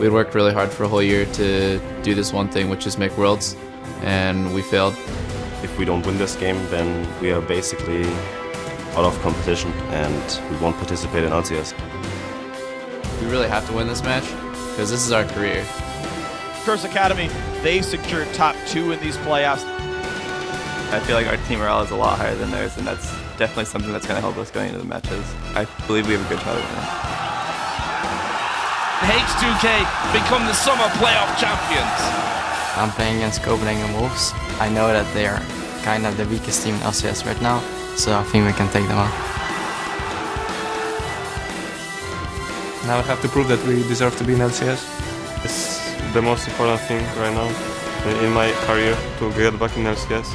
We'd worked really hard for a whole year to do this one thing, which is make Worlds, and we failed. If we don't win this game, then we are basically out of competition and we won't participate in LCS. We really have to win this match because this is our career. Curse Academy, they secured top 2 in these playoffs. I feel like our team morale is a lot higher than theirs, and that's definitely something that's going to help us going into the matches. I believe we have a good shot at winning. H2K become the summer playoff champions. I'm playing against Copenhagen Wolves. I know that they are kind of the weakest team in LCS right now, so I think we can take them out. Now we have to prove that we deserve to be in LCS. It's the most important thing right now in my career to get back in LCS.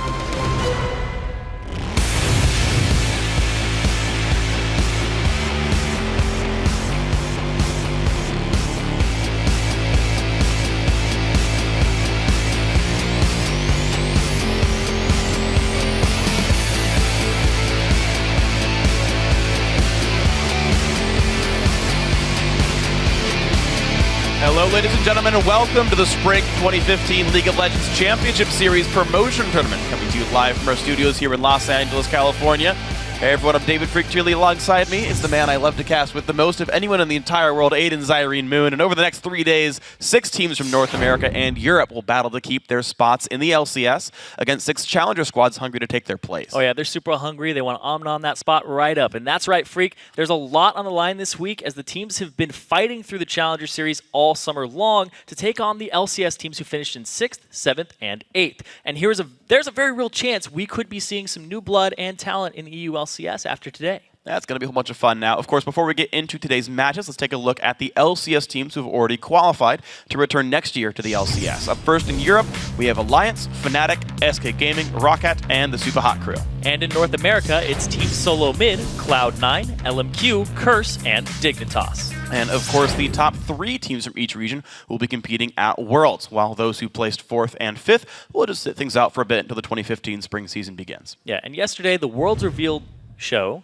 Hello, ladies and gentlemen, and welcome to the Spring 2015 League of Legends Championship Series Promotion Tournament, coming to you live from our studios here in Los Angeles, California. Hey everyone, I'm David Freak Cheerly. Alongside me is the man I love to cast with the most of anyone in the entire world, Aiden Zyrene Moon. And over the next 3 days, 6 teams from North America and Europe will battle to keep their spots in the LCS against 6 challenger squads hungry to take their place. Oh yeah, they're super hungry. They want to on that spot right up. And that's right, Freak. There's a lot on the line this week as the teams have been fighting through the Challenger Series all summer long to take on the LCS teams who finished in 6th, 7th, and 8th. And there's a very real chance we could be seeing some new blood and talent in the EU LCS after today. That's going to be a whole bunch of fun now. Of course, before we get into today's matches, let's take a look at the LCS teams who have already qualified to return next year to the LCS. Up first in Europe, we have Alliance, Fnatic, SK Gaming, Roccat, and the Super Hot Crew. And in North America, it's Team Solo Mid, Cloud9, LMQ, Curse, and Dignitas. And of course, the top 3 teams from each region will be competing at Worlds, while those who placed 4th and 5th will just sit things out for a bit until the 2015 spring season begins. Yeah, and yesterday, the Worlds Reveal show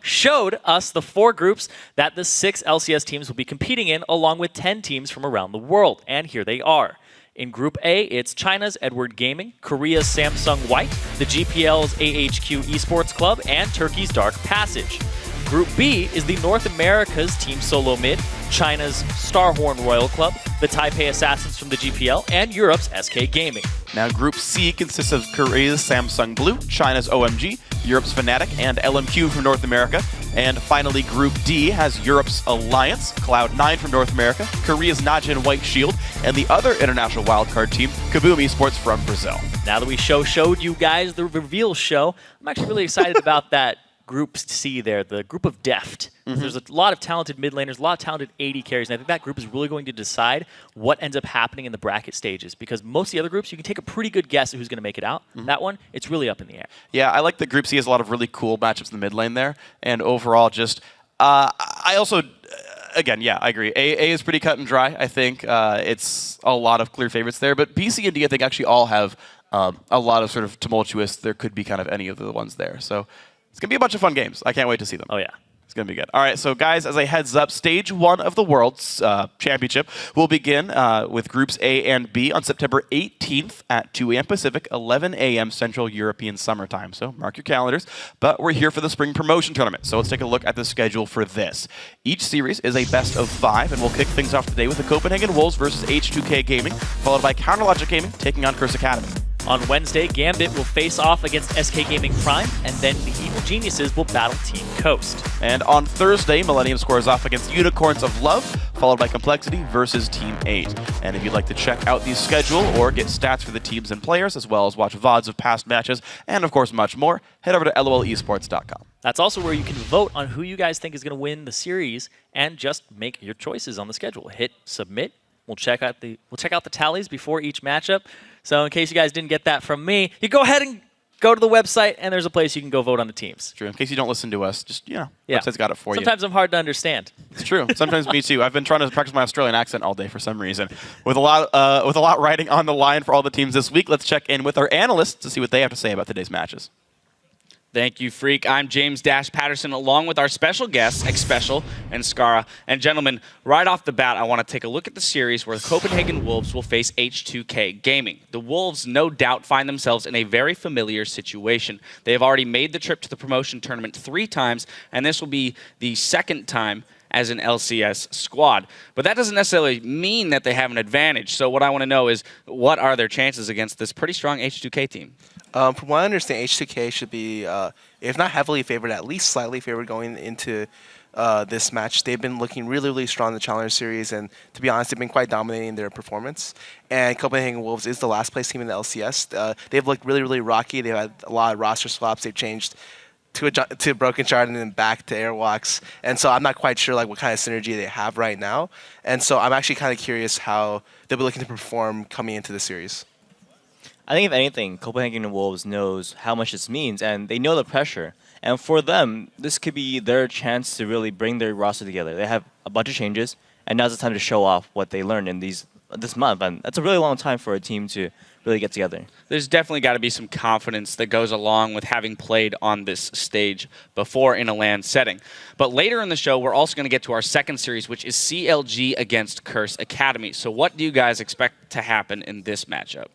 showed us the 4 groups that the 6 LCS teams will be competing in, along with 10 teams from around the world. And here they are. In Group A, it's China's Edward Gaming, Korea's Samsung White, the GPL's AHQ Esports Club, and Turkey's Dark Passage. Group B is the North America's Team Solo Mid, China's Starhorn Royal Club, the Taipei Assassins from the GPL, and Europe's SK Gaming. Now, Group C consists of Korea's Samsung Blue, China's OMG, Europe's Fnatic, and LMQ from North America. And finally, Group D has Europe's Alliance, Cloud9 from North America, Korea's Najin White Shield, and the other international wildcard team, Kaboom Esports from Brazil. Now that we showed you guys the reveal show, I'm actually really excited about that Group C there, the group of Deft. There's a lot of talented mid laners, a lot of talented AD carries, and I think that group is really going to decide what ends up happening in the bracket stages, because most of the other groups, you can take a pretty good guess at who's going to make it out. That one, it's really up in the air. Yeah, I like that Group C has a lot of really cool matchups in the mid lane there, and overall just, I also, again, yeah, I agree. A is pretty cut and dry, I think. It's a lot of clear favorites there, but B, C, and D, I think actually all have a lot of sort of tumultuous, there could be kind of any of the ones there. So it's going to be a bunch of fun games. I can't wait to see them. Oh, yeah. It's going to be good. All right, so guys, as a heads up, Stage 1 of the World's Championship will begin with Groups A and B on September 18th at 2 a.m. Pacific, 11 a.m. Central European Summer Time. So mark your calendars. But we're here for the Spring Promotion Tournament, so let's take a look at the schedule for this. Each series is a best of 5, and we'll kick things off today with the Copenhagen Wolves versus H2K Gaming, followed by Counterlogic Gaming taking on Curse Academy. On Wednesday, Gambit will face off against SK Gaming Prime, and then the Evil Geniuses will battle Team Coast. And on Thursday, Millennium squares off against Unicorns of Love, followed by Complexity versus Team 8. And if you'd like to check out the schedule or get stats for the teams and players, as well as watch VODs of past matches, and of course much more, head over to lolesports.com. That's also where you can vote on who you guys think is going to win the series, and just make your choices on the schedule. Hit submit. We'll check out the tallies before each matchup. So in case you guys didn't get that from me, you go ahead and go to the website, and there's a place you can go vote on the teams. True. In case you don't listen to us, just, website's got it for you. Sometimes I'm hard to understand. It's true. Sometimes me too. I've been trying to practice my Australian accent all day for some reason. With a lot riding on the line for all the teams this week, let's check in with our analysts to see what they have to say about today's matches. Thank you, Freak. I'm James Dash Patterson, along with our special guests, Xpecial and Skara. And gentlemen, right off the bat, I want to take a look at the series where the Copenhagen Wolves will face H2K Gaming. The Wolves, no doubt, find themselves in a very familiar situation. They have already made the trip to the promotion tournament 3 times, and this will be the 2nd time as an LCS squad. But that doesn't necessarily mean that they have an advantage. So what I want to know is, what are their chances against this pretty strong H2K team? From what I understand, H2K should be, if not heavily favored, at least slightly favored going into this match. They've been looking really, really strong in the Challenger Series, and to be honest, they've been quite dominating their performance. And Copenhagen Wolves is the last place team in the LCS. They've looked really, really rocky. They've had a lot of roster swaps. They've changed to Broken Shard and then back to Airwalks. And so I'm not quite sure like what kind of synergy they have right now. And so I'm actually kind of curious how they'll be looking to perform coming into the series. I think if anything, Copenhagen Wolves knows how much this means, and they know the pressure. And for them, this could be their chance to really bring their roster together. They have a bunch of changes, and now's the time to show off what they learned in this month. And that's a really long time for a team to really get together. There's definitely got to be some confidence that goes along with having played on this stage before in a LAN setting. But later in the show, we're also going to get to our second series, which is CLG against Curse Academy. So what do you guys expect to happen in this matchup?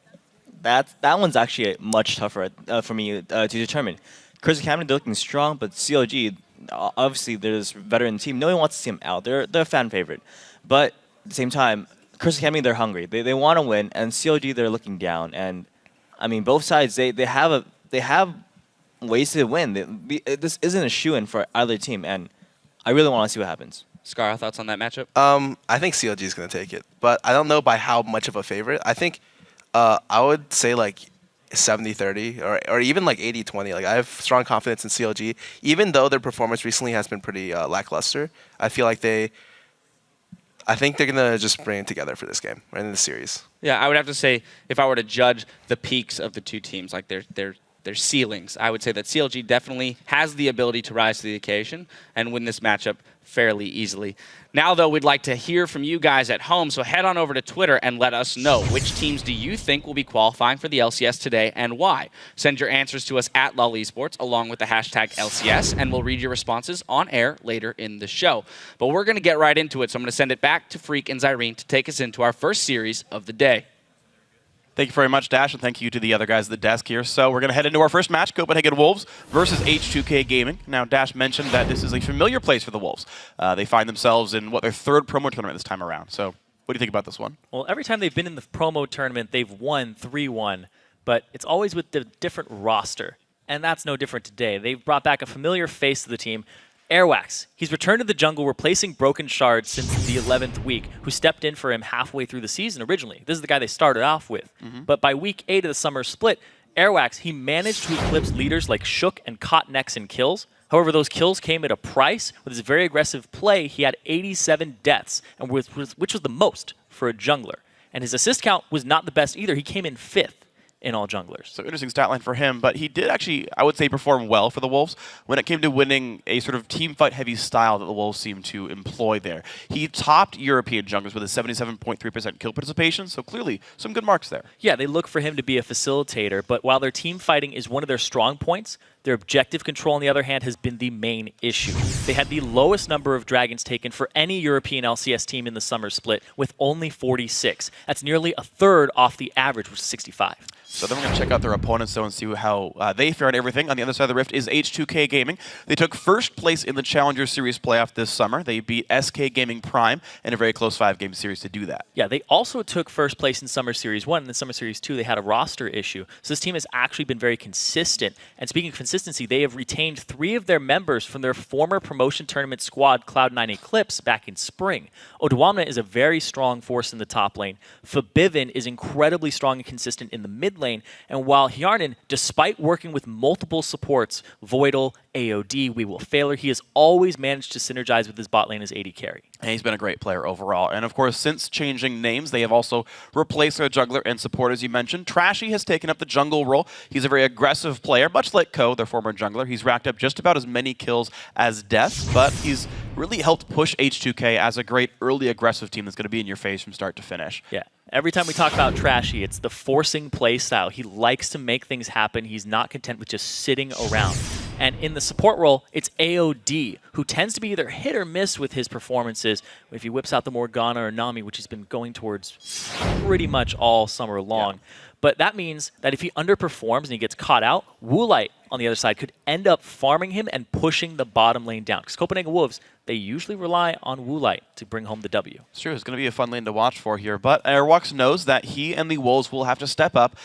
That one's actually much tougher for me to determine. Curse Academy, they're looking strong, but CLG, obviously, they're this veteran team. No one wants to see them out. They're a fan favorite. But at the same time, Curse Academy, they're hungry. They want to win, and CLG, they're looking down. And I mean, both sides, they have ways to win. This isn't a shoo-in for either team, and I really want to see what happens. Scar, thoughts on that matchup? I think CLG is going to take it, but I don't know by how much of a favorite. I think I would say like 70-30 or even like 80-20. Like I have strong confidence in CLG, even though their performance recently has been pretty lackluster. I feel like I think they're gonna just bring it together for this game or in the series. Yeah, I would have to say if I were to judge the peaks of the two teams, like their ceilings, I would say that CLG definitely has the ability to rise to the occasion and win this matchup fairly easily. Now, though, we'd like to hear from you guys at home, so head on over to Twitter and let us know which teams do you think will be qualifying for the LCS today and why. Send your answers to us at LOL Esports along with the hashtag LCS, and we'll read your responses on air later in the show. But we're going to get right into it, so I'm going to send it back to Freak and Zyrene to take us into our first series of the day. Thank you very much, Dash, and thank you to the other guys at the desk here. So we're going to head into our first match, Copenhagen Wolves versus H2K Gaming. Now, Dash mentioned that this is a familiar place for the Wolves. They find themselves in, their 3rd promo tournament this time around. So what do you think about this one? Well, every time they've been in the promo tournament, they've won 3-1, but it's always with a different roster, and that's no different today. They've brought back a familiar face to the team, Airwax. He's returned to the jungle, replacing Broken Shard since the 11th week, who stepped in for him halfway through the season originally. This is the guy they started off with. But by week 8 of the summer split, Airwax, he managed to eclipse leaders like Shook and Cotnex in kills. However, those kills came at a price. With his very aggressive play, he had 87 deaths, and which was the most for a jungler. And his assist count was not the best either. He came in 5th. In all junglers. So interesting stat line for him, but he did actually, I would say, perform well for the Wolves when it came to winning a sort of team fight heavy style that the Wolves seem to employ there. He topped European junglers with a 77.3% kill participation, so clearly some good marks there. Yeah, they look for him to be a facilitator, but while their team fighting is one of their strong points, their objective control, on the other hand, has been the main issue. They had the lowest number of dragons taken for any European LCS team in the summer split, with only 46. That's nearly a third off the average, which is 65. So then we're going to check out their opponents, though, and see how they fare on everything. On the other side of the rift is H2K Gaming. They took first place in the Challenger Series playoff this summer. They beat SK Gaming Prime in a very close 5-game series to do that. Yeah, they also took first place in Summer Series 1. And in Summer Series 2, they had a roster issue. So this team has actually been very consistent. And speaking of consistency, they have retained 3 of their members from their former promotion tournament squad, Cloud9 Eclipse, back in spring. Odwamna is a very strong force in the top lane. Fabivin is incredibly strong and consistent in the mid lane. And while Hjarnan, despite working with multiple supports, Voidal, AOD, We Will Failure, he has always managed to synergize with his bot lane as AD carry. And he's been a great player overall. And of course, since changing names, they have also replaced their jungler and support, as you mentioned. Trashy has taken up the jungle role. He's a very aggressive player, much like Ko, their former jungler. He's racked up just about as many kills as deaths, but he's really helped push H2K as a great early aggressive team that's going to be in your face from start to finish. Yeah. Every time we talk about Trashy, it's the forcing play style. He likes to make things happen. He's not content with just sitting around. And in the support role, it's AOD, who tends to be either hit or miss with his performances. If he whips out the Morgana or Nami, which he's been going towards pretty much all summer long. But that means that if he underperforms and he gets caught out, Woolite on the other side could end up farming him and pushing the bottom lane down. Because Copenhagen Wolves, they usually rely on Woolite to bring home the W. It's true. It's going to be a fun lane to watch for here. But Airwalks knows that he and the Wolves will have to step up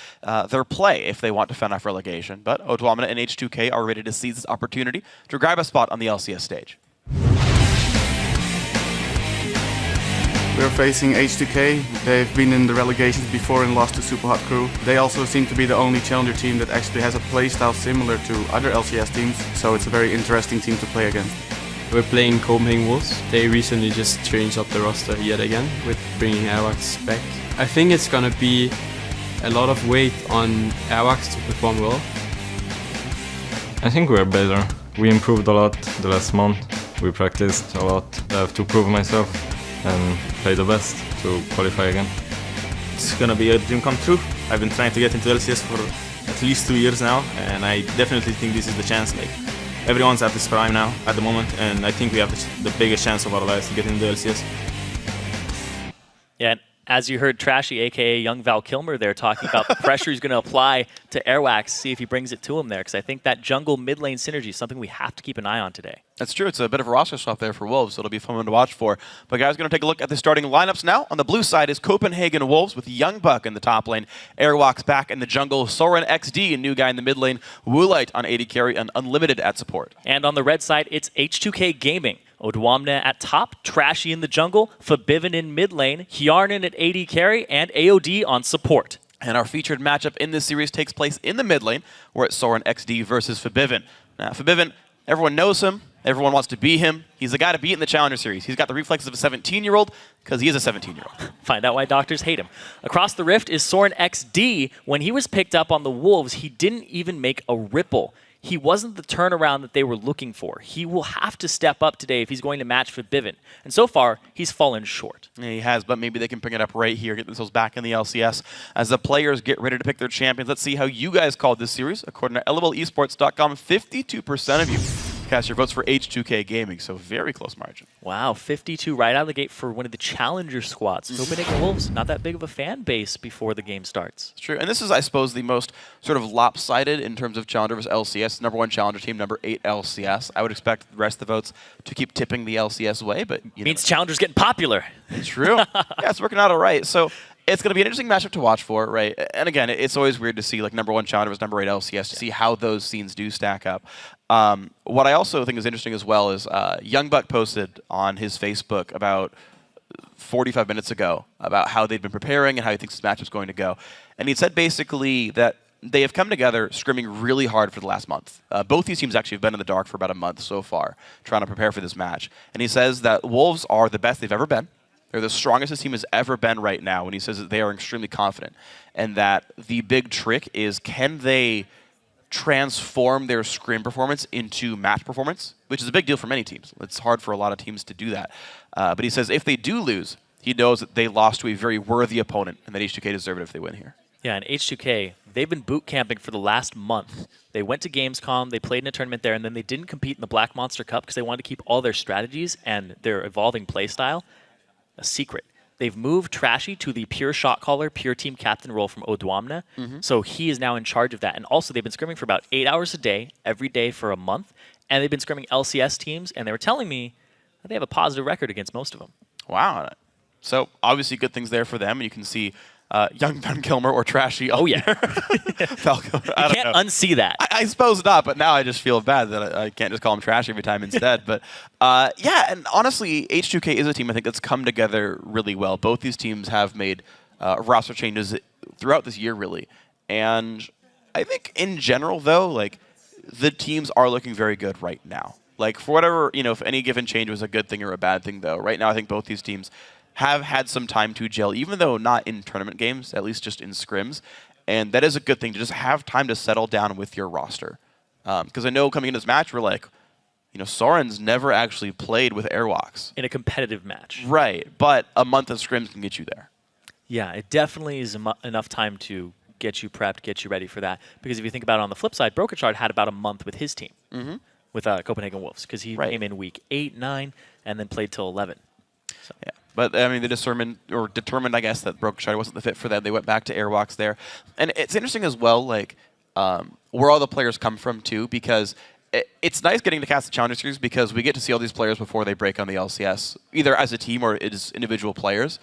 their play if they want to fend off relegation. But Odwamna and H2K are ready to seize this opportunity to grab a spot on the LCS stage. We're facing H2K. They've been in the relegations before and lost to Super Hot Crew. They also seem to be the only challenger team that actually has a playstyle similar to other LCS teams, so it's a very interesting team to play against. We're playing Copenhagen Wolves. They recently just changed up the roster yet again with bringing Airwax back. I think it's gonna be a lot of weight on Airwax to perform well. I think we're better. We improved a lot the last month. We practiced a lot. I have to prove myself and play the best to qualify again. It's gonna be a dream come true. I've been trying to get into LCS for at least 2 years now, and I definitely think this is the chance. Like, everyone's at this prime now at the moment, and I think we have the biggest chance of our lives to get into LCS. Yeah, and as you heard Trashy, a.k.a. Young Val Kilmer there, talking about the pressure he's going to apply to Airwax, see if he brings it to him there, because I think that jungle mid-lane synergy is something we have to keep an eye on today. That's true. It's a bit of a roster swap there for Wolves, so it'll be a fun one to watch for. But guys, going to take a look at the starting lineups now. On the blue side is Copenhagen Wolves with Young Buck in the top lane, Airwalks back in the jungle, Soren XD, a new guy in the mid lane, Woolite on AD carry, and Unlimited at support. And on the red side, it's H2K Gaming. Odwamna at top, Trashy in the jungle, Fabivin in mid lane, Hjarnan at AD carry, and AOD on support. And our featured matchup in this series takes place in the mid lane, where it's Soren XD versus Fabivin. Now, Fabivin, everyone knows him. Everyone wants to be him. He's the guy to beat in the Challenger Series. He's got the reflexes of a 17-year-old because he is a 17-year-old. Find out why doctors hate him. Across the rift is Soren XD. When he was picked up on the Wolves, he didn't even make a ripple. He wasn't the turnaround that they were looking for. He will have to step up today if he's going to match Fabivin. And so far, he's fallen short. Yeah, he has, but maybe they can bring it up right here, get themselves back in the LCS as the players get ready to pick their champions. Let's see how you guys called this series. According to LOLesports.com, 52% of you cast your votes for H2K Gaming, so very close margin. Wow, 52 right out of the gate for one of the challenger squads. Copenhagen Wolves, not that big of a fan base before the game starts. It's true, and this is, I suppose, the most sort of lopsided in terms of challenger versus LCS. Number 1 challenger team, number 8 LCS. I would expect the rest of the votes to keep tipping the LCS way, but means challenger's getting popular. It's true. Yeah, it's working out all right. So it's going to be an interesting matchup to watch for, right? And again, it's always weird to see like number 1 challenger versus number 8 LCS to see how those scenes do stack up. What I also think is interesting as well is Young Buck posted on his Facebook about 45 minutes ago about how they've been preparing and how he thinks this matchup's going to go. And he said basically that they have come together scrimming really hard for the last month. Both these teams actually have been in the dark for about a month so far, trying to prepare for this match. And he says that Wolves are the best they've ever been. They're the strongest this team has ever been right now, and he says that they are extremely confident. And that the big trick is, can they transform their scrim performance into match performance, which is a big deal for many teams. It's hard for a lot of teams to do that. But he says if they do lose, he knows that they lost to a very worthy opponent and that H2K deserve it if they win here. Yeah, and H2K, they've been boot camping for the last month. They went to Gamescom, they played in a tournament there, and then they didn't compete in the Black Monster Cup because they wanted to keep all their strategies and their evolving playstyle a secret. They've moved Trashy to the pure shot caller, pure team captain role from Odwamna. So he is now in charge of that. And also they've been scrimming for about 8 hours a day, every day for a month. And they've been scrimming LCS teams, and they were telling me that they have a positive record against most of them. Wow. So obviously good things there for them. You can see Young Van Kilmer or Trashy. Oh, yeah. Falco. You can't unsee that. I suppose not, but now I just feel bad that I can't just call him Trashy every time instead. But yeah, and honestly, H2K is a team I think that's come together really well. Both these teams have made roster changes throughout this year, really. And I think in general, though, like the teams are looking very good right now. Like for whatever, if any given change was a good thing or a bad thing, though, right now I think both these teams have had some time to gel, even though not in tournament games, at least just in scrims. And that is a good thing, to just have time to settle down with your roster. Because I know coming into this match, we're like, Soren's never actually played with Airwalks. In a competitive match. Right, but a month of scrims can get you there. Yeah, it definitely is enough time to get you prepped, get you ready for that. Because if you think about it on the flip side, Brokerchard had about a month with his team, with Copenhagen Wolves, because he came in week 8, 9, and then played till 11. So. Yeah. But, I mean, they determined, I guess, that Brokerchard wasn't the fit for them. They went back to Airwalks there. And it's interesting as well, like, where all the players come from, too, because it's nice getting to cast the Challenger Series because we get to see all these players before they break on the LCS, either as a team or as individual players.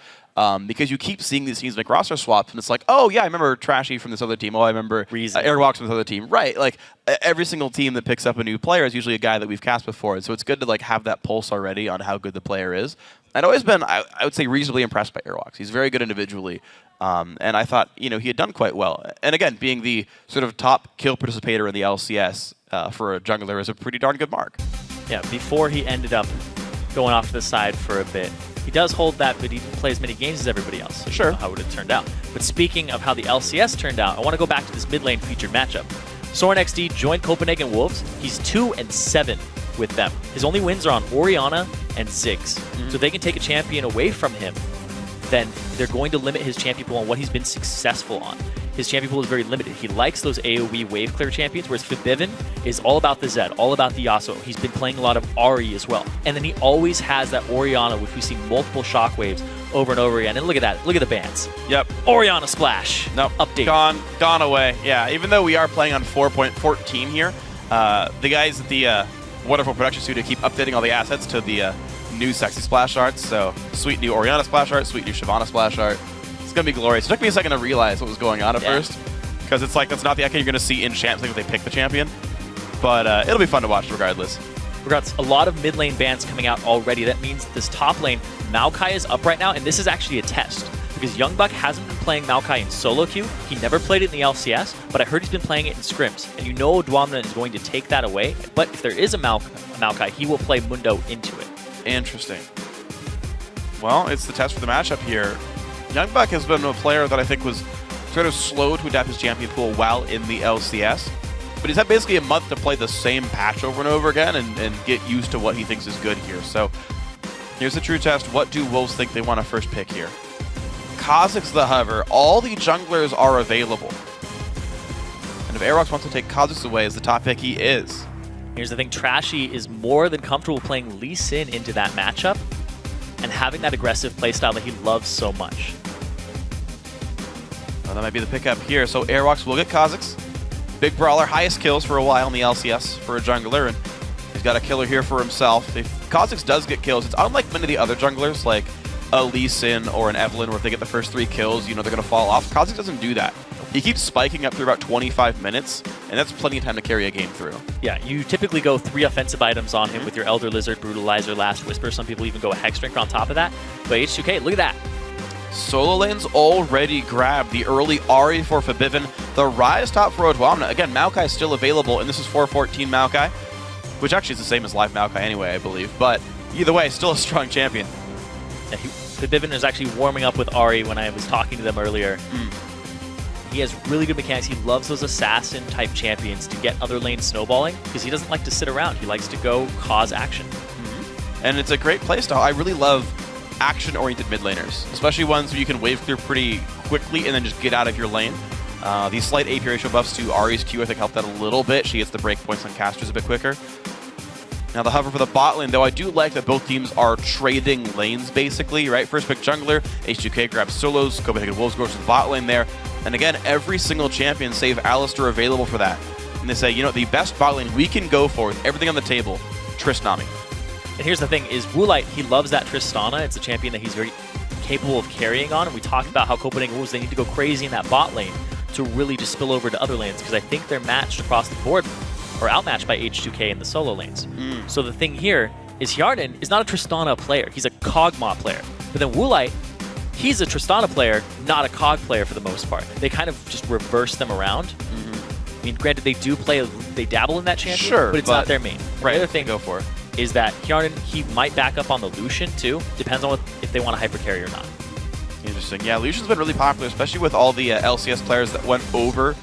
Because you keep seeing these teams make roster swaps, and it's like, oh, yeah, I remember Trashy from this other team. Oh, I remember Airwalks from this other team. Right. Like, every single team that picks up a new player is usually a guy that we've cast before. And so it's good to, like, have that pulse already on how good the player is. I'd always been, I would say, reasonably impressed by Airwalks. He's very good individually. And I thought, he had done quite well. And again, being the sort of top kill participator in the LCS for a jungler is a pretty darn good mark. Yeah, before he ended up going off to the side for a bit. He does hold that, but he didn't play as many games as everybody else. So sure. How would it turned out? But speaking of how the LCS turned out, I want to go back to this mid lane featured matchup. Soren XD joined Copenhagen Wolves. He's 2-7 with them. His only wins are on Orianna and Ziggs. So if they can take a champion away from him, then they're going to limit his champion pool on what he's been successful on. His champion pool is very limited. He likes those AoE wave clear champions, whereas Fibivin is all about the Zed, all about the Yasuo. He's been playing a lot of Ahri as well. And then he always has that Orianna, which we see multiple shockwaves over and over again. And look at that. Look at the bans. Yep. Orianna splash. Nope. Update. Gone away. Yeah, even though we are playing on 4.14 here, the guys at the wonderful production studio keep updating all the assets to the new sexy splash arts. So sweet new Orianna splash art, sweet new Shyvana splash art. It's going to be glorious. It took me a second to realize what was going on at first, because it's like that's not the icon you're going to see in champs like if they pick the champion. But it'll be fun to watch regardless. We've got a lot of mid lane bans coming out already. That means this top lane, Maokai is up right now, and this is actually a test. Because Youngbuck hasn't been playing Maokai in solo queue. He never played it in the LCS, but I heard he's been playing it in scrims. And you know Dwamna is going to take that away. But if there is a Maokai, he will play Mundo into it. Interesting. Well, it's the test for the matchup here. Youngbuck has been a player that I think was sort of slow to adapt his champion pool while in the LCS. But he's had basically a month to play the same patch over and over again and get used to what he thinks is good here. So here's the true test. What do Wolves think they want to first pick here? Kha'Zix the hover. All the junglers are available. And if Airwalks wants to take Kha'Zix away as the top pick, he is. Here's the thing. Trashy is more than comfortable playing Lee Sin into that matchup and having that aggressive playstyle that he loves so much. Well, that might be the pickup here. So Airwalks will get Kha'Zix. Big brawler, highest kills for a while in the LCS for a jungler, and he's got a killer here for himself. If Kha'Zix does get kills, it's unlike many of the other junglers, like a Lee Sin or an Evelynn, where if they get the first 3 kills, they're going to fall off. Kha'Zix doesn't do that. He keeps spiking up through about 25 minutes, and that's plenty of time to carry a game through. Yeah, you typically go 3 offensive items on him with your Elder Lizard, Brutalizer, Last Whisper. Some people even go a Hex Drinker on top of that. But H2K, look at that. Solo lanes already grabbed. The early Ahri for Fibivin. The Rise top for Dwamna. Again, Maokai is still available, and this is 414 Maokai, which actually is the same as live Maokai anyway, I believe. But either way, still a strong champion. Yeah, Fibivin is actually warming up with Ahri when I was talking to them earlier. He has really good mechanics. He loves those assassin-type champions to get other lanes snowballing because he doesn't like to sit around. He likes to go cause action. And it's a great playstyle. I really love action-oriented mid laners, especially ones where you can wave clear pretty quickly and then just get out of your lane. These slight AP ratio buffs to Ahri's Q I think help that a little bit. She gets the breakpoints on casters a bit quicker. Now the hover for the bot lane, though I do like that both teams are trading lanes basically, right? First pick jungler, H2K grabs solos, Copenhagen Wolves goes to the bot lane there. And again, every single champion save Alistair available for that. And they say, the best bot lane we can go for with everything on the table, Tristana. And here's the thing, is Woolite, he loves that Tristana. It's a champion that he's very capable of carrying on. And we talked about how Copenhagen Wolves, they need to go crazy in that bot lane to really just spill over to other lanes, because I think they're matched across the board, or outmatched by H2K in the solo lanes. So the thing here is Hjarnan is not a Tristana player. He's a Kog'Maw player. But then Woolite, he's a Tristana player, not a Cog player for the most part. They kind of just reverse them around. I mean, granted, they dabble in that champion, but it's not their main. Right, the other thing go for it. Is that Hjarnan, he might back up on the Lucian too. Depends on if they want to hypercarry or not. Interesting. Yeah, Lucian's been really popular, especially with all the LCS players that went over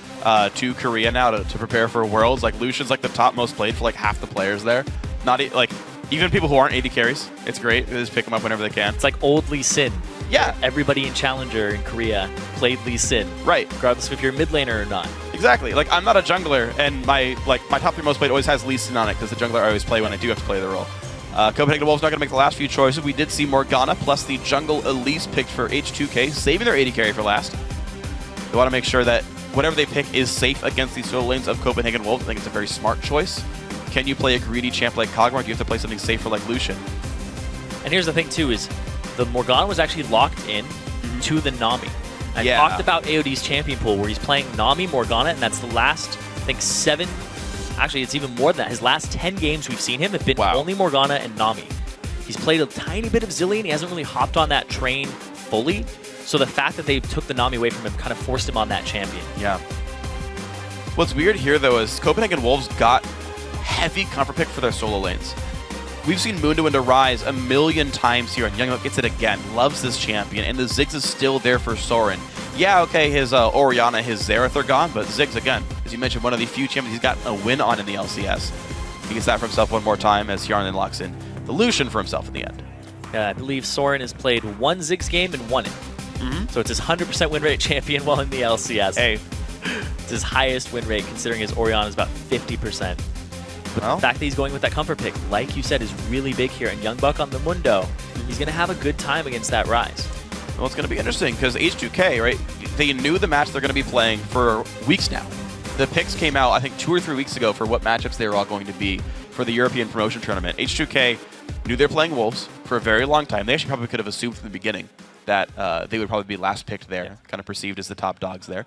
to Korea now to prepare for Worlds. Like, Lucian's like the top most played for like half the players there. Not like even people who aren't AD carries. It's great. They just pick them up whenever they can. It's like old Lee Sin. Yeah. Everybody in Challenger in Korea played Lee Sin. Right. Regardless of if you're a mid laner or not. Exactly. Like, I'm not a jungler, and my top 3 most played always has Lee Sin on it, because the jungler I always play when I do have to play the role. Copenhagen Wolves not going to make the last few choices. We did see Morgana plus the jungle Elise picked for H2K, saving their AD carry for last. They want to make sure that whatever they pick is safe against the solo lanes of Copenhagen Wolves. I think it's a very smart choice. Can you play a greedy champ like Kog'Maw, or do you have to play something safer like Lucian? And here's the thing, too, is the Morgana was actually locked in to the Nami. I talked about AOD's champion pool, where he's playing Nami, Morgana, and that's the last, I think, 7... Actually, it's even more than that. His last 10 games we've seen him have been only Morgana and Nami. He's played a tiny bit of Zilean. He hasn't really hopped on that train fully. So the fact that they took the Nami away from him kind of forced him on that champion. Yeah. What's weird here, though, is Copenhagen Wolves got heavy comfort pick for their solo lanes. We've seen Mundo into Rise a million times here, and Youngbuck gets it again. Loves this champion, and the Ziggs is still there for Soren. Yeah, okay, his Orianna, his Xerath are gone, but Ziggs, again, as you mentioned, one of the few champions he's got a win on in the LCS. He gets that for himself one more time as Hjarn then locks in the Lucian for himself in the end. I believe Soren has played 1 Ziggs game and won it. So it's his 100% win rate champion while in the LCS. Hey. It's his highest win rate, considering his Orianna is about 50%. But the fact that he's going with that comfort pick, like you said, is really big here. And Youngbuck on the Mundo, he's going to have a good time against that Rise. Well, it's going to be interesting because H2K, right, they knew the match they're going to be playing for weeks now. The picks came out, I think, 2 or 3 weeks ago for what matchups they were all going to be for the European Promotion Tournament. H2K knew they were playing Wolves for a very long time. They actually probably could have assumed from the beginning that they would probably be last picked there, kind of perceived as the top dogs there.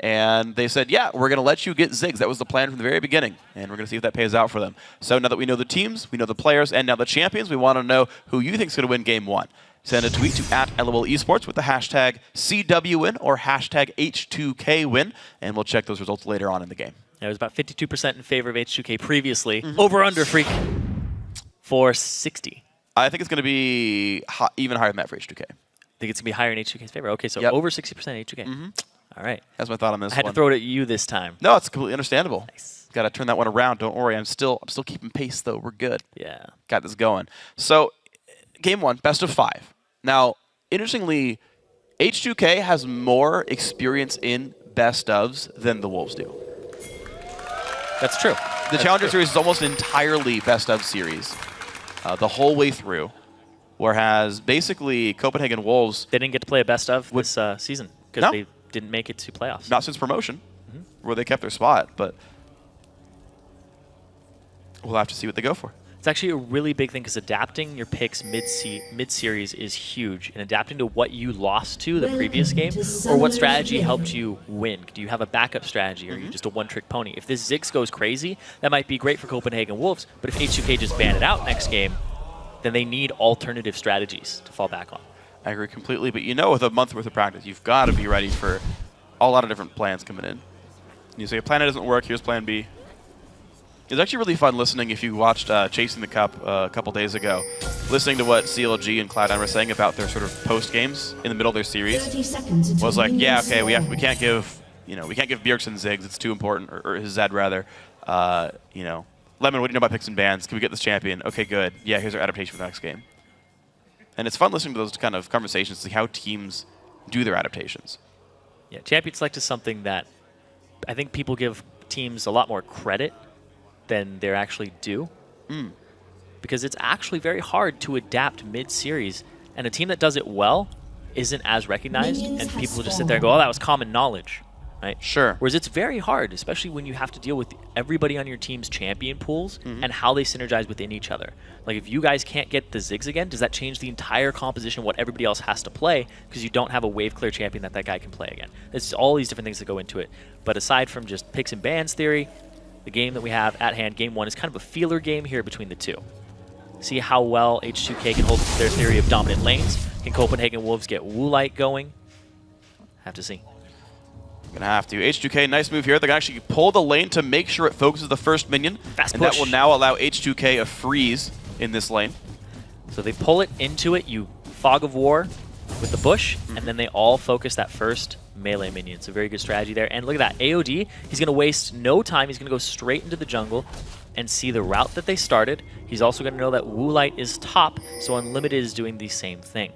And they said, yeah, we're going to let you get Ziggs. That was the plan from the very beginning, and we're going to see if that pays out for them. So now that we know the teams, we know the players, and now the champions, we want to know who you think is going to win Game 1. Send a tweet to @LOL Esports with the hashtag CWWin or hashtag H2KWin, and we'll check those results later on in the game. Yeah, it was about 52% in favor of H2K previously. Over-under, freak, for 60. I think it's going to be even higher than that for H2K. I think it's going to be higher in H2K's favor. Okay, so over 60% H2K. All right. That's my thought on this one. I had to throw it at you this time. No, it's completely understandable. Nice. Got to turn that one around. Don't worry. I'm still keeping pace, though. We're good. Yeah. Got this going. So, Game 1, best of 5. Now, interestingly, H2K has more experience in best ofs than the Wolves do. That's true. The Challenger Series is almost entirely best of series the whole way through, whereas basically Copenhagen Wolves... They didn't get to play a best of this season because they didn't make it to playoffs. Not since promotion, where they kept their spot, but we'll have to see what they go for. It's actually a really big thing because adapting your picks mid-series is huge, and adapting to what you lost to the previous game or what strategy helped you win. Do you have a backup strategy, or are you just a one-trick pony? If this Ziggs goes crazy, that might be great for Copenhagen Wolves, but if H2K just ban it out next game, then they need alternative strategies to fall back on. I agree completely, but you know, with a month worth of practice, you've got to be ready for a lot of different plans coming in. You say, plan A doesn't work, here's plan B. It was actually really fun listening, if you watched Chasing the Cup a couple days ago, listening to what CLG and Cloud9 were saying about their sort of post games in the middle of their series. Was like, yeah, okay, we can't give Bjergsen Ziggs, it's too important, or his Zed rather. Lemon, what do you know about picks and bans? Can we get this champion? Okay, good. Yeah, here's our adaptation for the next game. And it's fun listening to those kind of conversations, see how teams do their adaptations. Yeah, Champion Select is something that I think people give teams a lot more credit than they actually do. Because it's actually very hard to adapt mid-series, and a team that does it well isn't as recognized, and people just sit there and go, oh, that was common knowledge. Right? Sure. Whereas it's very hard, especially when you have to deal with everybody on your team's champion pools and how they synergize within each other. Like, if you guys can't get the Ziggs again, does that change the entire composition of what everybody else has to play because you don't have a wave clear champion that guy can play again? It's all these different things that go into it. But aside from just picks and bans theory, the game that we have at hand, Game 1, is kind of a feeler game here between the two. See how well H2K can hold to their theory of dominant lanes. Can Copenhagen Wolves get Woolite going? Have to see. Gonna have to. H2K, nice move here. They're gonna actually pull the lane to make sure it focuses the first minion. Fast and push. that will now allow H2K a freeze in this lane. So they pull it into it, you Fog of War with the bush, and then they all focus that first melee minion. So very good strategy there. And look at that, AOD, he's gonna waste no time. He's gonna go straight into the jungle and see the route that they started. He's also gonna know that Woolite is top, so Unlimited is doing the same thing.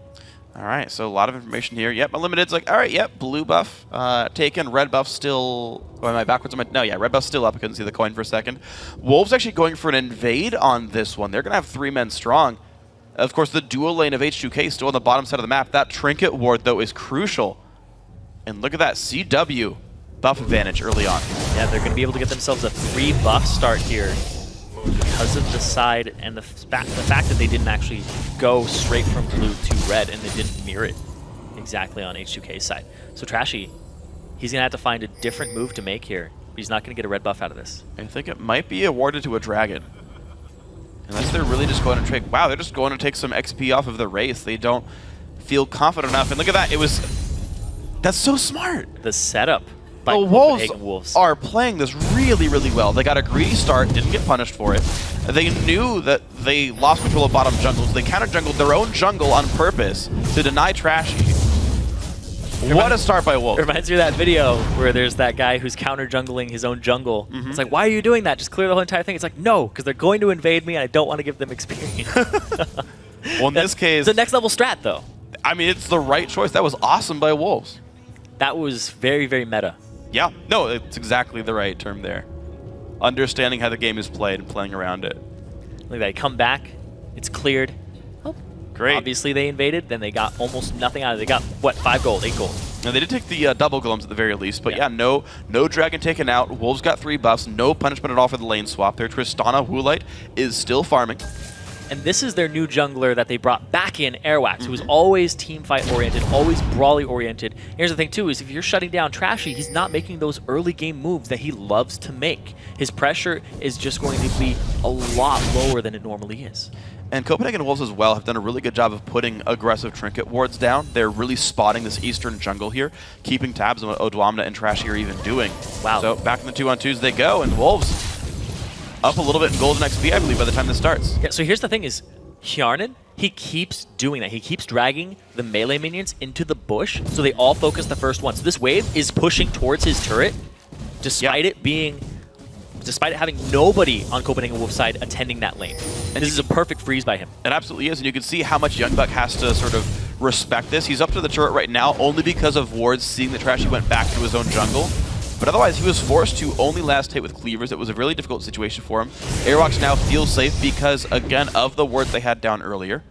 All right, so a lot of information here. Yep, Unlimited's like, all right, yep, blue buff taken, red buff still. Oh, am I backwards? No, yeah, red buff still up. I couldn't see the coin for a second. Wolves actually going for an invade on this one. They're going to have 3 men strong. Of course, the dual lane of H2K still on the bottom side of the map. That trinket ward, though, is crucial. And look at that CW buff advantage early on. Yeah, they're going to be able to get themselves a 3 buff start here because of the side and the fact that they didn't actually go straight from blue to red and they didn't mirror it exactly on H2K's side. So Trashy, he's going to have to find a different move to make here. He's not going to get a red buff out of this. I think it might be awarded to a dragon. Unless they're really just going to take... Wow, they're just going to take some XP off of the Wraith. They don't feel confident enough. And look at that. It was... That's so smart. The setup by the Wolves are playing this really, really well. They got a greedy start, didn't get punished for it. They knew that they lost control of bottom jungles. They counter-jungled their own jungle on purpose to deny Trashy. What a start by Wolves. Reminds me of that video where there's that guy who's counter-jungling his own jungle. It's like, why are you doing that? Just clear the whole entire thing. It's like, no, because they're going to invade me and I don't want to give them experience. Well, in this case... It's the next level strat, though. I mean, it's the right choice. That was awesome by Wolves. That was very, very meta. Yeah. No, it's exactly the right term there. Understanding how the game is played and playing around it. Look at that. Come back. It's cleared. Oh, great. Obviously, they invaded. Then they got almost nothing out of it. They got, what, 5 gold, 8 gold. Now, they did take the double golems at the very least, but yeah, no dragon taken out. Wolves got 3 buffs. No punishment at all for the lane swap there. Tristana Woolite is still farming. And this is their new jungler that they brought back in, Airwax, who was always team fight oriented, always brawly oriented. Here's the thing too, is if you're shutting down Trashy, he's not making those early game moves that he loves to make. His pressure is just going to be a lot lower than it normally is. And Copenhagen Wolves as well have done a really good job of putting aggressive trinket wards down. They're really spotting this eastern jungle here, keeping tabs on what Odwamna and Trashy are even doing. Wow. So back in the 2-on-2s they go, and Wolves up a little bit in golden XP, I believe, by the time this starts. Yeah, so here's the thing is, Hjarnan, he keeps doing that. He keeps dragging the melee minions into the bush, so they all focus the first one. So this wave is pushing towards his turret, despite it having nobody on Copenhagen Wolf's side attending that lane. And this is a perfect freeze by him. It absolutely is, and you can see how much Youngbuck has to sort of respect this. He's up to the turret right now only because of wards seeing that Trashy went back to his own jungle. But otherwise, he was forced to only last hit with cleavers. It was a really difficult situation for him. Airwalks now feels safe because, again, of the wards they had down earlier.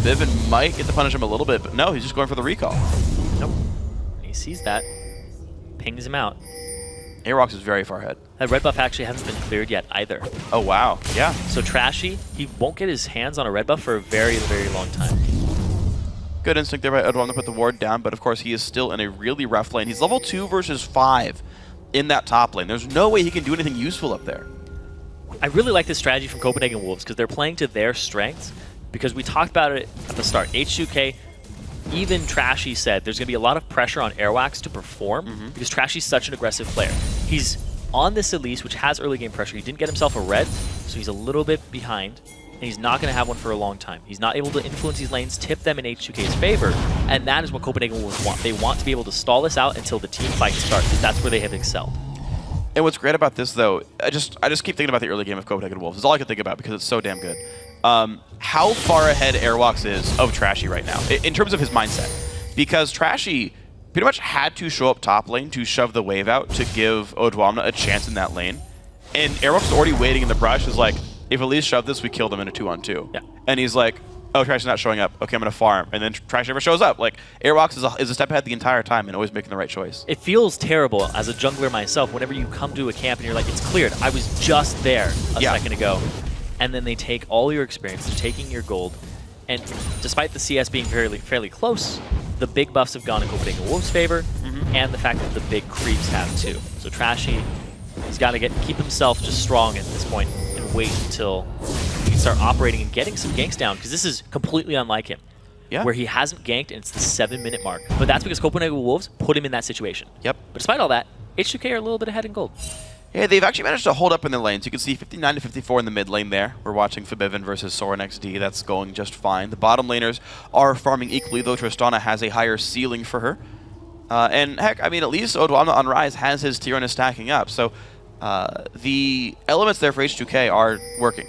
Vivian might get to punish him a little bit, but no, he's just going for the recall. Nope. He sees that, pings him out. Airwalks is very far ahead. That red buff actually hasn't been cleared yet either. Oh, wow. Yeah. So Trashy, he won't get his hands on a red buff for a very, very long time. Good instinct there by Odwam to put the ward down, but of course he is still in a really rough lane. He's level 2 versus 5 in that top lane. There's no way he can do anything useful up there. I really like this strategy from Copenhagen Wolves because they're playing to their strengths, because we talked about it at the start. H2K, even Trashy said there's going to be a lot of pressure on Airwax to perform because Trashy's such an aggressive player. He's on this Elise, which has early game pressure. He didn't get himself a red, so he's a little bit behind. And he's not going to have one for a long time. He's not able to influence these lanes, tip them in H2K's favor, and that is what Copenhagen Wolves want. They want to be able to stall this out until the team fight starts, because that's where they have excelled. And what's great about this, though, I just keep thinking about the early game of Copenhagen Wolves. It's all I can think about because it's so damn good. How far ahead Airwalks is of Trashy right now, in terms of his mindset. Because Trashy pretty much had to show up top lane to shove the wave out to give Odwamna a chance in that lane. And Airwalks is already waiting in the brush, is like, if Elise shoved this, we killed him in a 2-on-2. Yeah. And he's like, oh, Trashy's not showing up. Okay, I'm going to farm. And then Trashy never shows up. Like, Airwalks is a step ahead the entire time and always making the right choice. It feels terrible as a jungler myself whenever you come to a camp and you're like, it's cleared. I was just there a second ago. And then they take all your experience, they're taking your gold. And despite the CS being fairly close, the big buffs have gone in Copenhagen Wolves' favor, and the fact that the big creeps have too. So Trashy, he's got to keep himself just strong at this point and wait until he can start operating and getting some ganks down, because this is completely unlike him. Yeah. Where he hasn't ganked and it's the 7-minute mark. But that's because Copenhagen Wolves put him in that situation. Yep. But despite all that, H2K are a little bit ahead in gold. Yeah, they've actually managed to hold up in the lanes. You can see 59 to 54 in the mid lane there. We're watching Fabivin versus Soren XD. That's going just fine. The bottom laners are farming equally, though Tristana has a higher ceiling for her. And heck, I mean, at least Odwamna on Rise has his tier and is stacking up. So the elements there for H2K are working.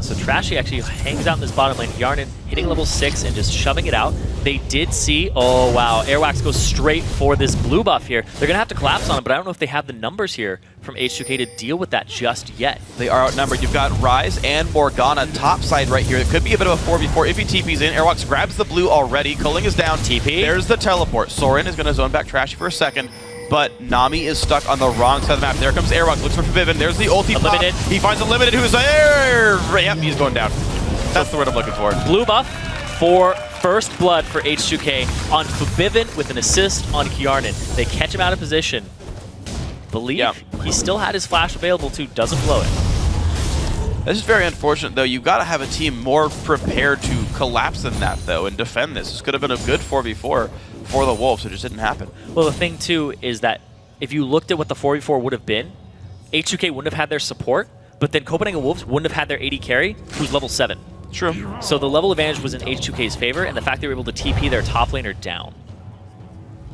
So Trashy actually hangs out in this bottom lane. Yarnin hitting level 6 and just shoving it out. They did see, oh wow, Airwax goes straight for this blue buff here. They're gonna have to collapse on him, but I don't know if they have the numbers here from H2K to deal with that just yet. They are outnumbered. You've got Ryze and Morgana topside right here. It could be a bit of a 4v4 if he TP's in. Airwax grabs the blue already. Culling is down. TP. There's the teleport. Soren is gonna zone back Trashy for a second. But Nami is stuck on the wrong side of the map. There comes Airwalk, looks for Forbidden. There's the ulti pop. He finds a Limited who's there. Yep, he's going down. That's the word I'm looking for. Blue buff for first blood for H2K on Forbidden with an assist on Kjarnan. They catch him out of position. Believe he still had his flash available too, doesn't blow it. This is very unfortunate though. You've got to have a team more prepared to collapse than that though and defend this. This could have been a good 4v4 for the Wolves. It just didn't happen. Well, the thing too is that if you looked at what the 4v4 would have been, H2K wouldn't have had their support, but then Copenhagen Wolves wouldn't have had their AD carry, who's level 7. True. So the level advantage was in H2K's favor, and the fact they were able to TP their top laner down.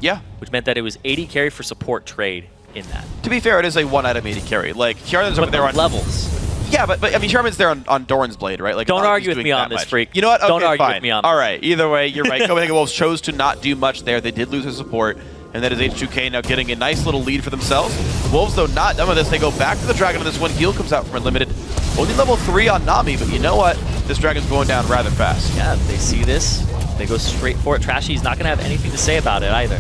Yeah. Which meant that it was AD carry for support trade in that. To be fair, it is a one-item AD carry. Like, Kjarnan's over there on levels. Yeah, but I mean, Sherman's there on Doran's Blade, right? Like, don't argue with me on this, Freak. You know what? Okay, don't argue fine. with me on this. All right, either way, you're right. Copenhagen Wolves chose to not do much there. They did lose their support, and that is H2K now getting a nice little lead for themselves. Wolves, though, not done with this. They go back to the Dragon, and this one heal comes out from Unlimited. Only level 3 on Nami, but you know what? This Dragon's going down rather fast. Yeah, they see this. They go straight for it. Trashy's not going to have anything to say about it either.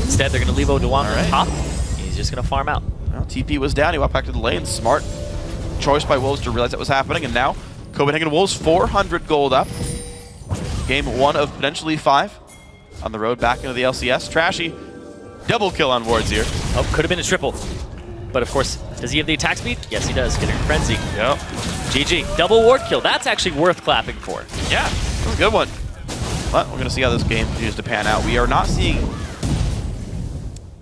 Instead, they're going to leave Odawan on top. He's just going to farm out. Well, TP was down. He walked back to the lane. Smart choice by Wolves to realize that was happening, and now Copenhagen Wolves 400 gold up. Game 1 of potentially 5 on the road back into the LCS. Trashy, double kill on wards here. Oh, could have been a triple. But of course, does he have the attack speed? Yes, he does. Getting Frenzy. Yep. GG. Double ward kill. That's actually worth clapping for. Yeah, that was a good one. But we're going to see how this game continues to pan out. We are not seeing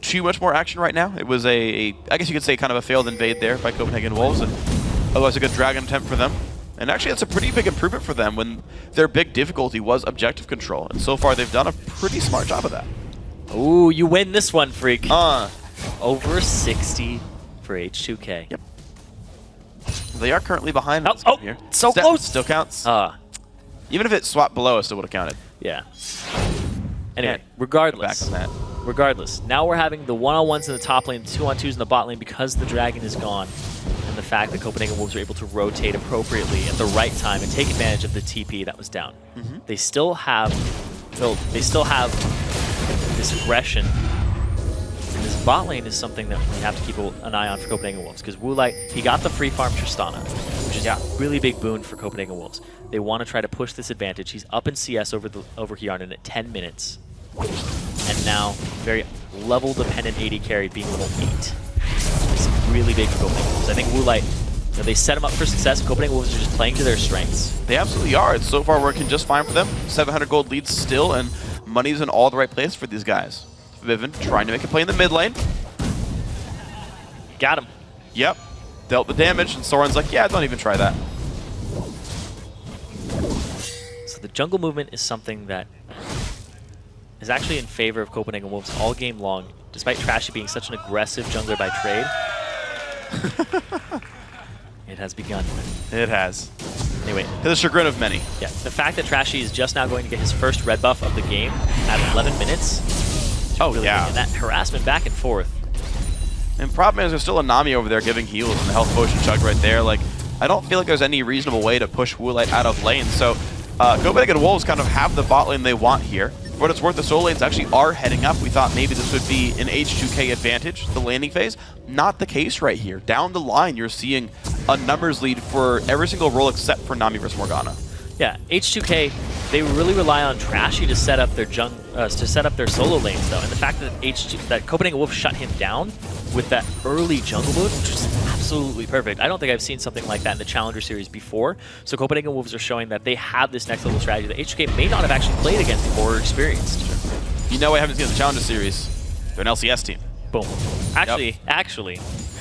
too much more action right now. It was I guess you could say kind of a failed invade there by Copenhagen Wolves, and otherwise a good Dragon attempt for them. And actually that's a pretty big improvement for them when their big difficulty was objective control. And so far they've done a pretty smart job of that. Ooh, you win this one, Freak. Over 60 for H2K. Yep. They are currently behind here. So close. Still counts. Even if it swapped below, it still would have counted. Yeah. Anyway, regardless, now we're having the one-on-ones in the top lane, 2-on-2s in the bot lane because the Dragon is gone. And the fact that Copenhagen Wolves are able to rotate appropriately at the right time and take advantage of the TP that was down. They still have this aggression. And this bot lane is something that we have to keep an eye on for Copenhagen Wolves because Woolite, he got the free farm Tristana, which is a really big boon for Copenhagen Wolves. They want to try to push this advantage. He's up in CS over Kjarnan at 10 minutes. And now, very level-dependent AD carry being level 8. It's really big for Copenhagen Wolves. I think Woolite, they set him up for success. Copenhagen Wolves are just playing to their strengths. They absolutely are. It's so far working just fine for them. 700 gold leads still, and money's in all the right place for these guys. Vivian trying to make a play in the mid lane. Got him. Yep. Dealt the damage, and Soren's like, yeah, don't even try that. So the jungle movement is something that is actually in favor of Copenhagen Wolves all game long, despite Trashy being such an aggressive jungler by trade. It has begun. It has. Anyway. To the chagrin of many. Yeah, the fact that Trashy is just now going to get his first red buff of the game at 11 minutes. And that harassment back and forth. And problem is there's still a Nami over there giving heals and the health potion chugged right there. Like, I don't feel like there's any reasonable way to push Woolite out of lane. So Copenhagen Wolves kind of have the bot lane they want here. For what it's worth, the solo lanes actually are heading up. We thought maybe this would be an H2K advantage, the landing phase. Not the case right here. Down the line, you're seeing a numbers lead for every single role except for Nami versus Morgana. Yeah, H2K, they really rely on Trashy to set up their solo lanes though, and the fact that Copenhagen Wolves shut him down with that early jungle mode, which is absolutely perfect. I don't think I've seen something like that in the Challenger Series before. So Copenhagen Wolves are showing that they have this next level strategy that H2K may not have actually played against before or experienced. You know, I haven't seen the Challenger Series. They're an LCS team. Boom. Actually.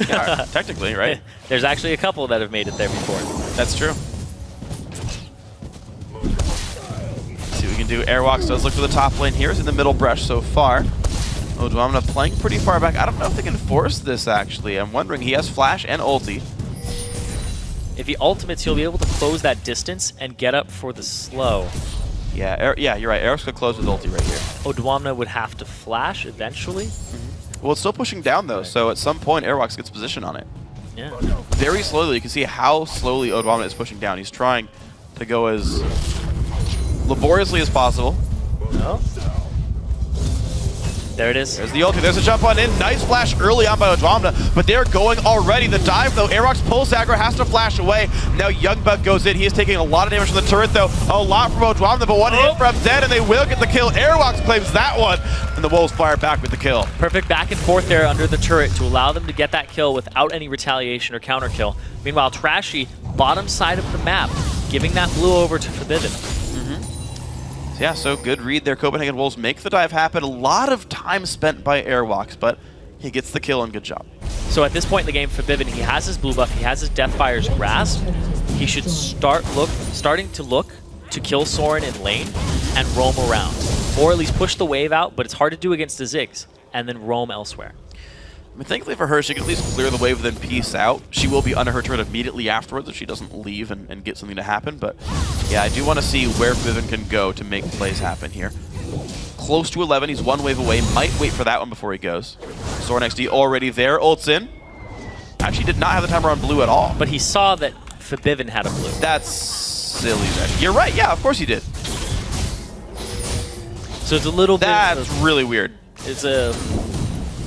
Yeah, technically, right? There's actually a couple that have made it there before. That's true. See what we can do. Airwalks does look for the top lane here. Is in the middle brush so far. Odwamna playing pretty far back. I don't know if they can force this, actually. I'm wondering. He has flash and ulti. If he ultimates, he'll be able to close that distance and get up for the slow. Yeah, you're right. Eric's gonna close his ulti right here. Odwamna would have to flash eventually. Well, it's still pushing down though, so at some point Airwalks gets position on it. Yeah. Very slowly, you can see how slowly Odwamna is pushing down. He's trying to go as laboriously as possible. No. There it is. There's the ulti. There's a jump on in. Nice flash early on by Odwamna, but they're going already. The dive, though, Airwalks pulse aggro has to flash away. Now Youngbuck goes in. He is taking a lot of damage from the turret, though. A lot from Odwamna, but one hit from Dead, and they will get the kill. Airwalks claims that one, and the Wolves fire back with the kill. Perfect back and forth there under the turret to allow them to get that kill without any retaliation or counter kill. Meanwhile, Trashy, bottom side of the map, giving that blue over to Forbidden. Yeah, so good read there. Copenhagen Wolves make the dive happen. A lot of time spent by Airwalks, but he gets the kill and good job. So at this point in the game, Forbidden, he has his blue buff, he has his Deathfire's grasp. He should starting to look to kill Soren in lane and roam around. Or at least push the wave out, but it's hard to do against the Ziggs, and then roam elsewhere. I mean, thankfully for her, she can at least clear the wave and then peace out. She will be under her turret immediately afterwards if she doesn't leave and get something to happen. But yeah, I do want to see where Vivian can go to make plays happen here. Close to 11, he's one wave away. Might wait for that one before he goes. Soren XD already there, ults in. Actually did not have the timer on blue at all. But he saw that Forbidden had a blue. That's silly. You're right, yeah, of course he did. So it's a little bit... That's really weird. It's a...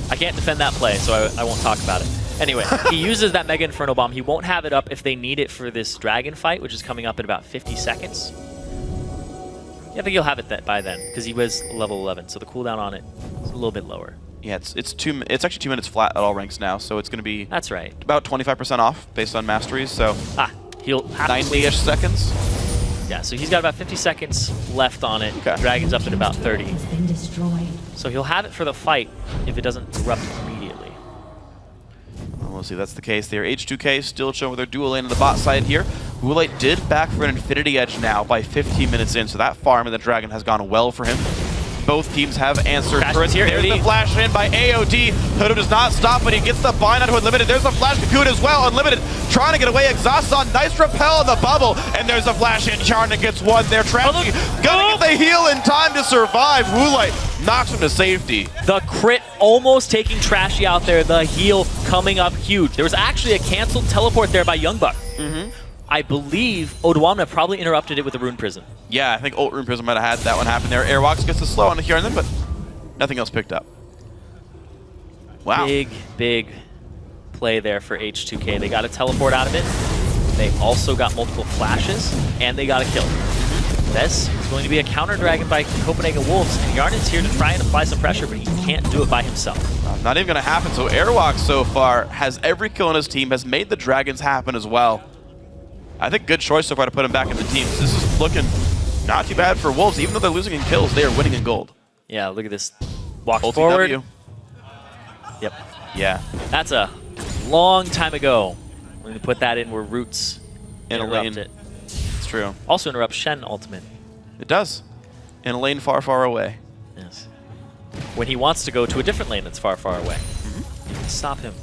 I can't defend that play, so I won't talk about it. Anyway, he uses that Mega Inferno Bomb. He won't have it up if they need it for this dragon fight, which is coming up in about 50 seconds. Yeah, I think he'll have it by then, because he was level 11, so the cooldown on it is a little bit lower. Yeah, it's actually 2 minutes flat at all ranks now, so it's going to be that's right, about 25% off based on masteries. So he'll have 90-ish seconds. Yeah, so he's got about 50 seconds left on it. Okay. Dragon's up at about 30. So he'll have it for the fight if it doesn't erupt immediately. Well, we'll see if that's the case there. H2K still showing with their dual lane on the bot side here. Woolite did back for an Infinity Edge now by 15 minutes in, so that farm of the Dragon has gone well for him. Both teams have answered turrets here. There's the flash in by AOD. Hoodoo does not stop, but he gets the bind onto Unlimited. There's a flash Cocoon as well. Unlimited trying to get away. Exhaust on. Nice repel on the bubble. And there's a flash in. Charna gets one there. Trashy gonna get the heal in time to survive. Woolite knocks him to safety. The crit almost taking Trashy out there. The heal coming up huge. There was actually a canceled teleport there by Youngbuck. I believe Odwamna probably interrupted it with a Rune Prism. Yeah, I think Ult Rune Prism might have had that one happen there. Airwalks gets the slow on the here and then, but nothing else picked up. Wow. Big play there for H2K. They got a teleport out of it. They also got multiple flashes, and they got a kill. This is going to be a counter dragon by Copenhagen Wolves, and Yarnen's here to try and apply some pressure, but he can't do it by himself. Not even going to happen. So Airwalks so far has every kill on his team, has made the Dragons happen as well. I think good choice so far to put him back in the team. This is looking not too bad for Wolves. Even though they're losing in kills, they are winning in gold. Yeah, look at this. Walk Ulti forward. W. Yep. Yeah. That's a long time ago. We're going to put that in where Roots interrupt it. It's true. Also interrupts Shen ultimate. It does. In a lane far, far away. Yes. When he wants to go to a different lane that's far, far away. You can stop him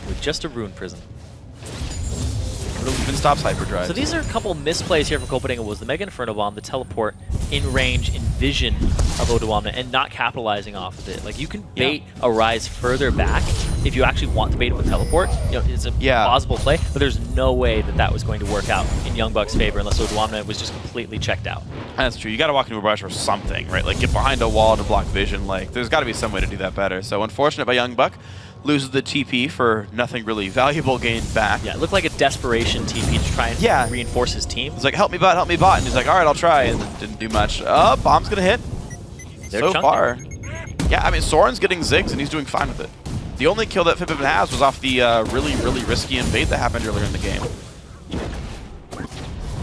with just a Rune Prism. Even stops hyperdrive. So these are a couple misplays here from Copenhagen Wolves. The Mega Inferno Bomb, the teleport in range, in vision of Odwamna, and not capitalizing off of it. Like, you can bait a Rise further back if you actually want to bait it with teleport. You know, it's a plausible play, but there's no way that that was going to work out in Youngbuck's favor unless Odwamna was just completely checked out. That's true. You got to walk into a brush or something, right? Like, get behind a wall to block vision. Like, there's got to be some way to do that better. So, unfortunate by Youngbuck. Loses the TP for nothing really valuable gained back. Yeah, it looked like a desperation TP to try and reinforce his team. He's like, help me bot, and he's like, all right, I'll try, and then didn't do much. Bomb's gonna hit. So far. Yeah, I mean, Soren's getting zigs, and he's doing fine with it. The only kill that Fibbin has was off the really, really risky invade that happened earlier in the game.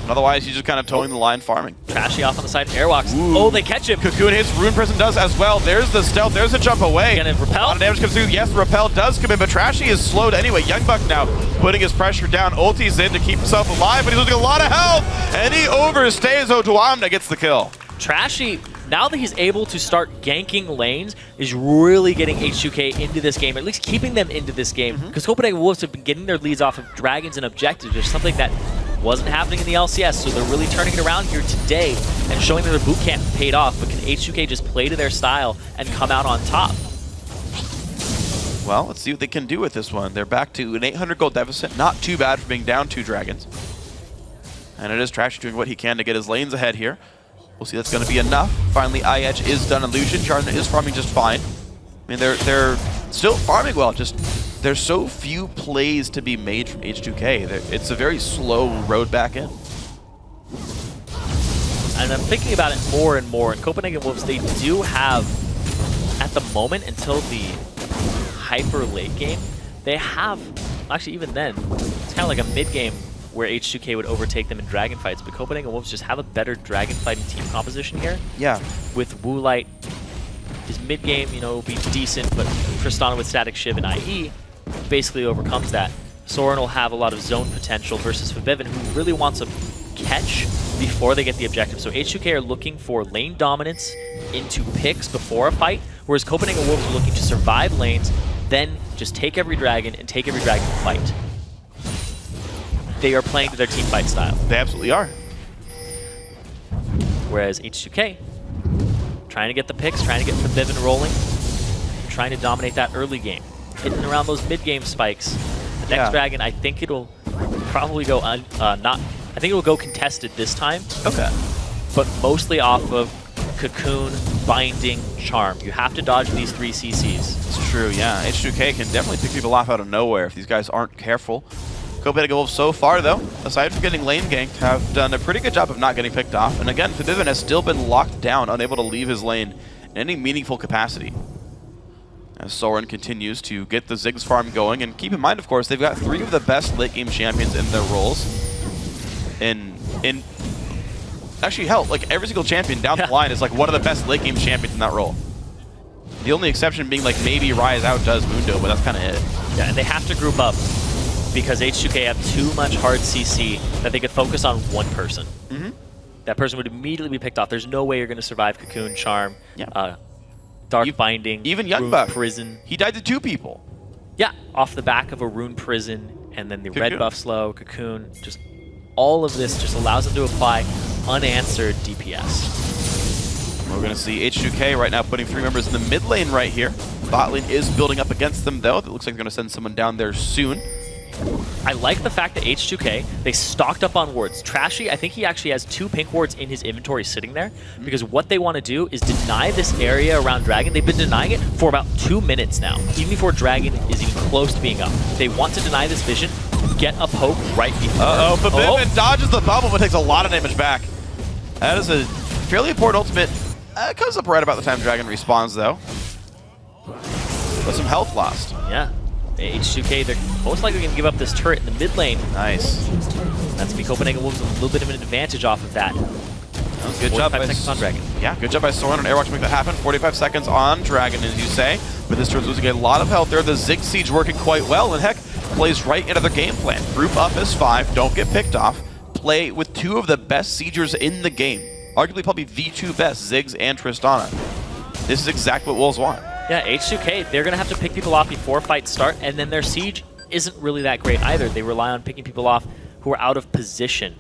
Otherwise, he's just kind of towing the line farming. Trashy off on the side. Airwalks. Oh, they catch him. Cocoon hits. Rune Prism does as well. There's the stealth. There's a jump away. Gonna repel. A lot of damage comes through. Yes, the repel does come in, but Trashy is slowed anyway. Youngbuck now putting his pressure down. Ulti's in to keep himself alive, but he's losing a lot of health, and he overstays. Odwamna gets the kill. Trashy, now that he's able to start ganking lanes, is really getting H2K into this game, or at least keeping them into this game, because Copenhagen Wolves have been getting their leads off of dragons and objectives, which is something that Wasn't happening in the LCS, so they're really turning it around here today and showing that their boot camp paid off. But can H2K just play to their style and come out on top? Well, let's see what they can do with this one. They're back to an 800 gold deficit. Not too bad for being down 2 dragons. And it is Trashy doing what he can to get his lanes ahead here. We'll see that's going to be enough. Finally, iEdge is done. Illusion. Jarna is farming just fine. I mean, they're still farming well. Just there's so few plays to be made from H2K. It's a very slow road back in. And I'm thinking about it more and more. In Copenhagen Wolves, they do have, at the moment, until the hyper late game, they have, actually even then, it's kind of like a mid game where H2K would overtake them in dragon fights, but Copenhagen Wolves just have a better dragon fighting team composition here. Yeah. With Woolite, his mid game, you know, will be decent, but Tristana with Static Shiv and IE basically overcomes that. Soren will have a lot of zone potential versus Fabevin, who really wants a catch before they get the objective. So H2K are looking for lane dominance into picks before a fight, whereas Copenhagen Wolves are looking to survive lanes, then just take every dragon and take every dragon fight. They are playing to their team fight style. They absolutely are. Whereas H2K, trying to get the picks, trying to get Fabevin rolling, trying to dominate that early game. Hitting around those mid-game spikes. The next dragon, I think it'll probably go I think it will go contested this time. Okay. But mostly off of Cocoon, Binding, Charm. You have to dodge these 3 CCs. It's true, yeah. H2K can definitely pick people off out of nowhere if these guys aren't careful. Copenhagen Wolves so far, though, aside from getting lane ganked, have done a pretty good job of not getting picked off. And again, Fabevin has still been locked down, unable to leave his lane in any meaningful capacity. As Soren continues to get the Ziggs farm going. And keep in mind, of course, they've got 3 of the best late-game champions in their roles. Actually, hell, like every single champion down the line is like one of the best late-game champions in that role. The only exception being like maybe Rise outdoes Mundo, but that's kind of it. Yeah, and they have to group up because H2K have too much hard CC that they could focus on one person. Mm-hmm. That person would immediately be picked off. There's no way you're going to survive Cocoon, Charm, Dark Binding, even Rune Youngbuck. Prison. He died to 2 people. Yeah, off the back of a Rune Prison, and then the Cocoon. red buff slow, Cocoon. Just all of this just allows them to apply unanswered DPS. We're going to see H2K right now putting 3 members in the mid lane right here. Bot lane is building up against them, though. It looks like they're going to send someone down there soon. I like the fact that H2K, they stocked up on wards. Trashy, I think he actually has 2 pink wards in his inventory sitting there, because what they want to do is deny this area around Dragon. They've been denying it for about 2 minutes now, even before Dragon is even close to being up. They want to deny this vision, get a poke right before. Uh-oh, Fabevin dodges the bubble, but takes a lot of damage back. That is a fairly important ultimate. It comes up right about the time Dragon respawns, though. With some health lost. Yeah. H2K, they're most likely going to give up this turret in the mid lane. Nice. That's going to be Copenhagen Wolves with a little bit of an advantage off of that. Good job by 45 seconds on Dragon. Yeah, good job by Soren and Airwatch to make that happen. 45 seconds on Dragon, as you say. But this turret's losing a lot of health there. The Ziggs Siege working quite well, and heck, plays right into their game plan. Group up as 5, don't get picked off. Play with 2 of the best Siegers in the game. Arguably probably the 2 best, Ziggs and Tristana. This is exactly what Wolves want. Yeah, H2K, they're going to have to pick people off before fights start, and then their siege isn't really that great either. They rely on picking people off who are out of position.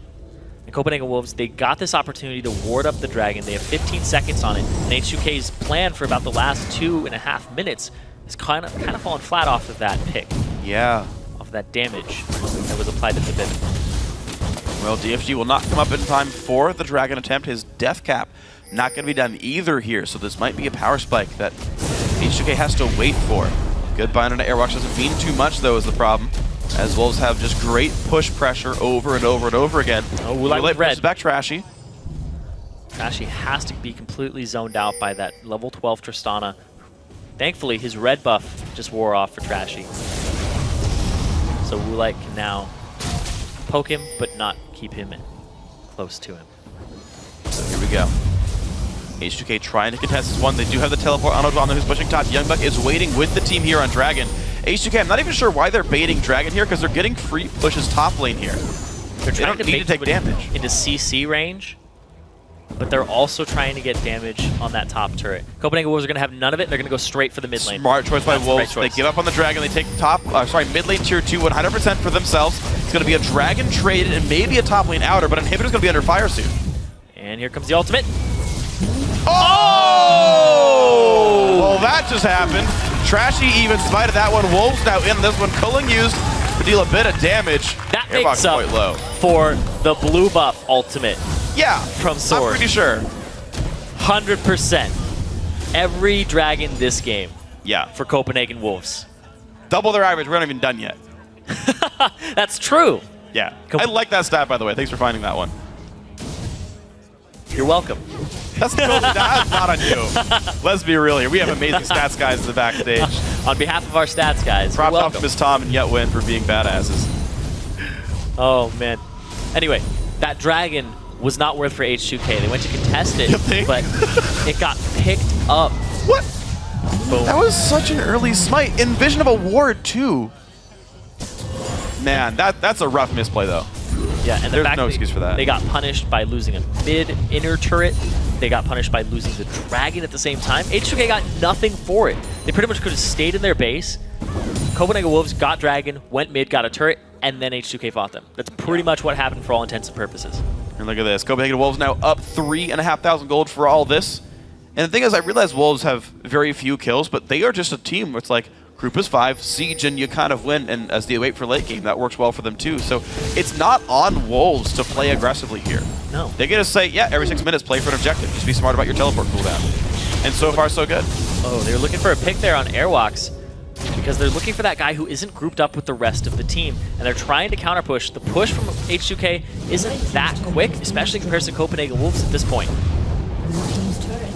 And Copenhagen Wolves, they got this opportunity to ward up the Dragon. They have 15 seconds on it, and H2K's plan for about the last 2.5 minutes is kind of fallen flat off of that pick. Yeah. Off of that damage that was applied to Fabevin. Well, DFG will not come up in time for the Dragon attempt. His death cap not going to be done either here, so this might be a power spike that H2K has to wait for. Good bind on Airwatch doesn't mean too much, though, is the problem. As Wolves have just great push pressure over and over and over again. Oh, Woolite pushes back Trashy. Trashy has to be completely zoned out by that level 12 Tristana. Thankfully, his red buff just wore off for Trashy. So Woolite can now poke him, but not keep him close to him. So here we go. H2K trying to contest this one. They do have the teleport on Odwanda who's pushing top. Youngbuck is waiting with the team here on Dragon. H2K, I'm not even sure why they're baiting Dragon here, because they're getting free pushes top lane here. They're trying to need to take damage into CC range, but they're also trying to get damage on that top turret. Copenhagen Wolves are going to have none of it. They're going to go straight for the mid lane. Smart choice by That's the Wolves. right They choice. give up on the Dragon. They take mid lane tier 2 100% for themselves. It's going to be a Dragon traded and maybe a top lane outer, but Inhibitor's going to be under fire soon. And here comes the ultimate. Oh! Well, that just happened. Trashy even smited that one. Wolves now in this one. Culling used to deal a bit of damage. That Airbox makes up quite low. for the blue buff ultimate. Yeah, from Sword. I'm pretty sure. 100%. Every dragon this game. Yeah. For Copenhagen Wolves. Double their average. We're not even done yet. That's true. Yeah. I like that stat, by the way. Thanks for finding that one. You're welcome. That's not on you. Let's be real here. We have amazing stats guys in the backstage. On behalf of our stats guys, props you're off to Miss Tom and Yetwin for being badasses. Oh, man. Anyway, that dragon was not worth for H2K. They went to contest it, but it got picked up. What? Boom. That was such an early smite. In Vision of a Ward, too. Man, that's a rough misplay, though. Yeah, and there's no excuse for that. They got punished by losing a mid-inner turret. They got punished by losing the dragon at the same time. H2K got nothing for it. They pretty much could have stayed in their base. Copenhagen Wolves got dragon, went mid, got a turret, and then H2K fought them. That's pretty much what happened for all intents and purposes. And look at this. Copenhagen Wolves now up 3,500 gold for all this. And the thing is, I realize Wolves have very few kills, but they are just a team where it's like, group is 5, siege, and you kind of win. And as they wait for late game, that works well for them too. So it's not on Wolves to play aggressively here. No. They get to say, yeah, every 6 minutes, play for an objective. Just be smart about your teleport cooldown. And so far, so good. Oh, they're looking for a pick there on Airwalks because they're looking for that guy who isn't grouped up with the rest of the team. And they're trying to counter push. The push from H2K isn't that quick, especially in comparison to Copenhagen Wolves at this point.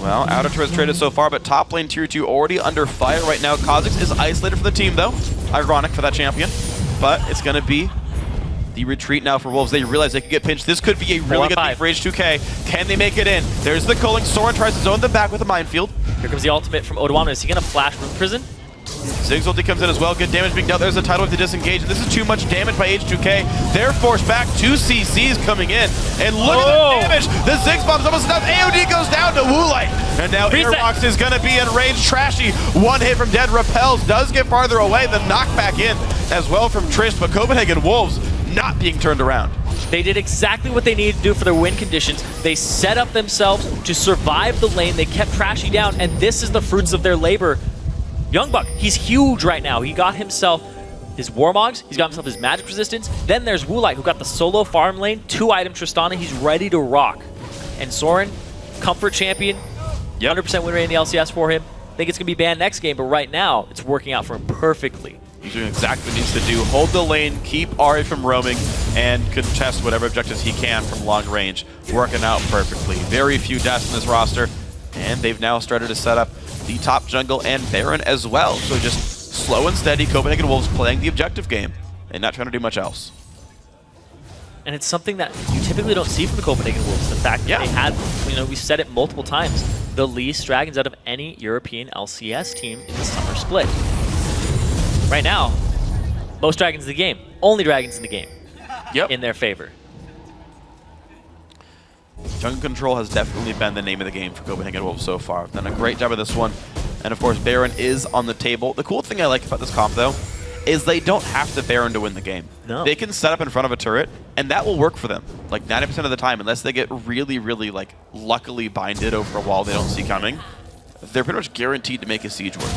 Well, outer turret's traded so far, but top lane tier 2 already under fire right now. Kha'Zix is isolated from the team, though. Ironic for that champion. But it's going to be the retreat now for Wolves. They realize they could get pinched. This could be a really good thing for H2K. Can they make it in? There's the culling. Soren tries to zone them back with a minefield. Here comes the ultimate from Odawama. Is he going to flash from prison? Ziggs ulti comes in as well. Good damage being dealt. There's a tidal wave to disengage. And this is too much damage by H2K. They're forced back. 2 CCs coming in. And look at the damage. The Ziggs bomb's almost enough. AOD goes down to Woolite. And now Airbox is going to be enraged. Trashy. One hit from Dead repels. Does get farther away. The knockback in as well from Trish. But Copenhagen Wolves not being turned around. They did exactly what they needed to do for their win conditions. They set up themselves to survive the lane. They kept Trashy down. And this is the fruits of their labor. Youngbuck, he's huge right now. He got himself his Warmogs, he's got himself his magic resistance. Then there's Woolite, who got the solo farm lane, 2-item Tristana. He's ready to rock. And Soren, comfort champion, 100% win rate in the LCS for him. I think it's going to be banned next game, but right now, it's working out for him perfectly. He's doing exactly what he needs to do. Hold the lane, keep Ari from roaming, and contest whatever objectives he can from long range. Working out perfectly. Very few deaths in this roster, and they've now started to set up the top jungle and Baron as well. So just slow and steady, Copenhagen Wolves playing the objective game and not trying to do much else. And it's something that you typically don't see from the Copenhagen Wolves. The fact that they had, we said it multiple times, the least dragons out of any European LCS team in the summer split. Right now, most dragons in the game, only dragons in the game, in their favor. Jungle control has definitely been the name of the game for Copenhagen Wolves so far. Done a great job of this one. And of course, Baron is on the table. The cool thing I like about this comp, though, is they don't have to Baron to win the game. No. They can set up in front of a turret, and that will work for them. Like 90% of the time, unless they get really, really, like, luckily binded over a wall they don't see coming, they're pretty much guaranteed to make a siege work.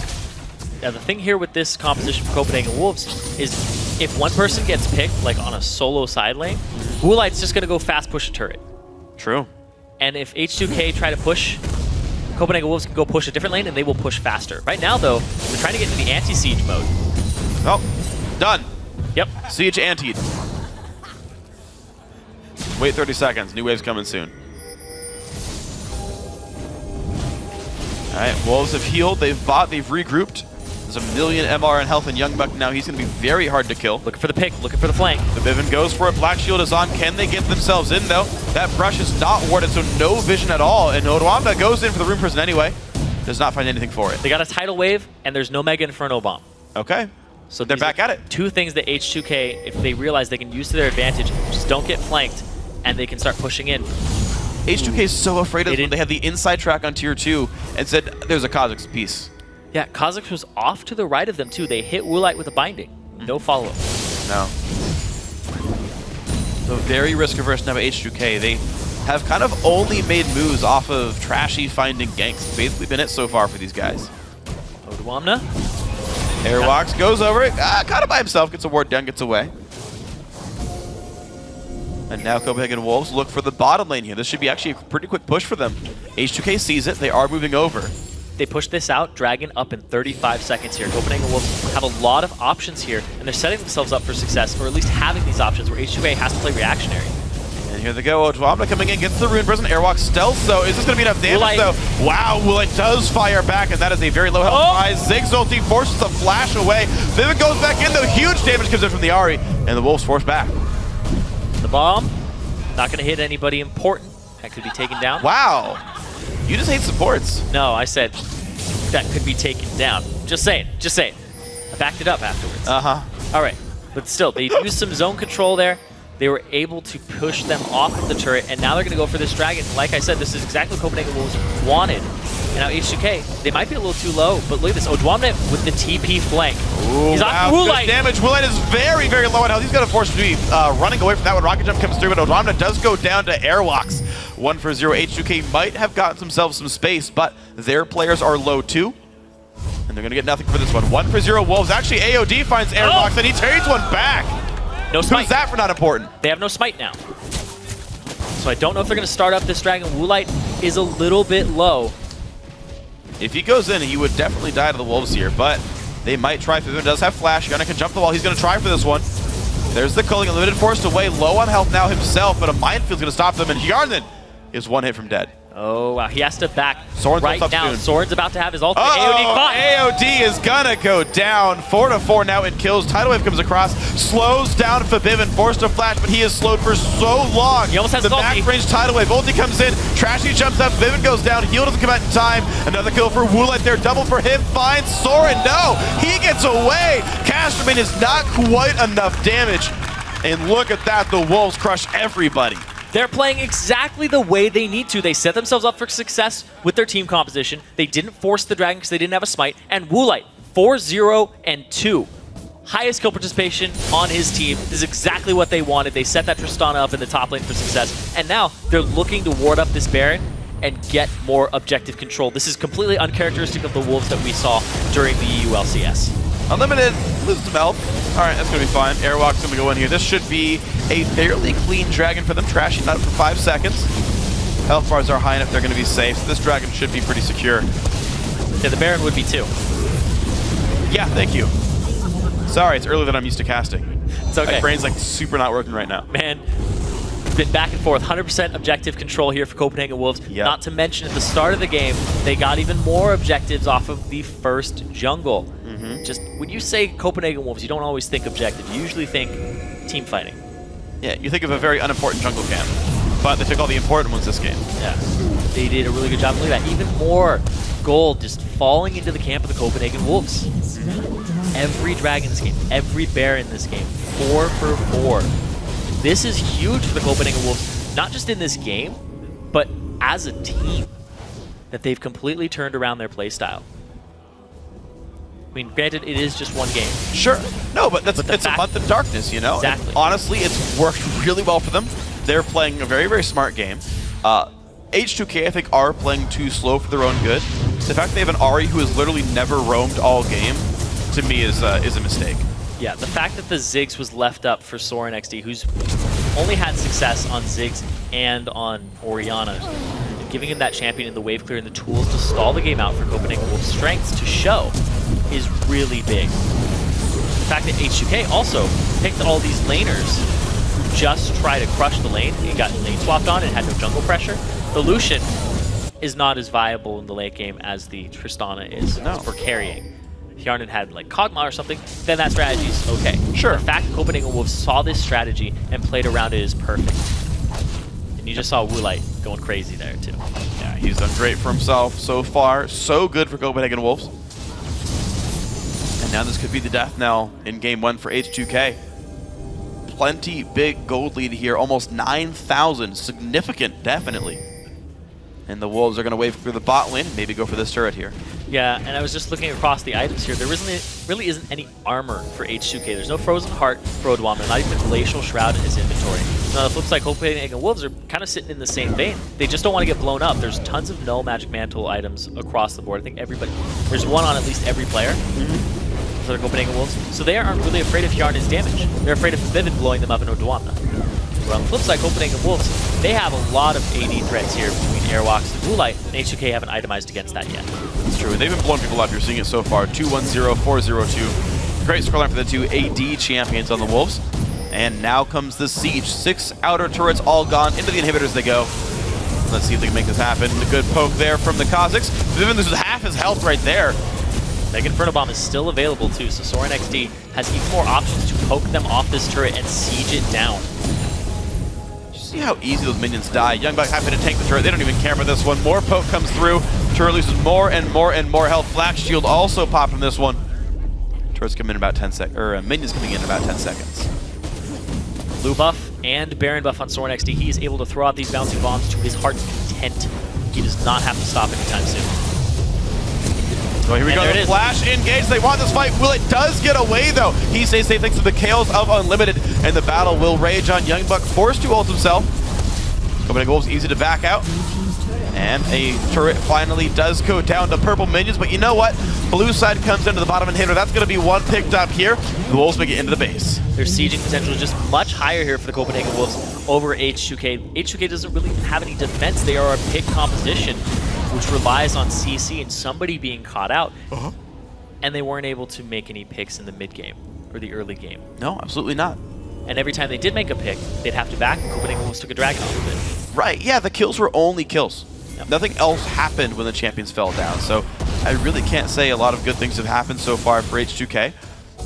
Now, the thing here with this composition for Copenhagen Wolves is if one person gets picked, like on a solo side lane, Woolite's just going to go fast push a turret. True. And if H2K try to push, Copenhagen Wolves can go push a different lane and they will push faster. Right now, though, they're trying to get into the anti-siege mode. Oh, done. Yep. Siege antied. Wait 30 seconds. New wave's coming soon. All right, Wolves have healed. They've bought. They've regrouped. There's a million MR in health, and Youngbuck now, he's going to be very hard to kill. Looking for the pick, looking for the flank. The Bivin goes for it. Black Shield is on. Can they get themselves in, though? That brush is not warded, so no vision at all. And Odawama goes in for the Rune Prison anyway. Does not find anything for it. They got a tidal wave, and there's no Mega Inferno Bomb. Okay. So they're back at it. Two things that H2K, if they realize they can use to their advantage, just don't get flanked, and they can start pushing in. H2K is so afraid of them. They had the inside track on tier 2 and said, there's a Kha'Zix piece. Yeah, Kha'Zix was off to the right of them too. They hit Woolite with a binding. No follow-up. No. So very risk-averse now by H2K. They have kind of only made moves off of Trashy finding ganks. Basically been it so far for these guys. Odwamna. Airwalks goes over it. Kind of by himself. Gets a ward down, gets away. And now Copenhagen Wolves look for the bottom lane here. This should be actually a pretty quick push for them. H2K sees it. They are moving over. They push this out, Dragon up in 35 seconds here. Copenhagen Wolves have a lot of options here, and they're setting themselves up for success, or at least having these options where H2A has to play reactionary. And here they go. Odwamna coming in, gets the Rune Prison. Airwalk stealth, so is this going to be enough damage, though? Wow, Woolite does fire back, and that is a very low health rise. Ziggs ulti forces the flash away. Vivid goes back in, though. Huge damage comes in from the Ahri, and the Wolves force back. The bomb, not going to hit anybody important. That could be taken down. Wow. You just hate supports. No, I said that could be taken down. Just saying, just saying. I backed it up afterwards. All right, but still, they used some zone control there. They were able to push them off of the turret, and now they're going to go for this Dragon. Like I said, this is exactly what Copenhagen Wolves wanted. And now H2K, they might be a little too low, but look at this. Odwamna with the TP flank. Ooh, he's wow, on Woolite. Good damage. Woolite is very, very low on health. He's going to force to be running away from that when Rocket Jump comes through, but Odwamna does go down to Airwalks. 1-0. H2K might have gotten themselves some space, but their players are low too. And they're going to get nothing for this one. 1-0 Wolves. Actually, AOD finds Airwalks, and he trades one back. No smite. Who's that for not important? They have no smite now. So I don't know if they're going to start up this Dragon. Woolite is a little bit low. If he goes in, he would definitely die to the Wolves here, but they might try. Vivian does have flash. Gunna can jump the wall. He's going to try for this one. There's the culling. Unlimited forced away. Low on health now himself, but a minefield's going to stop them, and Hjarnan is one hit from dead. Oh, wow. He has to back Soren's right now. soon. Soren's about to have his ultimate. AOD caught. AOD is gonna go down. 4-4 now in kills. Tidal Wave comes across, slows down Fabivin, forced to flash, but he is slowed for so long. He almost has the ulti. back range Tidal Wave. Ulti comes in, Trashy jumps up, Fabivin goes down, heal doesn't come out in time. Another kill for Woolite there, double for him, finds Soren. No, he gets away. Casterman is not quite enough damage. And look at that, the Wolves crush everybody. They're playing exactly the way they need to. They set themselves up for success with their team composition. They didn't force the Dragon because they didn't have a smite. And Woolite, 4-0-2. Highest kill participation on his team. This is exactly what they wanted. They set that Tristana up in the top lane for success. And now they're looking to ward up this Baron and get more objective control. This is completely uncharacteristic of the Wolves that we saw during the EU LCS. Unlimited, loses some health. All right, that's going to be fine. Airwalk's going to go in here. This should be a fairly clean Dragon for them. Trashy not up for 5 seconds. Health bars are high enough, they're going to be safe. So this Dragon should be pretty secure. Yeah, the Baron would be too. Yeah, thank you. Sorry, it's earlier than I'm used to casting. It's okay. My brain's like super not working right now. Man, been back and forth. 100% objective control here for Copenhagen Wolves. Yep. Not to mention at the start of the game, they got even more objectives off of the first jungle. Just when you say Copenhagen Wolves, you don't always think objective. You usually think team fighting. Yeah, you think of a very unimportant jungle camp, but they took all the important ones this game. Yeah, they did a really good job. Look at that. Even more gold just falling into the camp of the Copenhagen Wolves. Every Dragon in this game, every Bear in this game, 4 for 4. This is huge for the Copenhagen Wolves, not just in this game, but as a team, that they've completely turned around their playstyle. I mean, granted, it is just one game. Sure. No, but it's a month of darkness, you know? Exactly. And honestly, it's worked really well for them. They're playing a very, very smart game. H2K, I think, are playing too slow for their own good. The fact they have an Ahri who has literally never roamed all game, to me, is a mistake. Yeah, the fact that the Ziggs was left up for Soren XD, who's only had success on Ziggs and on Orianna, and giving him that champion in the wave clear and the tools to stall the game out for Copenhagen Wolves' strengths to show is really big. The fact that H2K also picked all these laners who just try to crush the lane and got lane swapped on and had no jungle pressure. The Lucian is not as viable in the late game as the Tristana is for carrying. If Hjarnan had like Kog'Maw or something, then that strategy is okay. Sure. The fact that Copenhagen Wolves saw this strategy and played around it is perfect. And you just saw Woolite going crazy there too. Yeah, he's done great for himself so far. So good for Copenhagen Wolves. And now this could be the death knell in game 1 for H2K. Plenty big gold lead here, almost 9,000. Significant, definitely. And the Wolves are going to wave through the bot lane and maybe go for this turret here. Yeah, and I was just looking across the items here. There really isn't any armor for H2K. There's no Frozen Heart for Odwamna, not even a Glacial Shroud in his inventory. Now, the flip side, Copenhagen Wolves are kind of sitting in the same vein. They just don't want to get blown up. There's tons of null Magic Mantle items across the board. I think there's one on at least every player for the Copenhagen Wolves. So they aren't really afraid of Hjarn's damage. They're afraid of Vivid blowing them up in Odwamna. But on the flip side, Copenhagen Wolves, they have a lot of AD threats here between Airwalks and Woolite, and H2K haven't itemized against that yet. It's true. They've been blowing people up. You're seeing it so far. 2-1-0, 4-0-2. Great scoreline for the two AD champions on the Wolves. And now comes the siege. 6 outer turrets all gone. Into the inhibitors they go. Let's see if they can make this happen. A good poke there from the Kazakhs. Vivian loses half his health right there. Mega Inferno Bomb is still available too, so Soren XD has even more options to poke them off this turret and siege it down. See how easy those minions die. Youngbuck happy to tank the turret. They don't even care about this one. More poke comes through. Turret loses more and more and more health. Flash shield also popped from this one. Turrets come in about 10 seconds, or minions coming in about 10 seconds. Blue buff and Baron buff on Soren XD. He is able to throw out these bouncing bombs to his heart's content. He does not have to stop anytime soon. So here we go, the flash engage. They want this fight. Will it does get away though. He stays safe thanks to the Chaos of Unlimited, and the battle will rage on. Youngbuck forced to ult himself. Copenhagen Wolves easy to back out. And a turret finally does go down to purple minions, but you know what? Blue side comes into the bottom inhibitor. That's going to be one picked up here. The Wolves make it into the base. Their sieging potential is just much higher here for the Copenhagen Wolves over H2K. H2K doesn't really have any defense. They are a pick composition, which relies on CC and somebody being caught out. And they weren't able to make any picks in the mid game or the early game. No, absolutely not. And every time they did make a pick, they'd have to back, and Copenhagen Wolves took a dragon off of it. Right, yeah, the kills were only kills. Nothing else happened when the champions fell down, so I really can't say a lot of good things have happened so far for H2K.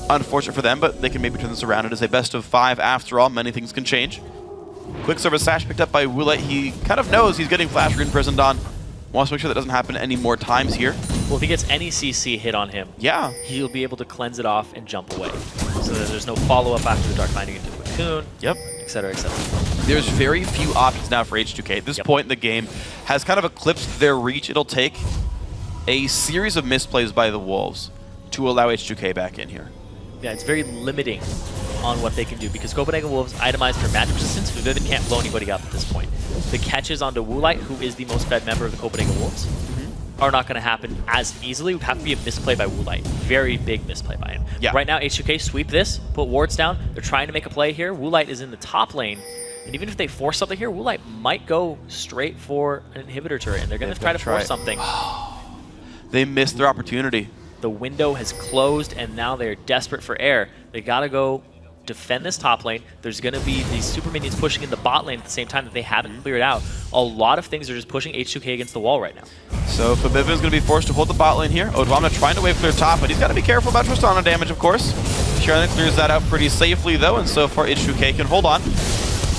Unfortunate for them, but they can maybe turn this around. It is a best of 5 after all. Many things can change. Quick service sash picked up by Woolite. He kind of knows he's getting Flash Rune imprisoned on. Wants to make sure that doesn't happen any more times here. Well, if he gets any CC hit on him, yeah, he'll be able to cleanse it off and jump away. So that there's no follow-up after the Dark Binding into Cocoon, etc., etc. There's very few options now for H2K. At this point in the game has kind of eclipsed their reach. It'll take a series of misplays by the Wolves to allow H2K back in here. Yeah, it's very limiting on what they can do because Copenhagen Wolves itemized their magic resistance. Vivid can't blow anybody up at this point. The catches onto Woolite, who is the most fed member of the Copenhagen Wolves, are not going to happen as easily. It would have to be a misplay by Woolite. Very big misplay by him. Yeah. Right now, H2K sweep this, put wards down. They're trying to make a play here. Woolite is in the top lane. And even if they force something here, Woolite might go straight for an inhibitor turret, and they're going to try to force something. They missed their opportunity. The window has closed, and now they're desperate for air. They got to go defend this top lane. There's going to be these super minions pushing in the bot lane at the same time that they haven't cleared out. A lot of things are just pushing H2K against the wall right now. So Fabivan's going to be forced to hold the bot lane here. Odwamna trying to wave clear top, but he's got to be careful about Tristana damage, of course. Sharon clears that out pretty safely, though, and so far H2K can hold on.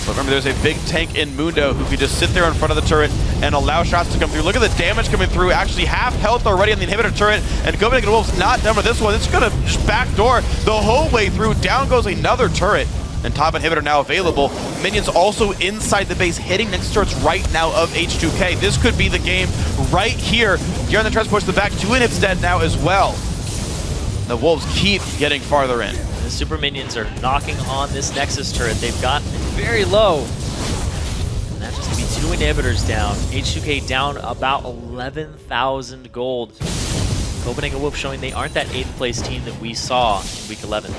But remember, there's a big tank in Mundo who can just sit there in front of the turret and allow shots to come through. Look at the damage coming through. Actually, half health already on the inhibitor turret, and Copenhagen Wolves not done with this one. It's going to just backdoor the whole way through. Down goes another turret, and top inhibitor now available. Minions also inside the base, hitting next turrets right now of H2K. This could be the game right here. Yarn tries to push the back. 2 inhibs dead now as well. The Wolves keep getting farther in. The super minions are knocking on this Nexus turret. They've gotten it very low. And that's just going to be 2 inhibitors down. H2K down about 11,000 gold. Copenhagen Wolves showing they aren't that 8th place team that we saw in week 11.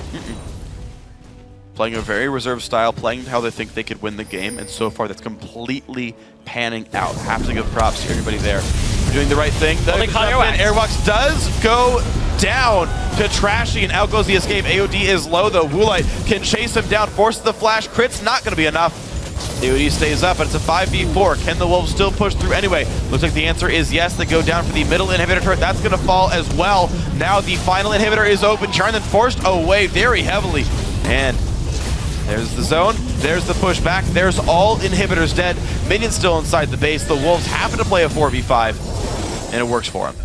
Playing a very reserved style, playing how they think they could win the game, and so far that's completely panning out. Have to give props to everybody there. Doing the right thing. The Airwalks does go down to Trashy, and out goes the escape. AOD is low, though. Woolite can chase him down, forces the flash. Crit's not going to be enough. AOD stays up, but it's a 5v4. Can the Wolves still push through anyway? Looks like the answer is yes. They go down for the middle inhibitor turret. That's going to fall as well. Now the final inhibitor is open. Charnan forced away very heavily. And there's the zone. There's the pushback. There's all inhibitors dead. Minions still inside the base. The Wolves happen to play a 4v5, and it works for them.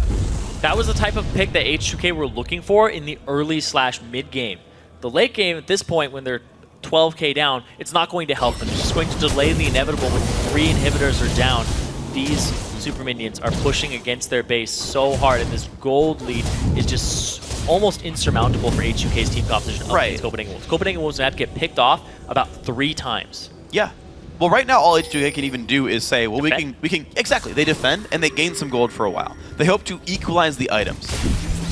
That was the type of pick that H2K were looking for in the early/mid game. The late game at this point, when they're 12k down, it's not going to help them. It's just going to delay the inevitable when 3 inhibitors are down. These super minions are pushing against their base so hard, and this gold lead is just almost insurmountable for H2K's team composition up against Copenhagen Wolves. Copenhagen Wolves have to get picked off about 3 times. Yeah. Well, right now, all H2K can even do is say, well, we can exactly. They defend and they gain some gold for a while. They hope to equalize the items.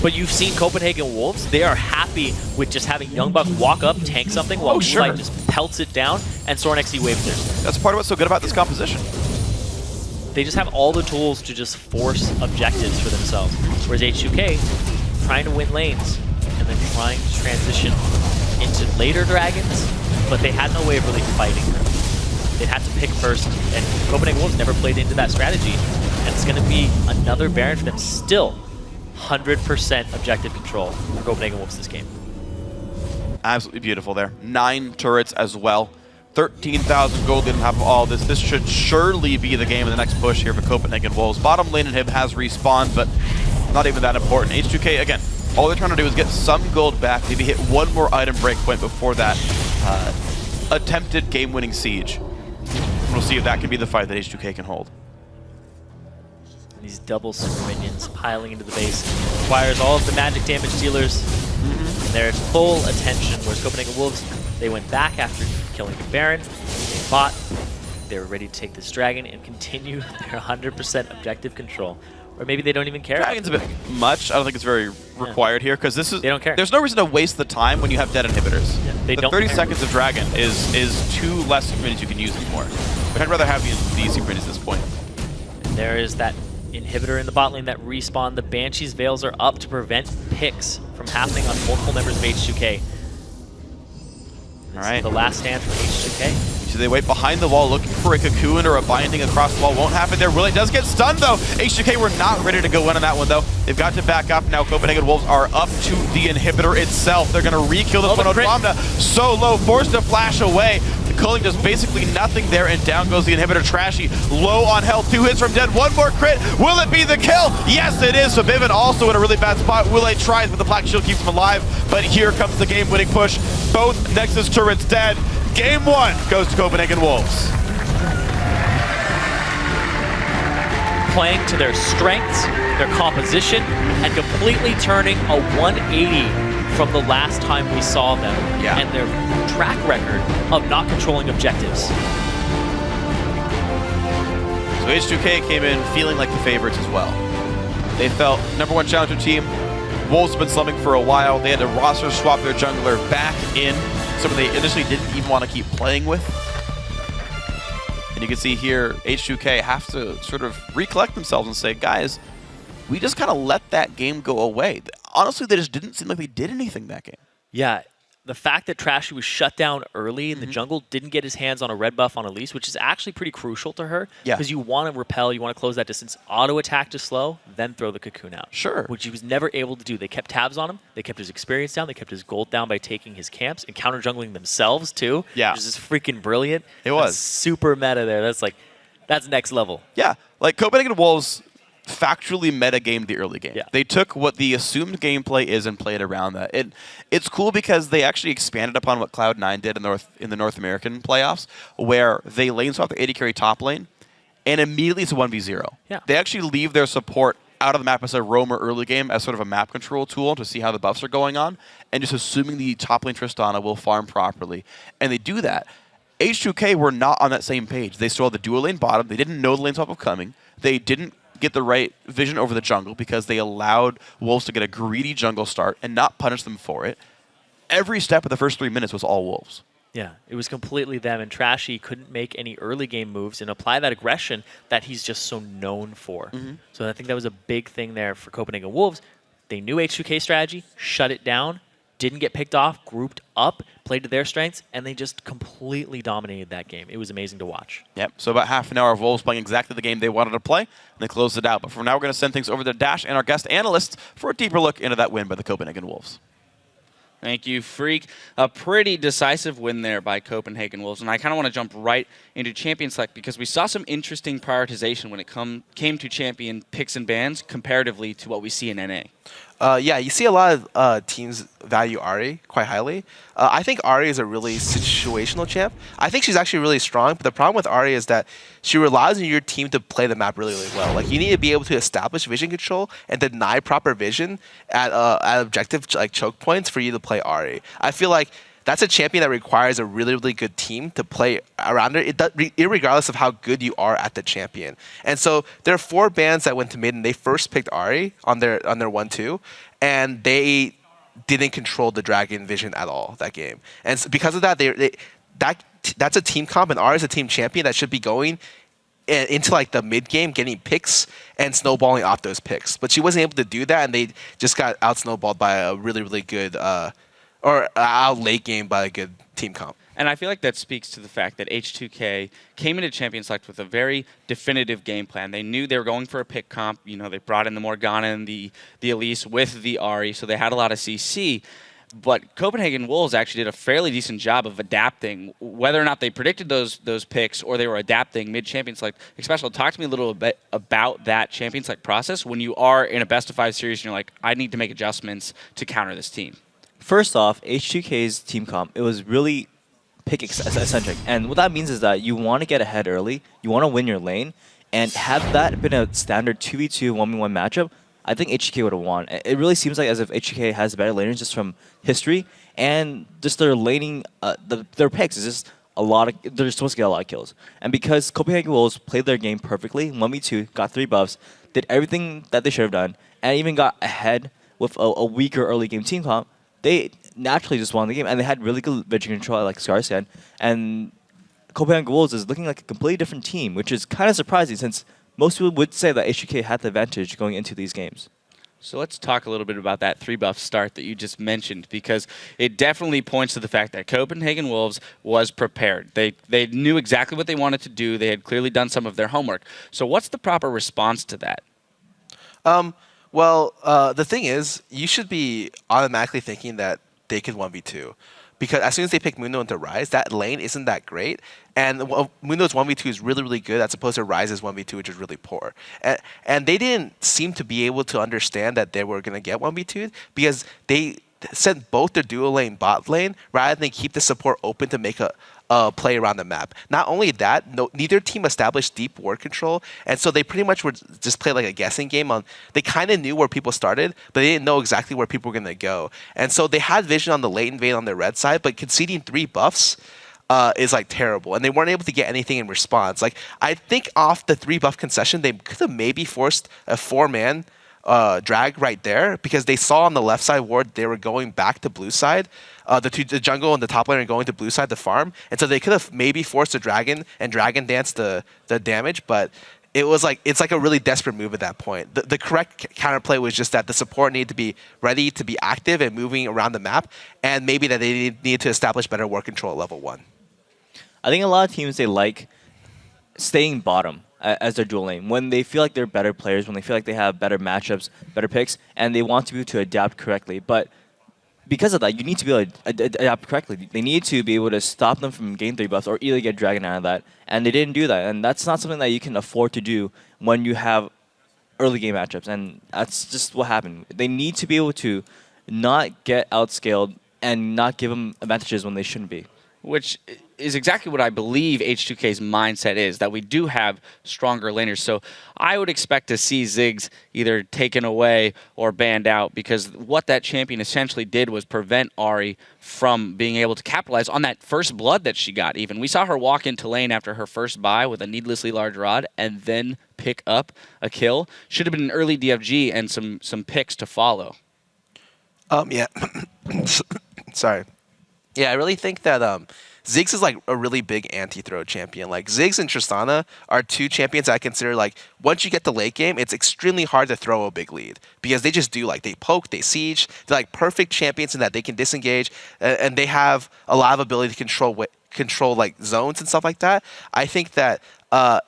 But you've seen Copenhagen Wolves, they are happy with just having Youngbuck walk up, tank something, while Moonlight just pelts it down, and Sornexy wave clears. That's part of what's so good about this composition. They just have all the tools to just force objectives for themselves. Whereas H2K, trying to win lanes, and then trying to transition into later dragons, but they had no way of really fighting her. They had to pick first, and Copenhagen Wolves never played into that strategy. And it's going to be another Baron for them still. 100% objective control for Copenhagen Wolves this game. Absolutely beautiful there. 9 turrets as well. 13,000 gold on top of all this. This should surely be the game in the next push here for Copenhagen Wolves. Bottom lane inhib has respawned, but not even that important. H2K, again, all they're trying to do is get some gold back, maybe hit one more item breakpoint before that attempted game-winning siege. We'll see if that can be the fight that H2K can hold. These double super minions piling into the base requires all of the magic damage dealers. They're at full attention, whereas Copenhagen Wolves, they went back after killing the Baron. They fought. They were ready to take this dragon and continue their 100% objective control. Or maybe they don't even care. Dragon's a bit much. I don't think it's very required here, because this is. They don't care. There's no reason to waste the time when you have dead inhibitors. Yeah, they the don't 30 care. seconds of dragon is 2 less super minions you can use anymore. But I'd rather have these super minions at this point. And there is that inhibitor in the bot lane that respawned. The Banshee's Veils are up to prevent picks from happening on multiple members of H2K. All right. The last stand from H2K. So they wait behind the wall looking for a cocoon or a binding across the wall. Won't happen there. Willie does get stunned, though. H2K were not ready to go in on that one, though. They've got to back up. Now Copenhagen Wolves are up to the inhibitor itself. They're going to re-kill this one. Odwamna so low, forced to flash away. The culling does basically nothing there, and down goes the inhibitor. Trashy, low on health. 2 hits from dead. 1 more crit. Will it be the kill? Yes, it is. So Vivid also in a really bad spot. Willie tries, but the Black Shield keeps him alive. But here comes the game-winning push. Both Nexus turrets dead. Game 1 goes to Copenhagen Wolves. Playing to their strengths, their composition, and completely turning a 180 from the last time we saw them, and their track record of not controlling objectives. So H2K came in feeling like the favorites as well. They felt #1 challenger team. Wolves have been slumming for a while. They had to roster swap their jungler back in, someone they initially didn't even want to keep playing with. And you can see here, H2K have to sort of recollect themselves and say, guys, we just kind of let that game go away. Honestly, they just didn't seem like they did anything that game. Yeah, the fact that Trashy was shut down early in the jungle, didn't get his hands on a red buff on Elise, which is actually pretty crucial to her. Because you want to repel, you want to close that distance, auto-attack to slow, then throw the cocoon out. Sure. Which he was never able to do. They kept tabs on him, they kept his experience down, they kept his gold down by taking his camps and counter-jungling themselves too. Yeah. Which is just freaking brilliant. It was. That's super meta there. That's next level. Yeah, like Copenhagen Wolves factually metagamed the early game. Yeah. They took what the assumed gameplay is and played around that. It's cool because they actually expanded upon what Cloud9 did in the North American playoffs, where they lane swap the AD carry top lane, and immediately it's a 1v0. Yeah. They actually leave their support out of the map as a roamer early game as sort of a map control tool to see how the buffs are going on, and just assuming the top lane Tristana will farm properly. And they do that. H2K were not on that same page. They saw the dual lane bottom. They didn't know the lane swap was coming. They didn't get the right vision over the jungle because they allowed Wolves to get a greedy jungle start and not punish them for it. Every step of the first 3 minutes was all Wolves. Yeah, it was completely them, and Trashy couldn't make any early game moves and apply that aggression that he's just so known for. So I think that was a big thing there for Copenhagen Wolves. They knew H2K strategy, shut it down, didn't get picked off, grouped up, played to their strengths, and they just completely dominated that game. It was amazing to watch. Yep, so about half an hour of Wolves playing exactly the game they wanted to play, and they closed it out. But for now, we're going to send things over to Dash and our guest analyst for a deeper look into that win by the Copenhagen Wolves. Thank you, Freak. A pretty decisive win there by Copenhagen Wolves. And I kind of want to jump right into champion select because we saw some interesting prioritization when it came to champion picks and bans comparatively to what we see in NA. Yeah, you see a lot of teams value Ari quite highly. I think Ari is a really situational champ. I think she's actually really strong, but the problem with Ari is that she relies on your team to play the map really, really well. Like, you need to be able to establish vision control and deny proper vision at objective like choke points for you to play Ari. I feel like that's a champion that requires a really, really good team to play around her, irregardless of how good you are at the champion. And so there are 4 bands that went to mid, and they first picked Ari on their 1-2, and they didn't control the dragon vision at all that game. And so because of that, that's a team comp, and Ari is a team champion that should be going into like the mid game, getting picks and snowballing off those picks. But she wasn't able to do that, and they just got out snowballed by a really, really good or out late game by a good team comp. And I feel like that speaks to the fact that H2K came into Champion Select with a very definitive game plan. They knew they were going for a pick comp. You know, they brought in the Morgana and the Elise with the Ahri, so they had a lot of CC. But Copenhagen Wolves actually did a fairly decent job of adapting, whether or not they predicted those picks or they were adapting mid-Champion Select. Especially, talk to me a little bit about that Champion Select process when you are in a best-of-5 series and you're like, I need to make adjustments to counter this team. First off, H2K's team comp, it was really pick-eccentric. And what that means is that you want to get ahead early, you want to win your lane, and had that been a standard 2v2, 1v1 matchup, I think H2K would have won. It really seems like as if H2K has better laners just from history, and just their laning, their picks is just a lot of, they're supposed to get a lot of kills. And because Copenhagen Wolves played their game perfectly, 1v2, got 3 buffs, did everything that they should have done, and even got ahead with a weaker early game team comp, they naturally just won the game, and they had really good vision control, like Scar said. And Copenhagen Wolves is looking like a completely different team, which is kind of surprising since most people would say that H2K had the advantage going into these games. So let's talk a little bit about that 3-buff start that you just mentioned, because it definitely points to the fact that Copenhagen Wolves was prepared. They knew exactly what they wanted to do. They had clearly done some of their homework. So what's the proper response to that? Well, the thing is, you should be automatically thinking that they could 1v2. Because as soon as they pick Mundo into Rise, that lane isn't that great. And Mundo's 1v2 is really, really good as opposed to Rise's 1v2, which is really poor. And they didn't seem to be able to understand that they were going to get 1v2'd because they sent both their dual lane bot lane rather than keep the support open to make a play around the map. Not only that, neither team established deep ward control, and so they pretty much were just play like a guessing game on. They kind of knew where people started, but they didn't know exactly where people were going to go. And so they had vision on the late invade on their red side, but conceding 3 buffs is like terrible, and they weren't able to get anything in response. Like, I think off the 3 buff concession, they could have maybe forced a 4-man drag right there, because they saw on the left side ward they were going back to blue side. The jungle and the top lane are going to blue side to farm, and so they could have maybe forced a dragon and dragon dance the damage, but it's like a really desperate move at that point. The correct counterplay was just that the support needed to be ready to be active and moving around the map, and maybe that they needed to establish better ward control at level 1. I think a lot of teams, they like staying bottom as their dual lane. When they feel like they're better players, when they feel like they have better matchups, better picks, and they want to be able to adapt correctly. But because of that, you need to be able to adapt correctly. They need to be able to stop them from getting 3 buffs or either get Dragon out of that. And they didn't do that. And that's not something that you can afford to do when you have early game matchups. And that's just what happened. They need to be able to not get outscaled and not give them advantages when they shouldn't be. Which is exactly what I believe H2K's mindset is, that we do have stronger laners. So I would expect to see Ziggs either taken away or banned out, because what that champion essentially did was prevent Ahri from being able to capitalize on that first blood that she got even. We saw her walk into lane after her first buy with a needlessly large rod and then pick up a kill. Should have been an early DFG and some picks to follow. Yeah. Sorry. Yeah, I really think that Ziggs is like a really big anti-throw champion. Like, Ziggs and Tristana are 2 champions I consider, like, once you get the late game, it's extremely hard to throw a big lead, because they just do, like, they poke, they siege. They're like perfect champions in that they can disengage, and they have a lot of ability to control like zones and stuff like that. I think that I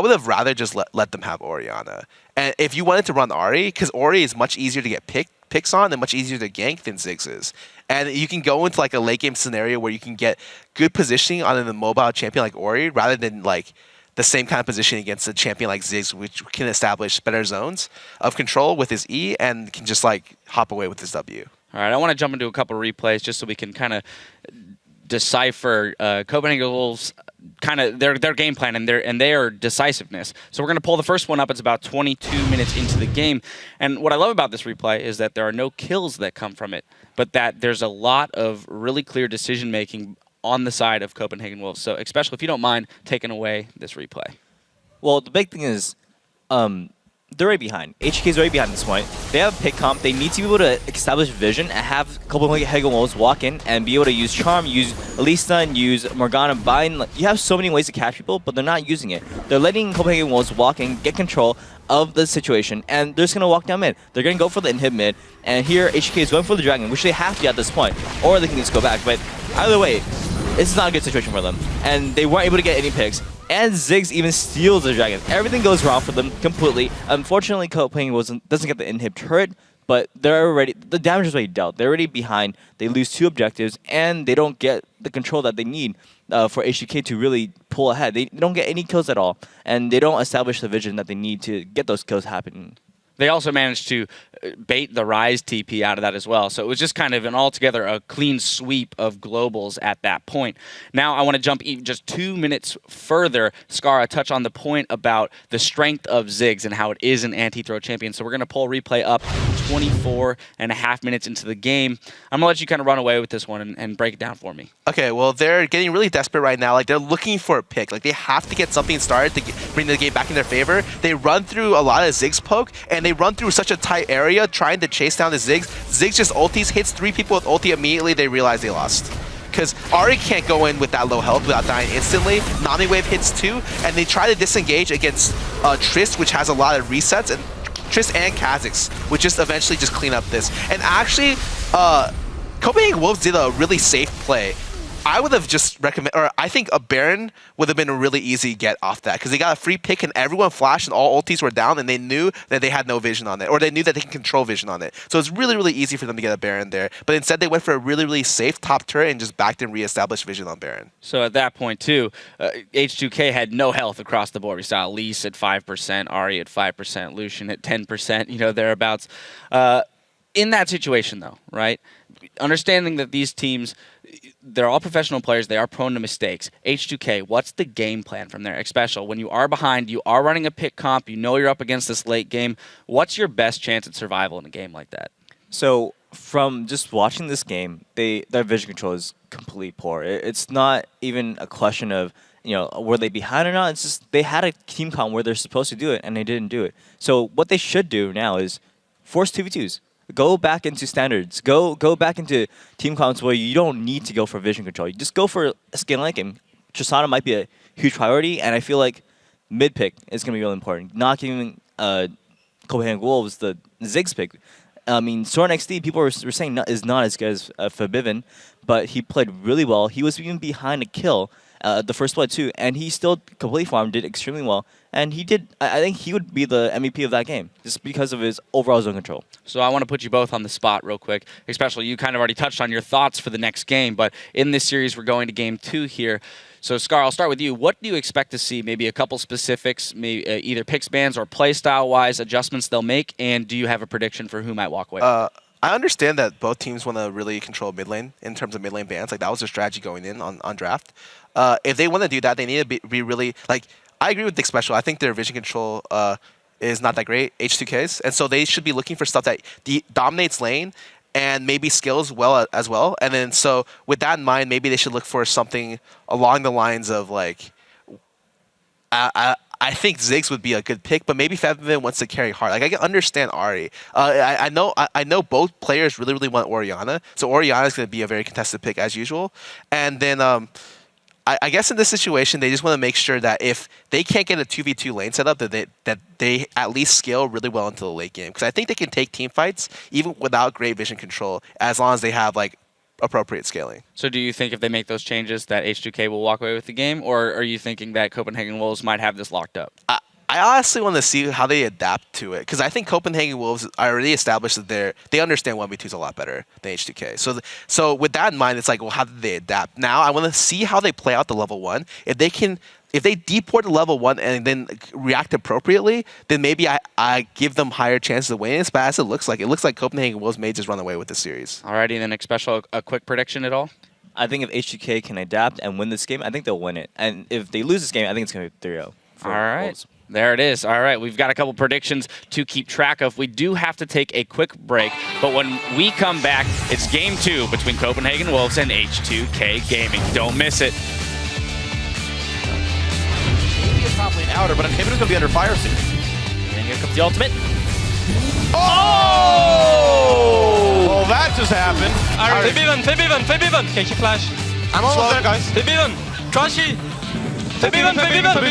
would have rather just let them have Orianna. And if you wanted to run Ahri, because Ahri is much easier to get picks on and much easier to gank than Ziggs is. And you can go into like a late game scenario where you can get good positioning on an immobile champion like Ahri rather than like the same kind of position against a champion like Ziggs, which can establish better zones of control with his E and can just like hop away with his W. All right, I want to jump into a couple replays just so we can kind of decipher Copenhagen Wolves kind of their game plan and their decisiveness. So we're going to pull the first one up. It's about 22 minutes into the game. And what I love about this replay is that there are no kills that come from it, but that there's a lot of really clear decision-making on the side of Copenhagen Wolves. So especially if you don't mind taking away this replay. Well, the big thing is they're right behind. HK is right behind at this point. They have a pick comp. They need to be able to establish vision and have Copenhagen Wolves walk in and be able to use Charm, use Alista, and use Morgana Bind. You have so many ways to catch people, but they're not using it. They're letting Copenhagen Wolves walk in, get control of the situation, and they're just going to walk down mid. They're going to go for the inhib mid, and here HK is going for the Dragon, which they have to at this point, or they can just go back. But either way, this is not a good situation for them, and they weren't able to get any picks. And Ziggs even steals the Dragon. Everything goes wrong for them completely. Unfortunately, Copenhagen doesn't get the inhib turret, but the damage is already dealt. They're already behind. They lose 2 objectives, and they don't get the control that they need for HDK to really pull ahead. They don't get any kills at all, and they don't establish the vision that they need to get those kills happening. They also managed to bait the Rise TP out of that as well. So it was just kind of an altogether a clean sweep of globals at that point. Now I want to jump just 2 minutes further. Skara, touch on the point about the strength of Ziggs and how it is an anti-throw champion. So we're going to pull replay up 24.5 minutes into the game. I'm going to let you kind of run away with this one and break it down for me. Okay, well, they're getting really desperate right now. Like, they're looking for a pick. Like, they have to get something started to bring the game back in their favor. They run through a lot of Ziggs poke, and they run through such a tight area trying to chase down the Ziggs. Ziggs just ultis, hits 3 people with ulti immediately. They realize they lost. Because Ahri can't go in with that low health without dying instantly. Nami Wave hits 2, and they try to disengage against Trist, which has a lot of resets, and Trist and Kha'Zix, which just eventually just clean up this. And actually, Copenhagen Wolves did a really safe play. I would have just recommended, or I think a Baron would have been a really easy get off that, because they got a free pick and everyone flashed and all ultis were down, and they knew that they had no vision on it, or they knew that they can control vision on it. So it's really, really easy for them to get a Baron there. But instead they went for a really, really safe top turret and just backed and re-established vision on Baron. So at that point too, H2K had no health across the board. We saw Elise at 5%, Ahri at 5%, Lucian at 10%, you know, thereabouts. In that situation though, right? Understanding that these teams, they're all professional players, they are prone to mistakes. H2K, what's the game plan from there? Especially when you are behind, you are running a pick comp, you know you're up against this late game. What's your best chance at survival in a game like that? So from just watching this game, their vision control is completely poor. It's not even a question of, you know, were they behind or not? It's just they had a team comp where they're supposed to do it and they didn't do it. So what they should do now is force 2v2s. Go back into standards. Go back into team comps where you don't need to go for vision control. You just go for a scaling game. Tristana might be a huge priority, and I feel like mid pick is going to be really important. Not giving Copenhagen Wolves the Ziggs pick. I mean, Soren XD, people were saying is not as good as Fabiven, but he played really well. He was even behind a kill the first blood too, and he still completely farmed, did extremely well. And he did, I think he would be the MVP of that game, just because of his overall zone control. So I want to put you both on the spot real quick, especially you kind of already touched on your thoughts for the next game, but in this series we're going to game 2 here. So Scar, I'll start with you. What do you expect to see? Maybe a couple specifics, maybe either picks bans or playstyle-wise adjustments they'll make, and do you have a prediction for who might walk away? I understand that both teams want to really control mid lane in terms of mid lane bans. Like, that was their strategy going in on draft. If they want to do that, they need to be really, like, I agree with Dick Special. I think their vision control is not that great, H2K's. And so they should be looking for stuff that dominates lane and maybe skills well as well. And then so with that in mind, maybe they should look for something along the lines of, like, I think Ziggs would be a good pick, but maybe Fabian wants to carry hard. Like, I can understand Ahri. I know both players really, really want Orianna. So Orianna is going to be a very contested pick as usual. And then I guess in this situation, they just want to make sure that if they can't get a 2v2 lane setup, that they at least scale really well into the late game. Because I think they can take team fights even without great vision control, as long as they have, like, appropriate scaling. So do you think if they make those changes that H2K will walk away with the game, or are you thinking that Copenhagen Wolves might have this locked up? I I honestly want to see how they adapt to it, because I think Copenhagen Wolves already established that they understand 1v2s a lot better than H2K. So with that in mind, it's like, well, how did they adapt? Now I want to see how they play out the level 1. If they deport the level 1 and then react appropriately, then maybe I give them higher chances of winning. But as it looks like Copenhagen Wolves may just run away with the series. Alrighty, then a quick prediction at all? I think if H2K can adapt and win this game, I think they'll win it. And if they lose this game, I think it's going to be 3-0. All right. There it is. All right, we've got a couple predictions to keep track of. We do have to take a quick break, but when we come back, it's game 2 between Copenhagen Wolves and H2K Gaming. Don't miss it. Maybe a top lane outer, but Inhibitor's going to be under fire soon. And here comes the ultimate. Oh! Well, that just happened. Fabian, can you flash? I'm almost there, guys. Fabian, Trashy. Fabian, Trashy.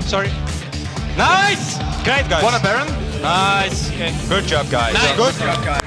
Sorry. Nice! Great, guys. Wanna Baron? Nice. Okay. Good job, guys. Nice. Good job, guys.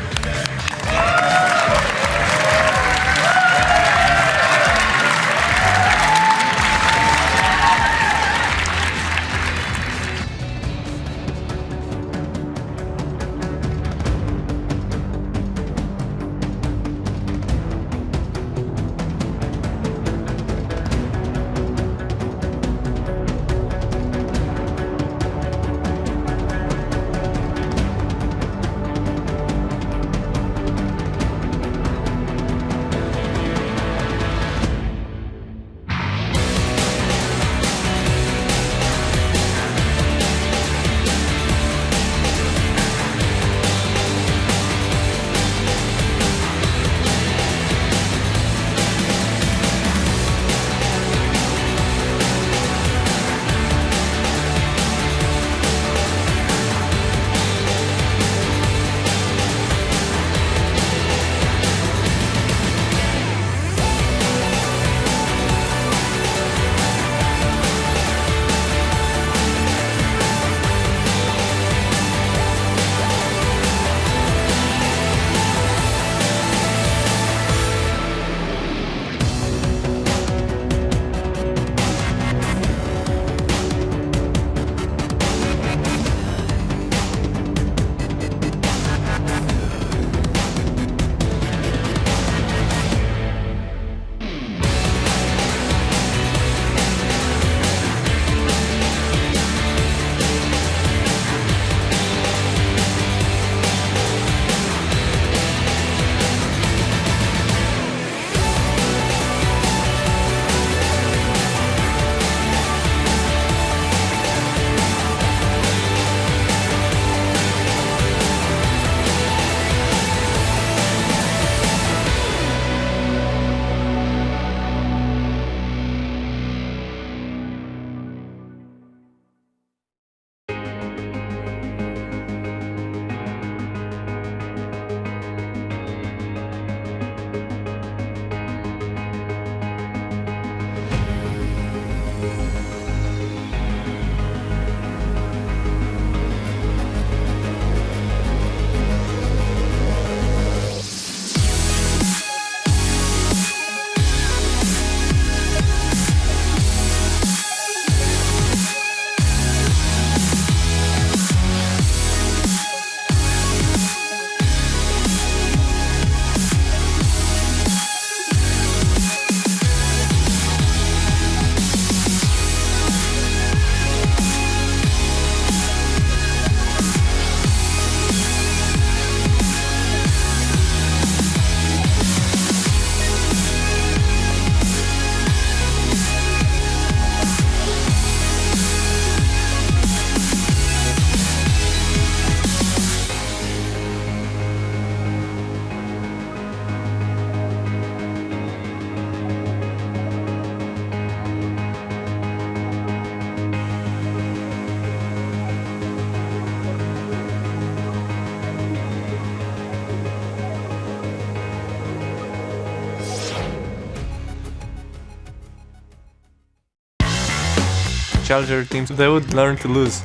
Challenger teams, they would learn to lose.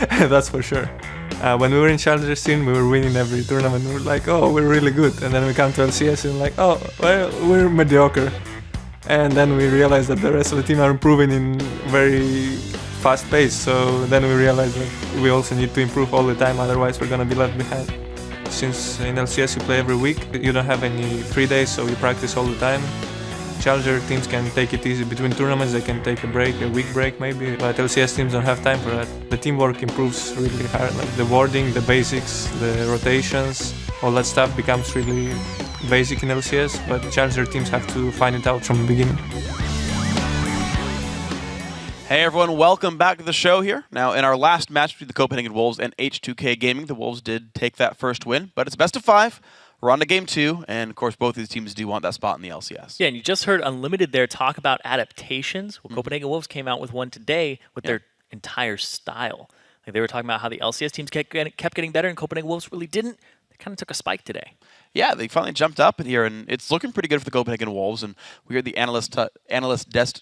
That's for sure. When we were in Challenger scene, we were winning every tournament. We were like, oh, we're really good. And then we come to LCS and like, oh, well, we're mediocre. And then we realized that the rest of the team are improving in very fast pace. So then we realized that we also need to improve all the time, otherwise we're gonna be left behind. Since in LCS you play every week, you don't have any free days, so you practice all the time. Challenger teams can take it easy between tournaments, they can take a break, a week break maybe, but LCS teams don't have time for that. The teamwork improves really hard, like the warding, the basics, the rotations, all that stuff becomes really basic in LCS, but Challenger teams have to find it out from the beginning. Hey everyone, welcome back to the show here. Now in our last match between the Copenhagen Wolves and H2K Gaming, the Wolves did take that first win, but it's best of 5. We're on to game 2, and of course both of these teams do want that spot in the LCS. Yeah, and you just heard Unlimited there talk about adaptations. Well, Copenhagen Wolves came out with one today with their entire style. Like they were talking about how the LCS teams kept getting better, and Copenhagen Wolves really didn't. They kind of took a spike today. Yeah, they finally jumped up in here, and it's looking pretty good for the Copenhagen Wolves. And we heard the analyst desk,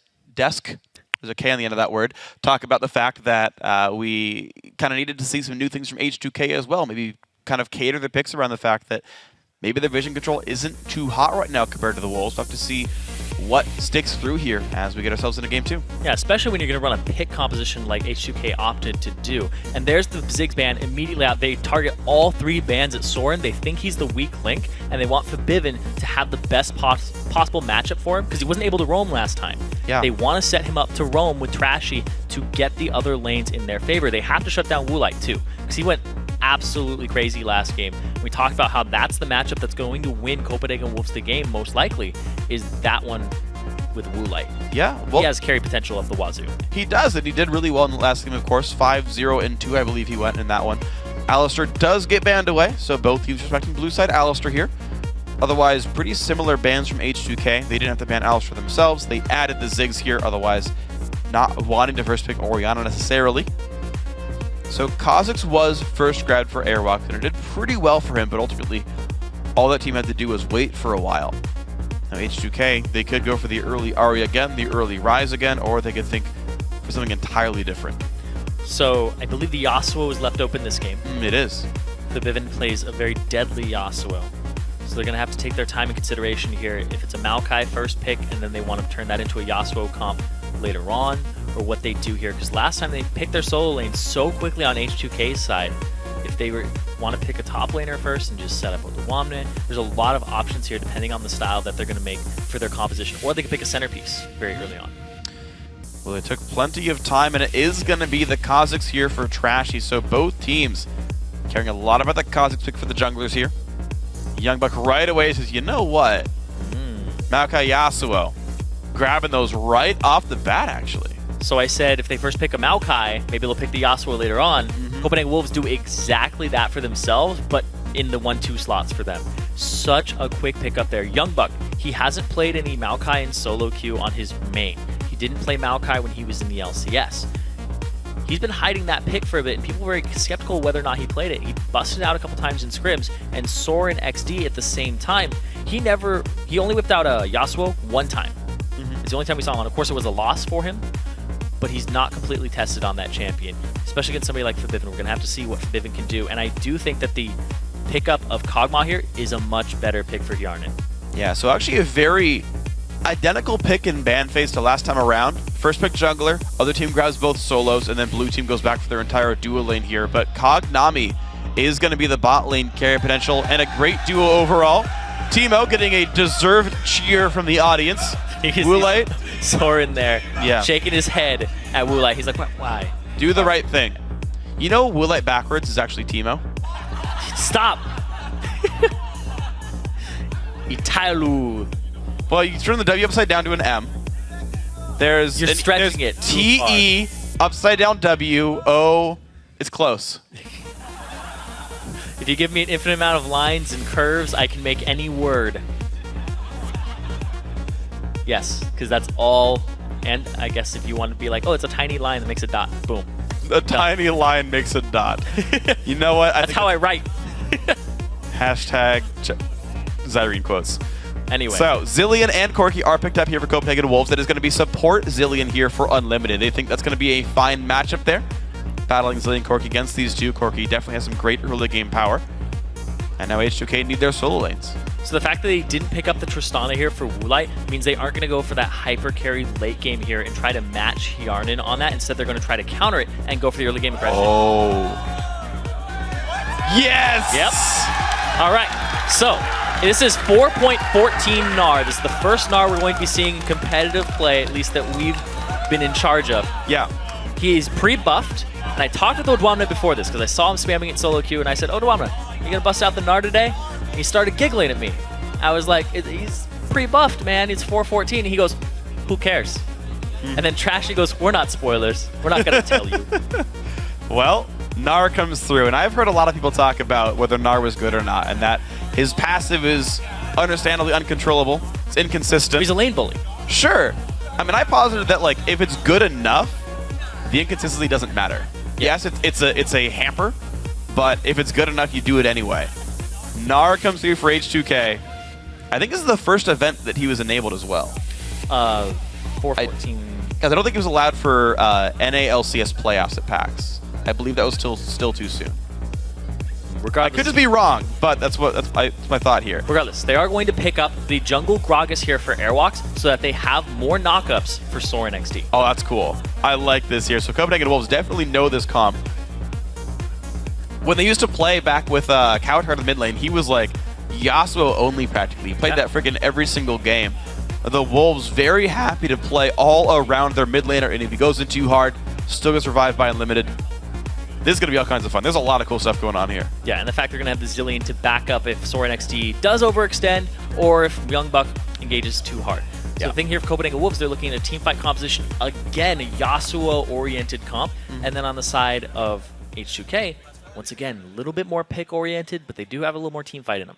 there's a K on the end of that word, talk about the fact that we kind of needed to see some new things from H2K as well. Maybe kind of cater their picks around the fact that maybe their vision control isn't too hot right now compared to the Wolves. We'll have to see what sticks through here as we get ourselves into game 2. Yeah, especially when you're going to run a pick composition like H2K opted to do. And there's the Ziggs ban immediately out. They target all 3 bans at Soren. They think he's the weak link, and they want Forbidden to have the best possible matchup for him because he wasn't able to roam last time. Yeah. They want to set him up to roam with Trashy to get the other lanes in their favor. They have to shut down Woolite too because he went absolutely crazy last game. We talked about how that's the matchup that's going to win Copenhagen Wolves the game most likely, is that one with Woolite. Yeah. Well, he has carry potential of the wazoo. He does, and he did really well in the last game, of course. 5-0-2, I believe he went in that one. Alistair does get banned away, so both teams respecting blue side Alistair here. Otherwise, pretty similar bans from H2K. They didn't have to ban Alistair themselves. They added the Ziggs here, otherwise not wanting to first pick Orianna necessarily. So Kha'Zix was first grabbed for Airwalk, and it did pretty well for him, but ultimately all that team had to do was wait for a while. Now H2K, they could go for the early Ahri again, the early Rise again, or they could think for something entirely different. So I believe the Yasuo is left open this game. It is. The Viven plays a very deadly Yasuo. So they're going to have to take their time in consideration here. If it's a Maokai first pick and then they want to turn that into a Yasuo comp later on, or what they do here. Because last time they picked their solo lane so quickly on H2K's side, if they want to pick a top laner first and just set up with the Wamne, there's a lot of options here depending on the style that they're going to make for their composition. Or they can pick a centerpiece very early on. Well, they took plenty of time, and it is going to be the Kha'Zix here for Trashy. So both teams caring a lot about the Kha'Zix pick for the junglers here. Youngbuck right away says, you know what? Maokai Yasuo. Grabbing those right off the bat, actually. So I said if they first pick a Maokai, maybe they'll pick the Yasuo later on. Copenhagen Wolves do exactly that for themselves, but in the 1-2 slots for them. Such a quick pickup there. Youngbuck, he hasn't played any Maokai in solo queue on his main. He didn't play Maokai when he was in the LCS. He's been hiding that pick for a bit, and people were very skeptical whether or not he played it. He busted out a couple times in scrims, and Soren XD at the same time. He only whipped out a Yasuo one time. It's the only time we saw him on. Of course, it was a loss for him, but he's not completely tested on that champion, especially against somebody like Forbidden. We're going to have to see what Forbidden can do, and I do think that the pickup of Kog'Maw here is a much better pick for Hjarnan. Yeah, so actually a very identical pick in ban phase to last time around. First pick jungler, other team grabs both solos, and then blue team goes back for their entire duo lane here. But Kognami is going to be the bot lane carry potential, and a great duo overall. Teemo getting a deserved cheer from the audience. Woolite. Soren there, yeah, shaking his head at Woolite. He's like, why? Do the right thing. You know Woolite backwards is actually Teemo. Stop. Italu. Well, you turn the W upside down to an M. You're stretching it. T-E upside down W. O. It's close. If you give me an infinite amount of lines and curves, I can make any word. Yes, because that's all. And I guess if you want to be like, oh, it's a tiny line that makes a dot. Boom. A tiny line makes a dot. You know what? That's how I write. Hashtag Zyrene quotes. Anyway. So, Zilean and Corki are picked up here for Copenhagen Wolves. That is going to be support Zilean here for Unlimited. They think that's going to be a fine matchup there. Battling Zilean and Corki against these two. Corki definitely has some great early game power. And now H2K need their solo lanes. So the fact that they didn't pick up the Tristana here for Woolite means they aren't going to go for that hyper carry late game here and try to match Hjarnan on that. Instead, they're going to try to counter it and go for the early game aggression. Oh. Yes! Yep. All right. So this is 4.14 Gnar. This is the first Gnar we're going to be seeing in competitive play, at least that we've been in charge of. Yeah. He's pre-buffed. And I talked with Odwamna before this because I saw him spamming it solo queue, and I said, Odwamna, you gonna bust out the Gnar today? And he started giggling at me. I was like, he's pre-buffed, man. It's 414. And he goes, who cares? And then Trashy goes, we're not spoilers. We're not gonna tell you. Well, Gnar comes through, and I've heard a lot of people talk about whether Gnar was good or not, and that his passive is understandably uncontrollable. It's inconsistent. He's a lane bully. Sure. I mean, I posited that like if it's good enough, the inconsistency doesn't matter. Yes, it's a hamper, but if it's good enough, you do it anyway. Gnar comes through for H2K. I think this is the first event that he was enabled as well. 414. Because I don't think he was allowed for NA/LCS playoffs at PAX. I believe that was still too soon. Regardless, I could just be wrong, but that's my thought here. Regardless, they are going to pick up the jungle Gragas here for Airwalks so that they have more knockups for Soren XD. Oh, that's cool. I like this here. So Copenhagen Wolves definitely know this comp. When they used to play back with Coward in the mid lane, he was like Yasuo only practically. He played that freaking every single game. The Wolves very happy to play all around their mid laner, and if he goes in too hard, still gets revived by Unlimited. This is going to be all kinds of fun. There's a lot of cool stuff going on here. Yeah, and the fact they're going to have the Zillion to back up if Soren XD does overextend or if Young Buck engages too hard. So the thing here for Copenhagen Wolves, they're looking at a teamfight composition. Again, a Yasuo-oriented comp. And then on the side of H2K, once again, a little bit more pick-oriented, but they do have a little more teamfight in them.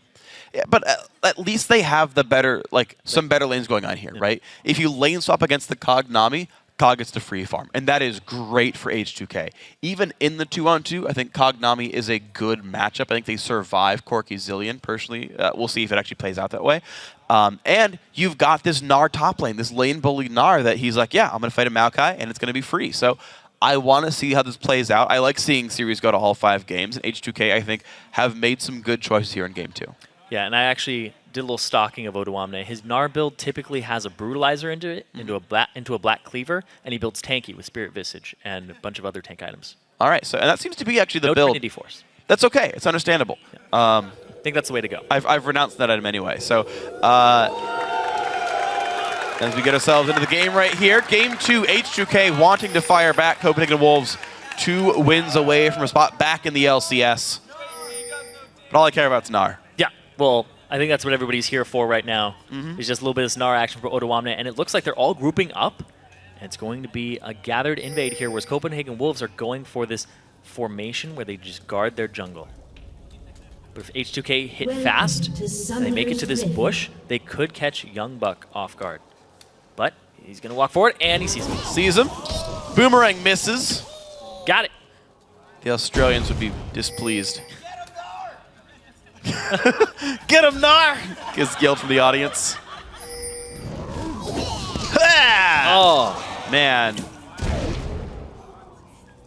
Yeah, but at least they have the better, some better lanes going on here, right? If you lane swap against the Cog Nami, Cog gets to free farm, and that is great for H2K. Even in the 2-on-2, I think Cog Nami is a good matchup. I think they survive Corki Zillion, personally. We'll see if it actually plays out that way. And you've got this Gnar top lane, this lane bully Gnar that he's like, yeah, I'm going to fight a Maokai, and it's going to be free. So I want to see how this plays out. I like seeing series go to all 5 games, and H2K, I think, have made some good choices here in Game 2. Yeah, and I actually did a little stalking of Odwamna. His Gnar build typically has a Brutalizer into it, into a Black Cleaver, and he builds tanky with Spirit Visage and a bunch of other tank items. All right, so and that seems to be actually the no build. Trinity Force. That's okay. It's understandable. Yeah. I think that's the way to go. I've renounced that item anyway. So as we get ourselves into the game right here, Game 2, H2K wanting to fire back. Copenhagen Wolves 2 wins away from a spot back in the LCS. But all I care about is Gnar. Yeah, well, I think that's what everybody's here for right now. There's just a little bit of Gnar action for Odwamna, and it looks like they're all grouping up. And it's going to be a gathered invade here, whereas Copenhagen Wolves are going for this formation where they just guard their jungle. But if H2K hit fast and they make it to this bush, they could catch Young Buck off guard. But he's going to walk forward, and he sees him. Sees him. Boomerang misses. Got it. The Australians would be displeased. Get him, Gnar! Gets yelled from the audience. Oh, man.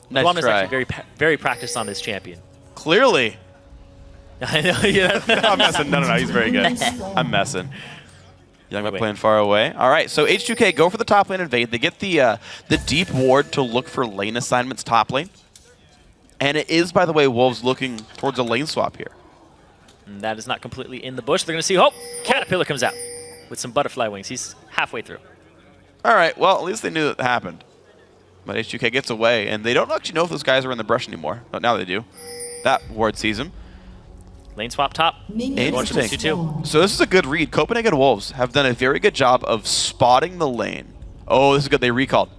Nice Odwamna's try. actually very practiced on this champion. Clearly. I know, yeah. I'm messing. No, he's very good. I'm messing. Young Buck playing far away. All right, so H2K go for the top lane invade. They get the deep ward to look for lane assignments top lane. And it is, by the way, Wolves looking towards a lane swap here. And that is not completely in the bush. They're going to see, oh, Caterpillar comes out with some butterfly wings. He's halfway through. All right, well, at least they knew that happened. But H2K gets away, and they don't actually know if those guys are in the brush anymore. But now they do. That ward sees him. Lane swap top. Interesting. So this is a good read. Copenhagen Wolves have done a very good job of spotting the lane. Oh, this is good. They recalled.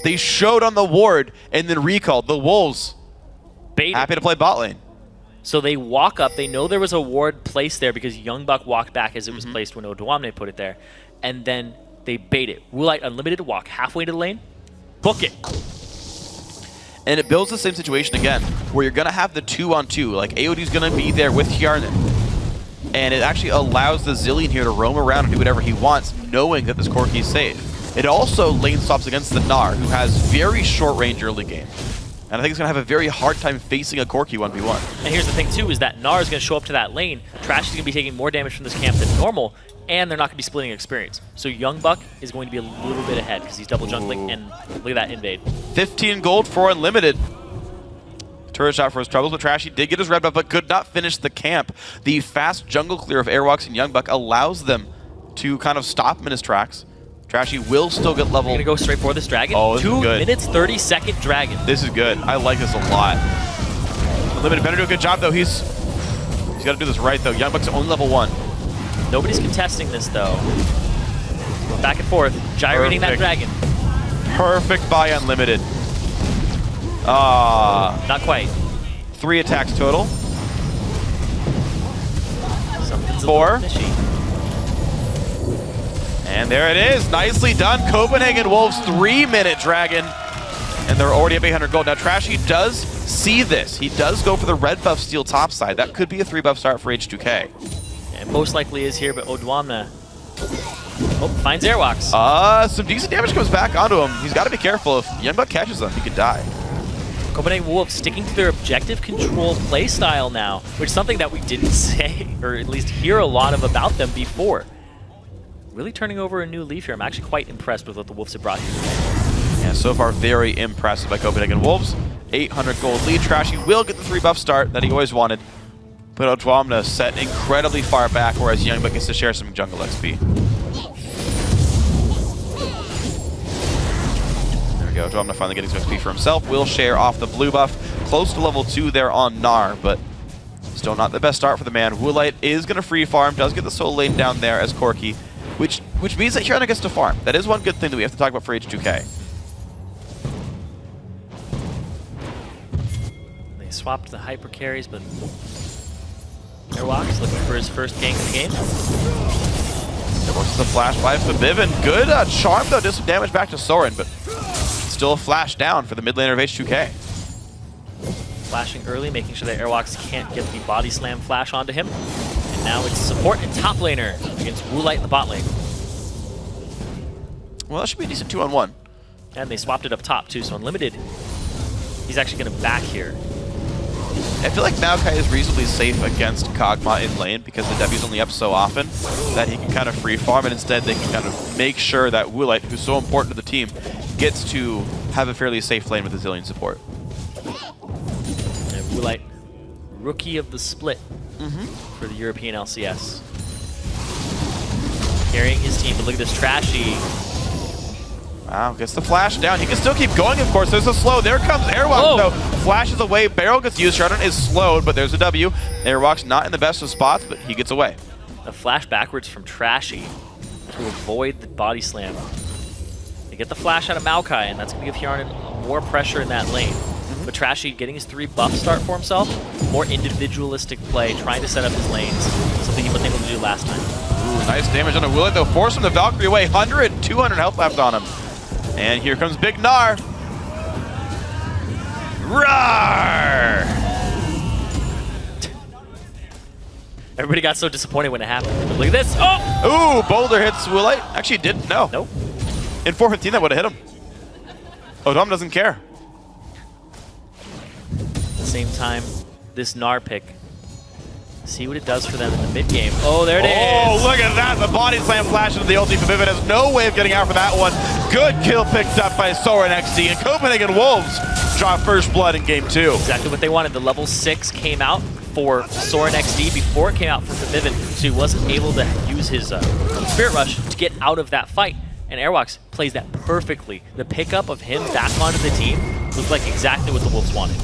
They showed on the ward and then recalled. The Wolves happy to play bot lane. So they walk up. They know there was a ward placed there because Young Buck walked back as it was placed when Odwamna put it there. And then they bait it. Woolite Unlimited walk halfway to the lane. Book it. And it builds the same situation again, where you're going to have the 2-on-2. Like, AOD's going to be there with Hjarnan. And it actually allows the Zillion here to roam around and do whatever he wants, knowing that this Corki is safe. It also lane swaps against the Gnar, who has very short range early game. And I think he's going to have a very hard time facing a Corki 1v1. And here's the thing too, is that Gnar is going to show up to that lane. Trash is going to be taking more damage from this camp than normal, and they're not going to be splitting experience. So Young Buck is going to be a little bit ahead because he's double jungling, and look at that invade. 15 gold for Unlimited. Turret shot for his troubles, but Trashy did get his red buff, but could not finish the camp. The fast jungle clear of Airwalks and Young Buck allows them to kind of stop him in his tracks. Trashy will still get level. Going to go straight for this dragon. Oh, this 2 is good. minutes, 30-second dragon. This is good. I like this a lot. Unlimited better do a good job, though. He's got to do this right, though. Young Buck's only level 1. Nobody's contesting this, though. Going back and forth, gyrating that dragon. Perfect by Unlimited. Not quite. 3 attacks total. Something's 4. And there it is. Nicely done. Copenhagen Wolves 3-minute dragon. And they're already at 800 gold. Now Trashy does see this. He does go for the red buff steal topside. That could be a 3-buff start for H2K. And most likely is here, but Odwamna finds Airwalks. Some decent damage comes back onto him. He's got to be careful. If Youngbuck catches him, he could die. Copenhagen Wolves sticking to their objective control playstyle now, which is something that we didn't say, or at least hear a lot of about them before. Really turning over a new leaf here. I'm actually quite impressed with what the Wolves have brought here. Yeah, so far very impressive by Copenhagen Wolves. 800 gold lead. Trashy will get the 3-buff start that he always wanted. But Odwamna set incredibly far back, whereas Youngbuck gets to share some jungle XP. There we go. Odwamna finally getting some XP for himself. Will share off the blue buff. Close to level 2 there on Gnar, but still not the best start for the man. Woolite is going to free farm. Does get the soul lane down there as Corki, which means that Hirana gets to farm. That is one good thing that we have to talk about for H2K. They swapped the hyper carries, but Airwalks looking for his first gank of the game. There was the flash by Fabivin. Good charm though, did some damage back to Soren, but still a flash down for the mid laner of H2K. Flashing early, making sure that Airwalks can't get the body slam flash onto him. And now it's support and top laner against Woolite in the bot lane. Well, that should be a decent 2-on-1. And they swapped it up top too, so Unlimited, he's actually going to back here. I feel like Maokai is reasonably safe against Kog'Maw in lane because the W's only up so often that he can kind of free farm, and instead they can kind of make sure that Woolite, who's so important to the team, gets to have a fairly safe lane with the Zillion support. And Woolite, rookie of the split for the European LCS. Carrying his team, but look at this Trashy. Wow, gets the flash down. He can still keep going, of course. There's a slow. There comes Airwalk, though. Flashes away. Barrel gets used. Shardon is slowed, but there's a W. Airwalk's not in the best of spots, but he gets away. A flash backwards from Trashy to avoid the body slam. They get the flash out of Maokai, and that's going to give Hjarnan more pressure in that lane. But Trashy getting his 3-buff start for himself, more individualistic play, trying to set up his lanes, something he wasn't able to do last time. Ooh, nice damage on a Woolite, though. Forcing the Valkyrie away. 100, 200 health left on him. And here comes Big Gnar. Roar! Everybody got so disappointed when it happened. But look at this. Oh! Ooh, Boulder hits Woolite. Actually, didn't. No. Nope. In 415, that would have hit him. Odom doesn't care. At the same time, this Gnar pick. See what it does for them in the mid game. Oh, there it is. Oh, look at that. The body slam flash into the ulti. Fabivin has no way of getting out for that one. Good kill picked up by Soren XD. And Copenhagen Wolves draw first blood in game 2. Exactly what they wanted. The level 6 came out for Soren XD before it came out for Fabivin, so he wasn't able to use his Spirit Rush to get out of that fight. And Airwalks plays that perfectly. The pickup of him back onto the team looked like exactly what the Wolves wanted.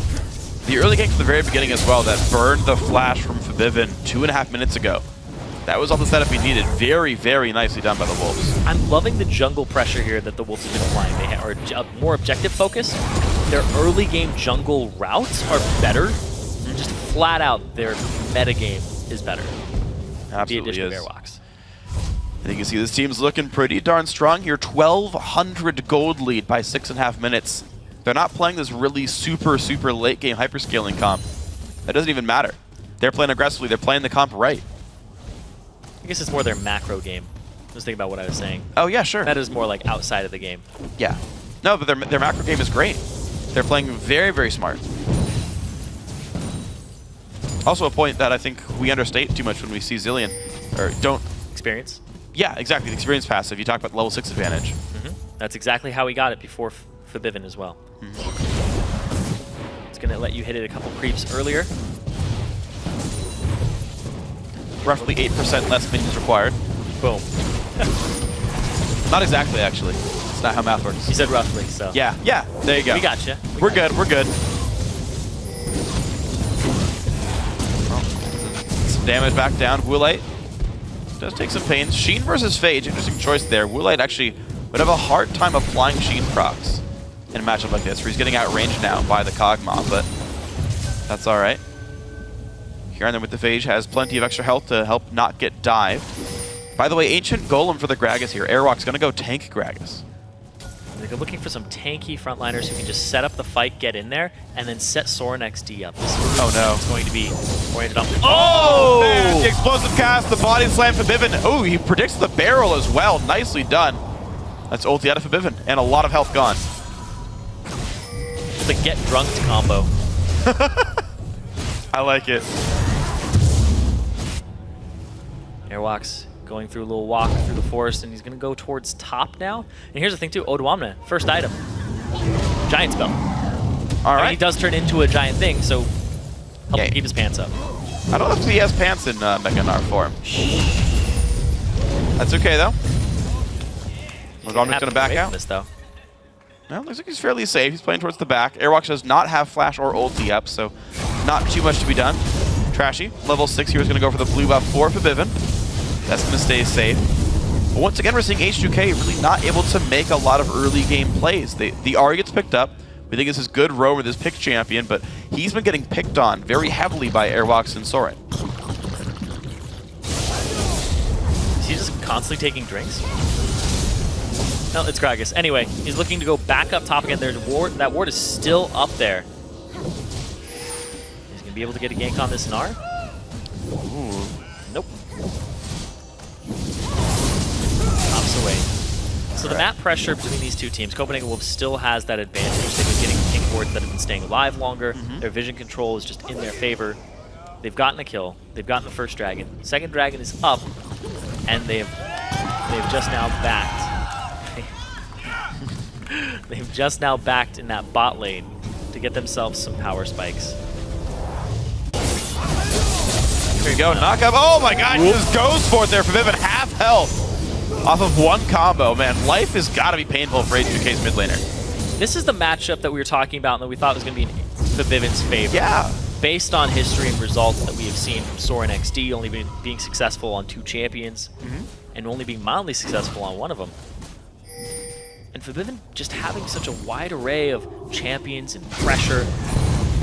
The early gank from the very beginning as well that burned the flash from Fabivin 2.5 minutes ago. That was all the setup he needed. Very, very nicely done by the Wolves. I'm loving the jungle pressure here that the Wolves have been applying. They are more objective focused. Their early game jungle routes are better. Just flat out, their meta game is better. Absolutely the addition is. of Airwalks. I think you see this team's looking pretty darn strong here. 1,200 gold lead by 6.5 minutes. They're not playing this really super late game hyperscaling comp. That doesn't even matter. They're playing aggressively. They're playing the comp right. I guess it's more their macro game. Just think about what I was saying. Oh, yeah, sure. That is more like outside of the game. Yeah. No, but their macro game is great. They're playing very, very smart. Also a point that I think we understate too much when we see Zilean, or don't... Experience? Yeah, exactly, the experience passive. You talk about level 6 advantage. That's exactly how he got it before Fabivin as well. It's going to let you hit it a couple creeps earlier. Roughly 8% less minions required. Boom. Not exactly, actually. It's not how math works. You said roughly, so. Yeah, there you go. We got you. We're good. Some damage back down. Woolite does take some pain. Sheen versus Phage, interesting choice there. Woolite actually would have a hard time applying Sheen procs in a matchup like this, where he's getting outranged now by the Kog'Maw, but that's all right. Here and then with the Phage has plenty of extra health to help not get dived. By the way, Ancient Golem for the Gragas here. Airwalk's going to go tank Gragas. They're looking for some tanky frontliners who can just set up the fight, get in there, and then set Soren XD up. Oh no. It's going to be oriented on... Oh! Man, the explosive cast, the body slam for Fabivin. Oh, he predicts the barrel as well. Nicely done. That's ulti out of Fabivin, and a lot of health gone. The get drunked combo. I like it. Airwalk's going through a little walk through the forest, and he's going to go towards top now. And here's the thing too, Odoamne, first item. Giant spell. All right. I mean, he does turn into a giant thing, so help him keep his pants up. I don't know if he has pants in Mega Gnar form. That's okay though. Odoamne's going to back out. This, though. No, looks like he's fairly safe. He's playing towards the back. Airwalk does not have flash or ulti up, so not too much to be done. Trashy, level 6 here is going to go for the blue buff for Fabivin. That's going to stay safe. But once again, we're seeing H2K really not able to make a lot of early game plays. The Ahri gets picked up. We think this is good roam with this pick champion, but he's been getting picked on very heavily by Airwalks and Soren. Is he just constantly taking drinks? No, it's Gragas. Anyway, he's looking to go back up top again. There's a ward. That ward is still up there. He's going to be able to get a gank on this Gnar. Ooh. Nope. Pops away. So the map pressure between these two teams, Copenhagen Wolves still has that advantage. They've been getting pink wards that have been staying alive longer. Their vision control is just in their favor. They've gotten a kill. They've gotten the first dragon. Second dragon is up, and they've just now backed. They've just now backed in that bot lane to get themselves some power spikes. There you go, knock up. Oh my god, he just goes for it there for Fabivin. Half health off of one combo. Man, life has got to be painful for H2K's mid laner. This is the matchup that we were talking about and that we thought was going to be in Fabivin's favor. Yeah. Based on history and results that we have seen from Soren XD, only being successful on 2 champions, and only being mildly successful on one of them. And Fabivin just having such a wide array of champions and pressure,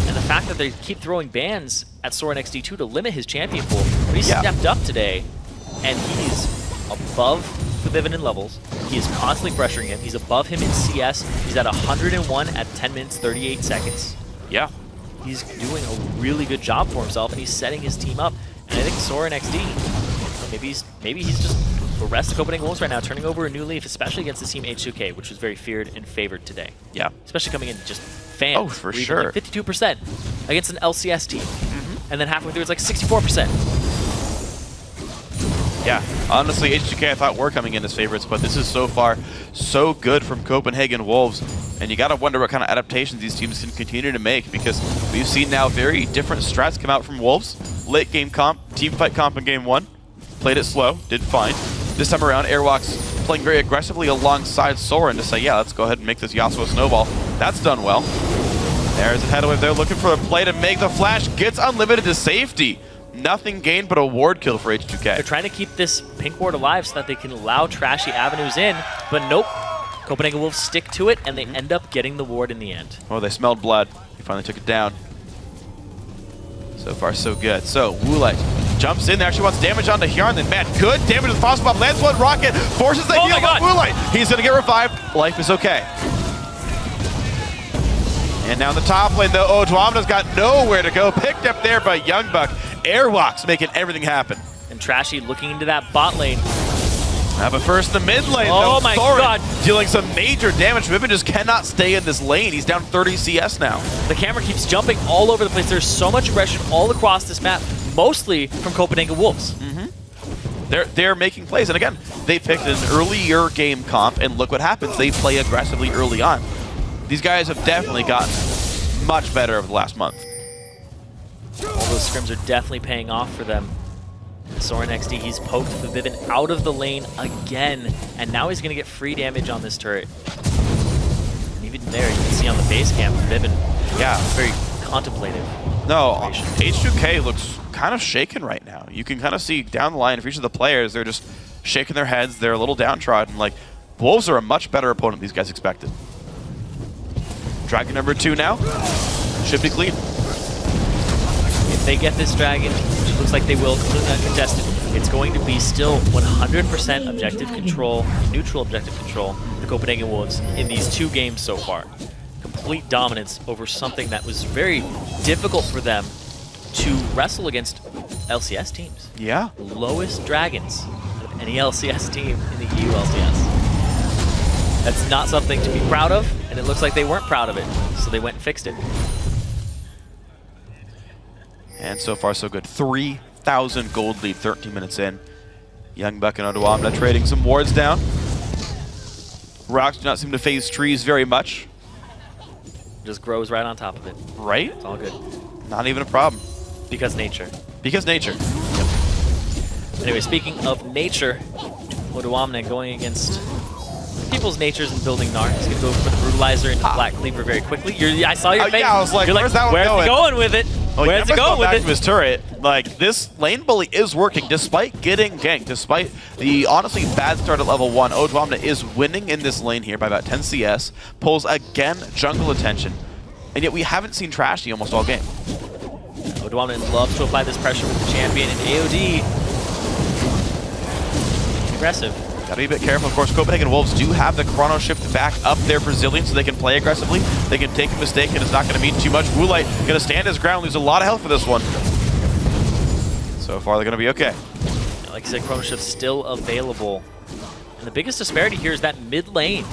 and the fact that they keep throwing bans at Soren XD2 to limit his champion pool. But he's stepped up today, and he's above Fabivin in levels. He is constantly pressuring him. He's above him in CS. He's at 101 at 10 minutes, 38 seconds. Yeah. He's doing a really good job for himself, and he's setting his team up. And I think Soren XD, maybe he's just the rest of Copenhagen Wolves right now, turning over a new leaf, especially against the team H2K, which was very feared and favored today. Yeah. Especially coming in just fans. Oh, for sure. Like 52% against an LCS team. And then halfway through, it's like 64%. Yeah, honestly, H2K I thought were coming in as favorites, but this is so far so good from Copenhagen Wolves. And you got to wonder what kind of adaptations these teams can continue to make, because we've seen now very different strats come out from Wolves. Late game comp, team fight comp in game 1. Played it slow, did fine. This time around, Airwalk's playing very aggressively alongside Soren to say, yeah, let's go ahead and make this Yasuo snowball. That's done well. There's a headway there looking for a play to make the flash. Gets unlimited to safety. Nothing gained but a ward kill for H2K. They're trying to keep this pink ward alive so that they can allow trashy avenues in, but nope. Copenhagen Wolves stick to it, and they end up getting the ward in the end. Oh, they smelled blood. He finally took it down. So far, so good. So, Woolite jumps in there, actually wants damage onto Hjarn, then man, good damage with the Fossil Bomb, lands one rocket, forces the heal on Woolite. He's gonna get revived. Life is okay. And now in the top lane, though, Odoamne's got nowhere to go. Picked up there by Youngbuck. Airwalks making everything happen. And Trashy looking into that bot lane. But first the mid lane. Oh though, my Thorin god. Dealing some major damage. Vivian just cannot stay in this lane. He's down 30 CS now. The camera keeps jumping all over the place. There's so much aggression all across this map, mostly from Copenhagen Wolves. They're making plays. And again, they picked an earlier game comp, and look what happens. They play aggressively early on. These guys have definitely gotten much better over the last month. All those scrims are definitely paying off for them. Soren XD, he's poked Vivian out of the lane again, and now he's going to get free damage on this turret. And even there, you can see on the base camp, Vivian, yeah, very contemplative. No, H2K looks kind of shaken right now. You can kind of see down the line, for each of the players, they're just shaking their heads. They're a little downtrodden. Like, Wolves are a much better opponent than these guys expected. Dragon number 2 now. Should be clean. If they get this dragon, which it looks like they will, completely uncontested, it's going to be still 100% objective control, neutral objective control, the Copenhagen Wolves in these 2 games so far. Complete dominance over something that was very difficult for them to wrestle against LCS teams. Yeah. Lowest dragons of any LCS team in the EU LCS. That's not something to be proud of, and it looks like they weren't proud of it, so they went and fixed it. And so far, so good. 3,000 gold lead, 13 minutes in. Young Buck and Odoamna trading some wards down. Rocks do not seem to phase trees very much. Just grows right on top of it. Right? It's all good. Not even a problem. Because nature. Because nature. Yep. Anyway, speaking of nature, Odoamna going against people's natures in building Gnar. He's going to go for the Brutalizer into the Black Cleaver very quickly. I saw your face. Yeah, I was like, You're where's that one where's going? he going with it? Well, Where's he going with back it? to his turret. Like, this lane bully is working despite getting ganked, despite the honestly bad start at level 1. Odoamna is winning in this lane here by about 10 CS, pulls again jungle attention, and yet we haven't seen Trashy almost all game. Odoamna loves to apply this pressure with the champion, and AOD aggressive. Gotta be a bit careful. Of course, Copenhagen Wolves do have the chrono shift back up their Brazilian so they can play aggressively. They can take a mistake and it's not going to mean too much. Woolite going to stand his ground, lose a lot of health for this one. So far, they're going to be okay. Like I said, chrono shift still available. And the biggest disparity here is that mid lane.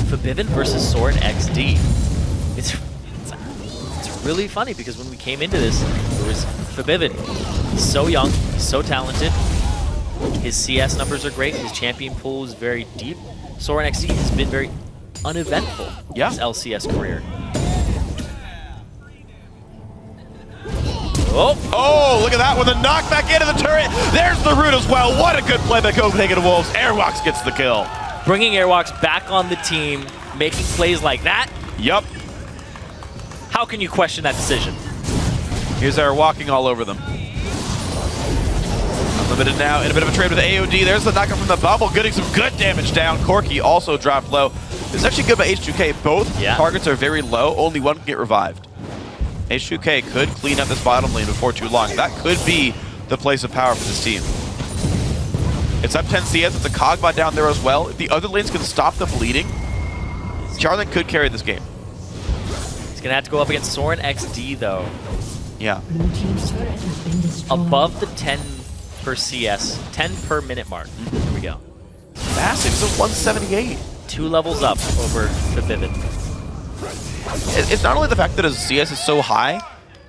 Forbidden versus Soren XD. It's really funny because when we came into this, it was Forbidden. He's so young, he's so talented. His CS numbers are great. His champion pool is very deep. Soren XD has been very uneventful in his LCS career. Oh, look at that with a knockback into the turret. There's the root as well. What a good play by Copenhagen Wolves. Airwalks gets the kill. Bringing Airwalks back on the team, making plays like that. Yup. How can you question that decision? Here's Air walking all over them. Unlimited now in a bit of a trade with AOD. There's the knockup from the bubble, getting some good damage down. Corki also dropped low. It's actually good by H2K. Both targets are very low. Only one can get revived. H2K could clean up this bottom lane before too long. That could be the place of power for this team. It's up 10 CS. It's a Kogbot down there as well. If the other lanes can stop the bleeding, Charlin could carry this game. He's going to have to go up against Soren XD, though. Yeah. Above the 10 per CS, 10 per minute mark. There we go. Massive. It's a 178. 2 levels up over the Vivid. It's not only the fact that his CS is so high,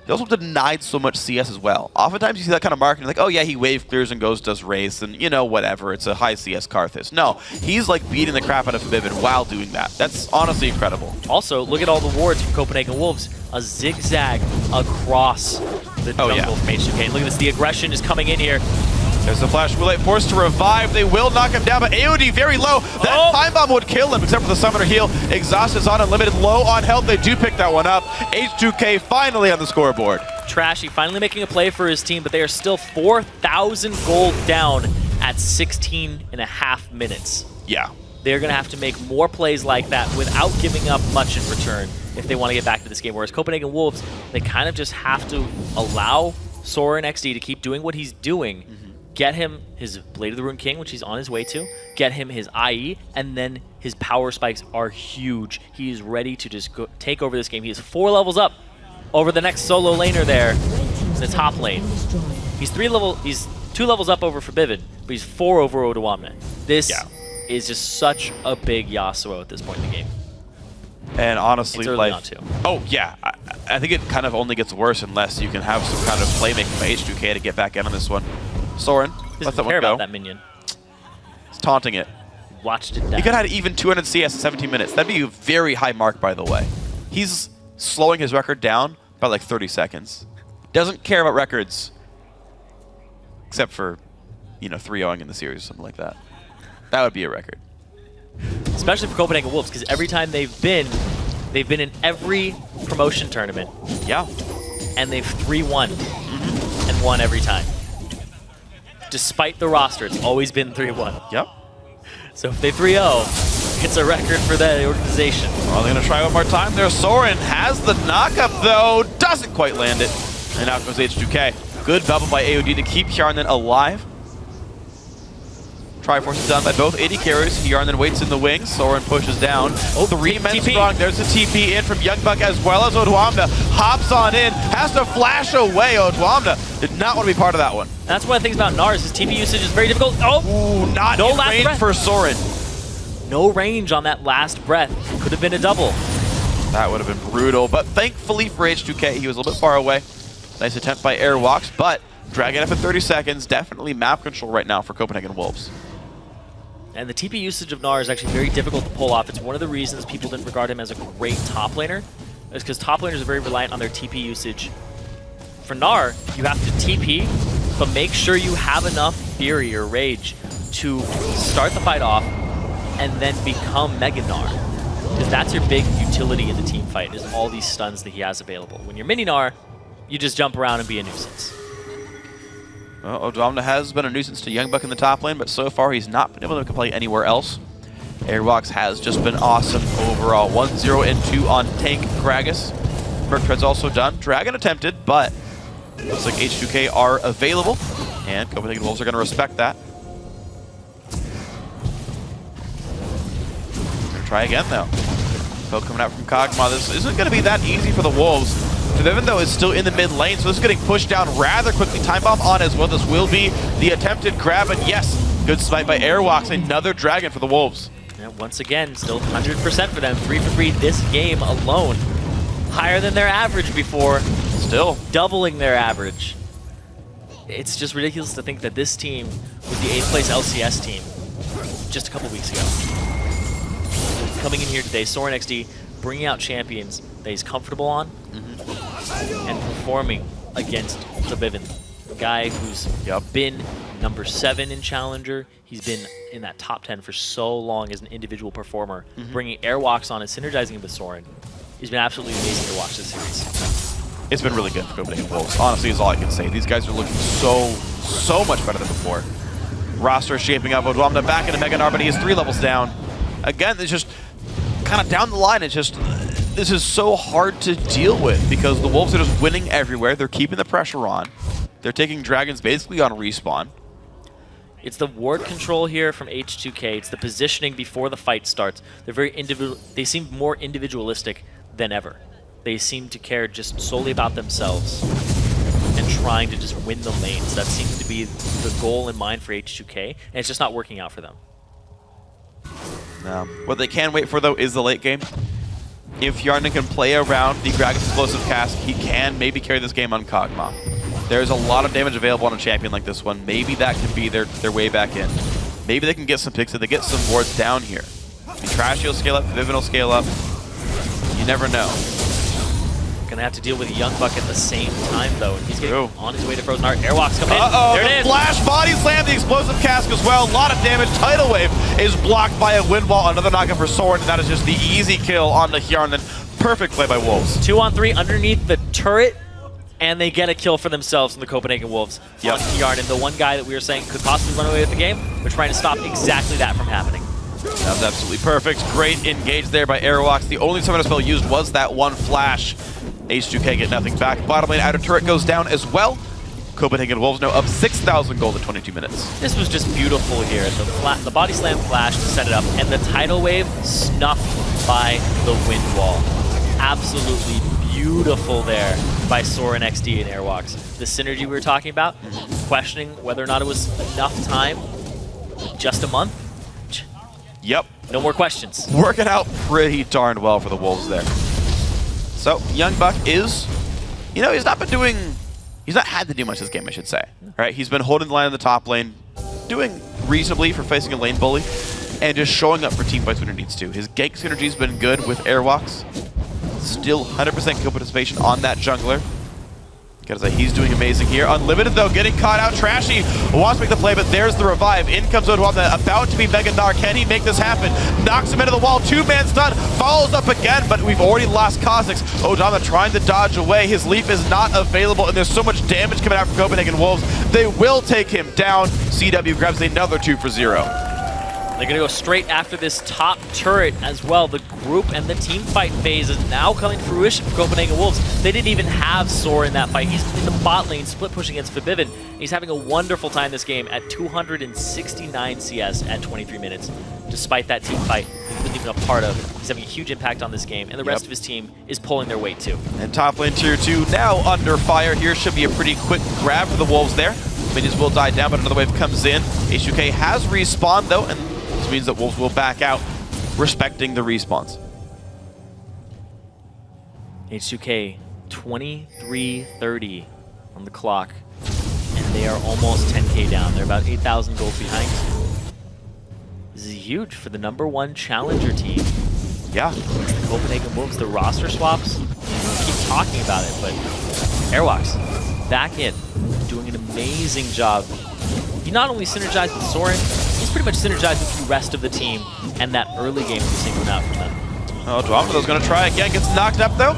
he also denied so much CS as well. Oftentimes you see that kind of mark and you're like, oh yeah, he wave clears and goes, does Wraith, and you know, whatever, it's a high CS Karthus. No, he's like beating the crap out of Vivid while doing that. That's honestly incredible. Also, look at all the wards from Copenhagen Wolves. A zigzag across the jungle from H2K. Look at this, the aggression is coming in here. There's the flash. Woolite forced to revive. They will knock him down, but AOD very low. That time bomb would kill him, except for the summoner heal. Exhaust is on unlimited, low on health. They do pick that one up. H2K finally on the scoreboard. Trashy finally making a play for his team, but they are still 4,000 gold down at 16.5 minutes. Yeah. They're going to have to make more plays like that without giving up much in return if they want to get back to this game. Whereas Copenhagen Wolves, they kind of just have to allow Soren XD to keep doing what he's doing. Get him his Blade of the Rune King, which he's on his way to. Get him his IE, and then his power spikes are huge. He is ready to just go take over this game. He is 4 levels up over the next solo laner there in the top lane. He's 2 levels up over Forbidden, but he's 4 over Odoamna. This is just such a big Yasuo at this point in the game. And honestly, It's early like, on too. oh yeah, I think it kind of only gets worse unless you can have some kind of playmaking by H2K to get back in on this one. Soren, let that one care go. about that minion. He's taunting it. Watched it down. He could have had even 200 CS in 17 minutes. That'd be a very high mark, by the way. He's slowing his record down by like 30 seconds. Doesn't care about records, except for, you know, 3-0ing in the series or something like that. That would be a record. Especially for Copenhagen Wolves, because every time they've been in every promotion tournament. Yeah. And they've 3-1 and won every time. Despite the roster, it's always been 3-1. Yep. So if they 3-0, it's a record for the organization. Well, they're going to try one more time there. Soren has the knockup, though. Doesn't quite land it. And out goes H2K. Good bubble by AOD to keep Hjarnan alive. Triforce is done by both AD carries. Hjarnan waits in the wings. Soren pushes down. Oh, 3 men strong. There's a TP in from Youngbuck as well as Odwamna. Hops on in. Has to flash away. Odwamna did not want to be part of that one. And that's one of the things about Nars. His TP usage is very difficult. Oh! Ooh, not no in last range breath. for Soren. No range on that last breath. Could have been a double. That would have been brutal. But thankfully for H2K, he was a little bit far away. Nice attempt by Airwalks, but dragging up in 30 seconds. Definitely map control right now for Copenhagen Wolves. And the TP usage of Gnar is actually very difficult to pull off. It's one of the reasons people didn't regard him as a great top laner, is because top laners are very reliant on their TP usage. For Gnar, you have to TP, but make sure you have enough Fury or Rage to start the fight off and then become Mega Gnar. Because that's your big utility in the team fight, is all these stuns that he has available. When you're Mini Gnar, you just jump around and be a nuisance. Well, Odwamna has been a nuisance to Youngbuck in the top lane, but so far he's not been able to play anywhere else. Airwalks has just been awesome overall. 1-0 and 2 on tank Gragas. Merc Tread's also done. Dragon attempted, but looks like H2K are available, and Copenhagen Wolves are going to respect that. Going to try again, though. Poke coming out from Kog'Maw. This isn't going to be that easy for the Wolves. Viven, though, is still in the mid lane, so this is getting pushed down rather quickly. Time bomb on as well. This will be the attempted grab, and yes, good smite by Airwalks. Another dragon for the Wolves. Yeah, once again, still 100% for them. 3 for 3 this game alone. Higher than their average before. Still. Doubling their average. It's just ridiculous to think that this team was the 8th place LCS team just a couple weeks ago. Coming in here today, Soren XD bringing out champions that he's comfortable on and performing against the Viven. A guy who's been number 7 in Challenger. He's been in that top 10 for so long as an individual performer. Bringing Airwalks on and synergizing him with Soren. He's been absolutely amazing to watch this series. It's been really good for Copenhagen Wolves. Honestly, is all I can say. These guys are looking so much better than before. Roster is shaping up. Odwamna back into Mega Gnar, but he is 3 levels down. Again, it's just kind of down the line. It's just, this is so hard to deal with because the Wolves are just winning everywhere. They're keeping the pressure on. They're taking dragons basically on respawn. It's the ward control here from H2K. It's the positioning before the fight starts. They're very individual. They seem more individualistic than ever. They seem to care just solely about themselves and trying to just win the lanes. That seems to be the goal in mind for H2K, and it's just not working out for them. What they can wait for, though, is the late game. If Hjarnan can play around the Gragas explosive cast, he can maybe carry this game on Kog'Maw. There's a lot of damage available on a champion like this one. Maybe that can be their way back in. Maybe they can get some picks if they get some wards down here. Trashy will scale up, Viven will scale up. You never know. Gonna have to deal with Youngbuck at the same time, though. And he's getting on his way to Frozen Heart. Airwalks coming in. There it is. Flash body slam, the explosive cask as well. A lot of damage. Tidal Wave is blocked by a wind wall. Another knockup for Soren, and that is just the easy kill on the Hjarnan. Perfect play by Wolves. 2-on-3 underneath the turret, and they get a kill for themselves from the Copenhagen Wolves on Hjarnan. The one guy that we were saying could possibly run away with the game. We're trying to stop exactly that from happening. That was absolutely perfect. Great engage there by Airwalks. The only summoner spell used was that one flash. H2K get nothing back. Bottom lane outer turret goes down as well. Copenhagen Wolves now up 6,000 gold in 22 minutes. This was just beautiful here. The body slam flash to set it up, and the tidal wave snuffed by the wind wall. Absolutely beautiful there by Soren XD and Airwalks. The synergy we were talking about, questioning whether or not it was enough time, just a month. Yep. No more questions. Working out pretty darn well for the Wolves there. So, Young Buck is, you know, he's not had to do much this game, I should say. Right? He's been holding the line in the top lane, doing reasonably for facing a lane bully, and just showing up for team fights when it needs to. His gank synergy's been good with airwalks. Still 100% kill participation on that jungler. Gotta say, he's doing amazing here. Unlimited, though, getting caught out. Trashy wants to make the play, but there's the revive. In comes Odwamna, about to be Mega Gnar. Can he make this happen? Knocks him into the wall. Two-man stun. Follows up again, but we've already lost Kha'Zix. Odwamna trying to dodge away. His leap is not available, and there's so much damage coming out from Copenhagen Wolves. They will take him down. CW grabs another 2 for 0. They're going to go straight after this top turret as well. The group and the team fight phase is now coming to fruition for Copenhagen Wolves. They didn't even have Sora in that fight. He's in the bot lane, split pushing against Forbidden. He's having a wonderful time this game at 269 CS at 23 minutes. Despite that team fight he wasn't even a part of, he's having a huge impact on this game, and the rest of his team is pulling their weight too. And top lane tier 2 now under fire. Here should be a pretty quick grab for the Wolves there. Minions will die down, but another wave comes in. H2K has respawned though, and this means that Wolves will back out, respecting the respawns. H2K 23:30 on the clock, and they are almost 10k down. They're about 8,000 gold behind. This is huge for the #1 challenger team. Yeah. The Copenhagen Wolves, the roster swaps, we keep talking about it, but Airwalks back in, doing an amazing job. He not only synergized with Soren, he's pretty much synergized with the rest of the team, and that early game was singled out from them. Oh, Dwamna's going to try again, gets knocked up though.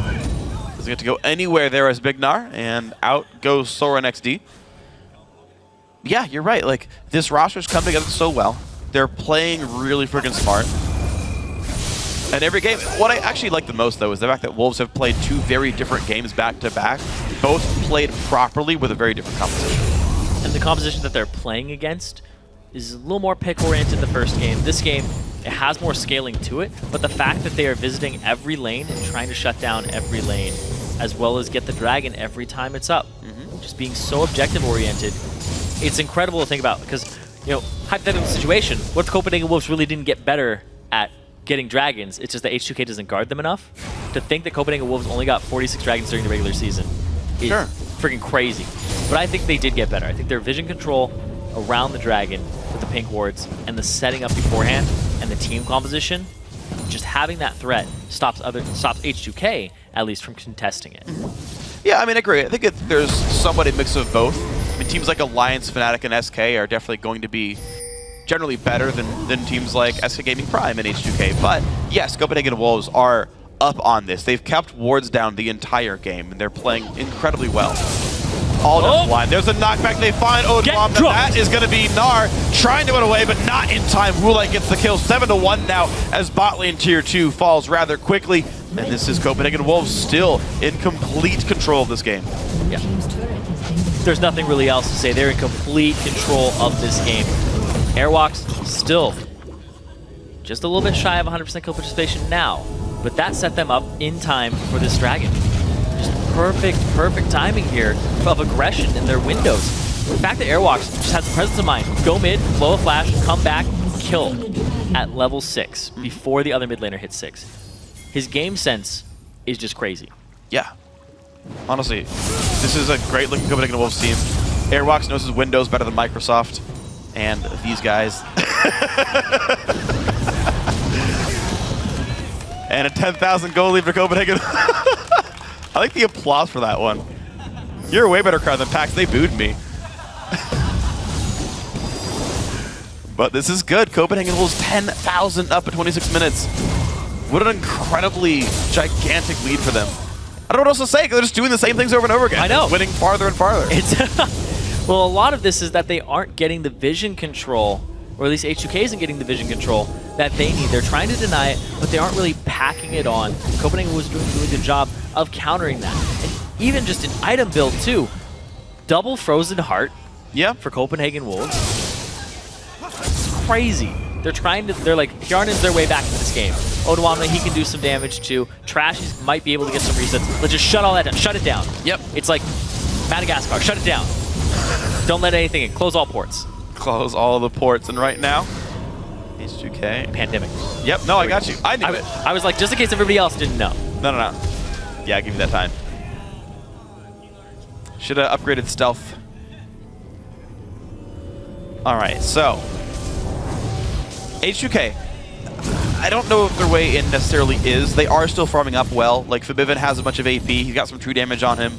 Doesn't get to go anywhere there as Big Gnar, and out goes Soren XD. Yeah, you're right. Like, this roster's come together so well. They're playing really freaking smart. And every game, what I actually like the most though is the fact that Wolves have played 2 very different games back to back, both played properly with a very different composition. And the composition that they're playing against is a little more pick-oriented the first game. This game, it has more scaling to it, but the fact that they are visiting every lane and trying to shut down every lane, as well as get the dragon every time it's up, just being so objective-oriented, it's incredible to think about. Because, you know, hypothetical situation, what if Copenhagen Wolves really didn't get better at getting dragons? It's just that H2K doesn't guard them enough. To think that Copenhagen Wolves only got 46 dragons during the regular season is freaking crazy. But I think they did get better. I think their vision control around the dragon with the pink wards and the setting up beforehand and the team composition, just having that threat stops H2K at least from contesting it. Yeah, I mean, I agree. I think there's somewhat a mix of both. I mean, teams like Alliance, Fnatic, and SK are definitely going to be generally better than teams like SK Gaming Prime and H2K. But yes, Copenhagen Wolves are up on this. They've kept wards down the entire game, and they're playing incredibly well. All down the line. There's a knockback. They find Odwamna. That is going to be Gnar trying to run away, but not in time. Rulite gets the kill. 7-1 now as bot lane tier 2 falls rather quickly. And this is Copenhagen Wolves still in complete control of this game. Yeah. There's nothing really else to say. They're in complete control of this game. Airwalks still just a little bit shy of 100% kill participation now, but that set them up in time for this dragon. Just perfect timing here of aggression in their windows. The fact that Airwalks just has the presence of mind. Go mid, blow a flash, come back, kill at level 6 before the other mid laner hits 6. His game sense is just crazy. Yeah. Honestly, this is a great looking Copenhagen Wolves team. Airwalks knows his Windows better than Microsoft. And these guys. And a 10,000 goal lead for Copenhagen. I like the applause for that one. You're a way better crowd than PAX. They booed me. But this is good. Copenhagen Wolves 10,000 up at 26 minutes. What an incredibly gigantic lead for them. I don't know what else to say, because they're just doing the same things over and over again. I know. Winning farther and farther. Well, a lot of this is that they aren't getting the vision control, or at least H2K isn't getting the vision control that they need. They're trying to deny it, but they aren't really packing it on. Copenhagen was doing a really good job of countering that. And even just an item build, too. Double Frozen Heart for Copenhagen Wolves. It's crazy. They're like, Hjarnen's their way back into this game. Odwamna, he can do some damage too. Trashy might be able to get some resets. Let's just shut all that down. Shut it down. Yep. It's like Madagascar. Shut it down. Don't let anything in. Close all ports. Close all of the ports. And right now, H2K. Pandemic. Yep, no, I got you. I knew it. I was like, just in case everybody else didn't know. No. Yeah, give me that time. Should have upgraded stealth. All right, so H2K. I don't know if their way in necessarily is. They are still farming up well. Like, Fabivin has a bunch of AP. He's got some true damage on him.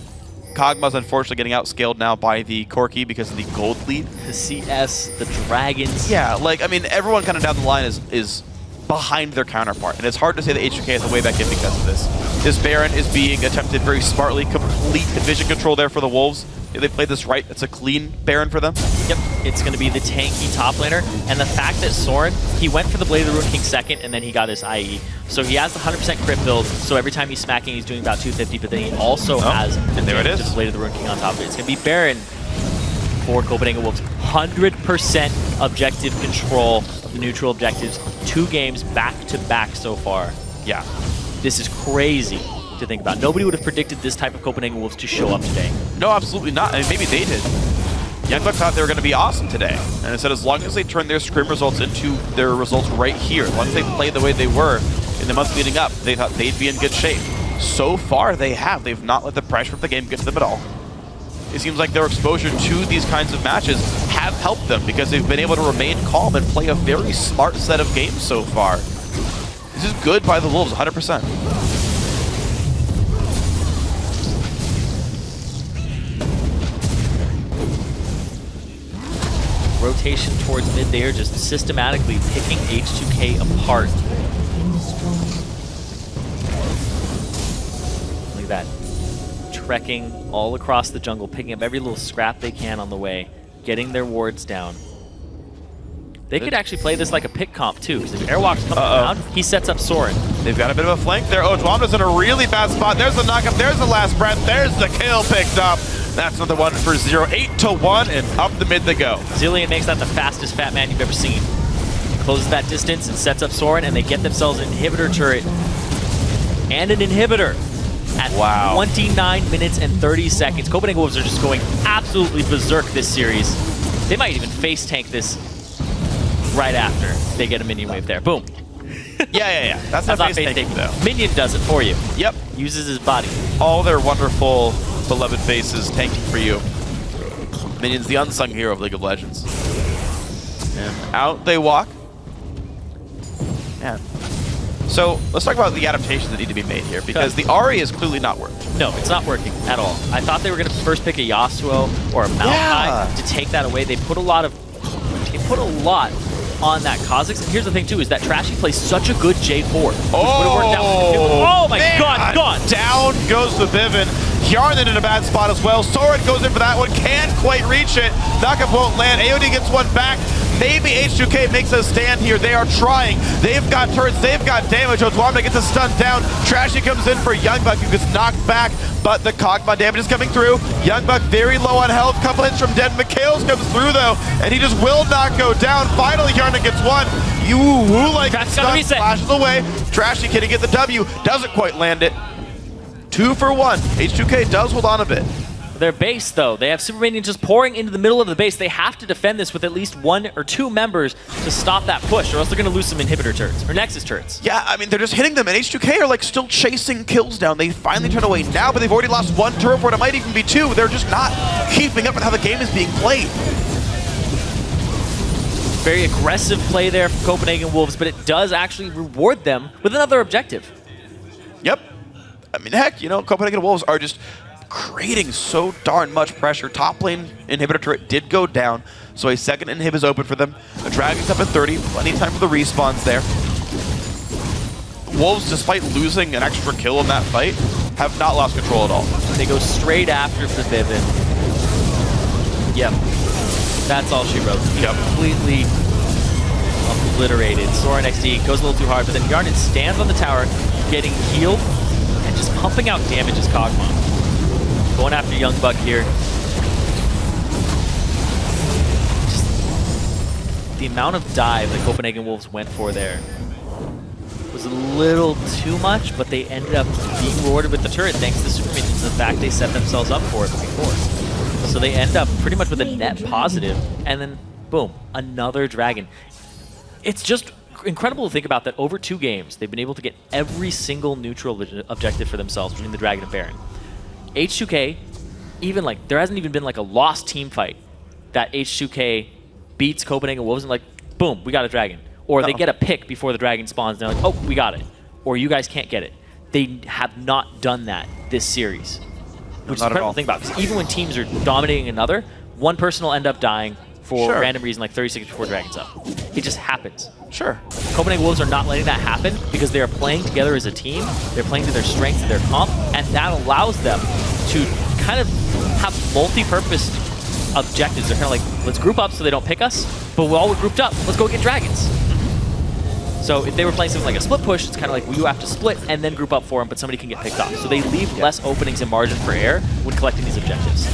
Kog'Maw's unfortunately getting outscaled now by the Corki because of the gold lead. The CS, the Dragons. Yeah, like, I mean, everyone kind of down the line is behind their counterpart. And it's hard to say that H2K has a way back in because of this. This Baron is being attempted very smartly. Complete vision control there for the Wolves. If they played this right, it's a clean Baron for them. Yep, it's going to be the tanky top laner. And the fact that Soren, he went for the Blade of the Ruined King second, and then he got his IE. So he has the 100% crit build, so every time he's smacking, he's doing about 250, but then he also has and there it is. The Blade of the Ruined King on top of it. It's going to be Baron for Copenhagen Wolves. 100% objective control of the neutral objectives. 2 games back-to-back so far. Yeah, this is crazy to think about. Nobody would have predicted this type of Copenhagen Wolves to show up today. No, absolutely not. I mean, maybe they did. Youngbuck thought they were going to be awesome today. And it said as long as they turn their scrim results into their results right here, as long as they play the way they were in the months leading up, they thought they'd be in good shape. So far, they have. They've not let the pressure of the game get to them at all. It seems like their exposure to these kinds of matches have helped them because they've been able to remain calm and play a very smart set of games so far. This is good by the Wolves, 100%. Rotation towards mid there, just systematically picking H2K apart. Look at that. Trekking all across the jungle, picking up every little scrap they can on the way, getting their wards down. They could actually play this like a pick comp too, because if Airwalk's coming around, he sets up Soren. They've got a bit of a flank there. Oh, Dwamna's in a really bad spot. There's the knockup. There's the last breath. There's the kill picked up. That's another one for 0. 8-1, and up the mid they go. Zilean makes that the fastest fat man you've ever seen. Closes that distance and sets up Soren, and they get themselves an inhibitor turret and an inhibitor at 29 minutes and 30 seconds. Copenhagen Wolves are just going absolutely berserk this series. They might even face tank this right after they get a minion wave there. Boom. Yeah. That's not face tanking though. Minion does it for you. Yep. Uses his body. All their wonderful, beloved faces tanking for you. Minion's the unsung hero of League of Legends. And out they walk. Man. So let's talk about the adaptations that need to be made here, because the Ahri is clearly not working. No, it's not working at all. I thought they were going to first pick a Yasuo or a Maokai to take that away. They put a lot on that Kha'Zix. And here's the thing too, is that Trashy plays such a good J4. Oh my god, gone! Down goes the Vivin. Hjarnan in a bad spot as well. Soren goes in for that one, can't quite reach it. Knockup won't land. AOD gets one back. Maybe H2K makes a stand here. They are trying. They've got turrets. They've got damage. Dwamna gets a stun down. Trashy comes in for Youngbuck, who gets knocked back, but the Kog'Maw damage is coming through. Youngbuck very low on health. Couple hits from Dead. Mikhails comes through, though, and he just will not go down. Finally, Hjarnan gets one. Like stun flashes away. Trashy can get the W. Doesn't quite land it. 2 for 1. H2K does hold on a bit. Their base, though, they have Super Minions just pouring into the middle of the base. They have to defend this with at least 1 or 2 members to stop that push, or else they're going to lose some inhibitor turrets, or Nexus turrets. Yeah, I mean, they're just hitting them, and H2K are like still chasing kills down. They finally turn away now, but they've already lost 1 turret for it. It might even be 2. They're just not keeping up with how the game is being played. Very aggressive play there from Copenhagen Wolves, but it does actually reward them with another objective. Yep. I mean, heck, you know, Copenhagen Wolves are just creating so darn much pressure. Top lane inhibitor turret did go down, so a second inhib is open for them. The Dragon's up at 30, plenty of time for the respawns there. Wolves, despite losing an extra kill in that fight, have not lost control at all. They go straight after Vivin. Yep. That's all she wrote. Completely obliterated. Soren XD goes a little too hard, but then Hjarnan stands on the tower, getting healed, and just pumping out damage as Kog'Maw. Going after Youngbuck here. Just the amount of dive that Copenhagen Wolves went for there was a little too much, but they ended up being rewarded with the turret thanks to the Super Minions and the fact they set themselves up for it before. So they end up pretty much with a net positive, and then boom, another dragon. It's just incredible to think about that over 2 games, they've been able to get every single neutral objective for themselves between the Dragon and Baron. H2K, even like, there hasn't even been like a lost team fight that H2K beats Copenhagen Wolves and like, boom, we got a Dragon. Or they get a pick before the Dragon spawns and they're like, oh, we got it. Or you guys can't get it. They have not done that this series. Which is incredible to think about, because even when teams are dominating another, one person will end up dying for a random reason, like 30 seconds before Dragon's up. It just happens. Sure. Copenhagen Wolves are not letting that happen because they are playing together as a team. They're playing to their strengths and their comp, and that allows them to kind of have multi-purpose objectives. They're kind of like, let's group up so they don't pick us, but while we're grouped up, let's go get Dragons. So if they were playing something like a split push, it's kind of like, well, you have to split and then group up for them, but somebody can get picked off. So they leave less openings and margin for error when collecting these objectives.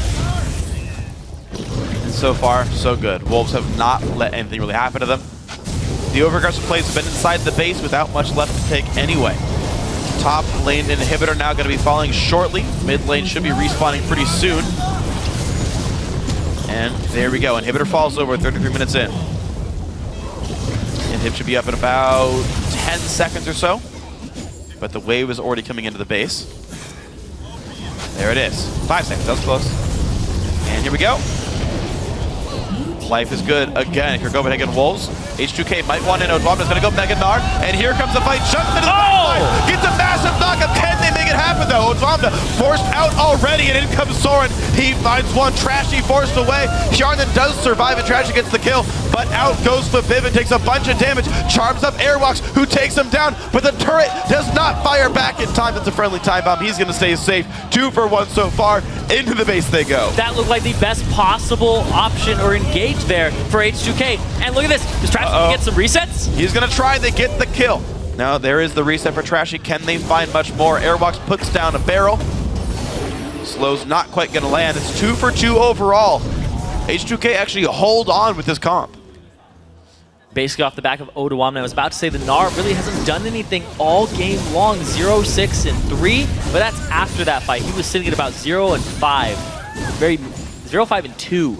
And so far, so good. Wolves have not let anything really happen to them. The over-aggressive plays have been inside the base without much left to take anyway. Top lane inhibitor now going to be falling shortly. Mid lane should be respawning pretty soon. And there we go. Inhibitor falls over 33 minutes in. Inhib should be up in about 10 seconds or so. But the wave is already coming into the base. There it is. 5 seconds. That was close. And here we go. Life is good again if you're Copenhagen Wolves. H2K might want in. Odwamna's gonna go Mega Nard, and here comes the fight. Jumps into the backline, gets a massive knockup. Can they make it happen though? Odwamna forced out already, and in comes Soren. He finds one. Trashy forced away. Hjarnan does survive, and Trashy gets the kill, but out goes Fabivin, takes a bunch of damage, charms up Airwalks, who takes him down, but the turret does not fire back in time. That's a friendly time bomb. He's gonna stay safe. 2 for 1 so far. Into the base they go. That looked like the best possible option or engage there for H2K. And look at this. Does Trashy get some resets? He's going to try. They get the kill. Now there is the reset for Trashy. Can they find much more? Airwalks puts down a barrel. Slow's not quite going to land. It's 2 for 2 overall. H2K actually hold on with this comp. Basically off the back of Odwamna. I was about to say the Gnar really hasn't done anything all game long. 0, 6, and 3, but that's after that fight. He was sitting at about 0 and 5. 0, 5, and 2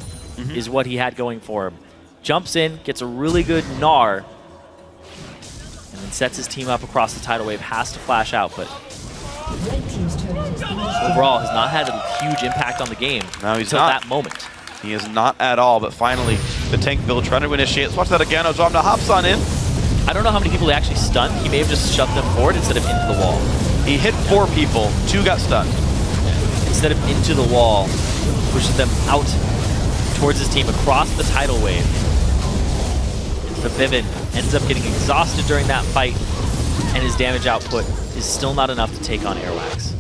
is what he had going for him. Jumps in, gets a really good Gnar, and then sets his team up across the tidal wave. Has to flash out, but overall has not had a huge impact on the game until that moment. He is not at all, but finally the tank build trying to initiate. Let's watch that again. Odwamna hops on in. I don't know how many people he actually stunned. He may have just shoved them forward instead of into the wall. He hit 4 people, 2 got stunned. Instead of into the wall, pushes them out towards his team across the tidal wave. And Fabivin ends up getting exhausted during that fight, and his damage output is still not enough to take on Airwax.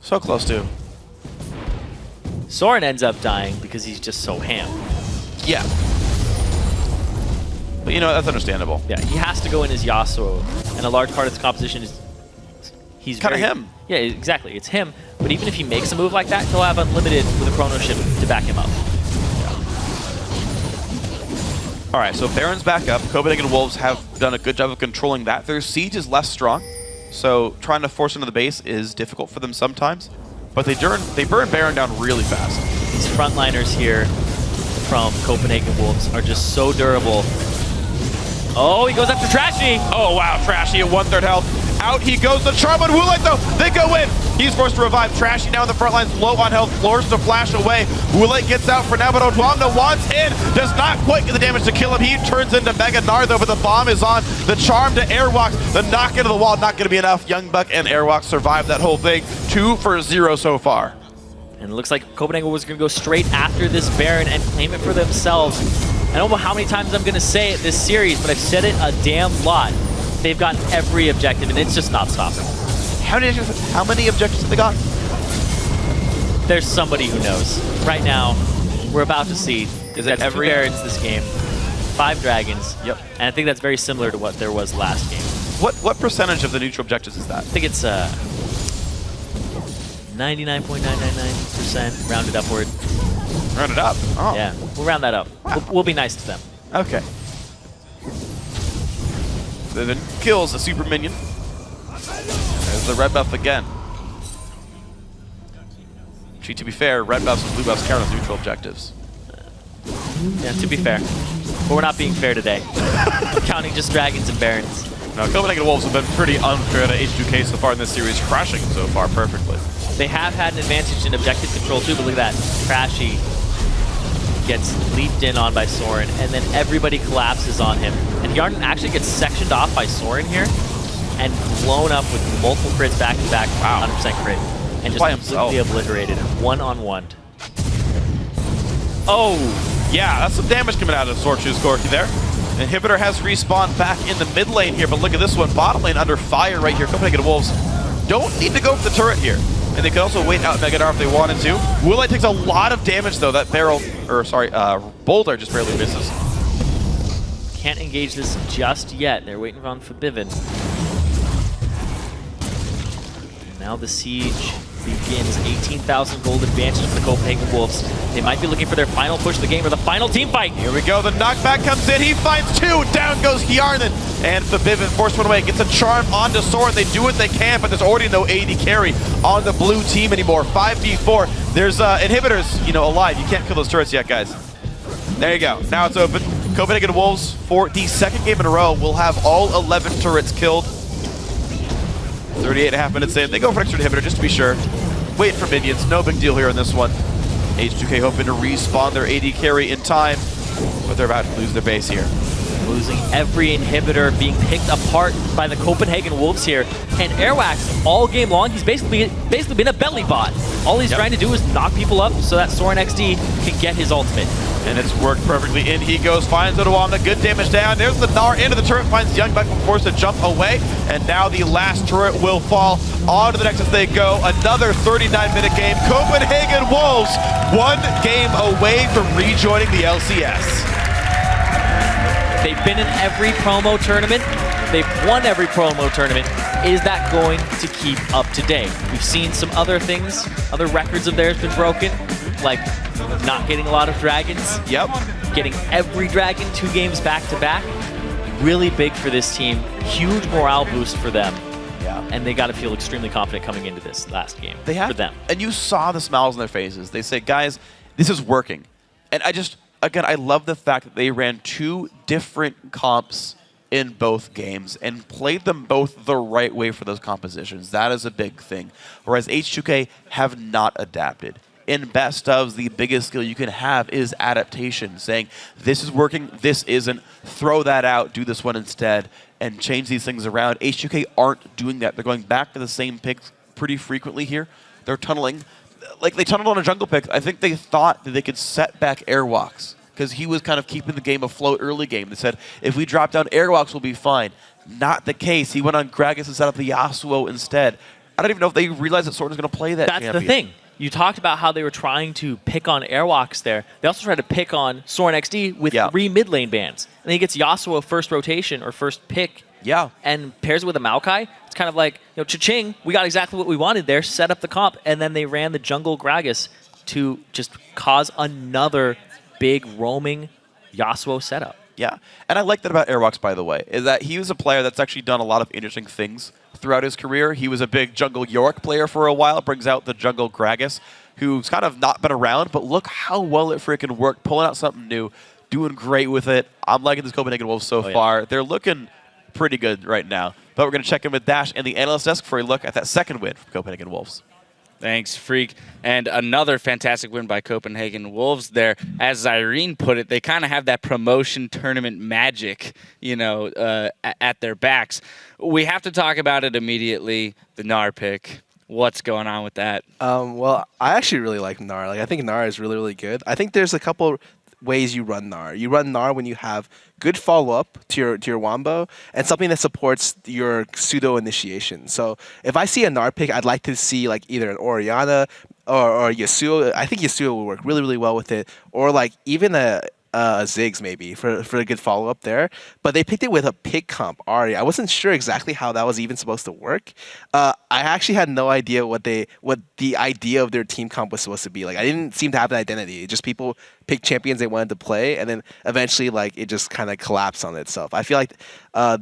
So close to. Soren ends up dying because he's just so ham. Yeah. But you know, that's understandable. Yeah, he has to go in as Yasuo, and a large part of his composition is he's kind of very, him. Yeah, exactly. It's him. But even if he makes a move like that, he'll have unlimited with a chrono ship to back him up. All right, so Baron's back up. Copenhagen Wolves have done a good job of controlling that. Their siege is less strong, so trying to force into the base is difficult for them sometimes. But they burn Baron down really fast. These frontliners here from Copenhagen Wolves are just so durable. Oh, he goes after Trashy. Oh, wow, Trashy at 1/3 health. Out he goes. The charm on Woolite, though. They go in. He's forced to revive. Trashy now in the front lines, low on health, forced to flash away. Woolite gets out for now, but Odwamna wants in. Does not quite get the damage to kill him. He turns into Mega Nard, though, but the bomb is on. The charm to Airwalks. The knock into the wall, not going to be enough. Young Buck and Airwalks survive that whole thing. 2 for 0 so far. And it looks like Copenhagen was going to go straight after this Baron and claim it for themselves. I don't know how many times I'm going to say it this series, but I've said it a damn lot. They've gotten every objective, and it's just not stopping. How many objectives have they got? There's somebody who knows. Right now, we're about to see. Is it every 2 Barons this game, 5 Dragons. Yep. And I think that's very similar to what there was last game. What percentage of the neutral objectives is that? I think it's 99.999% rounded upward. Rounded up? Oh. Yeah, we'll round that up. Wow. We'll be nice to them. Okay. Then kills a super minion. There's the red buff again. Actually, to be fair, red buffs and blue buffs count as neutral objectives. Yeah, to be fair. But we're not being fair today. Counting just dragons and barons. Now, Copenhagen Wolves have been pretty unfair to H2K so far in this series, crashing so far perfectly. They have had an advantage in objective control too, but look at that. Crashy gets leaped in on by Soren, and then everybody collapses on him. And Yarden actually gets sectioned off by Soren here and blown up with multiple crits back-to-back, 100% crit. And just completely obliterated, one-on-one. Oh, yeah, that's some damage coming out of Sorchu's Gorky there. Inhibitor has respawned back in the mid lane here, but look at this one. Bottom lane under fire right here. Copenhagen Wolves don't need to go for the turret here. And they could also wait out Megadar if they wanted to. Willite takes a lot of damage though. That Boulder just barely misses. Can't engage this just yet. They're waiting on Forbidden. Now the siege begins. 18,000 gold advantage for the Copenhagen Wolves. They might be looking for their final push of the game or the final team fight. Here we go. The knockback comes in. He finds two. Down goes Hjarnan. And Forbidden forced one away. Gets a charm onto Soren. They do what they can, but there's already no AD carry on the blue team anymore. 5v4. There's inhibitors, alive. You can't kill those turrets yet, guys. There you go. Now it's open. Copenhagen Wolves, for the second game in a row, will have all 11 turrets killed. 38.5 minutes in. They go for extra inhibitor just to be sure. Wait for minions. No big deal here in this one. H2K hoping to respawn their AD carry in time, but they're about to lose their base here. Losing every inhibitor, being picked apart by the Copenhagen Wolves here. And Airwax, all game long, he's basically been a belly bot. All he's trying to do is knock people up so that Soren XD can get his ultimate. And it's worked perfectly. In he goes, finds Odoamna, good damage down. There's the Gnar into the turret, finds Youngbuck, forced to jump away. And now the last turret will fall. On to the next as they go. Another 39-minute game. Copenhagen Wolves, one game away from rejoining the LCS. They've been in every promo tournament. They've won every promo tournament. Is that going to keep up to date? We've seen some other things, other records of theirs been broken, like not getting a lot of dragons. Yep. Getting every dragon 2 games back to back. Really big for this team. Huge morale boost for them. Yeah. And they got to feel extremely confident coming into this last game. They have for them. And you saw the smiles on their faces. They say, guys, this is working. And again, I love the fact that they ran 2 different comps in both games and played them both the right way for those compositions. That is a big thing. Whereas H2K have not adapted. In best ofs, the biggest skill you can have is adaptation, saying this is working, this isn't, throw that out, do this one instead, and change these things around. H2K aren't doing that. They're going back to the same picks pretty frequently here. They're tunneling. Like, they tunneled on a jungle pick. I think they thought that they could set back Airwalks because he was kind of keeping the game afloat early game. They said, if we drop down Airwalks, we'll be fine. Not the case. He went on Gragas and set up the Yasuo instead. I don't even know if they realized that Soren was going to play that champion. That's the thing. You talked about how they were trying to pick on Airwalks there. They also tried to pick on Soren XD with 3 mid lane bans. And then he gets Yasuo first rotation or first pick. Yeah. And pairs it with a Maokai. It's kind of like, cha-ching, we got exactly what we wanted there, set up the comp, and then they ran the jungle Gragas to just cause another big roaming Yasuo setup. Yeah. And I like that about Airwalks, by the way, is that he was a player that's actually done a lot of interesting things throughout his career. He was a big jungle Yorick player for a while, brings out the jungle Gragas, who's kind of not been around, but look how well it freaking worked, pulling out something new, doing great with it. I'm liking this Copenhagen Wolves so far. They're looking pretty good right now. But we're going to check in with Dash and the analyst desk for a look at that second win from Copenhagen Wolves. Thanks, Freak. And another fantastic win by Copenhagen Wolves there. As Irene put it, they kind of have that promotion tournament magic, at their backs. We have to talk about it immediately, the Gnar pick. What's going on with that? Well, I actually really like Gnar. I think Gnar is really, really good. I think there's a couple ways you run Gnar. You run Gnar when you have good follow-up to your Wombo and something that supports your pseudo-initiation. So if I see a Gnar pick, I'd like to see either an Orianna or Yasuo. I think Yasuo will work really, really well with it. Or even a Ziggs maybe for a good follow-up there. But they picked it with a pick comp, Ahri. I wasn't sure exactly how that was even supposed to work. I actually had no idea what the idea of their team comp was supposed to be. I didn't seem to have an identity. Just people picked champions they wanted to play, and then eventually it just kind of collapsed on itself. I feel like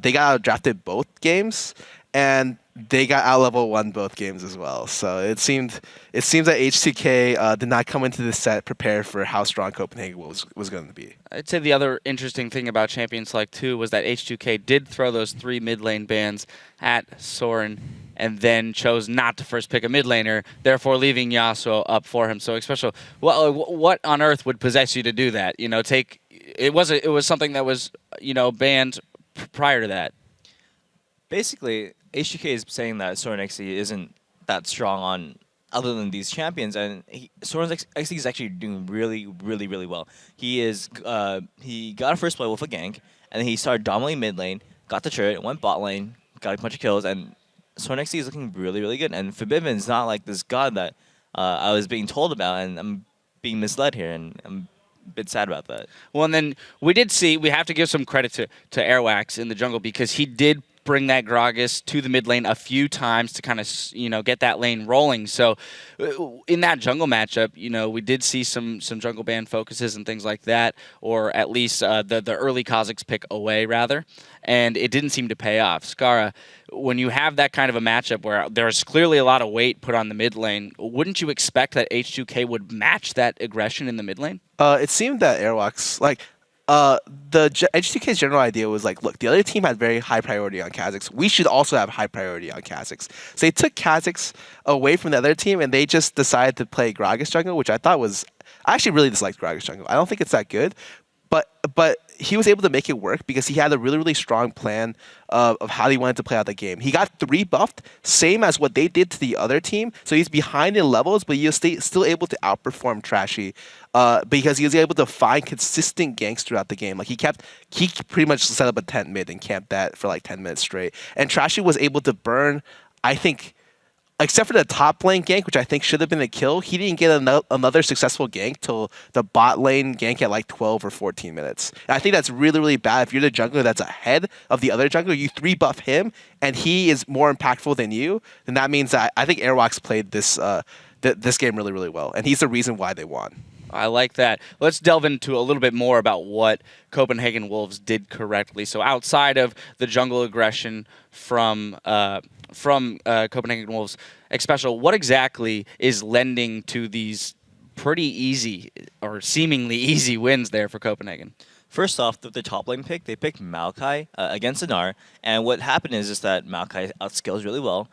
they got drafted both games, and they got out-level won both games as well. So it seems that H2K did not come into this set prepared for how strong Copenhagen was going to be. I'd say the other interesting thing about Champions Select 2 was that H2K did throw those 3 mid lane bans at Soren and then chose not to first pick a mid laner, therefore leaving Yasuo up for him. So especially, what on earth would possess you to do that? It was something that was banned prior to that. Basically, H2K is saying that Soren XC isn't that strong on other than these champions, and Soren XC is actually doing really, really, really well. He got a first play with a gank, and then he started dominating mid lane, got the turret, went bot lane, got a bunch of kills, and Soren XC is looking really, really good. And Forbidden's not like this god that I was being told about, and I'm being misled here, and I'm a bit sad about that. Well, and then we have to give some credit to Airwax in the jungle, because he did bring that Gragas to the mid lane a few times to kind of get that lane rolling. So in that jungle matchup, we did see some jungle ban focuses and things like that, or at least the early Kha'Zix pick away rather, and it didn't seem to pay off. Skara, when you have that kind of a matchup where there's clearly a lot of weight put on the mid lane, wouldn't you expect that H2K would match that aggression in the mid lane? It seemed that Airwax the H2K's general idea was like, look, the other team had very high priority on Kha'Zix. We should also have high priority on Kha'Zix. So they took Kha'Zix away from the other team, and they just decided to play Gragas jungle, which I thought was... I actually really disliked Gragas jungle. I don't think it's that good, but he was able to make it work because he had a really, really strong plan of how he wanted to play out the game. He got 3 buffed, same as what they did to the other team. So he's behind in levels, but he was still able to outperform Trashy because he was able to find consistent ganks throughout the game. Like he pretty much set up a tent mid and camped that for like 10 minutes straight. And Trashy was able to burn, I think, except for the top lane gank, which I think should have been a kill, he didn't get another successful gank till the bot lane gank at like 12 or 14 minutes. And I think that's really, really bad. If you're the jungler that's ahead of the other jungler, you 3-buff him, and he is more impactful than you, then that means that I think Airwax played this game really, really well. And he's the reason why they won. I like that. Let's delve into a little bit more about what Copenhagen Wolves did correctly. So outside of the jungle aggression from Copenhagen Wolves, Xpecial, what exactly is lending to these pretty easy or seemingly easy wins there for Copenhagen? First off, the top lane pick, they picked Maokai against Anar, and what happened is that Maokai outskills really well.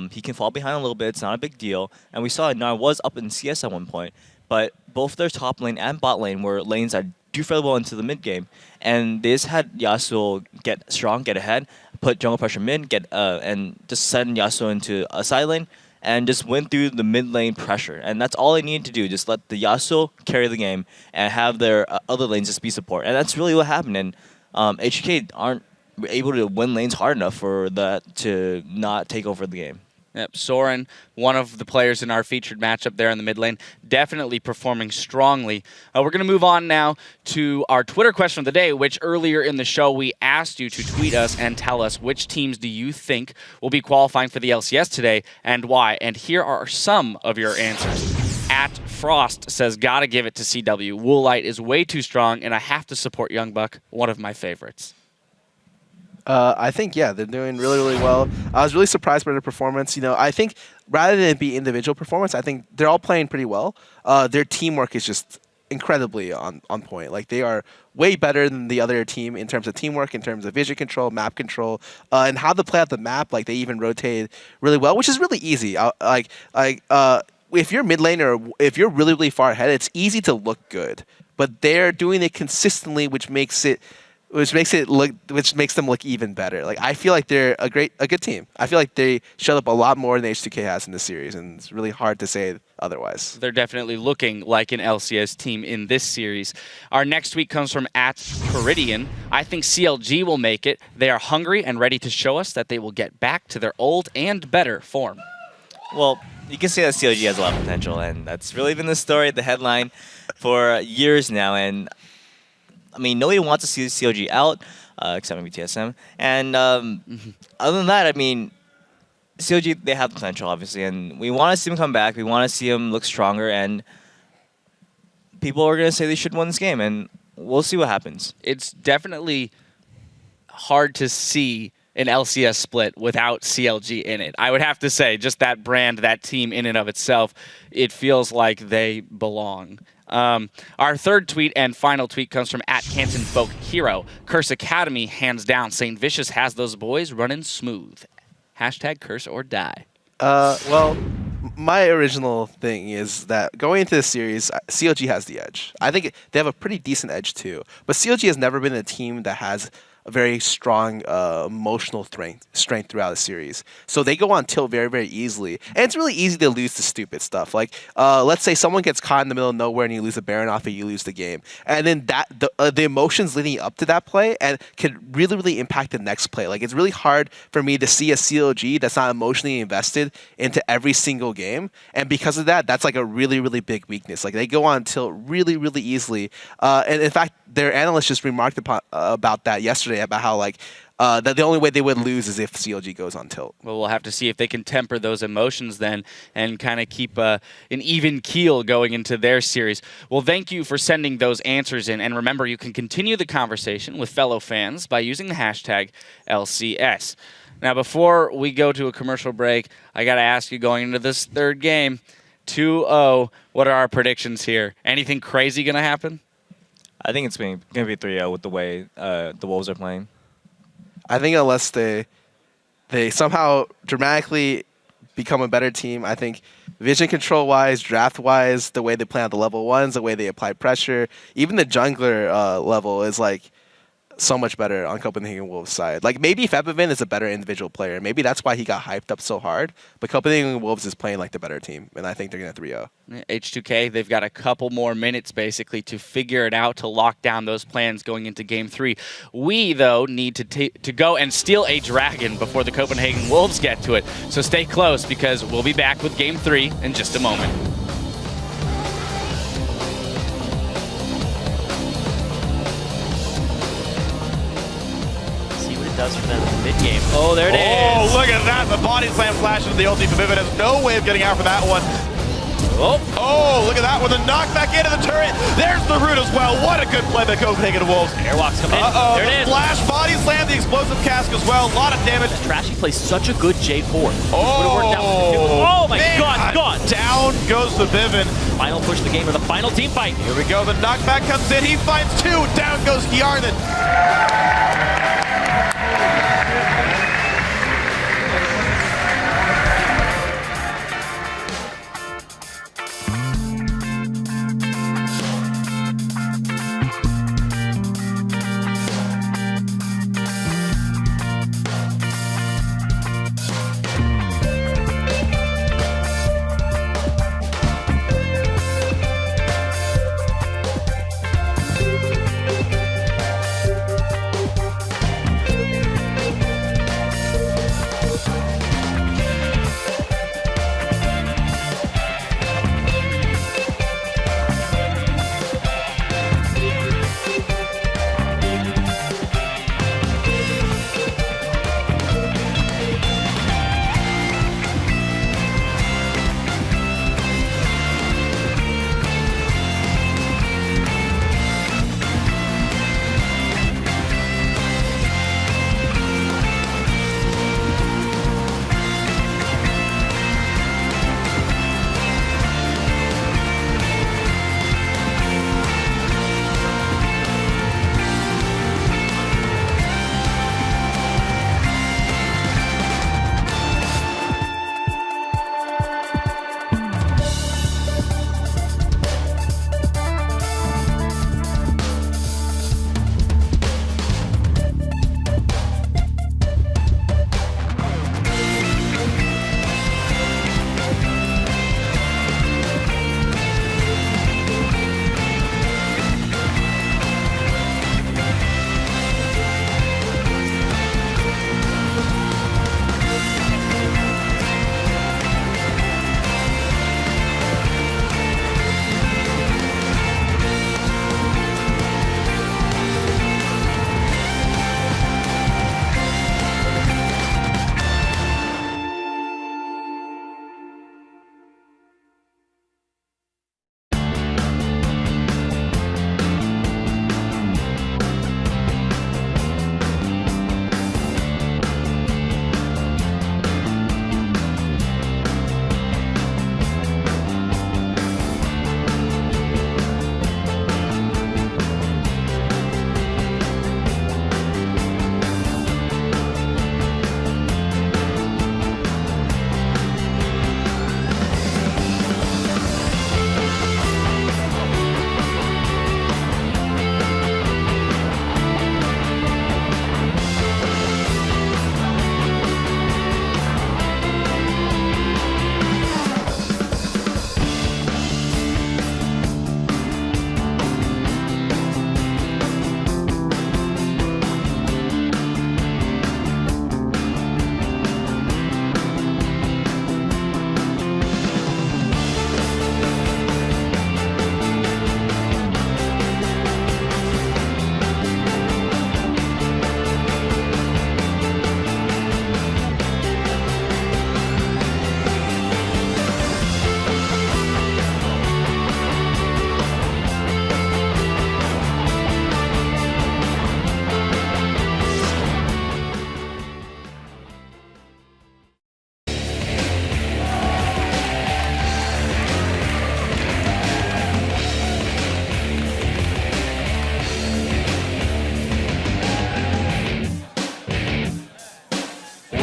He can fall behind a little bit, it's not a big deal, and we saw Anar was up in CS at one point, but both their top lane and bot lane were lanes that do fairly well into the mid game, and they just had Yasuo get strong, get ahead, put jungle pressure mid, and just send Yasuo into a side lane, and just went through the mid lane pressure. And that's all they needed to do, just let the Yasuo carry the game and have their other lanes just be support. And that's really what happened. And HK aren't able to win lanes hard enough for that to not take over the game. Yep, Soren, one of the players in our featured matchup there in the mid lane, definitely performing strongly. We're going to move on now to our Twitter question of the day, which earlier in the show we asked you to tweet us and tell us which teams do you think will be qualifying for the LCS today and why. And here are some of your answers. At Frost says, gotta give it to CW. Woolite is way too strong, and I have to support Youngbuck, one of my favorites. I think, yeah, they're doing really, really well. I was really surprised by their performance. I think rather than it be individual performance, I think they're all playing pretty well. Their teamwork is just incredibly on point. Like, they are way better than the other team in terms of teamwork, in terms of vision control, map control, and how to play out the map. Like, they even rotate really well, which is really easy. If you're mid lane or if you're really, really far ahead, it's easy to look good. But they're doing it consistently, which makes them look even better. Like, I feel like they're a good team. I feel like they showed up a lot more than H2K has in this series, and it's really hard to say otherwise. They're definitely looking like an LCS team in this series. Our next tweet comes from @Peridian. I think CLG will make it. They are hungry and ready to show us that they will get back to their old and better form. Well, you can say that CLG has a lot of potential, and that's really been the story, the headline for years now. And I mean, nobody wants to see CLG out, except maybe TSM. And other than that, I mean, CLG, they have the potential, obviously. And we want to see them come back. We want to see them look stronger. And people are going to say they should win this game. And we'll see what happens. It's definitely hard to see an LCS split without CLG in it. I would have to say, just that brand, that team in and of itself, it feels like they belong. Our third tweet and final tweet comes from @CantonFolkHero. Curse Academy, hands down. St. Vicious has those boys running smooth. # curse or die. Well, my original thing is that going into this series, CLG has the edge. I think they have a pretty decent edge too. But CLG has never been a team that has a very strong emotional strength throughout the series. So they go on tilt very, very easily. And it's really easy to lose to stupid stuff. Like, let's say someone gets caught in the middle of nowhere and you lose a Baron off it, you lose the game. And then the emotions leading up to that play and could really, really impact the next play. Like, it's really hard for me to see a CLG that's not emotionally invested into every single game. And because of that, that's like a really, really big weakness. Like, they go on tilt really, really easily. And in fact, their analyst just remarked about that yesterday, about how that the only way they would lose is if CLG goes on tilt. Well, we'll have to see if they can temper those emotions then and kind of keep an even keel going into their series. Well, thank you for sending those answers in. And remember, you can continue the conversation with fellow fans by using the hashtag LCS. Now, before we go to a commercial break, I got to ask you, going into this third game, 2-0, what are our predictions here? Anything crazy going to happen? I think it's going to be 3-0 with the way the Wolves are playing. I think unless they somehow dramatically become a better team, I think vision control-wise, draft-wise, the way they play on the level 1s, the way they apply pressure, even the jungler level is like so much better on Copenhagen Wolves' side. Like, maybe Febevin is a better individual player. Maybe that's why he got hyped up so hard. But Copenhagen Wolves is playing like the better team, and I think they're going to 3-0. H2K, they've got a couple more minutes, basically, to figure it out, to lock down those plans going into Game 3. We, though, need to go and steal a dragon before the Copenhagen Wolves get to it. So stay close, because we'll be back with Game 3 in just a moment. Does for them in mid-game. Oh, there it is. Oh, look at that. The body slam flash into the ulti from Vivid has no way of getting out for that one. Oh, look at that with a knockback into the turret. There's the root as well. What a good play by Copenhagen Wolves. Airwalks come in. Uh-oh, there it is. Flash body slam, the explosive cask as well. A lot of damage. Trashy plays such a good J4. Oh my God, gone. Down goes the Vivid. Final push of the game of the final team fight. Here we go. The knockback comes in. He finds 2. Down goes Hjarnan.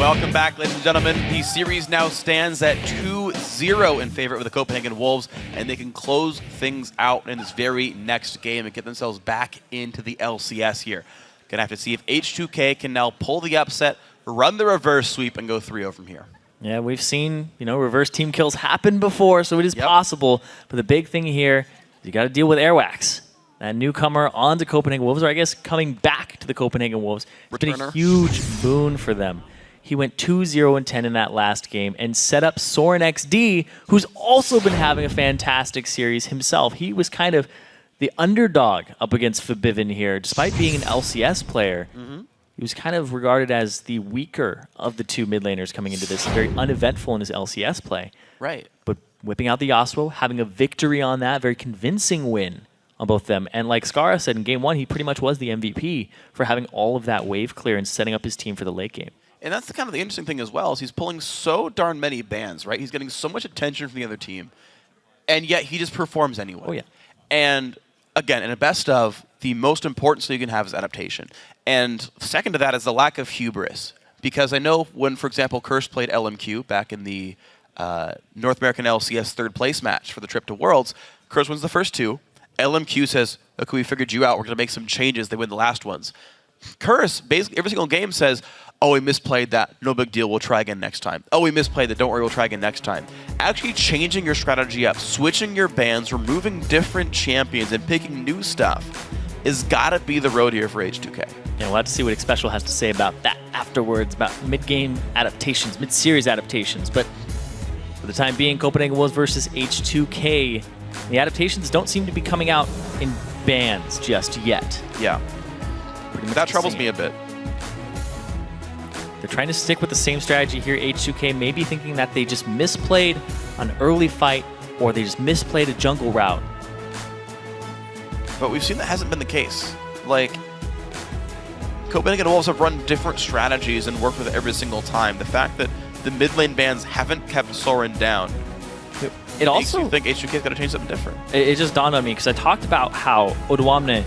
Welcome back, ladies and gentlemen. The series now stands at 2-0 in favor of the Copenhagen Wolves, and they can close things out in this very next game and get themselves back into the LCS here. Gonna have to see if H2K can now pull the upset, run the reverse sweep, and go 3-0 from here. Yeah, we've seen, reverse team kills happen before, so it is possible. But the big thing here is you got to deal with Airwax, that newcomer onto Copenhagen Wolves, or I guess coming back to the Copenhagen Wolves. It's been a huge boon for them. He went 2-0-10 in that last game and set up Soren XD, who's also been having a fantastic series himself. He was kind of the underdog up against Forbidden here, despite being an LCS player. He was kind of regarded as the weaker of the two mid laners coming into this, very uneventful in his LCS play. Right. But whipping out the Yasuo, having a victory on that, very convincing win on both of them. And like Skara said in game one, he pretty much was the MVP for having all of that wave clear and setting up his team for the late game. And that's the interesting thing as well, is he's pulling so darn many bans, right? He's getting so much attention from the other team, and yet he just performs anyway. Oh, yeah. And again, in a best of, the most important skill you can have is adaptation. And second to that is the lack of hubris. Because I know when, for example, Curse played LMQ back in the North American LCS third place match for the trip to Worlds, Curse wins the first two. LMQ says, okay, we figured you out. We're going to make some changes. They win the last ones. Curse, basically every single game says, oh, we misplayed that. No big deal. We'll try again next time. Oh, we misplayed that. Don't worry. We'll try again next time. Actually changing your strategy up, switching your bans, removing different champions, and picking new stuff is got to be the road here for H2K. Yeah, we'll have to see what Xpecial has to say about that afterwards, about mid-game adaptations, mid-series adaptations. But for the time being, Copenhagen Wolves versus H2K, the adaptations don't seem to be coming out in bans just yet. Yeah. That troubles me a bit. They're trying to stick with the same strategy here, H2K, maybe thinking that they just misplayed an early fight or they just misplayed a jungle route. But we've seen that hasn't been the case. Like, Copenhagen Wolves have run different strategies and worked with it every single time. The fact that the mid lane bans haven't kept Soren down, it also makes you think H2K's got to change something different. It just dawned on me because I talked about how Odwamne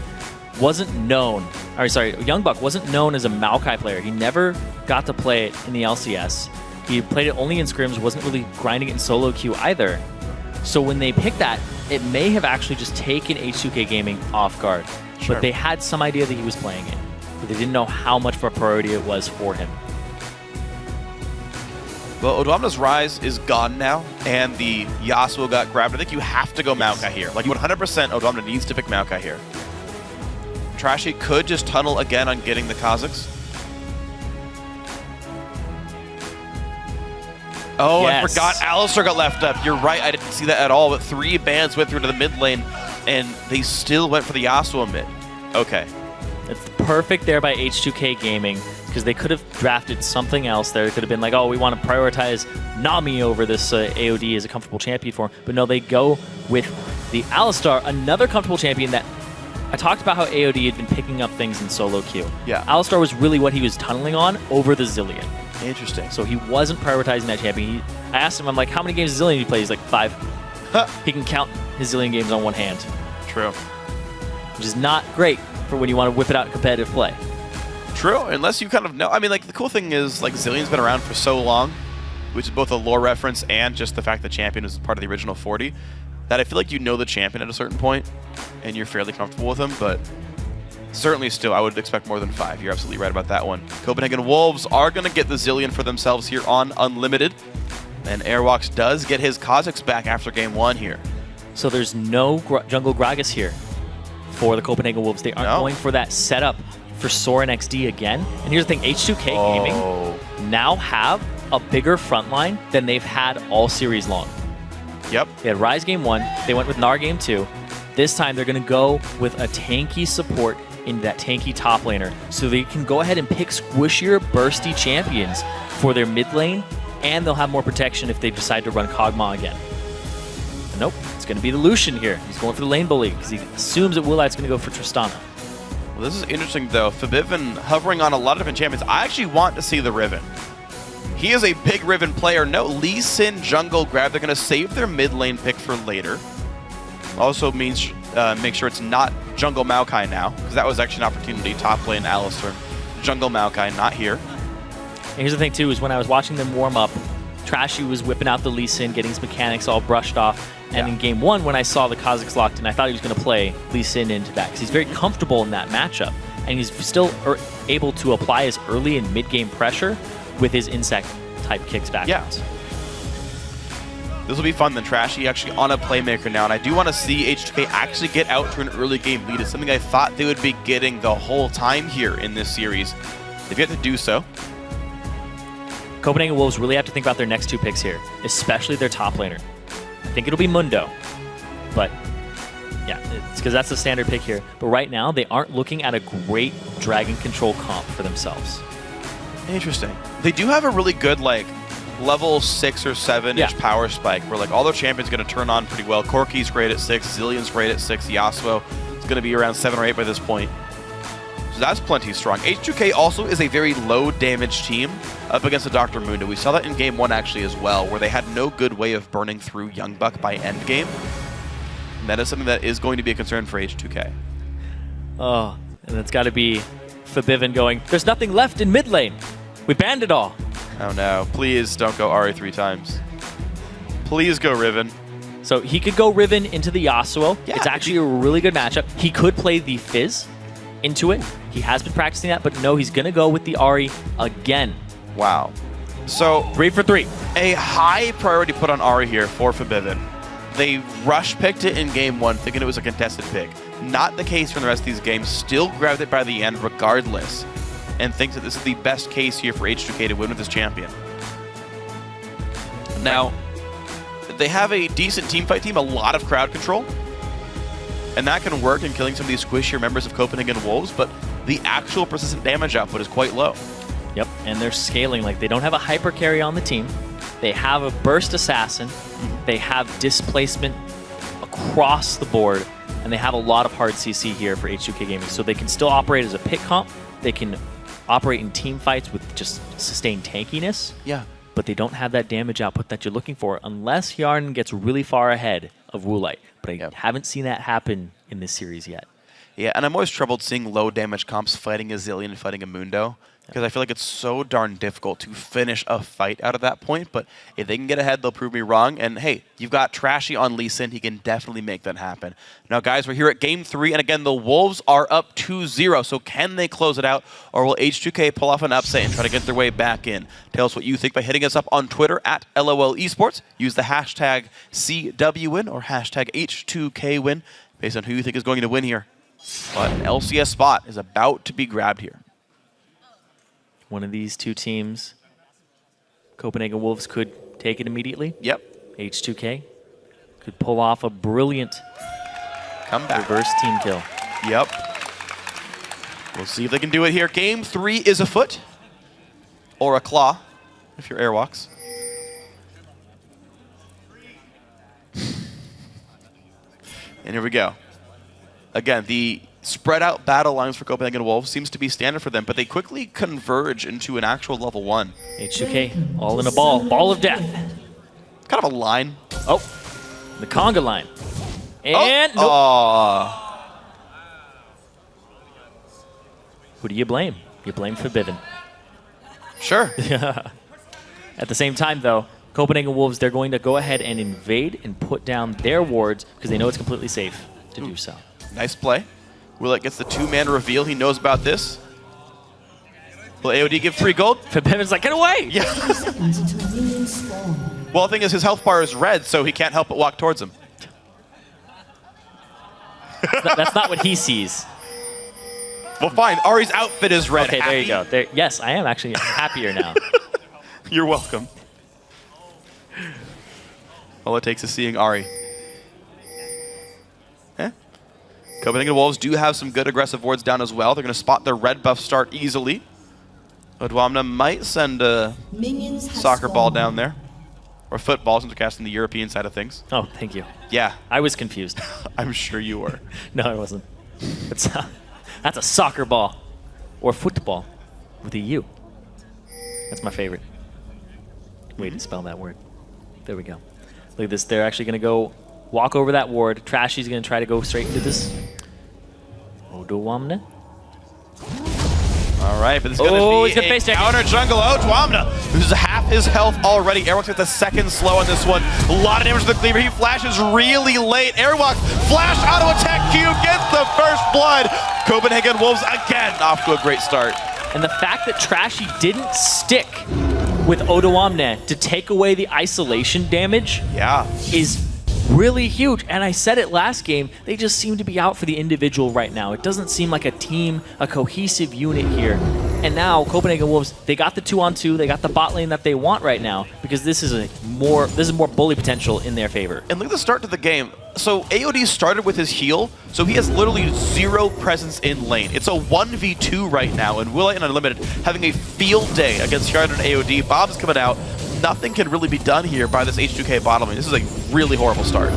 wasn't known, or sorry, Youngbuck wasn't known as a Maokai player. He never got to play it in the LCS. He played it only in scrims, wasn't really grinding it in solo queue either. So when they picked that, it may have actually just taken H2K Gaming off guard. Sure. But they had some idea that he was playing it. But they didn't know how much of a priority it was for him. Well, Odwamna's Rise is gone now, and the Yasuo got grabbed. I think you have to go Maokai here. Like, 100% Odwamna needs to pick Maokai here. Trashy could just tunnel again on getting the Kazakhs. Oh, yes. I forgot Alistair got left up. You're right, I didn't see that at all, but 3 bans went through to the mid lane, and they still went for the Yasuo mid. Okay. It's perfect there by H2K Gaming, because they could have drafted something else there. It could have been like, oh, we want to prioritize Nami over this AOD as a comfortable champion for him. But no, they go with the Alistar, another comfortable champion that I talked about how AOD had been picking up things in solo queue. Yeah. Alistar was really what he was tunneling on over the Zillion. Interesting. So he wasn't prioritizing that champion. I asked him, I'm like, how many games of Zillion do you play? He's like, 5. He can count his Zillion games on one hand. True. Which is not great for when you want to whip it out in competitive play. True, unless you kind of know. I mean, like, the cool thing is, like, Zillion's been around for so long, which is both a lore reference and just the fact that Champion is part of the original 40, that I feel like you know the Champion at a certain point, and you're fairly comfortable with him, but certainly still, I would expect more than 5. You're absolutely right about that one. Copenhagen Wolves are going to get the Zillion for themselves here on Unlimited, and Airwalks does get his Kazakhs back after game 1 here. So there's no jungle Gragas here for the Copenhagen Wolves. They aren't going for that setup for Soren XD again. And here's the thing, H2K Gaming now have a bigger front line than they've had all series long. Yep. They had Rise game 1, they went with Gnar game 2. This time they're going to go with a tanky support in that tanky top laner, so they can go ahead and pick squishier, bursty champions for their mid lane, and they'll have more protection if they decide to run Kog'Maw again. But nope, it's going to be the Lucian here. He's going for the lane bully because he assumes that Willight's going to go for Tristana. Well, this is interesting, though. Forbidden hovering on a lot of different champions. I actually want to see the Riven. He is a big Riven player. No Lee Sin jungle grab. They're going to save their mid lane pick for later. Also means make sure it's not jungle Maokai now, because that was actually an opportunity. Top lane Alistair, jungle Maokai, not here. And here's the thing too, is when I was watching them warm up, Trashy was whipping out the Lee Sin, getting his mechanics all brushed off. And in game 1, when I saw the Kazakhs locked in, I thought he was going to play Lee Sin into that because he's very comfortable in that matchup. And he's still able to apply his early and mid-game pressure with his insect-type kicks backwards. Yeah. This will be fun then. Trashy actually on a playmaker now, and I do want to see H2K actually get out to an early game lead. It's something I thought they would be getting the whole time here in this series. They've yet to do so. Copenhagen Wolves really have to think about their next 2 picks here, especially their top laner. I think it'll be Mundo, but yeah, it's because that's the standard pick here. But right now, they aren't looking at a great Dragon Control comp for themselves. Interesting. They do have a really good, like, level 6 or 7-ish power spike where, like, all their champions are going to turn on pretty well. Corki's great at 6, Zillion's great at 6, Yasuo is going to be around 7 or 8 by this point. So that's plenty strong. H2K also is a very low damage team up against the Dr. Mundo. We saw that in game 1 actually as well, where they had no good way of burning through Youngbuck by end game. And that is something that is going to be a concern for H2K. Oh, and it's got to be Fabivin going, there's nothing left in mid lane. We banned it all. Oh no, please don't go Ahri 3 times. Please go Riven. So he could go Riven into the Yasuo. Yeah, it's actually a really good matchup. He could play the Fizz into it. He has been practicing that, but no, he's going to go with the Ahri again. Wow. So 3 for 3. A high priority put on Ahri here for Fabivin. They rush picked it in game 1 thinking it was a contested pick. Not the case for the rest of these games. Still grabbed it by the end regardless. And thinks that this is the best case here for H2K to win with this champion. Now, they have a decent teamfight team, a lot of crowd control. And that can work in killing some of these squishier members of Copenhagen Wolves, but the actual persistent damage output is quite low. Yep, and they're scaling. Like, they don't have a hyper carry on the team. They have a burst assassin. They have displacement across the board. And they have a lot of hard CC here for H2K Gaming. So they can still operate as a pick comp. They can operate in team fights with just sustained tankiness. Yeah. But they don't have that damage output that you're looking for unless Yarn gets really far ahead of Woolite. But I haven't seen that happen in this series yet. Yeah, and I'm always troubled seeing low damage comps fighting a Zillion and fighting a Mundo. Because I feel like it's so darn difficult to finish a fight out of that point. But if they can get ahead, they'll prove me wrong. And hey, you've got Trashy on Lee Sin. He can definitely make that happen. Now, guys, we're here at Game 3. And again, the Wolves are up 2-0. So can they close it out? Or will H2K pull off an upset and try to get their way back in? Tell us what you think by hitting us up on Twitter at LOL Esports. Use the hashtag CWWin or hashtag H2KWin based on who you think is going to win here. But an LCS spot is about to be grabbed here. One of these 2 teams, Copenhagen Wolves, could take it immediately. Yep. H2K could pull off a brilliant comeback reverse team kill. Yep. We'll see if they can do it here. Game 3 is afoot. Or a claw, if you're Airwalks. And here we go. Again, the spread out battle lines for Copenhagen Wolves seems to be standard for them, but they quickly converge into an actual level 1. H2K, all in a ball. Ball of death. Kind of a line. Oh, the conga line. And Who do you blame? You blame Forbidden. Sure. At the same time, though, Copenhagen Wolves, they're going to go ahead and invade and put down their wards because they know it's completely safe to do so. Nice play. Willett gets the 2-man reveal. He knows about this. Will AOD give 3 gold? Fabin's like, get away! Yeah. Well, the thing is, his health bar is red, so he can't help but walk towards him. That's not what he sees. Well, fine. Ahri's outfit is red. Okay, Happy? there you go. There, yes, I am actually happier now. You're welcome. All it takes is seeing Ahri. Copenhagen Wolves do have some good aggressive wards down as well. They're going to spot their red buff start easily. Odwamna might send a soccer ball down there. Or football, since we're casting the European side of things. Oh, thank you. Yeah. I was confused. I'm sure you were. No, I wasn't. That's a soccer ball. Or football with a U. That's my favorite way to spell that word. There we go. Look at this. They're actually going to go walk over that ward. Trashy's going to try to go straight into this. Odwamna. All right, but this is going to be face a counter jungle. Oh, Dwamna, who's half his health already. Airwalks with the second slow on this one. A lot of damage to the cleaver. He flashes really late. Airwalks, flash, auto attack, Q, gets the first blood. Copenhagen Wolves again off to a great start. And the fact that Trashy didn't stick with Odoamne to take away the isolation damage is really huge. And I said it last game, they just seem to be out for the individual right now. It doesn't seem like a team, a cohesive unit here. And now Copenhagen Wolves, they got the 2-on-2, they got the bot lane that they want right now, because this is more bully potential in their favor. And look at the start to the game. So AOD started with his heal, so he has literally 0 presence in lane. It's a 1v2 right now, and Will and Unlimited having a field day against Yarden and AOD. Bob's coming out. Nothing can really be done here by this H2K bottom lane. This is a really horrible start.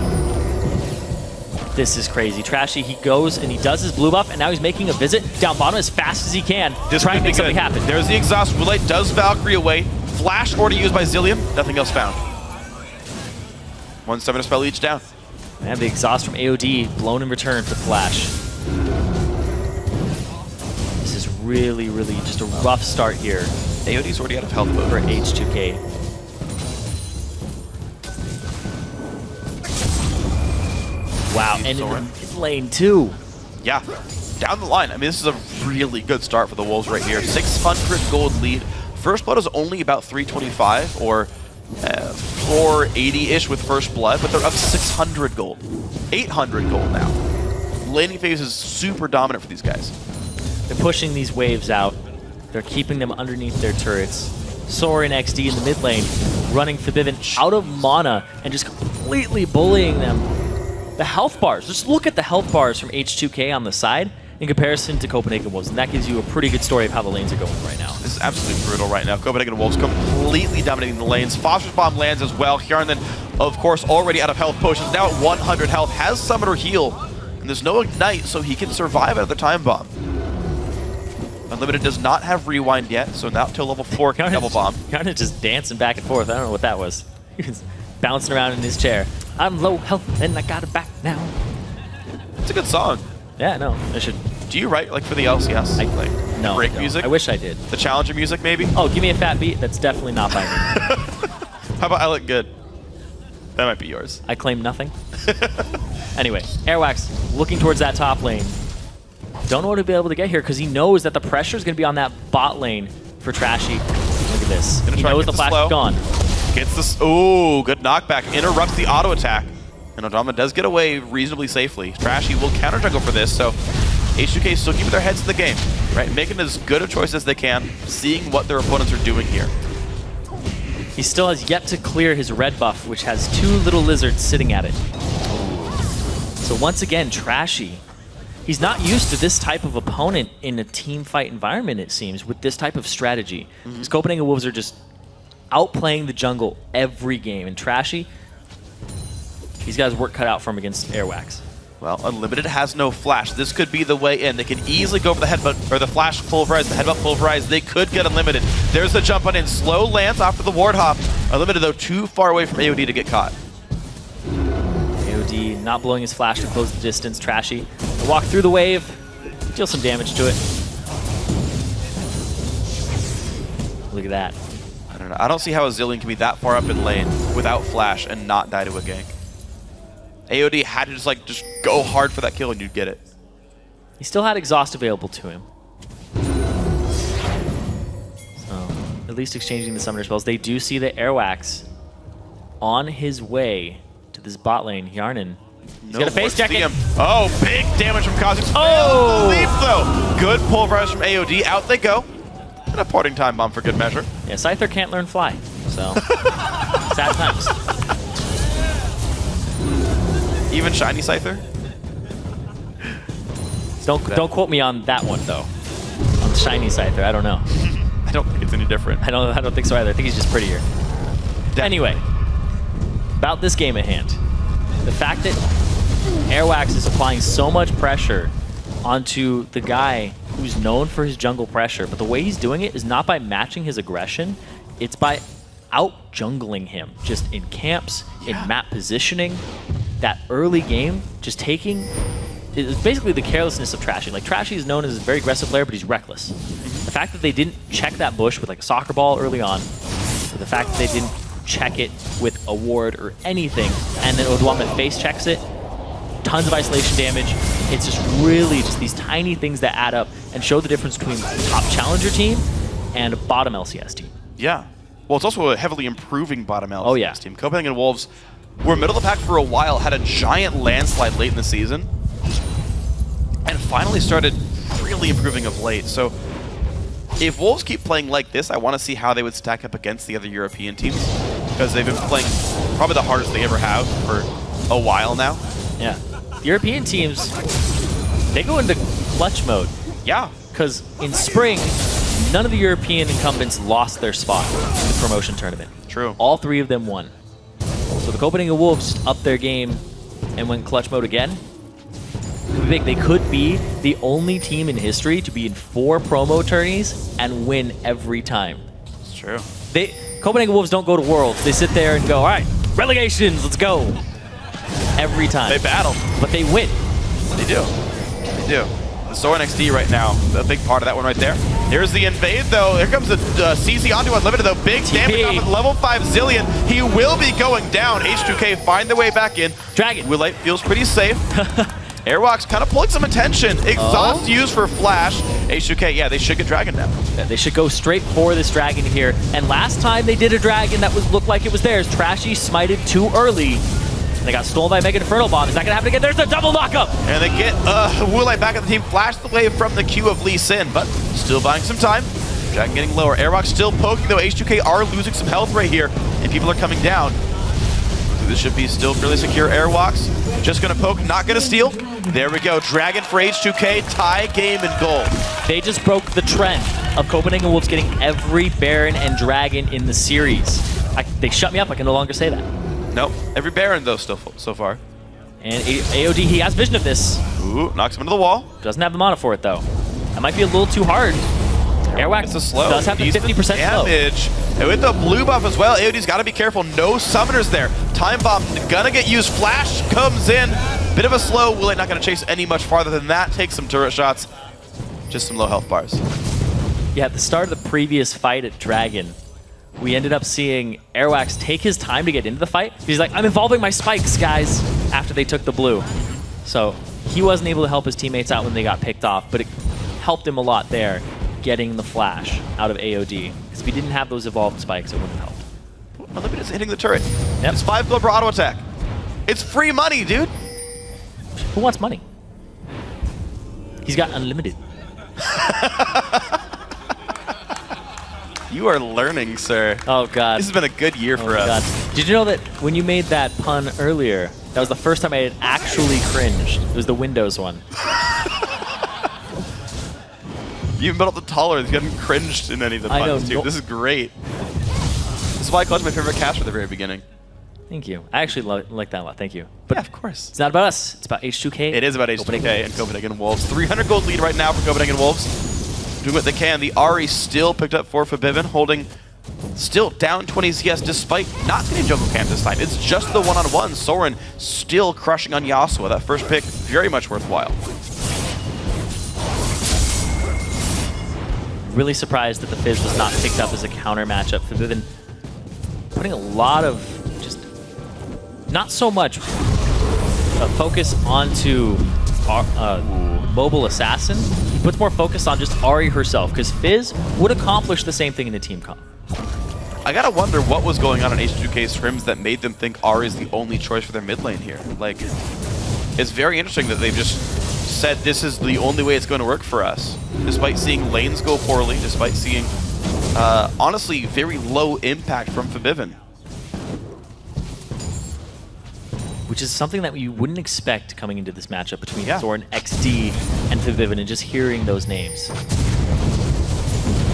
This is crazy. Trashy, he goes and he does his blue buff, and now he's making a visit down bottom as fast as he can to try and make something happen. There's the exhaust. Roulette does Valkyrie away. Flash already used by Zillion. Nothing else found. 1 summoner spell each down. And the exhaust from AOD blown in return for Flash. This is really, really just a rough start here. AOD's already out of health mode for H2K. Wow, and in the mid lane too. Yeah, down the line. I mean, this is a really good start for the Wolves right here. 600 gold lead. First blood is only about 325 or 480-ish with first blood, but they're up 600 gold. 800 gold now. Laning phase is super dominant for these guys. They're pushing these waves out. They're keeping them underneath their turrets. Sorin XD in the mid lane, running Forbidden out of mana and just completely bullying them. The health bars, just look at the health bars from H2K on the side in comparison to Copenhagen Wolves, and that gives you a pretty good story of how the lanes are going right now. This is absolutely brutal right now. Copenhagen Wolves completely dominating the lanes. Foster's Bomb lands as well. Hjarnan, of course, already out of health potions, now at 100 health, has Summoner heal, and there's no Ignite, so he can survive out of the Time Bomb. Unlimited does not have Rewind yet, so not till level 4 can double bomb. Hjarnan just dancing back and forth. I don't know what that was. He was bouncing around in his chair. I'm low health and I got it back now. It's a good song. Yeah, no, I should. Do you write like for the LCS? No, break music? I wish I did. The challenger music maybe? Oh, give me a fat beat. That's definitely not by me. How about I Look Good? That might be yours. I claim nothing. Anyway, Airwax looking towards that top lane. Don't know what he'll be able to get here because he knows that the pressure is going to be on that bot lane for Trashy. Look at this. He knows the flash is gone. Gets this. Ooh, good knockback. Interrupts the auto attack. And Odama does get away reasonably safely. Trashy will counter jungle for this, so H2K still keeping their heads in the game, right? Making as good a choice as they can, seeing what their opponents are doing here. He still has yet to clear his red buff, which has 2 little lizards sitting at it. So once again, Trashy. He's not used to this type of opponent in a team fight environment, it seems, with this type of strategy. Because Copenhagen Wolves are just outplaying the jungle every game. And Trashy, he's got his work cut out for him against Airwax. Well, Unlimited has no flash. This could be the way in. They can easily go for the headbutt, or the flash pulverize, the headbutt pulverize. They could get Unlimited. There's the jump on in. Slow Lance after the ward hop. Unlimited, though, too far away from AOD to get caught. AOD not blowing his flash to close the distance. Trashy will walk through the wave, deal some damage to it. Look at that. I don't know. I don't see how a Zillion can be that far up in lane without flash and not die to a gank. AOD had to just go hard for that kill and you'd get it. He still had exhaust available to him. So, at least exchanging the summoner spells. They do see the Airwax on his way to this bot lane. Hjarnan. He's got a face check it. Oh, big damage from Kha'Zix. Oh! The leap, though. Good pulverize from AOD. Out they go. And a parting time bomb for good measure. Yeah, Scyther can't learn fly. So, sad times. Even shiny Scyther? Don't quote me on that one though. On shiny Scyther, I don't know. I don't think it's any different. I don't think so either. I think he's just prettier. Anyway, about this game at hand. The fact that Airwax is applying so much pressure onto the guy who's known for his jungle pressure, but the way he's doing it is not by matching his aggression, it's by out-jungling him, just in camps, in map positioning. That early game, just taking, it's basically the carelessness of Trashy. Like, Trashy is known as a very aggressive player, but he's reckless. The fact that they didn't check that bush with like a soccer ball early on, or the fact that they didn't check it with a ward or anything, and then Odwama face checks it, tons of isolation damage. It's just really just these tiny things that add up and show the difference between top challenger team and bottom LCS team. Yeah. Well, it's also a heavily improving bottom LCS team. Copenhagen Wolves were middle of the pack for a while, had a giant landslide late in the season, and finally started really improving of late. So if Wolves keep playing like this, I want to see how they would stack up against the other European teams, because they've been playing probably the hardest they ever have for a while now. Yeah. European teams, they go into clutch mode. Yeah. Because in spring, none of the European incumbents lost their spot in the promotion tournament. True. All 3 of them won. So the Copenhagen Wolves upped their game and went clutch mode again. They could be the only team in history to be in 4 promo tourneys and win every time. It's true. Copenhagen Wolves don't go to Worlds. They sit there and go, all right, relegations, let's go. Every time. They battle. But they win. They do. They do. The Soren XD right now, a big part of that one right there. Here's the invade, though. Here comes the CZ onto Unlimited, though. Big damage off with level 5 Zillion. He will be going down. H2K find their way back in. Dragon. Willite feels pretty safe. Airwalk's kind of pulling some attention. Exhaust used for Flash. H2K, yeah, they should get Dragon now. Yeah, they should go straight for this Dragon here. And last time they did a Dragon that looked like it was theirs, Trashy smited too early. They got stolen by Mega Infernal Bomb. Is that going to happen again? There's a double knockup! And they get Willite back at the team, flashed away from the queue of Lee Sin, but still buying some time. Dragon getting lower. Airwalk still poking, though. H2K are losing some health right here, and people are coming down. So this should be still fairly secure. Airwalks just going to poke, not going to steal. There we go. Dragon for H2K, tie game and goal. They just broke the trend of Copenhagen Wolves getting every Baron and Dragon in the series. They shut me up. I can no longer say that. Nope. Every Baron, though, still so far. And AOD, he has vision of this. Ooh, knocks him into the wall. Doesn't have the mana for it, though. That might be a little too hard. Airwalk does have the 50% damage. slow. And with the blue buff as well, AOD's got to be careful. No summoners there. Time Bomb gonna get used. Flash comes in. Bit of a slow. Willite not gonna chase any much farther than that. Takes some turret shots. Just some low health bars. Yeah, at the start of the previous fight at Dragon, we ended up seeing Airwax take his time to get into the fight. He's like, I'm involving my spikes, guys, after they took the blue. So he wasn't able to help his teammates out when they got picked off, but it helped him a lot there, getting the flash out of AOD. Because if he didn't have those evolved spikes, it wouldn't have helped. Unlimited is hitting the turret. Yep. It's 5 gold per auto attack. It's free money, dude. Who wants money? He's got unlimited. You are learning, sir. Oh, God. This has been a good year for us. God. Did you know that when you made that pun earlier, that was the first time I had actually cringed? It was the Windows one. You even built up the tolerance. You haven't cringed in any of the puns, too. This is great. This is why I called you my favorite caster at the very beginning. Thank you. I actually like that a lot. Thank you. But yeah, of course. It's not about us. It's about H2K. It is about H2K and Copenhagen Wolves. 300 gold lead right now for Copenhagen Wolves. Doing what they can. The Ahri still picked up for Forbidden, holding still down 20 CS despite not getting jungle camp this time. It's just the one-on-one. Soren still crushing on Yasuo. That first pick, very much worthwhile. Really surprised that the Fizz was not picked up as a counter matchup. Forbidden putting a lot of just not so much focus onto Mobile Assassin. He puts more focus on just Ahri herself, because Fizz would accomplish the same thing in the team comp. I gotta wonder what was going on in H2K's scrims that made them think Ahri is the only choice for their mid lane here. Like, it's very interesting that they've just said this is the only way it's going to work for us, despite seeing lanes go poorly, despite seeing, honestly, very low impact from Forbidden. Which is something that you wouldn't expect coming into this matchup between Soren XD and Forbidden, and just hearing those names.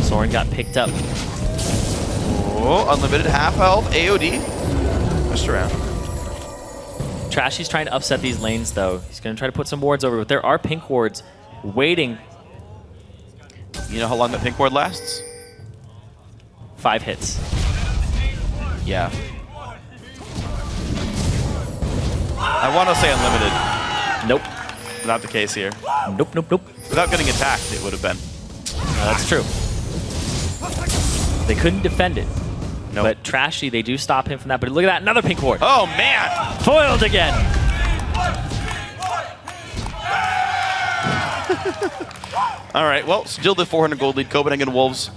Soren got picked up. Oh, unlimited half health, AOD. Pushed around. Trashy's trying to upset these lanes, though. He's going to try to put some wards over, but there are pink wards waiting. You know how long that pink ward lasts? 5 hits. Yeah. I want to say unlimited. Nope. Not the case here. Nope, nope, nope. Without getting attacked, it would have been. That's true. They couldn't defend it. Nope. But Trashy, they do stop him from that. But look at that, another pink ward. Oh, man! Foiled again. All right, well, still the 400 gold lead. Copenhagen Wolves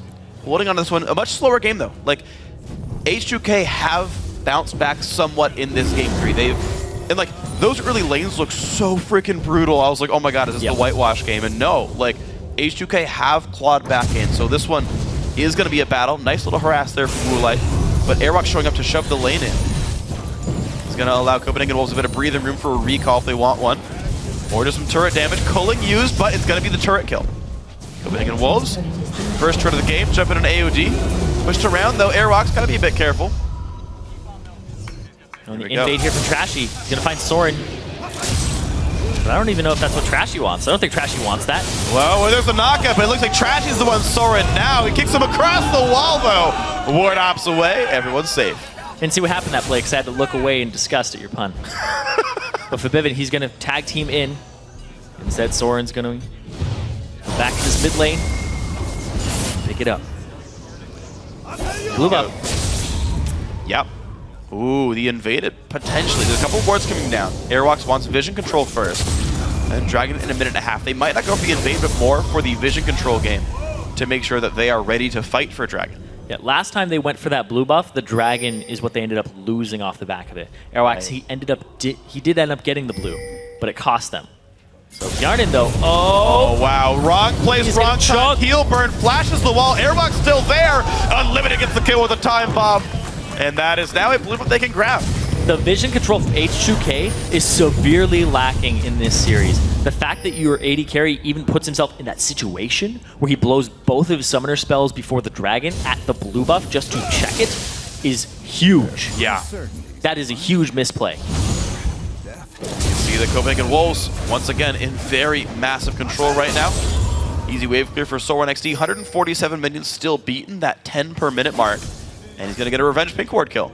holding on to this one. A much slower game, though. Like, H2K have bounced back somewhat in this game 3. And like, those early lanes look so freaking brutal. I was like, oh my god, is this the whitewash game? And no, like, H2K have clawed back in. So this one is going to be a battle. Nice little harass there from Moonlight. But Airwalk showing up to shove the lane in. It's going to allow Copenhagen Wolves a bit of breathing room for a recall if they want one. Or just some turret damage. Culling used, but it's going to be the turret kill. Copenhagen Wolves, first turret of the game, jumping an AOD. Pushed around, though. Airwalk's got to be a bit careful. On the invade here from Trashy. He's going to find Soren. But I don't even know if that's what Trashy wants. I don't think Trashy wants that. Well, there's a knockup, but it looks like Trashy's the one Soren now. He kicks him across the wall, though. Ward ops away. Everyone's safe. Didn't see what happened that play because I had to look away in disgust at your pun. But for Bivin, he's going to tag team in. Instead, Soren's going to back to this mid lane. Pick it up. Blue buff. Yep. Ooh, the invaded, potentially. There's a couple of wards coming down. Airwalks wants vision control first. And Dragon in a minute and a half. They might not go for the invade, but more for the vision control game to make sure that they are ready to fight for Dragon. Yeah, last time they went for that blue buff, the Dragon is what they ended up losing off the back of it. Airwalks, he did end up getting the blue, but it cost them. So Yarden though, oh wow, wrong place, wrong time. Heal burn, flashes the wall. Airwalk's still there. Unlimited gets the kill with a time bomb. And that is now a blue buff they can grab. The vision control from H2K is severely lacking in this series. The fact that your AD carry even puts himself in that situation where he blows both of his summoner spells before the Dragon at the blue buff just to check it is huge. Yeah. That is a huge misplay. You see the Copenhagen Wolves once again in very massive control right now. Easy wave clear for Soren XD. 147 minions still beaten, that 10 per minute mark. And he's going to get a revenge pink ward kill.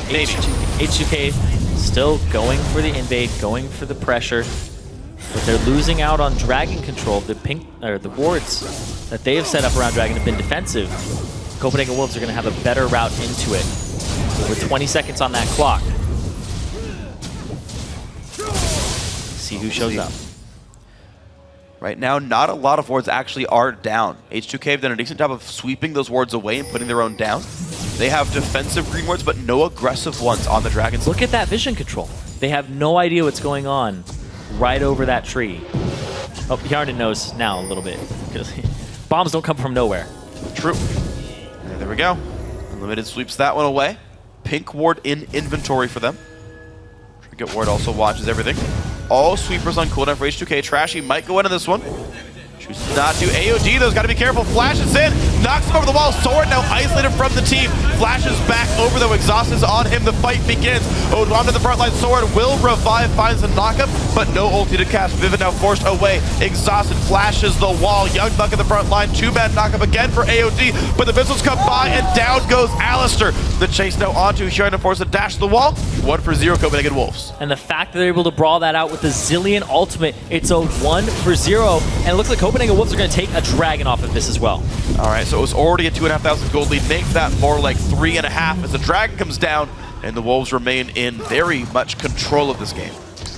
Maybe. H2K still going for the invade, going for the pressure. But they're losing out on Dragon control. The pink or the wards that they have set up around Dragon have been defensive. Copenhagen Wolves are going to have a better route into it. With 20 seconds on that clock. See who shows up. Right now, not a lot of wards actually are down. H2K have done a decent job of sweeping those wards away and putting their own down. They have defensive green wards, but no aggressive ones on the Dragons. Look at that vision control. They have no idea what's going on right over that tree. Oh, Yarden knows now a little bit, because bombs don't come from nowhere. True. And there we go. Unlimited sweeps that one away. Pink ward in inventory for them. Trinket ward also watches everything. All sweepers on cooldown for H2K. Trashy might go into this one. Chooses not to. AOD, though, got to be careful. Flashes in, knocks him over the wall. Sword now isolated from the team. Flashes back over, though. Exhaust is on him. The fight begins. Odwam to the front line. Sword will revive, finds the knockup, but no ulti to cast. Vivid now forced away. Exhausted, flashes the wall. Young Buck at the front line. Two-man knockup again for AOD, but the missiles come by, and down goes Alistair. The chase now onto Hyun to force a dash to the wall. 1-for-0 Copenhagen Wolves. And the fact that they're able to brawl that out with the Zillion ultimate, it's a 1-for-0, and it looks like Copenhagen Wolves are going to take a Dragon off of this as well. All right, so it was already a 2,500 gold lead. Make that more like 3.5 as the Dragon comes down, and the Wolves remain in very much control of this game.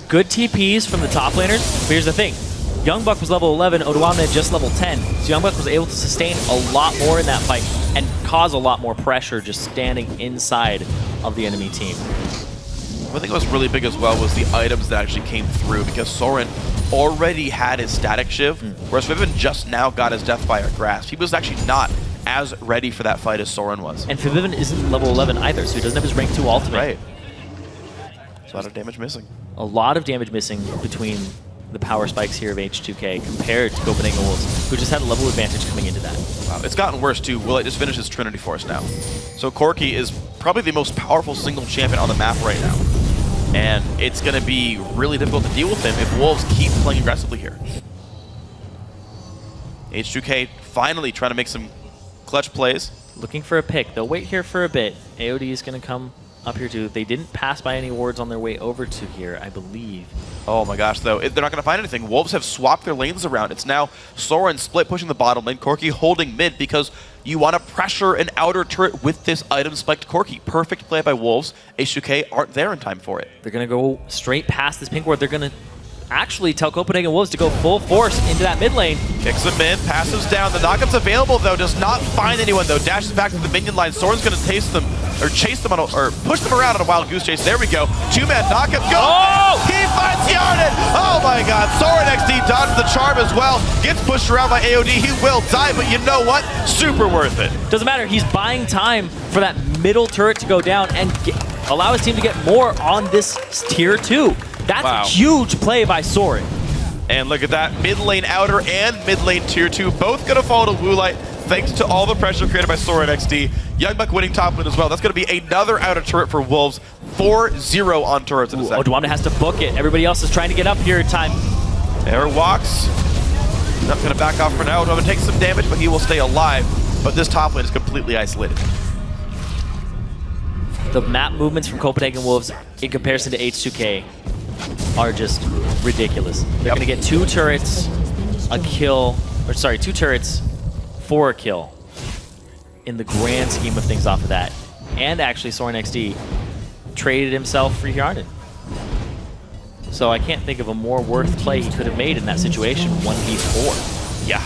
Good TPs from the top laners, but here's the thing. Young Buck was level 11, Odwamne just level 10, so Young Buck was able to sustain a lot more in that fight and cause a lot more pressure just standing inside of the enemy team. One thing that was really big as well was the items that actually came through, because Soren already had his static shiv, whereas Vivian just now got his Deathfire grasp. He was actually not as ready for that fight as Soren was. And Vivian isn't level 11 either, so he doesn't have his rank 2 ultimate. Right. There's a lot of damage missing. A lot of damage missing between the power spikes here of H2K compared to Copenhagen Wolves, who just had a level advantage coming into that. Wow, it's gotten worse too. Will it just finishes Trinity Force now? So Corki is probably the most powerful single champion on the map right now. And it's going to be really difficult to deal with him if Wolves keep playing aggressively here. H2K finally trying to make some clutch plays. Looking for a pick. They'll wait here for a bit. AOD is going to come up here too. They didn't pass by any wards on their way over to here, I believe. Oh my gosh, though. They're not going to find anything. Wolves have swapped their lanes around. It's now Soren split pushing the bottom lane, Corki holding mid, because You want to pressure an outer turret with this item spiked Corki. Perfect play by Wolves. H2K aren't there in time for it. They're going to go straight past this pink ward. They're going to actually tell Copenhagen Wolves to go full force into that mid lane. Kicks him in, passives down. The knockup's available though, does not find anyone though. Dashes back to the minion line. Soren's gonna chase them on or push them around on a wild goose chase. There we go. 2-man knockup. Go! Oh! He finds Yarden! Oh my god. Soren XD dodges the charm as well. Gets pushed around by AOD. He will die, but you know what? Super worth it. Doesn't matter. He's buying time for that middle turret to go down and allow his team to get more on this tier 2. That's a huge play by Soren. And look at that, mid lane outer and mid lane tier 2, both gonna fall to Woolite thanks to all the pressure created by Soren XD. Youngbuck winning top lane as well. That's gonna be another outer turret for Wolves. 4-0 on turrets in a second. Odwamna has to book it. Everybody else is trying to get up here in time. Air walks. Not gonna back off for now. Odwamna takes some damage, but he will stay alive. But this top lane is completely isolated. The map movements from Copenhagen Wolves in comparison to H2K are just ridiculous. They're going to get 2 turrets, a kill, or sorry, 2 turrets for a kill in the grand scheme of things off of that. And actually, Soren XD traded himself for Hjarden. So I can't think of a more worth play he could have made in that situation, 1v4. Yeah,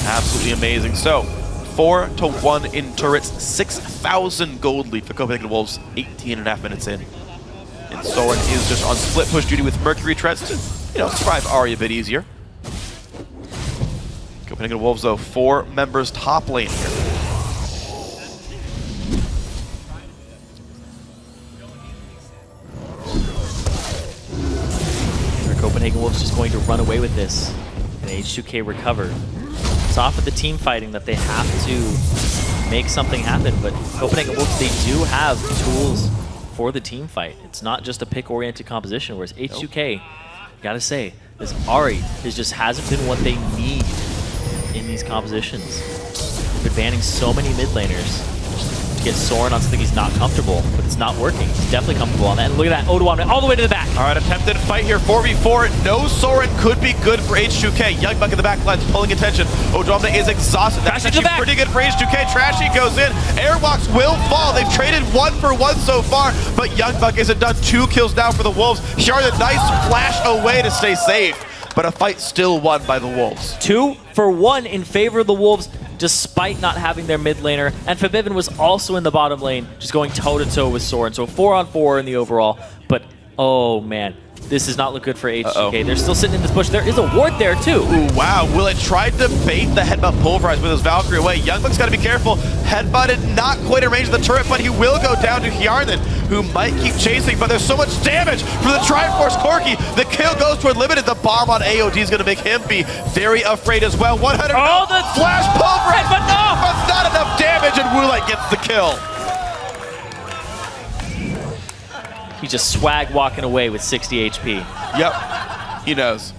absolutely amazing. So, 4-1 in turrets, 6,000 gold lead for Copenhagen Wolves, 18.5 minutes in. And Soren is just on split push duty with Mercury Treads to, survive Ahri a bit easier. Copenhagen Wolves, though, 4 members top lane here. Copenhagen Wolves just going to run away with this, and H2K recover. It's off of the team fighting that they have to make something happen, but Copenhagen Wolves, they do have tools for the team fight. It's not just a pick-oriented composition, whereas H2K, gotta say, this Ahri just hasn't been what they need in these compositions. They're banning so many mid laners to get Soren on something he's not comfortable, but it's not working. He's definitely comfortable on that. And look at that, Odwamna all the way to the back. All right, attempted fight here, 4v4. No Soren could be good for H2K. Youngbuck in the back line's pulling attention. Odwamna is exhausted. That's actually pretty good for H2K. Trashy goes in. Airwalks will fall. They've traded 1-for-1 so far, but Youngbuck isn't done. 2 kills now for the Wolves. Hjarden, nice flash away to stay safe, but a fight still won by the Wolves. 2-for-1 in favor of the Wolves, despite not having their mid laner. And Fabivin was also in the bottom lane, just going toe-to-toe with Soren. So 4-on-4 in the overall. But, oh man, this does not look good for H2K. They're still sitting in this bush. There is a ward there, too. Ooh, wow. Willett tried to bait the headbutt pulverize with his Valkyrie away. Youngbuck's got to be careful. Headbutted, not quite in range of the turret, but he will go down to Hjarden, who might keep chasing, but there's so much damage from the Triforce Corki. The kill goes toward Limited. The bomb on AOD is going to make him be very afraid as well. 100. Oh, the flash pulverize, but no! But not enough damage, and Woolite gets the kill. He just swag walking away with 60 HP. Yep, he knows.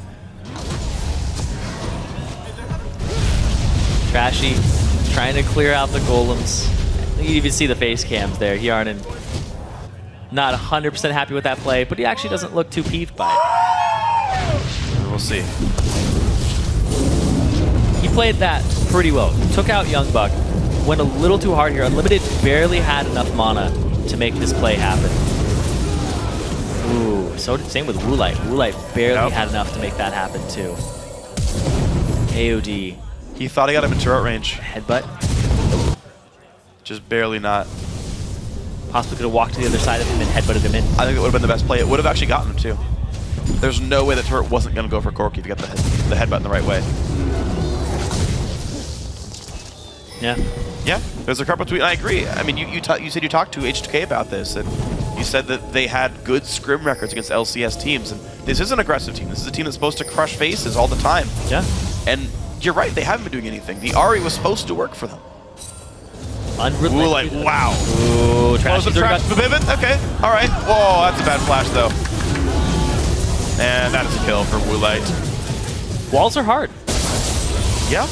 Trashy trying to clear out the golems. You even see the face cams there. Hjarden not 100% happy with that play, but he actually doesn't look too peeved by it. We'll see. He played that pretty well. Took out Youngbuck, went a little too hard here. Unlimited barely had enough mana to make this play happen. Ooh, so same with Woolite. Woolite barely had enough to make that happen too. AOD. He thought he got him in turret range. Headbutt. Just barely not. Possibly could have walked to the other side of him and headbutted him in. I think it would have been the best play. It would have actually gotten him too. There's no way that turret wasn't going to go for Corki to get the headbutt in the right way. Yeah. Yeah, there's a couple tweets. I agree. I mean, you said you talked to H2K about this, and you said that they had good scrim records against LCS teams, and this is an aggressive team. This is a team that's supposed to crush faces all the time. Yeah. And you're right, they haven't been doing anything. The Ahri was supposed to work for them. Unrelenting. Wow. Ooh, Trashy. Fabivin? Okay, all right. Whoa, that's a bad flash, though. And that is a kill for Woolite. Walls are hard. Yeah.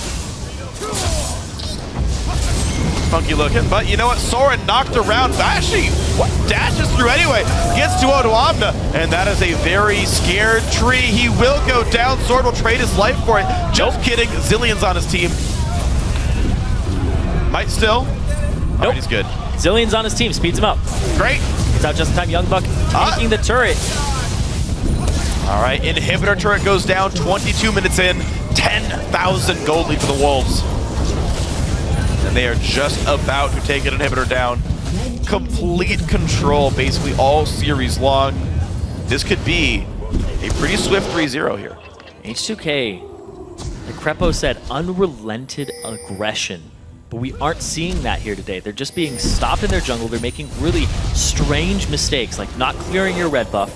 Funky looking, but you know what? Soren knocked around Vashi. What? Dashes through anyway. Gets to Odwamna, and that is a very scared tree. He will go down. Soren will trade his life for it. Just kidding. Zillion's on his team. Might still. Nope. He's good. Zillion's on his team, speeds him up. Great. It's out just in time. Young Buck taking the turret. All right, inhibitor turret goes down. 22 minutes in, 10,000 gold lead for the Wolves. And they are just about to take an inhibitor down. Complete control, basically all series long. This could be a pretty swift 3-0 here. H2K, like Crepo said, unrelented aggression. But we aren't seeing that here today. They're just being stopped in their jungle. They're making really strange mistakes, like not clearing your red buff,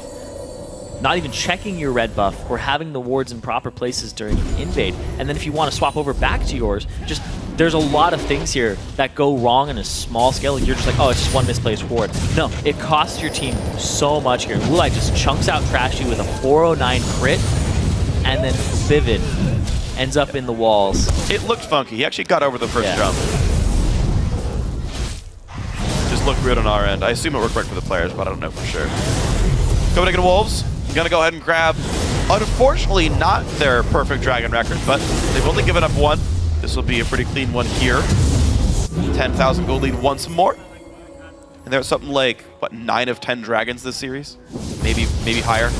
not even checking your red buff, or having the wards in proper places during an invade. And then if you want to swap over back to yours, just there's a lot of things here that go wrong on a small scale. Like you're just like, oh, it's just one misplaced ward. No, it costs your team so much here. Wulai just chunks out Trashy with a 409 crit, and then Vivid ends up in the walls. It looked funky. He actually got over the first jump. Just looked weird on our end. I assume it worked right for the players, but I don't know for sure. Copenhagen Wolves, gonna go ahead and grab, unfortunately, not their perfect Dragon record, but they've only given up one. This will be a pretty clean one here. 10,000 gold lead once more. And there's something like, what, 9 of 10 Dragons this series? Maybe higher.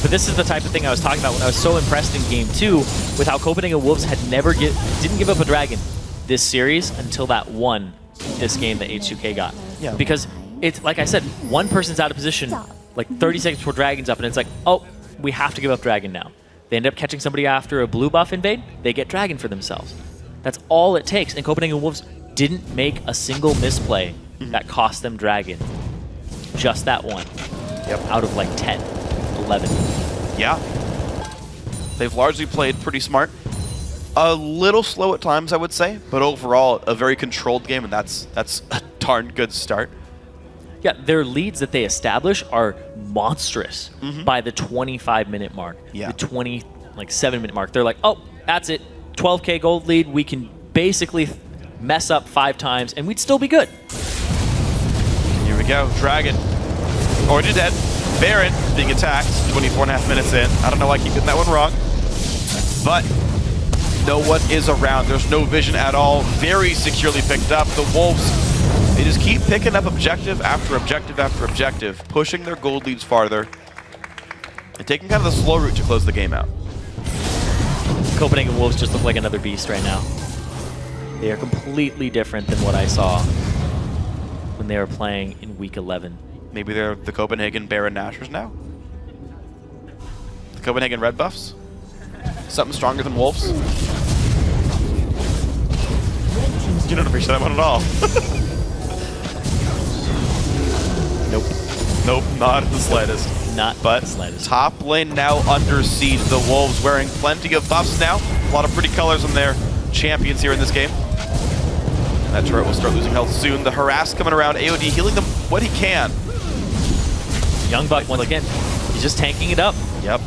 But this is the type of thing I was talking about when I was so impressed in Game 2 with how Copenhagen Wolves had didn't give up a Dragon this series until that one this game that H2K got. Yeah. Because it's, like I said, one person's out of position like 30 seconds before Dragon's up, and it's like, oh, we have to give up Dragon now. They end up catching somebody after a blue buff invade, they get Dragon for themselves. That's all it takes, and Copenhagen Wolves didn't make a single misplay that cost them Dragon. Just that one. Yep. Out of like 10, 11. Yeah. They've largely played pretty smart. A little slow at times, I would say, but overall, a very controlled game, and that's a darn good start. Yeah, their leads that they establish are monstrous by the 25-minute mark. Yeah. The 27-minute mark. They're like, oh, that's it. 12K gold lead. We can basically mess up 5 times, and we'd still be good. Here we go. Dragon. Already dead. Baron being attacked. 24.5 minutes in. I don't know why I keep getting that one wrong. But no one is around. There's no vision at all. Very securely picked up. The Wolves, they just keep picking up objective after objective after objective, pushing their gold leads farther, and taking kind of the slow route to close the game out. Copenhagen Wolves just look like another beast right now. They are completely different than what I saw when they were playing in Week 11. Maybe they're the Copenhagen Baron Nashers now? The Copenhagen Red Buffs? Something stronger than Wolves? You don't appreciate that one at all. Nope. Nope, not the slightest. Not but the slightest. Top lane now under siege. The Wolves wearing plenty of buffs now. A lot of pretty colors on their champions here in this game. And that turret will start losing health soon. The harass coming around. AOD healing them what he can. Young Buck, once again, he's just tanking it up. Yep.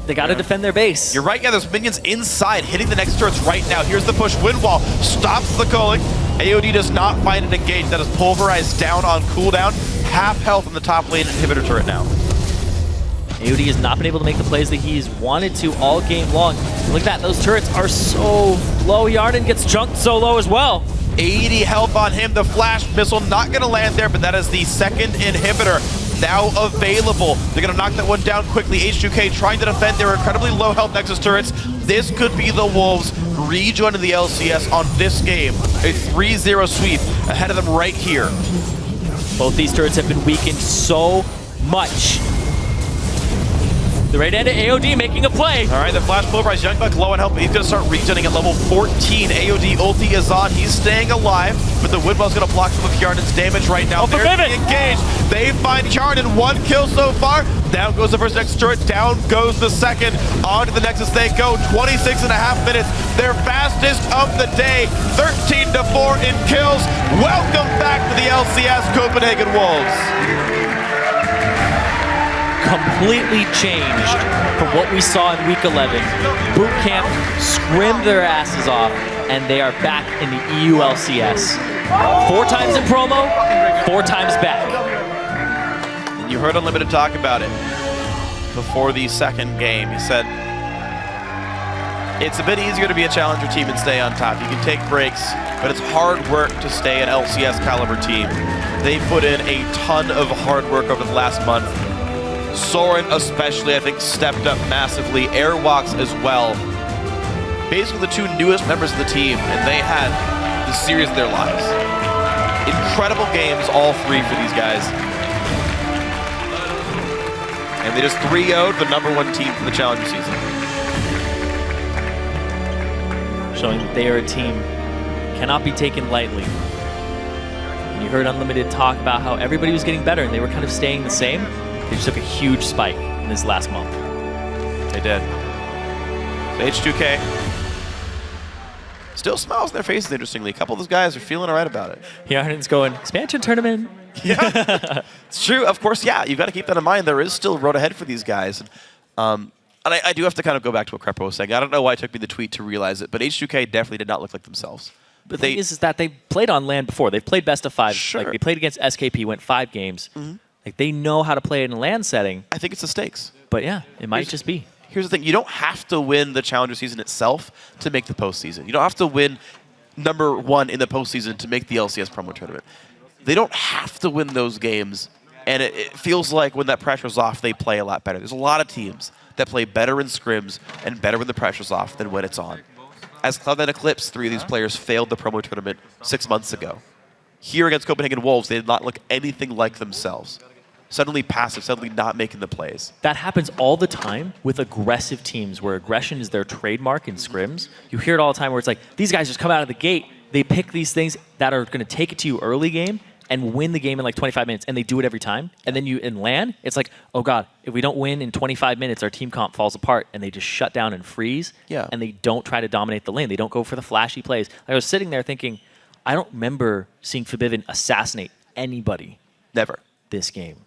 They got to defend their base. You're right, yeah, there's minions inside, hitting the next turrets right now. Here's the push, wind wall, stops the culling. AOD does not find it engaged. That is pulverized down on cooldown. Half health in the top lane inhibitor turret now. AOD has not been able to make the plays that he's wanted to all game long. Look at that, those turrets are so low. Yarden gets junked so low as well. 80 health on him. The flash missile not going to land there, but that is the second inhibitor now available. They're going to knock that one down quickly. H2K trying to defend their incredibly low health Nexus turrets. This could be the Wolves rejoining the LCS on this game. A 3-0 sweep ahead of them right here. Both these turrets have been weakened so much. The right end of AOD making a play. All right, the flash pulverized. Young Buck low on health, but he's going to start regenning at level 14. AOD ulti is on. He's staying alive, but the Windwell's going to block some of Yarden's damage right now. They're engaged. They find Yarden. 1 kill so far. Down goes the first Nexus turret. Down goes the second. On to the Nexus they go. 26.5 minutes. Their fastest of the day. 13-4 in kills. Welcome back to the LCS Copenhagen Wolves. Completely changed from what we saw in Week 11. Boot camp scrimmed their asses off, and they are back in the EU LCS. 4 times in promo, 4 times back. And you heard Unlimited talk about it before the second game. He said, It's a bit easier to be a challenger team and stay on top. You can take breaks, but it's hard work to stay an LCS caliber team. They put in a ton of hard work over the last month. Soren especially, I think, stepped up massively. Airwalks as well. Basically the 2 newest members of the team, and they had the series of their lives. Incredible games, all 3 for these guys. And they just 3-0'd the #1 team for the Challenger season. Showing that they are a team cannot be taken lightly. And you heard Unlimited talk about how everybody was getting better and they were kind of staying the same. They just took a huge spike in this last month. They did. So H2K still smiles on their faces, interestingly. A couple of those guys are feeling all right about it. Yeah, Arden's going, expansion tournament. Yeah, it's true. Of course, yeah, you've got to keep that in mind. There is still a road ahead for these guys. And I do have to kind of go back to what Crepo was saying. I don't know why it took me the tweet to realize it, but H2K definitely did not look like themselves. But the thing is that they played on LAN before. They've played best of 5. Sure. Like they played against SKP, went 5 games. Like they know how to play it in a LAN setting. I think it's the stakes. But yeah, it might just be. Here's the thing. You don't have to win the Challenger season itself to make the postseason. You don't have to win #1 in the postseason to make the LCS promo tournament. They don't have to win those games, and it feels like when that pressure's off, they play a lot better. There's a lot of teams that play better in scrims and better when the pressure's off than when it's on. As Cloud9 and Eclipse, 3 of these players failed the promo tournament 6 months ago. Here against Copenhagen Wolves, they did not look anything like themselves. Suddenly passive, suddenly not making the plays. That happens all the time with aggressive teams where aggression is their trademark in scrims. You hear it all the time where it's like, these guys just come out of the gate, they pick these things that are going to take it to you early game and win the game in like 25 minutes, and they do it every time. And then you in LAN, it's like, oh god, if we don't win in 25 minutes, our team comp falls apart, and they just shut down and freeze, and they don't try to dominate the lane. They don't go for the flashy plays. I was sitting there thinking, I don't remember seeing Forbidden assassinate anybody. Never. This game.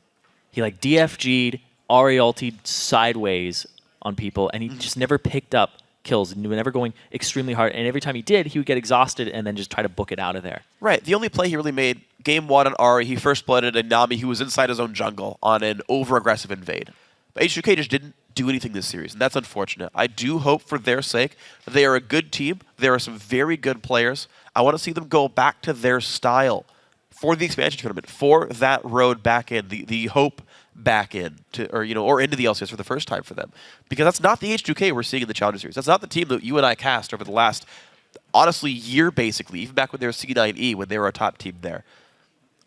He like DFG'd, Ari ulti'd sideways on people, and he just never picked up kills, and he was never going extremely hard. And every time he did, he would get exhausted and then just try to book it out of there. Right. The only play he really made, game 1 on Ari, he first blooded a Nami who was inside his own jungle on an over-aggressive invade. But H2K just didn't do anything this series, and that's unfortunate. I do hope for their sake that they are a good team. There are some very good players. I want to see them go back to their style for the expansion tournament, for that road back in, the hope back in, or into the LCS for the first time for them. Because that's not the H2K we're seeing in the Challenger Series. That's not the team that you and I cast over the last, honestly, year basically, even back when they were C9E, when they were a top team there.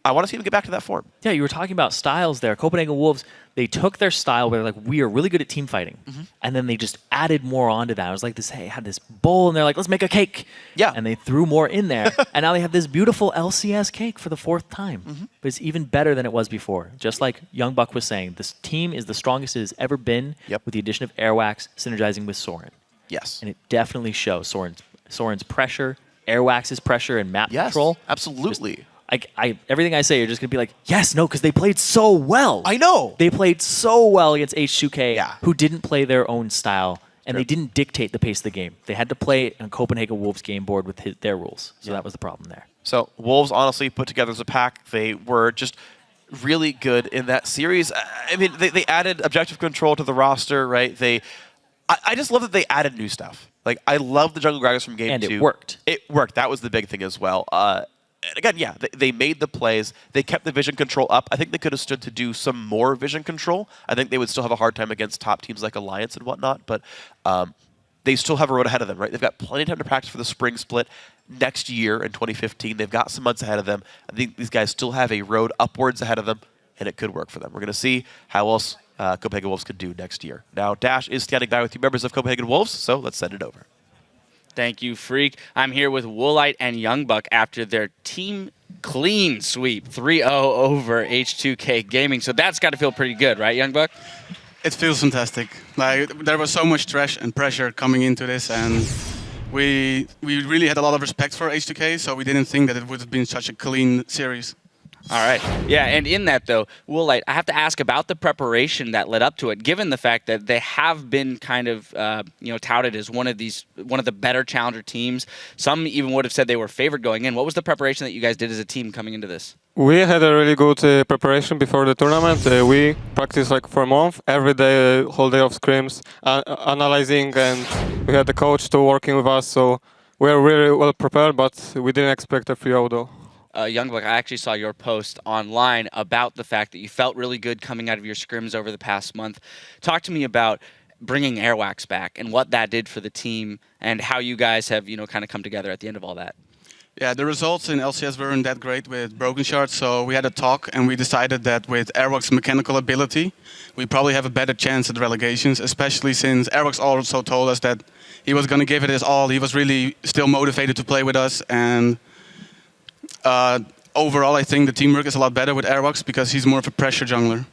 I want to see them get back to that form. Yeah, you were talking about styles there. Copenhagen Wolves, they took their style where they're like, we are really good at team fighting. And then they just added more onto that. It was like this, hey, had this bowl, and they're like, let's make a cake. Yeah. And they threw more in there. And now they have this beautiful LCS cake for the 4th time. But it's even better than it was before. Just like Young Buck was saying, this team is the strongest it has ever been with the addition of Airwax synergizing with Soren. Yes. And it definitely shows Soren's pressure, Airwax's pressure, and map control. Absolutely. Everything I say, you're just going to be like, yes, no, because they played so well. I know. They played so well against H2K, who didn't play their own style, and they didn't dictate the pace of the game. They had to play on Copenhagen Wolves game board with their rules. So that was the problem there. So Wolves honestly put together as a pack. They were just really good in that series. I mean, they added objective control to the roster, right? I just love that they added new stuff. Like, I love the Jungle Gragas from game 2. And it worked. It worked. That was the big thing as well. And again, yeah, they made the plays. They kept the vision control up. I think they could have stood to do some more vision control. I think they would still have a hard time against top teams like Alliance and whatnot, but they still have a road ahead of them, right? They've got plenty of time to practice for the spring split next year in 2015. They've got some months ahead of them. I think these guys still have a road upwards ahead of them, and it could work for them. We're going to see how else Copenhagen Wolves could do next year. Now, Dash is standing by with 2 members of Copenhagen Wolves, so let's send it over. Thank you, Freak. I'm here with Woolite and Young Buck after their team clean sweep 3-0 over H2K Gaming. So that's got to feel pretty good, right, Young Buck? It feels fantastic. Like, there was so much stress and pressure coming into this, and we really had a lot of respect for H2K, so we didn't think that it would have been such a clean series. All right. Yeah, and in that though, Woolite, I have to ask about the preparation that led up to it. Given the fact that they have been kind of touted as one of the better challenger teams, some even would have said they were favored going in. What was the preparation that you guys did as a team coming into this? We had a really good preparation before the tournament. We practiced like for a month, every day, whole day of scrims, analyzing, and we had the coach too working with us. So we were really well prepared, but we didn't expect a 3-0 though. Youngbuck, I actually saw your post online about the fact that you felt really good coming out of your scrims over the past month. Talk to me about bringing Airwax back and what that did for the team and how you guys have, kind of come together at the end of all that. Yeah, the results in LCS weren't that great with Broken Shard, so we had a talk and we decided that with Airwax's mechanical ability, we probably have a better chance at relegations, especially since Airwax also told us that he was going to give it his all. He was really still motivated to play with us, and overall I think the teamwork is a lot better with Airwax because he's more of a pressure jungler.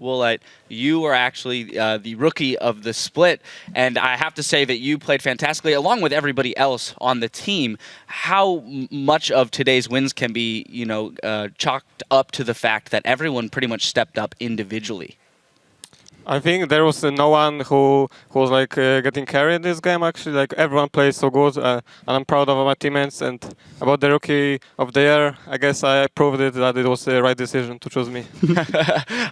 Woolite, you were actually the rookie of the split, and I have to say that you played fantastically along with everybody else on the team. How much of today's wins can be, chalked up to the fact that everyone pretty much stepped up individually? I think there was no one who was like getting carried this game. Actually, like everyone plays so good, and I'm proud of my teammates. And about the rookie of the year, I guess I proved it that it was the right decision to choose me.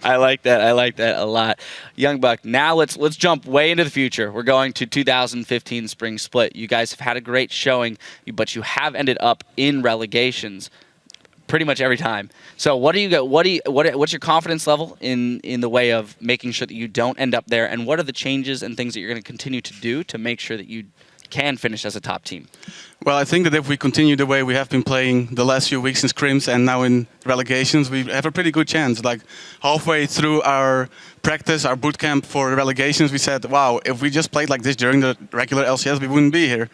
I like that. I like that a lot. Youngbuck, now let's jump way into the future. We're going to 2015 Spring Split. You guys have had a great showing, but you have ended up in relegations pretty much every time. So what's your confidence level in the way of making sure that you don't end up there, and what are the changes and things that you're going to continue to do to make sure that you can finish as a top team? Well, I think that if we continue the way we have been playing the last few weeks in scrims and now in relegations, we have a pretty good chance. Like halfway through our practice, our boot camp for relegations, we said, wow, if we just played like this during the regular LCS, we wouldn't be here.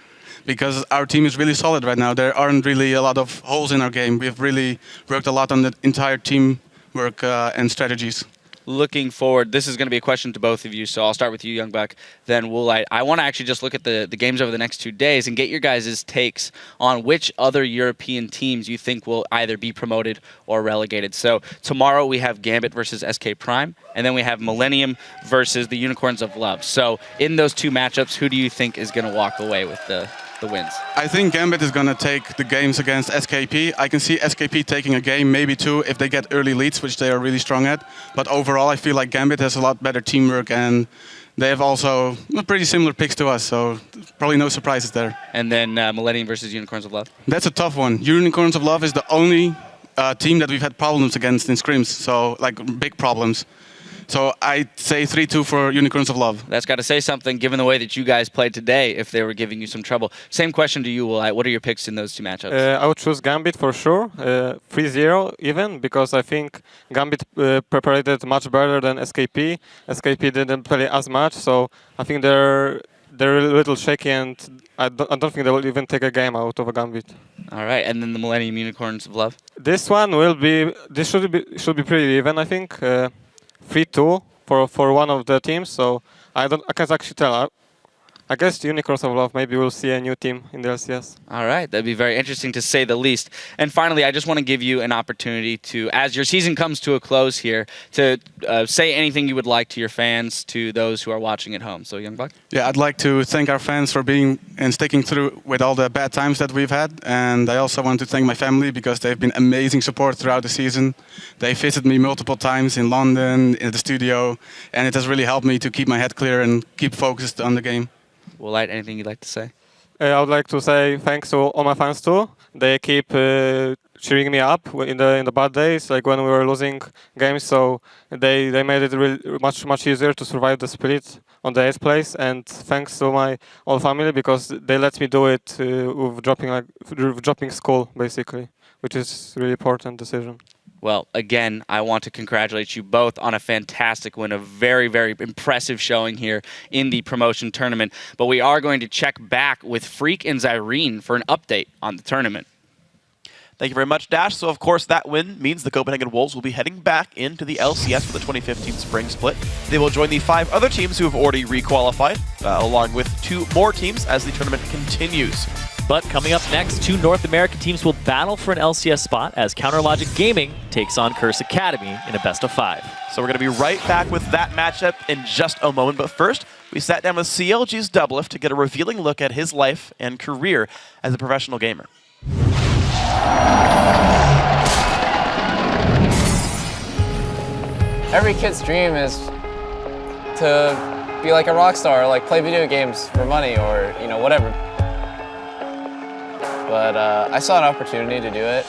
Because our team is really solid right now. There aren't really a lot of holes in our game. We've really worked a lot on the entire team work and strategies. Looking forward, this is going to be a question to both of you, so I'll start with you, Youngbuck, then Woolite. I want to actually just look at the games over the next 2 days and get your guys' takes on which other European teams you think will either be promoted or relegated. So tomorrow we have Gambit versus SK Prime, and then we have Millennium versus the Unicorns of Love. So in those two matchups, who do you think is going to walk away with the wins? I think Gambit is going to take the games against SKP. I can see SKP taking a game, maybe two, if they get early leads, which they are really strong at. But overall, I feel like Gambit has a lot better teamwork, and they have also pretty similar picks to us, so probably no surprises there. And then Millennium versus Unicorns of Love? That's a tough one. Unicorns of Love is the only team that we've had problems against in scrims, so like big problems. So I'd say 3-2 for Unicorns of Love. That's got to say something, given the way that you guys played today, if they were giving you some trouble. Same question to you, Will. What are your picks in those two matchups? I would choose Gambit for sure, 3-0 even, because I think Gambit prepared it much better than SKP. SKP didn't play as much, so I think they're a little shaky, and I don't think they will even take a game out of a Gambit. All right, and then the Millennium Unicorns of Love? This should be pretty even, I think. 3-2 for one of the teams, so I can't actually tell. I guess the Unicorns of Love, maybe we'll see a new team in the LCS. All right, that'd be very interesting to say the least. And finally, I just want to give you an opportunity to, as your season comes to a close here, to say anything you would like to your fans, to those who are watching at home. So, Youngbuck? Yeah, I'd like to thank our fans for being and sticking through with all the bad times that we've had. And I also want to thank my family because they've been amazing support throughout the season. They visited me multiple times in London, in the studio, and it has really helped me to keep my head clear and keep focused on the game. Woolite, anything you'd like to say? I would like to say thanks to all my fans too. They keep cheering me up in the bad days, like when we were losing games. So they made it really much easier to survive the split on the 8th place. And thanks to my whole family because they let me do it with dropping school basically, which is a really important decision. Well, again, I want to congratulate you both on a fantastic win, a very, very impressive showing here in the promotion tournament. But we are going to check back with Freak and Zyrene for an update on the tournament. Thank you very much, Dash. So, of course, that win means the Copenhagen Wolves will be heading back into the LCS for the 2015 Spring Split. They will join the 5 other teams who have already re-qualified, along with 2 more teams as the tournament continues. But coming up next, 2 North American teams will battle for an LCS spot as Counterlogic Gaming takes on Curse Academy in a best-of-5. So we're going to be right back with that matchup in just a moment. But first, we sat down with CLG's Doublelift to get a revealing look at his life and career as a professional gamer. Every kid's dream is to be like a rock star, or like play video games for money, or whatever. But I saw an opportunity to do it.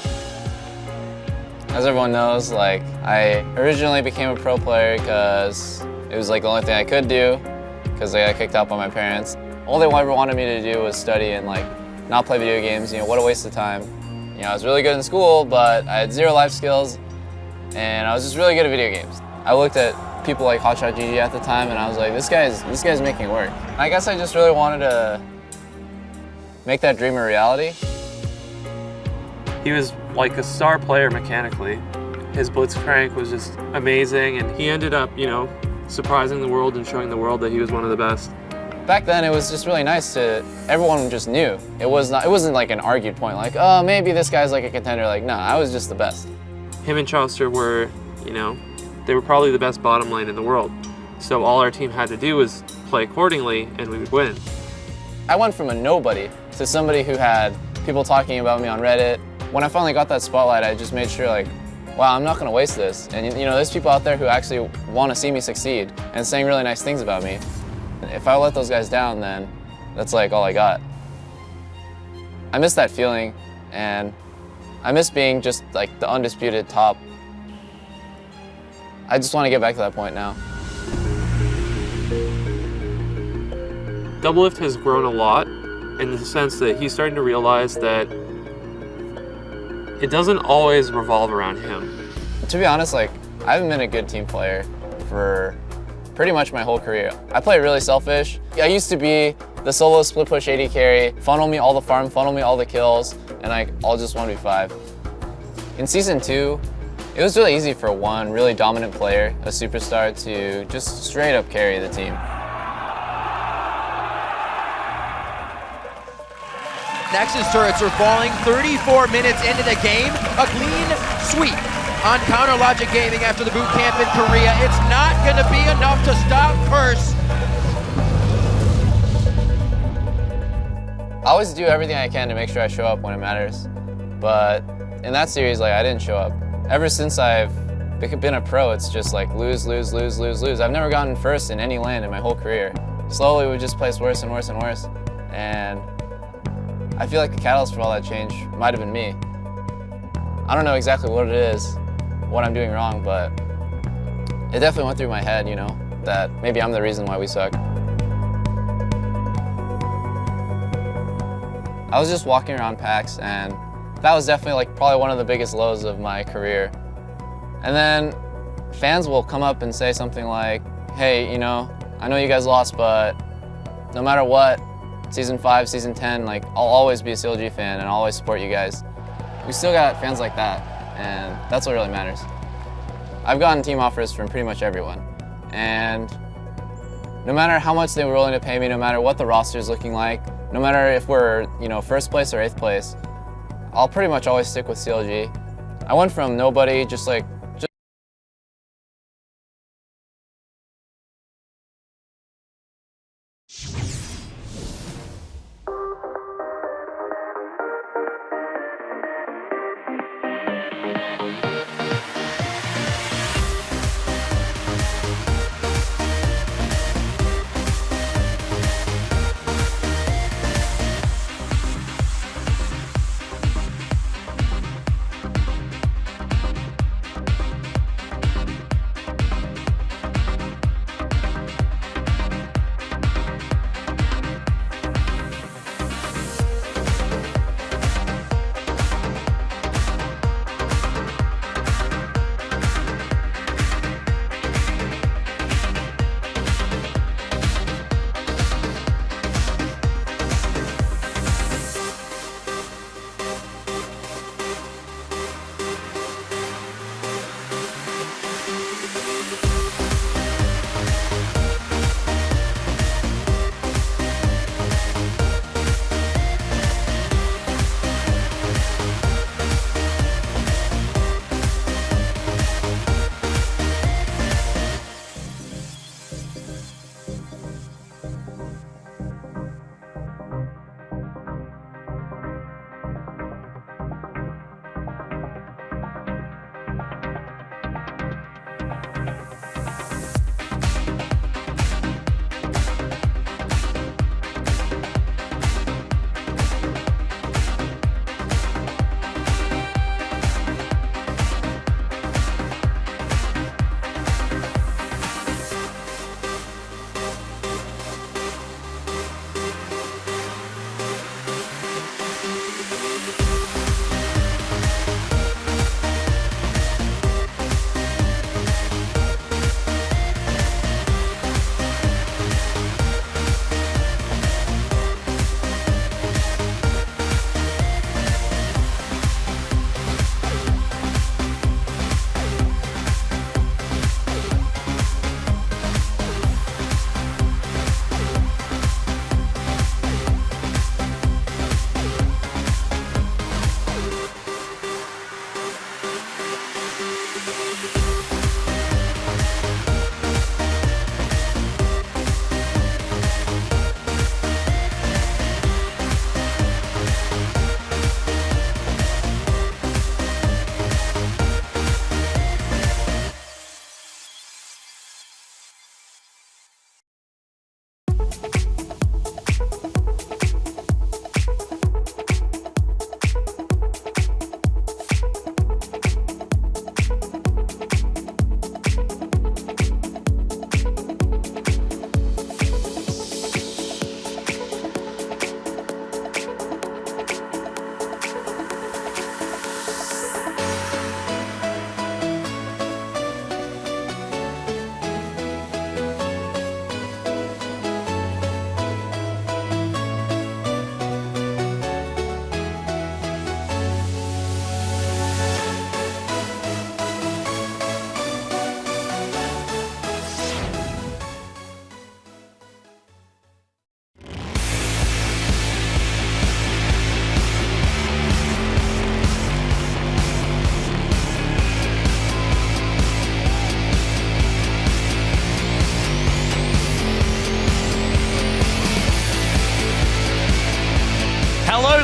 As everyone knows, like I originally became a pro player because it was like the only thing I could do, because I got kicked out by my parents. All they ever wanted me to do was study and like not play video games. What a waste of time. I was really good in school, but I had 0 life skills, and I was just really good at video games. I looked at people like Hotshot GG at the time, and I was like, this guy's making it work. I guess I just really wanted to make that dream a reality. He was like a star player mechanically. His blitzcrank was just amazing, and he ended up, surprising the world and showing the world that he was one of the best. Back then, it was just really nice to, everyone just knew. It wasn't like an argued point, like, oh, maybe this guy's like a contender. Like, no, I was just the best. Him and Chauster were, they were probably the best bottom lane in the world. So all our team had to do was play accordingly, and we would win. I went from a nobody to somebody who had people talking about me on Reddit. When I finally got that spotlight, I just made sure, like, wow, I'm not going to waste this. And there's people out there who actually want to see me succeed and saying really nice things about me. If I let those guys down, then that's like all I got. I miss that feeling, and I miss being just like the undisputed top. I just want to get back to that point now. Doublelift has grown a lot in the sense that he's starting to realize that it doesn't always revolve around him. To be honest, like, I haven't been a good team player for pretty much my whole career. I play really selfish. I used to be the solo split push AD carry, funnel me all the farm, funnel me all the kills, and I'll just 1v5. In Season 2, it was really easy for one really dominant player, a superstar, to just straight up carry the team. Nexus turrets are falling 34 minutes into the game. A clean sweep on Counterlogic Gaming after the boot camp in Korea. It's not going to be enough to stop Curse. I always do everything I can to make sure I show up when it matters. But in that series, like, I didn't show up. Ever since I've been a pro, it's just like lose, lose, lose, lose, lose. I've never gotten first in any LAN in my whole career. Slowly, we just place worse and worse and worse. And I feel like the catalyst for all that change might have been me. I don't know exactly what it is, what I'm doing wrong, but it definitely went through my head, that maybe I'm the reason why we suck. I was just walking around PAX, and that was definitely like probably one of the biggest lows of my career. And then fans will come up and say something like, hey, I know you guys lost, but no matter what, Season 5, Season 10, like, I'll always be a CLG fan and I'll always support you guys. We still got fans like that, and that's what really matters. I've gotten team offers from pretty much everyone, and no matter how much they were willing to pay me, no matter what the roster is looking like, no matter if we're, first place or 8th place, I'll pretty much always stick with CLG. I went from nobody, just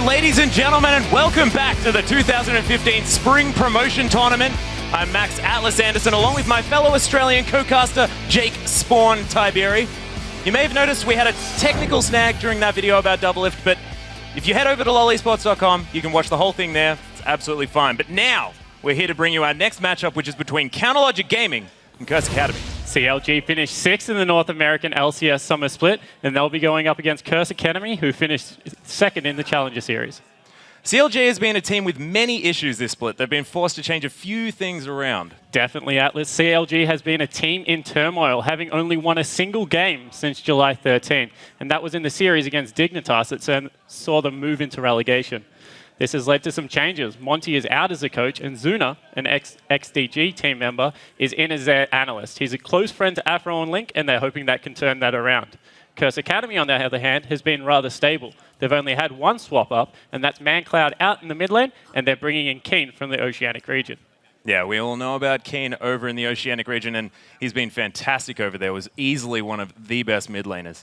ladies and gentlemen, and welcome back to the 2015 Spring Promotion Tournament. I'm Max Atlas Anderson, along with my fellow Australian co-caster, Jake Spawn Tiberi. You may have noticed we had a technical snag during that video about doublelift, but if you head over to lolesports.com, you can watch the whole thing there. It's absolutely fine. But now, we're here to bring you our next matchup, which is between Counterlogic Gaming and Curse Academy. CLG finished 6th in the North American LCS Summer Split, and they'll be going up against Curse Academy, who finished 2nd in the Challenger Series. CLG has been a team with many issues this split. They've been forced to change a few things around. Definitely, Atlas. CLG has been a team in turmoil, having only won a single game since July 13, and that was in the series against Dignitas that saw them move into relegation. This has led to some changes. Monty is out as a coach, and Zuna, an ex-XDG team member, is in as their analyst. He's a close friend to Afro and Link, and they're hoping that can turn that around. Curse Academy, on the other hand, has been rather stable. They've only had one swap up, and that's ManCloud out in the mid lane, and they're bringing in Keen from the Oceanic region. Yeah, we all know about Keen over in the Oceanic region, and he's been fantastic over there. Was easily one of the best mid laners.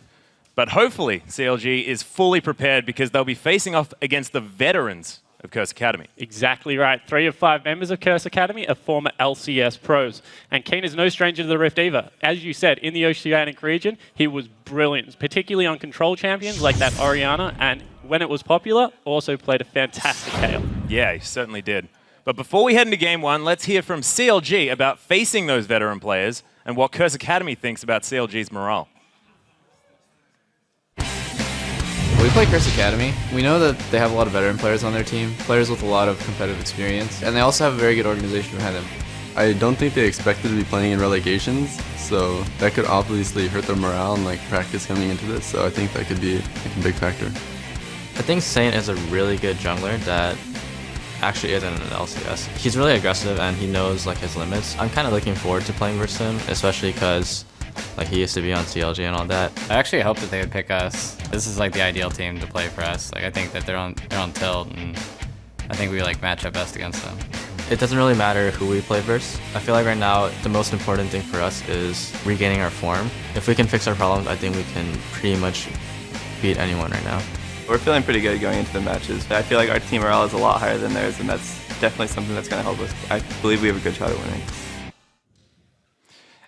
But hopefully, CLG is fully prepared because they'll be facing off against the veterans of Curse Academy. Exactly right. 3 of 5 members of Curse Academy are former LCS pros. And Keen is no stranger to the Rift either. As you said, in the Oceanic region, he was brilliant, particularly on control champions like that Orianna, and when it was popular, also played a fantastic Kayle. Yeah, he certainly did. But before we head into Game 1, let's hear from CLG about facing those veteran players and what Curse Academy thinks about CLG's morale. We play Curse Academy. We know that they have a lot of veteran players on their team, players with a lot of competitive experience, and they also have a very good organization behind them. I don't think they expected to be playing in relegations, so that could obviously hurt their morale and practice coming into this, so I think that could be a big factor. I think Saint is a really good jungler that actually isn't in an LCS. He's really aggressive and he knows his limits. I'm kind of looking forward to playing versus him, especially because he used to be on CLG and all that. I actually hope that they would pick us. This is the ideal team to play for us. I think that they're on tilt, and I think we match up best against them. It doesn't really matter who we play versus. I feel like right now the most important thing for us is regaining our form. If we can fix our problems, I think we can pretty much beat anyone right now. We're feeling pretty good going into the matches. I feel like our team morale is a lot higher than theirs, and that's definitely something that's going to help us. I believe we have a good shot at winning.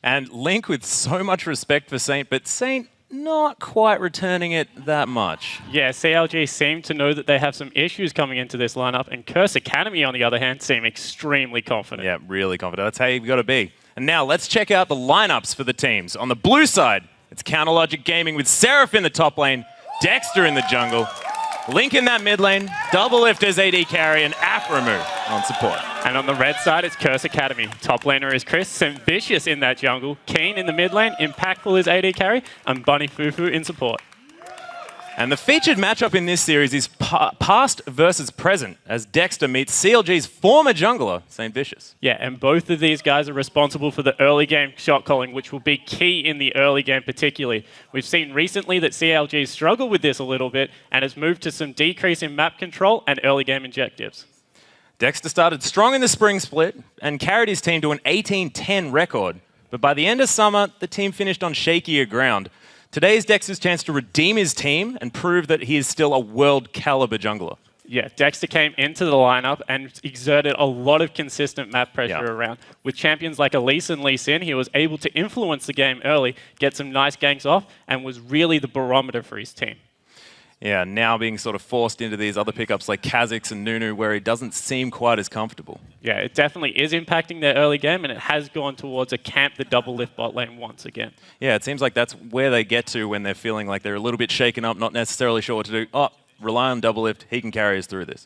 And Link with so much respect for Saint, but Saint not quite returning it that much. Yeah, CLG seem to know that they have some issues coming into this lineup, and Curse Academy, on the other hand, seem extremely confident. Yeah, really confident. That's how you've got to be. And now let's check out the lineups for the teams. On the blue side, it's Counterlogic Gaming with Seraph in the top lane, Dexter in the jungle, Link in that mid lane, doublelift as AD carry, and Afromu on support. And on the red side, it's Curse Academy. Top laner is Chris, Vicious in that jungle, Keen in the mid lane, Impactful is AD carry, and Bunny Fufu in support. And the featured matchup in this series is past versus present, as Dexter meets CLG's former jungler, St. Vicious. Yeah, and both of these guys are responsible for the early game shot calling, which will be key in the early game particularly. We've seen recently that CLG struggled with this a little bit and has moved to some decrease in map control and early game objectives. Dexter started strong in the spring split and carried his team to an 18-10 record, but by the end of summer, the team finished on shakier ground. Today is Dexter's chance to redeem his team and prove that he is still a world-caliber jungler. Yeah, Dexter came into the lineup and exerted a lot of consistent map pressure around. With champions like Elise and Lee Sin, he was able to influence the game early, get some nice ganks off, and was really the barometer for his team. Yeah, now being sort of forced into these other pickups like Kha'Zix and Nunu, where he doesn't seem quite as comfortable. Yeah, it definitely is impacting their early game, and it has gone towards a camp the double lift bot lane once again. Yeah, it seems like that's where they get to when they're feeling like they're a little bit shaken up, not necessarily sure what to do. Oh, rely on double lift, he can carry us through this.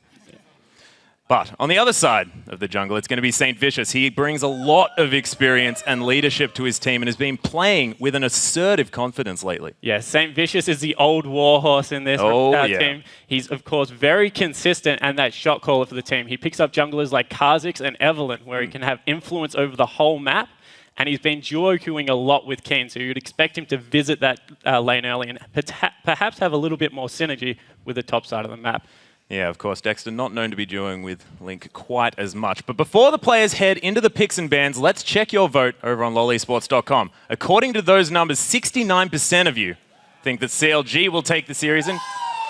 But on the other side of the jungle, it's going to be St. Vicious. He brings a lot of experience and leadership to his team and has been playing with an assertive confidence lately. Yeah, St. Vicious is the old warhorse in this team. He's, of course, very consistent and that shot caller for the team. He picks up junglers like Kha'Zix and Evelyn, where he can have influence over the whole map. And he's been duo queuing a lot with Keen, so you'd expect him to visit that lane early and perhaps have a little bit more synergy with the top side of the map. Yeah, of course, Dexter not known to be duoing with Link quite as much. But before the players head into the picks and bans, let's check your vote over on lolesports.com. According to those numbers, 69% of you think that CLG will take the series, and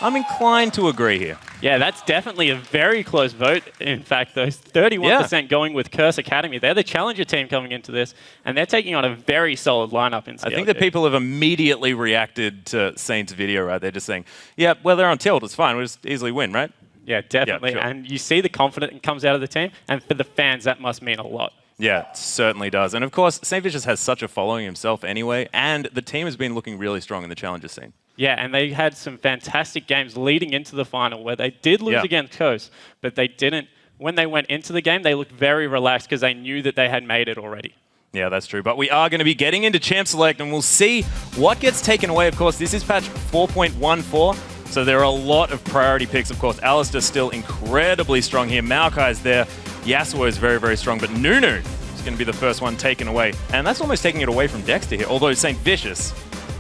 I'm inclined to agree here. Yeah, that's definitely a very close vote. In fact, those 31% going with Curse Academy. They're the challenger team coming into this, and they're taking on a very solid lineup in CLG. I think that people have immediately reacted to Saint's video, right? They're just saying, yeah, well, they're on tilt. It's fine. We'll just easily win, right? Yeah, definitely. Yeah, sure. And you see the confidence that comes out of the team, and for the fans, that must mean a lot. Yeah, it certainly does. And of course, St. Vicious has such a following himself anyway, and the team has been looking really strong in the challenger scene. Yeah, and they had some fantastic games leading into the final where they did lose against Coast, but they didn't. When they went into the game, they looked very relaxed because they knew that they had made it already. Yeah, that's true. But we are going to be getting into Champ Select, and we'll see what gets taken away. Of course, this is patch 4.14, so there are a lot of priority picks. Of course, Alistair still incredibly strong here. Maokai's there. Yasuo is very, very strong, but Nunu is going to be the first one taken away. And that's almost taking it away from Dexter here, although St. Vicious,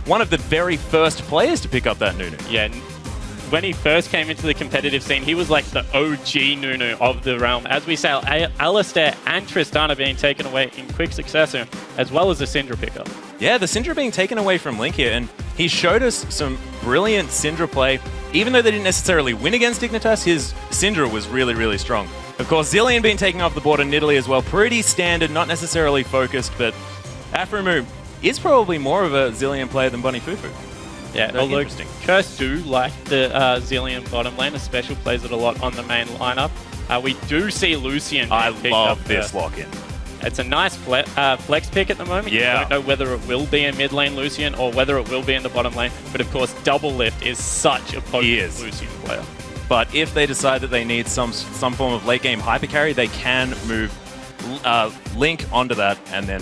one of the very first players to pick up that Nunu. Yeah, when he first came into the competitive scene, he was like the OG Nunu of the realm. As we say, Alistair and Tristana being taken away in quick succession, as well as the Syndra pickup. Yeah, the Syndra being taken away from Link here, and he showed us some brilliant Syndra play. Even though they didn't necessarily win against Dignitas, his Syndra was really, really strong. Of course, Zilean being taken off the board and Nidalee as well. Pretty standard, not necessarily focused, but Aphromoo is probably more of a Zilean player than Bunny Fufu. Yeah, Very although interesting. Curse do like the Zilean bottom lane, especially plays it a lot on the main lineup. We do see Lucian. I love this lock-in. It's a nice flex pick at the moment. Yeah. You don't know whether it will be in mid lane Lucian or whether it will be in the bottom lane. But of course, Double Lift is such a potent Lucian player. But if they decide that they need some form of late game hyper carry, they can move Link onto that and then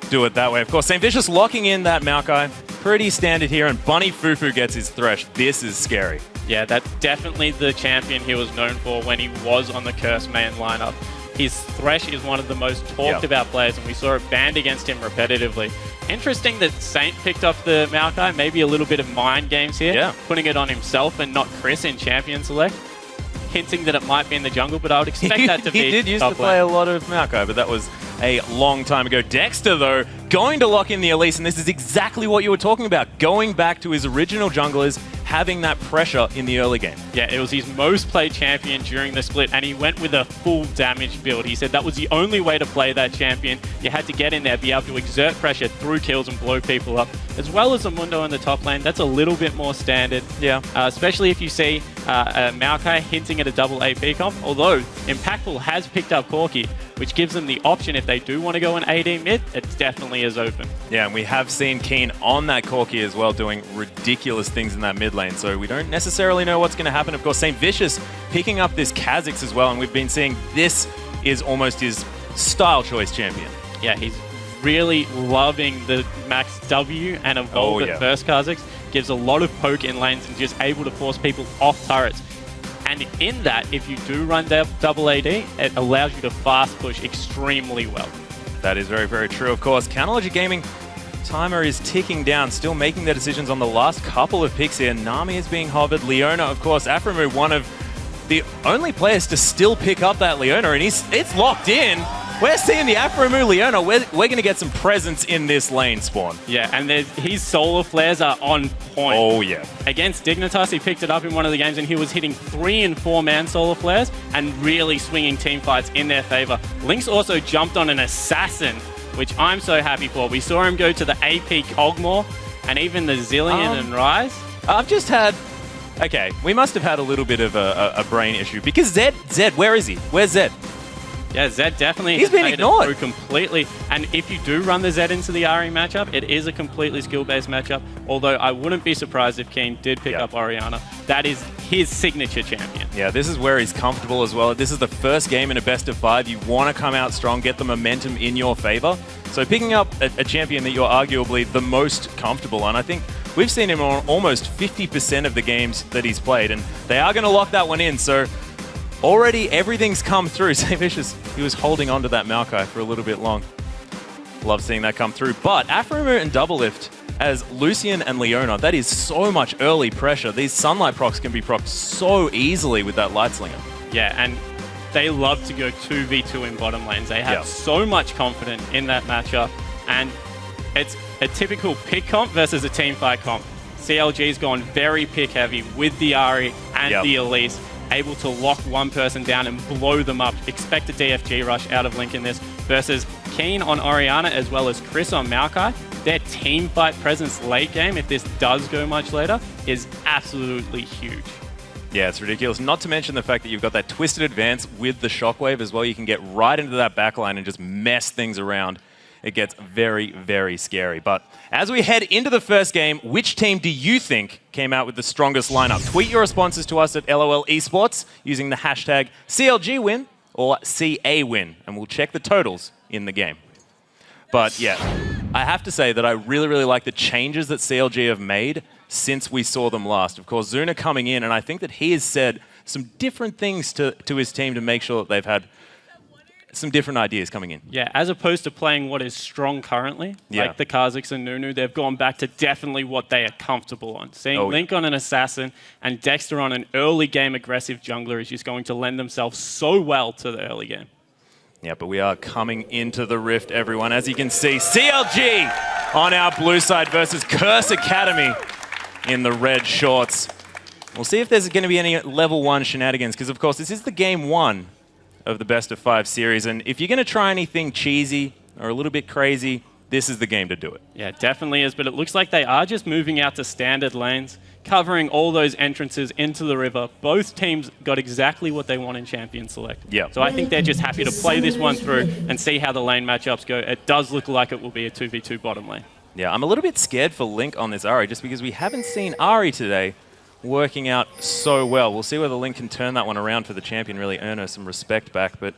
do it that way. Of course, St. Vicious locking in that Maokai. Pretty standard here, and Bunny Fufu gets his Thresh. This is scary. Yeah, that's definitely the champion he was known for when he was on the Curse main lineup. His Thresh is one of the most talked about players, and we saw it banned against him repetitively. Interesting that Saint picked up the Maokai, maybe a little bit of mind games here, putting it on himself and not Chris in Champion Select, hinting that it might be in the jungle, but I would expect that to be He did used to play a lot of Maokai, but that was a long time ago. Dexter, though, going to lock in the Elise, and this is exactly what you were talking about, going back to his original junglers, having that pressure in the early game. Yeah, it was his most played champion during the split, and he went with a full damage build. He said that was the only way to play that champion. You had to get in there, be able to exert pressure through kills and blow people up, as well as a Mundo in the top lane. That's a little bit more standard. Yeah. Especially if you see Maokai hinting at a double AP comp, although Impactful has picked up Corki, which gives them the option if they do want to go an AD mid, it definitely is open. Yeah, and we have seen Keen on that Corki as well, doing ridiculous things in that mid lane, so we don't necessarily know what's going to happen. Of course, St. Vicious picking up this Kha'Zix as well, and we've been seeing this is almost his style choice champion. Yeah, he's really loving the max W and evolve at first Kha'Zix. Gives a lot of poke in lanes and just able to force people off turrets. And in that, if you do run double AD, it allows you to fast push extremely well. That is very, very true. Of course, Counterlogic Gaming timer is ticking down, still making their decisions on the last couple of picks here. Nami is being hovered. Leona, of course, Aphromoo, one of the only players to still pick up that Leona, and it's locked in. We're seeing the Aphromoo Leona. We're going to get some presence in this lane, Spawn. Yeah, and his solar flares are on point. Oh, yeah. Against Dignitas, he picked it up in one of the games, and he was hitting 3- and 4-man solar flares and really swinging team fights in their favor. Lynx also jumped on an assassin, which I'm so happy for. We saw him go to the AP Cogmore and even the Zilean and Ryze. I've just had... Okay, we must have had a little bit of a brain issue, because Zed, where is he? Where's Zed? Yeah, Zed definitely He's been made ignored. it through completely. And if you do run the Zed into the Ahri matchup, it is a completely skill-based matchup. Although I wouldn't be surprised if Keen did pick up Orianna. That is his signature champion. Yeah, this is where he's comfortable as well. This is the first game in a best of 5. You want to come out strong, get the momentum in your favor. So picking up a champion that you're arguably the most comfortable on, I think we've seen him on almost 50% of the games that he's played, and they are going to lock that one in. So already everything's come through. St. Vicious, he was holding on to that Maokai for a little bit long. Love seeing that come through. But Aphromoo and Double Lift as Lucian and Leona, that is so much early pressure. These Sunlight procs can be procced so easily with that Light Slinger. Yeah, and they love to go 2v2 in bottom lanes. They have so much confidence in that matchup, and it's a typical pick comp versus a team fight comp. CLG's gone very pick heavy with the Ahri and the Elise, able to lock one person down and blow them up. Expect a DFG rush out of Link in this versus Keen on Orianna as well as Chris on Maokai. Their team fight presence late game, if this does go much later, is absolutely huge. Yeah, it's ridiculous. Not to mention the fact that you've got that twisted advance with the shockwave as well. You can get right into that backline and just mess things around. It gets very, very scary. But as we head into the first game, which team do you think came out with the strongest lineup? Tweet your responses to us at LOL Esports using the hashtag CLGWin or CAWin, and we'll check the totals in the game. But yeah, I have to say that I really, really like the changes that CLG have made since we saw them last. Of course, Zuna coming in, and I think that he has said some different things to his team to make sure that they've had some different ideas coming in. Yeah, as opposed to playing what is strong currently, like the Kha'Zix and Nunu, they've gone back to definitely what they are comfortable on. Seeing Link on an assassin and Dexter on an early game aggressive jungler is just going to lend themselves so well to the early game. Yeah, but we are coming into the Rift, everyone. As you can see, CLG on our blue side versus Curse Academy in the red shorts. We'll see if there's going to be any level 1 shenanigans, because of course this is the game 1 of the best of 5 series, and if you're going to try anything cheesy or a little bit crazy, this is the game to do it. Yeah, it definitely is, but it looks like they are just moving out to standard lanes, covering all those entrances into the river. Both teams got exactly what they want in Champion Select. Yeah. So I think they're just happy to play this one through and see how the lane matchups go. It does look like it will be a 2v2 bottom lane. Yeah, I'm a little bit scared for Link on this Ahri, just because we haven't seen Ahri today working out so well. We'll see whether Link can turn that one around for the champion, really earn her some respect back. But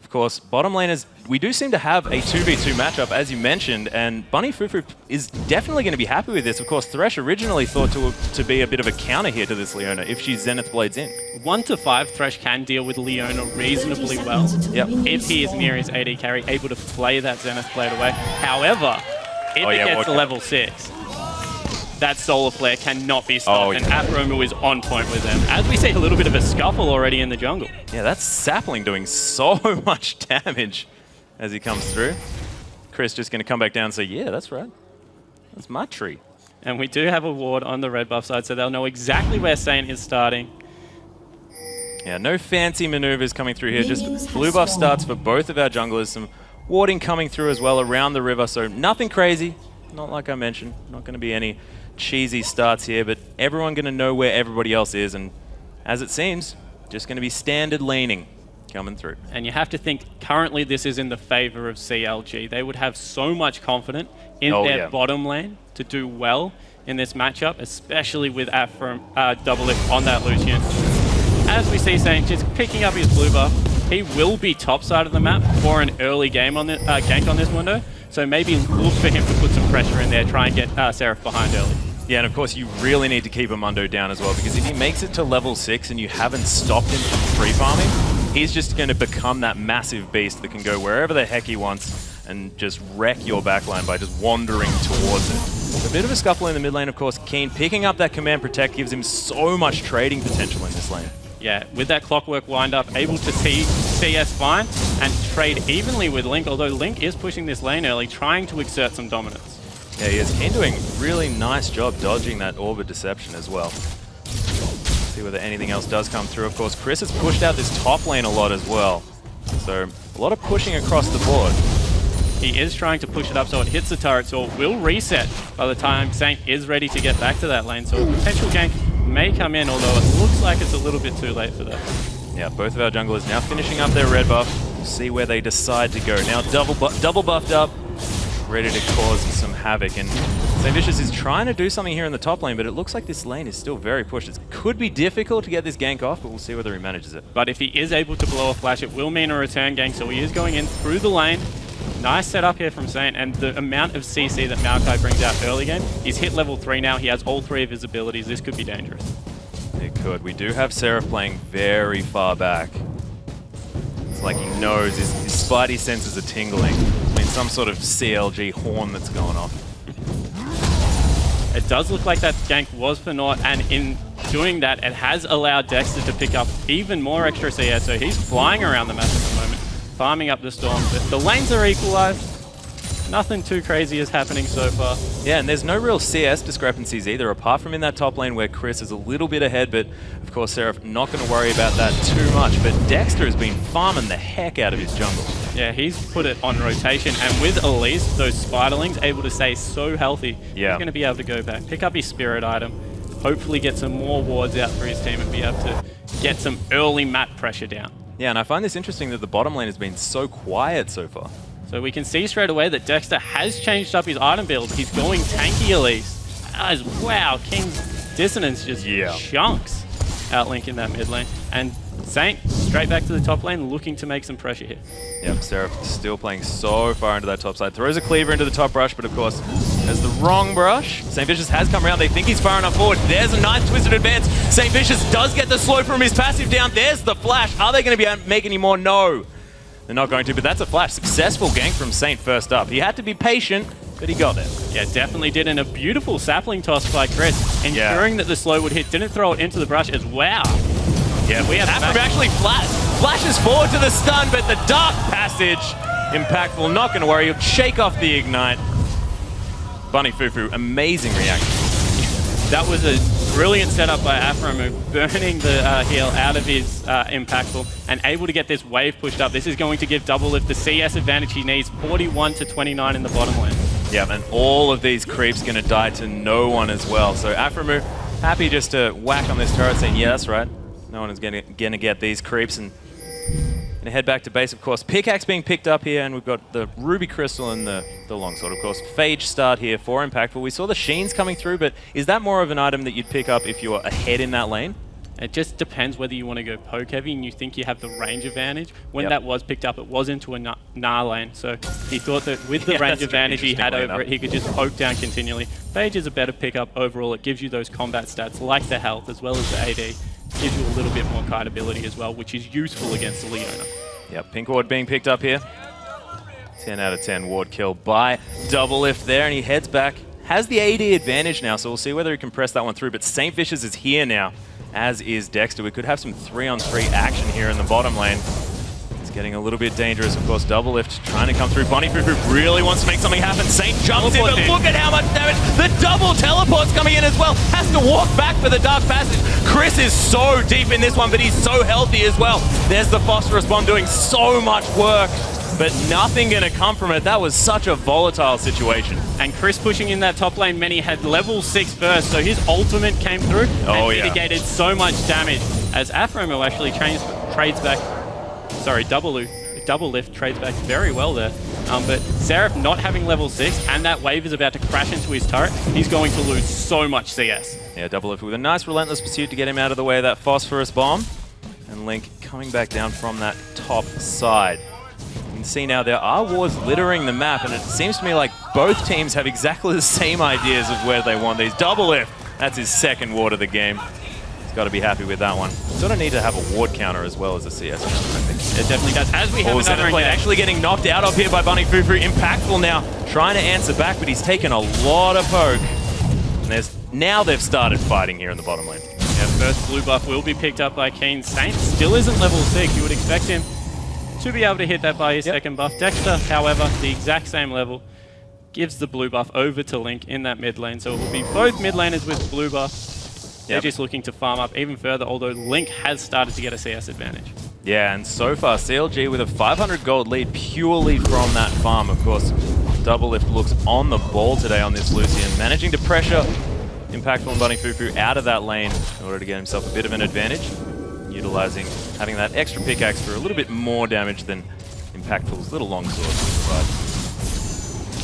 of course, bottom laners, we do seem to have a 2v2 matchup, as you mentioned, and Bunny Fufu is definitely going to be happy with this. Of course, Thresh originally thought to be a bit of a counter here to this Leona if she Zenith Blades in. 1 to 5, Thresh can deal with Leona reasonably well. Yep. If he is near his AD carry, able to play that Zenith Blade away. However, if it gets to level 6, that Solar Flare cannot be stopped, and Aphromo is on point with them. As we see a little bit of a scuffle already in the jungle. Yeah, that's Sapling doing so much damage as he comes through. Chris just going to come back down and say, yeah, that's right. That's my tree. And we do have a ward on the red buff side, so they'll know exactly where Saint is starting. Yeah, no fancy maneuvers coming through here. Just blue buff starts for both of our junglers. Some warding coming through as well around the river, so nothing crazy. Not like I mentioned. Not going to be any cheesy starts here, but everyone going to know where everybody else is, and as it seems, just going to be standard laning coming through. And you have to think, currently this is in the favor of CLG. They would have so much confidence in their bottom lane to do well in this matchup, especially with double lift on that Lucian. As we see Saint just picking up his blue buff, he will be top side of the map for an early game on the gank on this window, so maybe look for him to put some pressure in there, try and get Seraph behind early. Yeah, and of course you really need to keep Amundo down as well, because if he makes it to level 6 and you haven't stopped him from free farming, he's just going to become that massive beast that can go wherever the heck he wants and just wreck your backline by just wandering towards it. A bit of a scuffle in the mid lane, of course. Keen picking up that command protect gives him so much trading potential in this lane. Yeah, with that clockwork wind up, able to see CS fine and trade evenly with Link, although Link is pushing this lane early, trying to exert some dominance. Yeah, he is. Keen doing a really nice job dodging that Orb of Deception as well. See whether anything else does come through. Of course, Chris has pushed out this top lane a lot as well. So a lot of pushing across the board. He is trying to push it up so it hits the turret, so it will reset by the time Saint is ready to get back to that lane. So a potential gank may come in, although it looks like it's a little bit too late for that. Yeah, both of our junglers now finishing up their red buff. We'll see where they decide to go. Now double buffed up, ready to cause some havoc. And St. Vicious is trying to do something here in the top lane, but it looks like this lane is still very pushed. It could be difficult to get this gank off, but we'll see whether he manages it. But if he is able to blow a flash, it will mean a return gank, so he is going in through the lane. Nice setup here from Saint, and the amount of CC that Maokai brings out early game. He's hit level 3 now. He has all 3 of his abilities. This could be dangerous. It could. We do have Seraph playing very far back. It's like he knows his spidey senses are tingling. I mean, some sort of CLG horn that's going off. It does look like that gank was for naught, and in doing that, it has allowed Dexter to pick up even more extra CS, so he's flying around the map at the moment, farming up the storm. But the lanes are equalized. Nothing too crazy is happening so far. Yeah, and there's no real CS discrepancies either, apart from in that top lane where Chris is a little bit ahead, but of course Seraph not going to worry about that too much. But Dexter has been farming the heck out of his jungle. Yeah, he's put it on rotation, and with Elise, those Spiderlings able to stay so healthy, he's going to be able to go back, pick up his spirit item, hopefully get some more wards out for his team and be able to get some early map pressure down. Yeah, and I find this interesting that the bottom lane has been so quiet so far. So we can see straight away that Dexter has changed up his item build. He's going tanky Elise. Wow, King's Dissonance just chunks Outlink in that mid lane. And Saint straight back to the top lane, looking to make some pressure here. Yep, Seraph still playing so far into that top side. Throws a cleaver into the top brush, but of course, has the wrong brush. St. Vicious has come around. They think he's far enough forward. There's a nice twisted advance. St. Vicious does get the slow from his passive down. There's the flash. Are they going to be able to make any more? No. They're not going to, but that's a flash. Successful gank from Saint first up. He had to be patient, but he got there. Yeah, definitely did. And a beautiful sapling toss by Chris, ensuring that the slow would hit. Didn't throw it into the brush as wow. Yeah, we have Afram actually flashes forward to the stun, but the dark passage, impactful. Not going to worry. He'll shake off the ignite. Bunny Fufu, amazing reaction. That was a brilliant setup by Aframu, burning the heal out of his impactful and able to get this wave pushed up. This is going to give Doublelift the CS advantage he needs, 41 to 29 in the bottom lane. Yeah, and all of these creeps going to die to no one as well. So Aframu happy just to whack on this turret, saying, yeah, that's right. No one is going to get these creeps, and going to head back to base, of course. Pickaxe being picked up here, and we've got the Ruby Crystal and the Longsword, of course. Phage start here for Impactful. We saw the Sheens coming through, but is that more of an item that you'd pick up if you were ahead in that lane? It just depends whether you want to go poke heavy and you think you have the range advantage. When that was picked up, it was into a Gnar lane, so he thought that with the range advantage he had over it, he could just poke down continually. Phage is a better pickup overall. It gives you those combat stats like the health as well as the AD. Gives you a little bit more kite ability as well, which is useful against the Leona. Yep, Pink Ward being picked up here. 10 out of 10 ward kill by Doublelift there, and he heads back. Has the AD advantage now, so we'll see whether he can press that one through, but St. Vicious is here now, as is Dexter. We could have some 3-on-3 action here in the bottom lane. It's getting a little bit dangerous, of course. Doublelift trying to come through. Bunny Fufu really wants to make something happen. Saint jumps in, but look at how much damage. The double teleport's coming in as well. Has to walk back for the Dark Passage. Chris is so deep in this one, but he's so healthy as well. There's the Phosphorus Bomb doing so much work, but nothing going to come from it. That was such a volatile situation. And Chris pushing in that top lane, Many had level 6 first, so his ultimate came through and mitigated so much damage. As Afromo actually trades back, sorry, Doublelift trades back very well there. But Seraph not having level 6 and that wave is about to crash into his turret, he's going to lose so much CS. Yeah, Doublelift with a nice relentless pursuit to get him out of the way of that Phosphorus Bomb. And Link coming back down from that top side. You can see now there are wards littering the map, and it seems to me like both teams have exactly the same ideas of where they want these. Doublelift, that's his second ward of the game. He's got to be happy with that one. Sort of need to have a ward counter as well as a CS counter, I think. It definitely does. As we have another play actually getting knocked out of here by Bunny Fufu. Impactful now, trying to answer back, but he's taken a lot of poke. And now they've started fighting here in the bottom lane. Yeah, first blue buff will be picked up by Keen. Saint still isn't level 6. You would expect him to be able to hit that by his second buff. Dexter, however, the exact same level, gives the blue buff over to Link in that mid lane. So it will be both mid laners with blue buff. They're just looking to farm up even further, although Link has started to get a CS advantage. Yeah, and so far, CLG with a 500 gold lead purely from that farm. Of course, Doublelift looks on the ball today on this Lucian, managing to pressure Impactful and Bunny Fufu out of that lane in order to get himself a bit of an advantage, utilizing having that extra pickaxe for a little bit more damage than Impactful's little longsword will provide.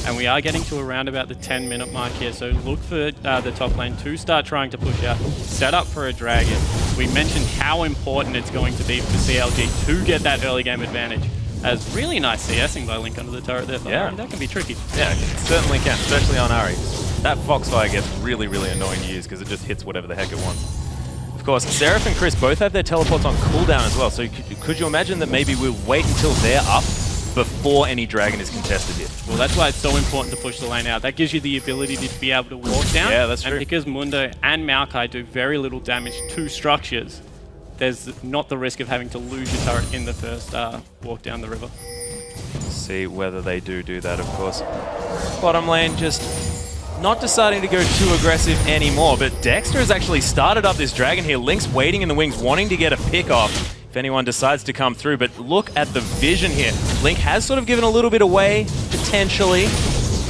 And we are getting to around about the 10-minute mark here, so look for the top lane to start trying to push out, set up for a dragon. We mentioned how important it's going to be for CLG to get that early game advantage. As really nice CSing by Link under the turret there. Yeah. That can be tricky. Yeah, it certainly can, especially on Ari. That Foxfire gets really, really annoying to use because it just hits whatever the heck it wants. Of course, Seraph and Chris both have their teleports on cooldown as well, so could you imagine that maybe we'll wait until they're up before any dragon is contested here? Well, that's why it's so important to push the lane out. That gives you the ability to be able to walk down. Yeah, that's true. And because Mundo and Maokai do very little damage to structures, there's not the risk of having to lose your turret in the first walk down the river. See whether they do that, of course. Bottom lane just not deciding to go too aggressive anymore, but Dexter has actually started up this dragon here. Link's waiting in the wings, wanting to get a pick off if anyone decides to come through, but look at the vision here. Link has sort of given a little bit away, potentially.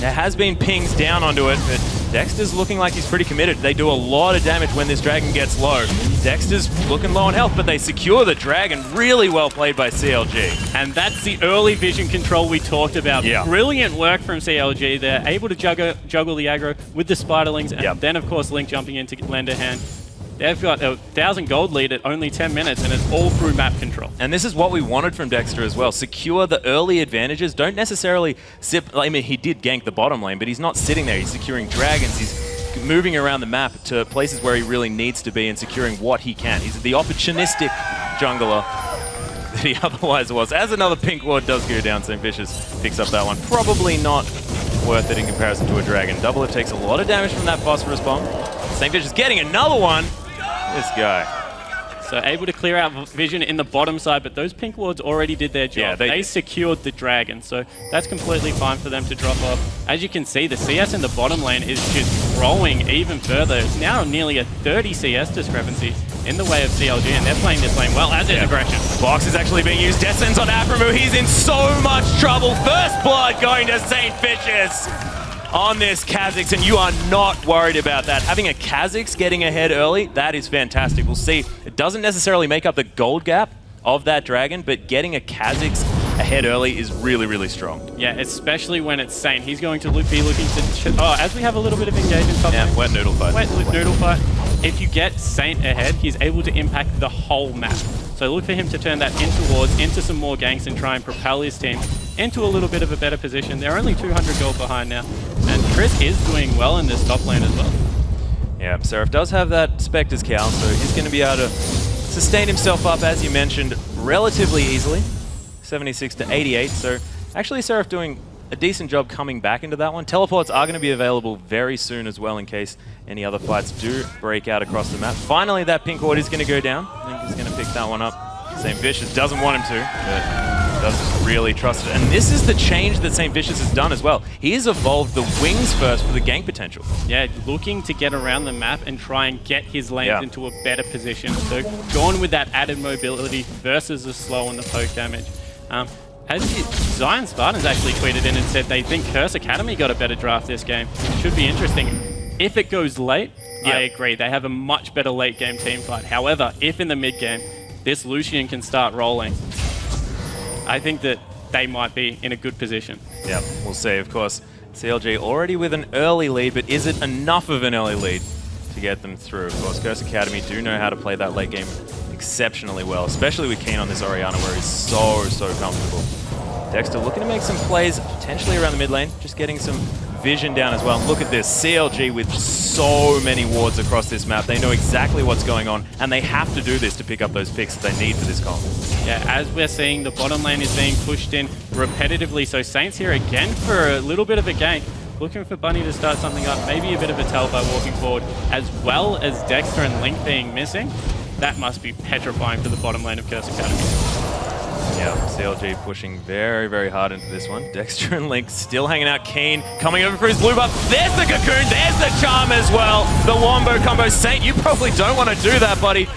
There has been pings down onto it, but Dexter's looking like he's pretty committed. They do a lot of damage when this dragon gets low. Dexter's looking low on health, but they secure the dragon. Really well played by CLG. And that's the early vision control we talked about. Yeah. Brilliant work from CLG. They're able to juggle the aggro with the Spiderlings, and then, of course, Link jumping in to lend a hand. They've got a 1,000 gold lead at only 10 minutes, and it's all through map control. And this is what we wanted from Dexter as well. Secure the early advantages. Don't necessarily sit... I mean, he did gank the bottom lane, but he's not sitting there. He's securing dragons. He's moving around the map to places where he really needs to be and securing what he can. He's the opportunistic jungler that he otherwise was. As another pink ward does go down, St. Vicious picks up that one. Probably not worth it in comparison to a dragon. Double Lift takes a lot of damage from that phosphorus bomb. St. Vicious getting another one. This guy. So able to clear out vision in the bottom side, but those pink wards already did their job. Yeah, they secured the dragon, so that's completely fine for them to drop off. As you can see, the CS in the bottom lane is just growing even further. It's now nearly a 30 CS discrepancy in the way of CLG, and they're playing this lane well, as is Aggression. Box is actually being used. Death Sentence on Aphromoo. He's in so much trouble. First blood going to St. Vicious on this Kha'Zix, and you are not worried about that. Having a Kha'Zix getting ahead early, that is fantastic. We'll see. It doesn't necessarily make up the gold gap of that dragon, but getting a Kha'Zix ahead early is really, really strong. Yeah, especially when it's Saint. He's going to be looking to... as we have a little bit of engagement top lane. Wet noodle fight. Wet noodle fight. If you get Saint ahead, he's able to impact the whole map. So look for him to turn that into wards, into some more ganks, and try and propel his team into a little bit of a better position. They're only 200 gold behind now. And Chris is doing well in this top lane as well. Yeah, Seraph does have that Spectre's cowl, so he's going to be able to sustain himself up, as you mentioned, relatively easily. 76 to 88, so actually Seraph doing a decent job coming back into that one. Teleports are going to be available very soon as well in case any other fights do break out across the map. Finally, that pink ward is going to go down. I think he's going to pick that one up. St. Vicious doesn't want him to, but does really trust it. And this is the change that St. Vicious has done as well. He has evolved the wings first for the gank potential. Yeah, looking to get around the map and try and get his lanes into a better position. So going with that added mobility versus the slow and the poke damage. Zion Spartans actually tweeted in and said they think Curse Academy got a better draft this game. Should be interesting. If it goes late, I agree. They have a much better late game team fight. However, if in the mid game, this Lucian can start rolling, I think that they might be in a good position. Yeah, we'll see. Of course, CLG already with an early lead, but is it enough of an early lead to get them through? Of course, Curse Academy do know how to play that late game exceptionally well, especially with Keen on this Orianna, where he's so comfortable. Dexter looking to make some plays potentially around the mid lane, just getting some vision down as well. Look at this, CLG with so many wards across this map. They know exactly what's going on, and they have to do this to pick up those picks that they need for this comp. Yeah, as we're seeing, the bottom lane is being pushed in repetitively, so Saints here again for a little bit of a gank. Looking for Bunny to start something up, maybe a bit of a tell by walking forward, as well as Dexter and Link being missing. That must be petrifying for the bottom lane of Curse Academy. Yeah, CLG pushing very hard into this one. Dexter and Link still hanging out. Keen coming over for his blue buff. There's the Cocoon, there's the Charm as well. The Wombo combo. Saint, you probably don't want to do that, buddy.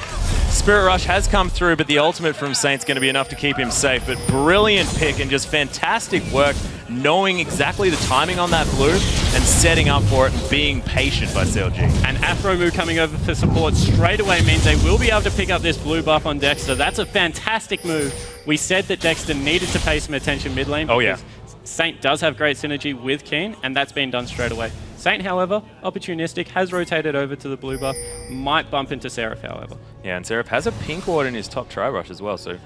Spirit Rush has come through, but the ultimate from Saint's going to be enough to keep him safe. But brilliant pick and just fantastic work, knowing exactly the timing on that blue and setting up for it and being patient by CLG. And Aphromoo coming over for support straight away means they will be able to pick up this blue buff on Dexter. That's a fantastic move. We said that Dexter needed to pay some attention mid lane. Oh yeah. Saint does have great synergy with Keen, and that's been done straight away. Saint, however, opportunistic, has rotated over to the blue buff, might bump into Seraph, however. Yeah, and Seraph has a pink ward in his top tri-rush as well, so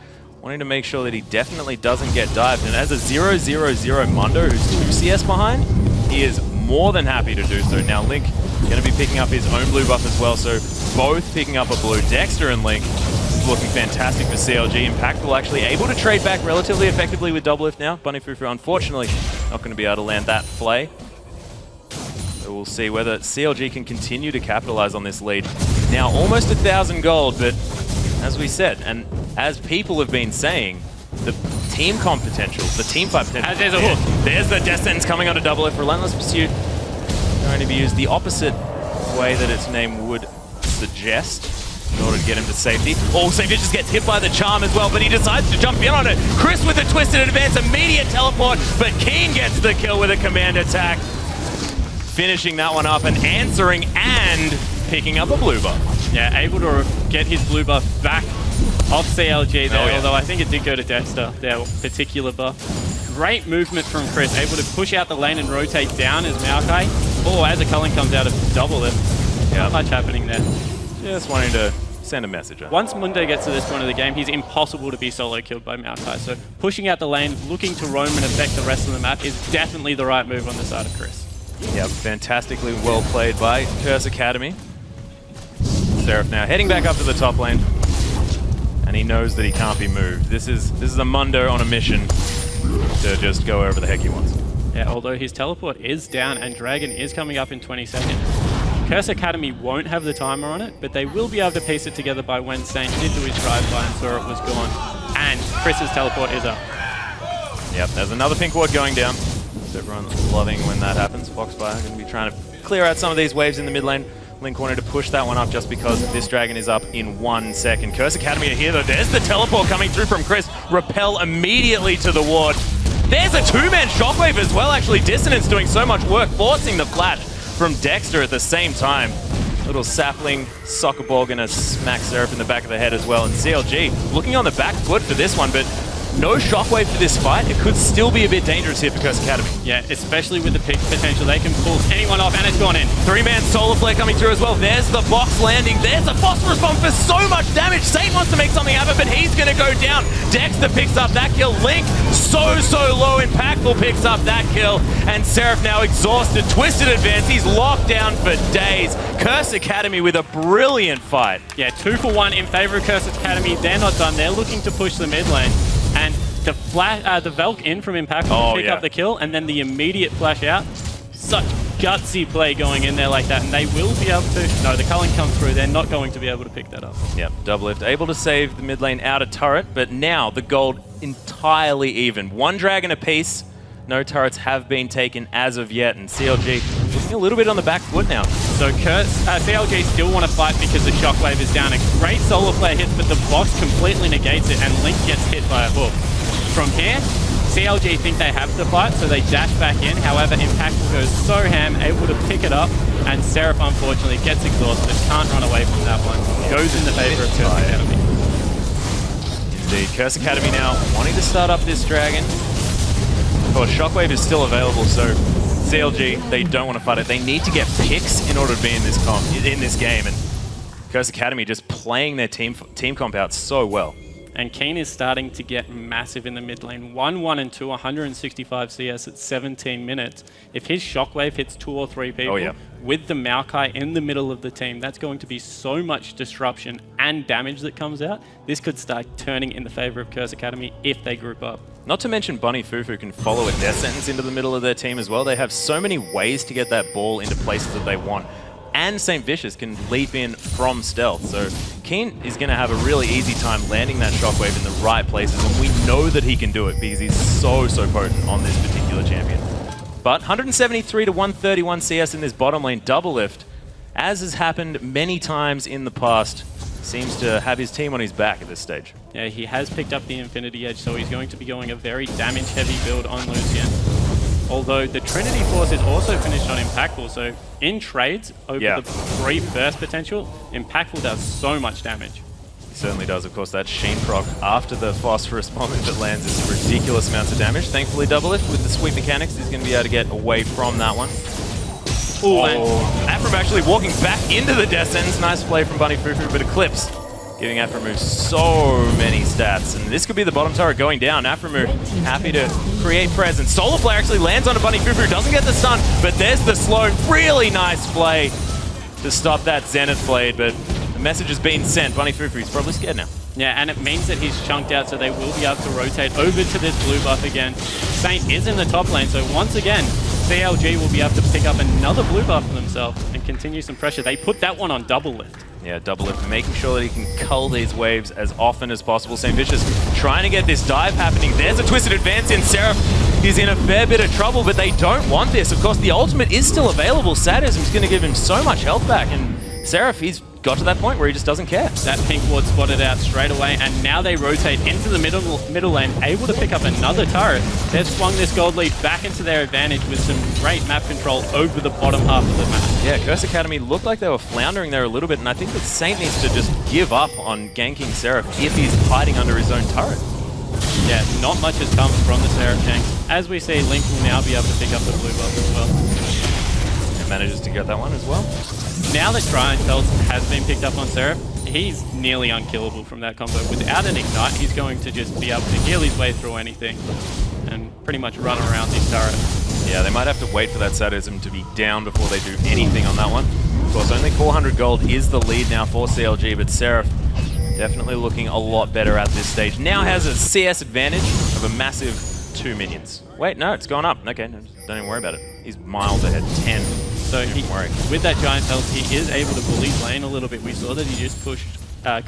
wanting to make sure that he definitely doesn't get dived. And as a 0-0-0 Mundo who's 2 CS behind, he is more than happy to do so. Now Link going to be picking up his own blue buff as well, so both picking up a blue. Dexter and Link looking fantastic for CLG. Impactful actually able to trade back relatively effectively with double lift now. Bunny Fufu unfortunately not going to be able to land that flay. So we'll see whether CLG can continue to capitalize on this lead. Now almost 1,000 gold, but as we said, and as people have been saying, the team comp potential, the team fight potential. As there's a hook. There's the Death Sentence coming onto Double Lift. Relentless Pursuit going to be used the opposite way that its name would suggest in order to get him to safety. Also, Vicious gets hit by the charm as well, but he decides to jump in on it. Chris with a twisted advance, immediate teleport, but Keen gets the kill with a command attack. Finishing that one up and answering and picking up a blue buff. Yeah, able to get his blue buff back off CLG there, although I think it did go to Dexter, their particular buff. Great movement from Chris, able to push out the lane and rotate down as Maokai. Oh, as a culling comes out of Double Lift. Not much happening there. Just wanting to send a message. Once Munde gets to this point of the game, he's impossible to be solo killed by Maokai. So pushing out the lane, looking to roam and affect the rest of the map is definitely the right move on the side of Chris. Yep, fantastically well played by Curse Academy. Seraph now heading back up to the top lane. And he knows that he can't be moved. This is a Mundo on a mission to just go wherever the heck he wants. Yeah, although his teleport is down and Dragon is coming up in 20 seconds. Curse Academy won't have the timer on it, but they will be able to piece it together by when Saint did do his drive-by and saw it was gone. And Chris's teleport is up. Yep, there's another pink ward going down. So everyone's loving when that happens. Foxfire going to be trying to clear out some of these waves in the mid lane. Link wanted to push that one up just because this dragon is up in 1 second. Curse Academy are here though. There's the teleport coming through from Chris. Repel immediately to the ward. There's a 2-man shockwave as well, actually. Dissonance doing so much work, forcing the flash from Dexter at the same time. Little sapling soccer ball gonna smack Seraph in the back of the head as well. And CLG looking on the back foot for this one, but no shockwave for this fight. It could still be a bit dangerous here for Curse Academy. Yeah, especially with the pick potential. They can pull anyone off, and it's gone in. 3-man solar flare coming through as well. There's the box landing. There's a phosphorus bomb for so much damage. Saint wants to make something happen, but he's going to go down. Dexter picks up that kill. Link, so low. Impactful picks up that kill. And Seraph now exhausted. Twisted advance. He's locked down for days. Curse Academy with a brilliant fight. Yeah, 2 for 1 in favor of Curse Academy. They're not done. They're looking to push the mid lane. And the Velk in from Impactful to pick up the kill, and then the immediate flash out. Such gutsy play going in there like that, and they will be able to... No, the culling comes through. They're not going to be able to pick that up. Yep, Double Lift able to save the mid lane out of turret, but now the gold entirely even. 1 dragon apiece. No turrets have been taken as of yet, and CLG looking a little bit on the back foot now. So CLG still want to fight because the shockwave is down. A great solar flare hits, but the box completely negates it, and Link gets hit by a hook. From here, CLG think they have the fight, so they dash back in. However, Impactful goes so ham, able to pick it up, and Seraph unfortunately gets exhausted, can't run away from that one. Goes in the favor of Curse Academy. Indeed, Curse Academy now wanting to start up this dragon. Of course, Shockwave is still available, so CLG, they don't want to fight it. They need to get picks in order to be in this game, and Curse Academy just playing their team comp out so well. And Keen is starting to get massive in the mid lane. 1, 1, and 2, 165 CS at 17 minutes. If his Shockwave hits 2 or 3 people, with the Maokai in the middle of the team, that's going to be so much disruption and damage that comes out. This could start turning in the favor of Curse Academy if they group up. Not to mention Bunny Fufu can follow a Death Sentence into the middle of their team as well. They have so many ways to get that ball into places that they want. And St. Vicious can leap in from stealth. So Keen is going to have a really easy time landing that shockwave in the right places, and we know that he can do it because he's so potent on this particular champion. But 173 to 131 CS in this bottom lane Double Lift, as has happened many times in the past, seems to have his team on his back at this stage. Yeah, he has picked up the Infinity Edge, so he's going to be going a very damage-heavy build on Lucian. Although the Trinity Force is also finished on Impactful, so in trades, over the free burst potential, Impactful does so much damage. He certainly does. Of course, that Sheen proc after the Phosphorus Bomb that lands is ridiculous amounts of damage. Thankfully, Double Lift with the sweep mechanics is going to be able to get away from that one. Afram actually walking back into the Death Sentence. Nice play from Bunny Fufu, but Eclipse giving Aframu so many stats. And this could be the bottom turret going down. Aframu happy to create presence. Solar Flare actually lands onto Bunny Fufu, doesn't get the stun, but there's the slow. Really nice play to stop that Zenith Blade, but the message has been sent. Bunny Fufu's probably scared now. Yeah, and it means that he's chunked out, so they will be able to rotate over to this blue buff again. Saint is in the top lane, so once again, CLG will be able to pick up another blue buff for themselves and continue some pressure. They put that one on Double Lift. Yeah, Double Lift making sure that he can cull these waves as often as possible. St. Vicious trying to get this dive happening. There's a twisted advance in. Seraph is in a fair bit of trouble, but they don't want this. Of course, the ultimate is still available. Sadism's going to give him so much health back, and Seraph, he's got to that point where he just doesn't care. That pink ward spotted out straight away, and now they rotate into the middle lane, able to pick up another turret. They've swung this gold lead back into their advantage with some great map control over the bottom half of the map. Yeah, Curse Academy looked like they were floundering there a little bit, and I think that Saint needs to just give up on ganking Seraph if he's hiding under his own turret. Yeah, not much has come from the Seraph ganks. As we see, Link will now be able to pick up the blue buff as well. And manages to get that one as well. Now that Giant Pelt has been picked up on Seraph, he's nearly unkillable from that combo. Without an Ignite, he's going to just be able to heal his way through anything and pretty much run around these turrets. Yeah, they might have to wait for that Sadism to be down before they do anything on that one. Of course, only 400 gold is the lead now for CLG, but Seraph definitely looking a lot better at this stage. Now has a CS advantage of a massive 2 minions. Wait, no, it's gone up. Okay, no, don't even worry about it. He's miles ahead, 10. So with that Giant Pelt, he is able to bully lane a little bit. We saw that he just pushed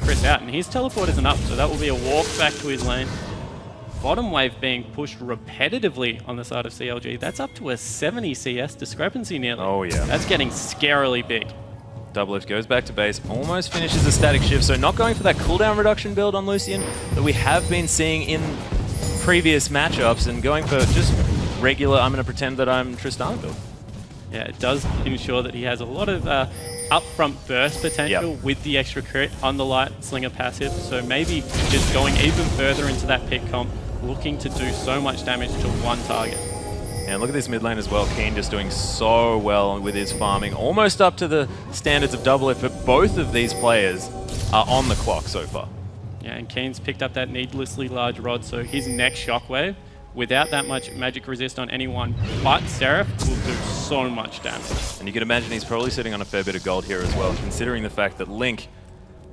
Chris out, and his teleport isn't up, so that will be a walk back to his lane. Bottom wave being pushed repetitively on the side of CLG. That's up to a 70 CS discrepancy nearly. Oh yeah. That's getting scarily big. Double Lift goes back to base, almost finishes the static shift, so not going for that cooldown reduction build on Lucian that we have been seeing in previous matchups, and going for just regular, I'm going to pretend that I'm Tristana build. Yeah, it does ensure that he has a lot of upfront burst potential with the extra crit on the Light Slinger passive, so maybe just going even further into that pick comp, looking to do so much damage to one target. And look at this mid lane as well. Keen just doing so well with his farming, almost up to the standards of Double Lift, but both of these players are on the clock so far. Yeah, and Keen's picked up that needlessly large rod, so his next shockwave, without that much magic resist on anyone but Seraph, will do so much damage. And you can imagine he's probably sitting on a fair bit of gold here as well, considering the fact that Link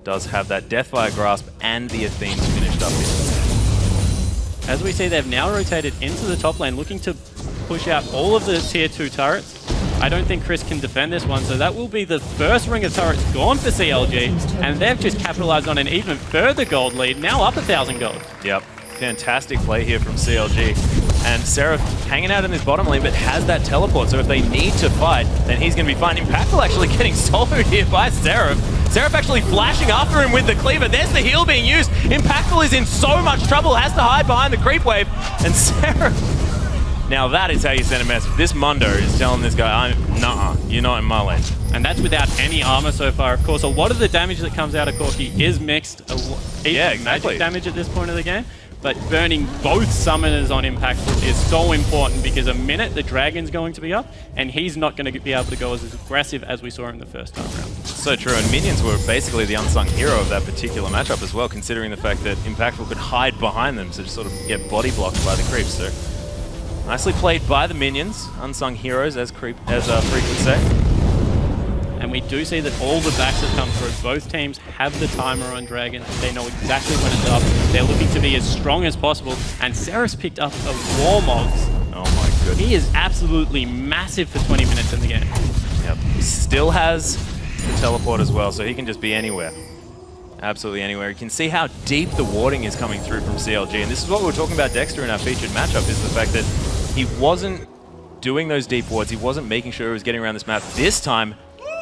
does have that Deathfire Grasp and the Athenes finished up here. As we see, they've now rotated into the top lane, looking to push out all of the tier 2 turrets. I don't think Chris can defend this one, so that will be the first ring of turrets gone for CLG, and they've just capitalized on an even further gold lead, now up 1,000 gold. Yep. Fantastic play here from CLG. And Seraph hanging out in his bottom lane, but has that teleport, so if they need to fight, then he's going to be fine. Impactful actually getting soloed here by Seraph. Seraph actually flashing after him with the cleaver. There's the heal being used. Impactful is in so much trouble, has to hide behind the creep wave. And Seraph... Now that is how you send a message. This Mundo is telling this guy, nuh-uh, you're not in my lane. And that's without any armor so far. Of course, a lot of the damage that comes out of Corki is mixed. Yeah, exactly. Magic damage at this point of the game. But burning both summoners on Impactful is so important, because a minute the Dragon's going to be up, and he's not going to be able to go as aggressive as we saw him the first time around. So true, and Minions were basically the unsung hero of that particular matchup as well, considering the fact that Impactful could hide behind them to sort of get body blocked by the creeps. So nicely played by the Minions, unsung heroes, as Freak would say. And we do see that all the backs that come through, both teams have the timer on Dragon. They know exactly when it's up. They're looking to be as strong as possible. And Seraph's picked up a Warmogs. Oh my goodness. He is absolutely massive for 20 minutes in the game. Yep. Still has the teleport as well, so he can just be anywhere. Absolutely anywhere. You can see how deep the warding is coming through from CLG. And this is what we were talking about Dexter in our featured matchup, is the fact that he wasn't doing those deep wards. He wasn't making sure he was getting around this map. This time,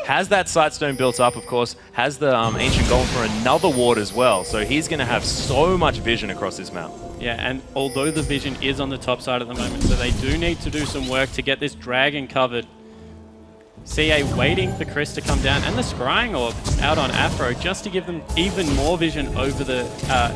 has that Sightstone built up, of course, has the Ancient Golem for another ward as well. So he's going to have so much vision across this map. Yeah, and although the vision is on the top side at the moment, so they do need to do some work to get this Dragon covered. CA waiting for Chris to come down, and the Scrying Orb out on Afro, just to give them even more vision over the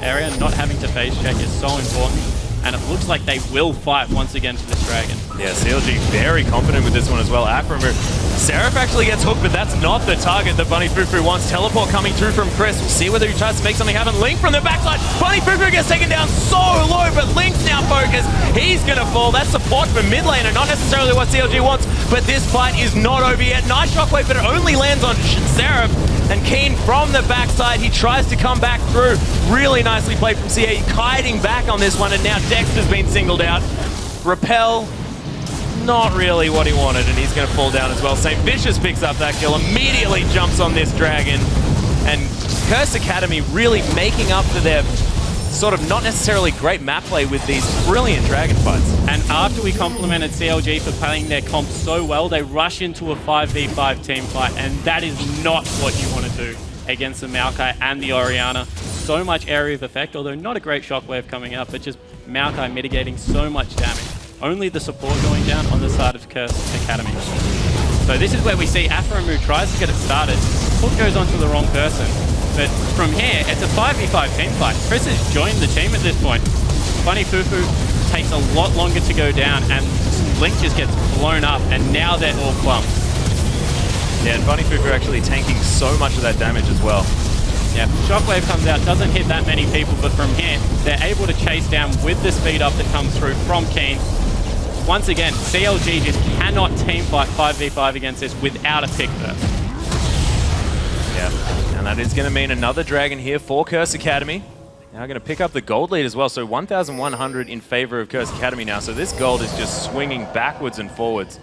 area. Not having to phase check is so important. And it looks like they will fight once again for this Dragon. Yeah, CLG very confident with this one as well. Afro, Seraph actually gets hooked, but that's not the target that Bunny Fufu wants. Teleport coming through from Chris. We'll see whether he tries to make something happen. Link from the backside. Bunny Fufu gets taken down so low, but Link's now focused. He's going to fall. That's support for mid lane, and not necessarily what CLG wants, but this fight is not over yet. Nice shockwave, but it only lands on Seraph. And Keen from the backside, he tries to come back through. Really nicely played from CA, kiting back on this one, and now Dexter's been singled out. Repel, not really what he wanted, and he's going to fall down as well. St. Vicious picks up that kill, immediately jumps on this Dragon. And Curse Academy really making up for their sort of not necessarily great map play with these brilliant dragon fights. And after we complimented CLG for playing their comp so well, they rush into a 5v5 team fight, and that is not what you want to do against the Maokai and the Orianna. So much area of effect, although not a great shockwave coming out, but just Maokai mitigating so much damage. Only the support going down on the side of Curse Academy. So this is where we see Afromu tries to get it started. Hook goes onto the wrong person. But from here, it's a 5v5 team fight. Chris has joined the team at this point. Bunny Fufu takes a lot longer to go down, and Link just gets blown up, and now they're all clumped. Yeah, and Bunny Fufu actually tanking so much of that damage as well. Yeah, Shockwave comes out, doesn't hit that many people, but from here, they're able to chase down with the speed up that comes through from Keen. Once again, CLG just cannot team fight 5v5 against this without a pick first. Yeah, and that is going to mean another dragon here for Curse Academy. Now going to pick up the gold lead as well, so 1,100 in favor of Curse Academy now, so this gold is just swinging backwards and forwards.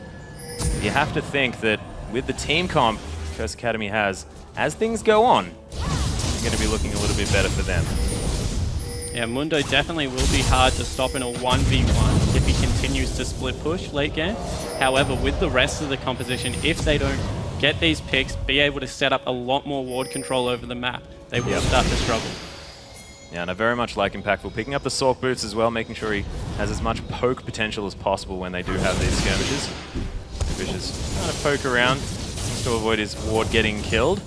You have to think that with the team comp Curse Academy has, as things go on, it's going to be looking a little bit better for them. Yeah, Mundo definitely will be hard to stop in a 1v1 if he continues to split push late game. However, with the rest of the composition, if they don't get these picks, be able to set up a lot more ward control over the map, they will start to struggle. Yeah, and I very much like Impactful picking up the Sork boots as well, making sure he has as much poke potential as possible when they do have these skirmishes. Vicious trying to poke around just to avoid his ward getting killed.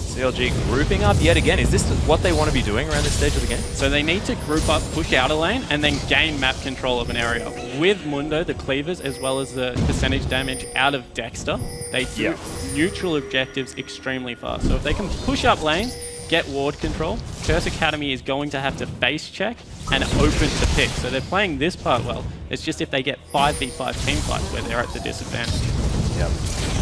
CLG grouping up yet again. Is this what they want to be doing around this stage of the game? So they need to group up, push out a lane, and then gain map control of an area. With Mundo, the cleavers, as well as the percentage damage out of Dexter, they do neutral objectives extremely fast. So if they can push up lanes, get ward control, Curse Academy is going to have to base check and open to pick. So they're playing this part well. It's just if they get 5v5 team fights where they're at the disadvantage. Yep.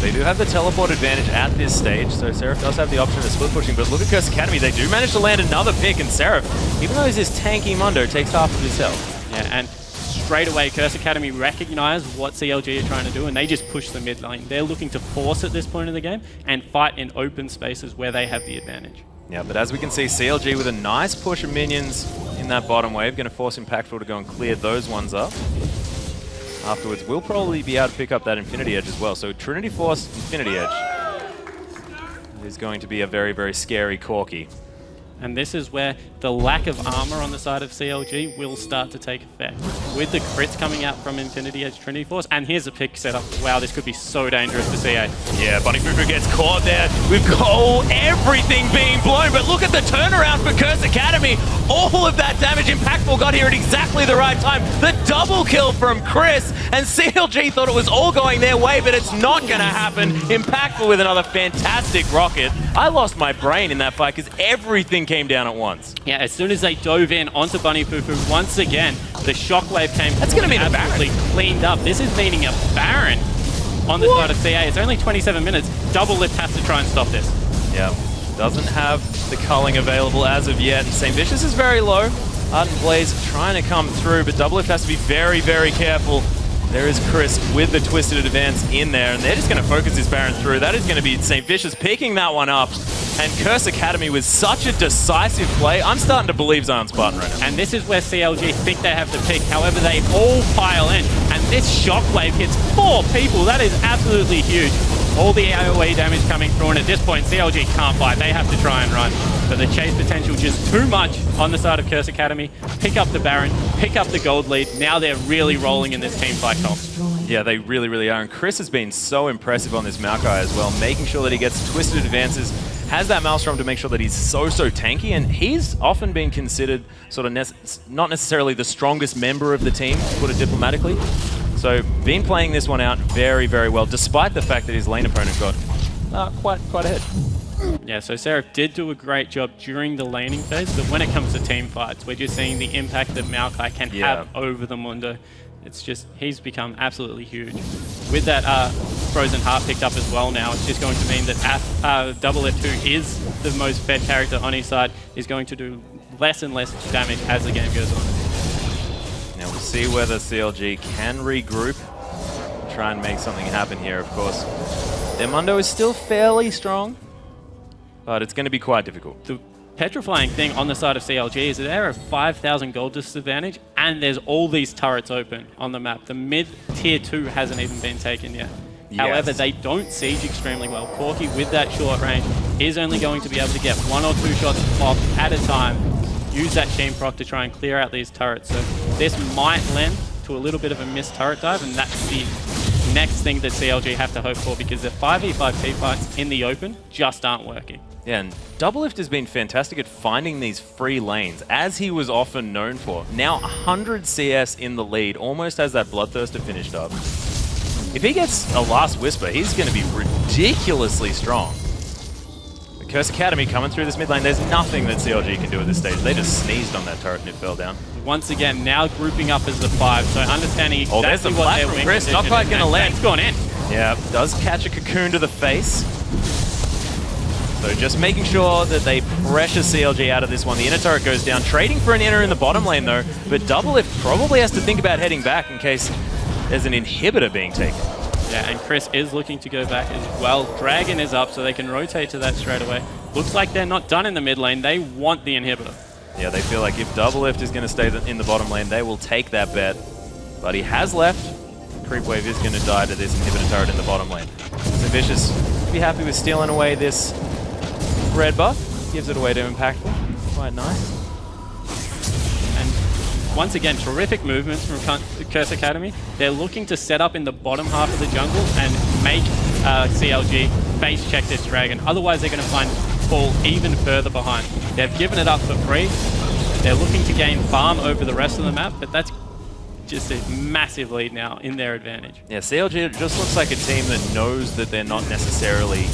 They do have the teleport advantage at this stage, so Seraph does have the option of split pushing, but look at Curse Academy, they do manage to land another pick, and Seraph, even though he's this tanky Mundo, takes half of his health. Yeah, and straight away, Curse Academy recognize what CLG are trying to do, and they just push the mid lane. They're looking to force at this point of the game and fight in open spaces where they have the advantage. Yeah, but as we can see, CLG with a nice push of minions in that bottom wave, going to force Impactful to go and clear those ones up. Afterwards, we'll probably be able to pick up that Infinity Edge as well. So Trinity Force, Infinity Edge is going to be a very, very scary Corki. And this is where the lack of armor on the side of CLG will start to take effect. With the crits coming out from Infinity Edge Trinity Force, and here's a pick setup. Wow, this could be so dangerous for CA. Yeah, Bunny Fufu gets caught there. We've got everything being blown, but look at the turnaround for Curse Academy. All of that damage Impactful got here at exactly the right time. The double kill from Chris, and CLG thought it was all going their way, but it's not going to happen. Impactful with another fantastic rocket. I lost my brain in that fight because everything came down at once. Yeah, as soon as they dove in onto Bunny Fufu, once again, the shockwave came. That's going to mean absolutely cleaned up. This is meaning a Baron on the side of CA. It's only 27 minutes. Double Lift has to try and stop this. Yeah, doesn't have the culling available as of yet. St. Vicious is very low. Ardent Blaze trying to come through, but Double Lift has to be very, very careful. There is Chris with the Twisted Advance in there, and they're just going to focus this Baron through. That is going to be St. Vicious picking that one up. And Curse Academy with such a decisive play. I'm starting to believe Zion Spartan right now. And this is where CLG think they have the pick. However, they all pile in. And this shockwave hits 4 people. That is absolutely huge. All the AoE damage coming through, and at this point, CLG can't fight. They have to try and run. But the chase potential just too much on the side of Curse Academy. Pick up the Baron, pick up the gold lead. Now they're really rolling in this team fight comp. Yeah, they really, really are. And Chris has been so impressive on this Maokai as well, making sure that he gets Twisted Advances, has that Maelstrom to make sure that he's so tanky, and he's often been considered sort of not necessarily the strongest member of the team, to put it diplomatically. So, been playing this one out very, very well, despite the fact that his lane opponent got quite ahead. Yeah, so Seraph did do a great job during the laning phase, but when it comes to team fights, we're just seeing the impact that Maokai can have over the Mundo. It's just, he's become absolutely huge. With that Frozen Heart picked up as well now, it's just going to mean that Double Lift, who is the most fed character on his side, is going to do less and less damage as the game goes on. Now we'll see whether CLG can regroup, try and make something happen here, of course. Their Mundo is still fairly strong, but it's going to be quite difficult. The petrifying thing on the side of CLG is that they're a 5,000 gold disadvantage, and there's all these turrets open on the map. The mid tier 2 hasn't even been taken yet. Yes. However, they don't siege extremely well. Corki, with that short range, is only going to be able to get 1 or 2 shots off at a time, use that chain proc to try and clear out these turrets. So this might lend to a little bit of a missed turret dive, and that's the next thing that CLG have to hope for, because the 5v5 teamfights in the open just aren't working. Yeah, and Doublelift has been fantastic at finding these free lanes, as he was often known for. Now 100 CS in the lead, almost has that Bloodthirster finished up. If he gets a last Whisper, he's going to be ridiculously strong. The Curse Academy coming through this mid lane, there's nothing that CLG can do at this stage. They just sneezed on that turret and it fell down. Once again, now grouping up as the 5, so understanding exactly there's the what flash their from wing Chris, not position quite is, going to and land. Tank's gone in. Yeah, does catch a cocoon to the face. So just making sure that they pressure CLG out of this one. The inner turret goes down, trading for an inner in the bottom lane though, but Doublelift probably has to think about heading back in case there's an inhibitor being taken. Yeah, and Chris is looking to go back as well. Dragon is up, so they can rotate to that straight away. Looks like they're not done in the mid lane. They want the inhibitor. Yeah, they feel like if Doublelift is going to stay in the bottom lane, they will take that bet. But he has left. Creep Wave is going to die to this inhibitor turret in the bottom lane. So Vicious will be happy with stealing away this red buff. Gives it away to Impactful. Quite nice. And once again, terrific movements from Curse Academy. They're looking to set up in the bottom half of the jungle and make CLG face check this dragon. Otherwise, they're going to fall even further behind. They've given it up for free. They're looking to gain farm over the rest of the map, but that's just a massive lead now in their advantage. Yeah, CLG just looks like a team that knows that they're not necessarily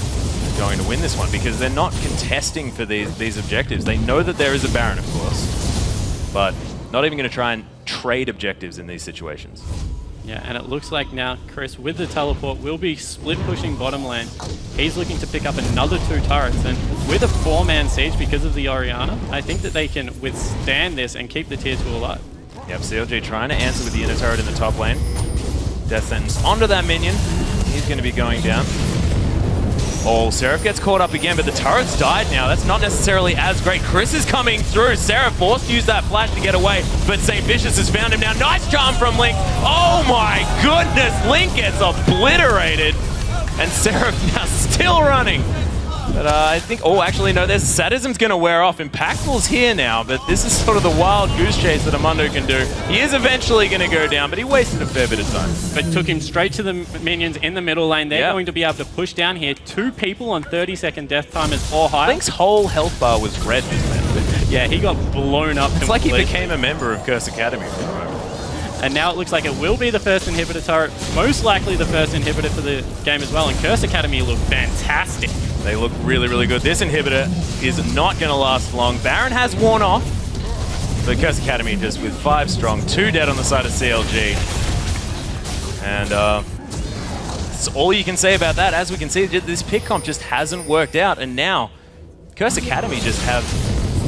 going to win this one because they're not contesting for these objectives. They know that there is a Baron, of course, but not even going to try and trade objectives in these situations. Yeah, and it looks like now Chris, with the teleport, will be split pushing bottom lane. He's looking to pick up another 2 turrets, and with a 4-man siege because of the Orianna, I think that they can withstand this and keep the tier 2 alive. Yep, CLG trying to answer with the inner turret in the top lane. Death Sentence onto that minion. He's going to be going down. Oh, Seraph gets caught up again, but the turret's died now. That's not necessarily as great. Chris is coming through. Seraph forced to use that flash to get away, but St. Vicious has found him now. Nice charm from Link. Oh my goodness, Link gets obliterated. And Seraph now still running. But I think, oh, actually, no, there's Sadism's going to wear off. Impactful's here now, but this is sort of the wild goose chase that Amundo can do. He is eventually going to go down, but he wasted a fair bit of time. But took him straight to the minions in the middle lane. They're going to be able to push down here. 2 people on 30-second death timers or higher. Link's whole health bar was red just then. Yeah, he got blown up It's completely. like he became a member of Curse Academy for the moment. And now it looks like it will be the first inhibitor turret, most likely the first inhibitor for the game as well. And Curse Academy look fantastic. They look really, really good. This inhibitor is not going to last long. Baron has worn off. But Curse Academy just with 5 strong, 2 dead on the side of CLG. And that's all you can say about that. As we can see, this pick comp just hasn't worked out. And now Curse Academy just have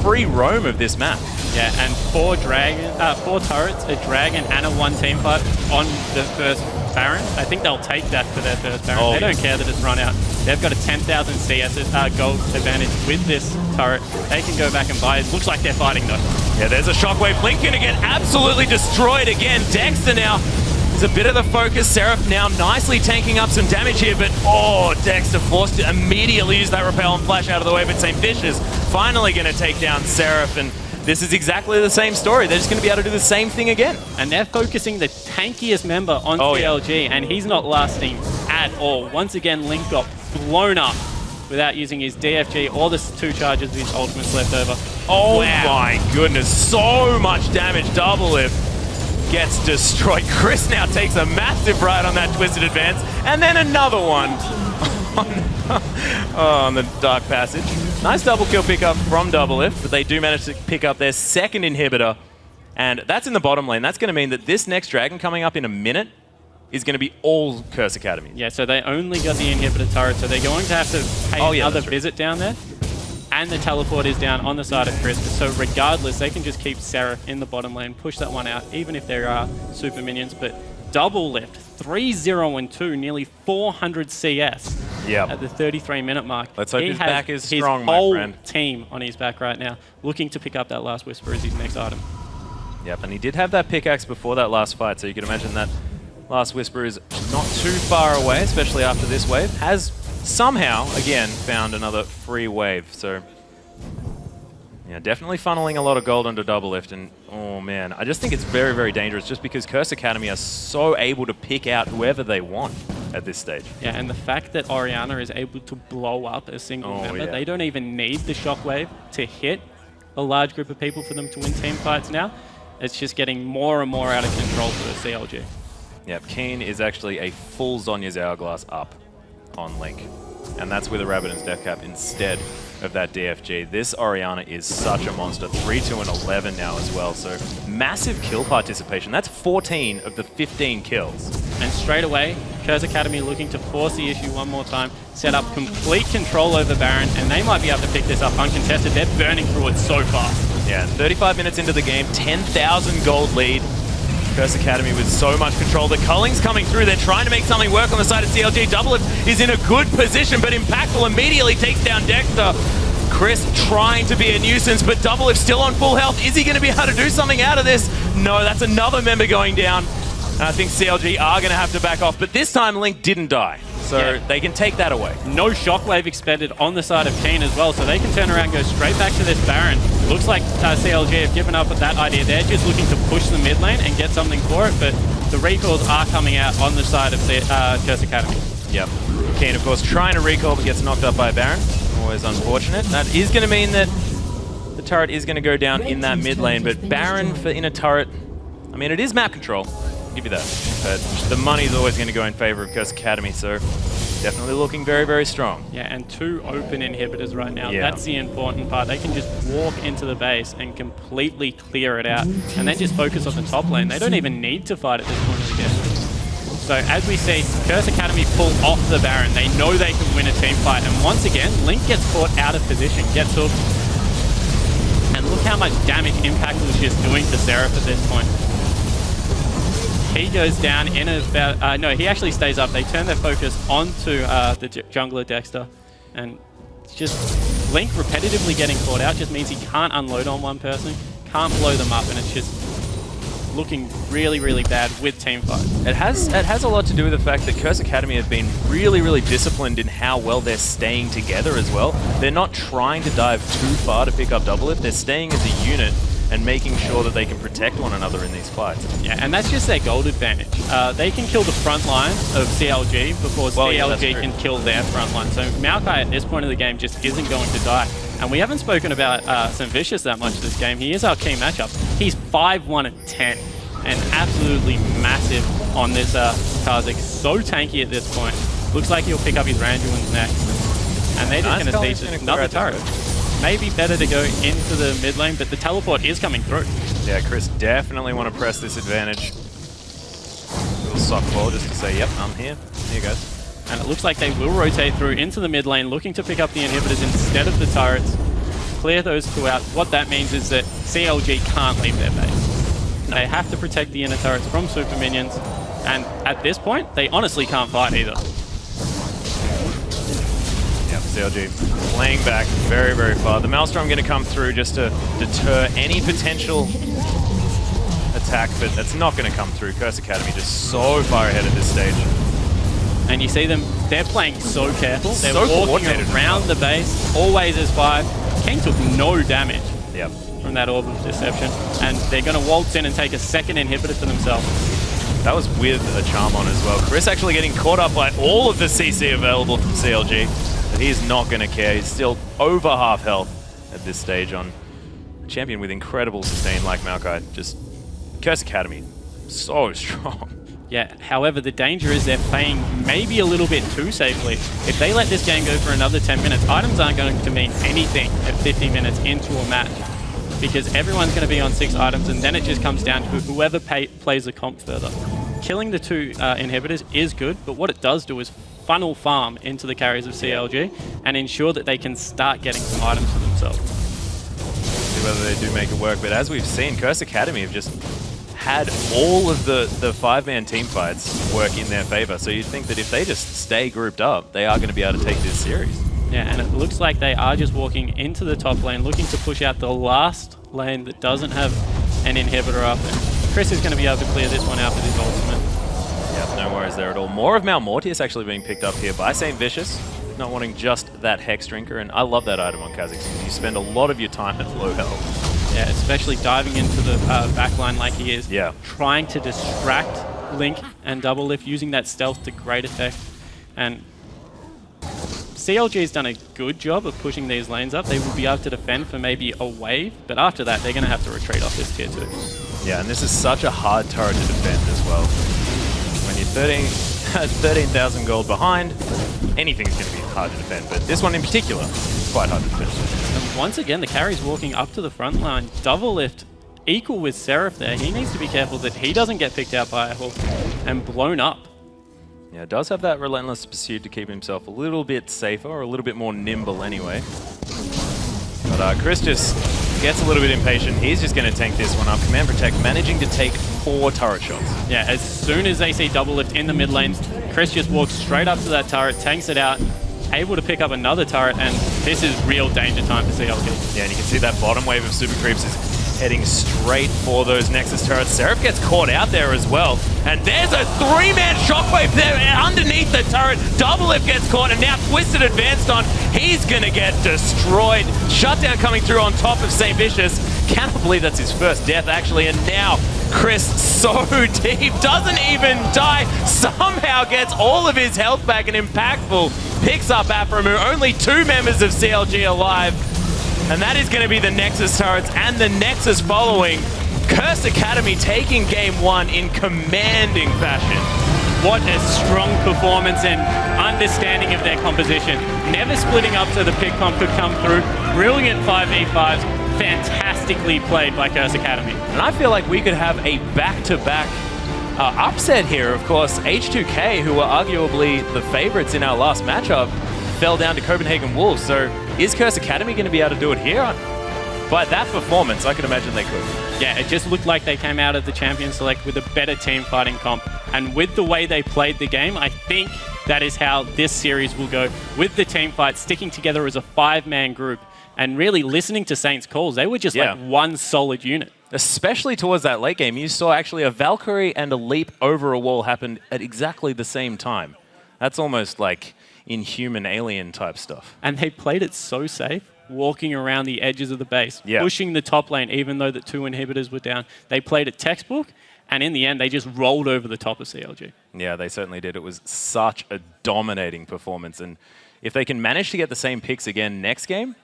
free roam of this map. Yeah, and 4 turrets, a dragon, and a 1 team fight on the first Baron. I think they'll take that for their first Baron. They don't care that it's run out. They've got a 10,000 CS gold advantage with this turret. They can go back and buy it. Looks like they're fighting though. Yeah, there's a shockwave. Blink gonna get absolutely destroyed again. Dexter now is a bit of the focus. Seraph now nicely tanking up some damage here, but oh, Dexter forced to immediately use that repel and flash out of the way, but St. Vicious finally gonna take down Seraph, and this is exactly the same story. They're just going to be able to do the same thing again. And they're focusing the tankiest member on CLG, and he's not lasting at all. Once again, Link got blown up without using his DFG or the 2 charges of his ultimates left over. Oh my goodness, so much damage. Doublelift gets destroyed. Chris now takes a massive ride on that Twisted Advance, and then another one on the Dark Passage. Nice double kill pickup from Doublelift, but they do manage to pick up their second inhibitor, and that's in the bottom lane. That's going to mean that this next dragon coming up in a minute is going to be all Curse Academy. Yeah, so they only got the inhibitor turret, so they're going to have to pay another visit down there. And the teleport is down on the side of Chris, so regardless, they can just keep Seraph in the bottom lane, push that one out, even if there are super minions. But Doublelift, 3-0-2, nearly 400 CS. Yep. at the 33-minute mark. Let's hope he his has back is his strong, my whole friend. team on his back right now, looking to pick up that last Whisper as his next item. Yep, and he did have that pickaxe before that last fight, so you can imagine that last Whisper is not too far away, especially after this wave. Has somehow, again, found another free wave, so... Yeah, definitely funneling a lot of gold into Double Lift, and oh man, I just think it's very, very dangerous just because Curse Academy are so able to pick out whoever they want at this stage. Yeah, and the fact that Orianna is able to blow up a single member, yeah. they don't even need the shockwave to hit a large group of people for them to win team fights now. It's just getting more and more out of control for CLG. Yep, Keen is actually a full Zhonya's Hourglass up on Link, and that's with a Rabbidan's Death Cap instead of that DFG. This Orianna is such a monster. 3, 2, and 11 now as well, so massive kill participation. That's 14 of the 15 kills. And straight away, Curse Academy looking to force the issue one more time, set up complete control over Baron, and they might be able to pick this up uncontested. They're burning through it so fast. Yeah, 35 minutes into the game, 10,000 gold lead. Curse Academy with so much control. The culling's coming through. They're trying to make something work on the side of CLG. Double Lift is in a good position, but Impactful immediately takes down Dexter. Chris trying to be a nuisance, but Double Lift still on full health. Is he going to be able to do something out of this? No, that's another member going down. And I think CLG are going to have to back off, but this time Link didn't die. So they can take that away. No shockwave expended on the side of Keen as well, so they can turn around and go straight back to this Baron. Looks like CLG have given up at that idea. They're just looking to push the mid lane and get something for it, but the recalls are coming out on the side of the Curse Academy. Yep. Keen, of course, trying to recall, but gets knocked up by Baron. Always unfortunate. That is going to mean that the turret is going to go down in that mid lane, but Baron for inner turret, I mean, it is map control. I'll give you that. But the money's always going to go in favor of Curse Academy, so definitely looking very, very strong. Yeah, and 2 open inhibitors right now. Yeah. That's the important part. They can just walk into the base and completely clear it out, and then just focus on the top lane. They don't even need to fight at this point of the game. So as we see, Curse Academy pull off the Baron. They know they can win a team fight, and once again, Link gets caught out of position, gets hooked, and look how much damage Impactful is just doing to Seraph at this point. He goes down in about... no, he actually stays up. They turn their focus onto the jungler Dexter. And it's just Link repetitively getting caught out just means he can't unload on one person, can't blow them up, and it's just looking really, really bad with team fights. It has a lot to do with the fact that Curse Academy have been really, really disciplined in how well they're staying together as well. They're not trying to dive too far to pick up Double Lift. They're staying as a unit and making sure that they can protect one another in these fights. Yeah, and that's just their gold advantage. They can kill the front line of CLG before CLG can kill their front line. So Maokai at this point of the game just isn't going to die. And we haven't spoken about St. Vicious that much this game. He is our key matchup. He's 5-1 and 10 and absolutely massive on this Karzik. So tanky at this point. Looks like he'll pick up his Randuin's next. And they're just going to see another turret. Maybe better to go into the mid lane, but the teleport is coming through. Yeah, Chris definitely want to press this advantage. Little softball just to say, yep, I'm here. Here you go. And it looks like they will rotate through into the mid lane, looking to pick up the inhibitors instead of the turrets. Clear those 2 out. What that means is that CLG can't leave their base. They have to protect the inner turrets from super minions. And at this point, they honestly can't fight either. Yep, CLG playing back very, very far. The Maelstrom going to come through just to deter any potential attack, but that's not going to come through. Curse Academy just so far ahead at this stage. And you see them, they're playing so careful. They're walking around the base, always as 5. King took no damage from that Orb of Deception. And they're going to waltz in and take a second inhibitor for themselves. That was with a charm on as well. Chris actually getting caught up by all of the CC available from CLG. But he's not going to care. He's still over half health at this stage on a champion with incredible sustain like Maokai. Just Curse Academy, so strong. Yeah, however, the danger is they're playing maybe a little bit too safely. If they let this game go for another 10 minutes, items aren't going to mean anything at 50 minutes into a match because everyone's going to be on 6 items, and then it just comes down to whoever plays the comp further. Killing the 2 inhibitors is good, but what it does do is funnel farm into the carries of CLG and ensure that they can start getting some items for themselves. See whether they do make it work, but as we've seen, Curse Academy have just had all of the 5-man team fights work in their favor. So you'd think that if they just stay grouped up, they are going to be able to take this series. Yeah, and it looks like they are just walking into the top lane, looking to push out the last lane that doesn't have an inhibitor up. And Chris is going to be able to clear this one out with his ultimate. Yeah, no worries there at all. More of Malmortius actually being picked up here by St. Vicious, not wanting just that Hex Drinker, and I love that item on Kha'Zix because you spend a lot of your time at low health. Yeah, especially diving into the backline like he is. Yeah. Trying to distract Link and Double Lift, using that stealth to great effect. And CLG's done a good job of pushing these lanes up. They will be able to defend for maybe a wave, but after that, they're going to have to retreat off this tier 2. Yeah, and this is such a hard turret to defend as well. When you're 13,000 gold behind, anything's going to be hard to defend, but this one in particular is quite hard to defend. And once again, the carry's walking up to the front line. Double Lift equal with Seraph there. He needs to be careful that he doesn't get picked out by a hook and blown up. Yeah, does have that Relentless Pursuit to keep himself a little bit safer, or a little bit more nimble anyway. But Chris just gets a little bit impatient. He's just going to tank this one up. Command Protect managing to take 4 turret shots. Yeah, as soon as they see Double Lift in the mid lane, Chris just walks straight up to that turret, tanks it out, able to pick up another turret, and this is real danger time for CLG. Yeah, and you can see that bottom wave of Super Creeps is heading straight for those Nexus turrets. Seraph gets caught out there as well. And there's a 3-man shockwave there underneath the turret. Double Lift gets caught, and now Twisted advanced on. He's going to get destroyed. Shutdown coming through on top of St. Vicious. Cannot believe that's his first death, actually. And now Chris, so deep, doesn't even die. Somehow gets all of his health back, and impactful picks up Aphromoo. Only 2 members of CLG alive. And that is going to be the Nexus turrets and the Nexus following. Curse Academy taking game 1 in commanding fashion. What a strong performance and understanding of their composition. Never splitting up so the pick comp could come through. Brilliant 5v5s. Fantastically played by Curse Academy. And I feel like we could have a back-to-back upset here. Of course, H2K, who were arguably the favorites in our last matchup, fell down to Copenhagen Wolves. So is Curse Academy going to be able to do it here? By that performance, I could imagine they could. Yeah, it just looked like they came out of the Champion Select with a better team fighting comp. And with the way they played the game, I think that is how this series will go. With the team fight, sticking together as a 5-man group and really listening to Saint's calls. They were just like one solid unit. Especially towards that late game, you saw actually a Valkyrie and a leap over a wall happen at exactly the same time. That's almost like inhuman alien type stuff. And they played it so safe, walking around the edges of the base, pushing the top lane even though the 2 inhibitors were down. They played it textbook, and in the end, they just rolled over the top of CLG. Yeah, they certainly did. It was such a dominating performance, and if they can manage to get the same picks again next game,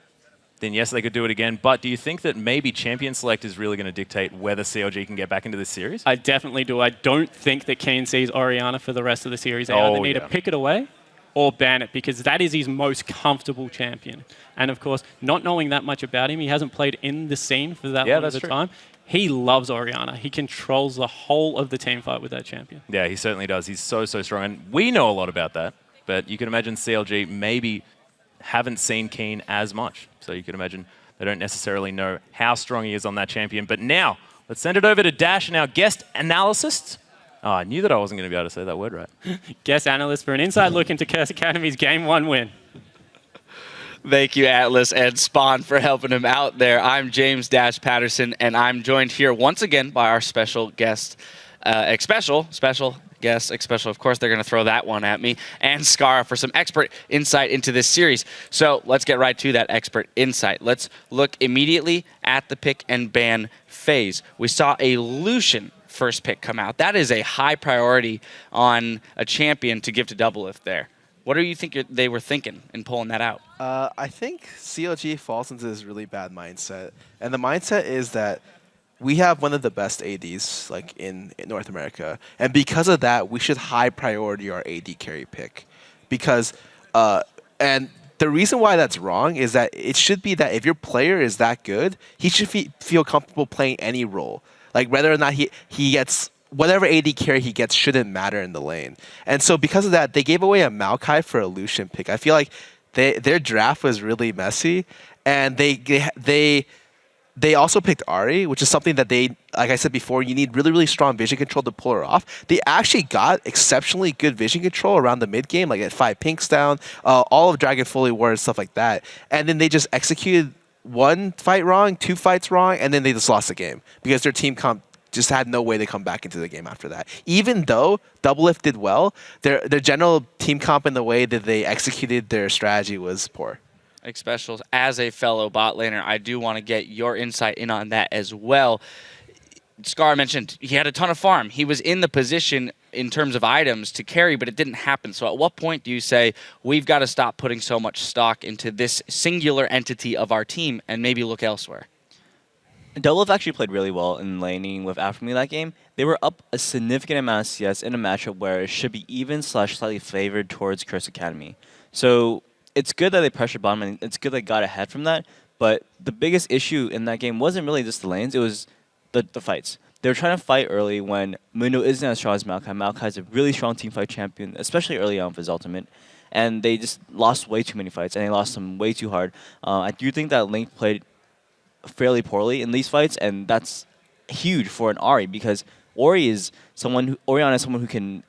then yes, they could do it again. But do you think that maybe Champion Select is really going to dictate whether CLG can get back into this series? I definitely do. I don't think that Keen sees Orianna for the rest of the series. They either need to pick it away or ban it, because that is his most comfortable champion. And of course, not knowing that much about him, he hasn't played in the scene for that long of a time. He loves Orianna. He controls the whole of the team fight with that champion. Yeah, he certainly does. He's so, so strong. And we know a lot about that, but you can imagine CLG maybe haven't seen Keen as much. So you can imagine they don't necessarily know how strong he is on that champion. But now, let's send it over to Dash and our guest analyst. Oh, I knew that I wasn't going to be able to say that word right. Guest analyst for an inside look into Curse Academy's Game 1 win. Thank you, Atlas and Spawn, for helping him out there. I'm James Dash Patterson, and I'm joined here once again by our special guest, special guest, of course, they're going to throw that one at me, and Scar for some expert insight into this series. So let's get right to that expert insight. Let's look immediately at the pick and ban phase. We saw a Lucian first pick come out. That is a high priority on a champion to give to Doublelift there. What do you think they were thinking in pulling that out? I think CLG falls into this really bad mindset. And the mindset is that we have one of the best ADs like in North America. And because of that, we should high priority our AD carry pick. Because, and the reason why that's wrong is that it should be that if your player is that good, he should feel comfortable playing any role. Like whether or not he gets whatever AD carry he gets shouldn't matter in the lane. And so because of that, they gave away a Maokai for a Lucian pick. I feel like their draft was really messy, and they they also picked Ari, which is something that they, like I said before, you need really, really strong vision control to pull her off. They actually got exceptionally good vision control around the mid game, like at 5 pinks down, all of Dragon Fully War and stuff like that. And then they just executed 1 fight wrong, 2 fights wrong, and then they just lost the game because their team comp just had no way to come back into the game after that. Even though Doublelift did well, their general team comp and the way that they executed their strategy was poor. Specials, as a fellow bot laner, I do want to get your insight in on that as well. Scar mentioned he had a ton of farm. He was in the position in terms of items to carry, but it didn't happen. So at what point do you say, we've got to stop putting so much stock into this singular entity of our team and maybe look elsewhere? Doublelift actually played really well in laning with Afterme that game. They were up a significant amount of CS in a matchup where it should be even/slightly favored towards Curse Academy. So it's good that they pressured bottom, and it's good they got ahead from that. But the biggest issue in that game wasn't really just the lanes, it was the fights. They were trying to fight early when Mundo isn't as strong as Maokai. Maokai's a really strong teamfight champion, especially early on with his ultimate. And they just lost way too many fights, and they lost them way too hard. I do think that Link played fairly poorly in these fights, and that's huge for an Ahri because Orianna is someone who can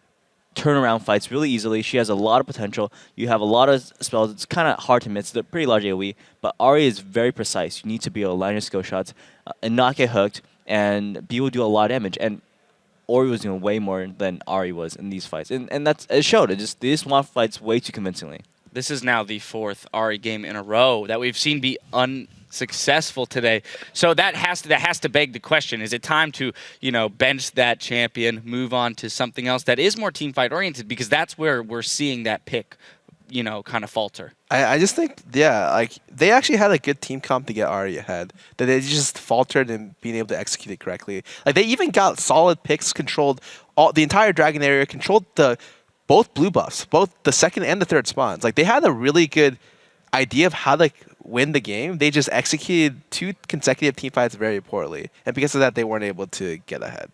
turn around fights really easily. She has a lot of potential. You have a lot of spells. It's kind of hard to miss. They're pretty large AoE, but Ahri is very precise. You need to be able to line your skill shots and not get hooked, and be able to do a lot of damage. And Ori was doing way more than Ahri was in these fights, and that's it showed. They just won fights way too convincingly. This is now the 4th Ahri game in a row that we've seen be unsuccessful today. So that has to beg the question: is it time to, bench that champion, move on to something else that is more teamfight oriented? Because that's where we're seeing that pick, kind of falter. I just think, they actually had a good team comp to get Ahri ahead. That they just faltered in being able to execute it correctly. Like they even got solid picks, controlled the entire dragon area, controlled both blue buffs, both the 2nd and the 3rd spawns. Like they had a really good idea of how to win the game. They just executed 2 consecutive team fights very poorly, and because of that, they weren't able to get ahead.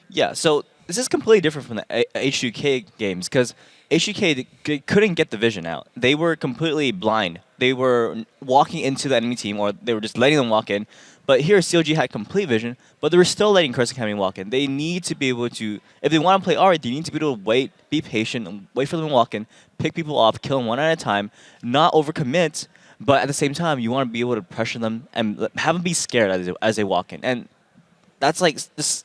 Yeah, so this is completely different from the H2K games because H2K couldn't get the vision out. They were completely blind. They were walking into the enemy team, or they were just letting them walk in. But here, CLG had complete vision, but they were still letting Curse Academy walk in. They need to be able to, if they want to play Ahri, they need to be able to wait, be patient, and wait for them to walk in, pick people off, kill them one at a time, not overcommit, but at the same time, you want to be able to pressure them and have them be scared as they walk in. And that's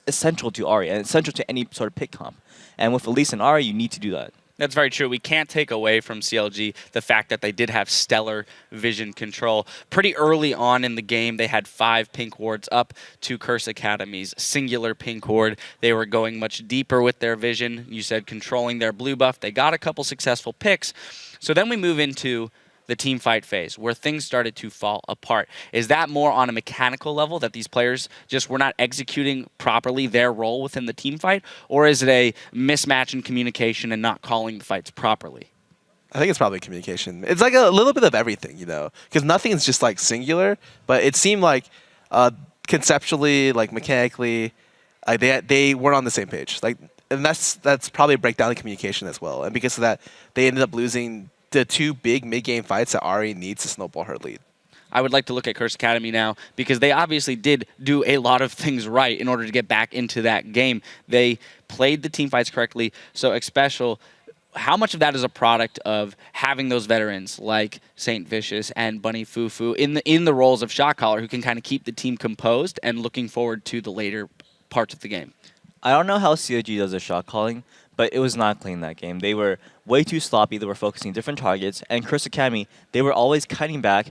essential to Ahri, and essential to any sort of pick comp. And with Elise and Ahri, you need to do that. That's very true. We can't take away from CLG the fact that they did have stellar vision control. Pretty early on in the game, they had 5 pink wards up to Curse Academy's singular pink ward. They were going much deeper with their vision. You said controlling their blue buff. They got a couple successful picks. So then we move into the team fight phase where things started to fall apart. Is that more on a mechanical level that these players just were not executing properly their role within the team fight? Or is it a mismatch in communication and not calling the fights properly? I think it's probably communication. It's like a little bit of everything, because nothing's just like singular, but it seemed like conceptually, like mechanically, they weren't on the same page. And that's probably a breakdown in communication as well. And because of that, they ended up losing the 2 big mid-game fights that Ahri needs to snowball her lead. I would like to look at Curse Academy now because they obviously did do a lot of things right in order to get back into that game. They played the team fights correctly. So, Special, how much of that is a product of having those veterans like Saint Vicious and Bunny Fufu in the roles of shot caller who can kind of keep the team composed and looking forward to the later parts of the game? I don't know how COG does their shot calling, but it was not clean that game. They were way too sloppy. They were focusing different targets. And Curse Academy, they were always cutting back.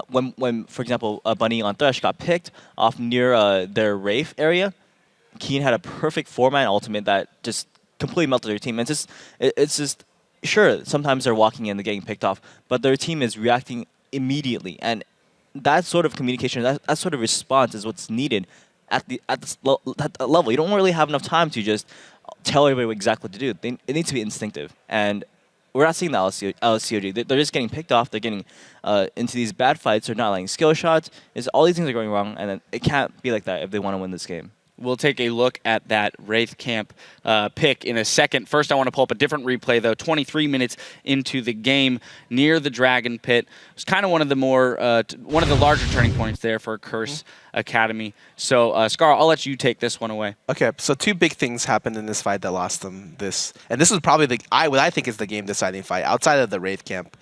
When for example, Bunny on Thresh got picked off near their Wraith area, Keen had a perfect 4-man ultimate that just completely melted their team. It's just sure, sometimes they're walking in, they're getting picked off, but their team is reacting immediately. And that sort of communication, that sort of response is what's needed at this level. You don't really have enough time to just tell everybody exactly what to do. It needs to be instinctive. And we're not seeing the LCOG. They're just getting picked off. They're getting into these bad fights. They're not letting skill shots. All these things are going wrong, and it can't be like that if they want to win this game. We'll take a look at that Wraith Camp pick in a second. First, I want to pull up a different replay, though. 23 minutes into the game, near the Dragon Pit. It was kind of one of the one of the larger turning points there for Curse Academy. So, Scar, I'll let you take this one away. Okay, so two big things happened in this fight that lost them this. And this was probably what I think is the game-deciding fight, outside of the Wraith Camp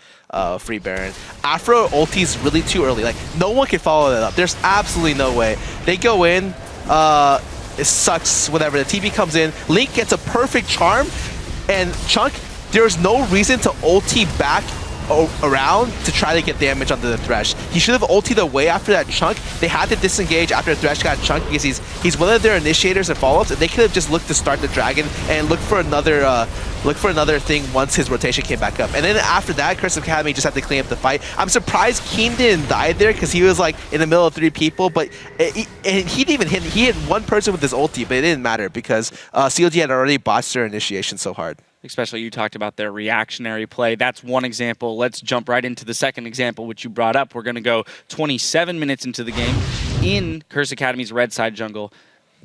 Free Baron. Afro ulti's really too early. Like, no one can follow that up. There's absolutely no way. They go in, it sucks, whatever. The TP comes in, Link gets a perfect charm, and Chunk, there's no reason to ulti back around to try to get damage onto the Thresh. He should have ultied away after that Chunk. They had to disengage after Thresh got Chunk because he's one of their initiators and follow-ups, and they could have just looked to start the Dragon and look for another thing once his rotation came back up. And then after that, Curse Academy just had to clean up the fight. I'm surprised Keen didn't die there because he was like in the middle of 3 people, but he didn't even hit. He hit one person with his ulti, but it didn't matter because CLG had already botched their initiation so hard. Especially you talked about their reactionary play. That's one example. Let's jump right into the second example, which you brought up. We're going to go 27 minutes into the game in Curse Academy's red side jungle.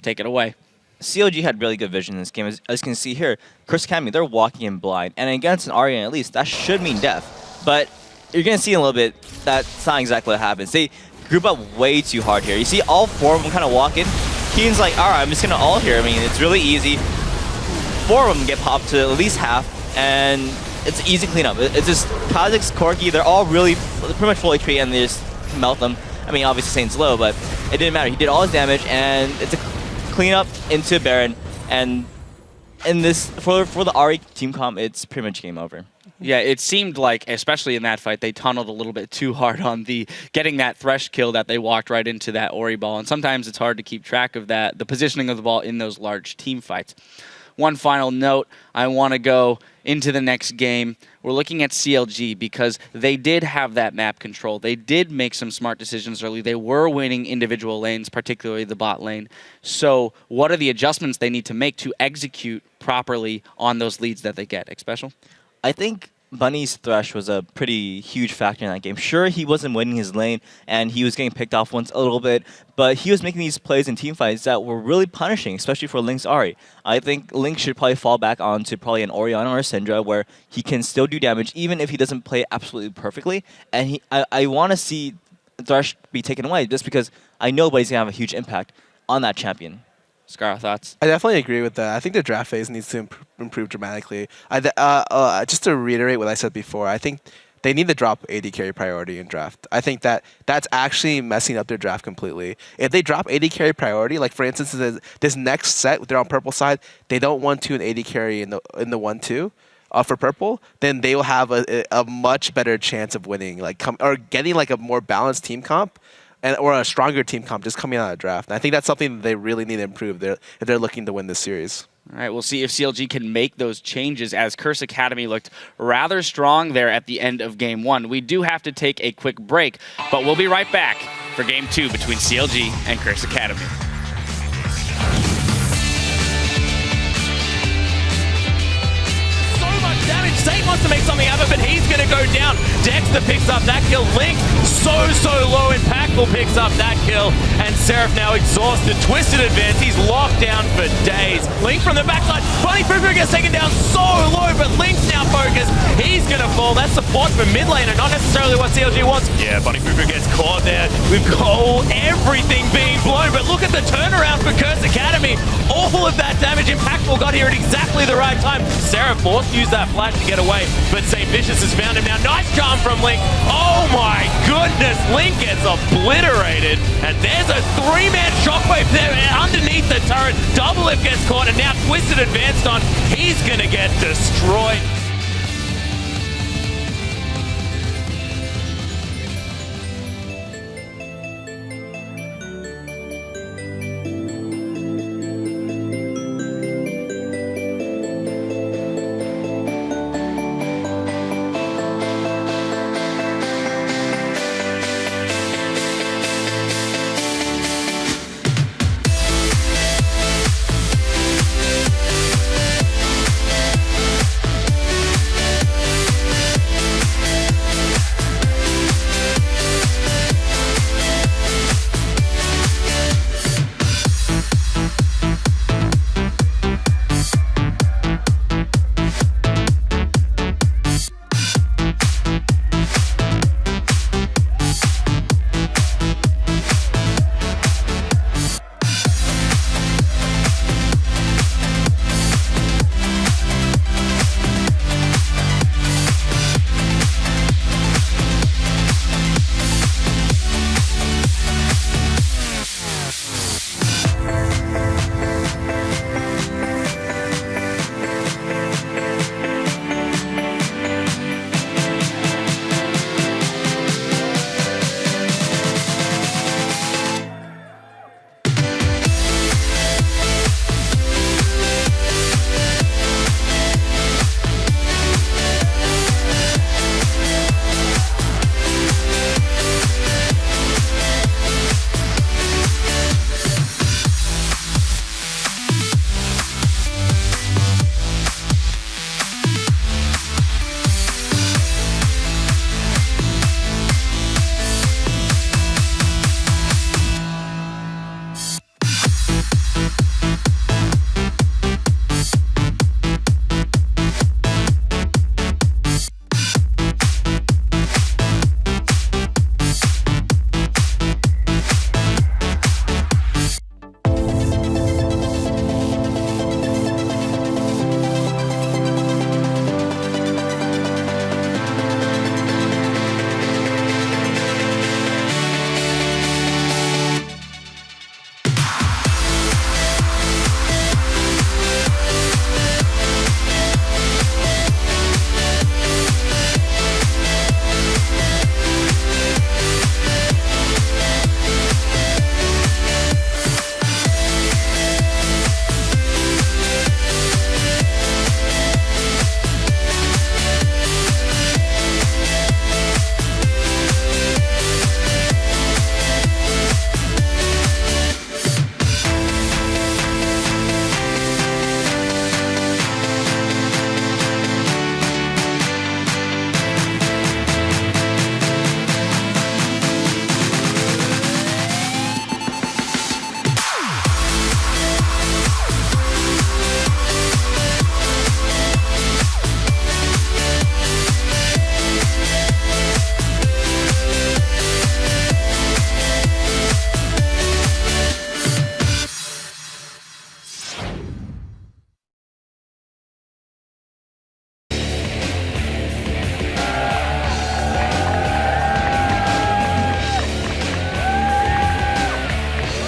Take it away. CLG had really good vision in this game. As you can see here, Curse Academy, they're walking in blind. And against an Arya at least, that should mean death. But you're going to see in a little bit that's not exactly what happens. They group up way too hard here. You see all 4 of them kind of walk in. Keen's like, all right, I'm just going to ult here. I mean, it's really easy. 4 of them get popped to at least half, and it's easy cleanup. It's just Kha'Zix, Corki, they're all really pretty much full HP, and they just melt them. I mean, obviously Saint's low, but it didn't matter. He did all his damage, and it's a cleanup into Baron. And in this, for the Ahri team comp, it's pretty much game over. Yeah, it seemed like, especially in that fight, they tunneled a little bit too hard on getting that Thresh kill that they walked right into that Ori ball. And sometimes it's hard to keep track of that, the positioning of the ball in those large team fights. One final note, I want to go into the next game. We're looking at CLG because they did have that map control. They did make some smart decisions early. They were winning individual lanes, particularly the bot lane. So what are the adjustments they need to make to execute properly on those leads that they get? Xpecial? I think Bunny's Thresh was a pretty huge factor in that game. Sure, he wasn't winning his lane, and he was getting picked off once a little bit, but he was making these plays in teamfights that were really punishing, especially for Link's Ahri. I think Link should probably fall back onto probably an Orianna or a Syndra where he can still do damage, even if he doesn't play absolutely perfectly. And I want to see Thresh be taken away, just because I know he's going to have a huge impact on that champion. Scar, thoughts? I definitely agree with that. I think the draft phase needs to improve dramatically. Just to reiterate what I said before, I think they need to drop AD carry priority in draft. I think that's actually messing up their draft completely. If they drop AD carry priority, like for instance, this next set, they're on purple side, they don't want to an AD carry in the 1-2. For purple, then they will have a much better chance of winning, or getting like a more balanced team comp. Or a stronger team comp just coming out of the draft. And I think that's something that they really need to improve if they're looking to win this series. All right, we'll see if CLG can make those changes, as Curse Academy looked rather strong there at the end of Game 1. We do have to take a quick break, but we'll be right back for Game 2 between CLG and Curse Academy. Damage. Saint wants to make something happen, but he's going to go down. Dexter picks up that kill. Link, so low. Impactful picks up that kill. And Seraph now exhausted. Twisted advance. He's locked down for days. Link from the backside. Bunny Fufu gets taken down so low, but Link's now focused. He's going to fall. That's support for mid laner, not necessarily what CLG wants. Yeah, Bunny Fufu gets caught there. We've got everything being blown, but look at the turnaround for Curse Academy. All of that damage Impactful got here at exactly the right time. Seraph forced to use that flash to get away, but St. Vicious has found him now. Nice charm from Link. Oh my goodness, Link gets obliterated, and there's a 3-man shockwave there underneath the turret. Doublelift gets caught, and now Twisted advanced on. He's gonna get destroyed.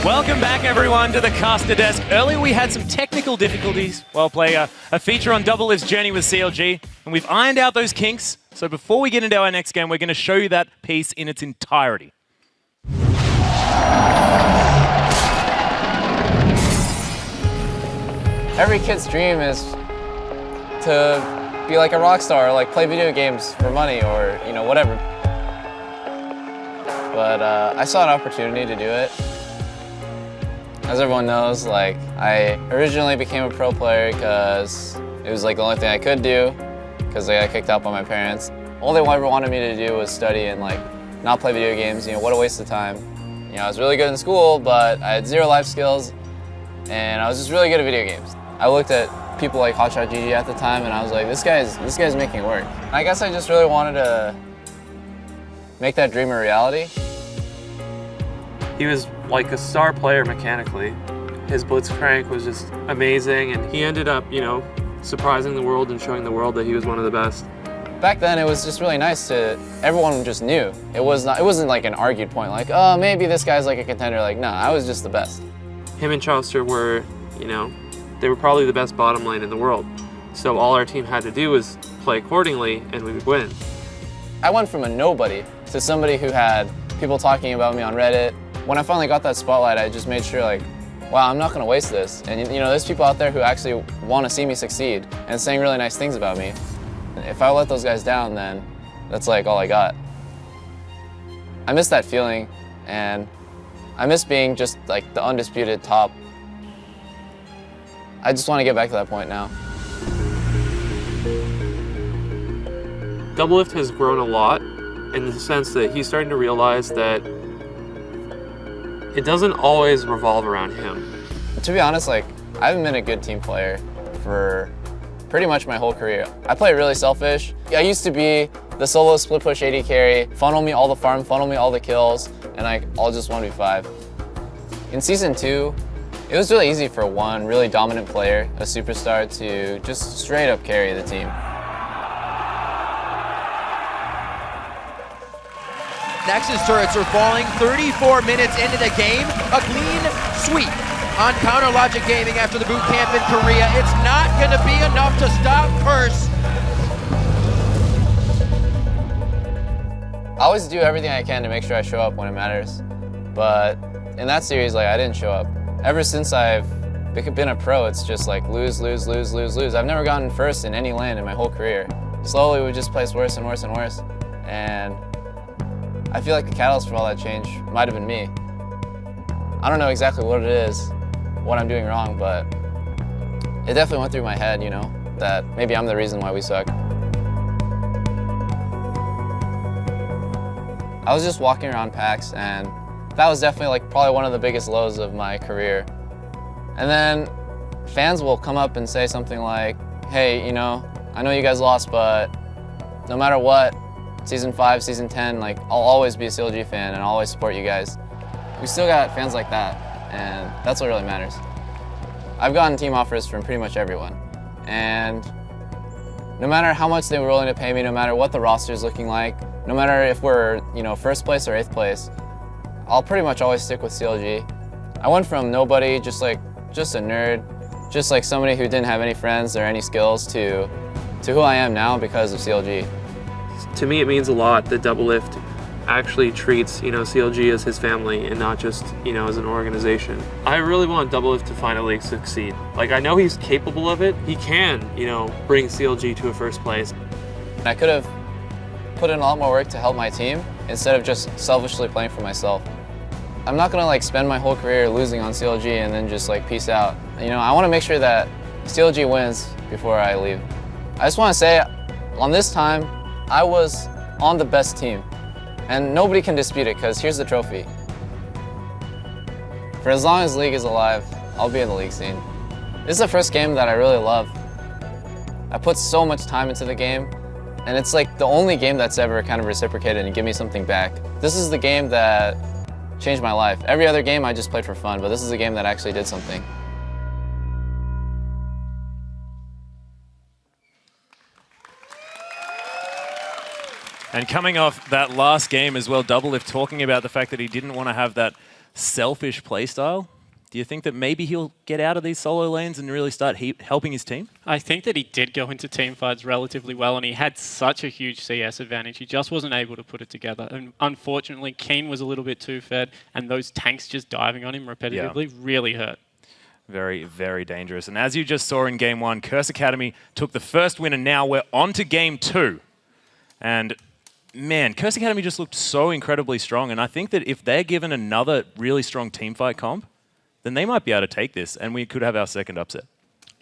Welcome back, everyone, to the caster desk. Earlier, we had some technical difficulties while playing a feature on Doublelift's journey with CLG, and we've ironed out those kinks. So before we get into our next game, we're going to show you that piece in its entirety. Every kid's dream is to be like a rock star, or like play video games for money, or whatever. But I saw an opportunity to do it. As everyone knows, like I originally became a pro player because it was like the only thing I could do, because I got kicked out by my parents. All they ever wanted me to do was study and like not play video games. What a waste of time. I was really good in school, but I had zero life skills, and I was just really good at video games. I looked at people like Hotshot GG at the time, and I was like, this guy's making it work. I guess I just really wanted to make that dream a reality. He was like a star player mechanically. His blitzcrank was just amazing, and he ended up, surprising the world and showing the world that he was one of the best. Back then, it was just really nice to, everyone just knew. It wasn't like an argued point, like, oh, maybe this guy's like a contender. Like, no, I was just the best. Him and Chauster were, they were probably the best bottom lane in the world. So all our team had to do was play accordingly, and we would win. I went from a nobody to somebody who had people talking about me on Reddit. When I finally got that spotlight, I just made sure, like, wow, I'm not going to waste this. And there's people out there who actually want to see me succeed and saying really nice things about me. If I let those guys down, then that's like all I got. I miss that feeling, and I miss being just like the undisputed top. I just want to get back to that point now. Doublelift has grown a lot in the sense that he's starting to realize that it doesn't always revolve around him. To be honest, like, I haven't been a good team player for pretty much my whole career. I play really selfish. I used to be the solo split push AD carry, funnel me all the farm, funnel me all the kills, and I'll just 1v5. In Season 2, it was really easy for one really dominant player, a superstar, to just straight up carry the team. Nexus turrets are falling 34 minutes into the game. A clean sweep on Counter Logic Gaming after the boot camp in Korea. It's not going to be enough to stop Curse. I always do everything I can to make sure I show up when it matters. But in that series, like, I didn't show up. Ever since I've been a pro, it's just like lose, lose, lose, lose, lose. I've never gotten first in any lane in my whole career. Slowly, we just placed worse and worse and worse. And I feel like the catalyst for all that change might have been me. I don't know exactly what it is, what I'm doing wrong, but it definitely went through my head, that maybe I'm the reason why we suck. I was just walking around PAX, and that was definitely like probably one of the biggest lows of my career. And then fans will come up and say something like, hey, I know you guys lost, but no matter what, Season 5, Season 10, like, I'll always be a CLG fan and I'll always support you guys. We still got fans like that, and that's what really matters. I've gotten team offers from pretty much everyone, and no matter how much they were willing to pay me, no matter what the roster is looking like, no matter if we're, first place or 8th place, I'll pretty much always stick with CLG. I went from nobody, just a nerd, just like somebody who didn't have any friends or any skills, to who I am now because of CLG. To me, it means a lot that Doublelift actually treats, CLG as his family and not just, as an organization. I really want Doublelift to finally succeed. Like, I know he's capable of it. He can, bring CLG to a first place. I could have put in a lot more work to help my team instead of just selfishly playing for myself. I'm not gonna like spend my whole career losing on CLG and then just like peace out. I want to make sure that CLG wins before I leave. I just want to say, on this time, I was on the best team, and nobody can dispute it because here's the trophy. For as long as League is alive, I'll be in the League scene. This is the first game that I really love. I put so much time into the game, and it's like the only game that's ever kind of reciprocated and give me something back. This is the game that changed my life. Every other game I just played for fun, but this is a game that actually did something. And coming off that last game as well, Doublelift talking about the fact that he didn't want to have that selfish playstyle. Do you think that maybe he'll get out of these solo lanes and really start helping his team? I think that he did go into team fights relatively well, and he had such a huge CS advantage. He just wasn't able to put it together. And unfortunately, Keen was a little bit too fed, and those tanks just diving on him repetitively really hurt. Very, very dangerous. And as you just saw in Game 1, Curse Academy took the first win, and now we're on to Game 2. And man, Curse Academy just looked so incredibly strong, and I think that if they're given another really strong teamfight comp, then they might be able to take this, and we could have our second upset.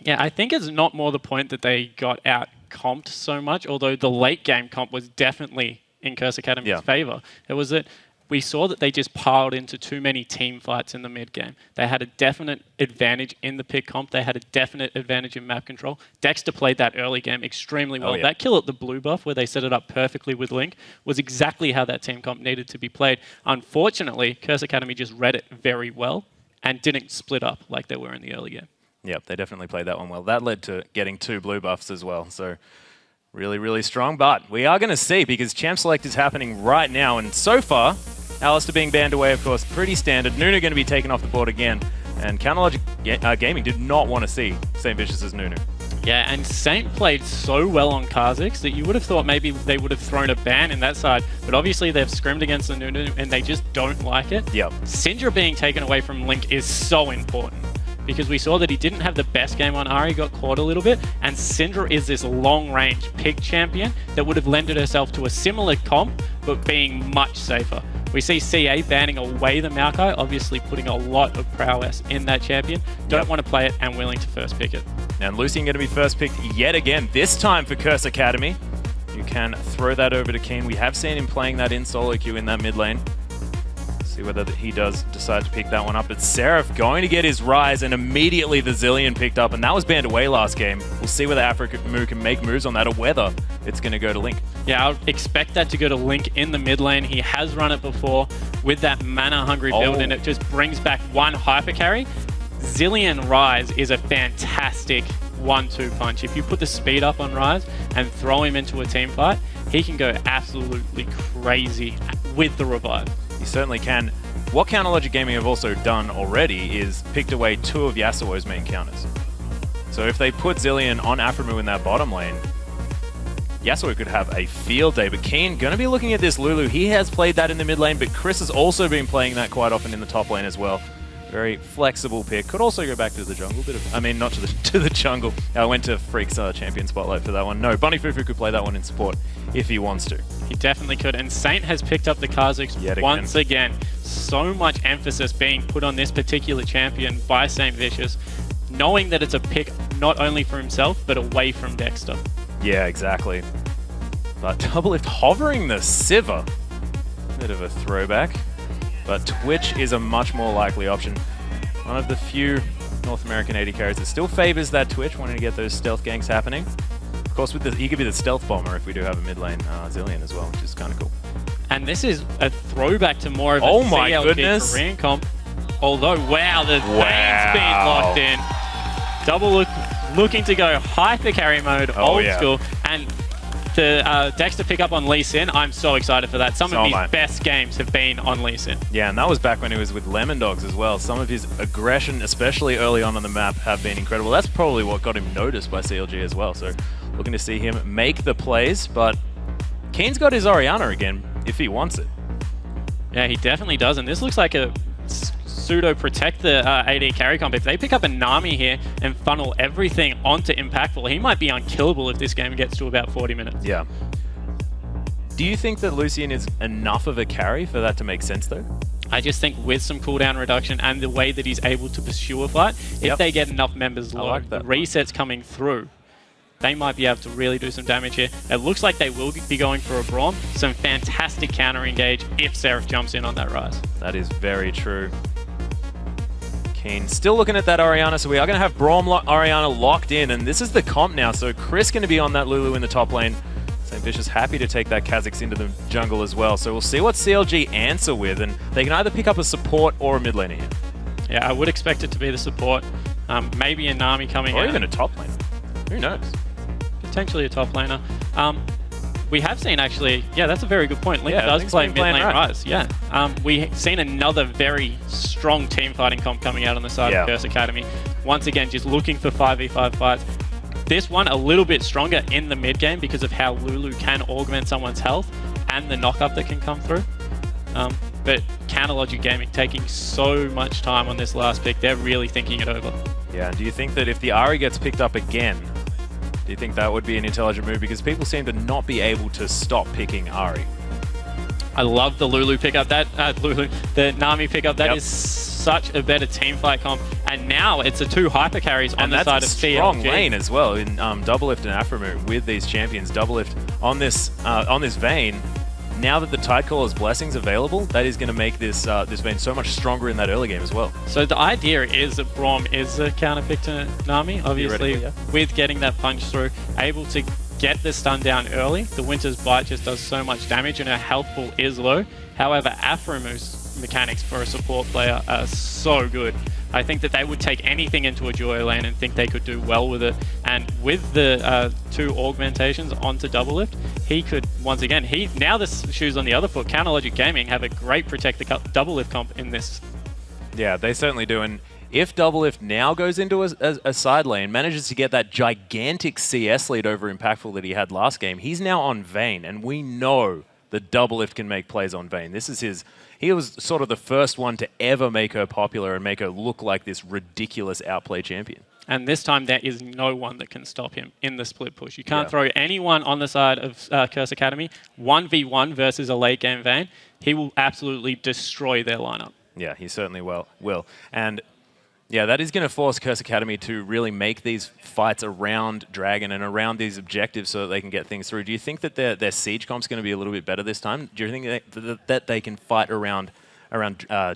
Yeah, I think it's not more the point that they got out-comped so much, although the late-game comp was definitely in Curse Academy's favor. It was that we saw that they just piled into too many team fights in the mid-game. They had a definite advantage in the pick comp. They had a definite advantage in map control. Dexter played that early game extremely well. That kill at the blue buff, where they set it up perfectly with Link, was exactly how that team comp needed to be played. Unfortunately, Curse Academy just read it very well and didn't split up like they were in the early game. Yep, they definitely played that one well. That led to getting 2 blue buffs as well. So really, really strong. But we are going to see, because Champ Select is happening right now. And so far, Alistair being banned away, of course, pretty standard. Nunu going to be taken off the board again. And Counterlogic Gaming did not want to see St. Vicious as Nunu. Yeah, and Saint played so well on Kha'Zix that you would have thought maybe they would have thrown a ban in that side, but obviously they've scrimmed against the Nunu and they just don't like it. Yep. Syndra being taken away from Link is so important, because we saw that he didn't have the best game on Ahri, got caught a little bit, and Syndra is this long-range pick champion that would have lended herself to a similar comp, but being much safer. We see CA banning away the Maokai, obviously putting a lot of prowess in that champion. Don't want to play it and willing to first pick it. And Lucian going to be first picked yet again, this time for Curse Academy. You can throw that over to Keen. We have seen him playing that in solo queue in that mid lane. See whether he does decide to pick that one up. But Seraph going to get his rise, and immediately the Zillion picked up, and that was banned away last game. We'll see whether Afrimu can make moves on that, or whether it's going to go to Link. Yeah, I would expect that to go to Link in the mid lane. He has run it before with that mana-hungry build, and it just brings back one hyper carry. Zillion Rise is a fantastic 1-2 punch. If you put the speed up on Rise and throw him into a team fight, he can go absolutely crazy with the revive. You certainly can. What Counterlogic Gaming have also done already is picked away 2 of Yasuo's main counters. So if they put Zillion on Afrimu in that bottom lane, Yasuo could have a field day. But Keen going to be looking at this Lulu. He has played that in the mid lane, but Chris has also been playing that quite often in the top lane as well. Very flexible pick. Could also go back to the jungle. Not to the jungle. I went to Freak's champion spotlight for that one. No, Bunny Fufu could play that one in support if he wants to. He definitely could. And Saint has picked up the Kha'Zix once again. So much emphasis being put on this particular champion by St. Vicious, knowing that it's a pick not only for himself, but away from Dexter. Yeah, exactly. But Doublelift hovering the Sivir. Bit of a throwback. But Twitch is a much more likely option. One of the few North American AD carries that still favors that Twitch, wanting to get those stealth ganks happening. Of course, he could be the stealth bomber if we do have a mid lane Zillion as well, which is kind of cool. And this is a throwback to more of a CLG Korean comp. Although, wow, the Bane's been locked in. Double looking to go hyper carry mode, old school. And the Dexter pick up on Lee Sin, I'm so excited for that. Some of his best games have been on Lee Sin. Yeah, and that was back when he was with Lemon Dogs as well. Some of his aggression, especially early on the map, have been incredible. That's probably what got him noticed by CLG as well. So looking to see him make the plays, but Keen's got his Orianna again if he wants it. Yeah, he definitely does. And this looks like a pseudo protect the AD carry comp. If they pick up a Nami here and funnel everything onto Impactful, he might be unkillable if this game gets to about 40 minutes. Yeah. Do you think that Lucian is enough of a carry for that to make sense though? I just think with some cooldown reduction and the way that he's able to pursue a fight, if they get enough members low, the resets coming through, they might be able to really do some damage here. It looks like they will be going for a Braum. Some fantastic counter engage if Seraph jumps in on that Rise. That is very true. Keen still looking at that Orianna, so we are going to have Braum Orianna locked in, and this is the comp now, so Chris going to be on that Lulu in the top lane. St. Vicious happy to take that Kha'Zix into the jungle as well, so we'll see what CLG answer with, and they can either pick up a support or a mid laner here. Yeah, I would expect it to be the support. Maybe a Nami coming or out. Or even a top laner. Who knows? Potentially a top laner. We have seen actually, yeah, that's a very good point. Link does play mid lane Rise. Yeah, we've seen another very strong team fighting comp coming out on the side of Curse Academy. Once again, just looking for 5v5 fights. This one a little bit stronger in the mid game because of how Lulu can augment someone's health and the knock-up that can come through. But Counterlogic Gaming taking so much time on this last pick, they're really thinking it over. Yeah, and do you think that if the Ahri gets picked up again, do you think that would be an intelligent move? Because people seem to not be able to stop picking Ahri. I love the Lulu pickup. The Nami pickup. That is such a better team fight comp. And now it's a 2 hyper carries on the side of CLG. Strong lane as well in Doublelift and Aphromoo with these champions. Doublelift on this Vayne. Now that the Tidecaller's Blessing's available, that is going to make this Vayne so much stronger in that early game as well. So the idea is that Braum is a counter pick to Nami, obviously, with getting that punch through, able to get the stun down early. The Winter's Bite just does so much damage and her health pool is low. However, Aphromoo's mechanics for a support player are so good. I think that they would take anything into a Joy lane and think they could do well with it. And with the 2 augmentations onto Doublelift, he could, once again, now the shoe's on the other foot. Counterlogic Gaming have a great protect the Doublelift comp in this. Yeah, they certainly do. And if Doublelift now goes into a side lane, manages to get that gigantic CS lead over Impactful that he had last game, he's now on Vayne, and we know that Doublelift can make plays on Vayne. This is he was sort of the first one to ever make her popular and make her look like this ridiculous outplay champion. And this time there is no one that can stop him in the split push. You can't throw anyone on the side of Curse Academy 1v1 versus a late game Vayne. He will absolutely destroy their lineup. Yeah, he certainly will. And yeah, that is going to force Curse Academy to really make these fights around Dragon and around these objectives so that they can get things through. Do you think that their siege comp's going to be a little bit better this time? Do you think that they can fight around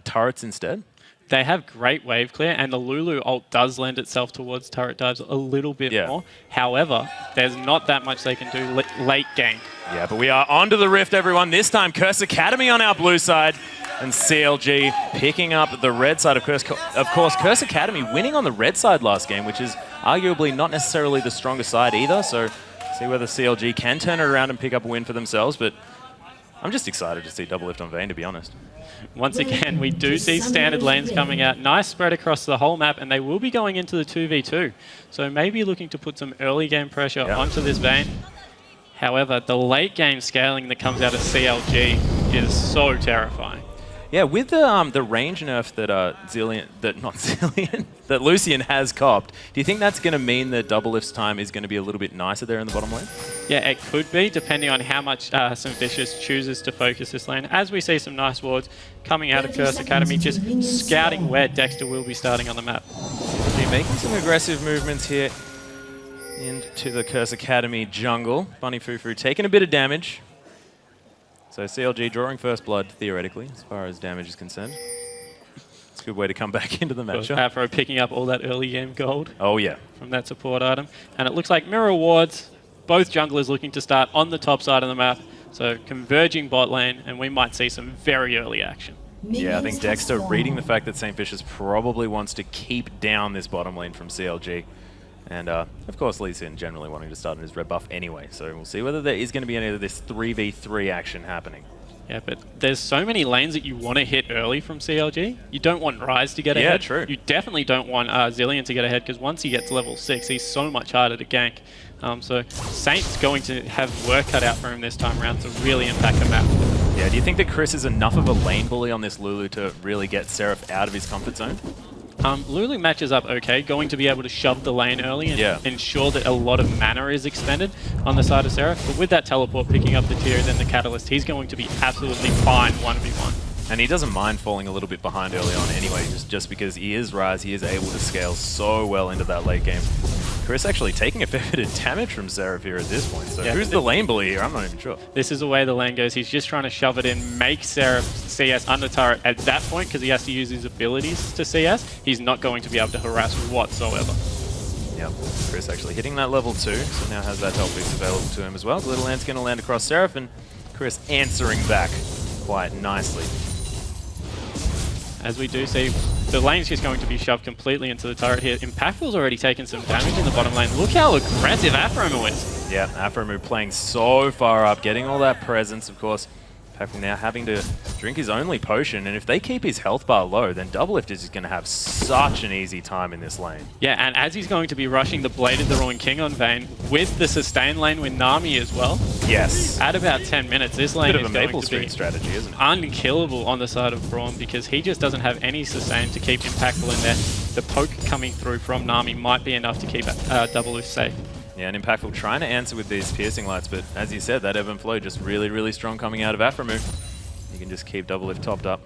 turrets instead? They have great wave clear, and the Lulu ult does lend itself towards turret dives a little bit more. However, there's not that much they can do late game. Yeah, but we are onto the Rift, everyone. This time, Curse Academy on our blue side. And CLG picking up the red side of Curse. Of course, Curse Academy winning on the red side last game, which is arguably not necessarily the strongest side either. So see whether CLG can turn it around and pick up a win for themselves. But I'm just excited to see Doublelift on Vayne, to be honest. Once again, we do see standard lanes coming out. Nice spread across the whole map, and they will be going into the 2v2. So maybe looking to put some early game pressure onto this Vayne. However, the late game scaling that comes out of CLG is so terrifying. Yeah, with the range nerf that Lucian has copped, do you think that's going to mean that Doublelift's time is going to be a little bit nicer there in the bottom lane? Yeah, it could be, depending on how much some Vicious chooses to focus this lane. As we see some nice wards coming out of Curse Academy, just scouting where Dexter will be starting on the map. Be making some aggressive movements here into the Curse Academy jungle. Bunny Fufu taking a bit of damage. So CLG drawing first blood, theoretically, as far as damage is concerned. It's a good way to come back into the matchup. Afro picking up all that early game gold. Oh, yeah. From that support item. And it looks like mirror wards, both junglers looking to start on the top side of the map. So converging bot lane, and we might see some very early action. Yeah, I think Dexter reading the fact that St. Vicious probably wants to keep down this bottom lane from CLG. And, of course, Lee Sin generally wanting to start on his red buff anyway, so we'll see whether there is going to be any of this 3v3 action happening. Yeah, but there's so many lanes that you want to hit early from CLG. You don't want Rise to get ahead. Yeah, true. You definitely don't want Zillion to get ahead, because once he gets to level 6, he's so much harder to gank. So Saint's going to have work cut out for him this time around to really impact the map. Yeah, do you think that Chris is enough of a lane bully on this Lulu to really get Seraph out of his comfort zone? Lulu matches up okay, going to be able to shove the lane early and ensure that a lot of mana is expended on the side of Seraph. But with that teleport picking up the tiers and the catalyst, he's going to be absolutely fine 1v1. And he doesn't mind falling a little bit behind early on anyway, just because he is Rise, he is able to scale so well into that late game. Chris actually taking a fair bit of damage from Seraph here at this point, so who's the lane bully here? I'm not even sure. This is the way the lane goes. He's just trying to shove it in, make Seraph CS under turret at that point, because he has to use his abilities to CS. He's not going to be able to harass whatsoever. Yep, Chris actually hitting that level 2, so now has that health boost available to him as well. The little land's going to land across Seraph, and Chris answering back quite nicely. As we do see, the lane's just going to be shoved completely into the turret here. Impactful's already taken some damage in the bottom lane. Look how aggressive Aphromoo is. Yeah, Afromu playing so far up, getting all that presence, of course. Impactful now having to drink his only potion, and if they keep his health bar low, then Doublelift is just going to have such an easy time in this lane. Yeah, and as he's going to be rushing the Blade of the Ruined King on Vayne with the sustain lane with Nami as well. Yes. At about 10 minutes, this lane is going to be strategy, isn't it? Unkillable on the side of Braum because he just doesn't have any sustain to keep Impactful in there. The poke coming through from Nami might be enough to keep Doublelift safe. Yeah, and Impactful trying to answer with these piercing lights, but as you said, that ebb and flow just really, really strong coming out of Afromu. You can just keep Doublelift topped up.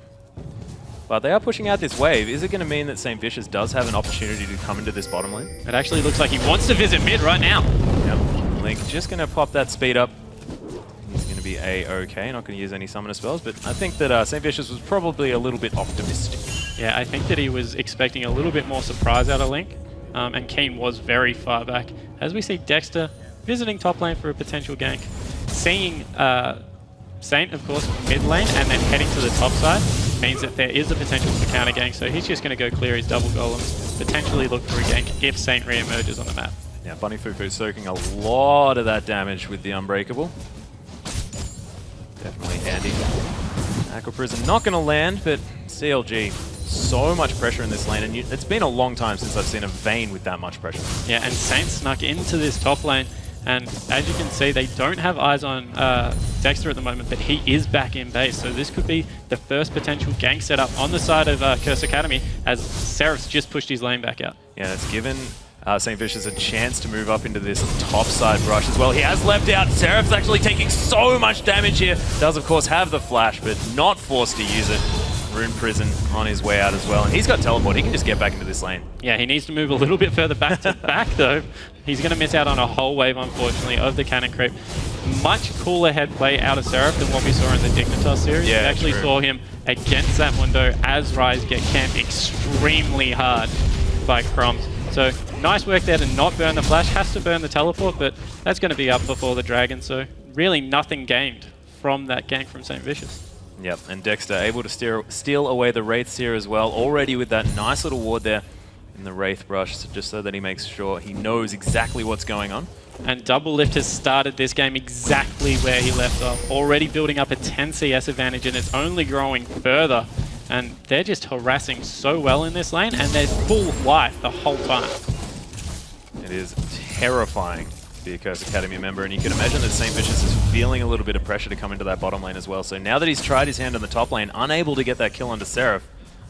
But they are pushing out this wave. Is it going to mean that St. Vicious does have an opportunity to come into this bottom lane? It actually looks like he wants to visit mid right now. Yep. Link just going to pop that speed up. He's going to be A-okay, not going to use any summoner spells, but I think that St. Vicious was probably a little bit optimistic. Yeah, I think that he was expecting a little bit more surprise out of Link. And Keen was very far back. As we see Dexter visiting top lane for a potential gank. Seeing Saint, of course, mid lane and then heading to the top side means that there is a potential for counter gank. So he's just going to go clear his double golems, potentially look for a gank if Saint re-emerges on the map. Yeah, Bunny Fufu soaking a lot of that damage with the Unbreakable. Definitely handy. Aqua Prison not going to land, but CLG, so much pressure in this lane, and it's been a long time since I've seen a Vayne with that much pressure. Yeah, and Saint snuck into this top lane, and as you can see, they don't have eyes on Dexter at the moment, but he is back in base, so this could be the first potential gank setup on the side of Curse Academy, as Seraph's just pushed his lane back out. Yeah, it's given St. Vicious a chance to move up into this top side rush as well. He has leapt out. Seraph's actually taking so much damage here. Does, of course, have the flash, but not forced to use it. Rune Prison on his way out as well. And he's got teleport. He can just get back into this lane. Yeah, he needs to move a little bit further back to back, though. He's going to miss out on a whole wave, unfortunately, of the cannon creep. Much cooler head play out of Seraph than what we saw in the Dignitas series. Yeah, we actually saw him against that window as Rise get camped extremely hard by Crumbs. So nice work there to not burn the flash. Has to burn the teleport, but that's going to be up before the dragon. So really nothing gained from that gank from St. Vicious. Yep, and Dexter able to steal away the Wraiths here as well, already with that nice little ward there in the Wraith brush, just so that he makes sure he knows exactly what's going on. And Doublelift has started this game exactly where he left off, already building up a 10 CS advantage, and it's only growing further. And they're just harassing so well in this lane, and they're full life the whole time. It is terrifying to be a Curse Academy member, and you can imagine that St. Vicious is feeling a little bit of pressure to come into that bottom lane as well. So now that he's tried his hand on the top lane, unable to get that kill onto Seraph,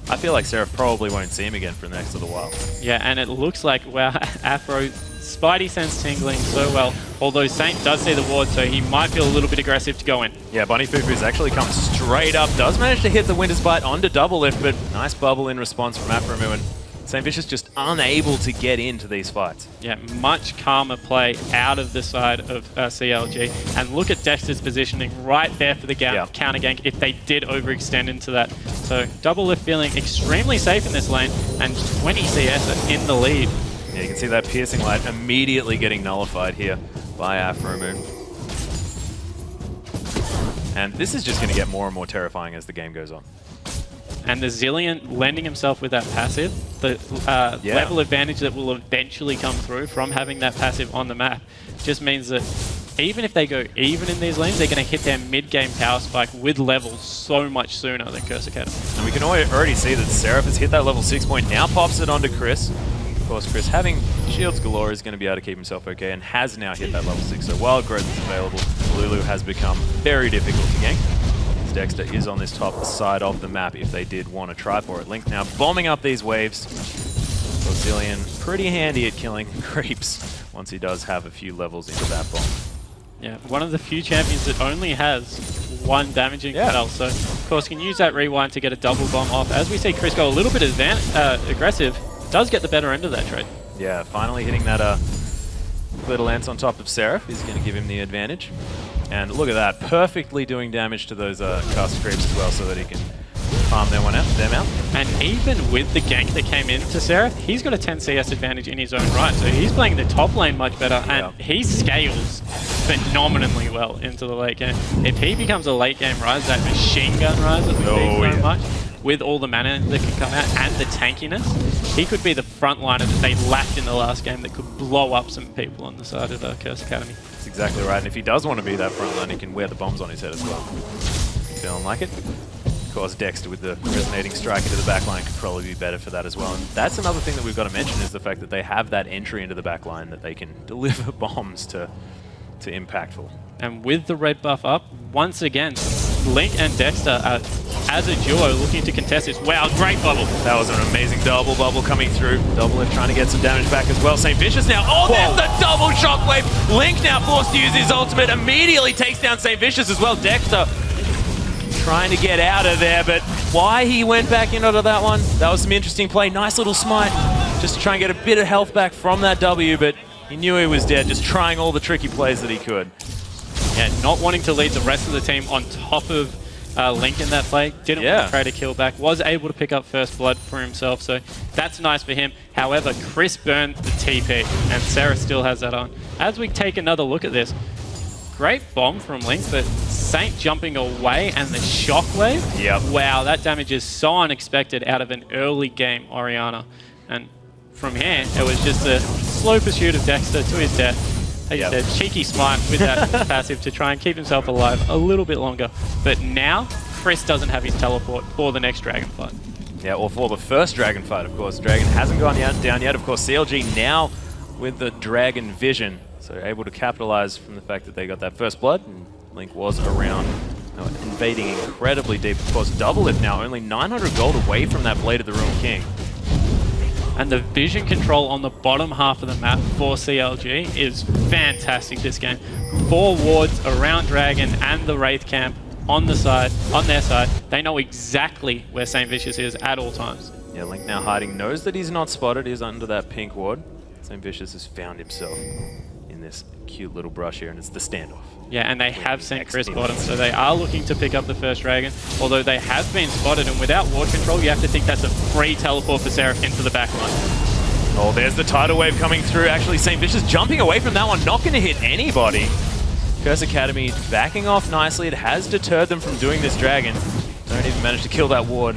I feel like Seraph probably won't see him again for the next little while. Yeah, and it looks like, wow, Afro, Spidey sense tingling so well. Although Saint does see the ward, so he might feel a little bit aggressive to go in. Yeah, Bunny Fufu's actually come straight up, does manage to hit the Winter's Bite onto Doublelift, but nice bubble in response from Afromu, and St. Vicious just unable to get into these fights. Yeah, much calmer play out of the side of CLG. And look at Dexter's positioning right there for the counter gank if they did overextend into that. So Doublelift feeling extremely safe in this lane, and 20 CS in the lead. Yeah, you can see that piercing light immediately getting nullified here by Afromu. And this is just going to get more and more terrifying as the game goes on. And the Zillion lending himself with that passive, the level advantage that will eventually come through from having that passive on the map, just means that even if they go even in these lanes, they're going to hit their mid-game power spike with levels so much sooner than Curse Academy. And we can already see that Seraph has hit that level 6 point, now pops it onto Chris. Of course, Chris, having shields galore, is going to be able to keep himself okay, and has now hit that level 6. So while growth is available, Lulu has become very difficult to gank. Dexter is on this top side of the map if they did want to try for it. Link now bombing up these waves. Zillion pretty handy at killing creeps once he does have a few levels into that bomb. Yeah, one of the few champions that only has one damaging spell, so of course can use that rewind to get a double bomb off. As we see Chris go a little bit aggressive, does get the better end of that trade. Yeah, finally hitting that little lance on top of Seraph is going to give him the advantage. And look at that, perfectly doing damage to those cast creeps as well, so that he can farm them out. And even with the gank that came into Seraph, he's got a 10 CS advantage in his own right, so he's playing the top lane much better, and he scales phenomenally well into the late game. If he becomes a late game Rise, that machine gun Rise that we've seen so much, with all the mana that can come out and the tankiness, he could be the frontliner that they lacked in the last game that could blow up some people on the side of Curse Academy. That's exactly right. And if he does want to be that frontline, he can wear the bombs on his head as well. Feeling like it? Of course, Dexter with the resonating strike into the backline could probably be better for that as well. And that's another thing that we've got to mention is the fact that they have that entry into the backline that they can deliver bombs to Impactful. And with the red buff up, once again, Link and Dexter are, as a duo, looking to contest this. Wow, great bubble. That was an amazing double bubble coming through. Double Lift trying to get some damage back as well. St. Vicious now. Oh, there's the double shockwave. Link now forced to use his ultimate. Immediately takes down St. Vicious as well. Dexter trying to get out of there, but why he went back into that one, that was some interesting play. Nice little smite, just to try and get a bit of health back from that W, but he knew he was dead, just trying all the tricky plays that he could. Yeah, not wanting to lead the rest of the team on top of Link in that play. Didn't want to try to kill back. Was able to pick up first blood for himself, so that's nice for him. However, Chris burned the TP, and Sarah still has that on. As we take another look at this, great bomb from Link, but Saint jumping away and the shockwave. Yep. Wow, that damage is so unexpected out of an early game Orianna. And from here, it was just a slow pursuit of Dexter to his death. As you said, cheeky smite with that passive to try and keep himself alive a little bit longer. But now, Chris doesn't have his teleport for the next dragon fight. Yeah, or for the first dragon fight, of course. Dragon hasn't gone down yet. Of course, CLG now with the dragon vision. So able to capitalize from the fact that they got that first blood. And Link was around, invading incredibly deep. Of course, Double Lift now only 900 gold away from that Blade of the Ruined King. And the vision control on the bottom half of the map for CLG is fantastic this game. 4 wards around Dragon and the Wraith camp on their side. They know exactly where St. Vicious is at all times. Yeah, Link now hiding, knows that he's not spotted. He's under that pink ward. St. Vicious has found himself in this cute little brush here, and it's the standoff. Yeah, and they have sent Chris bottom, so they are looking to pick up the first dragon, although they have been spotted, and without ward control, you have to think that's a free teleport for Seraph into the backline. Oh, there's the tidal wave coming through. Actually, St. Vicious jumping away from that one, not going to hit anybody. Curse Academy backing off nicely. It has deterred them from doing this dragon. Don't even manage to kill that ward.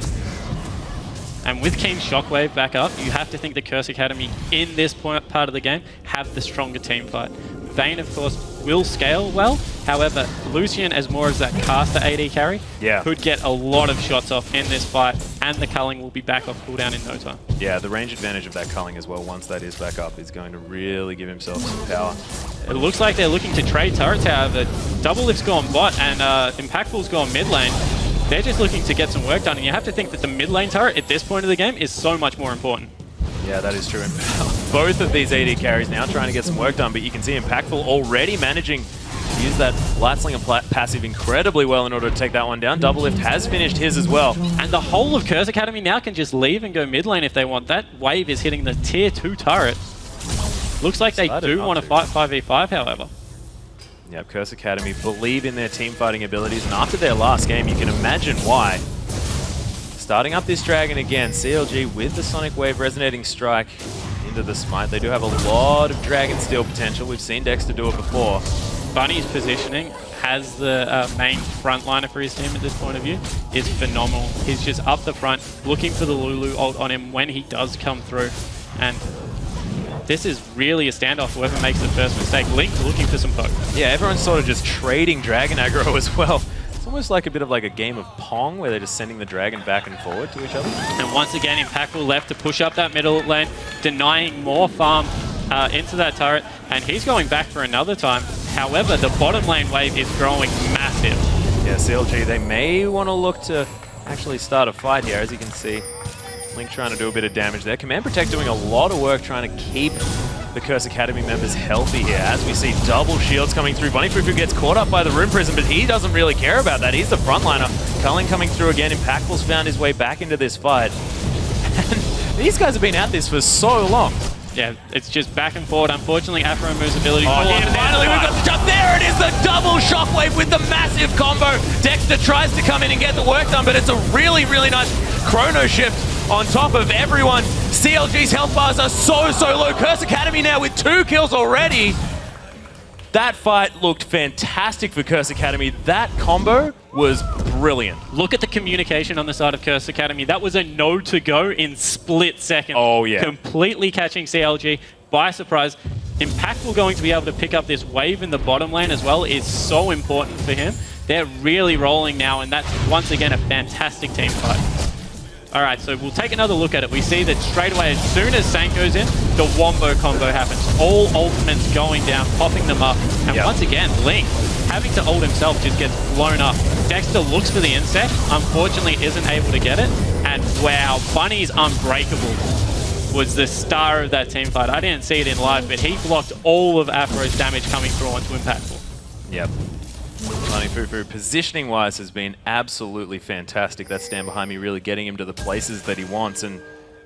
And with Keen Shockwave back up, you have to think the Curse Academy in this part of the game have the stronger team fight. Vayne, of course, will scale well. However, Lucian, as more as that caster AD carry, could get a lot of shots off in this fight, and the culling will be back off cooldown in no time. Yeah, the range advantage of that culling as well, once that is back up, is going to really give himself some power. It looks like they're looking to trade turret tower, but Double Lift's gone bot, and Impactful's gone mid lane. They're just looking to get some work done, and you have to think that the mid lane turret at this point of the game is so much more important. Yeah, that is true. Both of these AD carries now trying to get some work done, but you can see Impactful already managing to use that Lightslinger passive incredibly well in order to take that one down. Double Lift has finished his as well. And the whole of Curse Academy now can just leave and go mid lane if they want. That wave is hitting the tier 2 turret. Looks like they do want to fight 5v5, however. Yep, Curse Academy believe in their team fighting abilities, and after their last game, you can imagine why. Starting up this dragon again, CLG with the Sonic Wave Resonating Strike into the smite. They do have a lot of Dragon Steel potential. We've seen Dexter do it before. Bunny's positioning as the main frontliner for his team at this point of view is phenomenal. He's just up the front, looking for the Lulu ult on him when he does come through. And this is really a standoff, whoever makes the first mistake. Link looking for some poke. Yeah, everyone's sort of just trading dragon aggro as well. It's almost like a bit of like a game of Pong where they're just sending the dragon back and forward to each other. And once again, Impactful left to push up that middle lane, denying more farm into that turret, and he's going back for another time. However, the bottom lane wave is growing massive. Yeah, CLG, they may want to look to actually start a fight here, as you can see. Link trying to do a bit of damage there. Command Protect doing a lot of work trying to keep the Curse Academy members healthy here, as we see double shields coming through. Bunny Fufu gets caught up by the Rune Prison, but he doesn't really care about that. He's the frontliner. Culling coming through again. Impactful's found his way back into this fight. And these guys have been at this for so long. Yeah, it's just back and forward. Unfortunately, Afro moves ability. Oh, yeah, finally we've got the jump. There it is, the double shockwave with the massive combo. Dexter tries to come in and get the work done, but it's a really, really nice chrono shift on top of everyone. CLG's health bars are so low. Curse Academy now with 2 kills already. That fight looked fantastic for Curse Academy. That combo was brilliant. Look at the communication on the side of Curse Academy. That was a no to go in split seconds. Oh, yeah. Completely catching CLG by surprise. Impactful going to be able to pick up this wave in the bottom lane as well is so important for him. They're really rolling now, and that's once again a fantastic team fight. All right, so we'll take another look at it. We see that straight away, as soon as Saint goes in, the Wombo combo happens. All ultimates going down, popping them up. And once again, Link, having to ult himself, just gets blown up. Dexter looks for the insect, unfortunately isn't able to get it. And wow, Bunny's Unbreakable was the star of that team fight. I didn't see it in live, but he blocked all of Afro's damage coming through onto Impactful. Yep. Bunny Fufu, positioning-wise, has been absolutely fantastic. That stand behind me really getting him to the places that he wants. And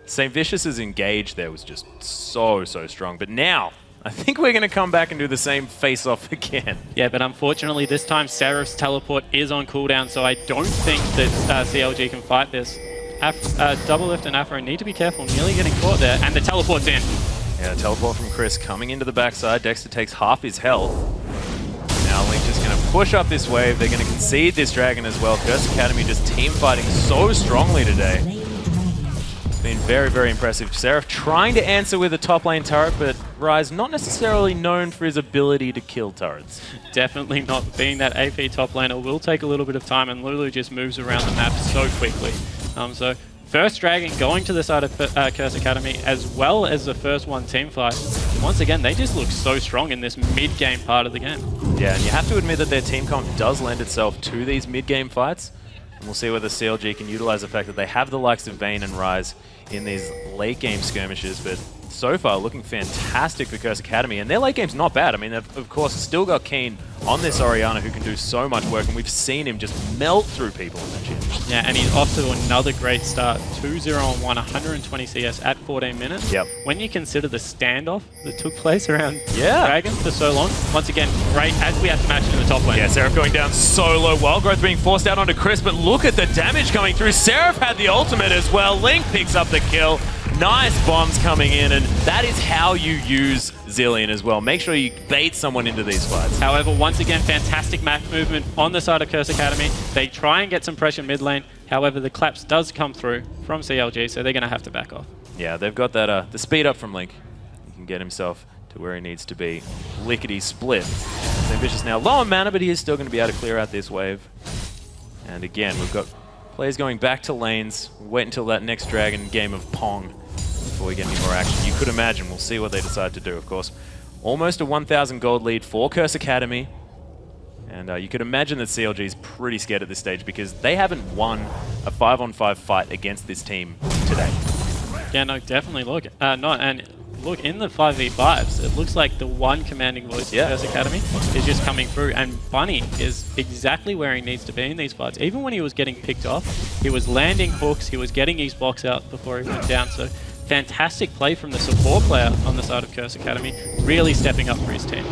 St. Vicious's engage there was just so strong. But now, I think we're going to come back and do the same face-off again. Yeah, but unfortunately, this time Seraph's teleport is on cooldown, so I don't think that CLG can fight this. Double Lift and Afro need to be careful, nearly getting caught there, and the teleport's in. Yeah, teleport from Chris coming into the backside. Dexter takes half his health. Now Link just going to push up this wave. They're going to concede this dragon as well. Curse Academy just team fighting so strongly today. It's been very impressive. Seraph trying to answer with a top lane turret, but Rise not necessarily known for his ability to kill turrets. Definitely not. Being that AP top laner will take a little bit of time, and Lulu just moves around the map so quickly. So first dragon going to the side of Curse Academy, as well as the first one team fight. Once again, they just look so strong in this mid-game part of the game. Yeah, and you have to admit that their team comp does lend itself to these mid-game fights. And we'll see whether CLG can utilize the fact that they have the likes of Vayne and Rise in these late-game skirmishes. But so far, looking fantastic for Curse Academy. And their late game's not bad. I mean, they've, of course, still got Keen on this Orianna who can do so much work. And we've seen him just melt through people in that gym. Yeah, and he's off to another great start. 2-0-1, 120 CS at 14 minutes. Yep. When you consider the standoff that took place around Dragon for so long, once again, great as we have to match in the top lane. Yeah, Seraph going down so low. Wildgrowth being forced out onto Chris, but look at the damage coming through. Seraph had the ultimate as well. Link picks up the kill. Nice bombs coming in, and that is how you use Zilean as well. Make sure you bait someone into these fights. However, once again, fantastic map movement on the side of Curse Academy. They try and get some pressure mid lane. However, the collapse does come through from CLG, so they're going to have to back off. Yeah, they've got that the speed up from Link. He can get himself to where he needs to be. Lickety split. St. Vicious now low on mana, but he is still going to be able to clear out this wave. And again, we've got players going back to lanes. We'll wait until that next Dragon game of Pong before we get any more action. You could imagine. We'll see what they decide to do, of course. Almost a 1,000 gold lead for Curse Academy. And you could imagine that CLG is pretty scared at this stage because they haven't won a 5-on-5 fight against this team today. Yeah, no, definitely. Look, look in the 5v5s, it looks like the one commanding voice of Curse Academy is just coming through, and Bunny is exactly where he needs to be in these fights. Even when he was getting picked off, he was landing hooks, he was getting his box out before he went down. So fantastic play from the support player on the side of Curse Academy, really stepping up for his team.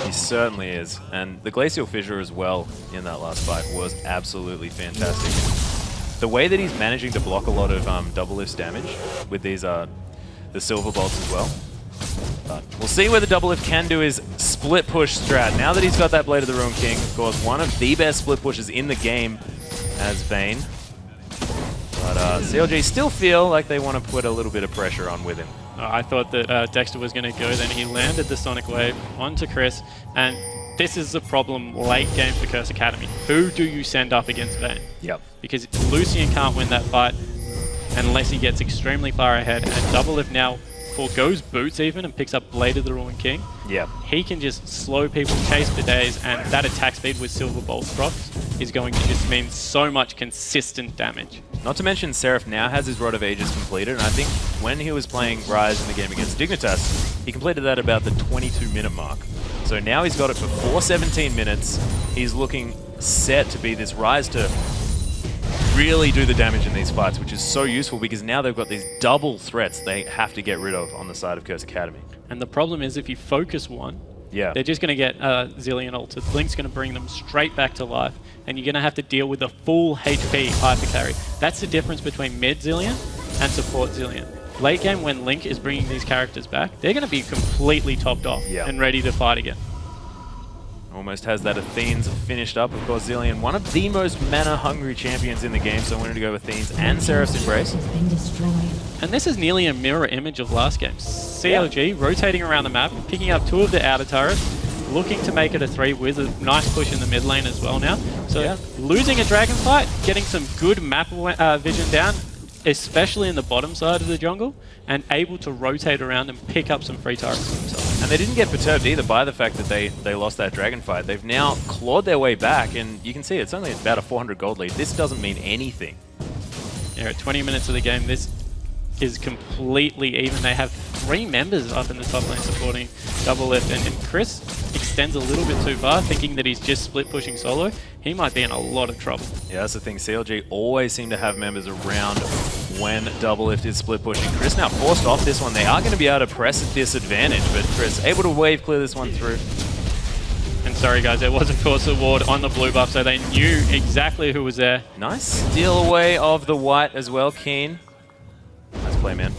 He certainly is. And the Glacial Fissure as well in that last fight was absolutely fantastic. The way that he's managing to block a lot of double lift damage with these the Silver Bolts as well. But we'll see whether Double Lift can do his split push strat. Now that he's got that Blade of the Ruined King, of course, one of the best split pushes in the game as Vayne. But CLG still feel like they want to put a little bit of pressure on with him. I thought that Dexter was going to go, then he landed the Sonic Wave onto Chris, and this is the problem late game for Curse Academy. Who do you send up against Vayne? Yep. Because Lucian can't win that fight unless he gets extremely far ahead, and Double Lift now forgoes boots even and picks up Blade of the Ruined King. Yep. He can just slow people, chase for days, and that attack speed with Silver Bolt procs is going to just mean so much consistent damage. Not to mention, Seraph now has his Rod of Ages completed, and I think when he was playing Rise in the game against Dignitas, he completed that about the 22-minute mark. So now he's got it for 417 minutes. He's looking set to be this Rise to really do the damage in these fights, which is so useful because now they've got these double threats they have to get rid of on the side of Curse Academy. And the problem is if you focus one, yeah, they're just going to get Zilean ulted. Blink's going to bring them straight back to life, and you're going to have to deal with a full HP hyper carry. That's the difference between mid Zilean and support Zilean. Late game, when Link is bringing these characters back, they're going to be completely topped off and ready to fight again. Almost has that Athene's finished up. Of course, Zillion, one of the most mana-hungry champions in the game, so I wanted to go with Athene's and Seraph's Embrace. And this is nearly a mirror image of last game. CLG rotating around the map, picking up 2 of the outer turrets, looking to make it a 3 with a nice push in the mid lane as well now. So losing a dragon fight, getting some good map vision down, especially in the bottom side of the jungle, and able to rotate around and pick up some free turrets for themselves. And they didn't get perturbed either by the fact that they lost that dragon fight. They've now clawed their way back, and you can see it's only about a 400 gold lead. This doesn't mean anything. Yeah, at 20 minutes of the game, this is completely even. They have 3 members up in the top lane supporting Doublelift, and Chris extends a little bit too far, thinking that he's just split pushing solo. He might be in a lot of trouble. Yeah, that's the thing. CLG always seem to have members around when Doublelift is split pushing. Chris now forced off this one. They are going to be able to press at this advantage, but Chris able to wave clear this one through. And sorry guys, there was of course a ward on the blue buff, so they knew exactly who was there. Nice steal away of the white as well, Keen. Nice play, man.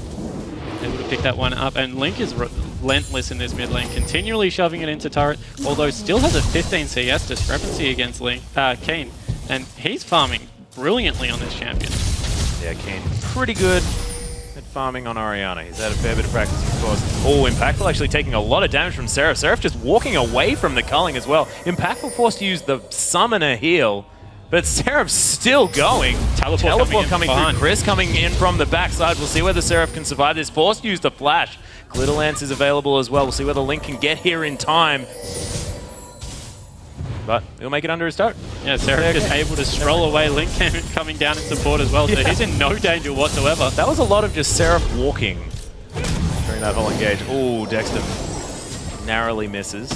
Able to pick that one up, and Link is relentless in this mid lane, continually shoving it into turret, although still has a 15 CS discrepancy against Keen, and he's farming brilliantly on this champion. Yeah, Keen pretty good at farming on Orianna. He's had a fair bit of practice, of course. Oh, Impactful actually taking a lot of damage from Seraph. Seraph just walking away from the culling as well. Impactful forced to use the summoner heal, but Seraph's still going. Teleport coming through. Chris coming in from the backside. We'll see whether Seraph can survive this. Forced to use the flash. Glitter Lance is available as well. We'll see whether Link can get here in time. But he'll make it under his turret. Yeah, Seraph is able to stroll away. Link coming down in support as well, so he's in no danger whatsoever. That was a lot of just Seraph walking during that whole engage. Oh, Dexter narrowly misses.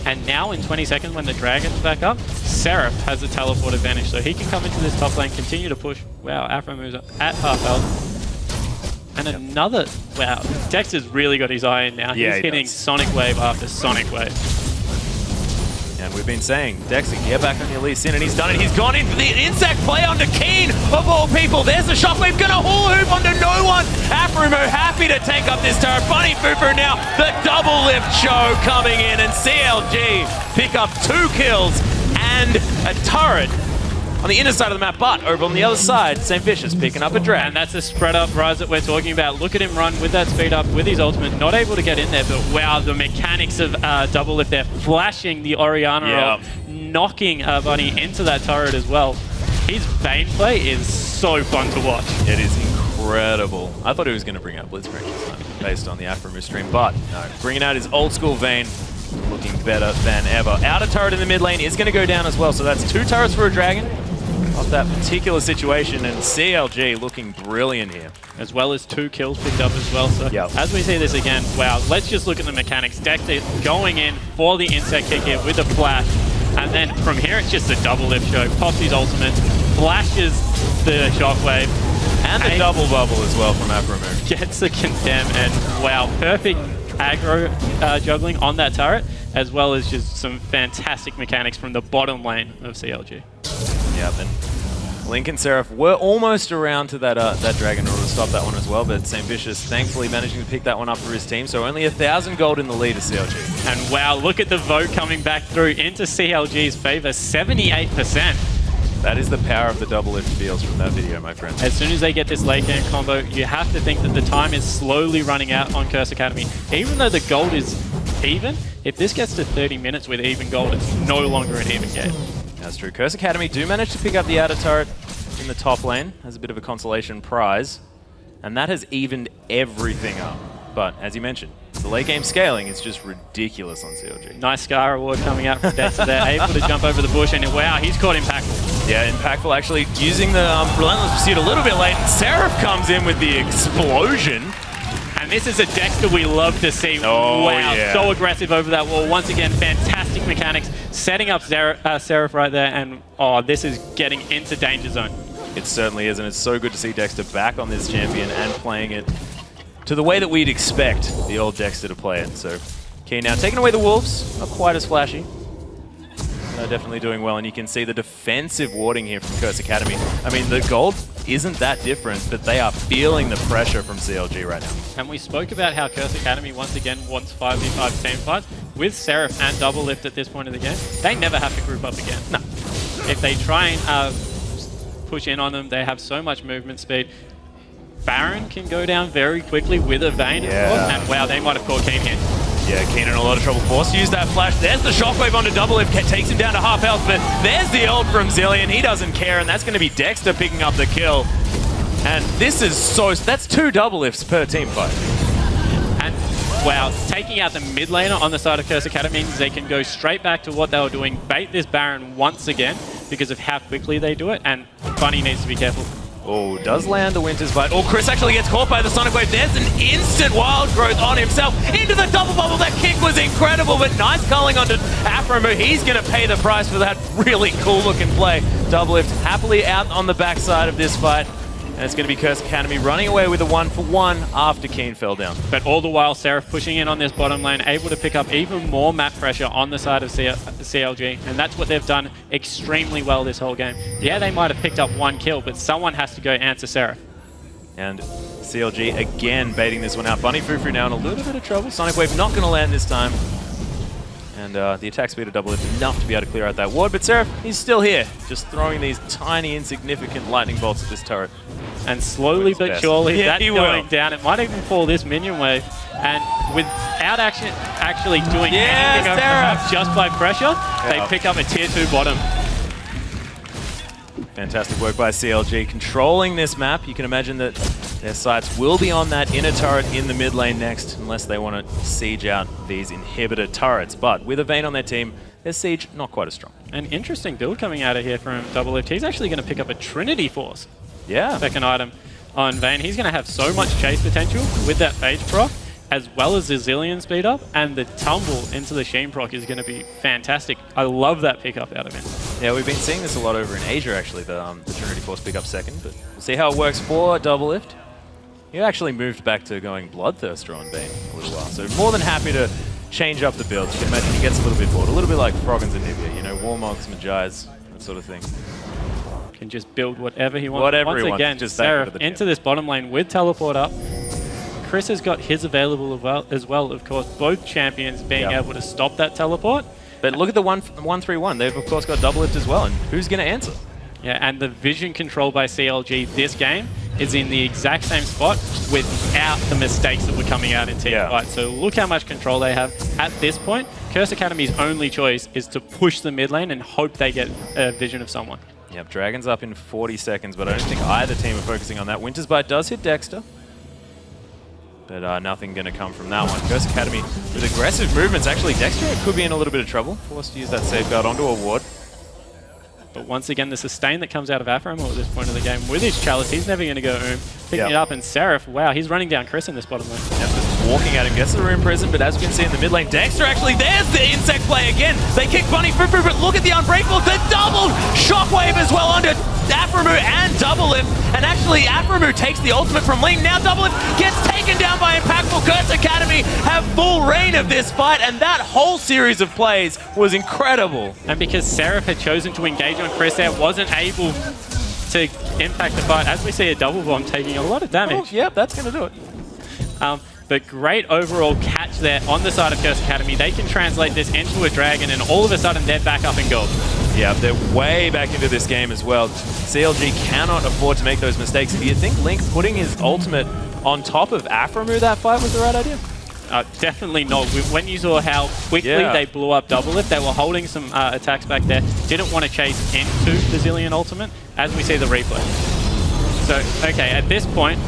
And now in 20 seconds when the dragon's back up, Seraph has the teleport advantage, so he can come into this top lane, continue to push. Wow, Afro moves up at half health. And another, wow, Dexter's really got his eye in now. Yeah, he's hitting Sonic Wave after Sonic Wave. And we've been saying, Dexter, get back on your Lee Sin, and he's done it. He's gone in for the insect play onto Keen, of all people. There's the shockwave, gonna hula hoop onto no one. Afromo happy to take up this turret. Funny Foofer now, the double lift show coming in, and CLG pick up 2 kills and a turret on the inner side of the map, but over on the other side, St. Vicious picking up a drag. And that's the spread up rise that we're talking about. Look at him run with that speed up, with his ultimate, not able to get in there, but wow, the mechanics of double lift there, flashing the Orianna ult, knocking Bunny into that turret as well. His Bane play is so fun to watch. It is incredible. I thought he was going to bring out Blitzcrank this time, based on the Afromu stream, but no, bringing out his old school Vayne, looking better than ever. Outer turret in the mid lane is going to go down as well, so that's 2 turrets for a dragon. Of that particular situation, and CLG looking brilliant here. As well as 2 kills picked up as well. So as we see this again, wow, let's just look at the mechanics. Dexter going in for the insect kick here with a flash. And then from here, it's just a double lift show. Pops his ultimate, flashes the shockwave. And the double bubble as well from Afromu. Gets the condemn, and wow, perfect aggro juggling on that turret, as well as just some fantastic mechanics from the bottom lane of CLG. Yeah, and Link and Seraph were almost around to that dragon order to stop that one as well, but St. Vicious thankfully managing to pick that one up for his team, so only 1,000 gold in the lead of CLG. And wow, look at the vote coming back through into CLG's favor, 78%. That is the power of the double lift feels from that video, my friend. As soon as they get this late game combo, you have to think that the time is slowly running out on Curse Academy. Even though the gold is even, if this gets to 30 minutes with even gold, it's no longer an even game. That's true. Curse Academy do manage to pick up the outer turret in the top lane as a bit of a consolation prize, and that has evened everything up. But as you mentioned, the late game scaling is just ridiculous on CLG. Nice Scar award coming out from Dexter there, able to jump over the bush, and wow, he's caught Impactful. Yeah, Impactful actually using the Relentless Pursuit a little bit late. Seraph comes in with the explosion. And this is a Dexter we love to see. Oh, wow, yeah. So aggressive over that wall. Once again, fantastic mechanics, setting up Seraph right there, and oh, this is getting into danger zone. It certainly is, and it's so good to see Dexter back on this champion and playing it to the way that we'd expect the old Dexter to play it. So, okay, now taking away the Wolves, not quite as flashy. They're definitely doing well, and you can see the defensive warding here from Curse Academy. I mean, the gold isn't that different, but they are feeling the pressure from CLG right now. And we spoke about how Curse Academy once again wants 5v5 team fights. with Seraph and Double Lift at this point of the game, they never have to group up again. No. If they try and push in on them, they have so much movement speed. Baron can go down very quickly with a Vayne, of course, and wow, they might have caught Keen here. Yeah, Keen in a lot of trouble. Forced to use that flash. There's the shockwave onto Double Lift, takes him down to half health, but there's the ult from Zilean. He doesn't care, and that's going to be Dexter picking up the kill. And this is that's 2 Double Lifts per team fight. And wow, taking out the mid laner on the side of Curse Academy means they can go straight back to what they were doing, bait this Baron once again because of how quickly they do it, and Bunny needs to be careful. Oh, does land the Winter's Bite. Oh, Chris actually gets caught by the Sonic Wave. There's an instant wild growth on himself into the double bubble. That kick was incredible, but nice culling onto Afromu. He's going to pay the price for that really cool looking play. Double Lift happily out on the backside of this fight. And it's going to be Curse Academy running away with a 1-for-1 after Keen fell down. But all the while, Seraph pushing in on this bottom lane, able to pick up even more map pressure on the side of CLG. And that's what they've done extremely well this whole game. Yeah, they might have picked up 1 kill, but someone has to go answer Seraph. And CLG again baiting this one out. Bunny Fufu now in a little bit of trouble. Sonic Wave not going to land this time. And the attack speed of Double Lift enough to be able to clear out that ward. But Seraph, he's still here, just throwing these tiny, insignificant lightning bolts at this turret. And slowly but surely, that's going down. It might even fall this minion wave. And without actually doing anything over the map, just by pressure, they pick up a tier 2 bottom. Fantastic work by CLG controlling this map. You can imagine that their sights will be on that inner turret in the mid lane next, unless they want to siege out these inhibitor turrets. But with a Vayne on their team, their siege not quite as strong. An interesting build coming out of here from Double Lift. He's actually going to pick up a Trinity Force. Yeah. Second item on Vayne. He's going to have so much chase potential with that Phage proc, as well as the Zilean speed up, and the tumble into the Sheen proc is going to be fantastic. I love that pickup out of him. Yeah, we've been seeing this a lot over in Asia, actually, the Trinity Force pick up second, but we'll see how it works for Double Lift. He actually moved back to going Bloodthirster on Vayne a little while, so more than happy to change up the builds. You can imagine he gets a little bit bored, a little bit like Froggens and Nivea, you know, Warmogs, Magi's, that sort of thing. Can just build whatever he wants. Whatever he Once wants, again, just Seraph into this bottom lane with teleport up. Chris has got his available as well, of course, both champions being able to stop that teleport. But look at the 1-3-1. They've, of course, got Double Lift as well, and who's going to answer? Yeah, and the vision control by CLG this game is in the exact same spot without the mistakes that were coming out in team fight. So look how much control they have. At this point, Curse Academy's only choice is to push the mid lane and hope they get a vision of someone. Yep, Dragon's up in 40 seconds, but I don't think either team are focusing on that. Winter's Bite does hit Dexter, but nothing going to come from that one. Curse Academy with aggressive movements. Actually, Dexter could be in a little bit of trouble. Forced to use that safeguard onto a ward. But once again, the sustain that comes out of Afromu at this point of the game with his chalice, he's never going to go picking it up. And Seraph, wow, he's running down Chris in this bottom lane. Yep, just walking at him, gets the room prison, but as we can see in the mid lane, Dexter actually, there's the insect play again. They kick Bunny Fufu, but look at the Unbreakable, the double shockwave as well onto Afromu and Double Lift. And actually, Afromu takes the ultimate from Ling. Now Double Lift gets taken down by Impactful. Curse Academy have full reign of this fight, and that whole series of plays was incredible. And because Seraph had chosen to engage on Chris there, wasn't able to impact the fight, as we see a double bomb taking a lot of damage. Oh, yep, that's going to do it. But great overall catch there on the side of Curse Academy. They can translate this into a dragon, and all of a sudden they're back up in gold. Yeah, they're way back into this game as well. CLG cannot afford to make those mistakes. Do you think Link putting his ultimate on top of Afromu that fight was the right idea? Definitely not. When you saw how quickly they blew up Double Lift, they were holding some attacks back there. Didn't want to chase into the Zilean ultimate, as we see the replay. So, okay, at this point,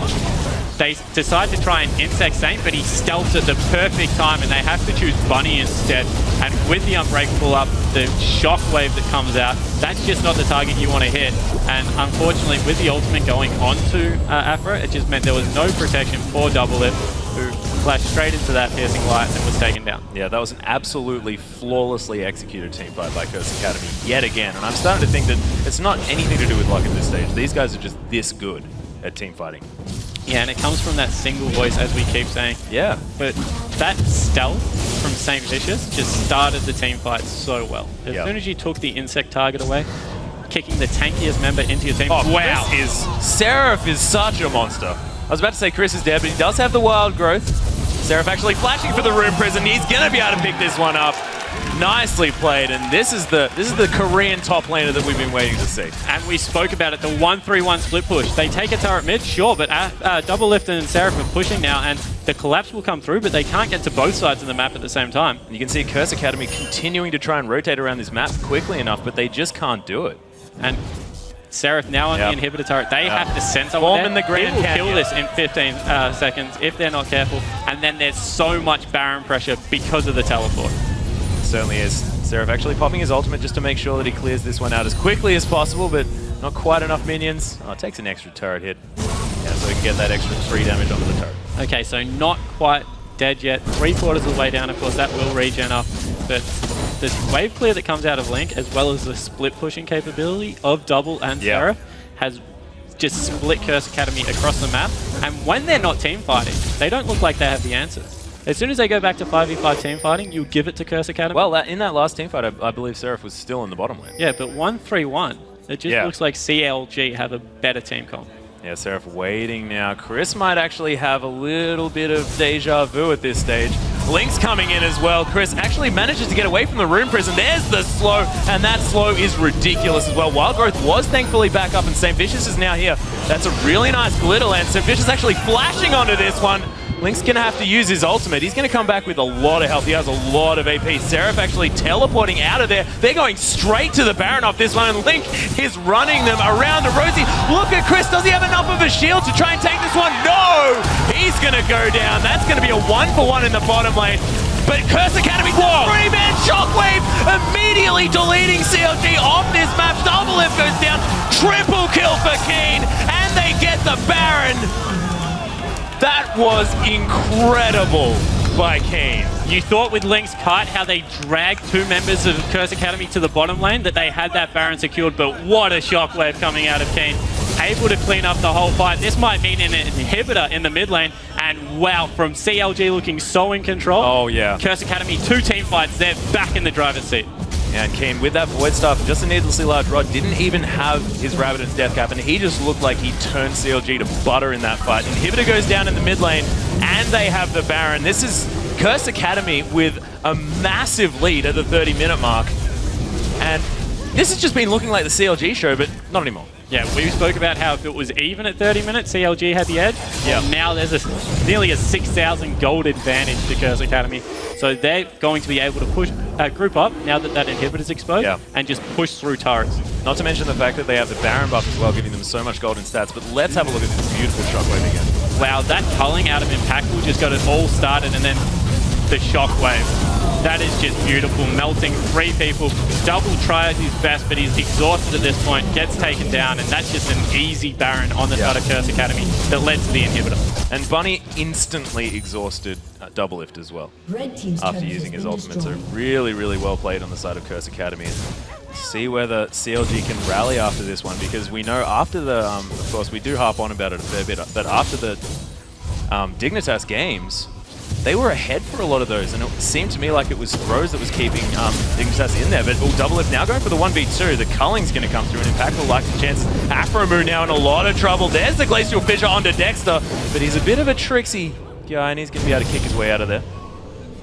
they decide to try and insect Saint, but he stealths at the perfect time, and they have to choose Bunny instead. And with the Unbreakable up, the shockwave that comes out, that's just not the target you want to hit. And unfortunately, with the ultimate going onto Afro, it just meant there was no protection for Double Lift, who flashed straight into that piercing light and was taken down. Yeah, that was an absolutely flawlessly executed team fight by Curse Academy yet again. And I'm starting to think that it's not anything to do with luck at this stage. These guys are just this good at team fighting. Yeah, and it comes from that single voice, as we keep saying. Yeah. But that stealth from Saint Vicious just started the team fight so well. As soon as you took the insect target away, kicking the tankiest member into your team. Oh, wow. Seraph is such a monster. I was about to say Chris is dead, but he does have the wild growth. Seraph actually flashing for the Rune Prison. He's going to be able to pick this one up. Nicely played, and this is the Korean top laner that we've been waiting to see. And we spoke about it, the 1-3-1 split push. They take a turret mid, sure, but Double Lift and Seraph are pushing now, and the collapse will come through, but they can't get to both sides of the map at the same time. And you can see Curse Academy continuing to try and rotate around this map quickly enough, but they just can't do it. And Seraph now on the inhibitor turret. They have to send Form someone there. in the Grand He will Canyon. kill this in 15 seconds if they're not careful. And then there's so much Baron pressure because of the teleport. Certainly is. Seraph actually popping his ultimate just to make sure that he clears this one out as quickly as possible, but not quite enough minions. Oh, it takes an extra turret hit. Yeah, so he can get that extra 3 damage onto the turret. Okay, so not quite dead yet. 3/4 of the way down, of course, that will regen up. But this wave clear that comes out of Link, as well as the split pushing capability of Double and Seraph, has just split Curse Academy across the map. And when they're not team fighting, they don't look like they have the answers. As soon as they go back to 5v5 team fighting, you give it to Curse Academy. Well, in that last team fight, I believe Seraph was still in the bottom lane. Yeah, but 1-3-1, it just looks like CLG have a better team comp. Yeah, Seraph waiting now. Chris might actually have a little bit of deja vu at this stage. Link's coming in as well. Chris actually manages to get away from the Rune Prison. There's the slow, and that slow is ridiculous as well. Wild Growth was thankfully back up, and St. Vicious is now here. That's a really nice glitter land. St. Vicious actually flashing onto this one. Link's going to have to use his ultimate. He's going to come back with a lot of health. He has a lot of AP. Seraph actually teleporting out of there. They're going straight to the Baron off this one, and Link is running them around the Rosie. Look at Chris. Does he have enough of a shield to try and take this one? No! He's going to go down. That's going to be a 1-for-1 in the bottom lane. But Curse Academy, the 3-man shockwave, immediately deleting CLG off this map. Double Lift goes down. Triple kill for Kane, and they get the Baron. That was incredible by Kane. You thought with Link's kite how they dragged 2 members of Curse Academy to the bottom lane, that they had that Baron secured, but what a shockwave coming out of Kane. Able to clean up the whole fight. This might mean an inhibitor in the mid lane, and wow, from CLG looking so in control. Oh yeah. Curse Academy, 2 team fights, they're back in the driver's seat. And Kane with that Void Staff, just a needlessly large rod, didn't even have his Rabbidan's Death Cap, and he just looked like he turned CLG to butter in that fight. Inhibitor goes down in the mid lane, and they have the Baron. This is Curse Academy with a massive lead at the 30-minute mark. And this has just been looking like the CLG show, but not anymore. Yeah, we spoke about how if it was even at 30 minutes, CLG had the edge. Yeah. Now there's nearly a 6,000 gold advantage to Curse Academy. So they're going to be able to push group up now that that inhibitor's exposed and just push through turrets. Not to mention the fact that they have the Baron buff as well, giving them so much gold in stats. But let's have a look at this beautiful shockwave again. Wow, that culling out of Impactful just got it all started, and then the shockwave. That is just beautiful, melting 3 people. Double tries his best, but he's exhausted at this point, gets taken down, and that's just an easy Baron on the side of Curse Academy that led to the inhibitor. And Bunny instantly exhausted Double Lift as well after using his ultimate. So really, really well played on the side of Curse Academy. See whether CLG can rally after this one, because we know after the, of course, we do harp on about it a fair bit, but after the Dignitas games, they were ahead for a lot of those, and it seemed to me like it was throws that was keeping Dignitas in there. But Double Lift now going for the 1v2. The culling's going to come through, and Impactful likes the chances. Afromoo now in a lot of trouble. There's the Glacial Fissure onto Dexter, but he's a bit of a tricksy guy, and he's going to be able to kick his way out of there.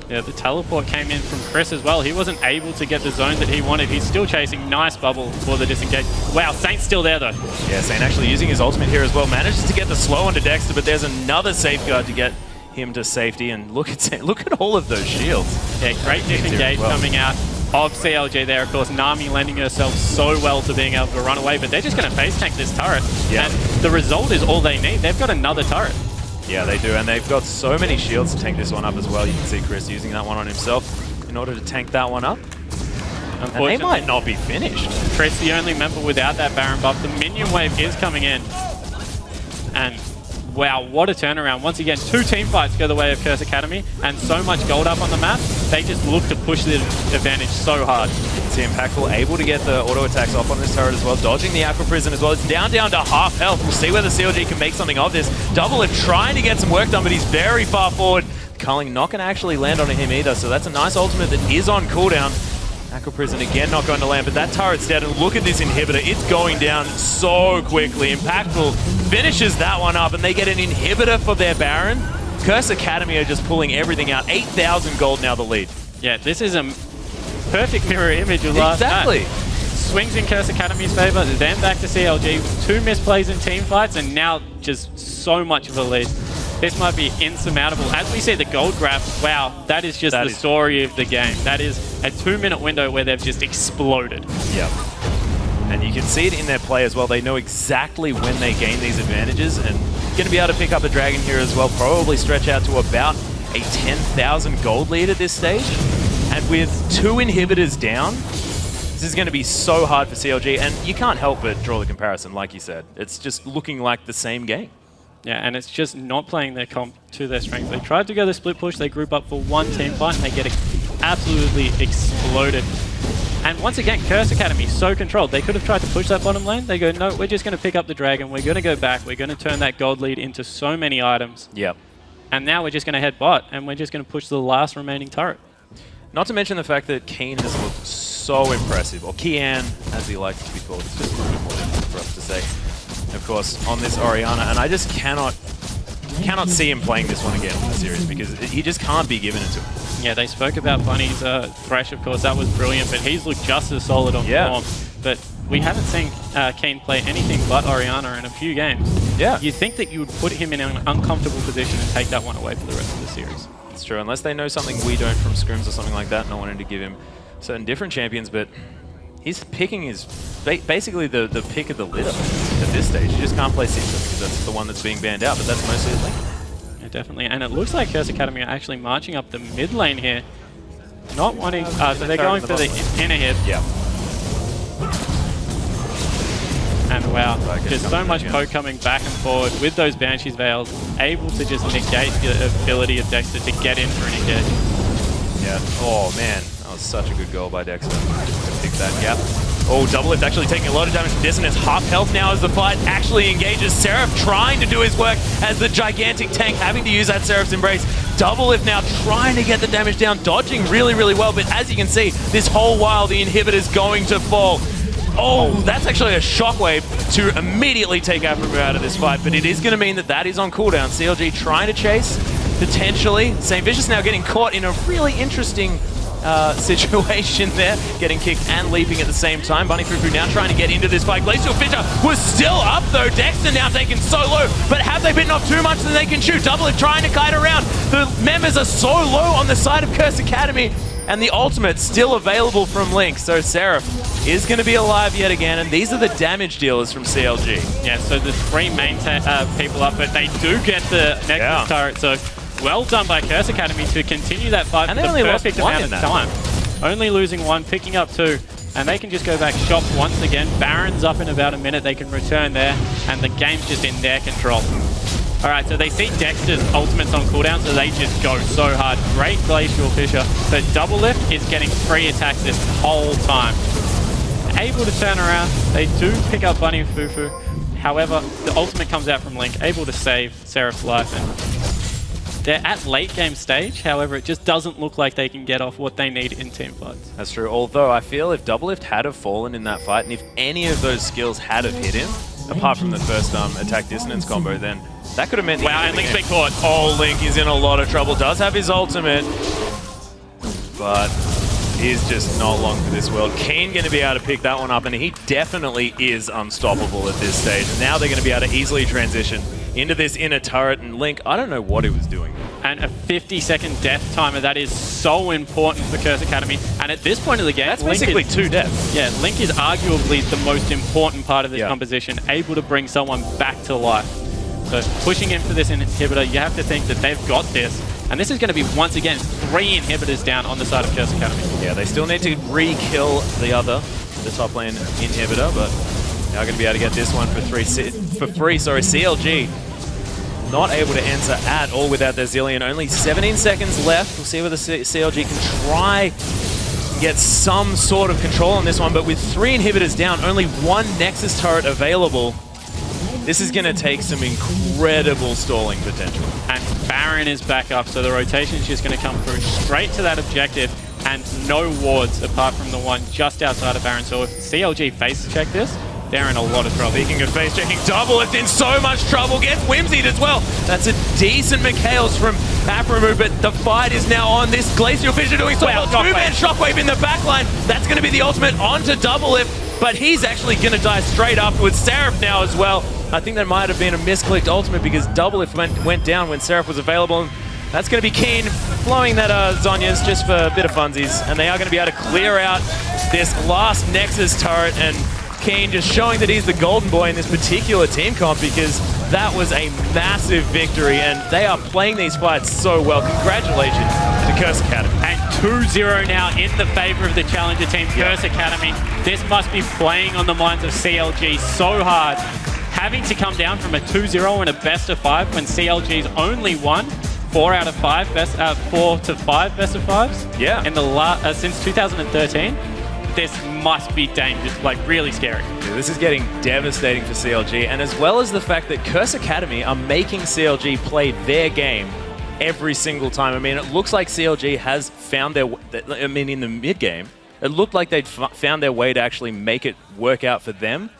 Yeah, the teleport came in from Chris as well. He wasn't able to get the zone that he wanted. He's still chasing. Nice bubble for the disengage. Wow, Saint's still there though. Yeah, Saint actually using his ultimate here as well. Manages to get the slow onto Dexter, but there's another safeguard to get him to safety, and look at all of those shields. Yeah, great disengage coming out of CLG there. Of course, Nami lending herself so well to being able to run away, but they're just going to face tank this turret. Yeah. And the result is all they need. They've got another turret. Yeah, they do, and they've got so many shields to tank this one up as well. You can see Chris using that one on himself in order to tank that one up. And they might not be finished. Chris, the only member without that Baron buff. The minion wave is coming in. And wow, what a turnaround. Once again, 2 team fights go the way of Curse Academy, and so much gold up on the map, they just look to push the advantage so hard. See Impactful able to get the auto attacks off on this turret as well, dodging the Aqua Prison as well. It's down to half health. We'll see whether CLG can make something of this. Double Lift trying to get some work done, but he's very far forward. Culling not going to actually land on him either, so that's a nice ultimate that is on cooldown. Aqua Prison again not going to land, but that turret's dead, and look at this inhibitor. It's going down so quickly. Impactful finishes that one up, and they get an inhibitor for their Baron. Curse Academy are just pulling everything out. 8,000 gold now the lead. Yeah, this is a perfect mirror image of last Exactly. match. Swings in Curse Academy's favor, then back to CLG. 2 misplays in team fights, and now just so much of a lead. This might be insurmountable. As we see the gold grab, wow, that is just the story of the game. That is a 2-minute window where they've just exploded. Yep. And you can see it in their play as well. They know exactly when they gain these advantages, and going to be able to pick up the dragon here as well. Probably stretch out to about a 10,000 gold lead at this stage. And with 2 inhibitors down, this is going to be so hard for CLG, and you can't help but draw the comparison, like you said. It's just looking like the same game. Yeah, and it's just not playing their comp to their strength. They tried to go the split push, they group up for 1 team fight, and they get absolutely exploded. And once again, Curse Academy, so controlled. They could have tried to push that bottom lane. They go, no, we're just going to pick up the dragon. We're going to go back. We're going to turn that gold lead into so many items. Yep. And now we're just going to head bot, and we're just going to push the last remaining turret. Not to mention the fact that Keen has looked so impressive, or Kian, as he likes to be called. It's just a little bit more difficult for us to say. Of course, on this Orianna, and I just cannot see him playing this one again in the series because he just can't be given it to him. Yeah, they spoke about Bunny's Thresh, of course, that was brilliant, but he's looked just as solid on form. But we haven't seen Kane play anything but Orianna in a few games. Yeah. You'd think that you would put him in an uncomfortable position and take that one away for the rest of the series. It's true, unless they know something we don't from scrims or something like that, not wanting to give him certain different champions, but he's picking his basically the pick of the litter at this stage. You just can't play Symptom because that's the one that's being banned out, but that's mostly a link. Yeah, definitely. And it looks like Curse Academy are actually marching up the mid lane here. Not wanting... so they're going for the inner hit. Yeah. And wow, just so much poke coming back and forward with those Banshee's Veils, able to just negate the ability of Dexter to get in for an engage. Yeah. Oh, man. That was such a good goal by Dexter. Pick that gap. Oh, Double Lift actually taking a lot of damage from Dissonance. Half health now as the fight actually engages. Seraph trying to do his work as the gigantic tank having to use that Seraph's Embrace. Double Lift now trying to get the damage down, dodging really, really well. But as you can see, this whole while the inhibitor's going to fall. Oh, that's actually a shockwave to immediately take Afro out of this fight. But it is going to mean that that is on cooldown. CLG trying to chase, potentially. St. Vicious now getting caught in a really interesting situation there, getting kicked and leaping at the same time. Bunny Fufu now trying to get into this fight. Glacial Fissure was still up though. Dexter now taken so low, but have they bitten off too much than they can shoot? Double It trying to kite around. The members are so low on the side of Curse Academy, and the ultimate still available from Link. So Seraph is going to be alive yet again, and these are the damage dealers from CLG. Yeah, so the 3 main people up, but they do get the Nexus turret, so well done by Curse Academy to continue that fight and for they only the lost perfect one amount in of that time. Only losing 1, picking up 2, and they can just go back shop once again. Baron's up in about a minute, they can return there, and the game's just in their control. Alright, so they see Dexter's ultimates on cooldown, so they just go so hard. Great Glacial Fissure, but Double Lift is getting free attacks this whole time. Able to turn around, they do pick up Bunny and Fufu. However, the ultimate comes out from Link, able to save Seraph's life, and they're at late game stage. However, it just doesn't look like they can get off what they need in team fights. That's true, although I feel if Double Lift had have fallen in that fight, and if any of those skills had have hit him, apart from the first attack dissonance combo, then that could have meant... Wow, and Link's been caught. Oh, Link is in a lot of trouble. Does have his ultimate, but is just not long for this world. Keen going to be able to pick that one up, and he definitely is unstoppable at this stage. And now they're going to be able to easily transition into this inner turret, and Link, I don't know what he was doing. And a 50-second death timer, that is so important for Curse Academy. And at this point of the game, that's basically 2 deaths. Yeah, Link is arguably the most important part of this composition, able to bring someone back to life. So pushing in for this inhibitor, you have to think that they've got this. And this is going to be, once again, 3 inhibitors down on the side of Curse Academy. Yeah, they still need to re-kill the top lane inhibitor, but now going to be able to get this one for free. CLG not able to answer at all without their Zillion. Only 17 seconds left. We'll see whether CLG can try and get some sort of control on this one, but with 3 inhibitors down, only 1 Nexus turret available, this is going to take some incredible stalling potential. And Baron is back up, so the rotation is just going to come through straight to that objective, and no wards apart from the one just outside of Baron. So if CLG face check this, They're in a lot of trouble. He can go face checking. Doublelift in so much trouble. Gets whimsied as well. That's a decent Mikhails from Aphromoo, but the fight is now on. This Glacial Fissure doing so well. Two-man Shockwave in the backline. That's going to be the ultimate onto Doublelift, but he's actually going to die straight afterwards. Seraph now as well. I think that might have been a misclicked ultimate because Doublelift went down when Seraph was available. That's going to be Keen flowing that Zhonya's just for a bit of funsies, and they are going to be able to clear out this last Nexus turret, and Keen just showing that he's the golden boy in this particular team comp because that was a massive victory, and they are playing these fights so well. Congratulations to Curse Academy. And 2-0 now in the favor of the challenger team, Curse Academy. This must be playing on the minds of CLG so hard. Having to come down from a 2-0 and a best of 5 when CLG's only won 4 out of 5 4 to 5 best of 5s. Yeah. In the since 2013. This must be dangerous, like really scary. Yeah, this is getting devastating for CLG, and as well as the fact that Curse Academy are making CLG play their game every single time. I mean, it looks like CLG has found their, I mean, in the mid game, it looked like they'd found their way to actually make it work out for them.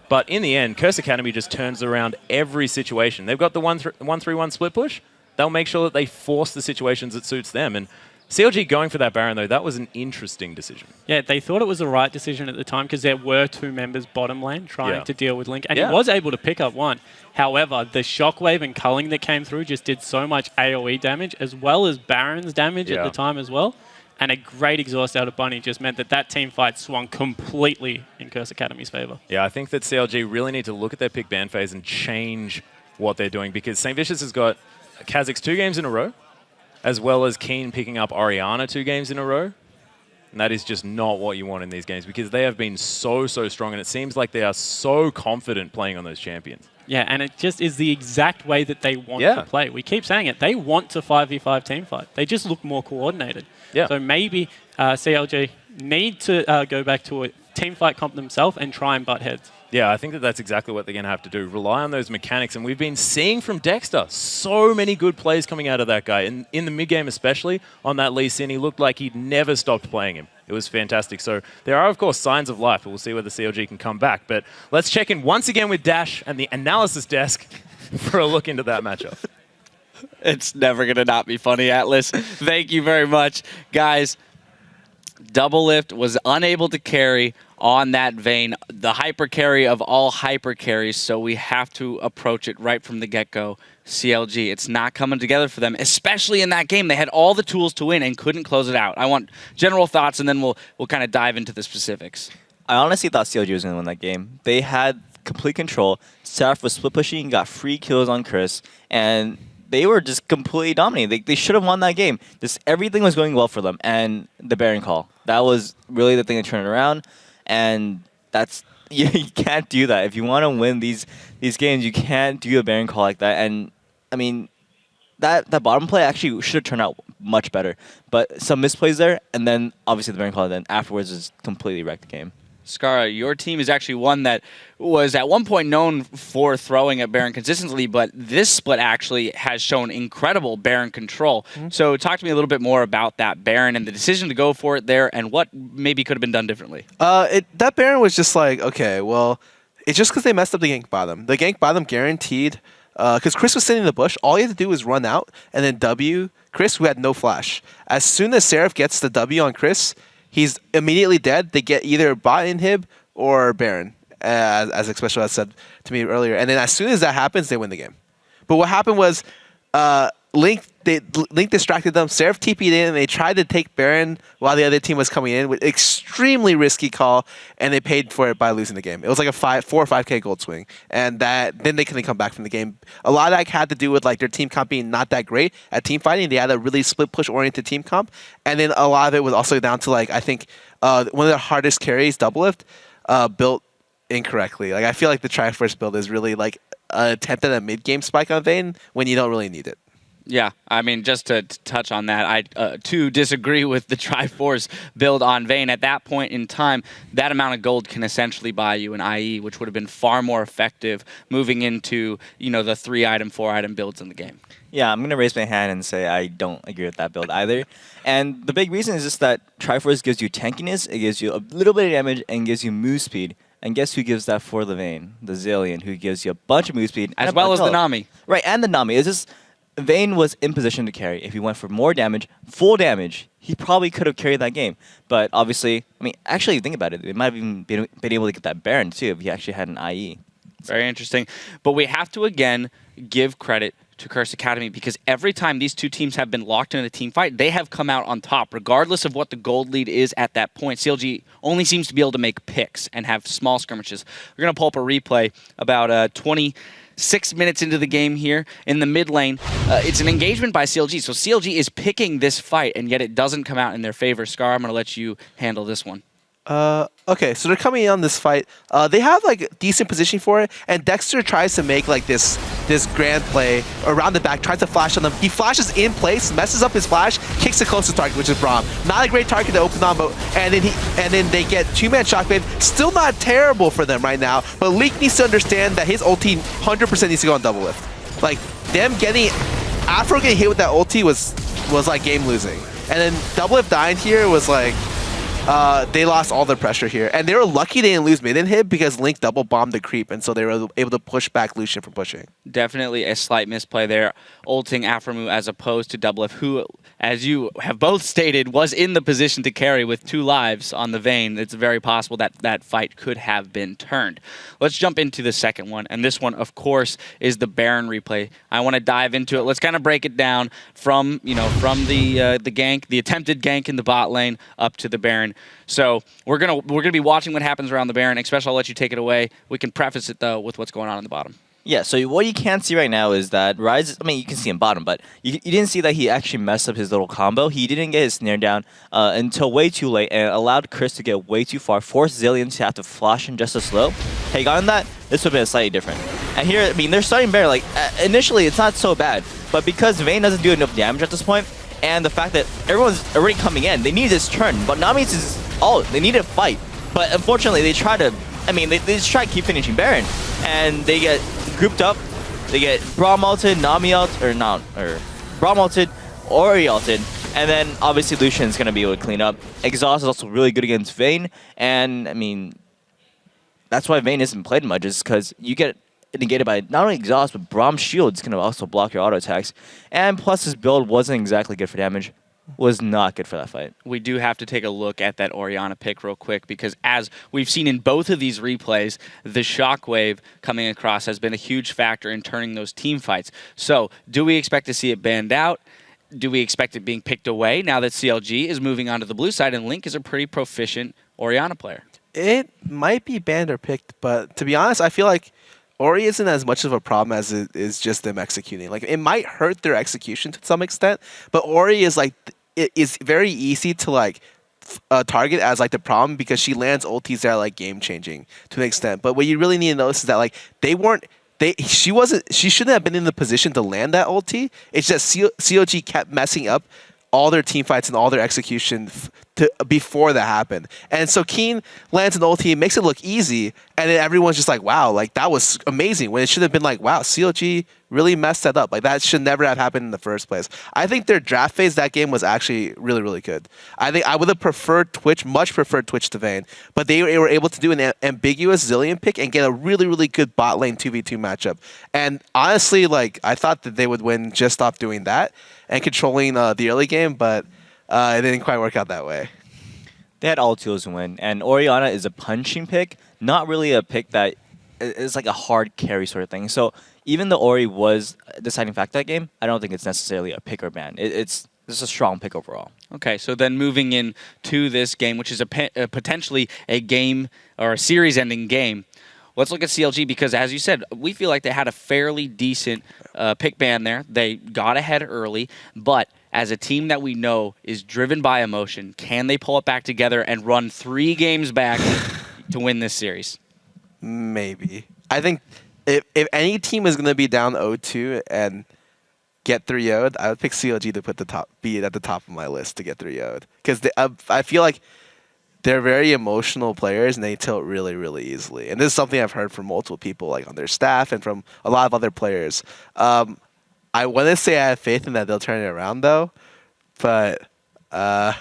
But in the end, Curse Academy just turns around every situation. They've got the 1-3-1 split push. They'll make sure that they force the situations that suits them. And CLG going for that Baron, though, that was an interesting decision. Yeah, they thought it was the right decision at the time because there were 2 members bottom lane trying to deal with Link, and he was able to pick up 1. However, the Shockwave and culling that came through just did so much AoE damage as well as Baron's damage at the time as well. And a great exhaust out of Bunny just meant that that team fight swung completely in Curse Academy's favor. Yeah, I think that CLG really need to look at their pick ban phase and change what they're doing because St. Vicious has got Kha'Zix 2 games in a row, as well as Keen picking up Orianna 2 games in a row. And that is just not what you want in these games because they have been so strong, and it seems like they are so confident playing on those champions. Yeah, and it just is the exact way that they want to play. We keep saying it. They want to 5v5 team fight. They just look more coordinated. Yeah. So maybe CLG need to go back to a team fight comp themselves and try and butt heads. Yeah, I think that that's exactly what they're going to have to do. Rely on those mechanics. And we've been seeing from Dexter so many good plays coming out of that guy. In the mid-game especially, on that Lee Sin, he looked like he'd never stopped playing him. It was fantastic. So there are, of course, signs of life. We'll see whether CLG can come back. But let's check in once again with Dash and the analysis desk for a look into that matchup. It's never going to not be funny, Atlas. Thank you very much. Guys, Doublelift was unable to carry on that Vayne, the hyper carry of all hyper carries, so we have to approach it right from the get-go. CLG, it's not coming together for them, especially in that game. They had all the tools to win and couldn't close it out. I want general thoughts, and then we'll kind of dive into the specifics. I honestly thought CLG was going to win that game. They had complete control. Seraph was split pushing, got free kills on Chris, and they were just completely dominating. They should have won that game. Everything was going well for them, and the Baron call. That was really the thing that turned it around, and that's you can't do that. If you want to win these games, you can't do a Baron call like that. And I mean, that bottom play actually should have turned out much better. But some misplays there, and then obviously the Baron call then afterwards just completely wrecked the game. Skara, your team is actually one that was at one point known for throwing at Baron consistently, but this split actually has shown incredible Baron control. So talk to me a little bit more about that Baron and the decision to go for it there and what maybe could have been done differently. That Baron was just like, okay, well, it's just because they messed up the gank bottom. The gank bottom guaranteed, because Chris was sitting in the bush, all you had to do was run out and then W Chris, who had no flash. As soon as Seraph gets the W on Chris, he's immediately dead. They get either bot inhib or Baron, as Expression has said to me earlier. And then as soon as that happens, they win the game. But what happened was Link distracted them. Seraph TP'd in, and they tried to take Baron while the other team was coming in with extremely risky call, and they paid for it by losing the game. It was like a 4 or 5K gold swing, and then they couldn't come back from the game. A lot of that had to do with like their team comp being not that great at team fighting. They had a really split push oriented team comp, and then a lot of it was also down to like I think one of the hardest carries, Doublelift, built incorrectly. Like I feel like the Triforce build is really like an attempt at a mid game spike on Vayne when you don't really need it. Yeah, I mean, just to touch on that, I too disagree with the Triforce build on Vayne. At that point in time, that amount of gold can essentially buy you an IE, which would have been far more effective moving into, you know, the 3-item, 4-item builds in the game. Yeah, I'm going to raise my hand and say I don't agree with that build either. And the big reason is just that Triforce gives you tankiness, it gives you a little bit of damage, and gives you move speed. And guess who gives that for the Vayne? The Zillion, who gives you a bunch of move speed. As well as the Nami. Right, and the Nami. It's just Vayne was in position to carry. If he went for more damage, full damage, he probably could have carried that game. But obviously, I mean, actually think about it. They might have even been able to get that Baron too if he actually had an IE. Very interesting. But we have to, again, give credit to Curse Academy because every time these two teams have been locked in a team fight, they have come out on top, regardless of what the gold lead is at that point. CLG only seems to be able to make picks and have small skirmishes. We're going to pull up a replay about 26 minutes into the game here in the mid lane. It's an engagement by CLG, so CLG is picking this fight, and yet it doesn't come out in their favor. Scar, I'm going to let you handle this one. Okay, so they're coming in on this fight. They have like decent positioning for it, and Dexter tries to make like this grand play around the back, tries to flash on them. He flashes in place, messes up his flash, kicks the closest target, which is Braum. Not a great target to open on, but and then they get 2-man shockwave. Still not terrible for them right now, but Leak needs to understand that his ulti 100% needs to go on double lift. Like them getting Afro getting hit with that ulti was like game losing, and then double lift dying here was like. They lost all their pressure here. And they were lucky they didn't lose mid hit because Link double bombed the creep, and so they were able to push back Lucian from pushing. Definitely a slight misplay there, ulting Aframu as opposed to Doublelift, who, as you have both stated, was in the position to carry with 2 lives on the Vayne. It's very possible that that fight could have been turned. Let's jump into the second one, and this one, of course, is the Baron replay. I want to dive into it. Let's kind of break it down from the gank, the attempted gank in the bot lane, up to the Baron. So we're gonna be watching what happens around the Baron. Especially, I'll let you take it away. We can preface it though with what's going on in the bottom. Yeah, so what you can't see right now is that Ryze, I mean, you can see him bottom, but you didn't see that he actually messed up his little combo. He didn't get his snare down until way too late and allowed Chris to get way too far, forced Zillion to have to flash him just as slow. Had he gotten that, this would have been slightly different. And here, I mean, they're starting Baron, like, initially it's not so bad, but because Vayne doesn't do enough damage at this point, and the fact that everyone's already coming in, they need this turn, but Nami's is all, they need to fight. But unfortunately, they try to, I mean, they just try to keep finishing Baron, and they get grouped up. They get Braum ulted, Nami ult, or not, or Braum ulted, Ori ulted, and then obviously Lucian's gonna be able to clean up. Exhaust is also really good against Vayne, and I mean, that's why Vayne isn't played much, is because you get negated by not only Exhaust, but Braum's shields can also block your auto attacks, and plus his build wasn't exactly good for damage. Was not good for that fight. We do have to take a look at that Orianna pick real quick because as we've seen in both of these replays, the shockwave coming across has been a huge factor in turning those team fights. So do we expect to see it banned out? Do we expect it being picked away now that CLG is moving on to the blue side and Link is a pretty proficient Orianna player? It might be banned or picked, but to be honest, I feel like Ori isn't as much of a problem as it is just them executing. Like, it might hurt their execution to some extent, but Ori is like, it is very easy to like target as like the problem because she lands ultis that are like game changing to an extent. But what you really need to notice is that like she shouldn't have been in the position to land that ulti. It's just COG kept messing up all their team fights and all their execution before that happened. And so Keen lands an ulti, makes it look easy, and then everyone's just like, wow, like that was amazing, when it should have been like, wow, CLG really messed that up. Like that should never have happened in the first place. I think their draft phase that game was actually really, really good. I think I would have preferred Twitch, much preferred Twitch to Vayne, but they were able to do an ambiguous Zillion pick and get a really, really good bot lane 2v2 matchup. And honestly, like I thought that they would win just off doing that and controlling the early game, but it didn't quite work out that way. They had all tools to win, and Orianna is a punching pick, not really a pick that is like a hard carry sort of thing. So even though Ori was a deciding factor that game, I don't think it's necessarily a pick or ban. It's a strong pick overall. Okay, so then moving in to this game, which is potentially a game or a series-ending game. Let's look at CLG because, as you said, we feel like they had a fairly decent pick ban there. They got ahead early, but as a team that we know is driven by emotion, can they pull it back together and run 3 games back to win this series? Maybe. I think if any team is going to be down 0-2 and get 3-0'd, I would pick CLG to be at the top of my list to get 3-0'd. Because I feel like they're very emotional players and they tilt really, really easily. And this is something I've heard from multiple people, like on their staff and from a lot of other players. I want to say I have faith in that they'll turn it around, though, but I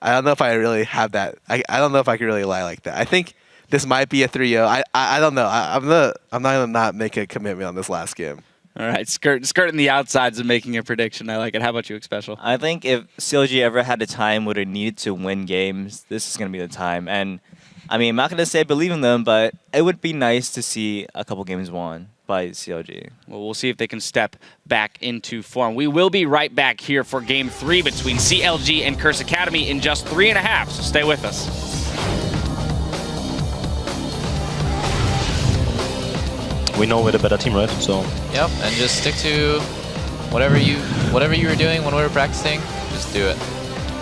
don't know if I really have that. I don't know if I can really lie like that. I think this might be a 3-0. I don't know. I'm not gonna not make a commitment on this last game. All right, skirting the outsides and making a prediction. I like it. How about you, Special? I think if CLG ever had a time where they needed to win games, this is going to be the time. And I mean, I'm not going to say I believe in them, but it would be nice to see a couple games won by CLG. Well, we'll see if they can step back into form. We will be right back here for Game 3 between CLG and Curse Academy in just 3.5, so stay with us. We know we're the better team, right? So. Yep, and just stick to whatever you were doing when we were practicing. Just do it.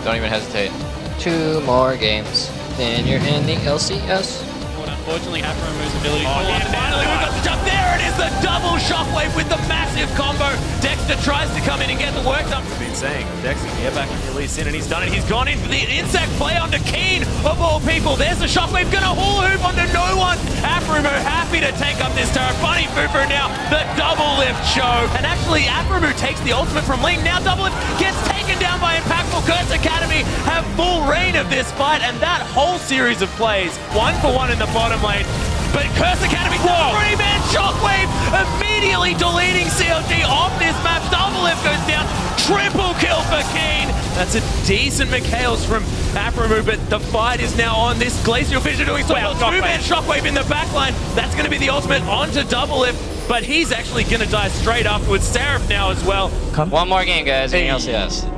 Don't even hesitate. 2 more games, then you're in the LCS. Unfortunately, Afromu's ability. Oh, yeah, finally, we've got the jump. There it is, the double shockwave with the massive combo. Dexter tries to come in and get the work done. I've been saying, Dexter can get back and release in, and he's done it. He's gone in for the insect play onto Keen, of all people. There's the shockwave, gonna hula hoop onto no one. Afromu happy to take up this turret. Funny Fufu now, the double lift show. And actually, Afromu takes the ultimate from Ling. Now double lift gets taken down by Impactful. Curse Academy have full reign of this fight, and that whole series of plays, 1-for-1 in the bottom lane. But Curse Academy, the 3-man shockwave, immediately deleting CLG off this map. Double lift goes down, triple kill for Keen. That's a decent McHale's from Afromu, but the fight is now on. This Glacial Fissure doing so well. 2-man shockwave in the backline. That's going to be the ultimate onto double lift, but he's actually going to die straight afterwards. Seraph now as well. One more game, guys, in LCS.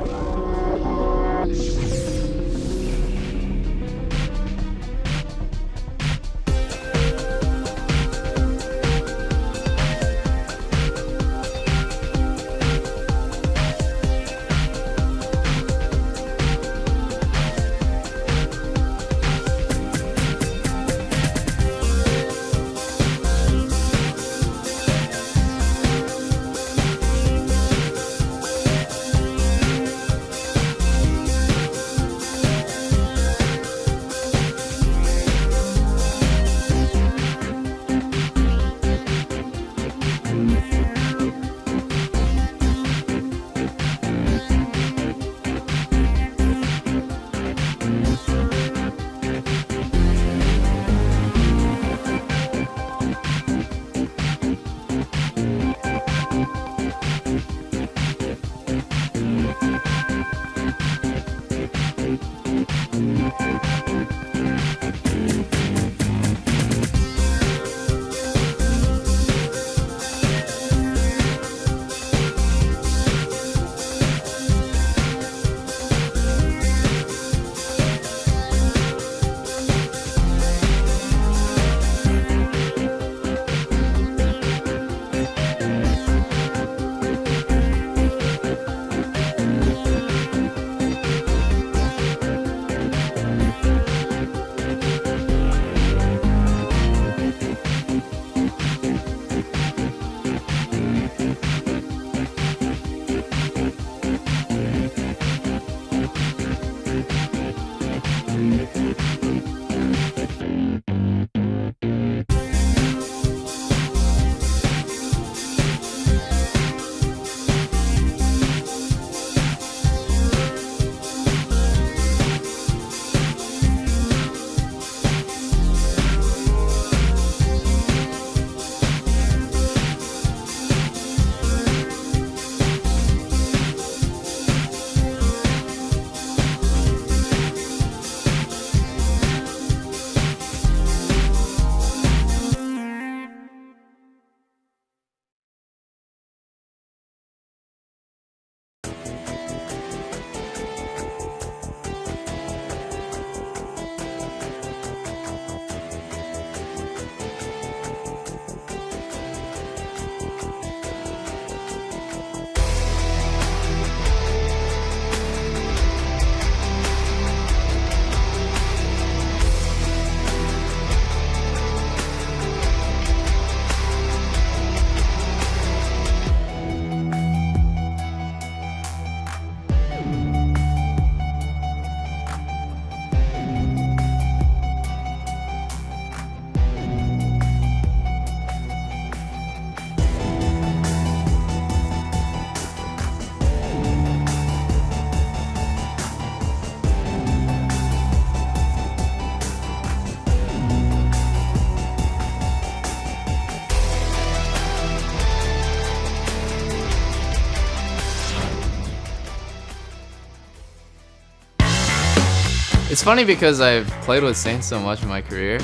It's funny because I've played with Saint so much in my career,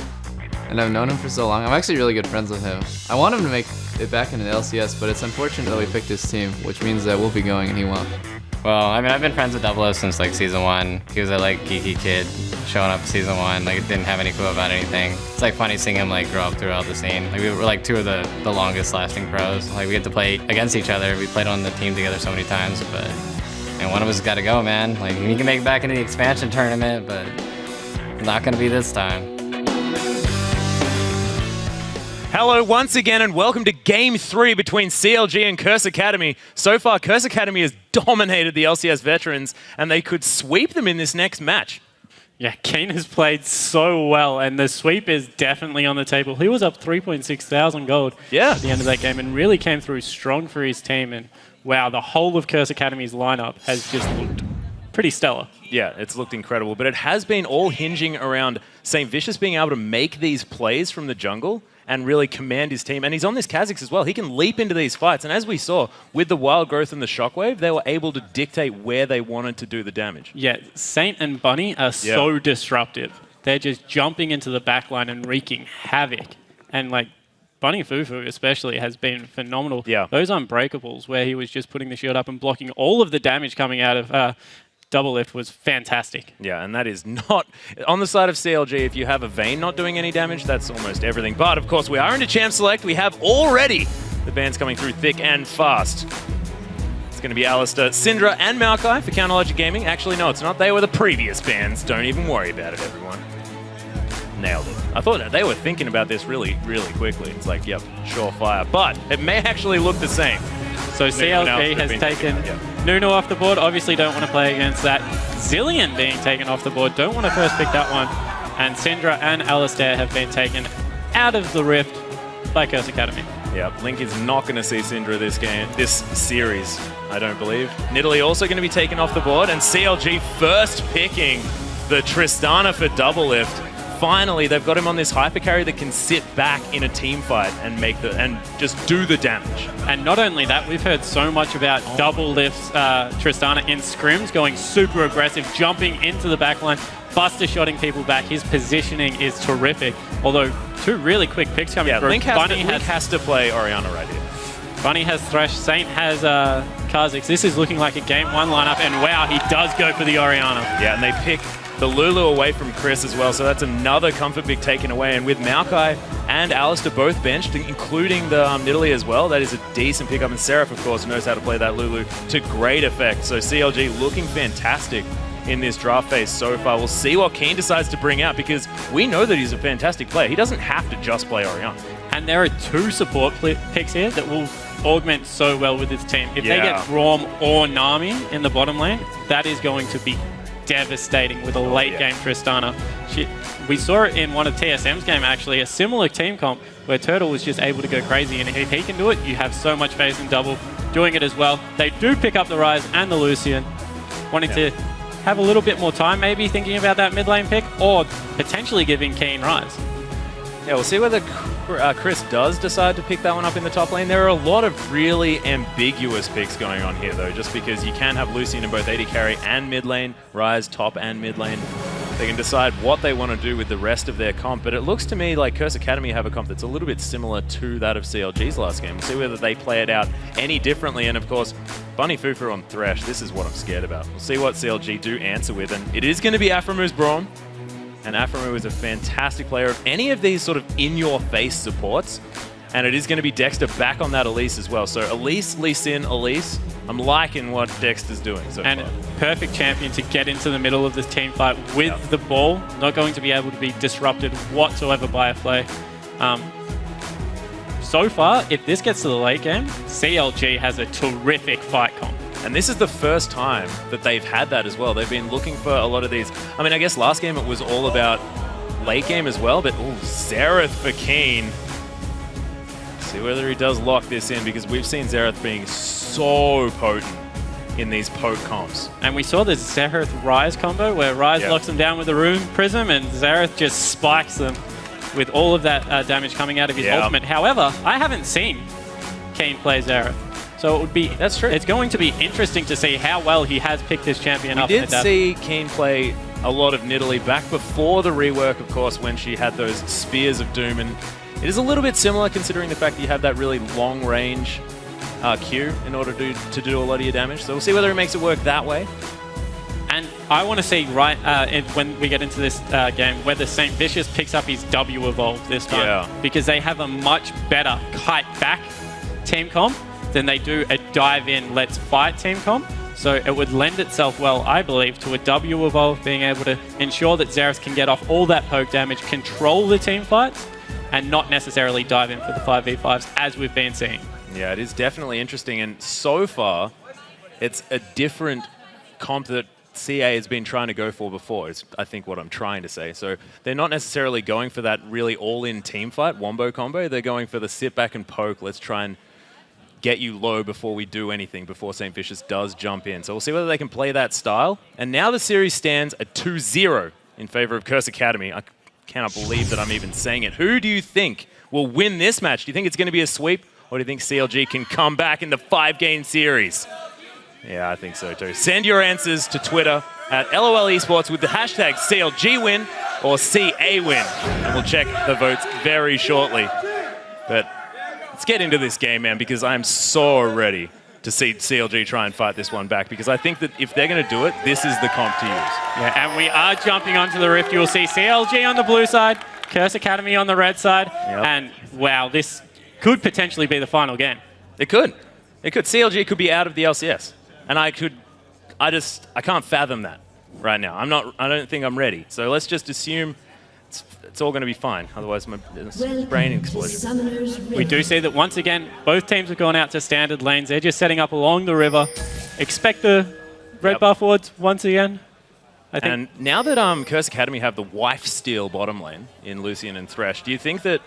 and I've known him for so long. I'm actually really good friends with him. I want him to make it back into the LCS, but it's unfortunate that we picked his team, which means that we'll be going and he won't. Well, I mean, I've been friends with Double since like season 1. He was a like geeky kid showing up season 1, like didn't have any clue about anything. It's like funny seeing him like grow up throughout the scene. Like we were like 2 of the longest lasting pros. Like we get to play against each other. We played on the team together so many times, but and one of us got to go, man. Like he can make it back into the expansion tournament, but not gonna be this time. Hello once again and welcome to Game 3 between CLG and Curse Academy. So far, Curse Academy has dominated the LCS veterans and they could sweep them in this next match. Yeah, Kane has played so well and the sweep is definitely on the table. He was up 3,600 gold at the end of that game and really came through strong for his team. And wow, the whole of Curse Academy's lineup has just looked pretty stellar. Yeah, it's looked incredible, but it has been all hinging around St. Vicious being able to make these plays from the jungle and really command his team. And he's on this Kha'Zix as well. He can leap into these fights. And as we saw, with the wild growth and the shockwave, they were able to dictate where they wanted to do the damage. Yeah, Saint and Bunny are so disruptive. They're just jumping into the backline and wreaking havoc. And like Bunny Fufu especially has been phenomenal. Yeah. Those unbreakables where he was just putting the shield up and blocking all of the damage coming out of Double Lift was fantastic. Yeah, and that is not... On the side of CLG, if you have a Vayne not doing any damage, that's almost everything. But, of course, we are into Champ Select. We have already the bans coming through thick and fast. It's going to be Alistair, Syndra, and Maokai for Counterlogic Gaming. Actually, no, it's not. They were the previous bans. Don't even worry about it, everyone. Nailed it. I thought they were thinking about this really, really quickly. It's like, yep, surefire. But it may actually look the same. So CLG has taken Nunu off the board. Obviously don't want to play against that. Zillion being taken off the board. Don't want to first pick that one. And Syndra and Alistair have been taken out of the Rift by Curse Academy. Yeah, Link is not going to see Syndra this series, I don't believe. Nidalee also going to be taken off the board. And CLG first picking the Tristana for Double Lift. Finally, they've got him on this hyper carry that can sit back in a team fight and just do the damage. And not only that, we've heard so much about Double Lift's Tristana in scrims, going super aggressive, jumping into the backline, buster shotting people back. His positioning is terrific. Although 2 really quick picks coming through. Link has to play Orianna right here. Bunny has Thresh, Saint has Kha'Zix. This is looking like a game 1 lineup, and wow, he does go for the Orianna. Yeah, and they pick the Lulu away from Chris as well, so that's another comfort pick taken away. And with Maokai and Alistair both benched, including the Nidalee as well, that is a decent pickup. And Seraph, of course, knows how to play that Lulu to great effect. So CLG looking fantastic in this draft phase so far. We'll see what Keen decides to bring out because we know that he's a fantastic player. He doesn't have to just play Orianna. And there are 2 support picks here that will augment so well with this team. If they get Braum or Nami in the bottom lane, that is going to be devastating with a late game Tristana. We saw it in one of TSM's game actually, a similar team comp where Turtle was just able to go crazy, and if he can do it, you have so much faith in Double doing it as well. They do pick up the Ryze and the Lucian, wanting to have a little bit more time maybe thinking about that mid lane pick or potentially giving Keen Ryze. Yeah, we'll see whether Chris does decide to pick that one up in the top lane. There are a lot of really ambiguous picks going on here, though, just because you can have Lucian in both AD carry and mid lane, Ryze top and mid lane. They can decide what they want to do with the rest of their comp, but it looks to me like Curse Academy have a comp that's a little bit similar to that of CLG's last game. We'll see whether they play it out any differently, and of course, Bunny Fufu on Thresh, this is what I'm scared about. We'll see what CLG do answer with, and it is going to be Aphromu's Braum. And Aphromu is a fantastic player of any of these sort of in-your-face supports. And it is going to be Dexter back on that Elise as well. So Elise, Lee Sin, Elise. I'm liking what Dexter's doing so far. Perfect champion to get into the middle of this team fight with the ball. Not going to be able to be disrupted whatsoever by a play. So far, if this gets to the late game, CLG has a terrific fight comp. And this is the first time that they've had that as well. They've been looking for a lot of these. I mean, I guess last game it was all about late game as well, but Xerath for Keen. See whether he does lock this in, because we've seen Xerath being so potent in these poke comps. And we saw the Xerath Ryze combo where Ryze locks them down with the Rune Prism and Xerath just spikes them with all of that damage coming out of his ultimate. However, I haven't seen Keen play Xerath. So it would be, that's true. It's going to be interesting to see how well he has picked this champion up. We did see Keen play a lot of Nidalee back before the rework, of course, when she had those Spears of Doom. And it is a little bit similar considering the fact that you have that really long range Q in order to do a lot of your damage. So we'll see whether it makes it work that way. And I want to see when we get into this game whether St. Vicious picks up his W evolve this time. Because they have a much better kite back team comp than they do a dive in let's fight team comp. So it would lend itself well, I believe, to a W evolve, being able to ensure that Xerath can get off all that poke damage, control the team fights, and not necessarily dive in for the 5v5s as we've been seeing. Yeah, it is definitely interesting. And so far, it's a different comp that CA has been trying to go for before, is I think what I'm trying to say. So they're not necessarily going for that really all-in team fight, wombo combo. They're going for the sit back and poke. Let's try and get you low before we do anything, before St. Vicious does jump in. So we'll see whether they can play that style. And now the series stands at 2-0 in favor of Curse Academy. I cannot believe that I'm even saying it. Who do you think will win this match? Do you think it's going to be a sweep, or do you think CLG can come back in the 5-game series? Yeah, I think so too. Send your answers to Twitter at LOL Esports with the hashtag CLG win or CA win. And we'll check the votes very shortly. But let's get into this game, man, because I'm so ready to see CLG try and fight this one back, because I think that if they're going to do it, this is the comp to use. Yeah, and we are jumping onto the Rift. You'll see CLG on the blue side, Curse Academy on the red side, and wow, this could potentially be the final game. It could. It could. CLG could be out of the LCS. And I can't fathom that right now. I don't think I'm ready. So let's just assume it's all going to be fine. Otherwise, my brain explosion. We do see that once again, both teams have gone out to standard lanes. They're just setting up along the river. Expect the red buff wards once again. I think. And now that Curse Academy have the wife steal bottom lane in Lucian and Thresh, do you think that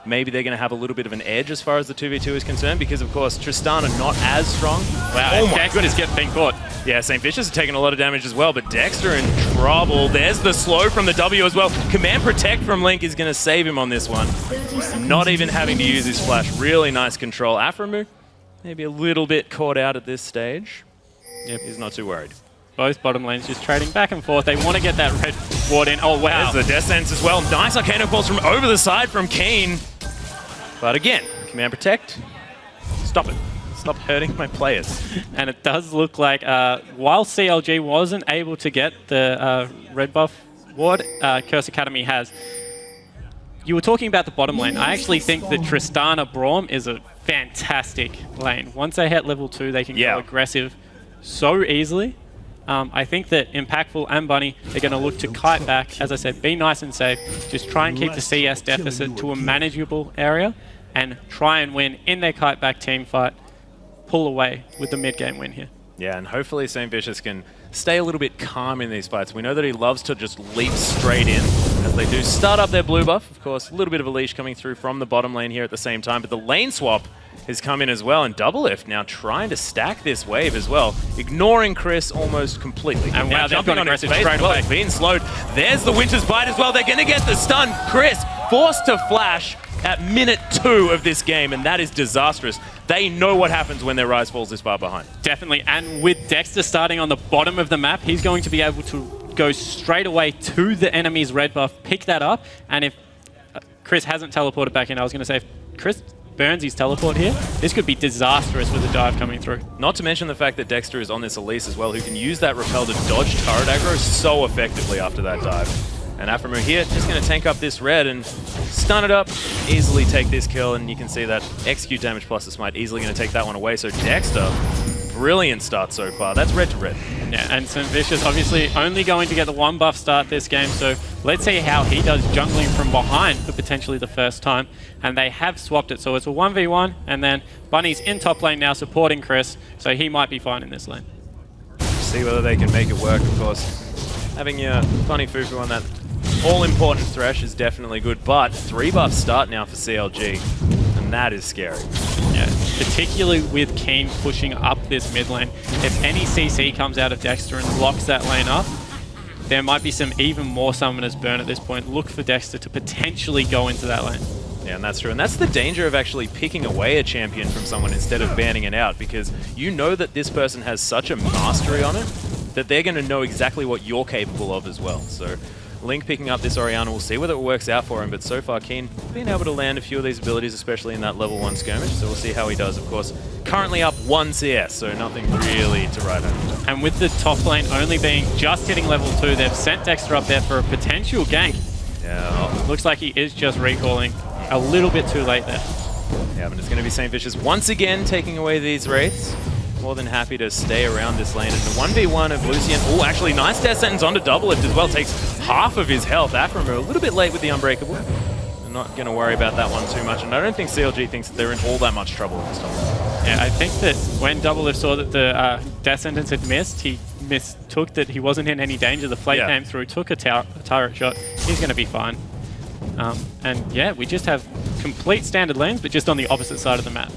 maybe they're going to have a little bit of an edge as far as the 2v2 is concerned? Because, of course, Tristana not as strong. Wow, oh my Dexter's goodness, getting being caught. Yeah, St. Vicious is taking a lot of damage as well, but Dexter in trouble. There's the slow from the W as well. Command Protect from Link is going to save him on this one. Not even having to use his flash. Really nice control. Aframu, maybe a little bit caught out at this stage. Yep, he's not too worried. Both bottom lanes just trading back and forth. They want to get that red ward in. Oh, wow. There's the Death Sentence as well. Nice Arcano Pulse from over the side from Kane. But again, Command Protect, stop it. Stop hurting my players. And it does look like while CLG wasn't able to get the red buff ward, Curse Academy has. You were talking about the bottom lane. I actually think that Tristana Braum is a fantastic lane. Once they hit level 2, they can go aggressive so easily. I think that Impactful and Bunny are going to look to kite back. As I said, be nice and safe. Just try and keep the CS deficit to a manageable area and try and win in their kite back team fight. Pull away with the mid-game win here. Yeah, and hopefully St. Vicious can stay a little bit calm in these fights. We know that he loves to just leap straight in as they do start up their blue buff. Of course, a little bit of a leash coming through from the bottom lane here at the same time, but the lane swap has come in as well, and Doublelift now trying to stack this wave as well, ignoring Chris almost completely. And now wow, jumping on his face as well, it's being slowed. There's the Winter's Bite as well. They're going to get the stun. Chris forced to flash at minute 2 of this game, and that is disastrous. They know what happens when their Rise falls this far behind. Definitely, and with Dexter starting on the bottom of the map, he's going to be able to go straight away to the enemy's red buff, pick that up, and if Chris hasn't teleported back in, I was going to say, if Chris burns his teleport here, this could be disastrous with the dive coming through. Not to mention the fact that Dexter is on this Elise as well, who can use that repel to dodge turret aggro so effectively after that dive. And Aframu here, just going to tank up this red and stun it up, easily take this kill, and you can see that execute damage plus the smite, easily going to take that one away. So Dexter, brilliant start so far. That's red to red. Yeah, and St. Vicious obviously only going to get the 1 buff start this game, so let's see how he does jungling from behind for potentially the first time. And they have swapped it, so it's a 1v1, and then Bunny's in top lane now supporting Chris, so he might be fine in this lane. See whether they can make it work, of course. Having your Bunny Fufu on that all-important Thresh is definitely good, but 3 buff start now for CLG, and that is scary. Yeah, particularly with Kane pushing up this mid lane. If any CC comes out of Dexter and locks that lane up, there might be some even more summoners burn at this point. Look for Dexter to potentially go into that lane. Yeah, and that's true. And that's the danger of actually picking away a champion from someone instead of banning it out, because you know that this person has such a mastery on it that they're going to know exactly what you're capable of as well. So Link picking up this Orianna, we'll see whether it works out for him, but so far Keen being able to land a few of these abilities, especially in that level 1 skirmish, so we'll see how he does. Of course, currently up 1 CS, so nothing really to write home. And with the top lane only being just hitting level 2, they've sent Dexter up there for a potential gank. Yeah. Looks like he is just recalling a little bit too late there. Yeah, but it's going to be St. Vicious once again taking away these Wraiths. More than happy to stay around this lane. And the 1v1 of Lucian. Oh, actually, nice death sentence onto Doublelift as well. Takes half of his health. Afremu a little bit late with the Unbreakable. I'm not going to worry about that one too much. And I don't think CLG thinks that they're in all that much trouble this time. Yeah, I think that when Doublelift saw that the death sentence had missed, he mistook that he wasn't in any danger. The Flake came through, took a turret shot. He's going to be fine. And yeah, we just have complete standard lanes, but just on the opposite side of the map.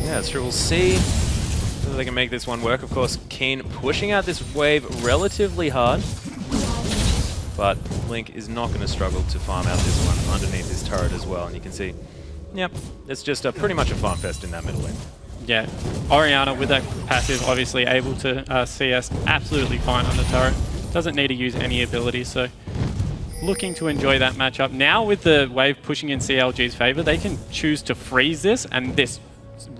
Yeah, that's true. We'll see whether they can make this one work. Of course, Keen pushing out this wave relatively hard. But Link is not going to struggle to farm out this one underneath his turret as well. And you can see, yep, it's just pretty much a farm fest in that middle lane. Yeah, Orianna with that passive obviously able to CS absolutely fine on the turret. Doesn't need to use any abilities, so looking to enjoy that matchup. Now with the wave pushing in CLG's favor, they can choose to freeze this, and this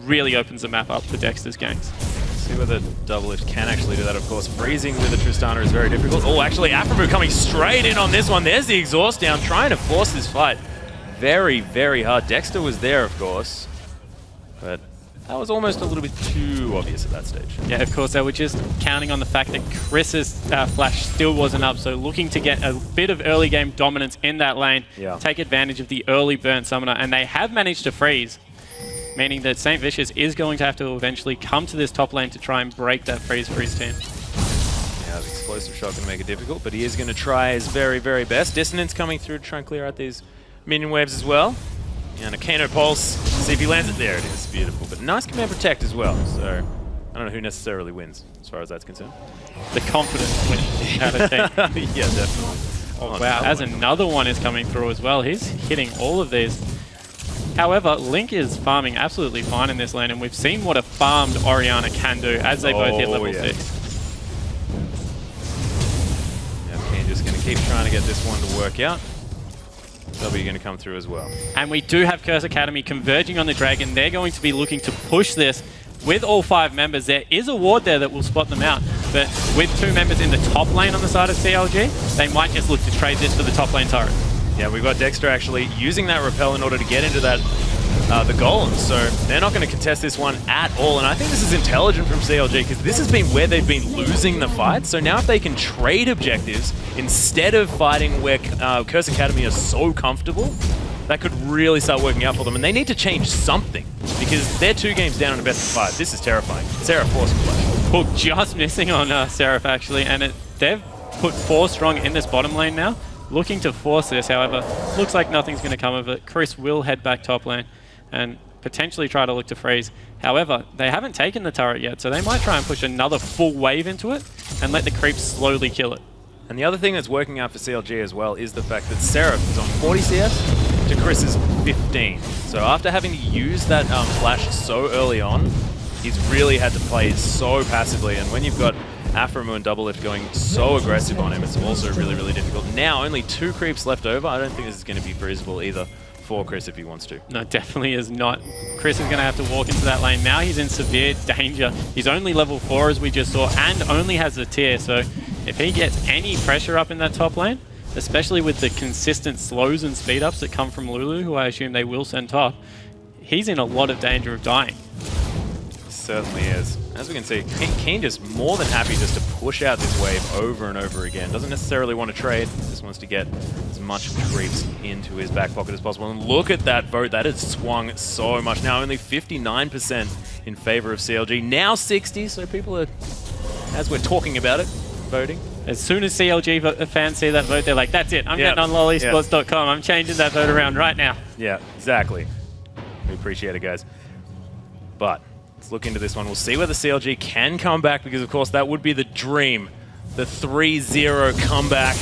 really opens the map up for Dexter's ganks. See whether Doublelift can actually do that, of course. Freezing with a Tristana is very difficult. Oh, actually, Afremu coming straight in on this one. There's the exhaust down, trying to force this fight. Very, very hard. Dexter was there, of course, but that was almost a little bit too obvious at that stage. Yeah, of course, they were just counting on the fact that Chris's flash still wasn't up, so looking to get a bit of early game dominance in that lane, take advantage of the early burn summoner, and they have managed to freeze, meaning that St. Vicious is going to have to eventually come to this top lane to try and break that freeze for his team. Yeah, the explosive shot going to make it difficult, but he is going to try his very, very best. Dissonance coming through to try and clear out these minion waves as well. And a Kano Pulse, see if he lands it. There it is, beautiful. But nice command protect as well, so I don't know who necessarily wins as far as that's concerned. The confidence wins out of team. Yeah, definitely. Oh, wow, as another one is coming through as well. He's hitting all of these. However, Link is farming absolutely fine in this lane, and we've seen what a farmed Orianna can do as they both hit level 6. Yeah, Kane just going to keep trying to get this one to work out. W going to come through as well. And we do have Curse Academy converging on the Dragon. They're going to be looking to push this with all 5 members. There is a ward there that will spot them out, but with 2 members in the top lane on the side of CLG, they might just look to trade this for the top lane turret. Yeah, we've got Dexter actually using that repel in order to get into that the golems, so they're not going to contest this one at all. And I think this is intelligent from CLG because this has been where they've been losing the fight. So now if they can trade objectives instead of fighting where Curse Academy are so comfortable, that could really start working out for them. And they need to change something because they're 2 games down in a best of 5. This is terrifying. Seraph forced flash. Well, just missing on Seraph actually, and they've put 4 strong in this bottom lane now. Looking to force this, however, looks like nothing's going to come of it. Chris will head back top lane and potentially try to look to freeze. However, they haven't taken the turret yet, so they might try and push another full wave into it and let the creeps slowly kill it. And the other thing that's working out for CLG as well is the fact that Seraph is on 40 CS to Chris's 15. So after having to use that flash so early on, he's really had to play so passively. And when you've got Afremu and Doublelift going so aggressive on him, it's also really, really difficult. Now, only 2 creeps left over. I don't think this is going to be feasible either for Chris if he wants to. No, definitely is not. Chris is going to have to walk into that lane. Now he's in severe danger. He's only level 4, as we just saw, and only has a tier. So if he gets any pressure up in that top lane, especially with the consistent slows and speed ups that come from Lulu, who I assume they will send top, he's in a lot of danger of dying. Certainly is. As we can see, Keen just more than happy just to push out this wave over and over again. Doesn't necessarily want to trade, just wants to get as much creeps into his back pocket as possible. And look at that vote, that has swung so much. Now only 59% in favor of CLG, now 60, so people are, as we're talking about it, voting. As soon as CLG fans see that vote, they're like, that's it, I'm getting on lolesports.com, I'm changing that vote around right now. Yeah, exactly. We appreciate it, guys. But let's look into this one. We'll see whether CLG can come back because, of course, that would be the dream. The 3-0 comeback.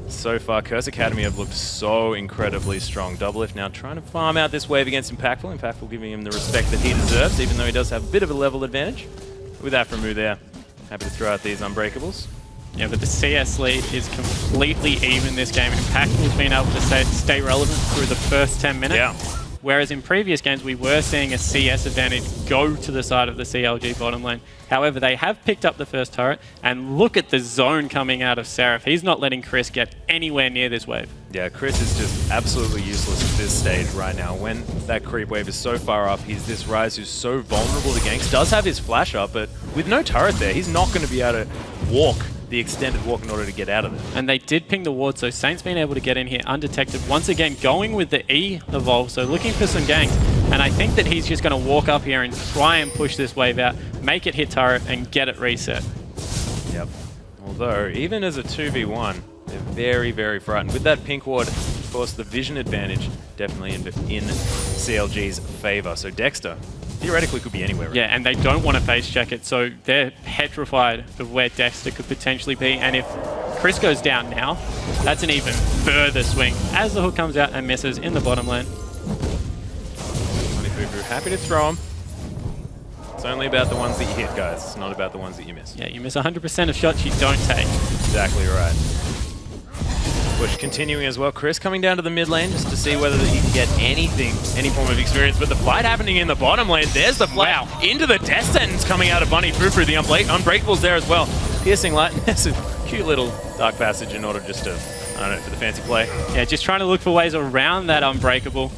So far, Curse Academy have looked so incredibly strong. Doublelift now trying to farm out this wave against Impactful. Impactful giving him the respect that he deserves, even though he does have a bit of a level advantage. With Afremu there, Happy to throw out these unbreakables. Yeah, but the CS lead is completely even this game. Impactful's been able to stay relevant through the first 10 minutes. Yeah. Whereas in previous games, we were seeing a CS advantage go to the side of the CLG bottom lane. However, they have picked up the first turret, and look at the zone coming out of Seraph. He's not letting Chris get anywhere near this wave. Yeah, Chris is just absolutely useless at this stage right now. When that creep wave is so far up, he's this Ryze who's so vulnerable to ganks. Does have his flash up, but with no turret there, he's not going to be able to walk the extended walk in order to get out of it. And they did ping the ward, so Saint's been able to get in here undetected. Once again, going with the E evolve, so looking for some ganks. And I think that he's just going to walk up here and try and push this wave out, make it hit turret, and get it reset. Yep. Although, even as a 2v1, they're very, very frightened. With that pink ward, of course, the vision advantage definitely in CLG's favor. So Dexter theoretically could be anywhere. Right? Yeah, and they don't want to face check it, so they're petrified of where Dexter could potentially be. And if Chris goes down now, that's an even further swing as the hook comes out and misses in the bottom lane. Happy to throw him. It's only about the ones that you hit, guys. It's not about the ones that you miss. Yeah, you miss 100% of shots you don't take. Exactly right. Push continuing as well. Chris coming down to the mid lane just to see whether he can get anything, any form of experience. But the fight happening in the bottom lane. There's the flash into the death sentence coming out of Bunny Fufu. The Unbreakable's there as well. Piercing light. That's a cute little dark passage in order just to, I don't know, for the fancy play. Yeah, just trying to look for ways around that Unbreakable.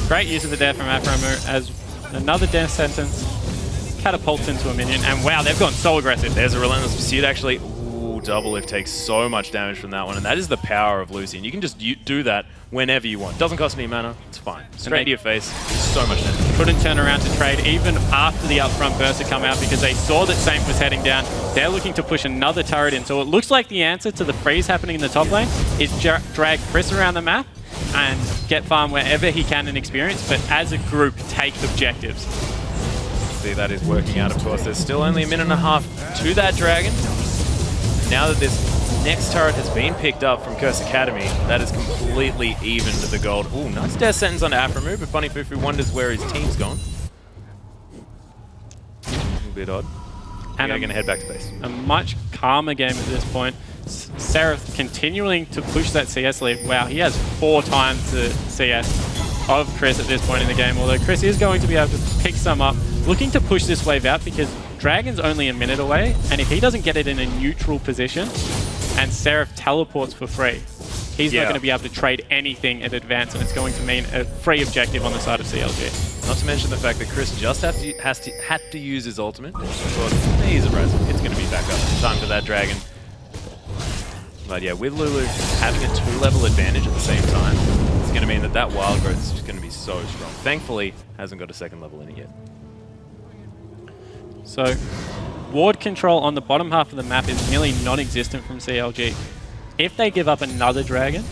Great use of the death from Afromu as another death sentence catapults into a minion. And wow, they've gone so aggressive. There's a Relentless Pursuit actually. Ooh, double lift takes so much damage from that one. And that is the power of Lucian. You can just do that whenever you want. Doesn't cost any mana. It's fine. Straight to your face. So much damage. Couldn't turn around to trade even after the upfront burst had come out because they saw that Saint was heading down. They're looking to push another turret in. So it looks like the answer to the freeze happening in the top lane is drag Chris around the map and get farm wherever he can in experience, but as a group, take objectives. See, that is working out, of course. There's still only a minute and a half to that dragon. Now that this next turret has been picked up from Curse Academy, that is completely even to the gold. Ooh, nice death sentence onto Afromu, but Bunny Fufu wonders where his team's gone. A little bit odd. And they're going to head back to base. A much calmer game at this point. Seraph continuing to push that CS lead. Wow, he has 4 times the CS of Chris at this point in the game, although Chris is going to be able to pick some up. Looking to push this wave out because Dragon's only a minute away, and if he doesn't get it in a neutral position and Seraph teleports for free, he's not going to be able to trade anything at advance, and it's going to mean a free objective on the side of CLG. Not to mention the fact that Chris just had to use his ultimate. Of course, he's a Ryze. It's going to be back up. Time for that dragon. But yeah, with Lulu having a 2-level advantage at the same time, it's going to mean that that wild growth is just going to be so strong. Thankfully, hasn't got a 2nd level in it yet. So, ward control on the bottom half of the map is nearly non-existent from CLG. If they give up another dragon,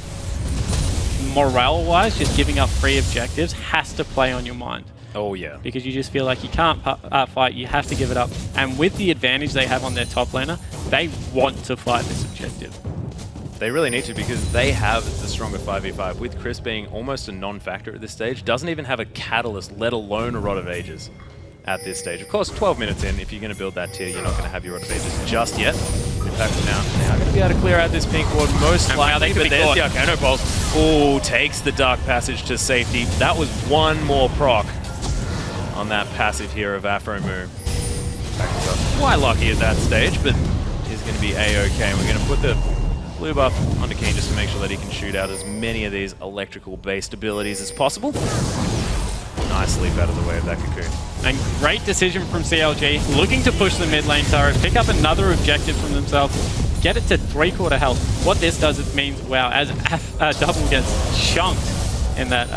morale-wise, just giving up free objectives has to play on your mind. Oh, yeah. Because you just feel like you can't fight, you have to give it up. And with the advantage they have on their top laner, they want to fight this objective. They really need to because they have the stronger 5v5, with Chris being almost a non-factor at this stage. Doesn't even have a catalyst, let alone a Rod of Ages at this stage. Of course, 12 minutes in, if you're going to build that tier, you're not going to have your Rod of Ages just yet. In fact, now going to be able to clear out this pink ward most likely, but there's the Arcano Pulse. Ooh, takes the Dark Passage to safety. That was one more proc on that passive here of Afromu. Quite lucky at that stage, but he's going to be A-okay. We're going to put the blue buff onto Keen just to make sure that he can shoot out as many of these electrical-based abilities as possible. Nice leap out of the way of that Cocoon. And great decision from CLG, looking to push the mid lane turret, pick up another objective from themselves, get it to 3/4 health. What this does, it means, wow, as Double gets chunked in that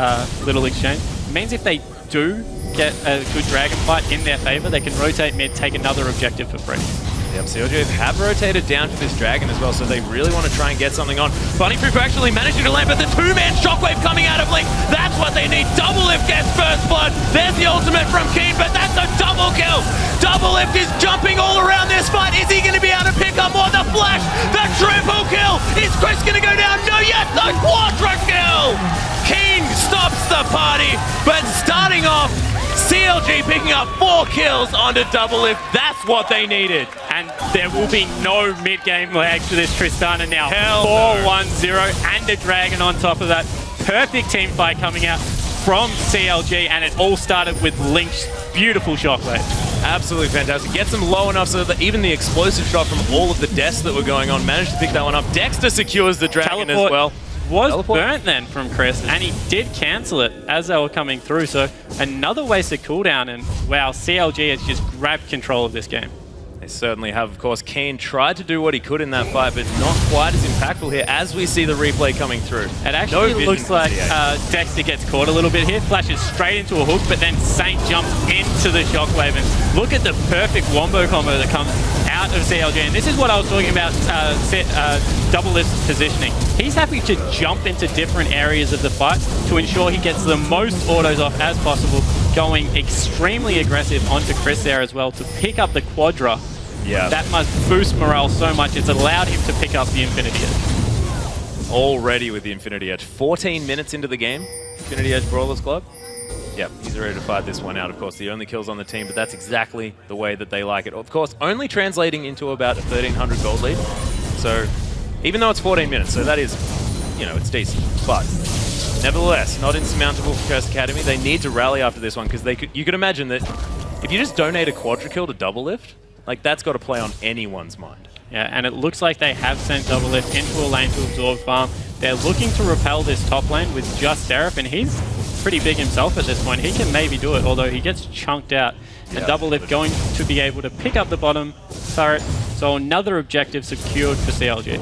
little exchange, it means if they do get a good dragon fight in their favor, they can rotate mid, take another objective for free. Yep, CLG have rotated down to this dragon as well, so they really want to try and get something on. Bunny Fufu actually managing to land, but the 2-man shockwave coming out of Link, that's what they need. Double Lift gets first blood. There's the ultimate from Keen, but that's a double kill. Double Lift is jumping all around this fight. Is he going to be able to pick up more? The flash, the triple kill. Is Chris going to go down? No, yet the quadra kill. Keen stops the party, but starting off, CLG picking up 4 kills onto Double Lift. That's what they needed. And there will be no mid-game lag for this Tristana now. Hell 4-1-0 and a Dragon on top of that. Perfect team fight coming out from CLG, and it all started with Link's beautiful shockwave. Absolutely fantastic. Gets them low enough so that even the explosive shot from all of the deaths that were going on managed to pick that one up. Dexter secures the Dragon Teleport as well. Was burnt then from Chris, and he did cancel it as they were coming through, so another wasted cooldown, and wow, CLG has just grabbed control of this game. They certainly have, of course. Kane tried to do what he could in that fight, but not quite as impactful here as we see the replay coming through. It actually looks like Dexter gets caught a little bit here, flashes straight into a hook, but then Saint jumps into the shockwave, and look at the perfect wombo combo that comes out of CLG, and this is what I was talking about, Double Lift's positioning. He's happy to jump into different areas of the fight to ensure he gets the most autos off as possible, going extremely aggressive onto Chris there as well to pick up the Quadra. Yeah. That must boost morale so much. It's allowed him to pick up the Infinity Edge. Already with the Infinity Edge. 14 minutes into the game, Infinity Edge Brawlers Club. Yep, he's ready to fight this one out. Of course, the only kills on the team, but that's exactly the way that they like it. Of course, only translating into about a 1,300 gold lead. So, even though it's 14 minutes, so that is, you know, it's decent. But, nevertheless, not insurmountable for Curse Academy. They need to rally after this one, because you could imagine that if you just donate a Quadra kill to Double Lift, like, that's got to play on anyone's mind. Yeah, and it looks like they have sent Double Lift into a lane to absorb farm. They're looking to repel this top lane with just Seraph, and he's pretty big himself at this point. He can maybe do it, although he gets chunked out. And Double Lift going to be able to pick up the bottom turret, so another objective secured for CLG.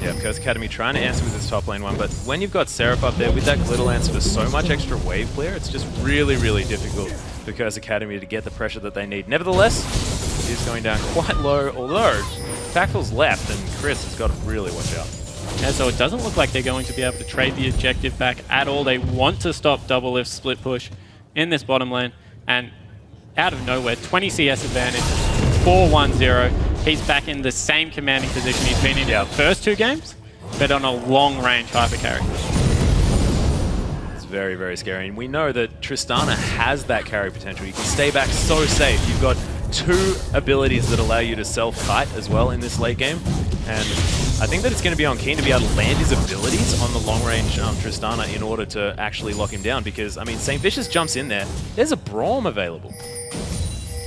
Yeah, Curse Academy trying to answer with this top lane one, but when you've got Seraph up there with that Glitter Lance for so much extra wave clear, it's just really, really difficult for Curse Academy to get the pressure that they need. Nevertheless, it is going down quite low, although Tactful's left and Chris has got to really watch out. Yeah, so it doesn't look like they're going to be able to trade the objective back at all. They want to stop Double Lift's split push in this bottom lane, and out of nowhere, 20 CS advantage, 4-1-0. He's back in the same commanding position he's been in the first 2 games, but on a long-range hyper carry. It's very, very scary, and we know that Tristana has that carry potential. You can stay back so safe. You've got 2 abilities that allow you to self-kite as well in this late game, and I think that it's going to be on Keen to be able to land his abilities on the long-range Tristana in order to actually lock him down, because, I mean, St. Vicious jumps in there. There's a Braum available.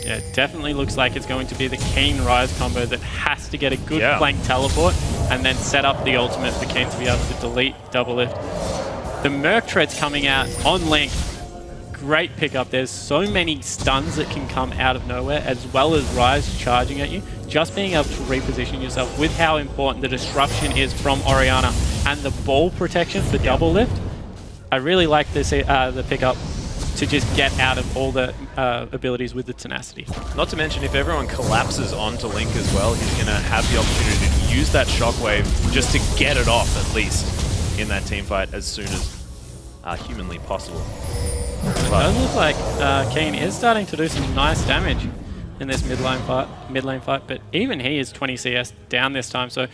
Yeah, it definitely looks like it's going to be the Keen Rise combo that has to get a good flank teleport and then set up the ultimate for Keen to be able to delete Double Lift. The Merc Tread's coming out on Link. Great pickup. There's so many stuns that can come out of nowhere, as well as Rise charging at you. Just being able to reposition yourself with how important the disruption is from Orianna and the ball protection for Double Lift. I really like this the pickup to just get out of all the abilities with the tenacity. Not to mention, if everyone collapses onto Link as well, he's going to have the opportunity to use that shockwave just to get it off, at least, in that team fight as soon as humanly possible. It does look like Keen is starting to do some nice damage in this mid lane fight, but even he is 20 CS down this time, so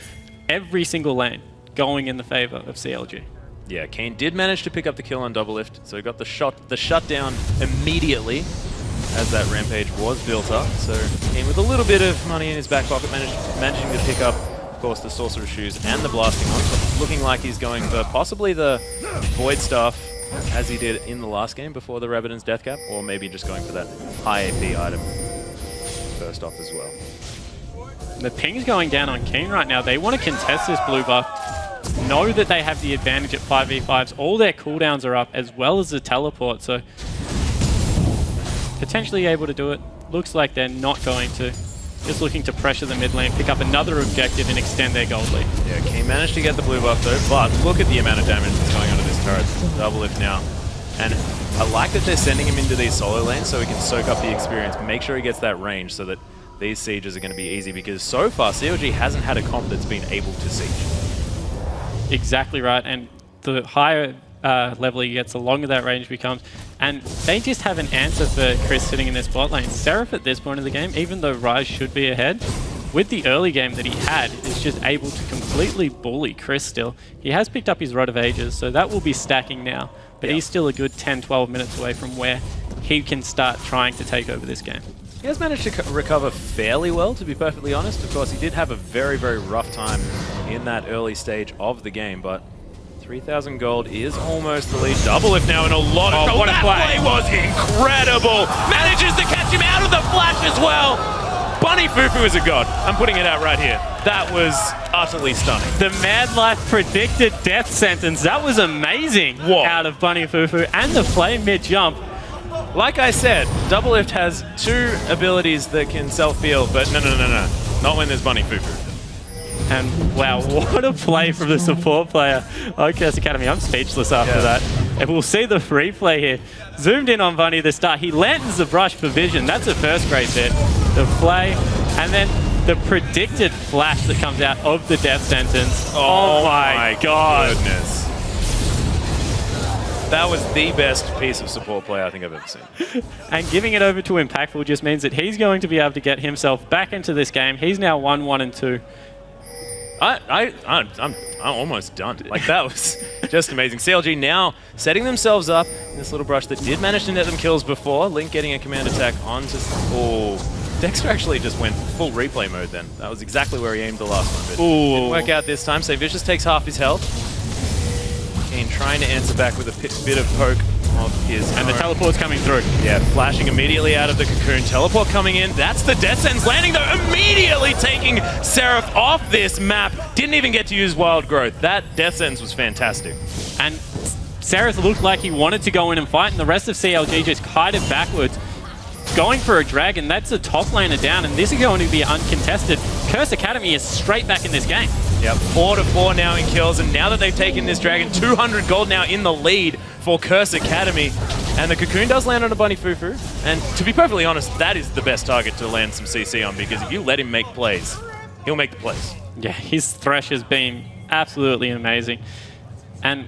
every single lane going in the favor of CLG. Yeah, Kane did manage to pick up the kill on Double Lift, so he got the shutdown immediately as that rampage was built up. So Kane with a little bit of money in his back pocket managing to pick up, of course, the Sorcerer's Shoes and the Blasting Arms. Looking like he's going for possibly the Void Staff, as he did in the last game before the Rabadon's Death Cap, or maybe just going for that high AP item first off as well. The ping's going down on Keen right now. They want to contest this blue buff. Know that they have the advantage at 5v5s. All their cooldowns are up, as well as the teleport, so potentially able to do it. Looks like they're not going to. Just looking to pressure the mid lane, pick up another objective and extend their gold lead. Yeah, Keen managed to get the blue buff though, but look at the amount of damage that's going onto this turret. Double Lift now. And I like that they're sending him into these solo lanes so he can soak up the experience, make sure he gets that range so that these sieges are going to be easy, because so far CLG hasn't had a comp that's been able to siege. Exactly right, and the higher level he gets, the longer that range becomes. And they just have an answer for Chris sitting in this bot lane. Seraph at this point of the game, even though Rise should be ahead, with the early game that he had, is just able to completely bully Chris still. He has picked up his Rod of Ages, so that will be stacking now, but he's still a good 10-12 minutes away from where he can start trying to take over this game. He has managed to recover fairly well, to be perfectly honest. Of course, he did have a very, very rough time in that early stage of the game, but 3,000 gold is almost the lead. Doublelift now in a lot of trouble. What a play was incredible. Manages to catch him out of the flash as well. Bunny Fufu is a god. I'm putting it out right here. That was utterly stunning. The Mad Life predicted death sentence. That was amazing out of Bunny Fufu, and the play mid-jump. Like I said, Doublelift has 2 abilities that can self-heal, but no. Not when there's Bunny Fufu. And wow, what a play from the support player of Curse Academy. I'm speechless after that. And we'll see the replay here. Zoomed in on Bunny at the start. He lands the brush for vision. That's a first great bit. The play, and then the predicted flash that comes out of the death sentence. Oh my god. Goodness. That was the best piece of support play I think I've ever seen. And giving it over to Impactful just means that he's going to be able to get himself back into this game. He's now 1-1-2. I'm almost done. Like, that was just amazing. CLG now setting themselves up in this little brush that did manage to net them kills before. Link getting a command attack onto... Oh, Dexter actually just went full replay mode then. That was exactly where he aimed the last one, but didn't work out this time. So Vicious takes half his health. Keen trying to answer back with a bit of poke of his And the teleport's coming through. Yeah, flashing immediately out of the cocoon. Teleport coming in. That's the death sentence landing though, immediately taking Seraph off this map. Didn't even get to use wild growth. That death sentence was fantastic. And Seraph looked like he wanted to go in and fight, and the rest of CLG just kited backwards. Going for a dragon, that's a top laner down, and this is going to be uncontested. Curse Academy is straight back in this game. Yep, 4-4 now in kills, and now that they've taken this dragon, 200 gold now in the lead for Curse Academy. And the cocoon does land on a Bunny Fufu, and to be perfectly honest, that is the best target to land some CC on, because if you let him make plays, he'll make the plays. Yeah, his thresh has been absolutely amazing. And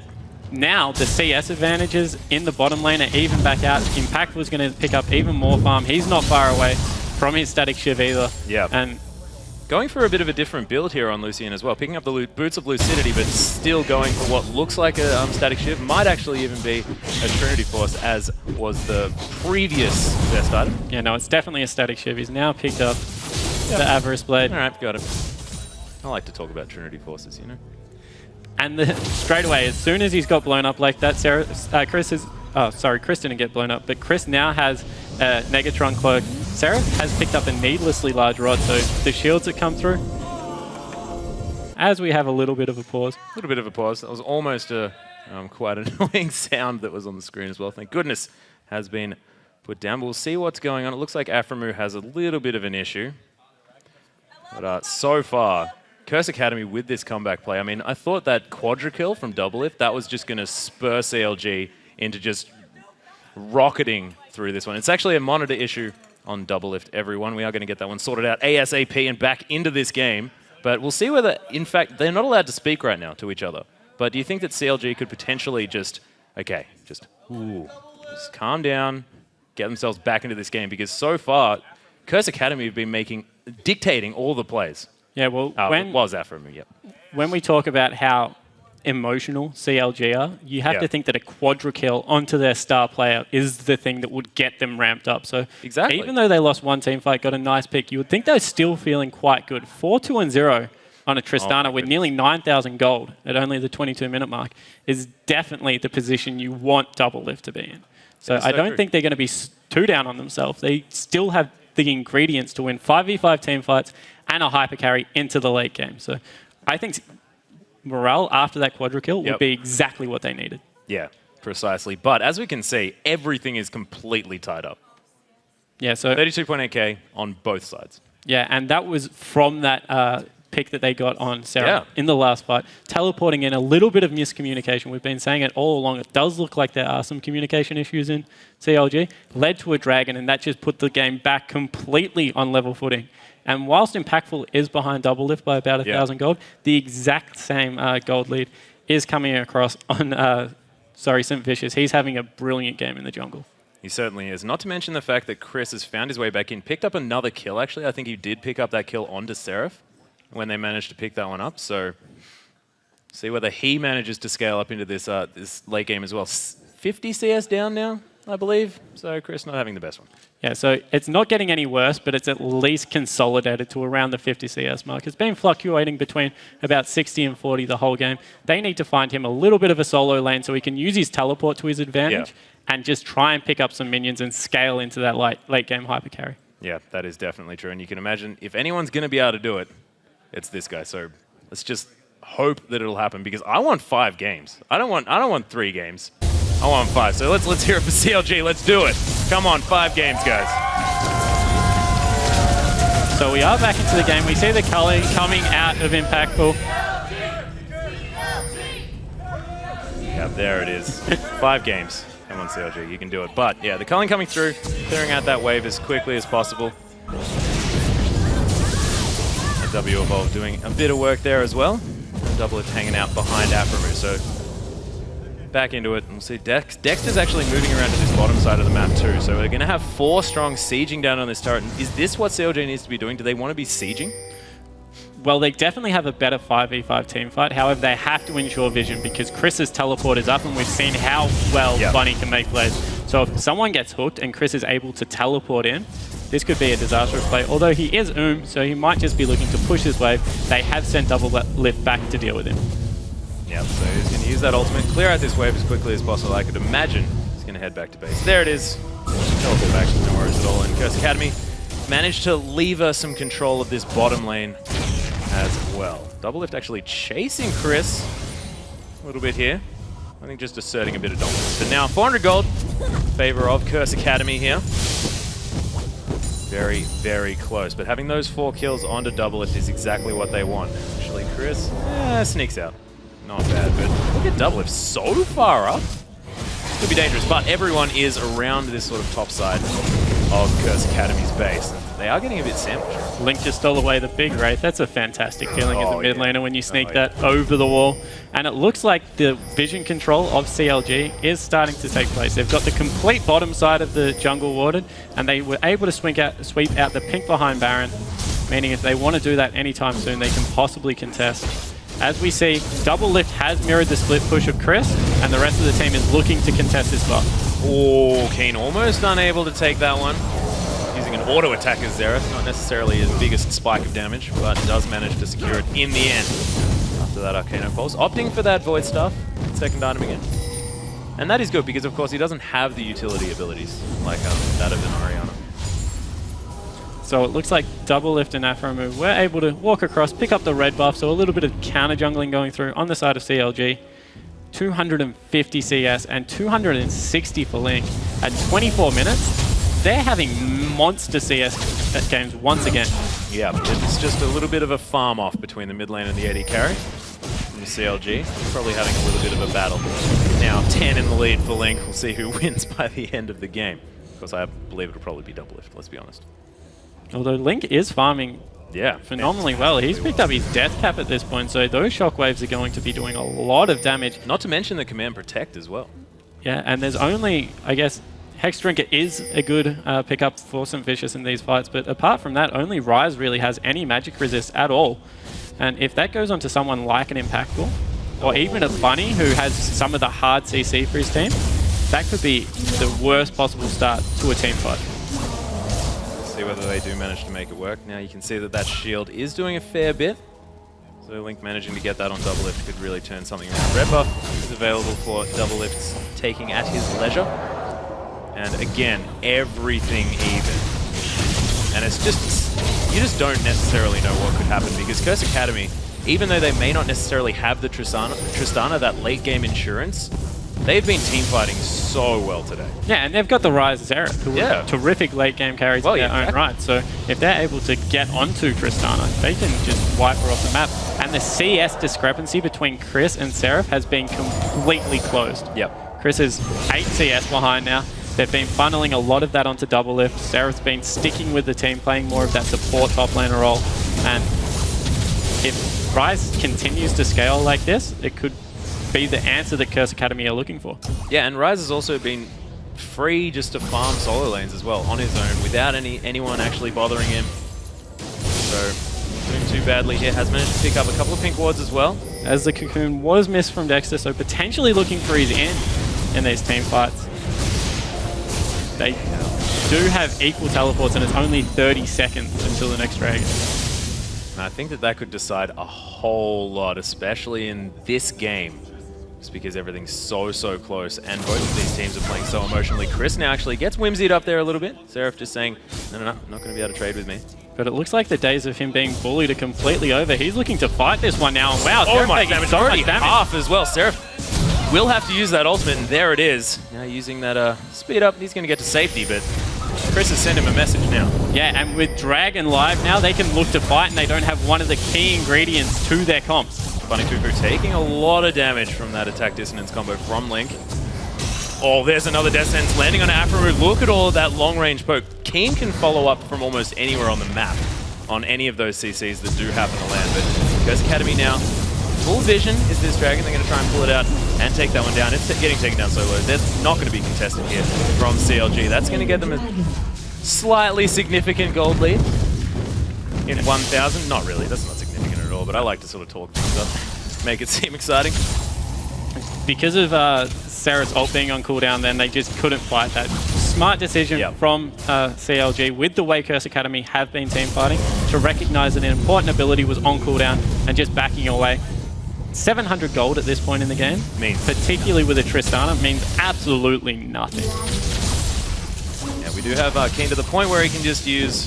now the CS advantages in the bottom lane are even back out. Impactful is going to pick up even more farm. He's not far away from his static shiv either. Yeah. And going for a bit of a different build here on Lucian as well, picking up the Boots of Lucidity, but still going for what looks like a static shiv. Might actually even be a Trinity Force, as was the previous best item. Yeah, no, it's definitely a static shiv. He's now picked up the Avarice Blade. All right, got it. I like to talk about Trinity Forces, you know. And straight away, as soon as he's got blown up like that, Chris is... Oh, sorry, Chris didn't get blown up, but Chris now has a Negatron Cloak. Seraph has picked up a needlessly large rod, so the shields that come through, as we have a little bit of a pause. A little bit of a pause. That was almost a quite annoying sound that was on the screen as well. Thank goodness has been put down. But we'll see what's going on. It looks like Aframu has a little bit of an issue. But so far, Curse Academy with this comeback play. I mean, I thought that quadra kill from Doublelift, that was just going to spur CLG into just rocketing through this one. It's actually a monitor issue on Doublelift, everyone. We are going to get that one sorted out ASAP and back into this game. But we'll see whether, in fact, they're not allowed to speak right now to each other. But do you think that CLG could potentially just, okay, just calm down, get themselves back into this game? Because so far, Curse Academy have been dictating all the plays. Yeah, well, when we talk about how emotional CLG are, you have to think that a quadra kill onto their star player is the thing that would get them ramped up. So even though they lost one team fight, got a nice pick, you would think they're still feeling quite good. 4-2-0 on a Tristana with nearly 9,000 gold at only the 22-minute mark is definitely the position you want Doublelift to be in. So I don't think they're going to be too down on themselves. They still have the ingredients to win 5v5 team fights and a hyper carry into the late game. So I think morale after that quadra kill would be exactly what they needed. Yeah, precisely. But as we can see, everything is completely tied up. Yeah, so 32.8k on both sides. Yeah, and that was from that pick that they got on Sarah in the last fight, teleporting in a little bit of miscommunication. We've been saying it all along. It does look like there are some communication issues in CLG. Led to a dragon, and that just put the game back completely on level footing. And whilst Impactful is behind Doublelift by about 1,000 gold, the exact same gold lead is coming across on St. Vicious. He's having a brilliant game in the jungle. He certainly is. Not to mention the fact that Chris has found his way back in, picked up another kill, actually. I think he did pick up that kill onto Seraph when they managed to pick that one up. So see whether he manages to scale up into this this late game as well. 50 CS down now I believe. So Chris not having the best one. Yeah, so it's not getting any worse, but it's at least consolidated to around the 50 CS mark. It's been fluctuating between about 60 and 40 the whole game. They need to find him a little bit of a solo lane so he can use his teleport to his advantage and just try and pick up some minions and scale into that late game hyper carry. Yeah, that is definitely true. And you can imagine if anyone's going to be able to do it, it's this guy. So let's just hope that it'll happen because I want 5 games. I don't want 3 games. I want 5. So let's hear it for CLG. Let's do it. Come on, 5 games, guys. So we are back into the game. We see the Culling coming out of Impact Pool. Yeah, there it is. 5 games. Come on, CLG, you can do it. But yeah, the Culling coming through, clearing out that wave as quickly as possible. And W Evolve doing a bit of work there as well. Doublelift hanging out behind Aframu. So back into it, and we'll see Dexter's actually moving around to this bottom side of the map too. So we're going to have 4 strong sieging down on this turret. Is this what CLG needs to be doing? Do they want to be sieging? Well, they definitely have a better 5v5 team fight. However, they have to ensure vision because Chris's teleport is up and we've seen how well Bunny can make plays. So if someone gets hooked and Chris is able to teleport in, this could be a disastrous play. Although he is so he might just be looking to push his wave. They have sent Doublelift back to deal with him. Yep, so he's going to use that ultimate, clear out this wave as quickly as possible. I could imagine he's going to head back to base. There it is. Teleport back, no worries at all. And Curse Academy managed to lever some control of this bottom lane as well. Doublelift actually chasing Chris a little bit here. I think just asserting a bit of dominance. But now 400 gold in favor of Curse Academy here. Very, very close. But having those 4 kills onto Doublelift is exactly what they want. Actually, Chris sneaks out. Not bad, but look at Doublelift so far up. Could be dangerous, but everyone is around this sort of top side of Curse Academy's base. They are getting a bit sandwiched. Link just stole away the big Wraith. That's a fantastic feeling as a mid laner when you sneak that over the wall. And it looks like the vision control of CLG is starting to take place. They've got the complete bottom side of the jungle warded, and they were able to sweep out the pink behind Baron, meaning if they want to do that anytime soon, they can possibly contest. As we see, Doublelift has mirrored the split push of Chris, and the rest of the team is looking to contest this buff. Oh, Keen almost unable to take that one. Using an auto attack as Xerath, not necessarily his biggest spike of damage, but does manage to secure it in the end. After that Arcano Pulse, opting for that Void Staff, second item again. And that is good because, of course, he doesn't have the utility abilities like that of an Orianna. So it looks like Doublelift and Aframu were able to walk across, pick up the red buff, so a little bit of counter jungling going through on the side of CLG. 250 CS and 260 for Link. At 24 minutes, they're having monster CS games once again. Yeah, it's just a little bit of a farm off between the mid lane and the AD carry. From the CLG, probably having a little bit of a battle. Now 10 in the lead for Link. We'll see who wins by the end of the game. Of course, I believe it'll probably be Doublelift, let's be honest. Although Link is farming phenomenally well. He's picked up his death cap at this point, so those shockwaves are going to be doing a lot of damage. Not to mention the command protect as well. Yeah, and there's only, I guess, Hex Drinker is a good pickup for some Vicious in these fights, but apart from that, only Ryze really has any magic resist at all. And if that goes onto someone like an Impactful, or even a Bunny who has some of the hard CC for his team, that could be the worst possible start to a team fight. See whether they do manage to make it work. Now you can see that that shield is doing a fair bit. So Link managing to get that on Doublelift could really turn something around. Red buff is available for Doublelift's taking at his leisure. And again, everything even. And it's just, you just don't necessarily know what could happen because Curse Academy, even though they may not necessarily have the Tristana, that late game insurance, they've been team fighting so well today. Yeah, and they've got the Ryze Xerath, who are terrific late game carries in their own right. So if they're able to get onto Tristana, they can just wipe her off the map. And the CS discrepancy between Chris and Seraph has been completely closed. Yep. Chris is 8 CS behind now. They've been funneling a lot of that onto Doublelift. Seraph's been sticking with the team, playing more of that support top laner role. And if Ryze continues to scale like this, it could be the answer that Curse Academy are looking for. Yeah, and Ryze has also been free just to farm solo lanes as well on his own without anyone actually bothering him. So doing too badly here. Has managed to pick up a couple of pink wards as well. As the cocoon was missed from Dexter, so potentially looking for his end in these team fights. they do have equal teleports, and it's only 30 seconds until the next Dragon. And I think that could decide a whole lot, especially in this game. Just because everything's so close, and both of these teams are playing so emotionally. Chris now actually gets whimsied up there a little bit. Seraph just saying, no, I'm not going to be able to trade with me. But it looks like the days of him being bullied are completely over. He's looking to fight this one now. Wow, oh my taking damage, so already much damage. half as well. Seraph will have to use that ultimate, and there it is. Now using that speed up, he's going to get to safety, but Chris has sent him a message now. Yeah, and with Dragon live now, they can look to fight, and they don't have one of the key ingredients to their comps. Funny Fufu taking a lot of damage from that attack dissonance combo from Link. Oh, there's another death sentence landing on Afro. Look at all of that long-range poke. Keen can follow up from almost anywhere on the map on any of those CCs that do happen to land. But Curse Academy now, full vision is this Dragon. They're going to try and pull it out and take that one down. It's getting taken down so low. That's not going to be contested here from CLG. That's going to get them a slightly significant gold lead in 1,000. Not really, that's not significant at all, but I like to sort of talk things up, make it seem exciting. Because of Sarah's ult being on cooldown, then they just couldn't fight that. Smart decision from CLG, with the way Curse Academy have been team fighting, to recognize that an important ability was on cooldown and just backing away. 700 gold at this point in the game, particularly with a Tristana, means absolutely nothing. Yeah, we do have Keen to the point where he can just use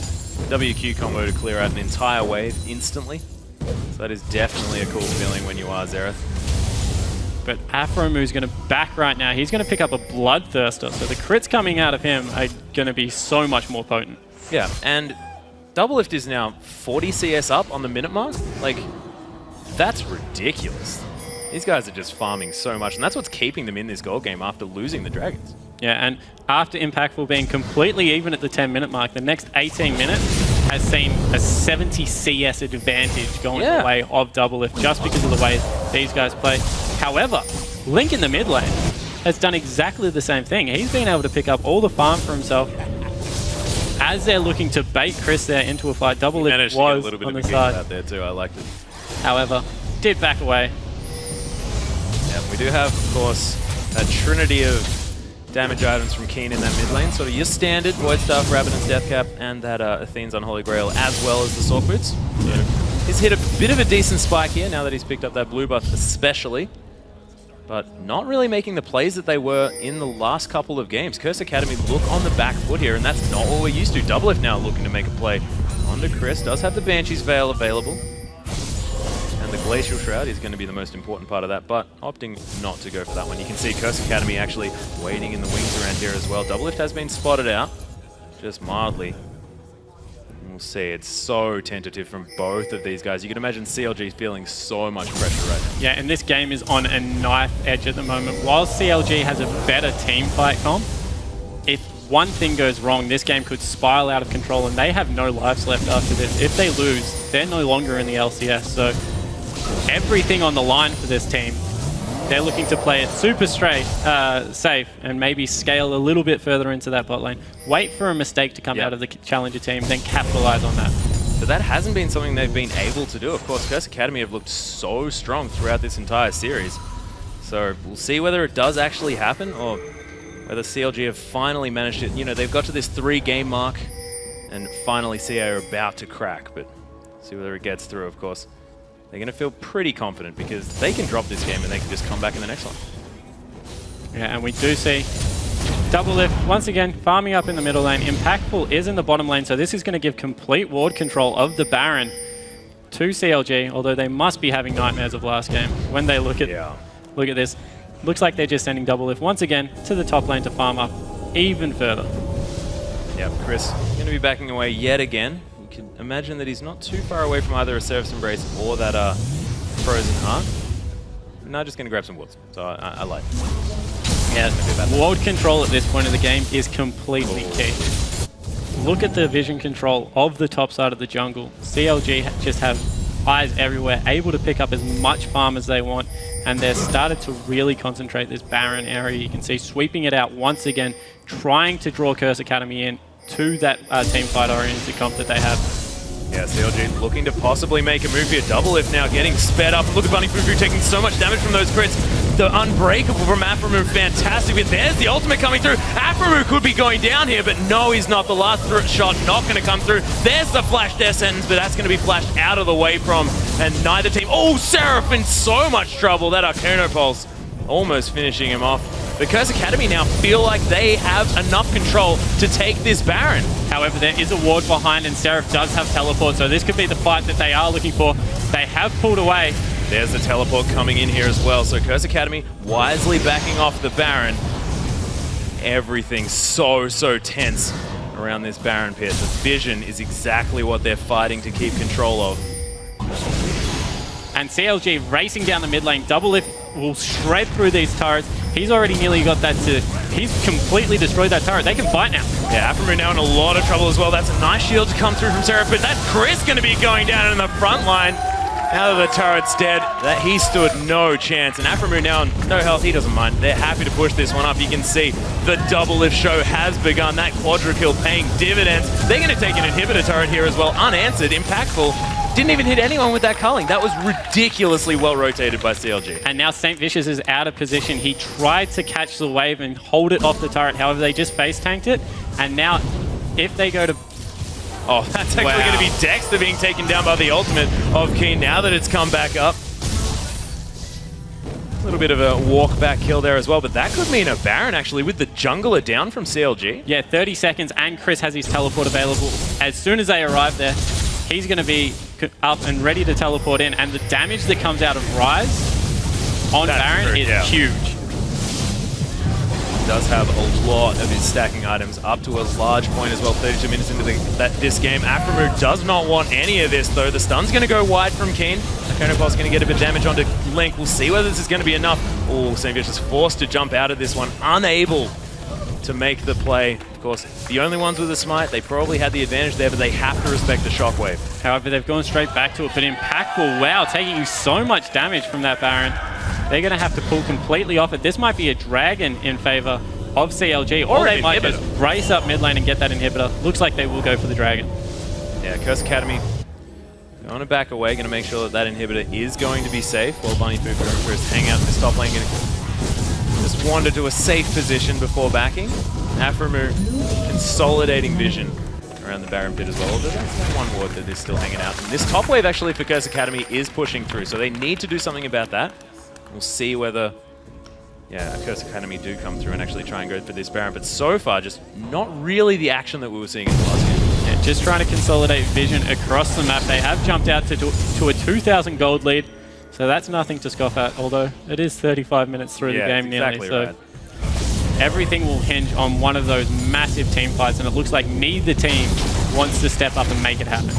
WQ combo to clear out an entire wave instantly. So that is definitely a cool feeling when you are Xerath. But Afromu's going to back right now. He's going to pick up a Bloodthirster, so the crits coming out of him are going to be so much more potent. Yeah, and Doublelift is now 40 CS up on the minute mark. Like, that's ridiculous. These guys are just farming so much, and that's what's keeping them in this gold game after losing the Dragons. Yeah, and after Impactful being completely even at the 10-minute mark, the next 18 minutes has seen a 70 CS advantage going the way of Doublelift just because of the way these guys play. However, Link in the mid lane has done exactly the same thing. He's been able to pick up all the farm for himself. As they're looking to bait Chris there into a fight, Doublelift was a little bit on of the a side. out there too. I liked it. However, did back away. Yeah, we do have, of course, a trinity of damage items from Keen in that mid lane. Sort of your standard Void Staff, Rabadon's Deathcap, and that Athene's Unholy Grail, as well as the Sword Boots. Yeah. He's hit a bit of a decent spike here now that he's picked up that blue buff especially. But not really making the plays that they were in the last couple of games. Curse Academy look on the back foot here, and that's not what we're used to. Doublelift now looking to make a play onto Chris. Does have the Banshee's Veil available. And the Glacial Shroud is going to be the most important part of that, but opting not to go for that one. You can see Curse Academy actually waiting in the wings around here as well. Doublelift has been spotted out, just mildly. We'll see. It's so tentative from both of these guys. You can imagine CLG feeling so much pressure right now. Yeah, and this game is on a knife edge at the moment. While CLG has a better team fight comp, if one thing goes wrong, this game could spiral out of control, and they have no lives left after this. If they lose, they're no longer in the LCS, so everything on the line for this team. They're looking to play it super straight, safe, and maybe scale a little bit further into that bot lane. Wait for a mistake to come out of the challenger team, then capitalize on that. But that hasn't been something they've been able to do. Of course, Curse Academy have looked so strong throughout this entire series. So we'll see whether it does actually happen, or whether CLG have finally managed it. You know, they've got to this 3-game mark, and finally CA are about to crack, but see whether it gets through, of course. They're going to feel pretty confident because they can drop this game and they can just come back in the next one. Yeah, and we do see Doublelift once again farming up in the middle lane. Impactful is in the bottom lane, so this is going to give complete ward control of the Baron to CLG, although they must be having nightmares of last game when they look at this. Looks like they're just sending Doublelift once again to the top lane to farm up even further. Yep, Chris going to be backing away yet again. You can imagine that he's not too far away from either a Seraph's Embrace or that Frozen Heart. No, just going to grab some wards, so I like it. Yeah, ward control at this point of the game is completely key. Look at the vision control of the top side of the jungle. CLG just have eyes everywhere, able to pick up as much farm as they want, and they've started to really concentrate this Baron area. You can see sweeping it out once again, trying to draw Curse Academy in to that team fight oriented comp that they have. Yeah, CLG looking to possibly make a move here. Double lift now getting sped up. Look at Bunny Fufu taking so much damage from those crits. The Unbreakable from Aframu, fantastic. But there's the ultimate coming through. Aframu could be going down here, but no, he's not. The last shot not going to come through. There's the flash death sentence, but that's going to be flashed out of the way from, and neither team. Oh, Seraph in so much trouble. That Arcano Pulse almost finishing him off. The Curse Academy now feel like they have enough control to take this Baron. However, there is a ward behind, and Seraph does have teleport, so this could be the fight that they are looking for. They have pulled away. There's the teleport coming in here as well. So Curse Academy wisely backing off the Baron. Everything's so tense around this Baron pit. The vision is exactly what they're fighting to keep control of. And CLG racing down the mid lane. Double lift will shred through these turrets. He's already nearly got that to... He's completely destroyed that turret. They can fight now. Yeah, Aframu now in a lot of trouble as well. That's a nice shield to come through from Seraph, but that's Chris going to be going down in the front line. Now that the turret's dead, he stood no chance. And Aframu now on no health, he doesn't mind. They're happy to push this one up. You can see the double lift show has begun. That quadra kill paying dividends. They're going to take an inhibitor turret here as well. Unanswered, impactful. Didn't even hit anyone with that culling. That was ridiculously well rotated by CLG. And now St. Vicious is out of position. He tried to catch the wave and hold it off the turret. However, they just face tanked it. And now, if they go to... Oh, that's actually going to be Dexter being taken down by the ultimate of Keen now that it's come back up. A little bit of a walk back kill there as well, but that could mean a Baron actually with the jungler down from CLG. Yeah, 30 seconds and Chris has his teleport available. As soon as they arrive there, he's going to be up and ready to teleport in, and the damage that comes out of Rise on Baron is huge. Does have a lot of his stacking items up to a large point as well. 32 minutes into this game. Aframu does not want any of this though. The stun's going to go wide from Keen. Iconopulse going to get a bit of damage onto Link. We'll see whether this is going to be enough. Oh, St. Vicious forced to jump out of this one. Unable to make the play. Of course, the only ones with a smite, they probably had the advantage there, but they have to respect the shockwave. However, they've gone straight back to it, but impactful. Wow, taking so much damage from that Baron. They're going to have to pull completely off it. This might be a dragon in favor of CLG, or they might just race up mid lane and get that inhibitor. Looks like they will go for the dragon. Yeah, Curse Academy going to back away, going to make sure that that inhibitor is going to be safe, while Bunny Fufu and Chris hang out in this top lane, going to just wander to a safe position before backing. Aframu consolidating vision around the Baron pit as well, although that's one ward that is still hanging out. And this top wave actually for Curse Academy is pushing through, so they need to do something about that. We'll see whether Curse Academy do come through and actually try and go for this Baron, but so far just not really the action that we were seeing in the last game. Yeah, just trying to consolidate vision across the map. They have jumped out to a 2,000 gold lead, so that's nothing to scoff at, although it is 35 minutes through the game nearly. So everything will hinge on one of those massive team fights, and it looks like neither team wants to step up and make it happen.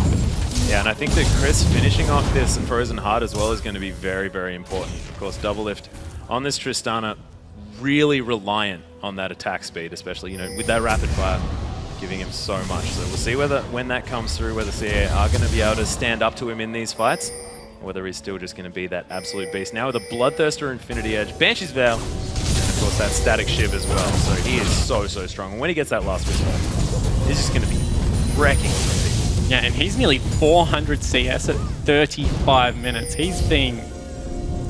Yeah, and I think that Chris finishing off this Frozen Heart as well is going to be very, very important. Of course, double lift on this Tristana, really reliant on that attack speed, especially, with that rapid fire giving him so much. So we'll see when that comes through, whether CA are going to be able to stand up to him in these fights, or whether he's still just going to be that absolute beast. Now with a Bloodthirster Infinity Edge, Banshee's Veil, and of course that Static Shiv as well. So he is so strong. And when he gets that last whistle, he's just going to be wrecking people. Yeah, and he's nearly 400 CS at 35 minutes. He's been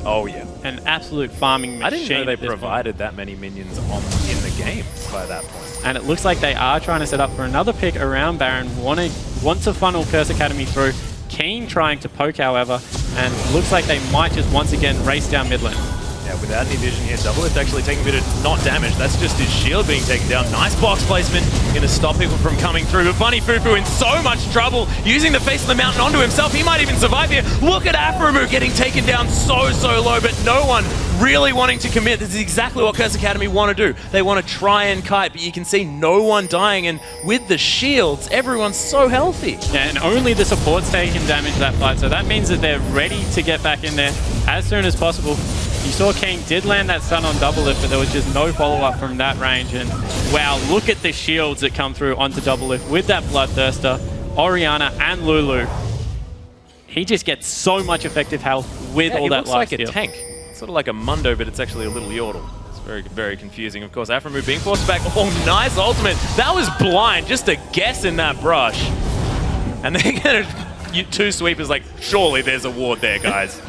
an absolute farming machine. I didn't know they provided that many minions in the game by that point. And it looks like they are trying to set up for another pick around Baron. Want to funnel Curse Academy through. Keen trying to poke, however, and looks like they might just once again race down mid lane. Yeah, without any vision here, Double Lift actually taking a bit of not damage. That's just his shield being taken down. Nice box placement, going to stop people from coming through. But Bunny Fufu in so much trouble, using the face of the mountain onto himself. He might even survive here. Look at Aframu getting taken down so low, but no one really wanting to commit. This is exactly what Curse Academy want to do. They want to try and kite, but you can see no one dying, and with the shields, everyone's so healthy. Yeah, and only the support's taking damage that fight, so that means that they're ready to get back in there as soon as possible. You saw King did land that stun on Double Lift, but there was just no follow-up from that range. And wow, look at the shields that come through onto Double Lift with that Bloodthirster, Orianna, and Lulu. He just gets so much effective health with all that life steal. He looks like a tank. Sort of like a Mundo, but it's actually a little Yordle. It's very, very confusing. Of course, Aframu being forced back. Oh, nice ultimate. That was blind. Just a guess in that brush. And they're going to two sweepers, like, surely there's a ward there, guys.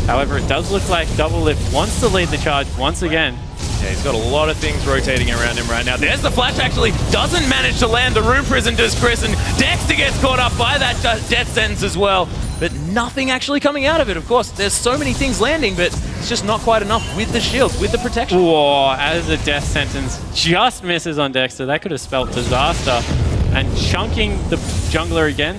However, it does look like Doublelift wants to lead the charge once again. Yeah, he's got a lot of things rotating around him right now. There's the flash, actually doesn't manage to land. The Rune Prison does Chris, and Dexter gets caught up by that death sentence as well. But nothing actually coming out of it, of course. There's so many things landing, but it's just not quite enough with the shields, with the protection. Whoa, as the death sentence just misses on Dexter, that could have spelled disaster. And chunking the jungler again.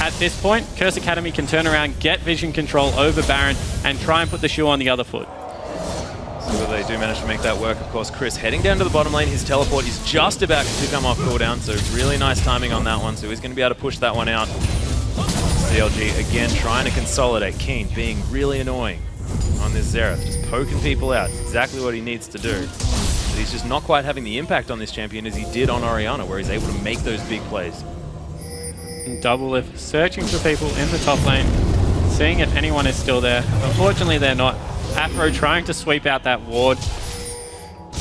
At this point, Curse Academy can turn around, get vision control over Baron, and try and put the shoe on the other foot. So whether they do manage to make that work, of course, Chris heading down to the bottom lane. His teleport is just about to come off cooldown, so really nice timing on that one. So he's going to be able to push that one out. CLG again trying to consolidate. Keen being really annoying on this Xerath, just poking people out. It's exactly what he needs to do. But he's just not quite having the impact on this champion as he did on Orianna, where he's able to make those big plays. Doublelift searching for people in the top lane, seeing if anyone is still there. Unfortunately, they're not. Afro trying to sweep out that ward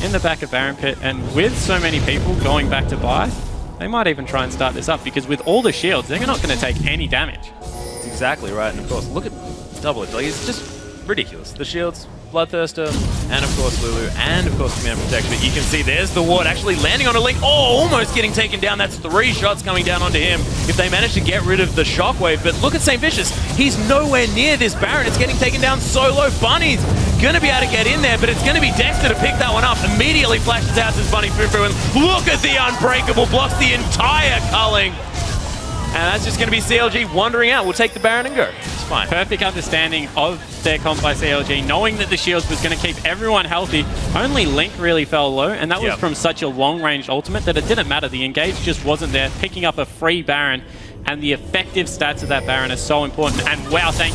in the back of Baron Pit, and with so many people going back to buy, they might even try and start this up, because with all the shields, they're not going to take any damage. That's exactly right, and of course, look at Doublelift. Like, it's just ridiculous. The shields, Bloodthirster, and of course Lulu, and of course Command Protect. But you can see there's the ward actually landing on a Link. Oh, almost getting taken down. That's 3 shots coming down onto him if they manage to get rid of the shockwave. But look at St. Vicious. He's nowhere near this Baron. It's getting taken down so low. Bunny's going to be able to get in there, but it's going to be Dexter to pick that one up. Immediately flashes out his Bunny Fufu, and look at the Unbreakable. Blocks the entire culling. And that's just going to be CLG wandering out. We'll take the Baron and go. It's fine. Perfect understanding of their comp by CLG, knowing that the shields was going to keep everyone healthy. Only Link really fell low, and that was from such a long-range ultimate that it didn't matter. The engage just wasn't there. Picking up a free Baron, and the effective stats of that Baron are so important. And wow, very,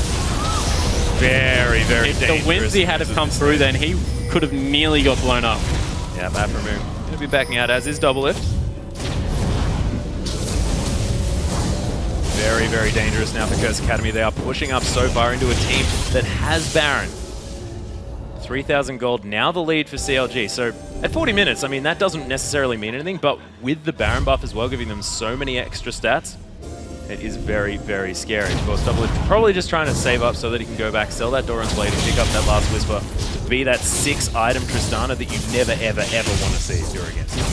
very if dangerous. the Whimsy had have come through, then he could have nearly got blown up. Yeah, Aframu going to be backing out, as is Doublelift. Very, very dangerous now for Curse Academy. They are pushing up so far into a team that has Baron. 3,000 gold, now the lead for CLG. So at 40 minutes, I mean, that doesn't necessarily mean anything, but with the Baron buff as well, giving them so many extra stats, it is very, very scary. Of course, Doublelift probably just trying to save up so that he can go back, sell that Doran's Blade, and pick up that last Whisper to be that 6-item Tristana that you never, ever, ever want to see if you're against him.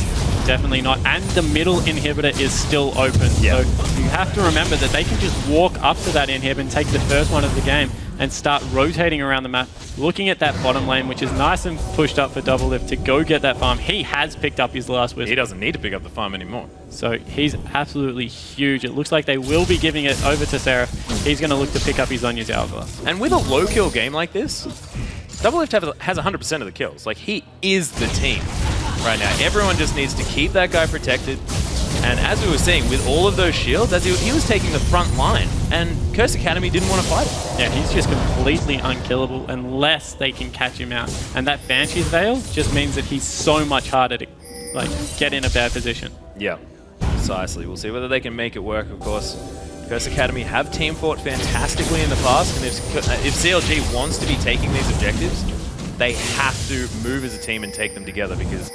Definitely not. And the middle inhibitor is still open. So you have to remember that they can just walk up to that inhib and take the first one of the game and start rotating around the map, looking at that bottom lane, which is nice and pushed up for Doublelift to go get that farm. He has picked up his last Whisper. He doesn't need to pick up the farm anymore. So he's absolutely huge. It looks like they will be giving it over to Seraph. He's going to look to pick up his Onya's Hourglass. And with a low kill game like this, Doublelift has 100% of the kills. Like, he is the team right now. Everyone just needs to keep that guy protected. And as we were seeing, with all of those shields, as he was taking the front line, and Curse Academy didn't want to fight him. Yeah, he's just completely unkillable unless they can catch him out. And that Banshee's Veil just means that he's so much harder to get in a bad position. Yeah, precisely. We'll see whether they can make it work, of course. Curse Academy have team fought fantastically in the past, and if CLG wants to be taking these objectives, they have to move as a team and take them together, because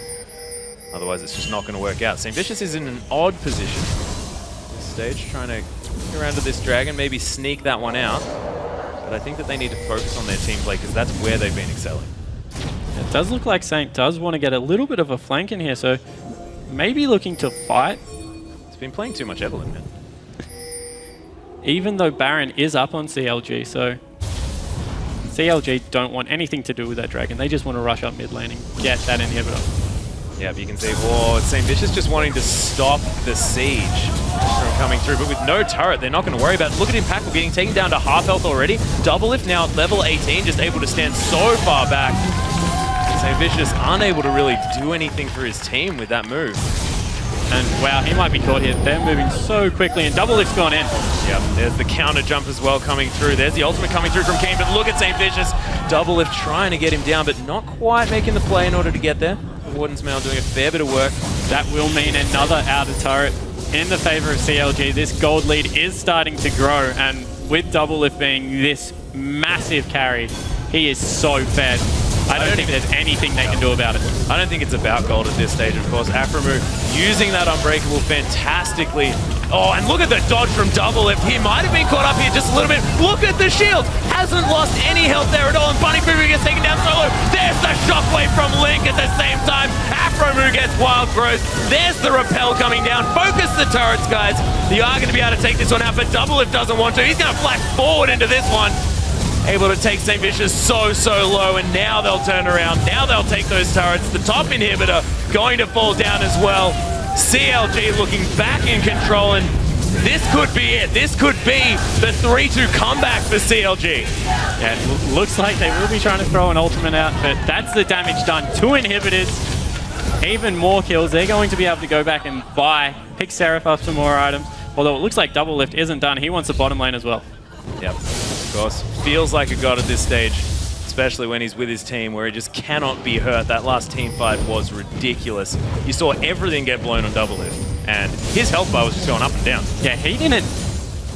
otherwise it's just not going to work out. St. Vicious is in an odd position this stage, trying to get around to this dragon, maybe sneak that one out. But I think that they need to focus on their team play, because that's where they've been excelling. It does look like Saint does want to get a little bit of a flank in here, so maybe looking to fight. He's been playing too much Evelyn, man. Even though Baron is up on CLG, so CLG don't want anything to do with that dragon. They just want to rush up mid lane and get that inhibitor. Yeah, but you can see, St. Vicious just wanting to stop the siege from coming through, but with no turret, they're not going to worry about it. Look at Impactful getting taken down to half health already. Doublelift now at level 18, just able to stand so far back. St. Vicious unable to really do anything for his team with that move. And wow, he might be caught here. They're moving so quickly, and Doublelift's gone in. Yep, there's the counter jump as well coming through. There's the ultimate coming through from Kane, but look at St. Vicious. Doublelift trying to get him down, but not quite making the play in order to get there. The Warden's Mail doing a fair bit of work. That will mean another outer turret in the favor of CLG. This gold lead is starting to grow, and with Doublelift being this massive carry, he is so fed. I don't think there's anything they can do about it. I don't think it's about gold at this stage, of course. Aframu using that Unbreakable fantastically Oh, and look at the dodge from Doublelift. He might have been caught up here just a little bit. Look at the shield. Hasn't lost any health there at all. And Bunny Fufu gets taken down solo. There's the shockwave from Link at the same time. Afromu gets wild growth. There's the repel coming down. Focus the turrets, guys. You are going to be able to take this one out, but Doublelift doesn't want to. He's going to flash forward into this one. Able to take St. Vicious so low, and now they'll turn around. Now they'll take those turrets. The top inhibitor going to fall down as well. CLG looking back in control, and this could be it. This could be the 3-2 comeback for CLG. Yeah, it looks like they will be trying to throw an ultimate out, but that's the damage done. 2 inhibitors, even more kills. They're going to be able to go back and pick Seraph up some more items. Although it looks like Doublelift isn't done. He wants the bottom lane as well. Yep, of course. Feels like a god at this stage, especially when he's with his team, where he just cannot be hurt. That last team fight was ridiculous. You saw everything get blown on Doublelift, and his health bar was just going up and down. Yeah, he didn't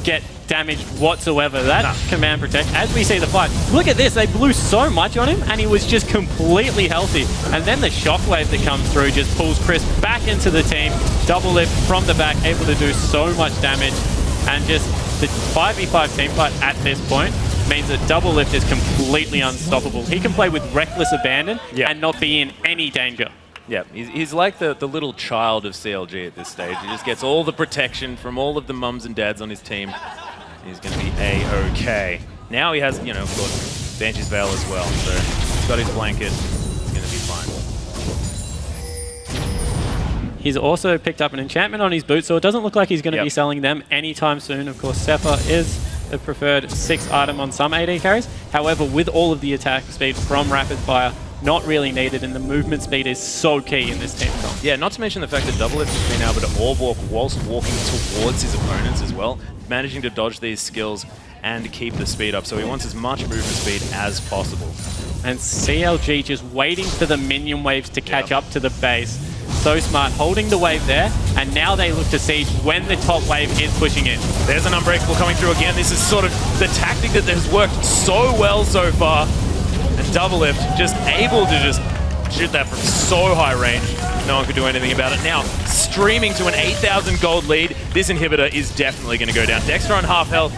get damaged whatsoever. That command protect, as we see the fight, look at this, they blew so much on him, and he was just completely healthy. And then the shockwave that comes through just pulls Chris back into the team. Doublelift from the back, able to do so much damage, and just the 5v5 team fight at this point means that Doublelift is completely unstoppable. He can play with reckless abandon and not be in any danger. Yeah, he's like the little child of CLG at this stage. He just gets all the protection from all of the mums and dads on his team. He's going to be A-OK. Now he has, of course, Banshee's Veil as well. So he's got his blanket. He's going to be fine. He's also picked up an enchantment on his boots, so it doesn't look like he's going to be selling them anytime soon. Of course, Sepha is the preferred 6th item on some AD carries. However, with all of the attack speed from Rapid Fire, not really needed, and the movement speed is so key in this team comp. Yeah, not to mention the fact that Doublelift has been able to orb walk whilst walking towards his opponents as well, managing to dodge these skills and keep the speed up. So he wants as much movement speed as possible. And CLG just waiting for the minion waves to catch up to the base. So smart, holding the wave there, and now they look to siege when the top wave is pushing in. There's an Unbreakable coming through again. This is sort of the tactic that has worked so well so far. And Doublelift just able to just shoot that from so high range. No one could do anything about it. Now, streaming to an 8,000 gold lead, this inhibitor is definitely going to go down. Dexter on half health.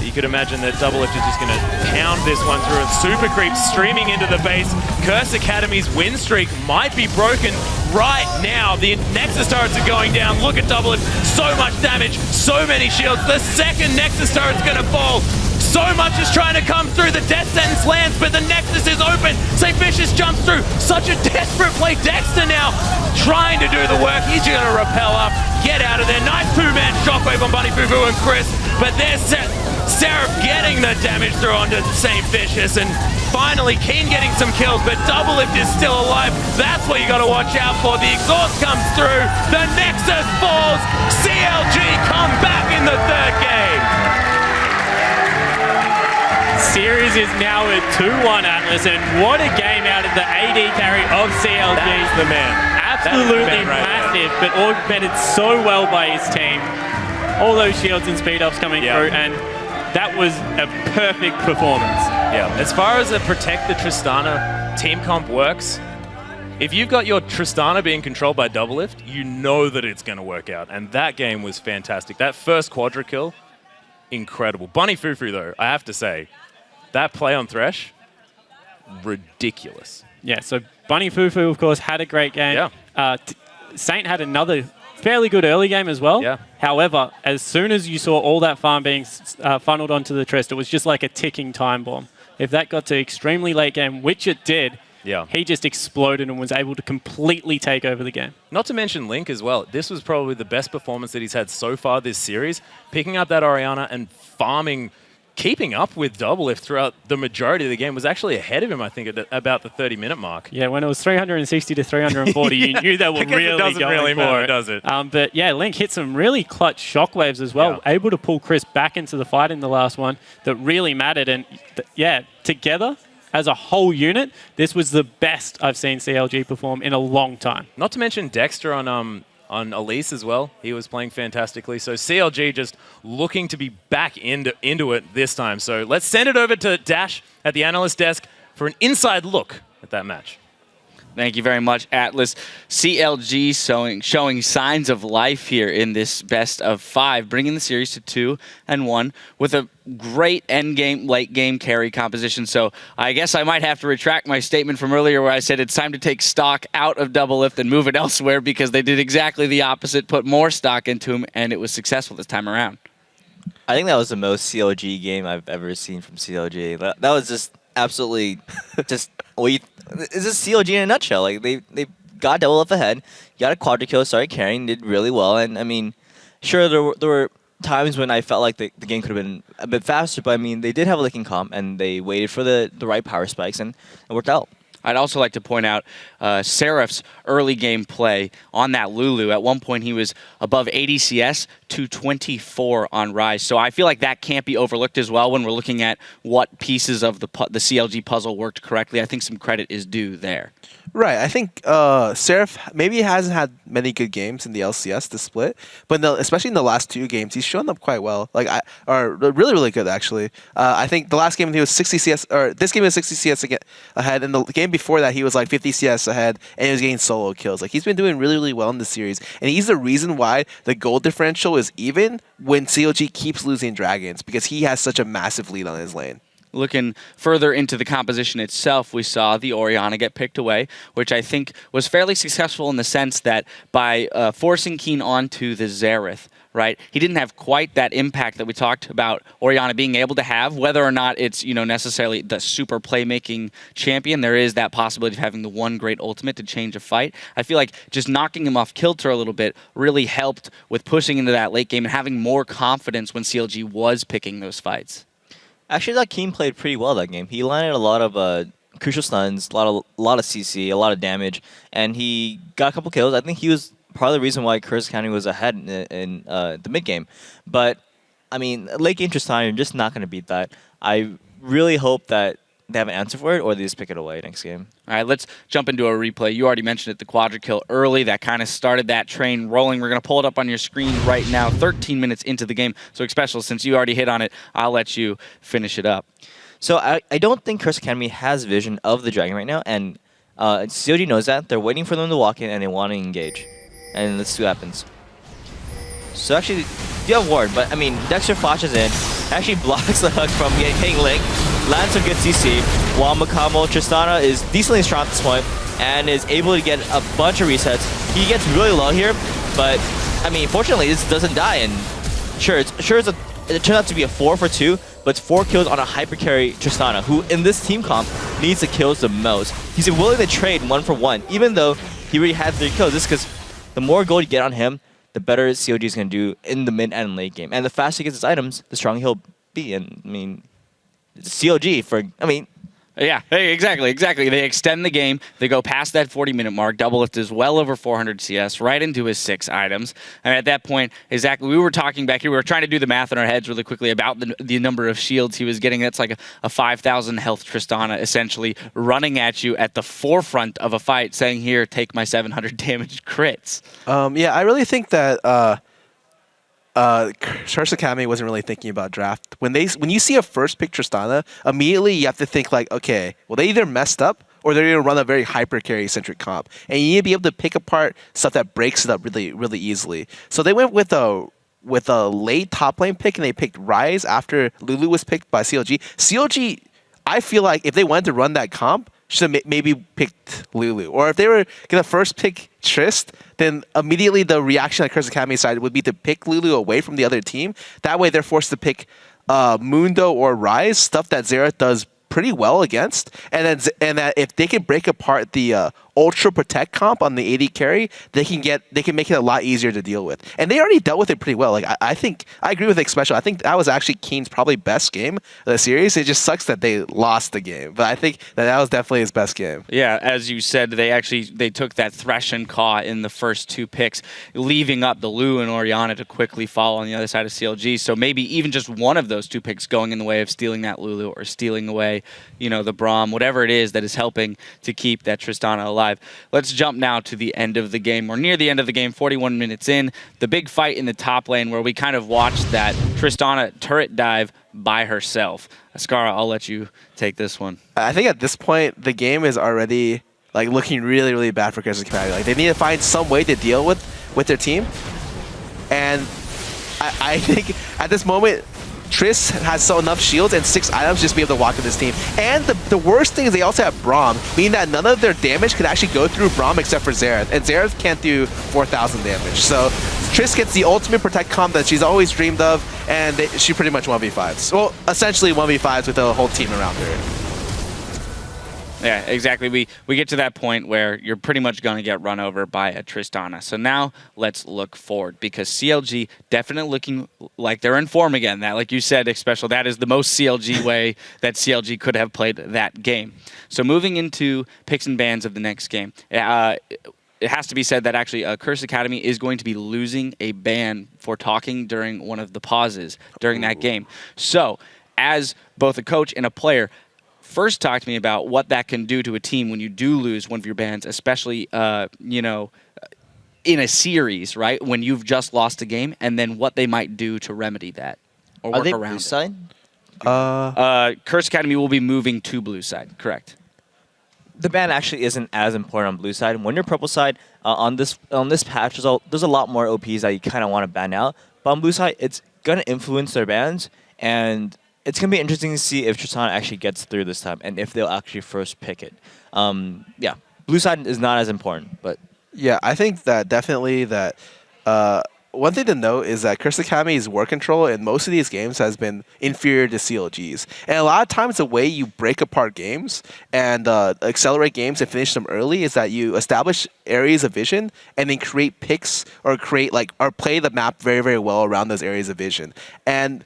You could imagine that Doublelift is just going to pound this one through, and Super Creep streaming into the base. Curse Academy's win streak might be broken right now. The Nexus turrets are going down. Look at Doublelift. So much damage, so many shields. The second Nexus turret's going to fall. So much is trying to come through. The death sentence lands, but the Nexus is open. St. Vicious jumps through. Such a desperate play. Dexter now trying to do the work. He's going to rappel up, get out of there. Nice 2-man shockwave on Bunny Fufu and Chris, but there's Seraph getting the damage through onto St. Vicious, and finally Keen getting some kills, but Doublelift is still alive. That's what you got to watch out for. The exhaust comes through. The Nexus falls. CLG come back in the 3rd game. Series is now at 2-1, Analyst, and what a game out of the AD carry of CLG. That's the man. Absolutely massive, but augmented so well by his team. All those shields and speed ups coming through, and that was a perfect performance. Yeah, as far as a protect the Tristana team comp works, if you've got your Tristana being controlled by Doublelift, you know that it's going to work out, and that game was fantastic. That first quadra kill, incredible. Bunny Fufu, though, I have to say, that play on Thresh, ridiculous. Yeah, so Bunny Fufu, of course, had a great game. Yeah. Saint had another fairly good early game as well. Yeah. However, as soon as you saw all that farm being funneled onto the Trist, it was just like a ticking time bomb. If that got to extremely late game, which it did, he just exploded and was able to completely take over the game. Not to mention Link as well. This was probably the best performance that he's had so far this series. Picking up that Orianna and farming, keeping up with Doublelift throughout the majority of the game, was actually ahead of him, I think, at about the 30-minute mark. Yeah, when it was 360 to 340, you knew they were really doesn't going really for matter, it. does it? But yeah, Link hit some really clutch shockwaves as well, able to pull Chris back into the fight in the last one that really mattered. And yeah, together, as a whole unit, this was the best I've seen CLG perform in a long time. Not to mention Dexter on Elise as well. He was playing fantastically. So CLG just looking to be back into it this time. So let's send it over to Dash at the analyst desk for an inside look at that match. Thank you very much, Atlas. CLG showing signs of life here in this best of 5, bringing the series to 2-1 with a great end game, late game carry composition. So I guess I might have to retract my statement from earlier where I said it's time to take stock out of Doublelift and move it elsewhere, because they did exactly the opposite, put more stock into him, and it was successful this time around. I think that was the most CLG game I've ever seen from CLG. That was just absolutely just it's just CLG in a nutshell. Like they got Doublelift ahead, got a quadra kill, started carrying, did really well. And I mean, sure there were times when I felt like the game could have been a bit faster, but I mean they did have a licking comp and they waited for the right power spikes and it worked out. I'd also like to point out Seraph's early game play on that Lulu. At one point, he was above 80 CS to 24 on Rise. So I feel like that can't be overlooked as well when we're looking at what pieces of the CLG puzzle worked correctly. I think some credit is due there. Right. I think Seraph maybe hasn't had many good games in the LCS to split, but especially in the last 2 games, he's shown up quite well. Or really, really good actually. I think the last game he was 60 CS, or this game he was 60 CS ahead, and the game before that he was like 50 CS ahead, and he was getting solo kills. Like he's been doing really, really well in the series, and he's the reason why the gold differential is even when CLG keeps losing dragons, because he has such a massive lead on his lane. Looking further into the composition itself, we saw the Orianna get picked away, which I think was fairly successful in the sense that by forcing Keen onto the Xerath, right, he didn't have quite that impact that we talked about Orianna being able to have. Whether or not it's necessarily the super playmaking champion, there is that possibility of having the one great ultimate to change a fight. I feel like just knocking him off kilter a little bit really helped with pushing into that late game and having more confidence when CLG was picking those fights. Actually, that Keen played pretty well that game. He landed a lot of crucial stuns, a lot of CC, a lot of damage, and he got a couple kills. I think he was part of the reason why Curtis County was ahead in the mid game. But I mean, late game Tristana, you're just not going to beat that. I really hope that they have an answer for it, or they just pick it away next game. All right, let's jump into a replay. You already mentioned it, the quadra kill early. That kind of started that train rolling. We're going to pull it up on your screen right now, 13 minutes into the game. So, Special, since you already hit on it, I'll let you finish it up. So, I don't think Curse Academy has vision of the Dragon right now, and COG knows that. They're waiting for them to walk in, and they want to engage. And let's see what happens. So, actually, you have Ward, but, I mean, Dexter flashes in, actually blocks the hook from hitting Link, lands some good CC, while Makamo Tristana is decently strong at this point and is able to get a bunch of resets. He gets really low here, but I mean, fortunately, this doesn't die. And it turns out to be a 4 for 2, but it's 4 kills on a hyper carry Tristana, who in this team comp needs the kills the most. He's willing to trade 1 for 1, even though he already had 3 kills. This because the more gold you get on him, the better COG is going to do in the mid and late game. And the faster he gets his items, the stronger he'll be. And I mean, COG for, I mean... Yeah, hey, exactly. They extend the game. They go past that 40-minute mark. Doublelift is well over 400 CS, right into his 6 items. And at that point, exactly, we were talking back here. We were trying to do the math in our heads really quickly about the number of shields he was getting. That's like a 5,000 health Tristana, essentially, running at you at the forefront of a fight, saying, here, take my 700 damage crits. Yeah, I really think that... Charles Academy wasn't really thinking about draft. When you see a first pick Tristana, immediately you have to think like, okay, well they either messed up or they're going to run a very hyper carry centric comp, and you need to be able to pick apart stuff that breaks it up really, really easily. So they went with a late top lane pick, and they picked Rise after Lulu was picked by CLG. CLG, I feel like if they wanted to run that comp, should have maybe picked Lulu. Or if they were going to first pick Trist, then immediately the reaction on Curse Academy side would be to pick Lulu away from the other team. That way they're forced to pick Mundo or Rise, stuff that Xerath does pretty well against. And that if they can break apart the Ultra Protect comp on the AD carry, they can make it a lot easier to deal with. And they already dealt with it pretty well. Like I think I agree with Special. I think that was actually Keen's probably best game of the series. It just sucks that they lost the game, but I think that was definitely his best game. Yeah, as you said, they took that Thresh and Caw in the first 2 picks, leaving up the Lu and Orianna to quickly fall on the other side of CLG. So maybe even just one of those 2 picks going in the way of stealing that Lulu or stealing away, the Braum, whatever it is that is helping to keep that Tristana alive. Let's jump now to the end of the game. We're near the end of the game, 41 minutes in. The big fight in the top lane where we kind of watched that Tristana turret dive by herself. Ascara, I'll let you take this one. I think at this point, the game is already... like looking really, really bad for Crystal Academy. Like they need to find some way to deal with their team. And I think at this moment, Triss has enough shields and 6 items just to be able to walk in this team. And the worst thing is they also have Braum, meaning that none of their damage could actually go through Braum except for Xerath. And Xerath can't do 4,000 damage. So Triss gets the ultimate protect comp that she's always dreamed of, and she pretty much 1v5s. Well, essentially 1v5s with a whole team around her. Yeah, exactly. We get to that point where you're pretty much going to get run over by a Tristana. So now let's look forward, because CLG definitely looking like they're in form again. That, like you said, Special, that is the most CLG way that CLG could have played that game. So moving into picks and bans of the next game. It has to be said that actually Curse Academy is going to be losing a ban for talking during one of the pauses during that game. So as both a coach and a player, first talk to me about what that can do to a team when you do lose one of your bans, especially, you know, in a series, right? When you've just lost a game, and then what they might do to remedy that or work around blue side? Curse Academy will be moving to blue side, correct? The ban actually isn't as important on blue side. When you're purple side, on this patch, there's a lot more OPs that you kind of want to ban out. But on blue side, it's going to influence their bans, and it's going to be interesting to see if Tristana actually gets through this time and if they'll actually first pick it. Yeah, blue side is not as important, but... Yeah, I think that definitely that... one thing to note is that Curse Academy's war control in most of these games has been inferior to CLG's. And a lot of times the way you break apart games and accelerate games and finish them early is that you establish areas of vision and then create picks or play the map very, very well around those areas of vision. And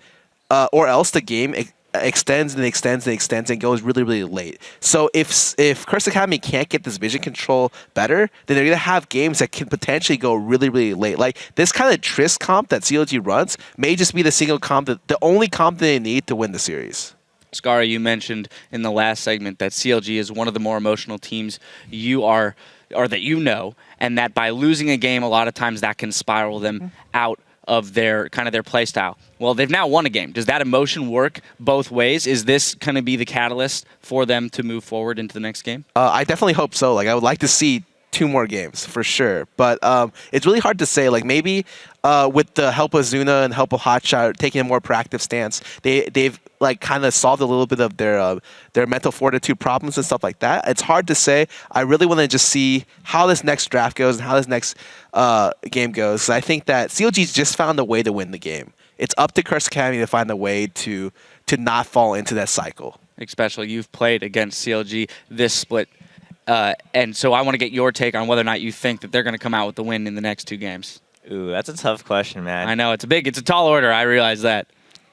or else the game extends and extends and extends and goes really, really late. So if Curse Academy can't get this vision control better, then they're going to have games that can potentially go really, really late. Like this kind of Triss comp that CLG runs may just be the single comp, the only comp that they need to win the series. Skara, you mentioned in the last segment that CLG is one of the more emotional teams you are, or that you know, and that by losing a game, a lot of times that can spiral them out of their play style. Well, they've now won a game. Does that emotion work both ways? Is this going to be the catalyst for them to move forward into the next game? I definitely hope so. Like I would like to see 2 more games for sure, but it's really hard to say. Like maybe with the help of Zuna and help of Hotshot taking a more proactive stance, they've like kind of solved a little bit of their mental fortitude problems and stuff like that. It's hard to say. I really want to just see how this next draft goes and how this next game goes. I think that CLG's just found a way to win the game. It's up to Curse Academy to find a way to not fall into that cycle. Especially you've played against CLG this split. And so I want to get your take on whether or not you think that they're going to come out with the win in the next 2 games. Ooh, that's a tough question, man. I know, it's a tall order, I realize that.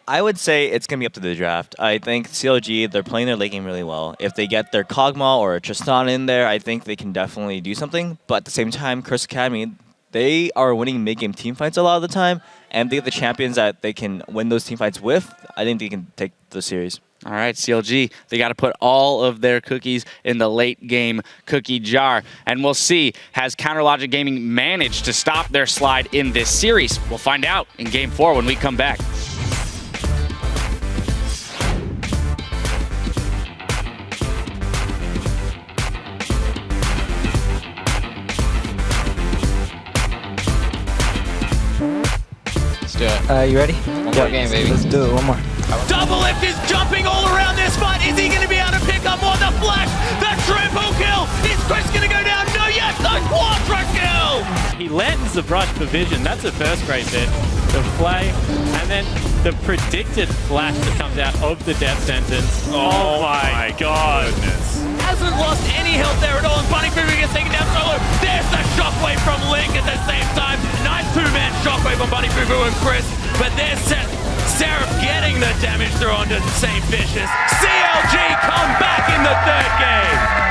I would say it's going to be up to the draft. I think CLG, they're playing their late game really well. If they get their Kog'Maw or a Tristana in there, I think they can definitely do something. But at the same time, Curse Academy, they are winning mid-game teamfights a lot of the time, and they get the champions that they can win those teamfights with. I think they can take the series. All right, CLG, they got to put all of their cookies in the late game cookie jar. And we'll see, has Counterlogic Gaming managed to stop their slide in this series? We'll find out in Game 4 when we come back. Let's do it. You ready? One more game, baby. Let's do it. One more. Double lift is jumping all around this spot. Is he going to be able to pick up more? The flash, the triple kill. Is Chris going to go down? No, yes, the quadra kill. He lands the brush for vision. That's the first great bit. The flame, and then the predicted flash that comes out of the death sentence. Oh my god. Hasn't lost any health there at all. And Bunny Fufu gets taken down solo. There's the shockwave from Link at the same time. Nice 2-man shockwave on Bunny Fufu and Chris. But there's Seraph getting the damage through onto St. Vicious. CLG come back in the 3rd game.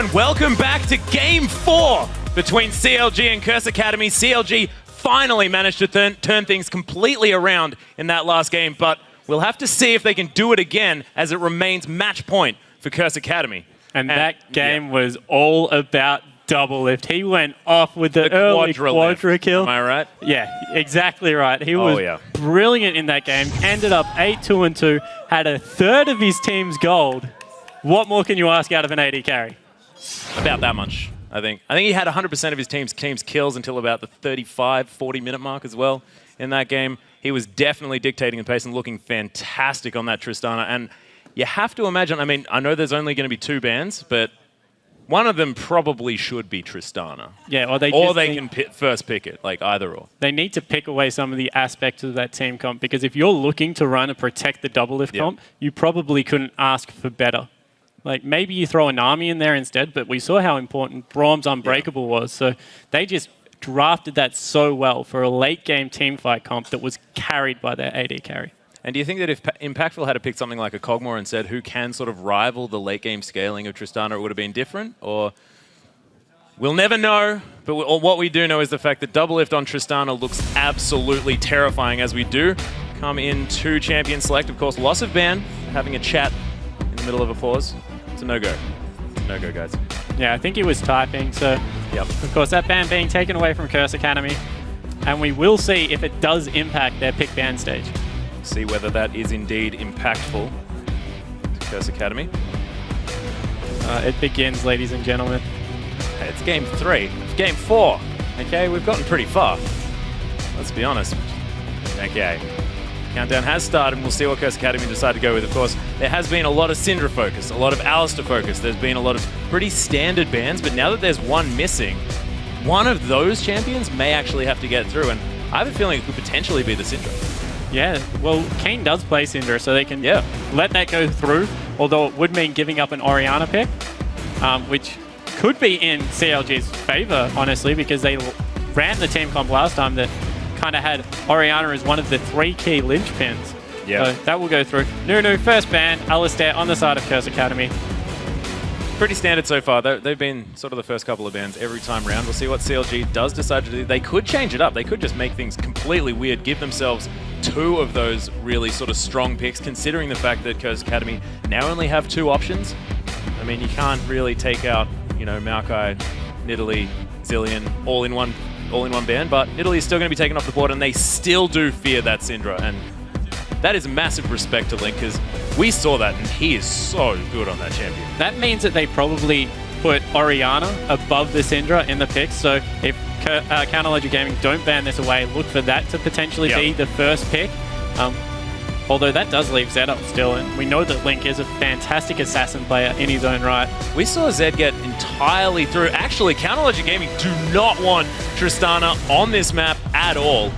Day1, welcome back to Game 4 between CLG and Curse Academy. CLG finally managed to turn things completely around in that last game, but we'll have to see if they can do it again as it remains match point for Curse Academy. And that game was all about double lift. He went off with the early quadra kill. Am I right? Yeah, exactly right. He was brilliant in that game. Ended up 8-2-2, had a third of his team's gold. What more can you ask out of an AD carry? About that much, I think. I think he had 100% of his team's kills until about the 35, 40-minute mark as well in that game. He was definitely dictating the pace and looking fantastic on that Tristana. And you have to imagine, I mean, I know there's only going to be 2 bans, but one of them probably should be Tristana. Yeah, or they can first pick it, like either or. They need to pick away some of the aspects of that team comp, because if you're looking to run and protect the double lift comp, you probably couldn't ask for better. Like, maybe you throw an army in there instead, but we saw how important Braum's Unbreakable was. So they just drafted that so well for a late-game teamfight comp that was carried by their AD carry. And do you think that if Impactful had to pick something like a Cogmore and said who can sort of rival the late-game scaling of Tristana, it would have been different? Or we'll never know, but what we do know is the fact that double lift on Tristana looks absolutely terrifying as we do come into champion select. Of course, loss of ban, having a chat in the middle of a pause. It's a no-go. No-go, guys. Yeah, I think he was typing, so of course that ban being taken away from Curse Academy, and we will see if it does impact their pick ban stage. See whether that is indeed impactful to Curse Academy. It begins, ladies and gentlemen. Hey, it's game 3. It's game 4. Okay, we've gotten pretty far. Let's be honest. Okay. Countdown has started, and we'll see what Curse Academy decide to go with. Of course, there has been a lot of Syndra focus, a lot of Alistair focus. There's been a lot of pretty standard bans, but now that there's one missing, one of those champions may actually have to get through, and I have a feeling it could potentially be the Syndra. Yeah, well, Kane does play Syndra, so they can let that go through, although it would mean giving up an Orianna pick, which could be in CLG's favor, honestly, because they ran the team comp last time that kind of had Orianna as one of the 3 key linchpins. Yeah. So that will go through. Nunu, first ban, Alistair on the side of Curse Academy. Pretty standard so far. They've been sort of the first couple of bans every time round. We'll see what CLG does decide to do. They could change it up. They could just make things completely weird, give themselves 2 of those really sort of strong picks, considering the fact that Curse Academy now only have 2 options. I mean, you can't really take out, you know, Maokai, Nidalee, Zilean all in one ban, but Nidalee is still going to be taken off the board, and they still do fear that Syndra, and that is massive respect to Link, because we saw that, and he is so good on that champion. That means that they probably put Orianna above the Syndra in the picks, so if Counterledger Gaming don't ban this away, look for that to potentially be the first pick. Although that does leave Zed up still, and we know that Link is a fantastic assassin player in his own right. We saw Zed get entirely through. Actually, Counterledger Gaming do not want Tristana on this map at all.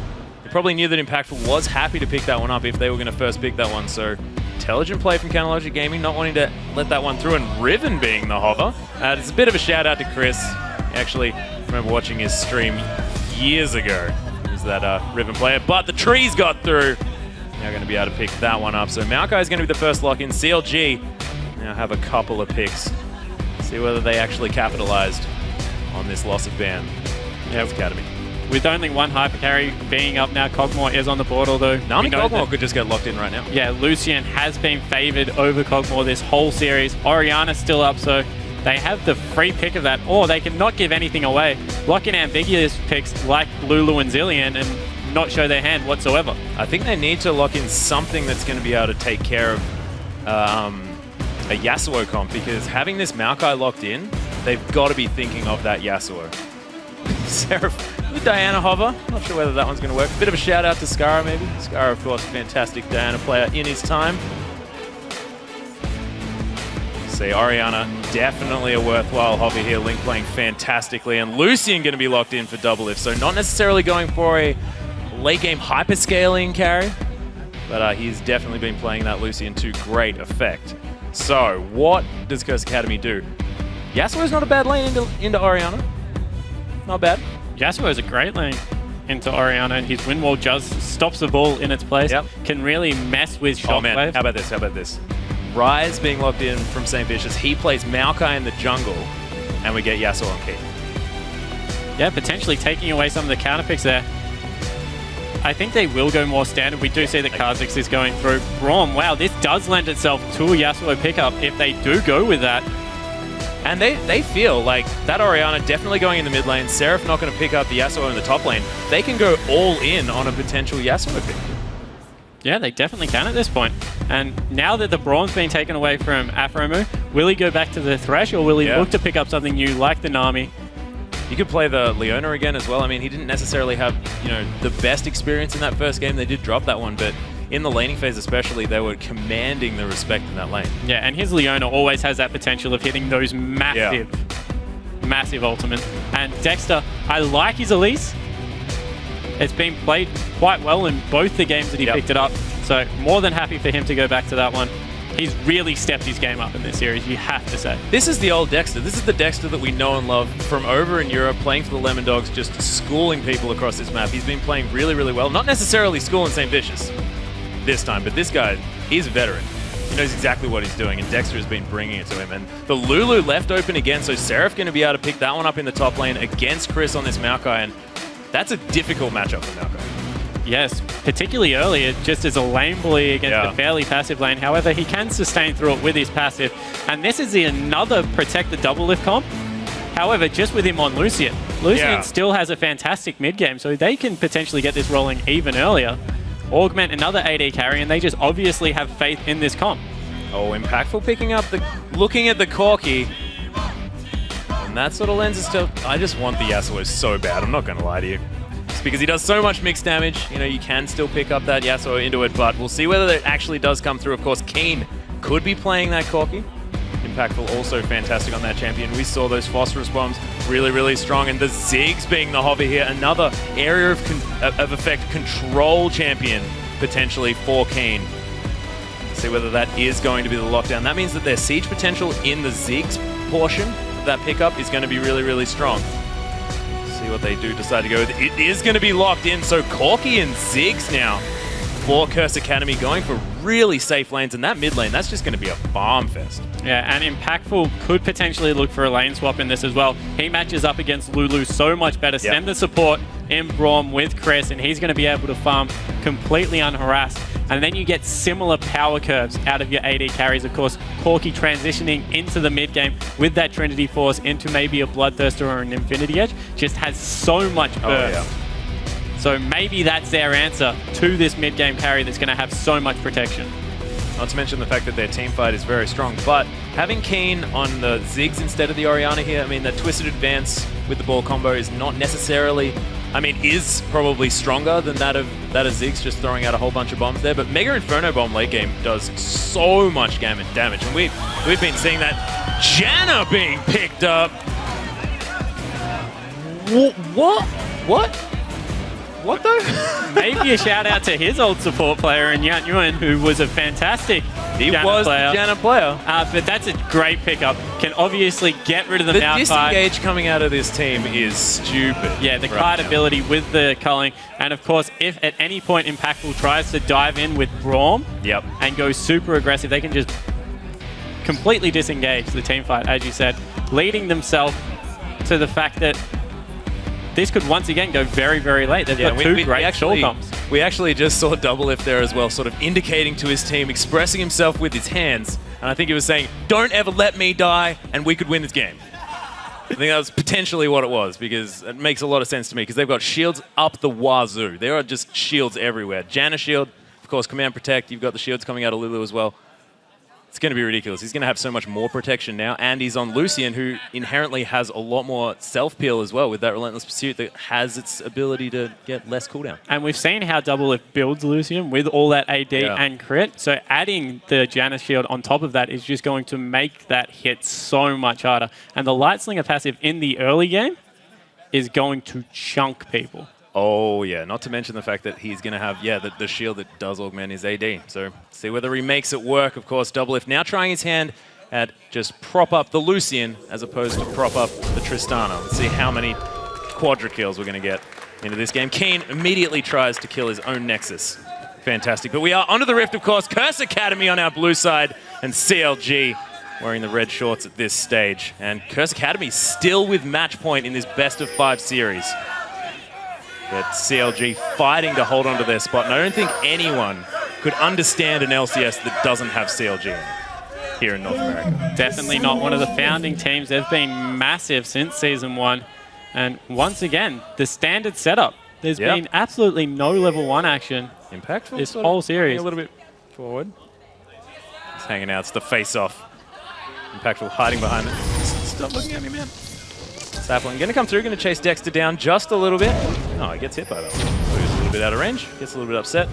They probably knew that Impactful was happy to pick that one up if they were going to first pick that one, so intelligent play from Counterledger Gaming, not wanting to let that one through, and Riven being the hover. It's a bit of a shout out to Chris. Actually, I remember watching his stream years ago. He was that Riven player, but the trees got through. Now going to be able to pick that one up. So Maokai is going to be the first lock in. CLG now have a couple of picks. See whether they actually capitalized on this loss of ban. Yeah, Academy. With only one hyper carry being up now, Cogmore is on the board, although Nami Cogmore could just get locked in right now. Yeah, Lucian has been favored over Cogmore this whole series. Orianna's still up, so they have the free pick of that, or they can not give anything away. Lock in ambiguous picks like Lulu and Zilean and not show their hand whatsoever. I think they need to lock in something that's going to be able to take care of a Yasuo comp, because having this Maokai locked in, they've got to be thinking of that Yasuo. Seraph with Diana hover. Not sure whether that one's going to work. Bit of a shout out to Skara maybe. Skara, of course, fantastic Diana player in his time. See, Orianna, definitely a worthwhile hover here. Link playing fantastically, and Lucian going to be locked in for double lift. So not necessarily going for a late game hyperscaling carry, but he's definitely been playing that Lucian to great effect. So what does Curse Academy do? Yasuo's not a bad lane into Orianna. Not bad. Yasuo is a great lane into Orianna. His wind wall just stops the ball in its place. Can really mess with Shockwave. Oh man, how about this? How about this? Ryze being locked in from St. Vicious. He plays Maokai in the jungle. and we get Yasuo on Keen. Yeah, potentially taking away some of the counter picks there. I think they will go more standard. We do see that Kha'Zix is going through. Braum, wow, this does lend itself to a Yasuo pickup if they do go with that. And they feel like that Orianna definitely going in the mid lane, Seraph not going to pick up the Yasuo in the top lane. They can go all in on a potential Yasuo pick. Yeah, they definitely can at this point. And now that the Braum's been taken away from Aphromu, will he go back to the Thresh or will he look to pick up something new like the Nami? You could play the Leona again as well. I mean, he didn't necessarily have, the best experience in that first game. They did drop that one, but in the laning phase especially, they were commanding the respect in that lane. Yeah, and his Leona always has that potential of hitting those massive ultimates. And Dexter, I like his Elise. It's been played quite well in both the games that he picked it up. So more than happy for him to go back to that one. He's really stepped his game up in this series, you have to say. This is the old Dexter. This is the Dexter that we know and love from over in Europe, playing for the Lemon Dogs, just schooling people across this map. He's been playing really, really well. Not necessarily schooling St. Vicious this time, but this guy, he's a veteran. He knows exactly what he's doing, and Dexter has been bringing it to him. And the Lulu left open again, so Seraph going to be able to pick that one up in the top lane against Chris on this Maokai, and that's a difficult matchup for Maokai. Yes, particularly earlier, just as a lane bully against a fairly passive lane. However, he can sustain through it with his passive. And this is another protect the double lift comp. However, just with him on Lucian. Lucian still has a fantastic mid game, so they can potentially get this rolling even earlier. Augment another AD carry, and they just obviously have faith in this comp. Oh, Impactful picking up looking at the Corki. And that sort of lends itself. I just want the Yasuo so bad, I'm not going to lie to you. Because he does so much mixed damage, you can still pick up that Yasuo into it, but we'll see whether it actually does come through. Of course, Keen could be playing that Corki. Impactful also fantastic on that champion. We saw those Phosphorus bombs really, really strong, and the Ziggs being the hover here. Another area of effect control champion, potentially, for Keen. See whether that is going to be the lockdown. That means that their siege potential in the Ziggs portion of that pickup is going to be really, really strong. See what they do decide to go with. It is going to be locked in, so Corki and Ziggs now for Curse Academy going for really safe lanes, and that mid lane, that's just going to be a bomb fest. Yeah, and Impactful could potentially look for a lane swap in this as well. He matches up against Lulu so much better. Send the support in Braum with Chris, and he's going to be able to farm completely unharassed. And then you get similar power curves out of your AD carries. Of course, Corki transitioning into the mid game with that Trinity Force into maybe a Bloodthirster or an Infinity Edge just has so much burst. So maybe that's their answer to this mid game carry that's going to have so much protection. Not to mention the fact that their team fight is very strong, but having Keen on the Ziggs instead of the Orianna here, I mean, that Twisted Advance with the ball combo is not necessarily, is probably stronger than that of Ziggs just throwing out a whole bunch of bombs there, but Mega Inferno Bomb late game does so much damage, and we've been seeing that. Janna being picked up. What though? Maybe a shout out to his old support player in Yan Yuan, who was a fantastic Janna player. The Janna player. But that's a great pickup. Can obviously get rid of the Mount disengage coming out of this team is stupid. Yeah, the card ability with the culling. And of course, if at any point Impactful tries to dive in with Braum and go super aggressive, they can just completely disengage the team fight, as you said, leading themselves to the fact that this could once again go very, very late. They've got two great short comps. We actually just saw Double Lift there as well, sort of indicating to his team, expressing himself with his hands. And I think he was saying, don't ever let me die, and we could win this game. I think that was potentially what it was, because it makes a lot of sense to me, because they've got shields up the wazoo. There are just shields everywhere. Janna shield, of course, Command Protect. You've got the shields coming out of Lulu as well. It's going to be ridiculous. He's going to have so much more protection now, and he's on Lucian, who inherently has a lot more self-peel as well with that Relentless Pursuit that has its ability to get less cooldown. And we've seen how Double Lift builds Lucian with all that AD and crit, so adding the Janna shield on top of that is just going to make that hit so much harder. And the Lightslinger passive in the early game is going to chunk people. Oh, yeah. Not to mention the fact that he's going to have, the shield that does augment his AD. So see whether he makes it work. Of course, Double Lift now trying his hand at just prop up the Lucian as opposed to prop up the Tristana. Let's see how many quadra kills we're going to get into this game. Keen immediately tries to kill his own Nexus. Fantastic. But we are onto the Rift, of course. Curse Academy on our blue side, and CLG wearing the red shorts at this stage. And Curse Academy still with match point in this best-of-5 series. But CLG fighting to hold on to their spot. And I don't think anyone could understand an LCS that doesn't have CLG in it here in North America. Definitely not one of the founding teams. They've been massive since Season 1. And once again, the standard setup. There's been absolutely no level 1 action Impactful this whole series. A little bit forward. He's hanging out. It's the face-off. Impactful hiding behind it. Stop looking at me, man. Sapling going to come through, going to chase Dexter down just a little bit. Oh, he gets hit by that one. So he's a little bit out of range, gets a little bit upset.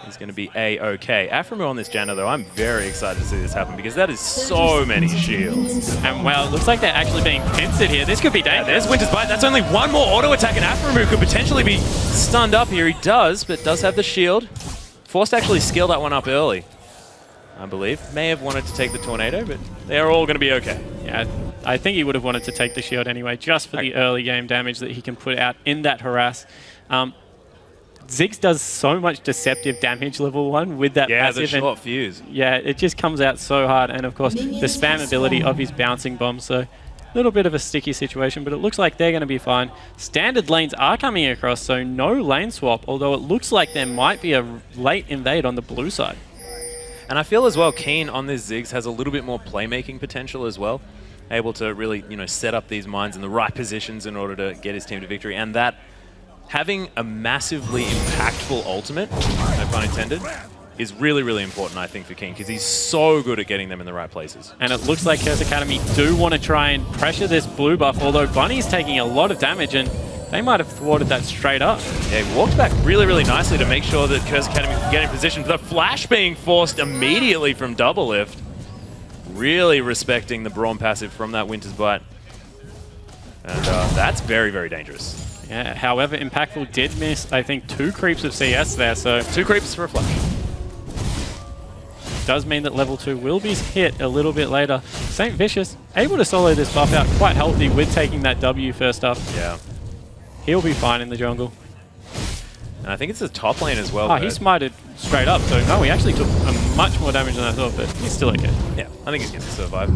He's going to be A-OK. Aframu on this Janna, though, I'm very excited to see this happen because that is so many shields. And wow, it looks like they're actually being pincered here. This could be dangerous. There's Winter's Bite. That's only one more auto attack, and Aframu could potentially be stunned up here. He does, but does have the shield. Forced to actually scale that one up early, I believe. May have wanted to take the Tornado, but they're all going to be okay. Yeah, I think he would have wanted to take the shield anyway, just for the early game damage that he can put out in that harass. Ziggs does so much deceptive damage level 1 with that passive. Yeah, the short fuse. Yeah, it just comes out so hard. And of course, the spam ability of his bouncing bomb. So a little bit of a sticky situation, but it looks like they're going to be fine. Standard lanes are coming across, so no lane swap, although it looks like there might be a late invade on the blue side. And I feel as well Keen on this Ziggs has a little bit more playmaking potential as well. Able to really, set up these mines in the right positions in order to get his team to victory. And that having a massively impactful ultimate, no pun intended, is really, really important, I think, for Keen, because he's so good at getting them in the right places. And it looks like Curse Academy do want to try and pressure this blue buff, although Bunny's taking a lot of damage, and they might have thwarted that straight up. Yeah, he walked back really, really nicely to make sure that Curse Academy could get in position. The flash being forced immediately from Double Lift. Really respecting the Brawn passive from that Winter's Bite. And that's very, very dangerous. Yeah, however, Impactful did miss, I think, 2 creeps of CS there, so... 2 creeps for a flash. Does mean that level 2 will be hit a little bit later. St. Vicious able to solo this buff out quite healthy with taking that W first up. Yeah. He'll be fine in the jungle. And I think it's the top lane as well. Oh, he smited straight up, so no, he actually took much more damage than I thought, but he's still okay. Yeah, I think he's going to survive.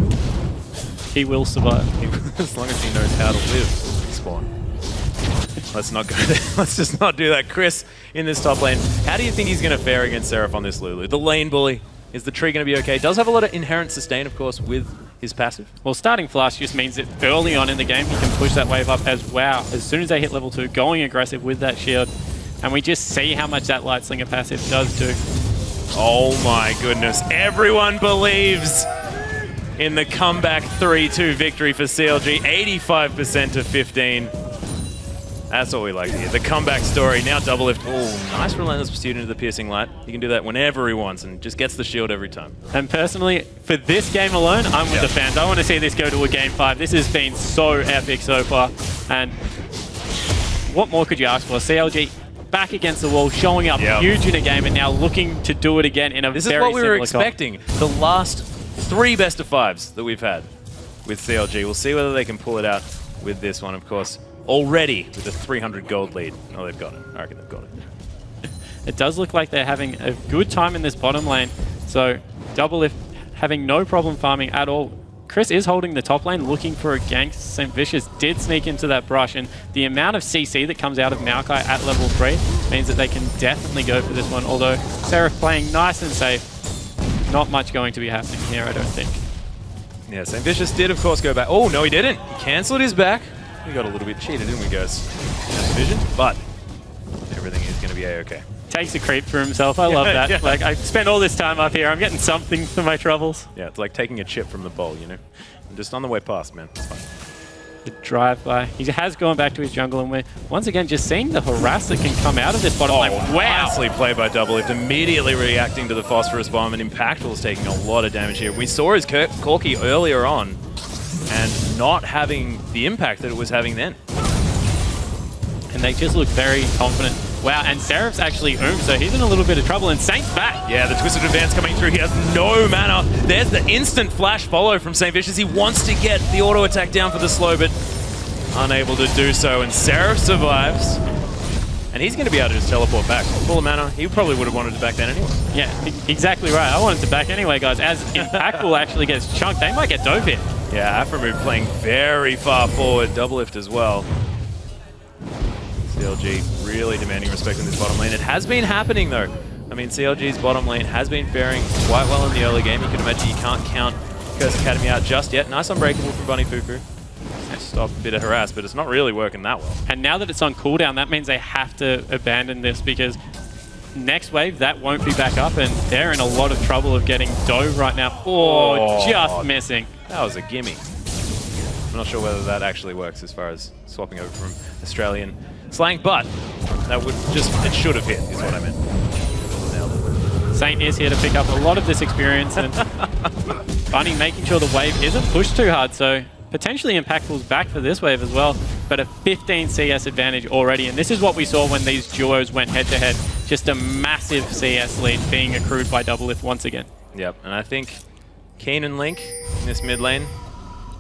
He will survive. As long as he knows how to live. Spawn. Let's not go there. Let's just not do that. Chris in this top lane. How do you think he's going to fare against Seraph on this Lulu? The lane bully. Is the tree going to be okay? Does have a lot of inherent sustain, of course, with his passive. Well, starting Flash just means that early on in the game, he can push that wave up as well. As soon as they hit level 2, going aggressive with that shield. And we just see how much that Light Slinger passive does do. Oh my goodness. Everyone believes in the comeback 3-2 victory for CLG. 85% to 15. That's what we like to hear. The comeback story. Now Double Lift. Oh, nice Relentless Pursuit into the Piercing Light. He can do that whenever he wants and just gets the shield every time. And personally, for this game alone, I'm with the fans. I want to see this go to a Game 5. This has been so epic so far. And what more could you ask for? CLG back against the wall, showing up huge in a game and now looking to do it again in a very similar This is what we were expecting. The last 3 best-of-5s that we've had with CLG. We'll see whether they can pull it out with this one, of course. Already with a 300 gold lead. Oh, they've got it. I reckon they've got it. It does look like they're having a good time in this bottom lane. So Double Lift having no problem farming at all. Chris is holding the top lane, looking for a gank. St. Vicious did sneak into that brush, and the amount of CC that comes out of Maokai at level 3 means that they can definitely go for this one. Although Seraph playing nice and safe, not much going to be happening here, I don't think. Yeah, St. Vicious did, of course, go back. Oh, no, he didn't. He cancelled his back. We got a little bit cheated, didn't we, guys? Vision, but everything is going to be A-okay. Takes a creep for himself. I love that. Yeah. Like, I spent all this time up here. I'm getting something for my troubles. Yeah, it's like taking a chip from the bowl, you know? I'm just on the way past, man. It's fine. The drive-by. He has gone back to his jungle, and we're once again just seeing the harass that can come out of this bottom lane. Wow! Nicely played by Double Lift, immediately reacting to the Phosphorus Bomb, and Impactful is taking a lot of damage here. We saw his Corki earlier on, and not having the impact that it was having then. And they just look very confident. Wow, and Seraph's actually so he's in a little bit of trouble, and Saint's back. Yeah, the Twisted Advance coming through. He has no mana. There's the instant flash follow from St. Vicious. He wants to get the auto attack down for the slow, but unable to do so, and Seraph survives. and he's going to be able to just teleport back. Full of mana, he probably would have wanted to back then anyway. Yeah, exactly right. I wanted to back anyway, guys. As Impactful actually gets chunked, they might get dove here. Yeah, Afromove playing very far forward, double lift as well. CLG really demanding respect in this bottom lane. It has been happening though. I mean, CLG's bottom lane has been faring quite well in the early game. You can imagine you can't count Curse Academy out just yet. Nice Unbreakable from Bunny Fufu. Stop a bit of harass, but it's not really working that well. And now that it's on cooldown, that means they have to abandon this because next wave, that won't be back up, and they're in a lot of trouble of getting dove right now. Oh, just missing. That was a gimme. I'm not sure whether that actually works as far as swapping over from Australian slang, but that would just, it should have hit, is what I meant. Saint is here to pick up a lot of this experience, and Bunny making sure the wave isn't pushed too hard, so potentially Impactful's back for this wave as well, but a 15 CS advantage already, and this is what we saw when these duos went head-to-head. Just a massive CS lead being accrued by Doublelift once again. Yep, and I think Keen and Link in this mid lane,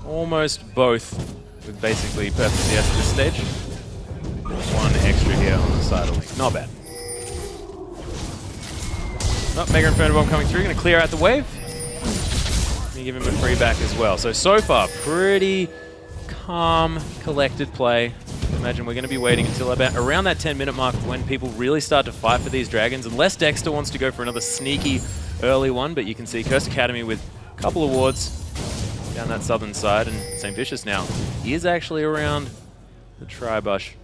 almost both with basically perfect CS at this stage. One extra here on the side of Link. Not bad. Oh, Mega Inferno Bomb coming through, going to clear out the wave. And give him a free back as well. So far, pretty calm, collected play. Imagine we're going to be waiting until about around that 10-minute mark when people really start to fight for these dragons. Unless Dexter wants to go for another sneaky early one, but you can see Cursed Academy with a couple of wards down that southern side, and St. Vicious now is actually around the Tribush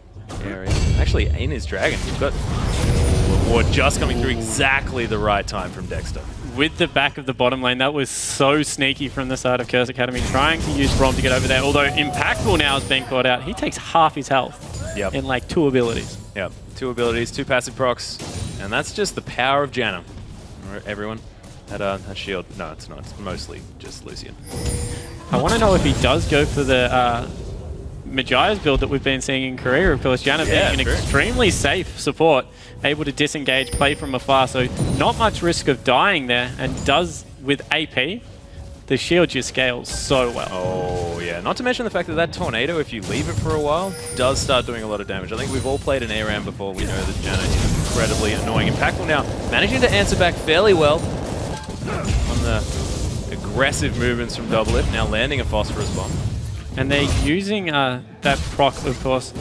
area. Actually, in his dragon, we've got a ward just coming through exactly the right time from Dexter. With the back of the bottom lane, that was so sneaky from the side of Curse Academy, trying to use Braum to get over there. Although Impactful now is being caught out. He takes half his health in like 2 abilities. Yep, 2 abilities, 2 passive procs, and that's just the power of Janna. Everyone had a shield. No, it's not. It's mostly just Lucian. I want to know if he does go for the Magia's build that we've been seeing in Korea. Of course, Janna being an extremely safe support, able to disengage, play from afar, so not much risk of dying there, and does with AP. The shield just scales so well. Oh, yeah. Not to mention the fact that that Tornado, if you leave it for a while, does start doing a lot of damage. I think we've all played an ARAM before. We know that Janna is incredibly annoying. Impactful now managing to answer back fairly well on the aggressive movements from Doublelift, now landing a Phosphorus Bomb. And they're using that proc, of course.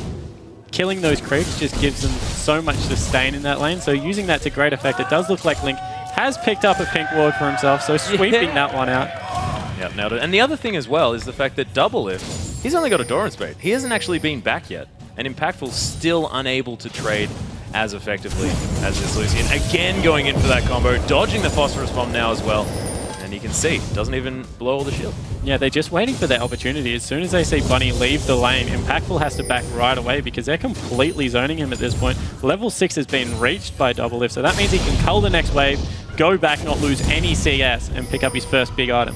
Killing those creeps just gives them so much sustain in that lane, so using that to great effect. It does look like Link has picked up a pink ward for himself, so sweeping that one out. Yep, nailed it. And the other thing as well is the fact that Doublelift, he's only got a Doran's Bait. He hasn't actually been back yet, and Impactful's still unable to trade as effectively as this Lucian. Again going in for that combo, dodging the Phosphorus Bomb now as well. And you can see, doesn't even blow all the shield. Yeah, they're just waiting for their opportunity. As soon as they see Bunny leave the lane, Impactful has to back right away because they're completely zoning him at this point. Level 6 has been reached by Doublelift, so that means he can cull the next wave, go back, not lose any CS, and pick up his first big item.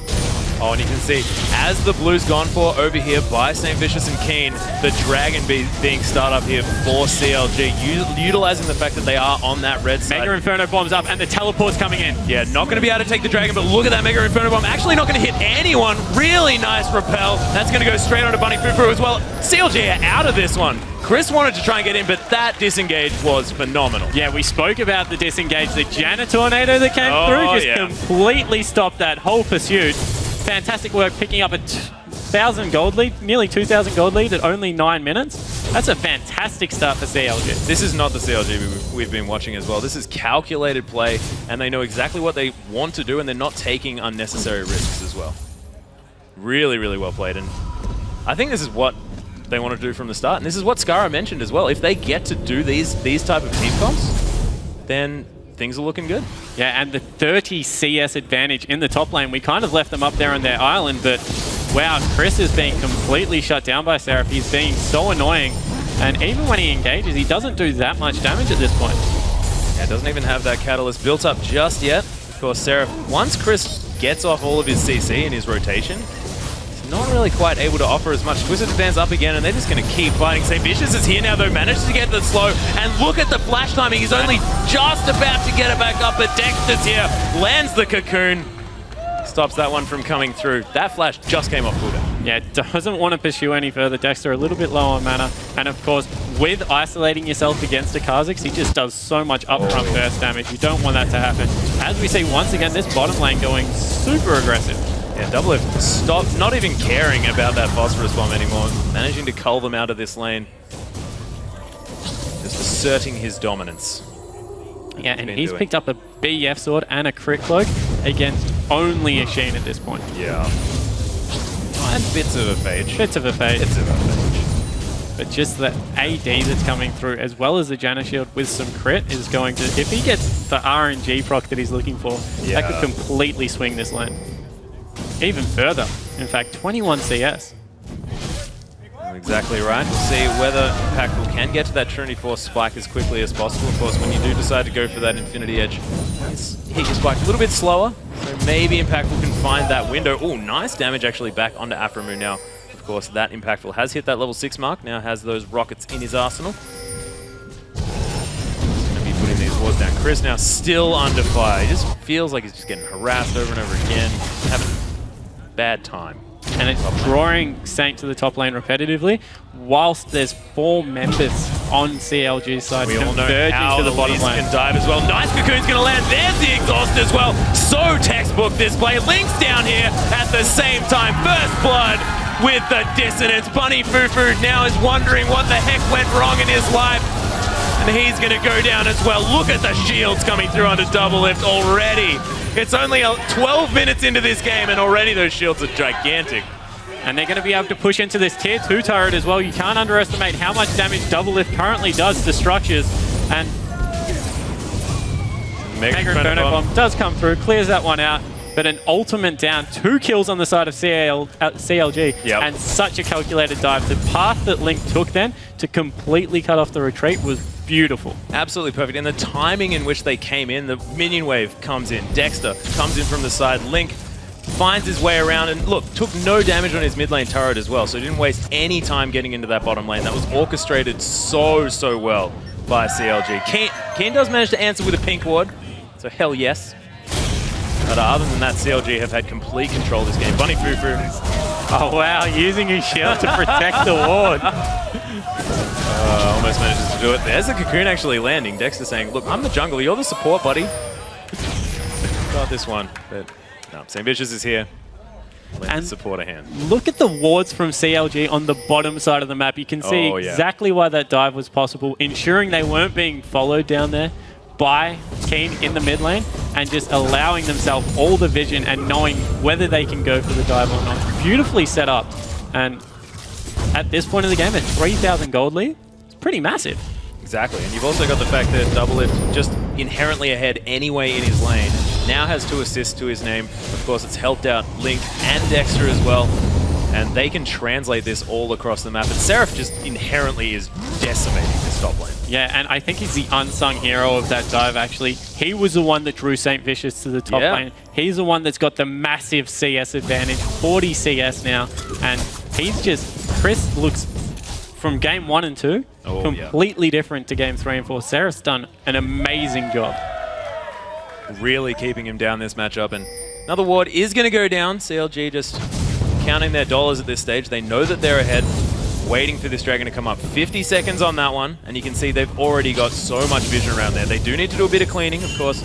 Oh, and you can see, as the blue's gone for over here by St. Vicious and Keen, the Dragon being start up here for CLG, utilizing the fact that they are on that red side. Mega Inferno Bomb's up, and the teleport's coming in. Yeah, not going to be able to take the Dragon, but look at that Mega Inferno Bomb. Actually not going to hit anyone. Really nice repel. That's going to go straight onto Bunny Fufu as well. CLG are out of this one. Chris wanted to try and get in, but that disengage was phenomenal. Yeah, we spoke about the disengage. The Janna Tornado that came through just completely stopped that whole pursuit. Fantastic work picking up a 1,000 gold lead, nearly 2,000 gold lead at only 9 minutes. That's a fantastic start for CLG. This is not the CLG we've been watching as well. This is calculated play, and they know exactly what they want to do, and they're not taking unnecessary risks as well. Really, really well played, and I think this is what they want to do from the start, and this is what Skara mentioned as well. If they get to do these type of team comps, then things are looking good. Yeah, and the 30 CS advantage in the top lane, we kind of left them up there on their island, but wow, Chris is being completely shut down by Seraph. He's being so annoying, and even when he engages, he doesn't do that much damage at this point. Yeah, doesn't even have that catalyst built up just yet. Of course, Seraph, once Chris gets off all of his CC in his rotation, not really quite able to offer as much. Twisted Advance up again, and they're just going to keep fighting. St. Vicious is here now, though, managed to get the slow, and look at the flash timing. He's only just about to get it back up, but Dexter's here, lands the cocoon, stops that one from coming through. That flash just came off cooldown. Yeah, doesn't want to pursue any further. Dexter a little bit low on mana. And of course, with isolating yourself against a Kha'Zix, he just does so much upfront burst damage. You don't want that to happen. As we see once again, this bottom lane going super aggressive. Yeah, Doublelift stopped not even caring about that Phosphorus Bomb anymore. Managing to cull them out of this lane. Just asserting his dominance. Yeah, and he's picked up a BF sword and a crit cloak against only a Sheen at this point. Yeah. And bits of a Phage. Bits of a Phage. Bits of a Phage. But just the AD that's coming through, as well as the Janna Shield with some crit, is going to... If he gets the RNG proc that he's looking for, that could completely swing this lane. Even further. In fact, 21 CS. Exactly right. We'll see whether Impactful can get to that Trinity Force spike as quickly as possible. Of course, when you do decide to go for that Infinity Edge, hit your spike a little bit slower, so maybe Impactful can find that window. Oh, nice damage actually back onto Aframu now. Of course, that Impactful has hit that level 6 mark, now has those rockets in his arsenal. Going to be putting these wards down. Chris now still under fire. He just feels like he's just getting harassed over and over again. Having a bad time. And it's drawing Saint to the top lane repetitively, whilst there's 4 members on CLG's side. We all know how to the bottom Elise lane. can dive as well. Nice Cocoon's going to land. There's the exhaust as well. So textbook this play. Link's down here at the same time. First blood with the dissonance. Bunny Fufu now is wondering what the heck went wrong in his life. And he's going to go down as well. Look at the shields coming through onto Doublelift already. It's only 12 minutes into this game and already those shields are gigantic. And they're going to be able to push into this tier 2 turret as well. You can't underestimate how much damage Doublelift currently does to structures. And Mega Inferno Bomb does come through, clears that one out. But an ultimate down, 2 kills on the side of CLG, and such a calculated dive. The path that Link took then to completely cut off the retreat was beautiful. Absolutely perfect. And the timing in which they came in, the minion wave comes in, Dexter comes in from the side, Link finds his way around and look, took no damage on his mid lane turret as well, so he didn't waste any time getting into that bottom lane. That was orchestrated so well by CLG. Keen does manage to answer with a pink ward, so hell yes. But other than that, CLG have had complete control this game. Bunny Fufu. Oh wow, using his shield to protect the ward. Almost manages to do it. There's the Cocoon actually landing. Dexter saying, look, I'm the jungler, you're the support, buddy. Got this one, but no, St. Vicious is here. Lend support a hand. Look at the wards from CLG on the bottom side of the map. You can see exactly why that dive was possible, ensuring they weren't being followed down there by Keen in the mid lane and just allowing themselves all the vision and knowing whether they can go for the dive or not. Beautifully set up. And at this point in the game, a 3,000 gold lead, it's pretty massive. Exactly, and you've also got the fact that Doublelift, just inherently ahead anyway in his lane, now has 2 assists to his name. Of course, it's helped out Link and Dexter as well, and they can translate this all across the map. And Seraph just inherently is decimating this top lane. Yeah, and I think he's the unsung hero of that dive, actually. He was the one that drew St. Vicious to the top lane. He's the one that's got the massive CS advantage, 40 CS now, and he's just... Chris looks, from game 1 and 2, completely different to game 3 and 4. Seraph's done an amazing job. Really keeping him down this matchup, and another ward is going to go down. CLG just counting their dollars at this stage. They know that they're ahead, waiting for this dragon to come up. 50 seconds on that one, and you can see they've already got so much vision around there. They do need to do a bit of cleaning, of course.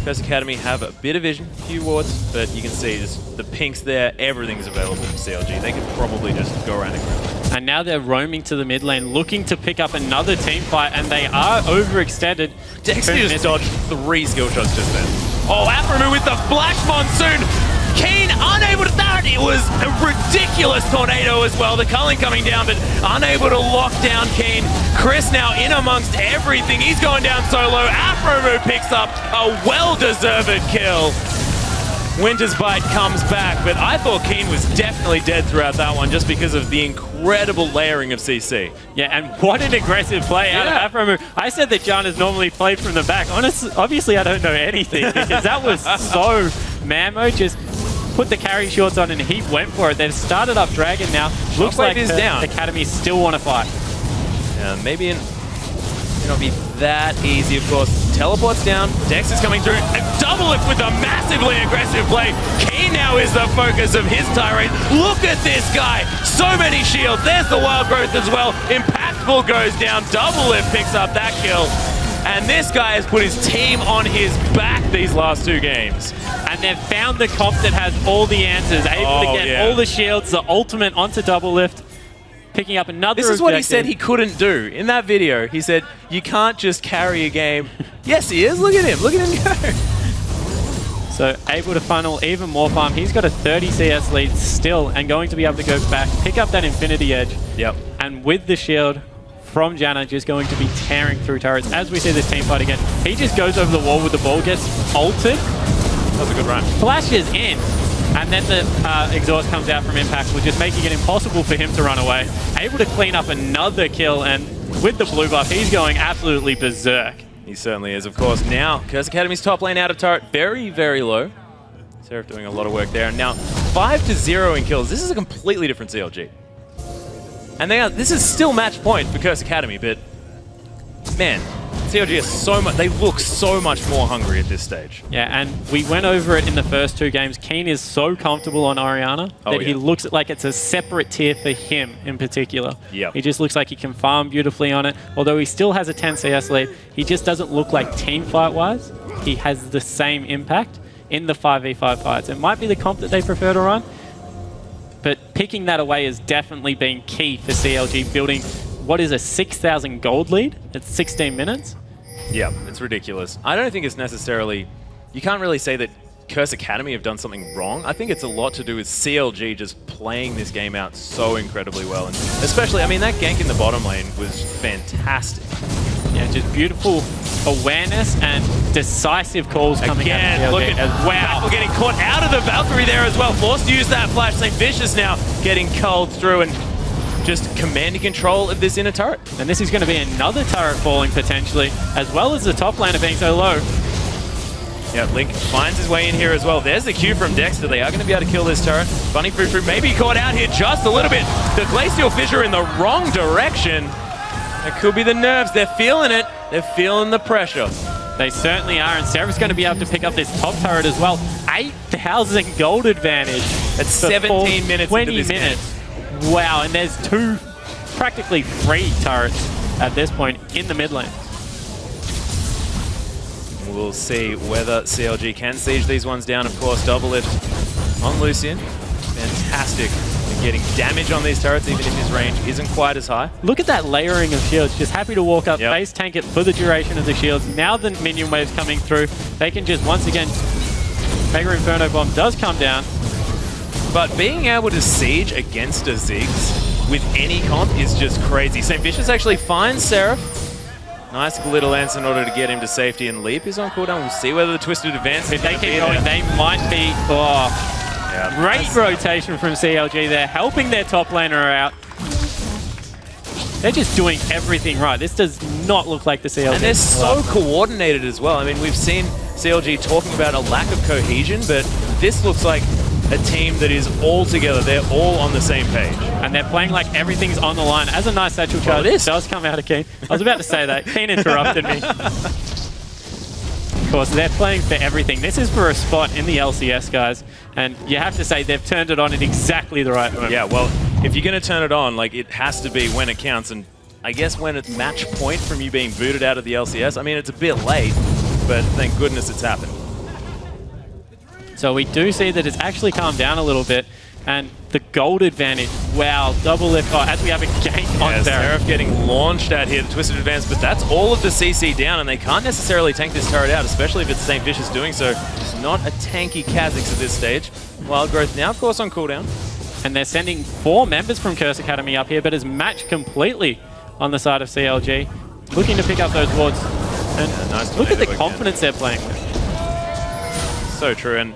First Academy have a bit of vision, a few wards, but you can see just the pinks there, everything's available from CLG. They could probably just go around and grab it. And now they're roaming to the mid lane, looking to pick up another team fight, and they are overextended. Dexter just dodged 3 skill shots just then. Oh, Aframu with the Flash Monsoon! Keen unable to start. It was a ridiculous tornado as well. The culling coming down, but unable to lock down Keen. Chris now in amongst everything. He's going down solo. Aframu picks up a well-deserved kill. Winter's Bite comes back, but I thought Keen was definitely dead throughout that one just because of the incredible layering of CC. Yeah, and what an aggressive play out of Aframu. I said that John has normally played from the back. Honestly, obviously I don't know anything because that was so Mammo. Just put the carry shorts on and he went for it. They've started up Dragon now. Looks like the Academy still want to fight. Maybe it not be that easy, of course. Teleports down, Dex is coming through, and Doublelift with a massively aggressive play. Keen He now is the focus of his tirade. Look at this guy. So many shields. There's the wild growth as well. Impactful goes down. Doublelift picks up that kill. And this guy has put his team on his back these last 2 games. And they've found the comp that has all the answers, able to get all the shields, the ultimate onto Doublelift, picking up another This is what he said objective. he couldn't do. In that video, he said, you can't just carry a game. Yes, he is. Look at him. Look at him go. So able to funnel even more farm. He's got a 30 CS lead still and going to be able to go back, pick up that Infinity Edge. Yep. And with the shield from Janna, just going to be tearing through turrets. As we see this team fight again, he just goes over the wall with the ball, gets ulted. That's a good run. Flashes in. And then the exhaust comes out from Impactful, just making it impossible for him to run away. Able to clean up another kill, and with the blue buff, he's going absolutely berserk. He certainly is, of course. Now, Curse Academy's top lane out of turret, very, very low. Seraph doing a lot of work there. And now, 5-0 in kills. This is a completely different CLG. And this is still match point for Curse Academy, but man, CLG is so much, they look so much more hungry at this stage. Yeah, and we went over it in the first 2 games. Keen is so comfortable on Orianna that he looks like it's a separate tier for him in particular. Yep. He just looks like he can farm beautifully on it. Although he still has a 10 CS lead, he just doesn't look like team fight-wise. He has the same impact in the 5v5 fights. It might be the comp that they prefer to run, but picking that away has definitely been key for CLG, building what is a 6,000 gold lead at 16 minutes. Yeah, it's ridiculous. I don't think it's necessarily, you can't really say that Curse Academy have done something wrong. I think it's a lot to do with CLG just playing this game out so incredibly well. And especially, I mean, that gank in the bottom lane was fantastic. Yeah, just beautiful awareness and decisive calls coming out of CLG. Look at wow, we're getting caught out of the Valkyrie there as well. Forced to use that flash. St. Vicious now getting culled through and just commanding control of this inner turret. And this is going to be another turret falling potentially, as well as the top laner being so low. Yeah, Link finds his way in here as well. There's the Q from Dexter. They are going to be able to kill this turret. Bunny Frou Frou maybe caught out here just a little bit. The Glacial Fissure in the wrong direction. It could be the nerves. They're feeling it. They're feeling the pressure. They certainly are, and Seraph's going to be able to pick up this top turret as well. 8,000 gold advantage. That's 17 minutes into this game. Wow, and there's 2, practically 3 turrets at this point in the mid lane. We'll see whether CLG can siege these ones down. Of course, Doublelift on Lucian. Fantastic at getting damage on these turrets, even if his range isn't quite as high. Look at that layering of shields. Just happy to walk up, base tank it for the duration of the shields. Now the minion wave's coming through. They can just, once again, Mega Inferno Bomb does come down. But being able to siege against a Ziggs with any comp is just crazy. St. Vicious actually finds Seraph. Nice little lance in order to get him to safety, and Leap is on cooldown. We'll see whether the Twisted Advance If they keep going, they might be... Great rotation from CLG there, helping their top laner out. They're just doing everything right. This does not look like the CLG. And they're so coordinated as well. I mean, we've seen CLG talking about a lack of cohesion, but this looks like a team that is all together. They're all on the same page. And they're playing like everything's on the line. As a nice satchel charge does come out of Keen. I was about to say that. Keen interrupted me. Of course, they're playing for everything. This is for a spot in the LCS, guys. And you have to say they've turned it on at exactly the right moment. Yeah, well, if you're going to turn it on, like, it has to be when it counts. And I guess when it's match point from you being booted out of the LCS, I mean, it's a bit late, but thank goodness it's happened. So we do see that it's actually calmed down a little bit, and the gold advantage, wow, Doublelift, as we have a gank on Seraph getting launched out here, the Twisted Advance, but that's all of the CC down, and they can't necessarily tank this turret out, especially if it's St. Vicious doing so. It's not a tanky Kha'Zix at this stage. Wild Growth now, of course, on cooldown. And they're sending 4 members from Curse Academy up here, but is matched completely on the side of CLG, looking to pick up those wards. And nice look at the confidence they're playing with. So true, and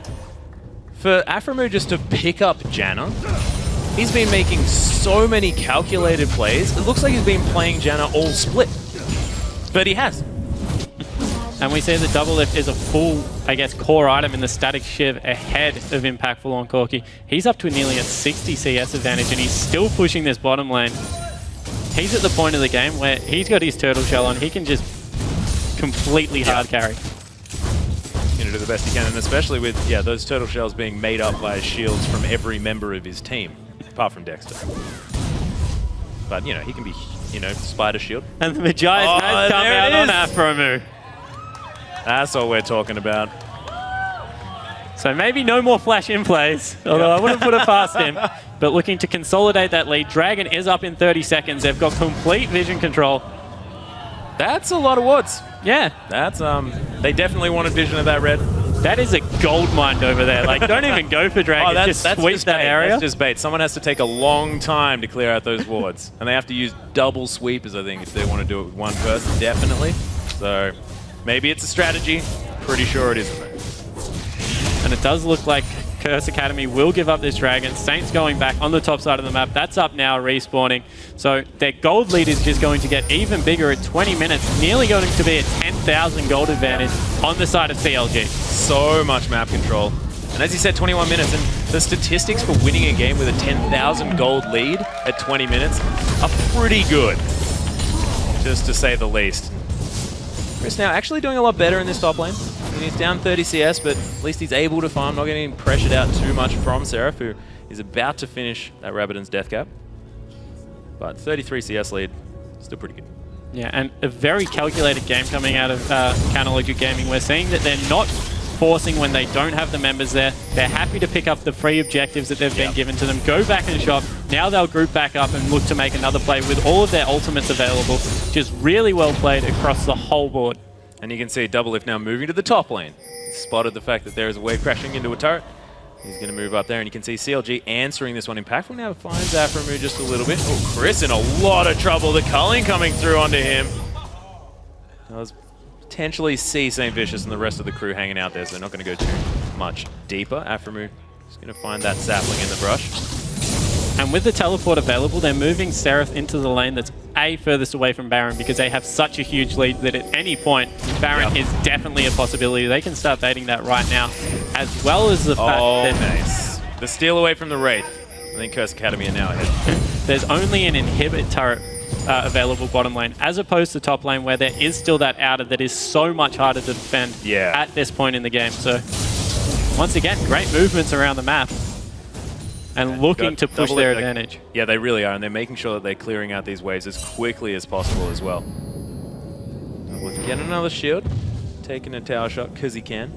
for Aphromoo just to pick up Janna, he's been making so many calculated plays. It looks like he's been playing Janna all split, but he has. And we see that Doublelift is a full, I guess, core item in the static shiv ahead of Impactful on Corki. He's up to nearly a 60 CS advantage, and he's still pushing this bottom lane. He's at the point of the game where he's got his turtle shell on. He can just completely hard carry. Going to do the best he can, and especially with those turtle shells being made up by shields from every member of his team, apart from Dexter. But you know, he can be, you know, spider shield. And the Magi's has come out on Afromu. That's what we're talking about. So maybe no more flash in plays, although I wouldn't put it past him. But looking to consolidate that lead. Dragon is up in 30 seconds. They've got complete vision control. That's a lot of wards. Yeah. That's, they definitely wanted vision of that red. That is a gold mine over there. Like, don't even go for Dragon. Just sweep that area. That's just bait. Someone has to take a long time to clear out those wards. And they have to use double sweepers, I think, if they want to do it with one person, definitely. So maybe it's a strategy. Pretty sure it isn't. And it does look like Curse Academy will give up this Dragon. Saints going back on the top side of the map. That's up now, respawning. So their gold lead is just going to get even bigger at 20 minutes. Nearly going to be a 10,000 gold advantage on the side of CLG. So much map control. And as you said, 21 minutes. And the statistics for winning a game with a 10,000 gold lead at 20 minutes are pretty good, just to say the least. Chris now actually doing a lot better in this top lane. He's down 30 CS, but at least he's able to farm, not getting pressured out too much from Seraph, who is about to finish that Rabbidan's death cap. But 33 CS lead, still pretty good. Yeah, and a very calculated game coming out of Canalogic Gaming. We're seeing that they're not forcing when they don't have the members there. They're happy to pick up the free objectives that they've been given to them, go back and shop. Now they'll group back up and look to make another play with all of their ultimates available. Just really well played across the whole board. And you can see Doublelift now moving to the top lane. Spotted the fact that there is a wave crashing into a turret. He's going to move up there, and you can see CLG answering this one. Impactful now finds Afromu just a little bit. Oh, Chris in a lot of trouble. The culling coming through onto him. Does potentially see St. Vicious and the rest of the crew hanging out there, so they're not going to go too much deeper. Afromu is going to find that sapling in the brush. And with the teleport available, they're moving Seraph into the lane that's furthest away from Baron, because they have such a huge lead that at any point, Baron is definitely a possibility. They can start baiting that right now, as well as the fact that... nice. The steal away from the Wraith. I think Curse Academy are now ahead. There's only an inhibit turret available bottom lane, as opposed to top lane, where there is still that outer that is so much harder to defend at this point in the game. So, once again, great movements around the map. And looking to push their advantage. Yeah, they really are, and they're making sure that they're clearing out these waves as quickly as possible as well. Get another shield, taking a tower shot because he can.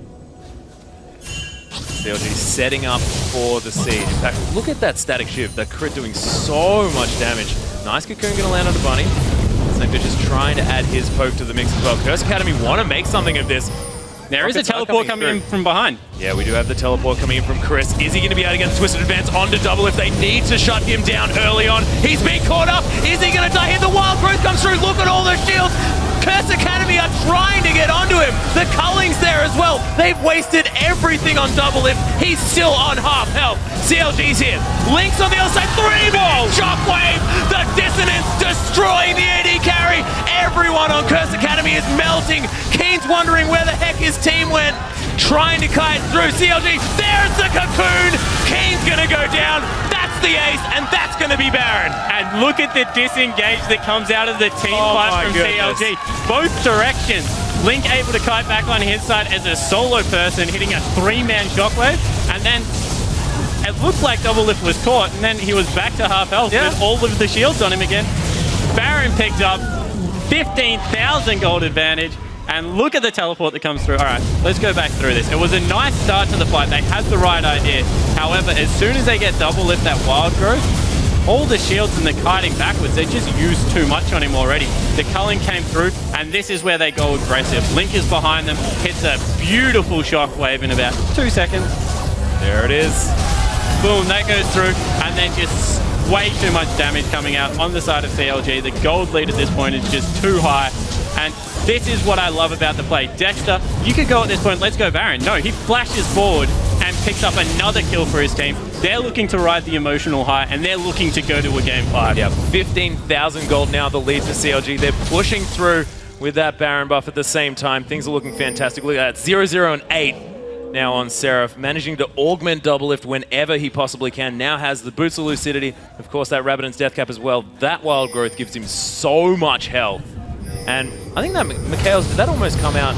CLG setting up for the siege. In fact, look at that static shift. That crit doing so much damage. Nice Cocoon going to land on the bunny. St. Vicious trying to add his poke to the mix as well. Curse Academy want to make something of this. There is a teleport coming in from behind. Yeah, we do have the teleport coming in from Chris. Is he going to be able to get the Twisted Advance onto Doublelift? They need to shut him down early on. He's being caught up. Is he going to die here? The Wild Growth comes through. Look at all the shields. Curse Academy are trying to get onto him. The culling's there as well. They've wasted everything on Doublelift. He's still on half health. CLG's here. Link's on the other side. 3-man shockwave. The dissonance destroying the AD carry. Everyone on Curse Academy is melting. Keen's wondering where the heck his team went. Trying to kite through CLG. There's the Cocoon. Keen's going to go down. That's the ace, and that's going to be Baron. And look at the disengage that comes out of the team fight from CLG. Both directions. Link able to kite back on his side as a solo person, hitting a 3-man shockwave. And then it looked like Doublelift was caught, and then he was back to half health with all of the shields on him again. Baron picked up 15,000 gold advantage. And look at the teleport that comes through. All right, let's go back through this. It was a nice start to the fight. They had the right idea. However, as soon as they get Doublelift that wild growth, all the shields and the kiting backwards, they just used too much on him already. The culling came through, and this is where they go aggressive. Link is behind them, hits a beautiful shockwave in about 2 seconds. There it is. Boom, that goes through, and then just way too much damage coming out on the side of CLG. The gold lead at this point is just too high. And this is what I love about the play. Dexter, you could go at this point, let's go Baron. No, he flashes forward and picks up another kill for his team. They're looking to ride the emotional high, and they're looking to go to a game 5. Yeah, 15,000 gold now, the lead for CLG. They're pushing through with that Baron buff at the same time. Things are looking fantastic. Look at that, 0-0 and 8 now on Seraph, managing to augment Doublelift whenever he possibly can. Now has the Boots of Lucidity, of course that Rabbidan's death cap as well. That wild growth gives him so much health. And I think that Mikhail's, did that almost come out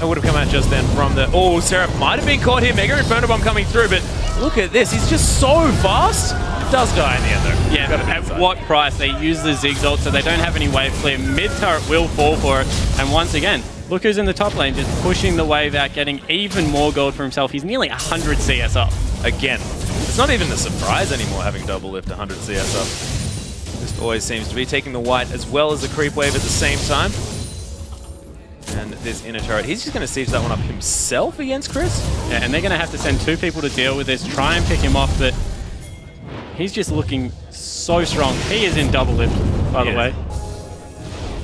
That would have come out just then from the... Oh, Seraph might have been caught here. Mega Inferno Bomb coming through, but look at this. He's just so fast. Does die in the end, though. Yeah, at what price? They use the Ziggs ult, so they don't have any wave clear. Mid-turret will fall for it. And once again, look who's in the top lane, just pushing the wave out, getting even more gold for himself. He's nearly 100 CS up. Again, it's not even a surprise anymore having double lift 100 CS up. Just always seems to be taking the white as well as the creep wave at the same time. And this inner turret, he's just going to siege that one up himself against Chris. Yeah, and they're going to have to send 2 people to deal with this, try and pick him off, but he's just looking so strong. He is in double lift, by the way.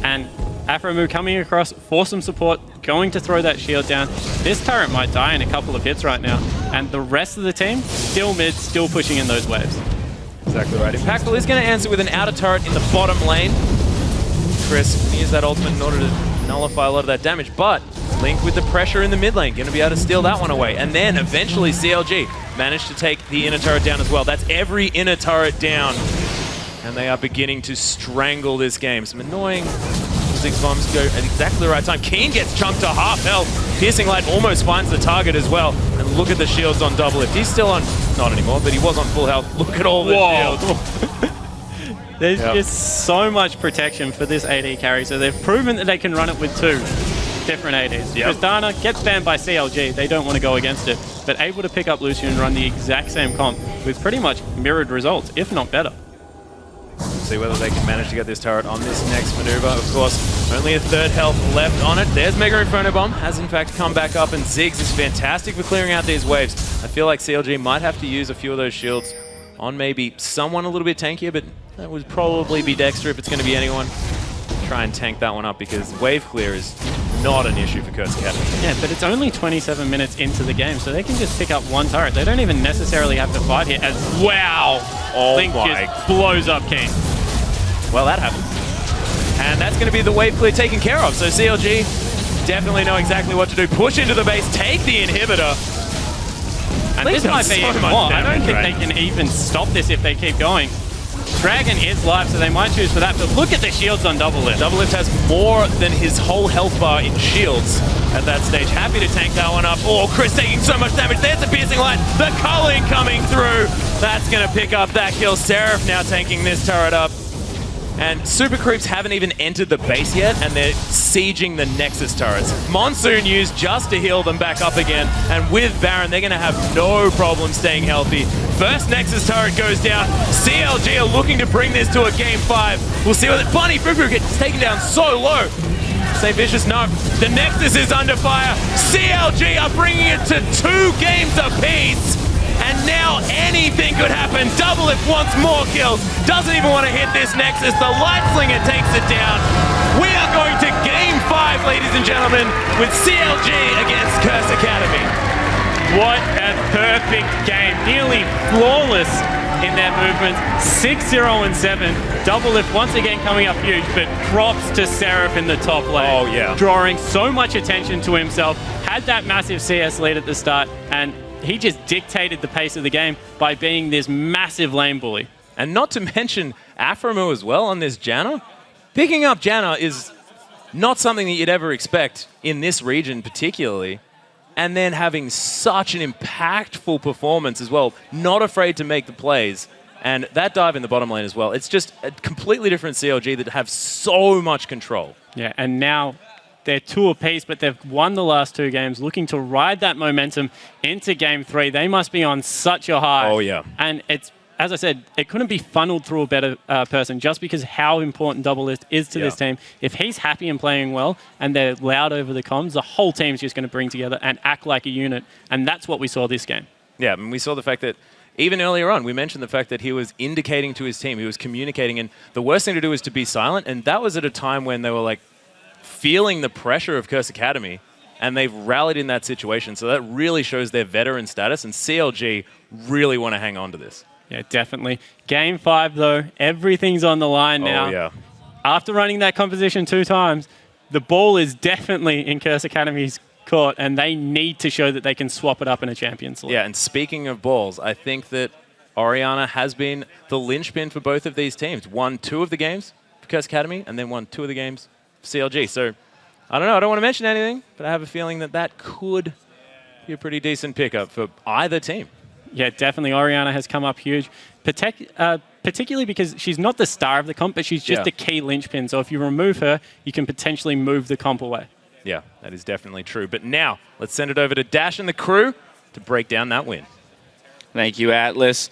And Afromu coming across for some support, going to throw that shield down. This turret might die in a couple of hits right now. And the rest of the team, still mid, still pushing in those waves. Exactly right. Impactful is going to answer with an outer turret in the bottom lane. Chris can use that ultimate in order to nullify a lot of that damage, but Link with the pressure in the mid lane, going to be able to steal that one away. And then eventually CLG managed to take the inner turret down as well. That's every inner turret down. And they are beginning to strangle this game. Some annoying Ziggs bombs go at exactly the right time. Keen gets chunked to half health. Piercing Light almost finds the target as well. And look at the shields on double lift. He's still on, not anymore, but he was on full health. Look at all the shields. There's just so much protection for this AD carry, so they've proven that they can run it with 2 different ADs. Tristana gets banned by CLG, they don't want to go against it, but able to pick up Lucian and run the exact same comp with pretty much mirrored results, if not better. See whether they can manage to get this turret on this next maneuver. Of course, only a 3rd health left on it. There's Mega Inferno Bomb, has in fact come back up, and Ziggs is fantastic for clearing out these waves. I feel like CLG might have to use a few of those shields on maybe someone a little bit tankier, but that would probably be Dexter if it's going to be anyone. Try and tank that one up because wave clear is not an issue for Curse Academy. Yeah, but it's only 27 minutes into the game, so they can just pick up 1 turret. They don't even necessarily have to fight here as, wow! Oh Link just blows up King. Well, that happened. And that's going to be the wave clear taken care of. So CLG definitely know exactly what to do. Push into the base, take the inhibitor. And this might be even more. I don't think they can even stop this if they keep going. Dragon is live, so they might choose for that, but look at the shields on Double Lift. Double Lift has more than his whole health bar in shields at that stage. Happy to tank that one up. Oh, Chris taking so much damage. There's the Piercing Light. The culling coming through. That's going to pick up that kill. Seraph now tanking this turret up. And Super Creeps haven't even entered the base yet, and they're sieging the Nexus turrets. Monsoon used just to heal them back up again, and with Baron, they're going to have no problem staying healthy. First Nexus turret goes down. CLG are looking to bring this to a game 5. We'll see what Bunny Fufu gets taken down so low. Say Vicious, no. The Nexus is under fire. CLG are bringing it to 2 games apiece. And now anything could happen. Double Lift wants more kills. Doesn't even want to hit this Nexus. The Light Slinger takes it down. We are going to game 5, ladies and gentlemen, with CLG against Curse Academy. What a perfect game. Nearly flawless in their movements. 6-0 and 7. Double Lift once again coming up huge, but props to Seraph in the top lane. Oh, yeah. Drawing so much attention to himself. Had that massive CS lead at the start, and he just dictated the pace of the game by being this massive lane bully. And not to mention Afromu as well on this Janna. Picking up Janna is not something that you'd ever expect in this region particularly. And then having such an impactful performance as well. Not afraid to make the plays. And that dive in the bottom lane as well. It's just a completely different CLG that have so much control. Yeah, and now they're 2 apiece, but they've won the last 2 games, looking to ride that momentum into game 3. They must be on such a high. Oh, yeah. And it's, as I said, it couldn't be funneled through a better person just because how important Double Lift is to this team. If he's happy and playing well and they're loud over the comms, the whole team's just going to bring together and act like a unit. And that's what we saw this game. Yeah, and we saw the fact that even earlier on, we mentioned the fact that he was indicating to his team, he was communicating, and the worst thing to do is to be silent. And that was at a time when they were like, feeling the pressure of Curse Academy, and they've rallied in that situation. So that really shows their veteran status, and CLG really want to hang on to this. Yeah, definitely. Game 5, though, everything's on the line now. Oh, yeah. After running that composition 2 times, the ball is definitely in Curse Academy's court, and they need to show that they can swap it up in a Champions League. Yeah, and speaking of balls, I think that Orianna has been the linchpin for both of these teams. Won 2 of the games for Curse Academy, and then won 2 of the games CLG. So I don't know. I don't want to mention anything, but I have a feeling that that could be a pretty decent pickup for either team. Yeah, definitely. Orianna has come up huge, particularly because she's not the star of the comp, but she's just a key linchpin. So if you remove her, you can potentially move the comp away. Yeah, that is definitely true. But now, let's send it over to Dash and the crew to break down that win. Thank you, Atlas.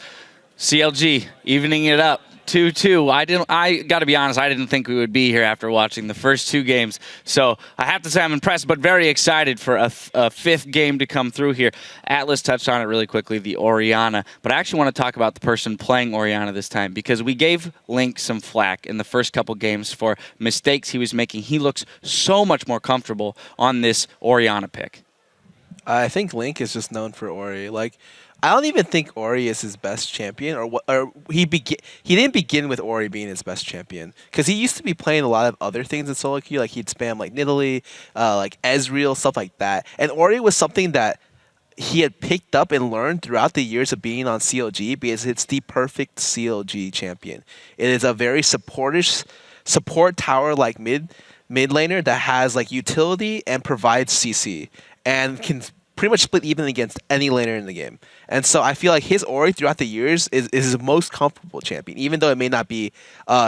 CLG, evening it up. 2-2. I got to be honest, I didn't think we would be here after watching the first 2 games. So I have to say I'm impressed, but very excited for a 5th game to come through here. Atlas touched on it really quickly, the Orianna. But I actually want to talk about the person playing Orianna this time, because we gave Link some flack in the first couple games for mistakes he was making. He looks so much more comfortable on this Orianna pick. I think Link is just known for Ori. Like, I don't even think Ori is his best champion, or he didn't begin with Ori being his best champion, because he used to be playing a lot of other things in solo queue, like he'd spam like Nidalee, like Ezreal, stuff like that. And Ori was something that he had picked up and learned throughout the years of being on CLG, because it's the perfect CLG champion. It is a very support tower like mid laner that has like utility and provides CC and can pretty much split even against any laner in the game. And so I feel like his Ori throughout the years is his most comfortable champion, even though it may not be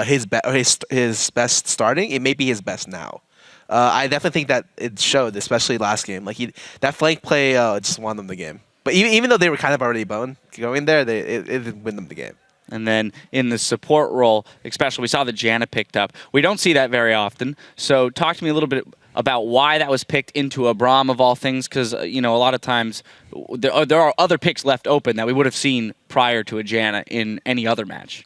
his best starting. It may be his best now. I definitely think that it showed, especially last game. Like that flank play just won them the game. But even though they were kind of already going there, it didn't win them the game. And then in the support role, especially, we saw that Janna picked up. We don't see that very often. So talk to me a little bit about why that was picked into a Braum of all things, because a lot of times there are other picks left open that we would have seen prior to a Janna in any other match.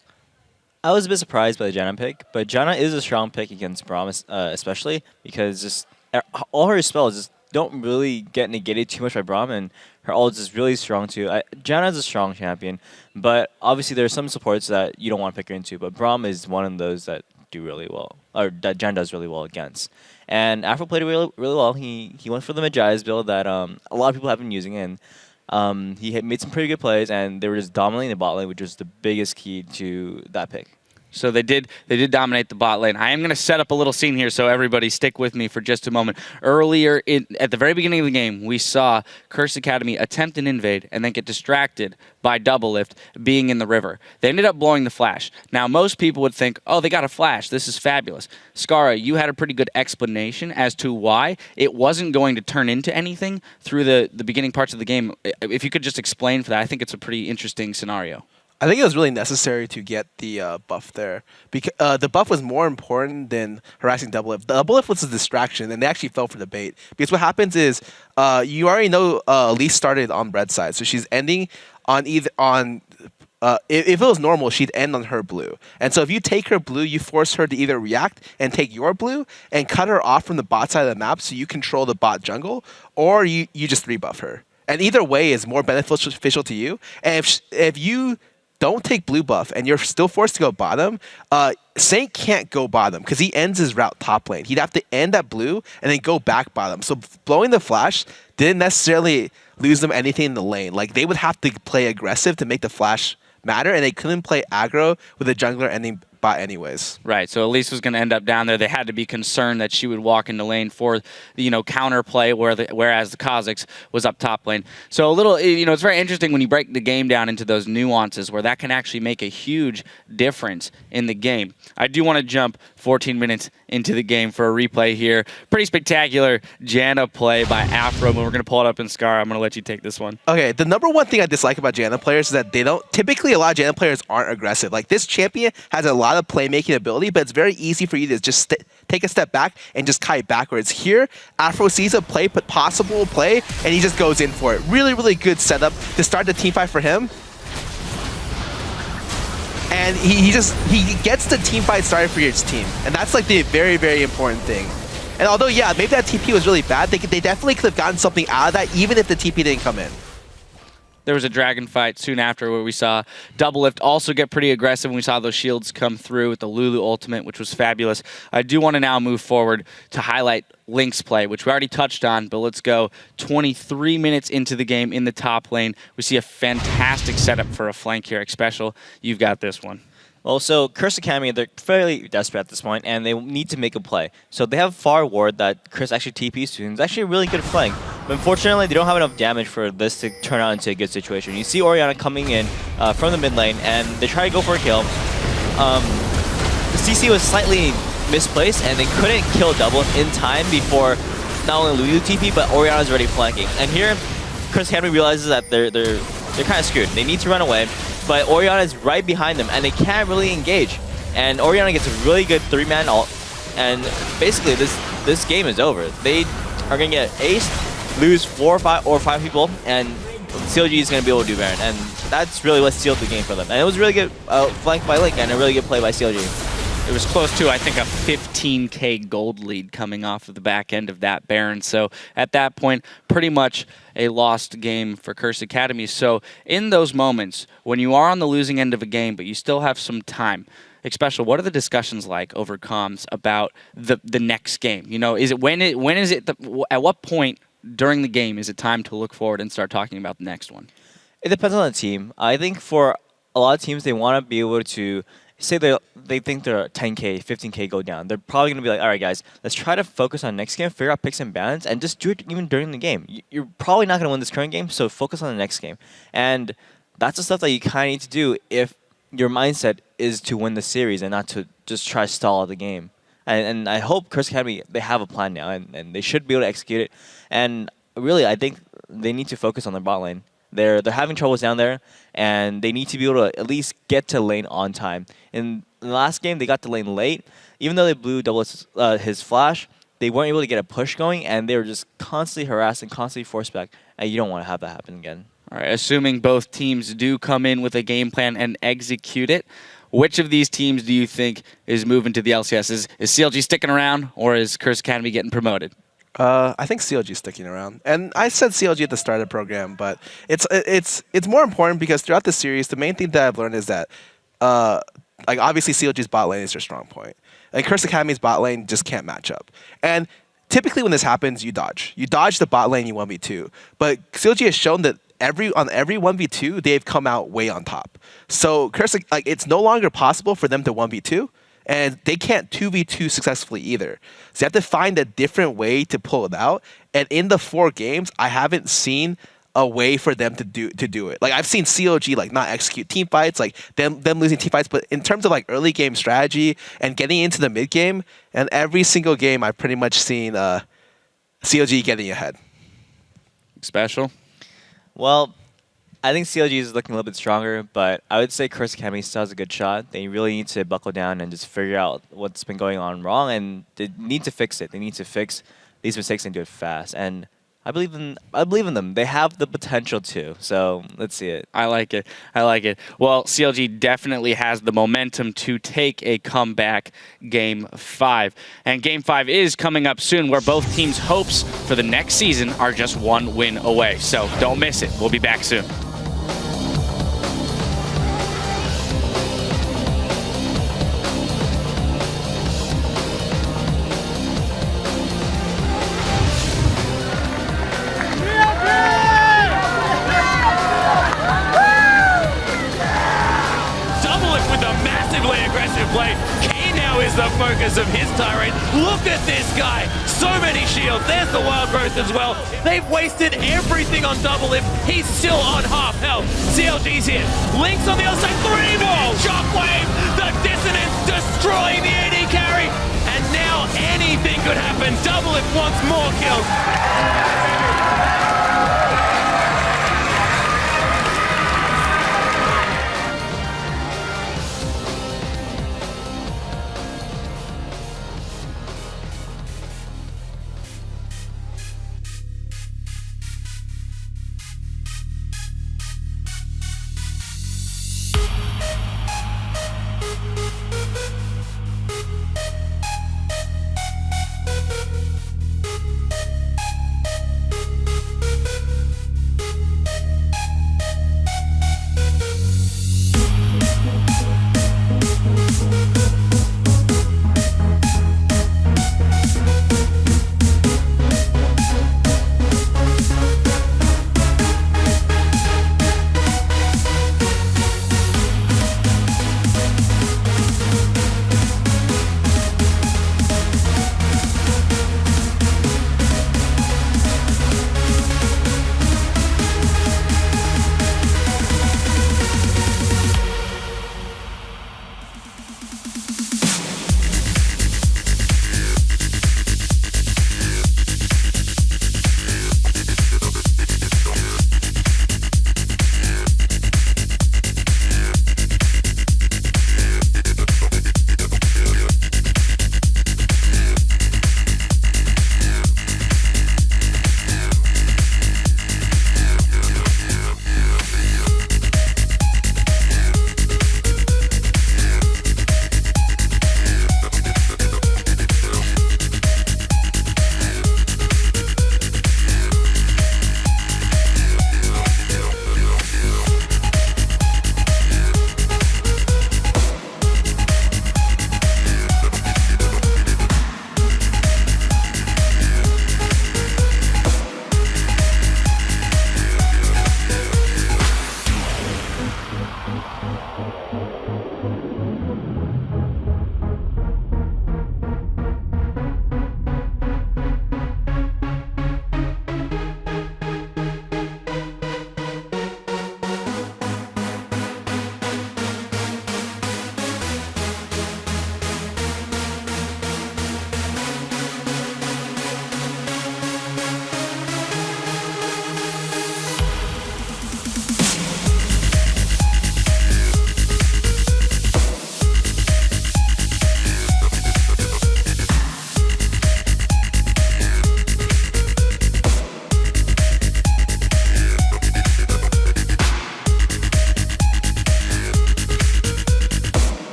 I was a bit surprised by the Janna pick, but Janna is a strong pick against Braum, especially because just all her spells just don't really get negated too much by Braum, and her ult is really strong too. Janna is a strong champion, but obviously there are some supports that you don't want to pick her into, but Braum is one of those that do really well, or that Janna does really well against. And Afro played it really well. He went for the Magi's build that a lot of people have been using, and he had made some pretty good plays, and they were just dominating the bot lane, which was the biggest key to that pick. So they did dominate the bot lane. I am going to set up a little scene here, so everybody stick with me for just a moment. Earlier, at the very beginning of the game, we saw Curse Academy attempt an invade and then get distracted by Double Lift being in the river. They ended up blowing the flash. Now, most people would think, oh, they got a flash. This is fabulous. Skara, you had a pretty good explanation as to why it wasn't going to turn into anything through the beginning parts of the game. If you could just explain for that, I think it's a pretty interesting scenario. I think it was really necessary to get the buff there, because the buff was more important than harassing Double Lift. Double Lift was a distraction, and they actually fell for the bait. Because what happens is, you already know Elise started on red side, so she's ending on if it was normal, she'd end on her blue. And so if you take her blue, you force her to either react and take your blue and cut her off from the bot side of the map, so you control the bot jungle, or you just rebuff her. And either way is more beneficial to you. And if you don't take blue buff and you're still forced to go bottom, Saint can't go bottom because he ends his route top lane. He'd have to end at blue and then go back bottom. So blowing the flash didn't necessarily lose them anything in the lane. Like, they would have to play aggressive to make the flash matter, and they couldn't play aggro with a jungler ending bot anyways. Right, so Elise was going to end up down there. They had to be concerned that she would walk into lane for counter play, whereas the Kha'Zix was up top lane. So a little, it's very interesting when you break the game down into those nuances where that can actually make a huge difference in the game. I do want to jump 14 minutes into the game for a replay here. Pretty spectacular Janna play by Afro, and we're going to pull it up in Scar. I'm going to let you take this one. Okay, the number one thing I dislike about Janna players is that typically a lot of Janna players aren't aggressive. Like, this champion has a lot of playmaking ability, but it's very easy for you to just take a step back and just kite backwards. Here, Afro sees a possible play, and he just goes in for it. Really, really good setup to start the teamfight for him. And he gets the teamfight started for his team. And that's like the very, very important thing. And although, yeah, maybe that TP was really bad, they definitely could have gotten something out of that, even if the TP didn't come in. There was a dragon fight soon after where we saw Double Lift also get pretty aggressive when we saw those shields come through with the Lulu ultimate, which was fabulous. I do want to now move forward to highlight Link's play, which we already touched on, but let's go 23 minutes into the game in the top lane. We see a fantastic setup for a flank here, special. You've got this one. Well, so Curse Academy, they're fairly desperate at this point, and they need to make a play. So they have Far Ward that Chris actually TPs to, and is actually really good at playing. But unfortunately, they don't have enough damage for this to turn out into a good situation. You see Orianna coming in from the mid lane, and they try to go for a kill. The CC was slightly misplaced, and they couldn't kill Double in time before not only Lulu TP, but Orianna's already flanking. And here, Chris Academy realizes that they're kind of screwed. They need to run away, but Orianna is right behind them, and they can't really engage. And Orianna gets a really good 3-man ult, and basically this game is over. They are going to get aced, lose 4 or 5 people, and CLG is going to be able to do Baron. And that's really what sealed the game for them. And it was really good flanked by Link, and a really good play by CLG. It was close to, I think, a 15k gold lead coming off of the back end of that Baron. So at that point, pretty much a lost game for Curse Academy. So in those moments, when you are on the losing end of a game, but you still have some time, especially, what are the discussions like over comms about the next game? You know, at what point during the game is it time to look forward and start talking about the next one? It depends on the team. I think for a lot of teams, they want to be able to say they think they're 10k, 15k go down. They're probably going to be like, all right, guys, let's try to focus on next game, figure out picks and bans, and just do it even during the game. You're probably not going to win this current game, so focus on the next game. And that's the stuff that you kind of need to do if your mindset is to win the series and not to just try to stall the game. And I hope Curse Academy, they have a plan now, and they should be able to execute it. And really, I think they need to focus on their bot lane. They're having troubles down there, and they need to be able to at least get to lane on time. In the last game, they got to lane late. Even though they blew Double his flash, they weren't able to get a push going, and they were just constantly harassed and constantly forced back. And you don't want to have that happen again. All right, assuming both teams do come in with a game plan and execute it, which of these teams do you think is moving to the LCS? Is CLG sticking around, or is Curse Academy getting promoted? I think CLG is sticking around, and I said CLG at the start of the program, but it's more important because throughout the series, the main thing that I've learned is that, like obviously CLG's bot lane is their strong point, and Curse Academy's bot lane just can't match up. And typically when this happens, you dodge the bot lane, you 1v2. But CLG has shown that on every 1v2, they've come out way on top. So Curse, like it's no longer possible for them to 1v2. And they can't 2v2 successfully either. So you have to find a different way to pull it out. And in the 4 games, I haven't seen a way for them to do it. Like I've seen CLG like not execute team fights, like them losing team fights, but in terms of like early game strategy and getting into the mid game, and every single game I've pretty much seen CLG getting ahead. Special? Well, I think CLG is looking a little bit stronger, but I would say Curse Academy still has a good shot. They really need to buckle down and just figure out what's been going on wrong, and they need to fix it. They need to fix these mistakes and do it fast. And I believe in them. They have the potential to. So let's see it. I like it. Well, CLG definitely has the momentum to take a comeback Game 5. And Game 5 is coming up soon, where both teams' hopes for the next season are just 1 win away. So don't miss it. We'll be back soon. The focus of his tirade. Look at this guy. So many shields. There's the wild growth as well. They've wasted everything on Double Lift. He's still on half health. CLG's here. Link's on the other side. 3-ball. Shockwave. The dissonance destroying the AD carry. And now anything could happen. Double Lift wants more kills.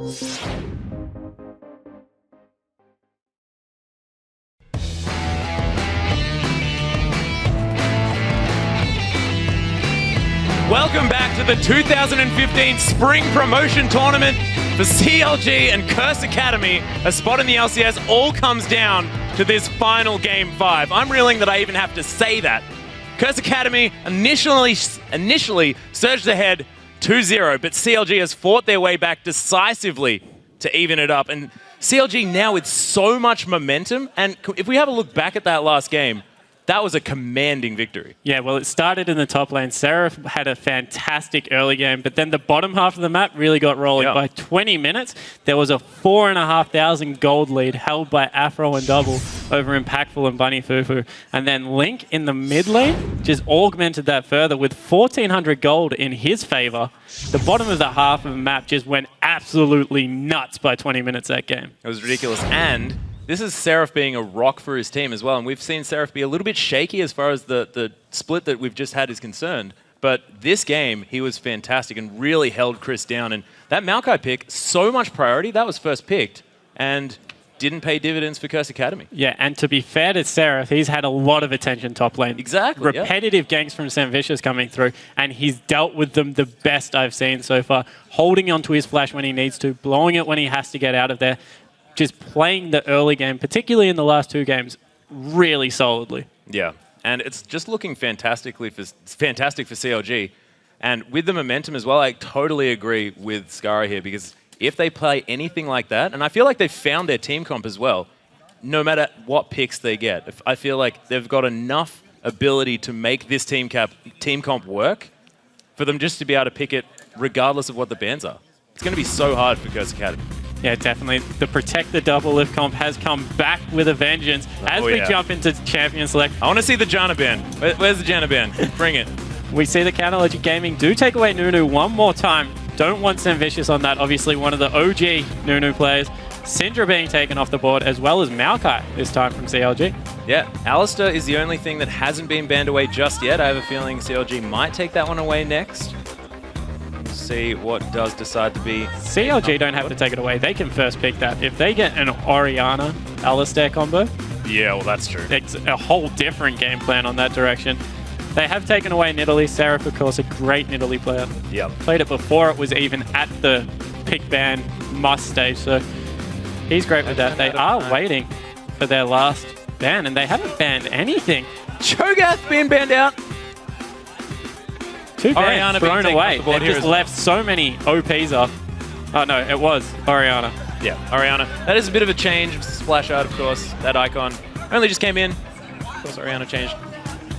Welcome back to the 2015 Spring Promotion Tournament for CLG and Curse Academy. A spot in the LCS all comes down to this final Game 5. I'm reeling that I even have to say that. Curse Academy initially surged ahead 2-0, but CLG has fought their way back decisively to even it up. And CLG now with so much momentum, and if we have a look back at that last game, that was a commanding victory. Yeah, well, it started in the top lane. Seraph had a fantastic early game, but then the bottom half of the map really got rolling. By 20 minutes, there was a 4,500 gold lead held by Afro and Double over Impactful and Bunny Fufu. And then Link in the mid lane just augmented that further with 1,400 gold in his favor. The bottom of the half of the map just went absolutely nuts by 20 minutes that game. It was ridiculous. And this is Seraph being a rock for his team as well, and we've seen Seraph be a little bit shaky as far as the split that we've just had is concerned. But this game, he was fantastic and really held Chris down. And that Maokai pick, so much priority, that was first picked, and didn't pay dividends for Curse Academy. Yeah, and to be fair to Seraph, he's had a lot of attention top lane. Exactly. Repetitive ganks from St. Vicious coming through, and he's dealt with them the best I've seen so far. Holding onto his flash when he needs to, blowing it when he has to get out of there. Just playing the early game, particularly in the last 2 games, really solidly. Yeah, and it's just looking fantastic for CLG. And with the momentum as well, I totally agree with Skara here, because if they play anything like that, and I feel like they've found their team comp as well, no matter what picks they get, I feel like they've got enough ability to make this team comp work for them just to be able to pick it regardless of what the bans are. It's going to be so hard for Curse Academy. Yeah, definitely. The Protect the Double Lift comp has come back with a vengeance as we jump into Champion Select. I want to see the Janna ban. Where's the Janna ban? Bring it. We see the Counterlogic Gaming do take away Nunu one more time. Don't want St. Vicious on that. Obviously, one of the OG Nunu players. Syndra being taken off the board, as well as Maokai this time from CLG. Yeah, Alistair is the only thing that hasn't been banned away just yet. I have a feeling CLG might take that one away next. See what does decide to be. CLG don't have to take it away. They can first pick that. If they get an Orianna Alistair combo, yeah, well, that's true. It's a whole different game plan on that direction. They have taken away Nidalee. Seraph, of course, a great Nidalee player. Yep. Played it before it was even at the pick ban must stage, so he's great with that. They are waiting for their last ban, and they haven't banned anything. Cho'Gath being banned out. 2 bans thrown away. They just left so many OPs off. Oh, no, it was Orianna. Yeah, Orianna. That is a bit of a change. Splash out, of course. That icon only just came in. Of course, Orianna changed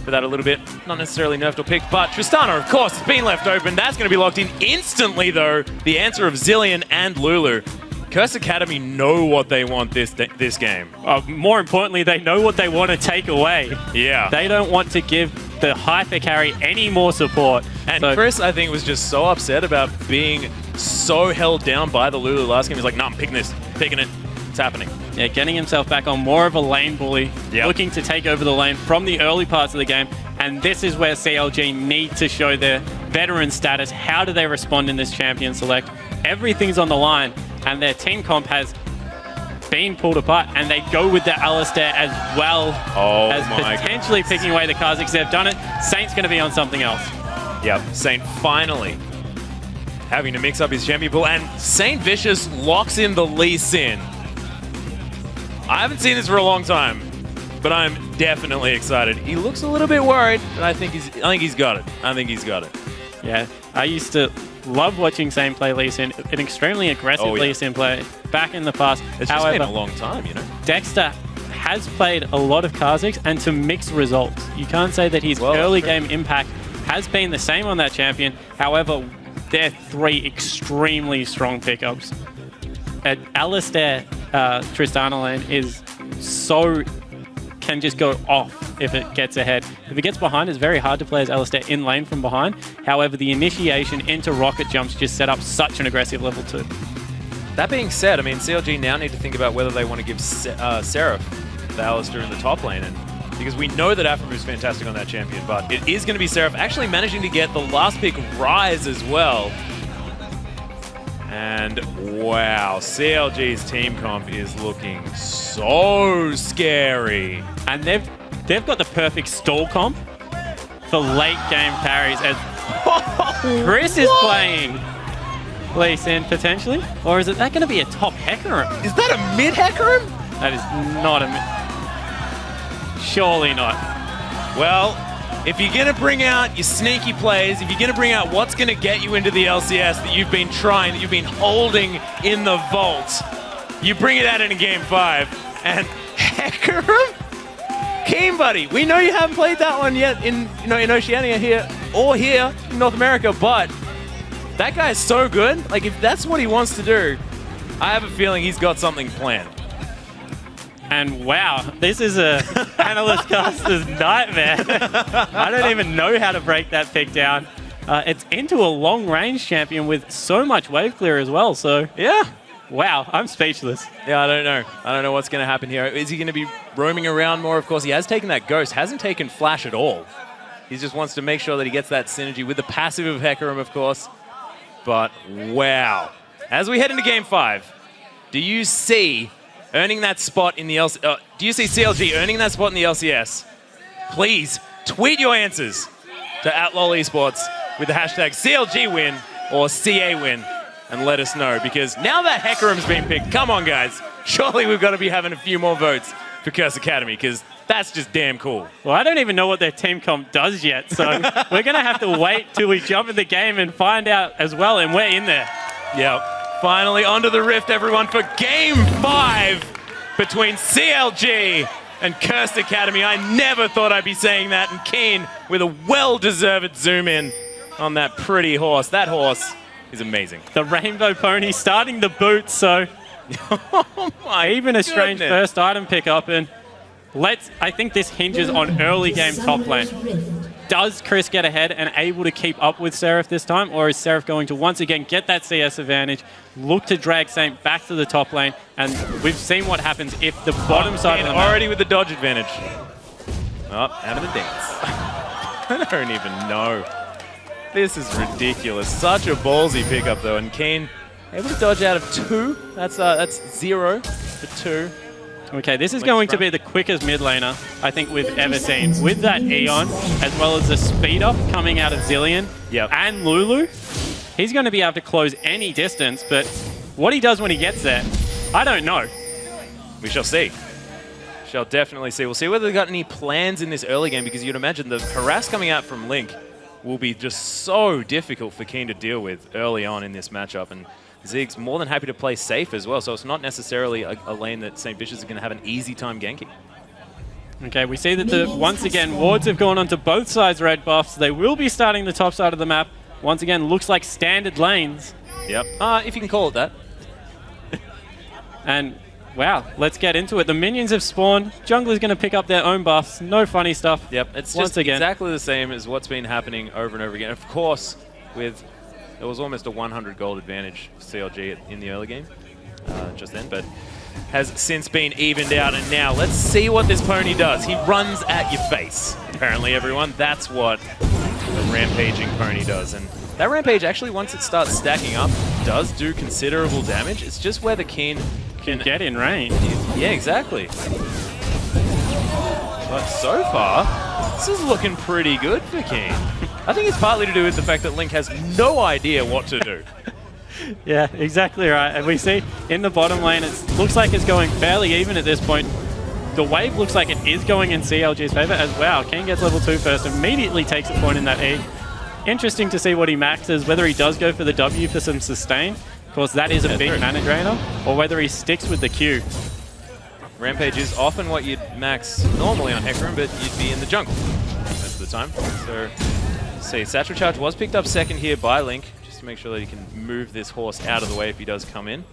for that a little bit. Not necessarily nerfed or picked, but Tristana, of course, has been left open. That's going to be locked in instantly, though. The answer of Zillion and Lulu. Curse Academy know what they want this game. More importantly, they know what they want to take away. Yeah. They don't want to give the hyper carry any more support. And Chris, I think, was just so upset about being so held down by the Lulu last game. He's like, no, I'm picking this. Picking it. It's happening. Yeah, getting himself back on more of a lane bully, looking to take over the lane from the early parts of the game. And this is where CLG need to show their veteran status. How do they respond in this Champion Select? Everything's on the line, and their team comp has been pulled apart, and they go with the Alistair as well as potentially picking away the Kha'Zix. They've done it. Saint's going to be on something else. Yep, Saint finally having to mix up his champion pool, and St. Vicious locks in the Lee Sin. I haven't seen this for a long time, but I'm definitely excited. He looks a little bit worried, but I think he's got it. I think he's got it. Yeah, I used to love watching Saint play Lee Sin, an extremely aggressive Lee Sin play back in the past. It's just been a long time, you know. Dexter has played a lot of Kha'Zix and to mixed results. You can't say that his early game impact has been the same on that champion. However, they're 3 extremely strong pickups. Alistair Tristana lane is can just go off if it gets ahead. If it gets behind, it's very hard to play as Alistair in lane from behind. However, the initiation into rocket jumps just set up such an aggressive level 2. That being said, I mean, CLG now need to think about whether they want to give Seraph the Alistair in the top lane, and because we know that Afro is fantastic on that champion, but it is going to be Seraph actually managing to get the last pick Rise as well. And wow, CLG's team comp is looking so scary. And they've got the perfect stall comp for late game carries as Chris is playing Lee Sin potentially. Or is that going to be a top Hecarim? Is that a mid Hecarim? That is not a mid. Surely not. Well, if you're going to bring out your sneaky plays, if you're going to bring out what's going to get you into the LCS that you've been trying, that you've been holding in the vault, you bring it out in Game 5. And Hecarim? Keen, buddy, we know you haven't played that one yet in Oceania here or here in North America, but that guy is so good. Like, if that's what he wants to do, I have a feeling he's got something planned. And wow, this is a analyst caster's nightmare. I don't even know how to break that pick down. It's into a long-range champion with so much wave clear as well, so yeah. Wow, I'm speechless. Yeah, I don't know. I don't know what's going to happen here. Is he going to be roaming around more? Of course, he has taken that Ghost, hasn't taken Flash at all. He just wants to make sure that he gets that synergy with the passive of Hecarim, of course. But wow. As we head into Game 5, do you see earning that spot in the do you see CLG earning that spot in the LCS? Please tweet your answers to @LOL Esports with the hashtag CLG win or CA win and let us know, because now that Hecarim's been picked, come on guys, surely we've got to be having a few more votes for Curse Academy, because that's just damn cool. Well, I don't even know what their team comp does yet, so we're going to have to wait till we jump in the game and find out as well, and we're in there. Yep. Finally onto the Rift, everyone, for Game 5 between CLG and Cursed Academy. I never thought I'd be saying that, and Keen with a well-deserved zoom in on that pretty horse. That horse is amazing. The Rainbow Pony starting the boot, so oh my even a strange goodness. first item pickup. And I think this hinges on early game top lane. Does Chris get ahead and able to keep up with Seraph this time, or is Seraph going to once again get that CS advantage, look to drag Saint back to the top lane, and we've seen what happens if the bottom side of the map... already with the dodge advantage. Oh, having a dance. I don't even know. This is ridiculous. Such a ballsy pickup though, and Keen able to dodge out of 2. That's 0 for 2. Okay, this is going to be the quickest mid laner I think we've ever seen. With that Eon, as well as the speed up coming out of Zillion and Lulu, he's going to be able to close any distance, but what he does when he gets there, I don't know. We shall see. Shall definitely see. We'll see whether they've got any plans in this early game, because you'd imagine the harass coming out from Link will be just so difficult for Keen to deal with early on in this matchup, and Zeke's more than happy to play safe as well, so it's not necessarily a lane that St. Vicious is going to have an easy time ganking. Okay, we see that once again, wards have gone onto both sides' red buffs. They will be starting the top side of the map. Once again, looks like standard lanes. Yep, if you can call it that. And wow, let's get into it. The minions have spawned. Jungler's going to pick up their own buffs. No funny stuff. Yep, it's once just again exactly the same as what's been happening over and over again. Of course, there was almost a 100 gold advantage for CLG in the early game just then, but has since been evened out. And now let's see what this pony does. He runs at your face. Apparently, everyone, that's what a rampaging pony does. And that rampage actually, once it starts stacking up, does do considerable damage. It's just where the Keen can get in range. Yeah, exactly. But so far, this is looking pretty good for Keen. I think it's partly to do with the fact that Link has no idea what to do. Yeah, exactly right. And we see in the bottom lane, it looks like it's going fairly even at this point. The wave looks like it is going in CLG's favor as well. Keen gets level 2 first, immediately takes a point in that E. Interesting to see what he maxes, whether he does go for the W for some sustain. Of course, that is a big mana drainer, or whether he sticks with the Q. Rampage is often what you'd max normally on Hecarim, but you'd be in the jungle most of the time. So, see, Satchel Charge was picked up second here by Link, just to make sure that he can move this horse out of the way if he does come in.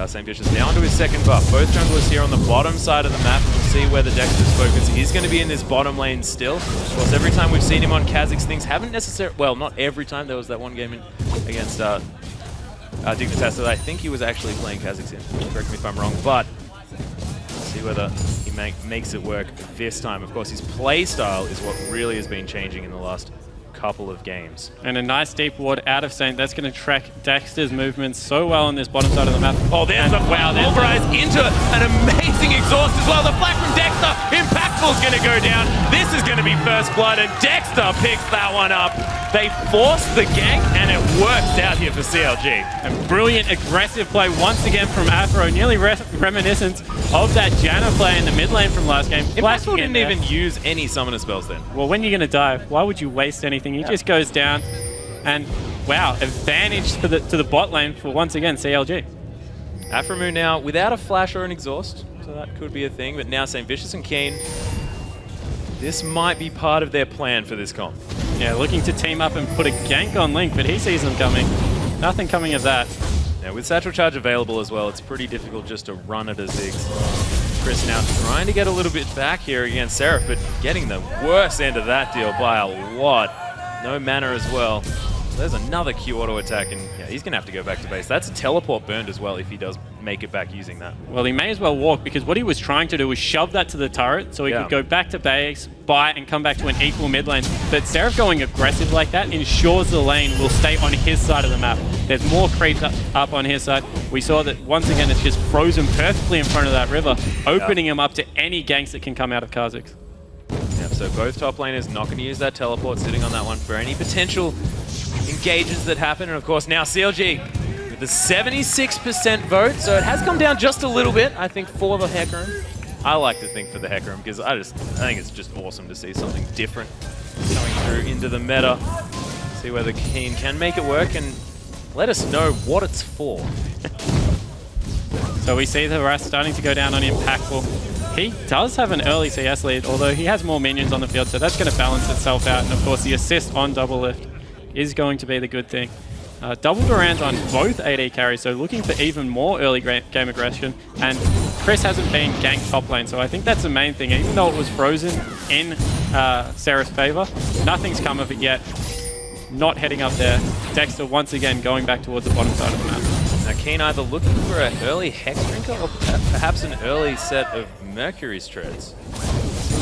St. Vicious now onto his second buff. Both junglers here on the bottom side of the map. We'll see where the Dexter's focus is going to be in this bottom lane still. Of course, every time we've seen him on Kha'Zix, things haven't necessarily... Well, not every time. There was that one game against Dignitas that I think he was actually playing Kha'Zix in. Correct me if I'm wrong, but let's see whether he makes it work this time. Of course, his play style is what really has been changing in the last couple of games. And a nice deep ward out of Saint. That's going to track Dexter's movements so well on this bottom side of the map. Oh, there's the pulverize into an amazing exhaust as well. The flag from Dexter. Impactful's going to go down. This is going to be first blood, and Dexter picks that one up. They force the gank, and it works out here for CLG. And brilliant aggressive play once again from Afro, nearly reminiscent of that Janna play in the mid lane from last game. Impactful didn't even use any summoner spells then. Well, when you're going to dive, why would you waste anything? He just goes down, and wow, advantage to the bot lane for once again CLG. Afro now without a flash or an exhaust, so that could be a thing, but now St. Vicious and Keen, this might be part of their plan for this comp. Yeah, looking to team up and put a gank on Link, but he sees them coming. Nothing coming of that. Now with Satchel Charge available as well, it's pretty difficult just to run at a Ziggs. Chris now trying to get a little bit back here against Seraph, but getting the worst end of that deal by a lot. No mana as well. There's another Q auto attack, and yeah, he's going to have to go back to base. That's a teleport burned as well if he does make it back using that. Well, he may as well walk, because what he was trying to do was shove that to the turret so he could go back to base, buy, and come back to an equal mid lane. But Seraph going aggressive like that ensures the lane will stay on his side of the map. There's more creep up on his side. We saw that once again it's just frozen perfectly in front of that river, opening him up to any ganks that can come out of Kha'Zix. Yep, so both top laners not going to use that teleport, sitting on that one for any potential engages that happen. And of course now CLG with the 76% vote, so it has come down just a little bit, I think, for the Heck Room. I like to think for the Heck Room because I think it's just awesome to see something different coming through into the meta. See whether Keen can make it work and let us know what it's for. So we see the Wrath starting to go down on Impactful. He does have an early CS lead, although he has more minions on the field, so that's going to balance itself out. And of course the assist on Double Lift is going to be the good thing. Double Durand on both AD carries, so looking for even more early game aggression. And Chris hasn't been ganked top lane, so I think that's the main thing. Even though it was frozen in Seraph's favor, nothing's come of it yet. Not heading up there. Dexter once again going back towards the bottom side of the map. Now Keen either looking for an early Hex Drinker or perhaps an early set of Mercury's Treads.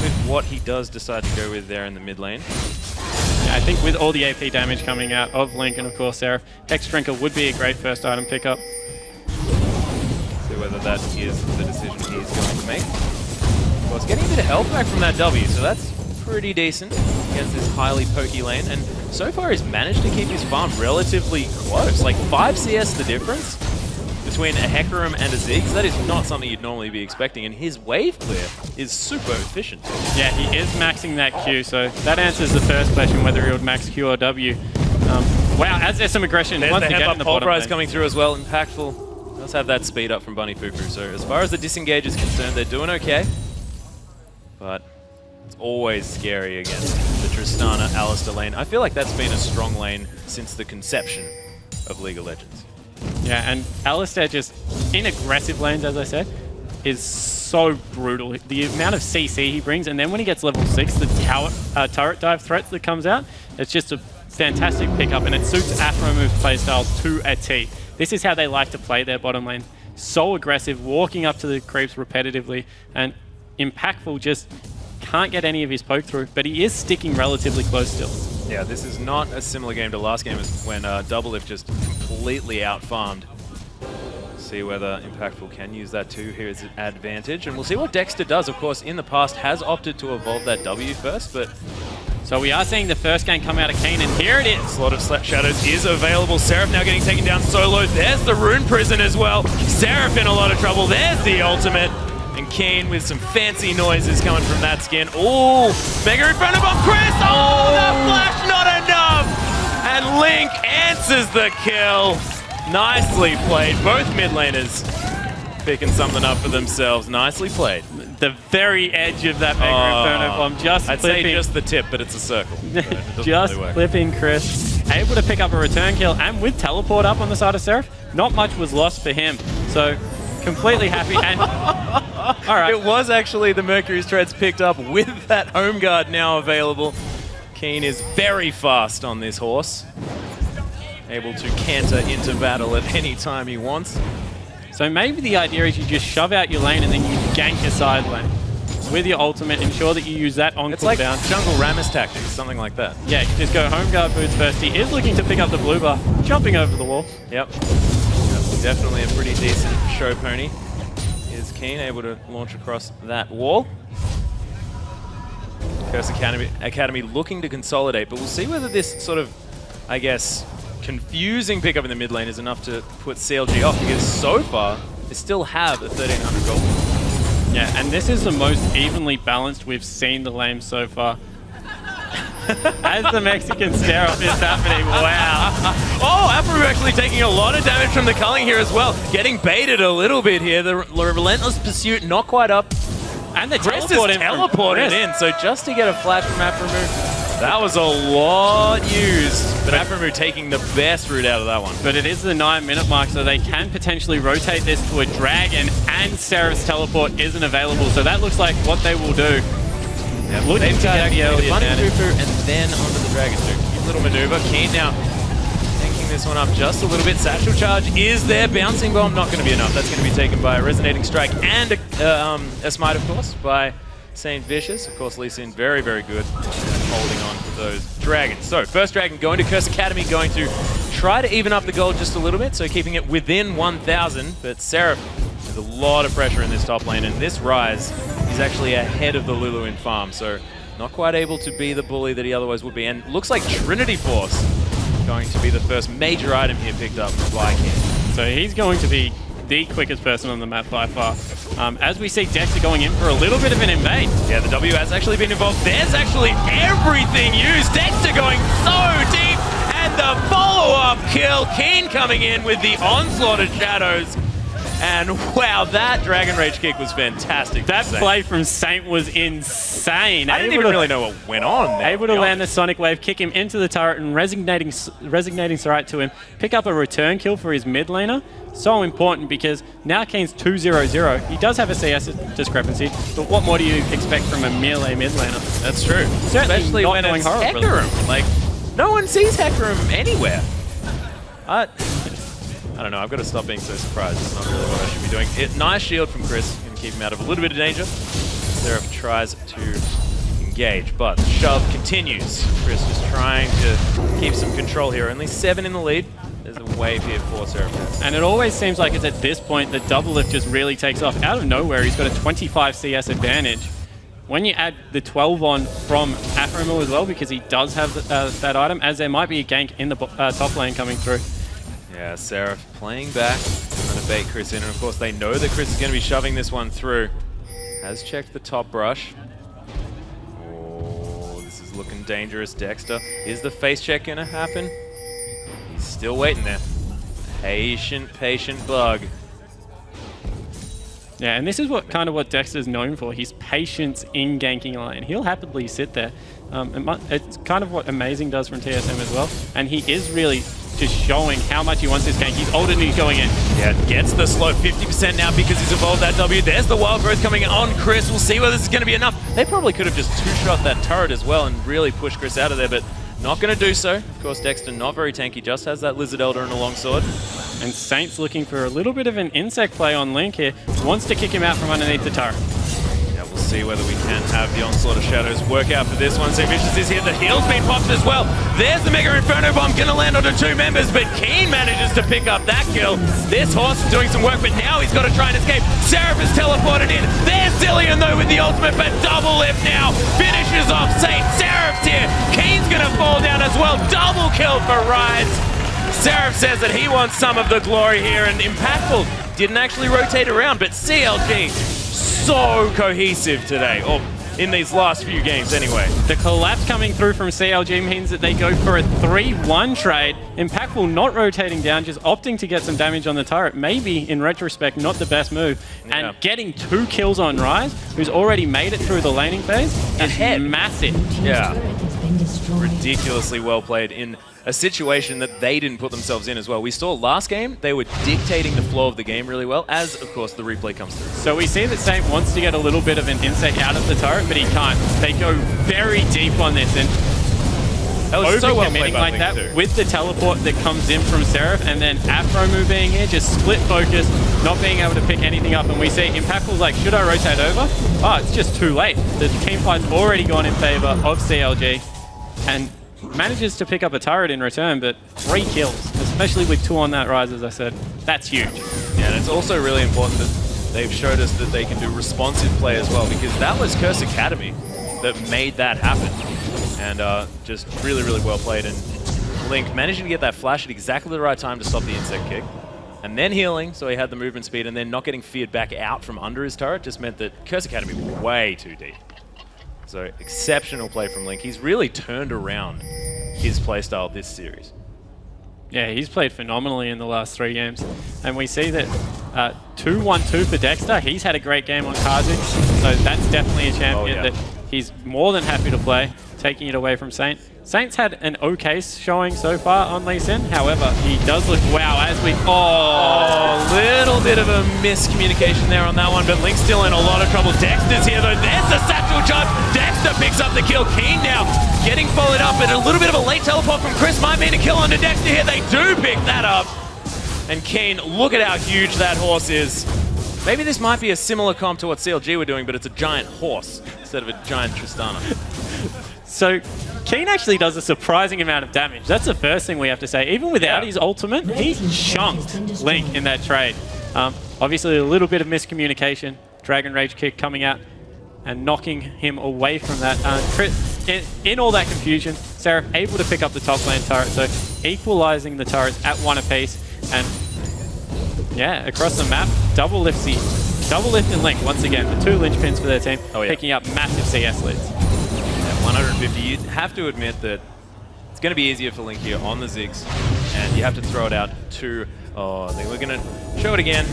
With what he does decide to go with there in the mid lane. Yeah, I think with all the AP damage coming out of Link and of course Seraph, Hex Drinker would be a great first item pickup. See whether that is the decision he is going to make. Of course, getting a bit of health back from that W, so that's pretty decent against this highly pokey lane. And so far he's managed to keep his farm relatively close. Like 5 CS the difference between a Hecarim and a Ziggs. That is not something you'd normally be expecting, and his wave clear is super efficient. Yeah, he is maxing that Q, so that answers the first question, whether he would max Q or W. Wow, as there's some aggression There's once the again in the bottom Pulverize lane. coming through as well. Impactful does have that speed up from Bunny Fufu, so as far as the disengage is concerned, they're doing okay. But it's always scary against the Tristana Alistair lane. I feel like that's been a strong lane since the conception of League of Legends. Yeah, and Alistair just, in aggressive lanes, as I said, is so brutal. The amount of CC he brings, and then when he gets level 6, the turret dive threats that comes out, it's just a fantastic pickup, and it suits Afromove's playstyles to a T. This is how they like to play their bottom lane. So aggressive, walking up to the creeps repetitively, and Impactful just can't get any of his poke through, but he is sticking relatively close still. Yeah, this is not a similar game to last game as when Double Lift just completely out-farmed. See whether Impactful can use that to his advantage, and we'll see what Dexter does. Of course, in the past has opted to evolve that W first, but... So we are seeing the first game come out of Kane, and here it is. Slot of Shadows is available. Seraph now getting taken down solo. There's the Rune Prison as well. Seraph in a lot of trouble. There's the ultimate. And Keen with some fancy noises coming from that skin. Oh, Mega in front of him, Chris! Oh, the flash, not enough! And Link answers the kill. Nicely played. Both mid laners picking something up for themselves. Nicely played. The very edge of that Mega Inferno Bomb, just I'd flipping. say just the tip, but it's a circle. So just really flipping Chris. Able to pick up a return kill, and with teleport up on the side of Seraph, not much was lost for him. So completely happy. And all right, it was actually the Mercury's Treads picked up with that home guard now available. Keen is very fast on this horse, able to canter into battle at any time he wants. So maybe the idea is you just shove out your lane and then you gank your side lane. with your ultimate, ensure that you use that on It's like cooldown. jungle Rammus tactics, something like that. Yeah, you just go home guard boots first. He is looking to pick up the blue bar, jumping over the wall. Yep. That's definitely a pretty decent show pony. Is Keen able to launch across that wall? Curse Academy looking to consolidate, but we'll see whether this sort of, I guess, confusing pickup in the mid lane is enough to put CLG off, because so far they still have a 1300 gold. Yeah, and this is the most evenly balanced we've seen the lane so far. As the Mexican stare-off is happening, wow. Oh, Aphromoo actually taking a lot of damage from the culling here as well. Getting baited a little bit here. The relentless pursuit not quite up. And the Chris is teleported in, so just to get a flash from Aphromoo, that was a lot used. But Aphromoo taking the best route out of that one. But it is the 9-minute mark, so they can potentially rotate this to a dragon, and Seraph's teleport isn't available, so that looks like what they will do. Yeah, looking to get the early Bunny advantage. Trooper and then onto the Dragon. So cute little maneuver. Keen now tanking this one up just a little bit. Satchel Charge is there. Bouncing Bomb not going to be enough. That's going to be taken by a Resonating Strike and a Smite, of course, by Saint Vicious. Of course, Lee Sin very, very good at holding on to those dragons. So first dragon going to Curse Academy, going to try to even up the gold just a little bit, so keeping it within 1,000. But Seraph has a lot of pressure in this top lane, and this Rise is actually ahead of the Lulu in farm, so not quite able to be the bully that he otherwise would be. And looks like Trinity Force going to be the first major item here picked up by King. So he's going to be the quickest person on the map by far. As we see Dexter going in for a little bit of an invade. Yeah, the W has actually been involved. There's actually everything used. Dexter going so deep, and the follow-up kill. Keen coming in with the onslaught of shadows. And wow, that Dragon Rage kick was fantastic. That play from Saint was insane. I didn't even really know what went on there. Able to land the Sonic Wave, kick him into the turret, and resignating Sarait to him. Pick up a return kill for his mid laner. So important, because now Kane's 2-0-0. He does have a CS discrepancy, but what more do you expect from a melee mid laner? That's true. Certainly Especially not when going it's horribly. Hecarim. Like, no one sees Hecarim anywhere. I don't know, I've got to stop being so surprised. It's not really what I should be doing. Nice shield from Chris, can keep him out of a little bit of danger. Seraph tries to engage, but the shove continues. Chris just trying to keep some control here. Only 7 in the lead. There's a wave here for Seraph. And it always seems like it's at this point that Double Lift just really takes off. Out of nowhere, he's got a 25 CS advantage. When you add the 12 on from Aphromoo as well, because he does have that item, as there might be a gank in the top lane coming through. Yeah, Seraph playing back, trying to bait Chris in, and of course they know that Chris is going to be shoving this one through. Has checked the top brush. Oh, this is looking dangerous. Dexter, is the face check going to happen? He's still waiting there. Patient bug. Yeah, and this is what what Dexter's known for. His patience in ganking lane. He'll happily sit there. It's kind of what Amazing does from TSM as well. And he is really just showing how much he wants this gank. He's older and he's going in. Yeah, gets the slow 50% now because he's evolved that W. There's the wild growth coming on Chris. We'll see whether this is going to be enough. They probably could have just two-shot that turret as well and really pushed Chris out of there, but not going to do so. Of course, Dexter not very tanky, just has that Lizard Elder and a longsword. And Saint's looking for a little bit of an insect play on Link here. Wants to kick him out from underneath the turret. Yeah, we'll see whether we can have the Onslaught of Shadows work out for this one. Saint Vicious is here, the heal's been popped as well. There's the Mega Inferno Bomb, gonna land onto 2 members, but Keen manages to pick up that kill. This horse is doing some work, but now he's got to try and escape. Seraph is teleported in. There's Zillion though with the ultimate, but Double Lift now finishes off Saint. Seraph's here. Keen's gonna fall down as well. Double kill for Rise. Seraph says that he wants some of the glory here, and Impactful didn't actually rotate around, but CLG so cohesive today, or in these last few games anyway. The collapse coming through from CLG means that they go for a 3-1 trade. Impactful not rotating down, just opting to get some damage on the turret. Maybe, in retrospect, not the best move. Yeah. And getting 2 kills on Rise, who's already made it through the laning phase, is massive. Yeah. Ridiculously well played in a situation that they didn't put themselves in as well. We saw last game, they were dictating the flow of the game really well, as, of course, the replay comes through. So we see that Saint wants to get a little bit of an insect out of the turret, but he can't. They go very deep on this, and That was so well played by like Link that too. with the teleport that comes in from Seraph, and then Afro move being here, just split focus, not being able to pick anything up. And we see Impactful's like, should I rotate over? Oh, it's just too late. The team fight's already gone in favor of CLG, and manages to pick up a turret in return, but 3 kills, especially with 2 on that Rise, as I said. That's huge. Yeah, and it's also really important that they've showed us that they can do responsive play as well, because that was Curse Academy that made that happen. And just really, really well played. And Link managing to get that flash at exactly the right time to stop the insect kick. And then healing, so he had the movement speed, and then not getting feared back out from under his turret just meant that Curse Academy was way too deep. So exceptional play from Link. He's really turned around his playstyle this series. Yeah, he's played phenomenally in the last 3 games. And we see that 2-1-2 for Dexter. He's had a great game on Kha'Zix, so that's definitely a champion that he's more than happy to play, taking it away from Saint. Saint's had an okay showing so far on Lee Sin. However, he does look wow as we... Oh, little bit of a miscommunication there on that one, but Link's still in a lot of trouble. Dexter's here though. There's the satchel charge. Dexter picks up the kill. Keen now getting followed up, and a little bit of a late teleport from Chris might mean a kill onto Dexter here. They do pick that up. And Keen, look at how huge that horse is. Maybe this might be a similar comp to what CLG were doing, but it's a giant horse instead of a giant Tristana. So Keen actually does a surprising amount of damage. That's the first thing we have to say. Even without his ultimate, he chunked Link in that trade. Obviously a little bit of miscommunication. Dragon Rage kick coming out and knocking him away from that. In all that confusion, Seraph able to pick up the top lane turret, so equalizing the turrets at 1 apiece. And yeah, across the map, double lift and Link once again, the 2 linchpins for their team, picking up massive CS leads. 150, you have to admit that it's going to be easier for Link here on the Ziggs, and you have to throw it out to... Oh, I think we're going to show it again.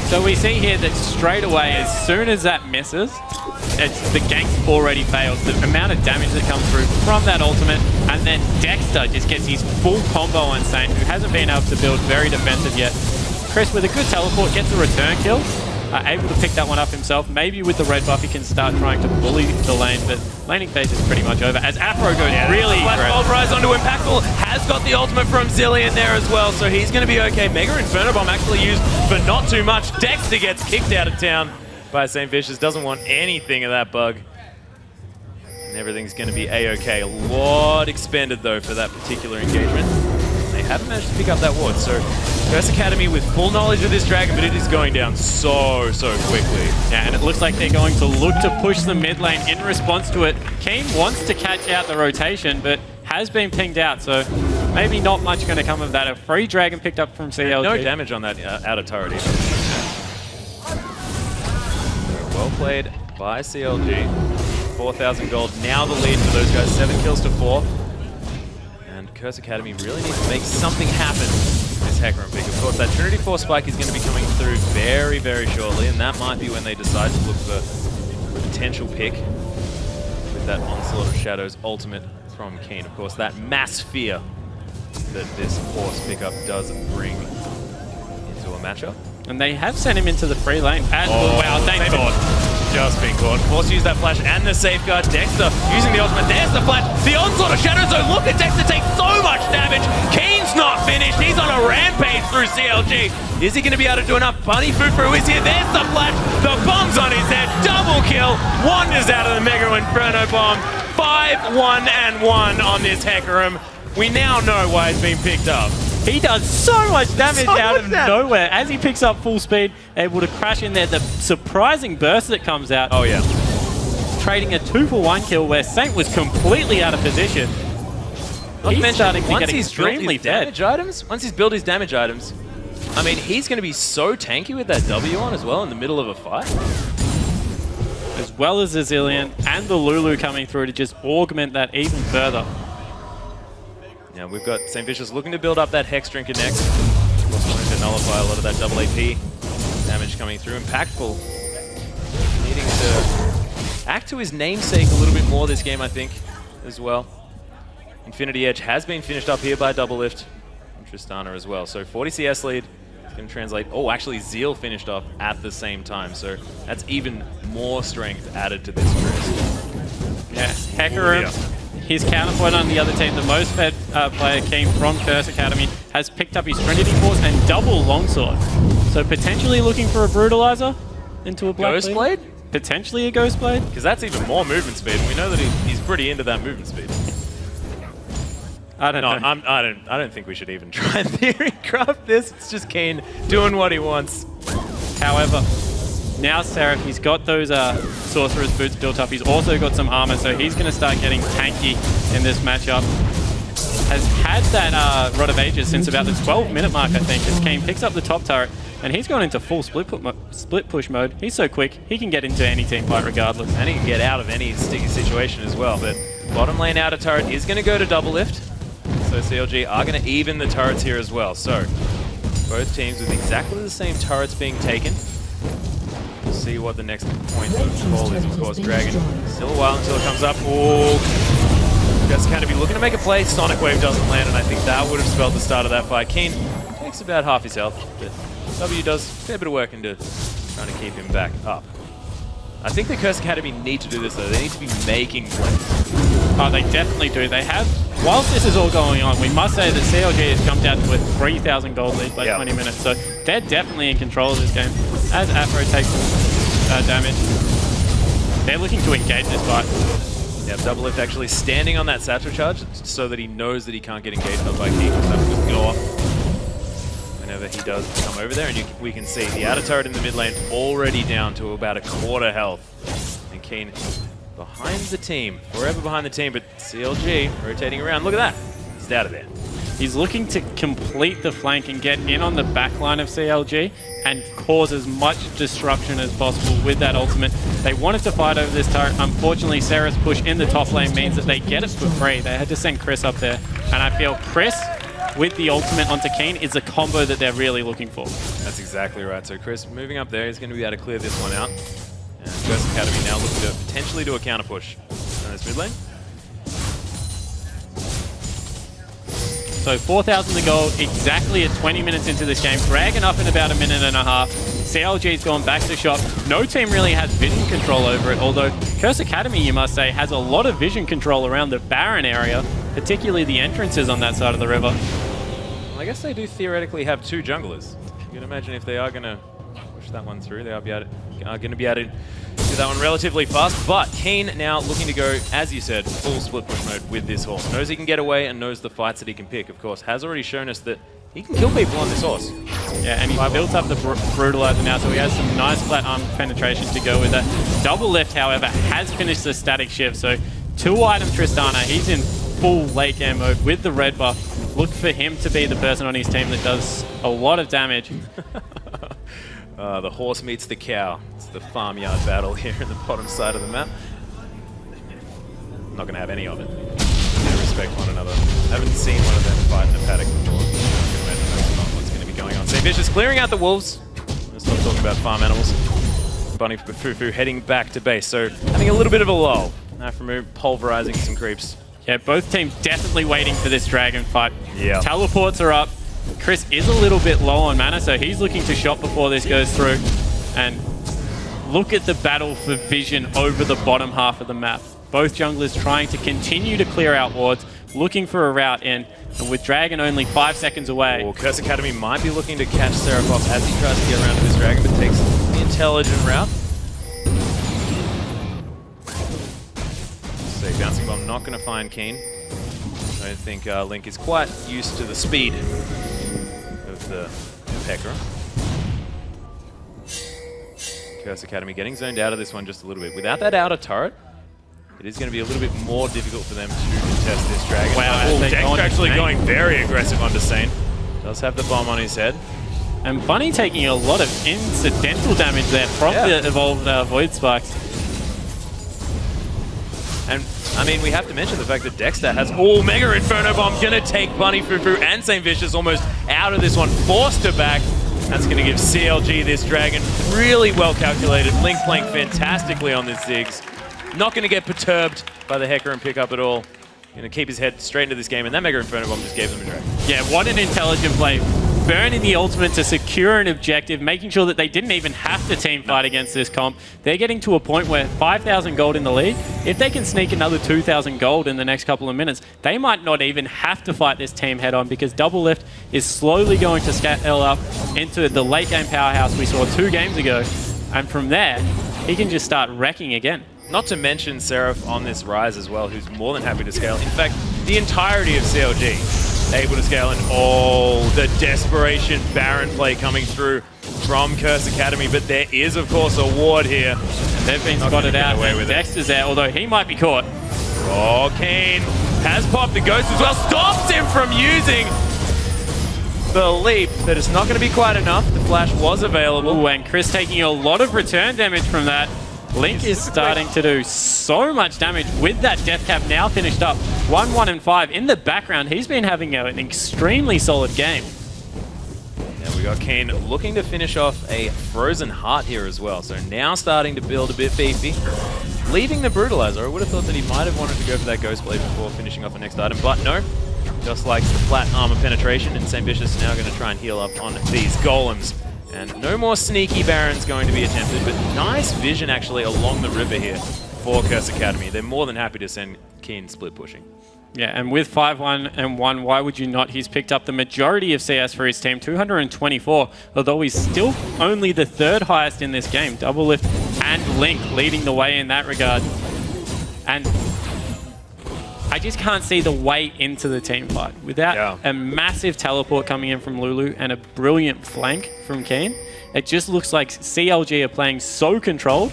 So we see here that straight away, as soon as that misses, the gank's already failed. The amount of damage that comes through from that ultimate, and then Dexter just gets his full combo on Saint, who hasn't been able to build very defensive yet. Chris, with a good teleport, gets a return kill. Able to pick that one up himself. Maybe with the red buff he can start trying to bully the lane, but laning phase is pretty much over as Afro goes really Flash pulverize onto Impactful, has got the ultimate from Zillion there as well, so he's going to be okay. Mega Inferno Bomb actually used for not too much. Dexter gets kicked out of town by St. Vicious, doesn't want anything of that bug. And everything's going to be a-okay. A lot expended though for that particular engagement. They haven't managed to pick up that ward, so Curse Academy with full knowledge of this dragon, but it is going down so quickly. Yeah, and it looks like they're going to look to push the mid lane in response to it. Keen wants to catch out the rotation, but has been pinged out, so maybe not much going to come of that. A free dragon picked up from CLG. No damage on that outer turret either. Well played by CLG. 4,000 gold, now the lead for those guys. 7 kills to 4. Curse Academy really needs to make something happen in this Hecarim pick. Of course, that Trinity Force spike is going to be coming through very, very shortly, and that might be when they decide to look for a potential pick with that Onslaught of Shadows ultimate from Keen. Of course, that mass fear that this Force pickup does bring into a matchup. And they have sent him into the free lane. And wow, thank God. Just been caught. Force used that flash and the safeguard. Dexter using the ultimate. There's the flash. The onslaught of shadows. So look at Dexter take so much damage. Keen's not finished. He's on a rampage through CLG. Is he going to be able to do enough? Bunny Fufu is here. There's the flash. The bomb's on his head. Double kill. Wanders out of the Mega Inferno Bomb. 5-1-1 on this Hecarim. We now know why it's been picked up. He does so much damage out of nowhere. As he picks up full speed, able to crash in there. The surprising burst that comes out. Oh, yeah. Trading a 2-for-1 kill where Saint was completely out of position. He's starting to get extremely fed. Once he's built his damage items, I mean, he's going to be so tanky with that W on as well in the middle of a fight. As well as the Zillion and the Lulu coming through to just augment that even further. Now we've got St. Vicious looking to build up that Hex Drinker next. Of course, wanting to nullify a lot of that double AP damage coming through. Impactful needing to act to his namesake a little bit more this game, I think, as well. Infinity Edge has been finished up here by Double Lift and Tristana as well. So 40 CS lead is going to translate. Oh, actually Zeal finished off at the same time. So that's even more strength added to this Trist. Yeah, Hecarim. his counterpoint on the other team, the most fed player came from Curse Academy, has picked up his Trinity Force and double Longsword. So potentially looking for a Brutalizer into a Black Ghost Blade? Potentially a Ghost Blade. Because that's even more movement speed, and we know that he's pretty into that movement speed. I don't know. I don't think we should even try and theory craft this. It's just Kane doing what he wants. However, now Seraph, he's got those Sorcerer's Boots built up. He's also got some armor, so he's going to start getting tanky in this matchup. Has had that Rod of Ages since about the 12-minute mark, I think, as Kane picks up the top turret, and he's gone into full split push mode. He's so quick, he can get into any team fight regardless. And he can get out of any sticky situation as well. But bottom lane outer turret is going to go to double lift. So CLG are going to even the turrets here as well. So both teams with exactly the same turrets being taken. We'll see what the next point of call is. Of course, Dragon still a while until it comes up. Oh, Just kind of be looking to make a play. Sonic Wave doesn't land, and I think that would have spelled the start of that fight. Keen takes about half his health, but W does a fair bit of work into trying to keep him back up. I think the Curse Academy need to do this though. They need to be making plays. Oh, they definitely do. They have. Whilst this is all going on, we must say that CLG has jumped out to a 3,000 gold lead by 20 minutes, so they're definitely in control of this game. As Afro takes damage, they're looking to engage this fight. Yeah, Double Lift actually standing on that satchel charge so that he knows that he can't get engaged by King. That will just go off whenever he does come over there, and we can see the outer turret in the mid lane already down to about a quarter health. And Keen behind the team, forever behind the team, but CLG rotating around. Look at that. He's out of there. He's looking to complete the flank and get in on the back line of CLG and cause as much disruption as possible with that ultimate. They wanted to fight over this turret. Unfortunately, Sarah's push in the top lane means that they get it for free. They had to send Chris up there. And I feel Chris with the ultimate onto Keen is a combo that they're really looking for. That's exactly right. So Chris moving up there, he's going to be able to clear this one out. And Curse Academy now looking to potentially do a counter push on this mid lane. So 4,000 to go, exactly at 20 minutes into this game. Dragon up in about a minute and a half. CLG's gone back to shop. No team really has vision control over it, although Curse Academy, you must say, has a lot of vision control around the Baron area, particularly the entrances on that side of the river. Well, I guess they do theoretically have two junglers. You can imagine if they are going to push that one through, they are going to be able to do that one relatively fast. But Keen now looking to go, as you said, full split push mode with this horse. Knows he can get away and knows the fights that he can pick. Of course, has already shown us that he can kill people on this horse. Yeah, and he's built up the Brutalizer now, so he has some nice flat arm penetration to go with that. Double Lift, however, has finished the static shift, so 2-item Tristana. He's in full late game mode with the red buff. Look for him to be the person on his team that does a lot of damage. The horse meets the cow. It's the farmyard battle here in the bottom side of the map. I'm not going to have any of it. They respect one another. I haven't seen one of them fight in a paddock before. I can imagine that's not what's going to be going on. St. Vicious clearing out the wolves. Let's not talk about farm animals. Bunny Fufu heading back to base, so having a little bit of a lull. Nafamu pulverizing some creeps. Yeah, both teams definitely waiting for this dragon fight. Yeah. Teleports are up. Chris is a little bit low on mana, so he's looking to shop before this goes through. And look at the battle for vision over the bottom half of the map. Both junglers trying to continue to clear out wards, looking for a route in. And with Dragon only 5 seconds away. Well, Curse Academy might be looking to catch Seraph off as he tries to get around to this Dragon, but takes the intelligent route. So Bouncing Bomb not going to find Keen. I don't think Link is quite used to the speed of the FLICKR. Curse Academy getting zoned out of this one just a little bit. Without that outer turret, it is going to be a little bit more difficult for them to contest this Dragon. Wow, Dex actually going very aggressive onto Sane. Does have the bomb on his head. And Bunny taking a lot of incidental damage there from the evolved Void Sparks. And, I mean, we have to mention the fact that Dexter has Mega Inferno Bomb, gonna take Bunny Fufu and St. Vicious almost out of this one, forced her back. That's gonna give CLG this Dragon really well calculated. Link playing fantastically on this Ziggs. Not gonna get perturbed by the Hecker and pick up at all. Gonna keep his head straight into this game, and that Mega Inferno Bomb just gave them a Dragon. Yeah, what an intelligent play. burning the ultimate to secure an objective, making sure that they didn't even have to team fight against this comp. They're getting to a point where 5,000 gold in the lead. If they can sneak another 2,000 gold in the next couple of minutes, they might not even have to fight this team head-on because Doublelift is slowly going to scale up into the late game powerhouse we saw 2 games ago. And from there, he can just start wrecking again. Not to mention Seraph on this rise as well, who's more than happy to scale. In fact, the entirety of CLG able to scale, and the desperation Baron play coming through from Curse Academy, but there is, of course, a ward here. And they've been spotted out, and Dexter's there, although he might be caught. Oh, Kane has popped the Ghost as well, stops him from using the leap, but it's not going to be quite enough. The flash was available. Ooh, and Chris taking a lot of return damage from that. Link is starting to do so much damage with that death cap now finished up. 1, 1, and 5. In the background, he's been having an extremely solid game. Yeah, we got Kane looking to finish off a Frozen Heart here as well. So now starting to build a bit beefy. Leaving the Brutalizer. I would have thought that he might have wanted to go for that Ghost Blade before finishing off the next item, but no. Just likes the flat armor penetration, and St. Vicious now going to try and heal up on these golems. And no more sneaky Barons going to be attempted, but nice vision actually along the river here for Curse Academy. They're more than happy to send Keen split pushing. Yeah, and with 5-1 and 1, why would you not? He's picked up the majority of CS for his team, 224, although he's still only the 3rd highest in this game. Doublelift and Link leading the way in that regard. And I just can't see the way into the team fight. Without a massive teleport coming in from Lulu and a brilliant flank from Keen, it just looks like CLG are playing so controlled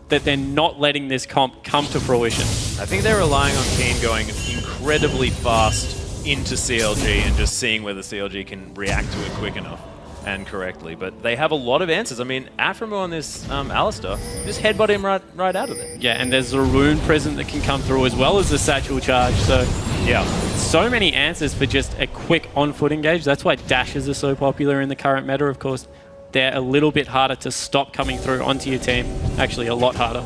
that they're not letting this comp come to fruition. I think they're relying on Keen going incredibly fast into CLG and just seeing whether CLG can react to it quick enough and correctly. But they have a lot of answers. I mean, Aframu on this Alistair, just headbutt him right out of there. Yeah, and there's a rune present that can come through as well as the satchel charge. So yeah, so many answers for just a quick on-foot engage. That's why dashes are so popular in the current meta, of course. They're a little bit harder to stop coming through onto your team. Actually, a lot harder.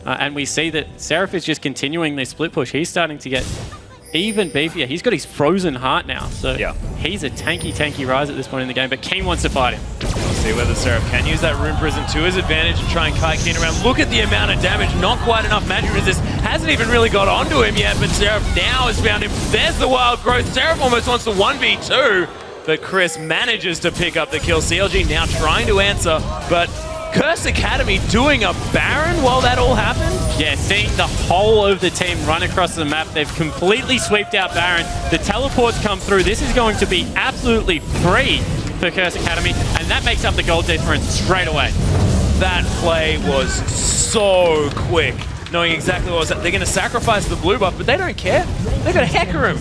And we see that Seraph is just continuing this split push. He's starting to get even beefier. He's got his Frozen Heart now, so he's a tanky rise at this point in the game, but Keen wants to fight him. We'll see whether Seraph can use that Rune Prison to his advantage and try and kite Keen around. Look at the amount of damage, not quite enough magic resist. Hasn't even really got onto him yet, but Seraph now has found him. There's the wild growth. Seraph almost wants to 1v2, but Chris manages to pick up the kill. CLG now trying to answer, but Curse Academy doing a Baron while that all happened? Yeah, seeing the whole of the team run across the map. They've completely sweeped out Baron. The teleports come through. This is going to be absolutely free for Curse Academy, and that makes up the gold difference straight away. That play was so quick, knowing exactly what was that. They're going to sacrifice the blue buff, but they don't care. They're going to hecker him.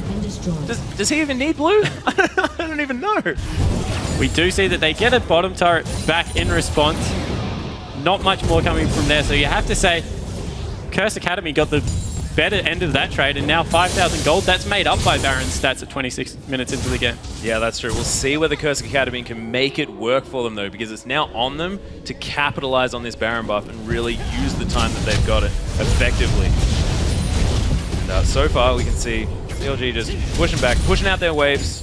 Does he even need blue? I don't even know. We do see that they get a bottom turret back in response. Not much more coming from there, so you have to say Curse Academy got the better end of that trade, and now 5,000 gold. That's made up by Baron's stats at 26 minutes into the game. Yeah, that's true. We'll see whether Curse Academy can make it work for them, though, because it's now on them to capitalize on this Baron buff and really use the time that they've got it effectively. And so far, we can see CLG just pushing back, pushing out their waves,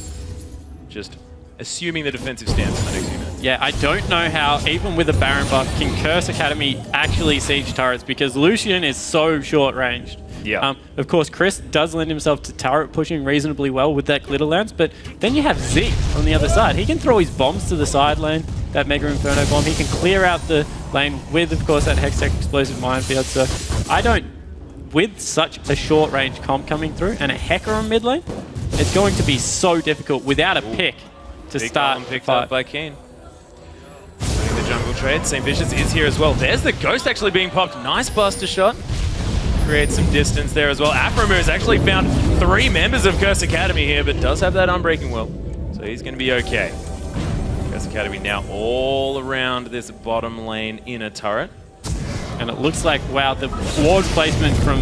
just assuming the defensive stance in the next few minutes. Yeah, I don't know how, even with a Baron buff, can Curse Academy actually siege turrets, because Lucian is so short-ranged. Yeah. Of course, Chris does lend himself to turret pushing reasonably well with that glitter lance, but then you have Zeke on the other side. He can throw his bombs to the side lane, that Mega Inferno bomb. He can clear out the lane with, of course, that Hextech explosive minefield. So I don't, with such a short-range comp coming through and a Hecker on mid lane, it's going to be so difficult without a pick to Big start bomb picked fight. up by Keen. Winning the jungle trade. St. Vicious is here as well. There's the Ghost actually being popped. Nice buster shot. Creates some distance there as well. Aframu has actually found 3 members of Curse Academy here, but does have that Unbreaking Will. So he's going to be okay. Curse Academy now all around this bottom lane inner turret. And it looks like, wow, the ward placement from,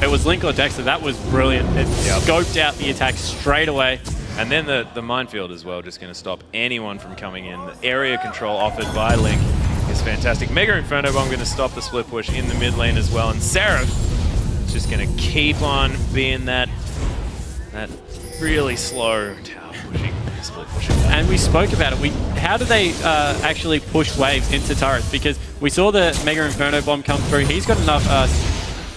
it was Link or Dexter, that was brilliant. It scoped out the attack straight away. And then the minefield as well, just going to stop anyone from coming in. The area control offered by Link is fantastic. Mega Inferno Bomb going to stop the split push in the mid lane as well. And Seraph is just going to keep on being that really slow tower pushing split pushing. And we spoke about it. How do they actually push waves into turrets? Because we saw the Mega Inferno bomb come through. He's got enough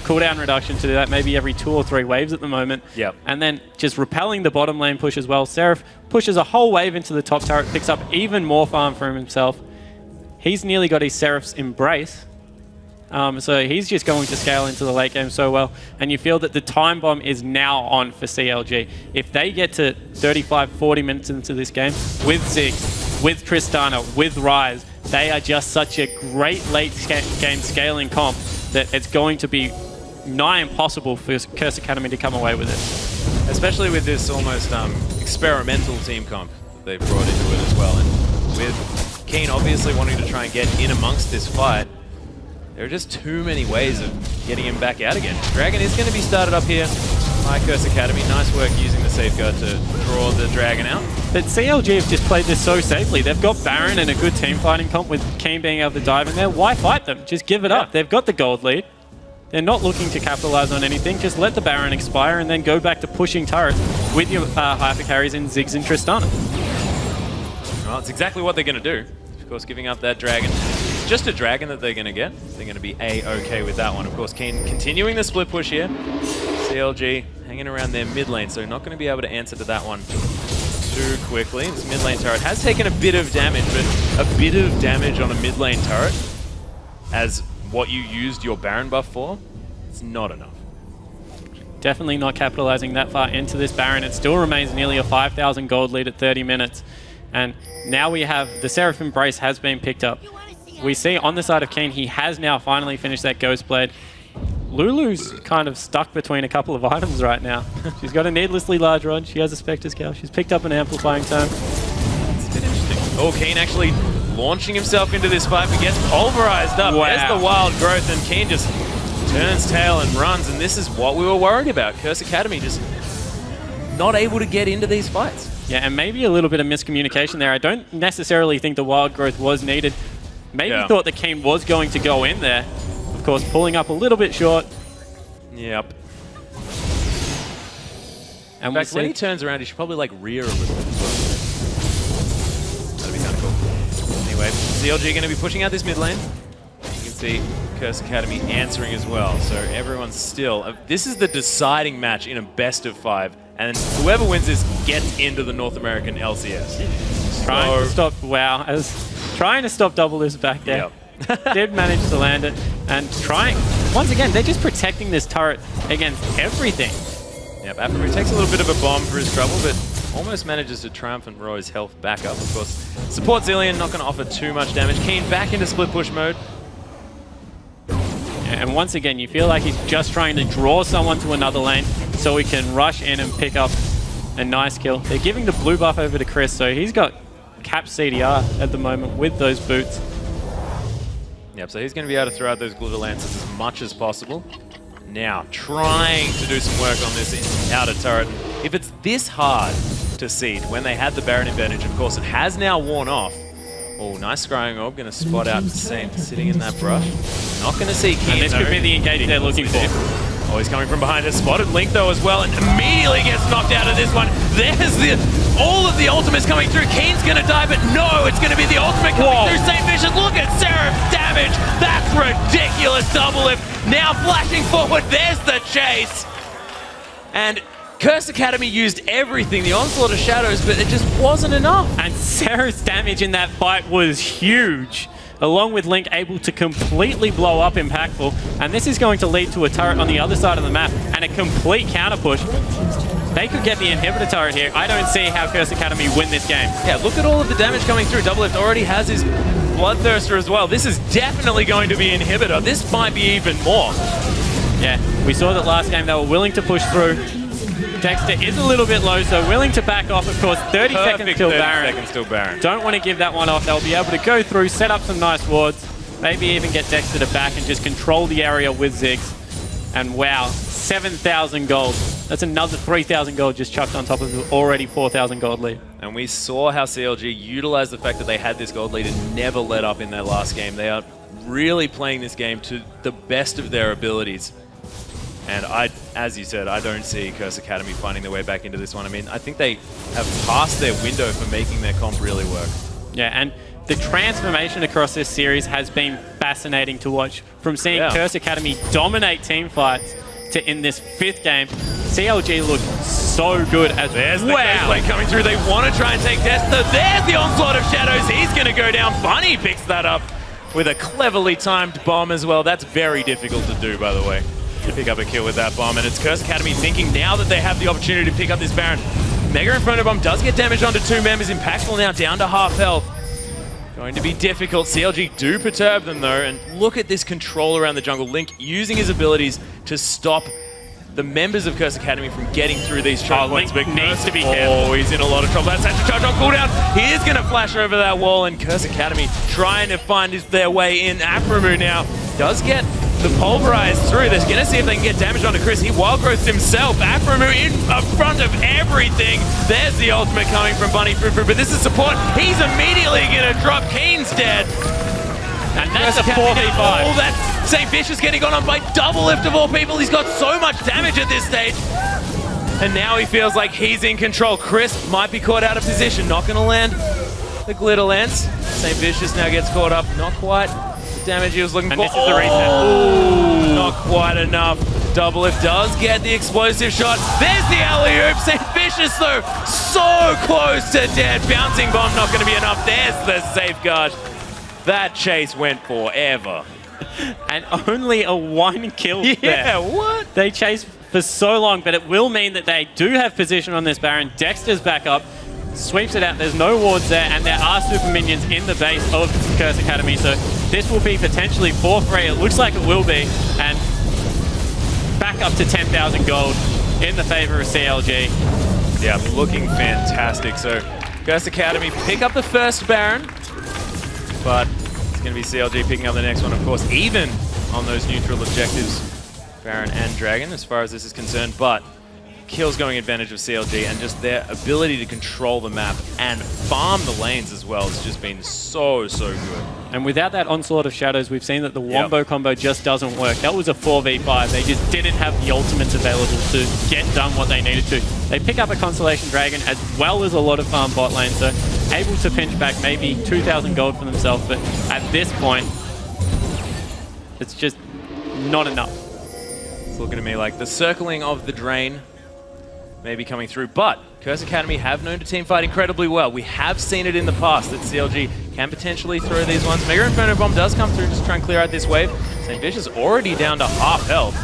cooldown reduction to do that maybe every 2 or 3 waves at the moment. Yep. And then just repelling the bottom lane push as well. Seraph pushes a whole wave into the top turret, picks up even more farm for himself. He's nearly got his Seraph's Embrace. So he's just going to scale into the late game so well. And you feel that the time bomb is now on for CLG. If they get to 35, 40 minutes into this game, with Ziggs, with Tristana, with Ryze, they are just such a great late game scaling comp that it's going to be nigh impossible for Curse Academy to come away with it. Especially with this almost experimental team comp that they've brought into it as well. And with Keen obviously wanting to try and get in amongst this fight, there are just too many ways of getting him back out again. Dragon is going to be started up here by Curse Academy. Nice work using the safeguard to draw the Dragon out. But CLG have just played this so safely. They've got Baron and a good team fighting comp with Keen being able to dive in there. Why fight them? Just give it up. They've got the gold lead. They're not looking to capitalize on anything. Just let the Baron expire and then go back to pushing turrets with your hyper carries in Ziggs and Tristana. Well, it's exactly what they're going to do. Of course, giving up that Dragon. Just a Dragon that they're going to get. They're going to be A-okay with that one. Of course, Keen continuing the split push here. CLG hanging around their mid lane, so not going to be able to answer to that one too quickly. This mid lane turret has taken a bit of damage, but a bit of damage on a mid lane turret as what you used your Baron buff for, it's not enough. Definitely not capitalizing that far into this Baron. It still remains nearly a 5,000 gold lead at 30 minutes. And now we have the Seraph Embrace has been picked up. We see on the side of Keen, he has now finally finished that Ghost Blade. Lulu's kind of stuck between a couple of items right now. She's got a needlessly large rod. She has a Spectre Scale. She's picked up an Amplifying Tome. It's a bit interesting. Oh, Keen actually launching himself into this fight, but gets pulverized up. Wow. There's the wild growth, and Keen just turns tail and runs, and this is what we were worried about. Curse Academy just not able to get into these fights. Yeah, and maybe a little bit of miscommunication there. I don't necessarily think the wild growth was needed. Maybe thought that Keen was going to go in there. Of course, pulling up a little bit short. Yep. And in fact, when he turns around, he should probably like rear a little bit as well. That'd be kind of cool. Anyway, CLG going to be pushing out this mid lane. You can see Curse Academy answering as well. So everyone's still... this is the deciding match in a best of 5. And whoever wins this gets into the North American LCS. Trying to stop... Wow. Trying to stop Double Lift back there. Yep. Did manage to land it. And trying... Once again, they're just protecting this turret against everything. Yep, Afro takes a little bit of a bomb for his trouble, but almost manages to triumph and row his health back up. Of course, support Zillion not going to offer too much damage. Keen back into split push mode. Yeah, and once again, you feel like he's just trying to draw someone to another lane so he can rush in and pick up a nice kill. They're giving the blue buff over to Chris, so he's got cap CDR at the moment with those boots. Yep, so he's going to be able to throw out those glitter lances as much as possible. Now, trying to do some work on this outer turret. If it's this hard to seed when they had the Baron advantage, of course, it has now worn off. Oh, nice scrying orb, going to spot out Saint sitting in that brush. Not going to see Keen. And this could be the engage they're looking for. Oh, he's coming from behind. Has spotted Link though as well, and immediately gets knocked out of this one. There's all of the ultimates coming through. Keen's going to die, but no, it's going to be the ultimate coming through. Saint Vicious, look at Seraph damage. That's ridiculous. Double lift. Now flashing forward. There's the chase. And Curse Academy used everything, the Onslaught of Shadows, but it just wasn't enough. And Seraph's damage in that fight was huge, along with Link able to completely blow up Impactful. And this is going to lead to a turret on the other side of the map and a complete counter push. They could get the inhibitor turret here. I don't see how Curse Academy win this game. Yeah, look at all of the damage coming through. Double Lift already has his Bloodthirster as well. This is definitely going to be inhibitor. This might be even more. Yeah, we saw that last game they were willing to push through. Dexter is a little bit low, so willing to back off, of course. 30 seconds till Baron. Don't want to give that one off. They'll be able to go through, set up some nice wards, maybe even get Dexter to back and just control the area with Ziggs. And wow, 7,000 gold. That's another 3,000 gold just chucked on top of the already 4,000 gold lead. And we saw how CLG utilized the fact that they had this gold lead and never let up in their last game. They are really playing this game to the best of their abilities. And as you said, I don't see Curse Academy finding their way back into this one. I mean, I think they have passed their window for making their comp really work. Yeah, and the transformation across this series has been fascinating to watch. From seeing Curse Academy dominate team fights to in this 5th game, CLG looked so good as well. There's the Ghostblade coming through. They want to try and take Desta. There's the onslaught of shadows. He's going to go down. Bunny picks that up with a cleverly timed bomb as well. That's very difficult to do, by the way, to pick up a kill with that bomb. And it's Curse Academy thinking now that they have the opportunity to pick up this Baron. Mega Inferno Bomb does get damage onto 2 members. Impactful now, down to half health. Going to be difficult. CLG do perturb them though, and look at this control around the jungle. Link using his abilities to stop the members of Curse Academy from getting through these choke points. Link needs to be careful. Oh, he's in a lot of trouble. That's actually charge on cooldown. He is going to flash over that wall, and Curse Academy trying to find their way in. Aphromoo now does get the pulverized through. They're going to see if they can get damage onto Chris. He wild growths himself. Aphromoo in front of everything. There's the ultimate coming from Bunny Fufu, but this is support. He's immediately going to drop. Keen's dead. And that's a 4v5. Oh, that St. Vicious getting on by double lift of all people. He's got so much damage at this stage. And now he feels like he's in control. Chris might be caught out of position. Not going to land the glitter lance. St. Vicious now gets caught up. Not quite the damage he was looking for. This is the reset. Oh, not quite enough. Double lift does get the explosive shot. There's the alley-oop. St. Vicious, though, so close to dead. Bouncing bomb not going to be enough. There's the safeguard. That chase went forever. And only a 1 kill there. Yeah, what? They chased for so long, but it will mean that they do have position on this Baron. Dexter's back up, sweeps it out. There's no wards there, and there are super minions in the base of Curse Academy. So this will be potentially 4-3. It looks like it will be. And back up to 10,000 gold in the favor of CLG. Yeah, looking fantastic. So Curse Academy pick up the first Baron, but it's going to be CLG picking up the next one, of course, even on those neutral objectives, Baron and Dragon, as far as this is concerned. But kills going advantage of CLG, and just their ability to control the map and farm the lanes as well has just been so good. And without that onslaught of shadows, we've seen that the Wombo combo just doesn't work. That was a 4v5. They just didn't have the ultimates available to get done what they needed to. They pick up a Constellation Dragon as well as a lot of farm bot lane, so able to pinch back maybe 2,000 gold for themselves, but at this point, it's just not enough. It's looking to me like the circling of the drain may be coming through, but Curse Academy have known to teamfight incredibly well. We have seen it in the past that CLG can potentially throw these ones. Mega Inferno Bomb does come through, just try and clear out this wave. St. Vicious already down to half health.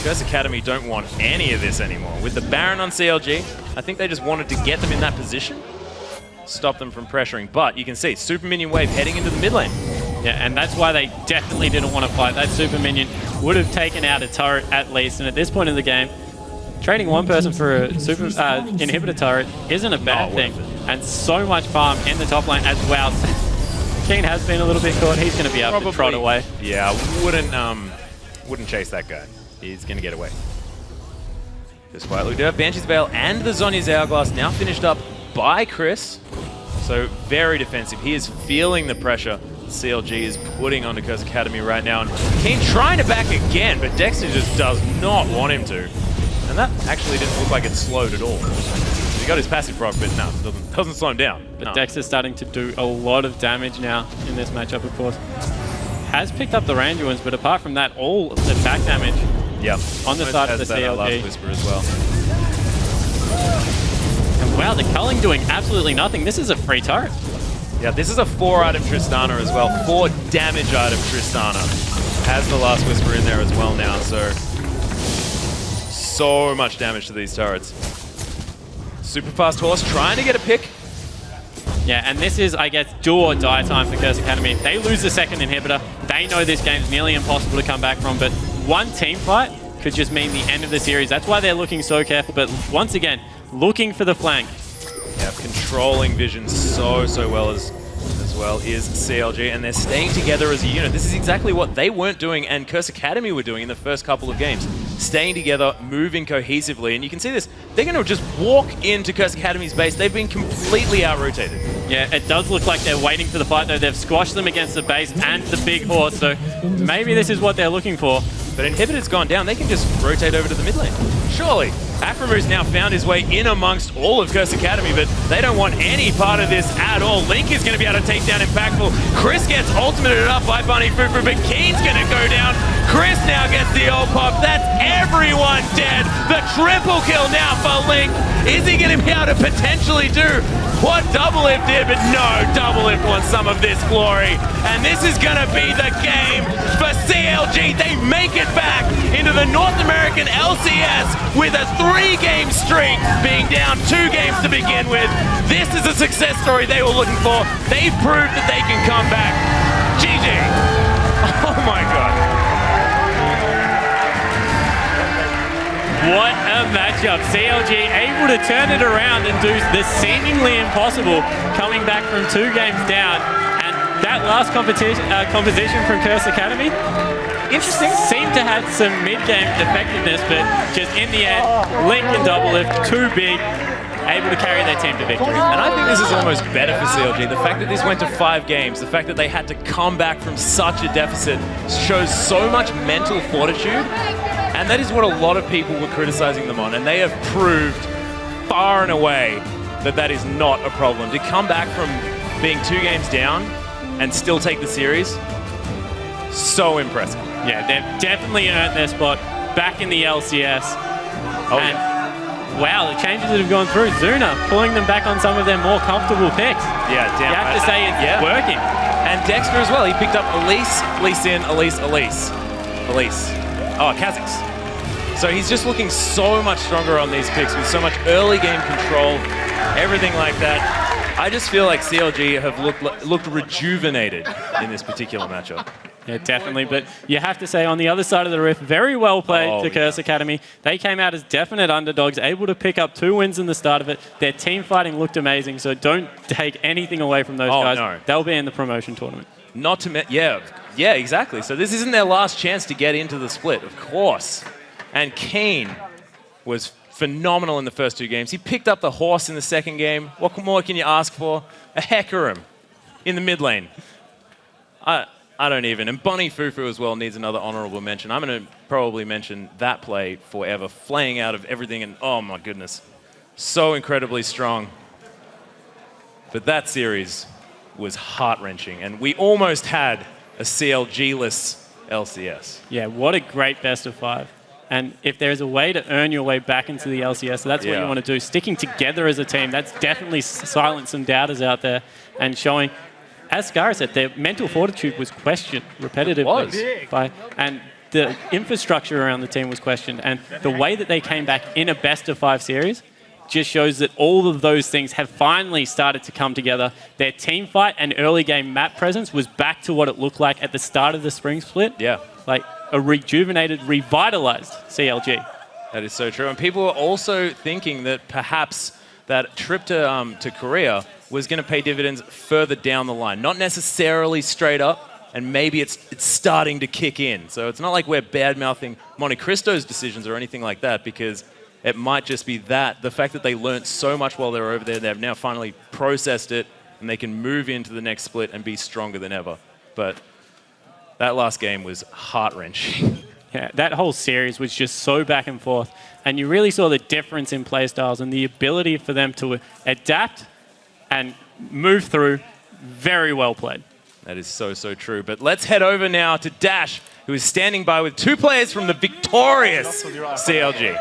Curse Academy don't want any of this anymore. With the Baron on CLG, I think they just wanted to get them in that position, stop them from pressuring. But you can see, super minion wave heading into the mid lane. Yeah, and that's why they definitely didn't want to fight. That super minion would have taken out a turret at least, and at this point in the game, trading one person for a super inhibitor turret isn't a bad thing. And so much farm in the top lane as well. Keen has been a little bit caught. He's going to be able to trot away. Yeah, wouldn't chase that guy. He's going to get away. Just quietly do have Banshee's Veil and the Zhonya's Hourglass now finished up by Chris. So very defensive. He is feeling the pressure CLG is putting onto Curse Academy right now. And Keen trying to back again, but Dexter just does not want him to. And that actually didn't look like it slowed at all. He got his passive proc, but no, it doesn't slow him down. But Dexter's starting to do a lot of damage now in this matchup, of course. Has picked up the range ones, but apart from that, all the back damage on the side of the CLG. Last Whisper as well. And wow, the culling doing absolutely nothing. This is a free turret. Yeah, this is a 4-item Tristana as well. 4 damage item Tristana. Has the last Whisper in there as well now, so much damage to these turrets. Super fast horse trying to get a pick. Yeah, and this is, I guess, do or die time for Curse Academy. They lose the second inhibitor. They know this game's nearly impossible to come back from, but one team fight could just mean the end of the series. That's why they're looking so careful, but once again, looking for the flank. Yeah, controlling vision so well as well is CLG, and they're staying together as a unit. This is exactly what they weren't doing and Curse Academy were doing in the first couple of games. Staying together, moving cohesively, and you can see this. They're going to just walk into Curse Academy's base. They've been completely out-rotated. Yeah, it does look like they're waiting for the fight, though. They've squashed them against the base and the big horse, so maybe this is what they're looking for. But Inhibitor's gone down. They can just rotate over to the mid lane. Surely. Aframu's now found his way in amongst all of Curse Academy, but they don't want any part of this at all. Link is going to be able to take down Impactful. Chris gets ultimated up by Bunny Fufu, but Keen's going to go down. Chris now gets the ult pop. That's everyone dead. The triple kill now for Link. Is he going to be able to potentially do what Doublelift did? But no, Doublelift wants some of this glory. And this is going to be the game for CLG. They make it back into the North American LCS with a 3-game streak, being down 2 games to begin with. This is a success story they were looking for. They've proved that they can come back. GG. Oh my God. What a matchup. CLG able to turn it around and do the seemingly impossible, coming back from 2 games down. And that last composition from Curse Academy, interesting, seemed to have some mid-game effectiveness, but just in the end, Link and Doublelift, too big, able to carry their team to victory. And I think this is almost better for CLG. The fact that this went to 5 games, the fact that they had to come back from such a deficit shows so much mental fortitude. And that is what a lot of people were criticizing them on. And they have proved far and away that that is not a problem. To come back from being 2 games down and still take the series, so impressive. Yeah, they've definitely earned their spot back in the LCS. Oh, and wow, the changes that have gone through. Zuna pulling them back on some of their more comfortable picks. Yeah, damn. You have to say it's working. And Dexter as well. He picked up Elise, Lee Sin, Elise. Oh, Kha'Zix. So he's just looking so much stronger on these picks with so much early game control, everything like that. I just feel like CLG have looked rejuvenated in this particular matchup. Yeah, definitely. But you have to say, on the other side of the rift, very well played to Curse Academy. They came out as definite underdogs, able to pick up 2 wins in the start of it. Their team fighting looked amazing, so don't take anything away from those guys. No. They'll be in the promotion tournament. Not to yeah, exactly. So this isn't their last chance to get into the split, of course. And Keen was phenomenal in the first 2 games. He picked up the horse in the second game. What more can you ask for? A Hecarim in the mid lane. I don't even. And Bunny Fufu as well needs another honorable mention. I'm going to probably mention that play forever, flaying out of everything, and oh my goodness, so incredibly strong. But that series was heart-wrenching, and we almost had a CLG-less LCS. Yeah, what a great best of 5. And if there's a way to earn your way back into the LCS, that's what you want to do. Sticking together as a team, that's definitely silenced some doubters out there and showing, as Scar said, their mental fortitude was questioned repetitively. And the infrastructure around the team was questioned. And the way that they came back in a best of 5 series just shows that all of those things have finally started to come together. Their team fight and early game map presence was back to what it looked like at the start of the spring split. Yeah. Like a rejuvenated, revitalized CLG. That is so true. And people were also thinking that perhaps that trip to Korea was going to pay dividends further down the line. Not necessarily straight up, and maybe it's starting to kick in. So it's not like we're bad-mouthing Monte Cristo's decisions or anything like that, because it might just be that. The fact that they learned so much while they were over there, they've now finally processed it, and they can move into the next split and be stronger than ever. But that last game was heart-wrenching. Yeah, that whole series was just so back and forth. And you really saw the difference in play styles and the ability for them to adapt and move through. Very well played. That is so, so true. But let's head over now to Dash, who is standing by with 2 players from the victorious CLG.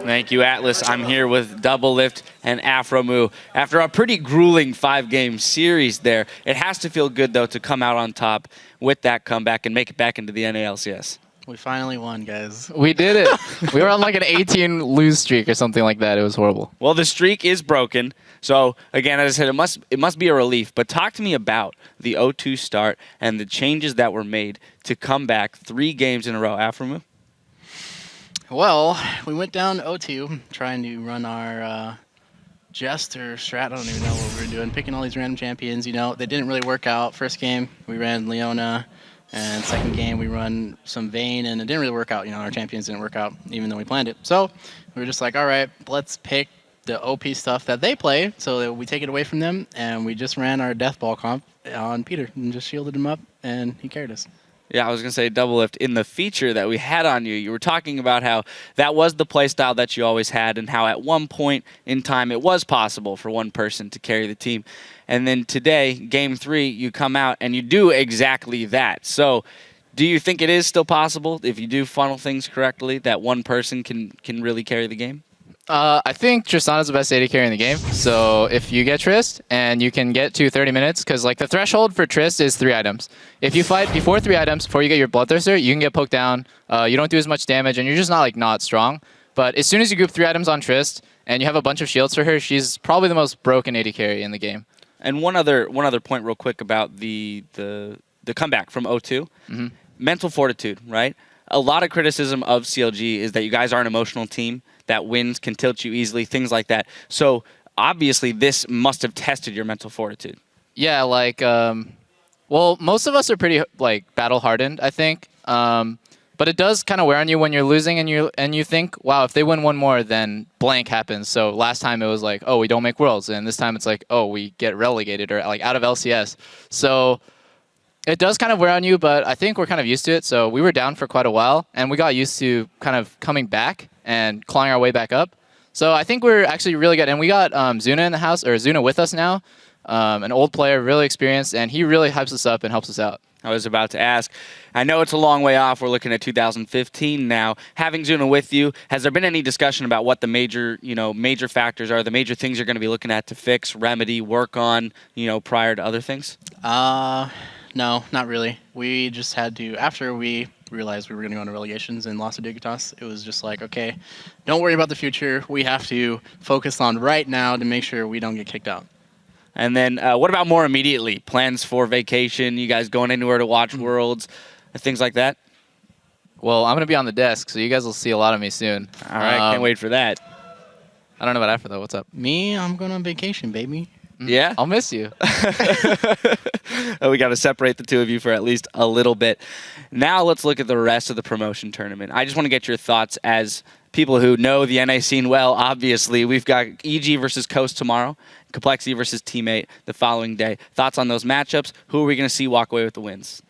Thank you, Atlas. I'm here with Doublelift and Aframu. After a pretty grueling 5-game series there, it has to feel good, though, to come out on top with that comeback and make it back into the NALCS. We finally won, guys. We did it. We were on like an 18 lose streak or something like that. It was horrible. Well, the streak is broken. So, again, as I said, it must be a relief. But talk to me about the 0-2 start and the changes that were made to come back 3 games in a row. Aframu? Well, we went down 0-2, trying to run our Jester strat. I don't even know what we were doing, picking all these random champions. You know, they didn't really work out. First game, we ran Leona. And second game, we run some Vayne, and it didn't really work out. You know, our champions didn't work out, even though we planned it. So we were just like, all right, let's pick the OP stuff that they play so that we take it away from them. And we just ran our death ball comp on Peter and just shielded him up, and he carried us. Yeah, I was going to say Doublelift. In the feature that we had on you, you were talking about how that was the playstyle that you always had and how at one point in time it was possible for one person to carry the team. And then today, Game 3, you come out and you do exactly that. So do you think it is still possible, if you do funnel things correctly, that one person can really carry the game? I think Tristana's the best AD carry in the game. So if you get Trist and you can get to 30 minutes, because like the threshold for Trist is 3 items. If you fight before 3 items, before you get your Bloodthirster, you can get poked down. You don't do as much damage, and you're just not strong. But as soon as you group 3 items on Trist and you have a bunch of shields for her, she's probably the most broken AD carry in the game. And one other point real quick about the comeback from 0-2. Mm-hmm. Mental fortitude, right? A lot of criticism of CLG is that you guys are an emotional team, that wins can tilt you easily, things like that. So obviously this must have tested your mental fortitude. Yeah, like, well, most of us are pretty like battle hardened, I think. But it does kind of wear on you when you're losing and you think, wow, if they win one more, then blank happens. So last time it was like, oh, we don't make worlds, and this time it's like, oh, we get relegated or like out of LCS. So it does kind of wear on you, but I think we're kind of used to it. So we were down for quite a while, and we got used to kind of coming back and clawing our way back up. So I think we're actually really good. And we got Zuna in the house, or Zuna with us now, an old player, really experienced, and he really hypes us up and helps us out. I was about to ask. I know it's a long way off. We're looking at 2015 now. Having Zuna with you, has there been any discussion about what the major factors are, the major things you're going to be looking at to fix, remedy, work on, prior to other things? No, not really. We just had to, after we realized we were going to go into relegations and lost to Dignitas, it was just like, okay, don't worry about the future. We have to focus on right now to make sure we don't get kicked out. And then what about more immediately? Plans for vacation, you guys going anywhere to watch Worlds, things like that? Well, I'm going to be on the desk, so you guys will see a lot of me soon. All right, can't wait for that. I don't know about after, though. What's up? Me, I'm going on vacation, baby. Yeah? I'll miss you. We got to separate the two of you for at least a little bit. Now let's look at the rest of the promotion tournament. I just want to get your thoughts as people who know the NA scene well. Obviously, we've got EG versus Coast tomorrow, Complexity versus Teammate the following day. Thoughts on those matchups? Who are we going to see walk away with the wins?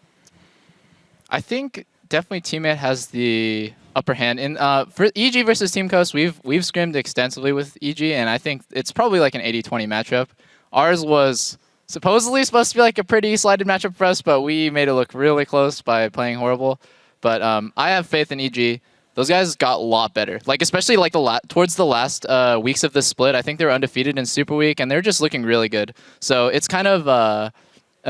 I think definitely Teammate has the upper hand. In for EG versus Team Coast, we've scrimmed extensively with EG, and I think it's probably like an 80-20 matchup. Ours was supposedly supposed to be like a pretty slighted matchup for us, but we made it look really close by playing horrible. But I have faith in EG. Those guys got a lot better. Like especially like towards the last weeks of the split, I think they were undefeated in Super Week, and they're just looking really good. So it's kind of a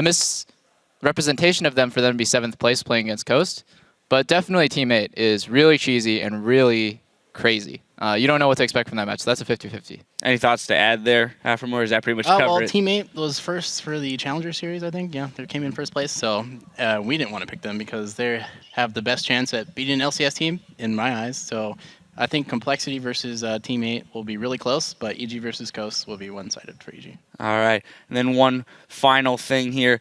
misrepresentation of them for them to be 7th place playing against Coast. But definitely Teammate is really cheesy and really crazy. You don't know what to expect from that match. So that's a 50-50. Any thoughts to add there, Aframore? Is that pretty much covered? Well, Teammate was first for the Challenger Series, I think. Yeah, they came in first place. So we didn't want to pick them because they have the best chance at beating an LCS team, in my eyes. So I think Complexity versus Teammate will be really close, but EG versus Coast will be one-sided for EG. All right. And then one final thing here.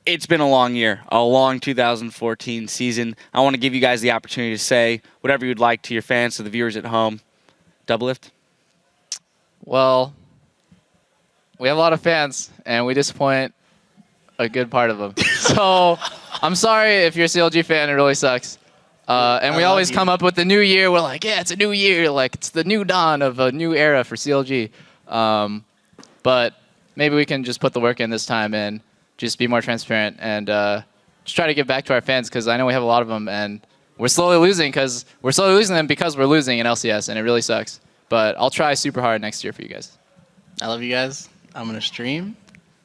It's been a long year, a long 2014 season. I want to give you guys the opportunity to say whatever you'd like to your fans, to the viewers at home. Doublelift? Well, we have a lot of fans, and we disappoint a good part of them. So I'm sorry if you're a CLG fan, it really sucks. And we always come up with the new year. We're like, yeah, it's a new year. Like, it's the new dawn of a new era for CLG. But maybe we can just put the work in this time and just be more transparent and just try to give back to our fans, because I know we have a lot of them, and we're slowly losing them because we're losing in LCS, and it really sucks. But I'll try super hard next year for you guys. I love you guys. I'm going to stream.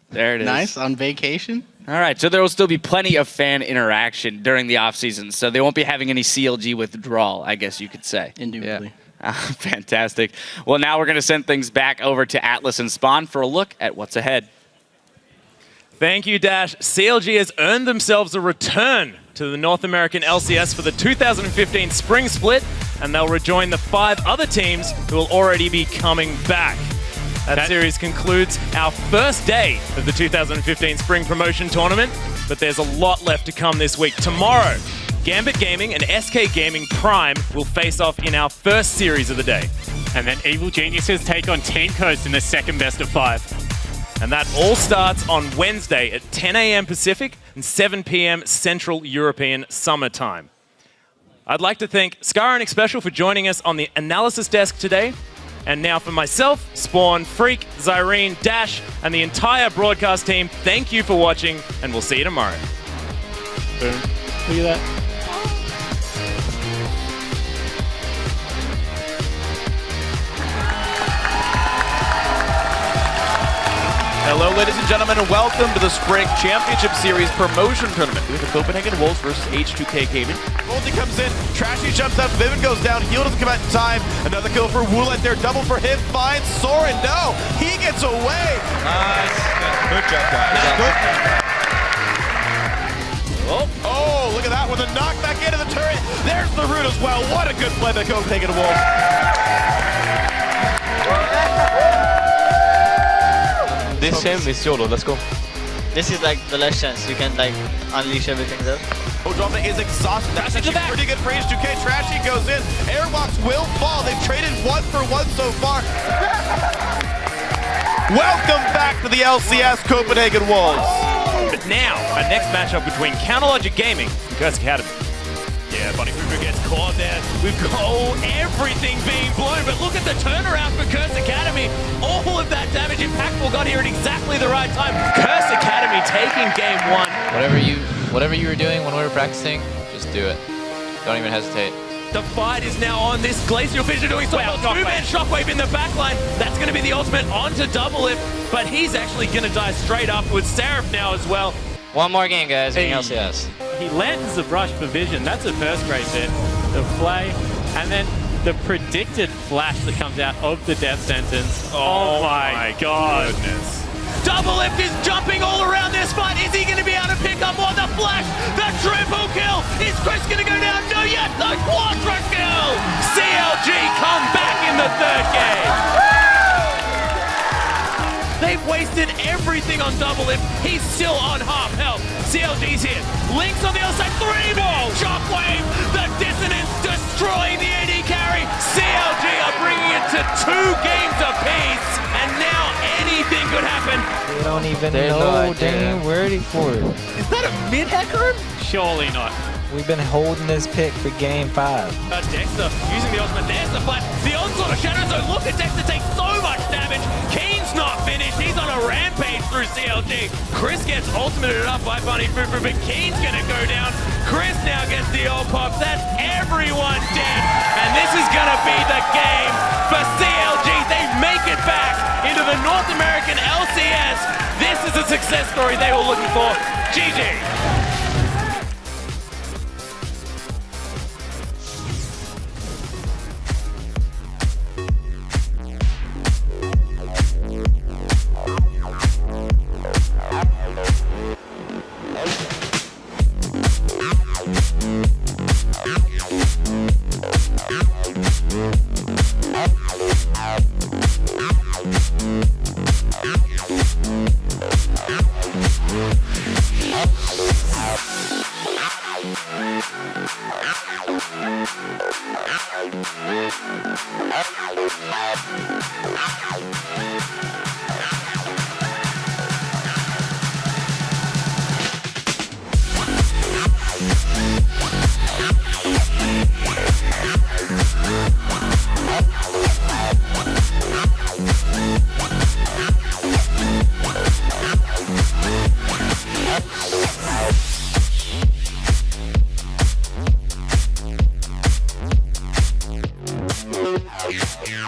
There it is. Nice, on vacation. All right, so there will still be plenty of fan interaction during the offseason, so they won't be having any CLG withdrawal, I guess you could say. Indubitably. Yeah. Fantastic. Well, now we're going to send things back over to Atlas and Spawn for a look at what's ahead. Thank you, Dash. CLG has earned themselves a return to the North American LCS for the 2015 Spring Split, and they'll rejoin the 5 other teams who will already be coming back. That series concludes our first day of the 2015 Spring Promotion Tournament, but there's a lot left to come this week. Tomorrow, Gambit Gaming and SK Gaming Prime will face off in our first series of the day. And then Evil Geniuses take on Team Coast in the second best of 5. And that all starts on Wednesday at 10 a.m. Pacific and 7 p.m. Central European Summer Time. I'd like to thank Skyronix Special for joining us on the analysis desk today. And now for myself, Spawn, Freak, Zyrene, Dash, and the entire broadcast team, thank you for watching, and we'll see you tomorrow. Boom. Look at that. Hello, ladies and gentlemen, and welcome to the Spring Championship Series Promotion Tournament. We have the Copenhagen Wolves versus H2K Gaming. Bolty comes in, Trashy jumps up, Vivian goes down, Heal doesn't come out in time. Another kill for Woolet there, double for him, finds Soren. No, he gets away. Nice. Good job, guys. Oh, look at that with a knockback into the turret. There's the root as well. What a good play by Copenhagen Wolves. This game is YOLO, let's go. This is like the last chance. You can like unleash everything there. Odromna is exhausted. That's actually pretty good for H2K. Trashy goes in. Airwalks will fall. They've traded 1 for 1 so far. Welcome back to the LCS Copenhagen Wolves. But now, our next matchup between Counterlogic Gaming and Curse Academy. Yeah, Bunny Fufu gets caught there. We've got everything being blown, but look at the turnaround for Curse Academy. All of that damage impactful got here at exactly the right time. Curse Academy taking game 1. Whatever you were doing when we were practicing, just do it. Don't even hesitate. The fight is now on. This Glacial Fissure doing so well. Two-man Shockwave in the backline. That's going to be the ultimate onto Double Lift, but he's actually going to die straight afterwards. Seraph now as well. One more game, guys, in LCS. He lands the brush for vision. That's a first grade hit. The play, and then the predicted flash that comes out of the death sentence. Oh my god. Goodness. Double Lift is jumping all around this fight. Is he going to be able to pick up more? The flash, the triple kill. Is Chris going to go down? No, yet the quadra kill. CLG come back in the third game. They've wasted everything on Double Lift. He's still on half health. CLG's here. Links on the other side. 3 more. Shockwave. The dissonance destroying the AD carry. CLG are bringing it to 2 games apiece. And now anything could happen. They don't even know. They ain't ready for it. Is that a mid-hacker? Surely not. We've been holding this pick for game 5. Dexter using the ultimate. There's the flash. The onslaught of Shadow Zone. Look at Dexter take so much damage. Keen's not finished. He's on a rampage through CLG. Chris gets ultimated up by Bunny Fufu, but Keen's going to go down. Chris now gets the ult pops. That's everyone dead. And this is going to be the game for CLG. They make it back into the North American LCS. This is a success story they were looking for. GG. Yeah.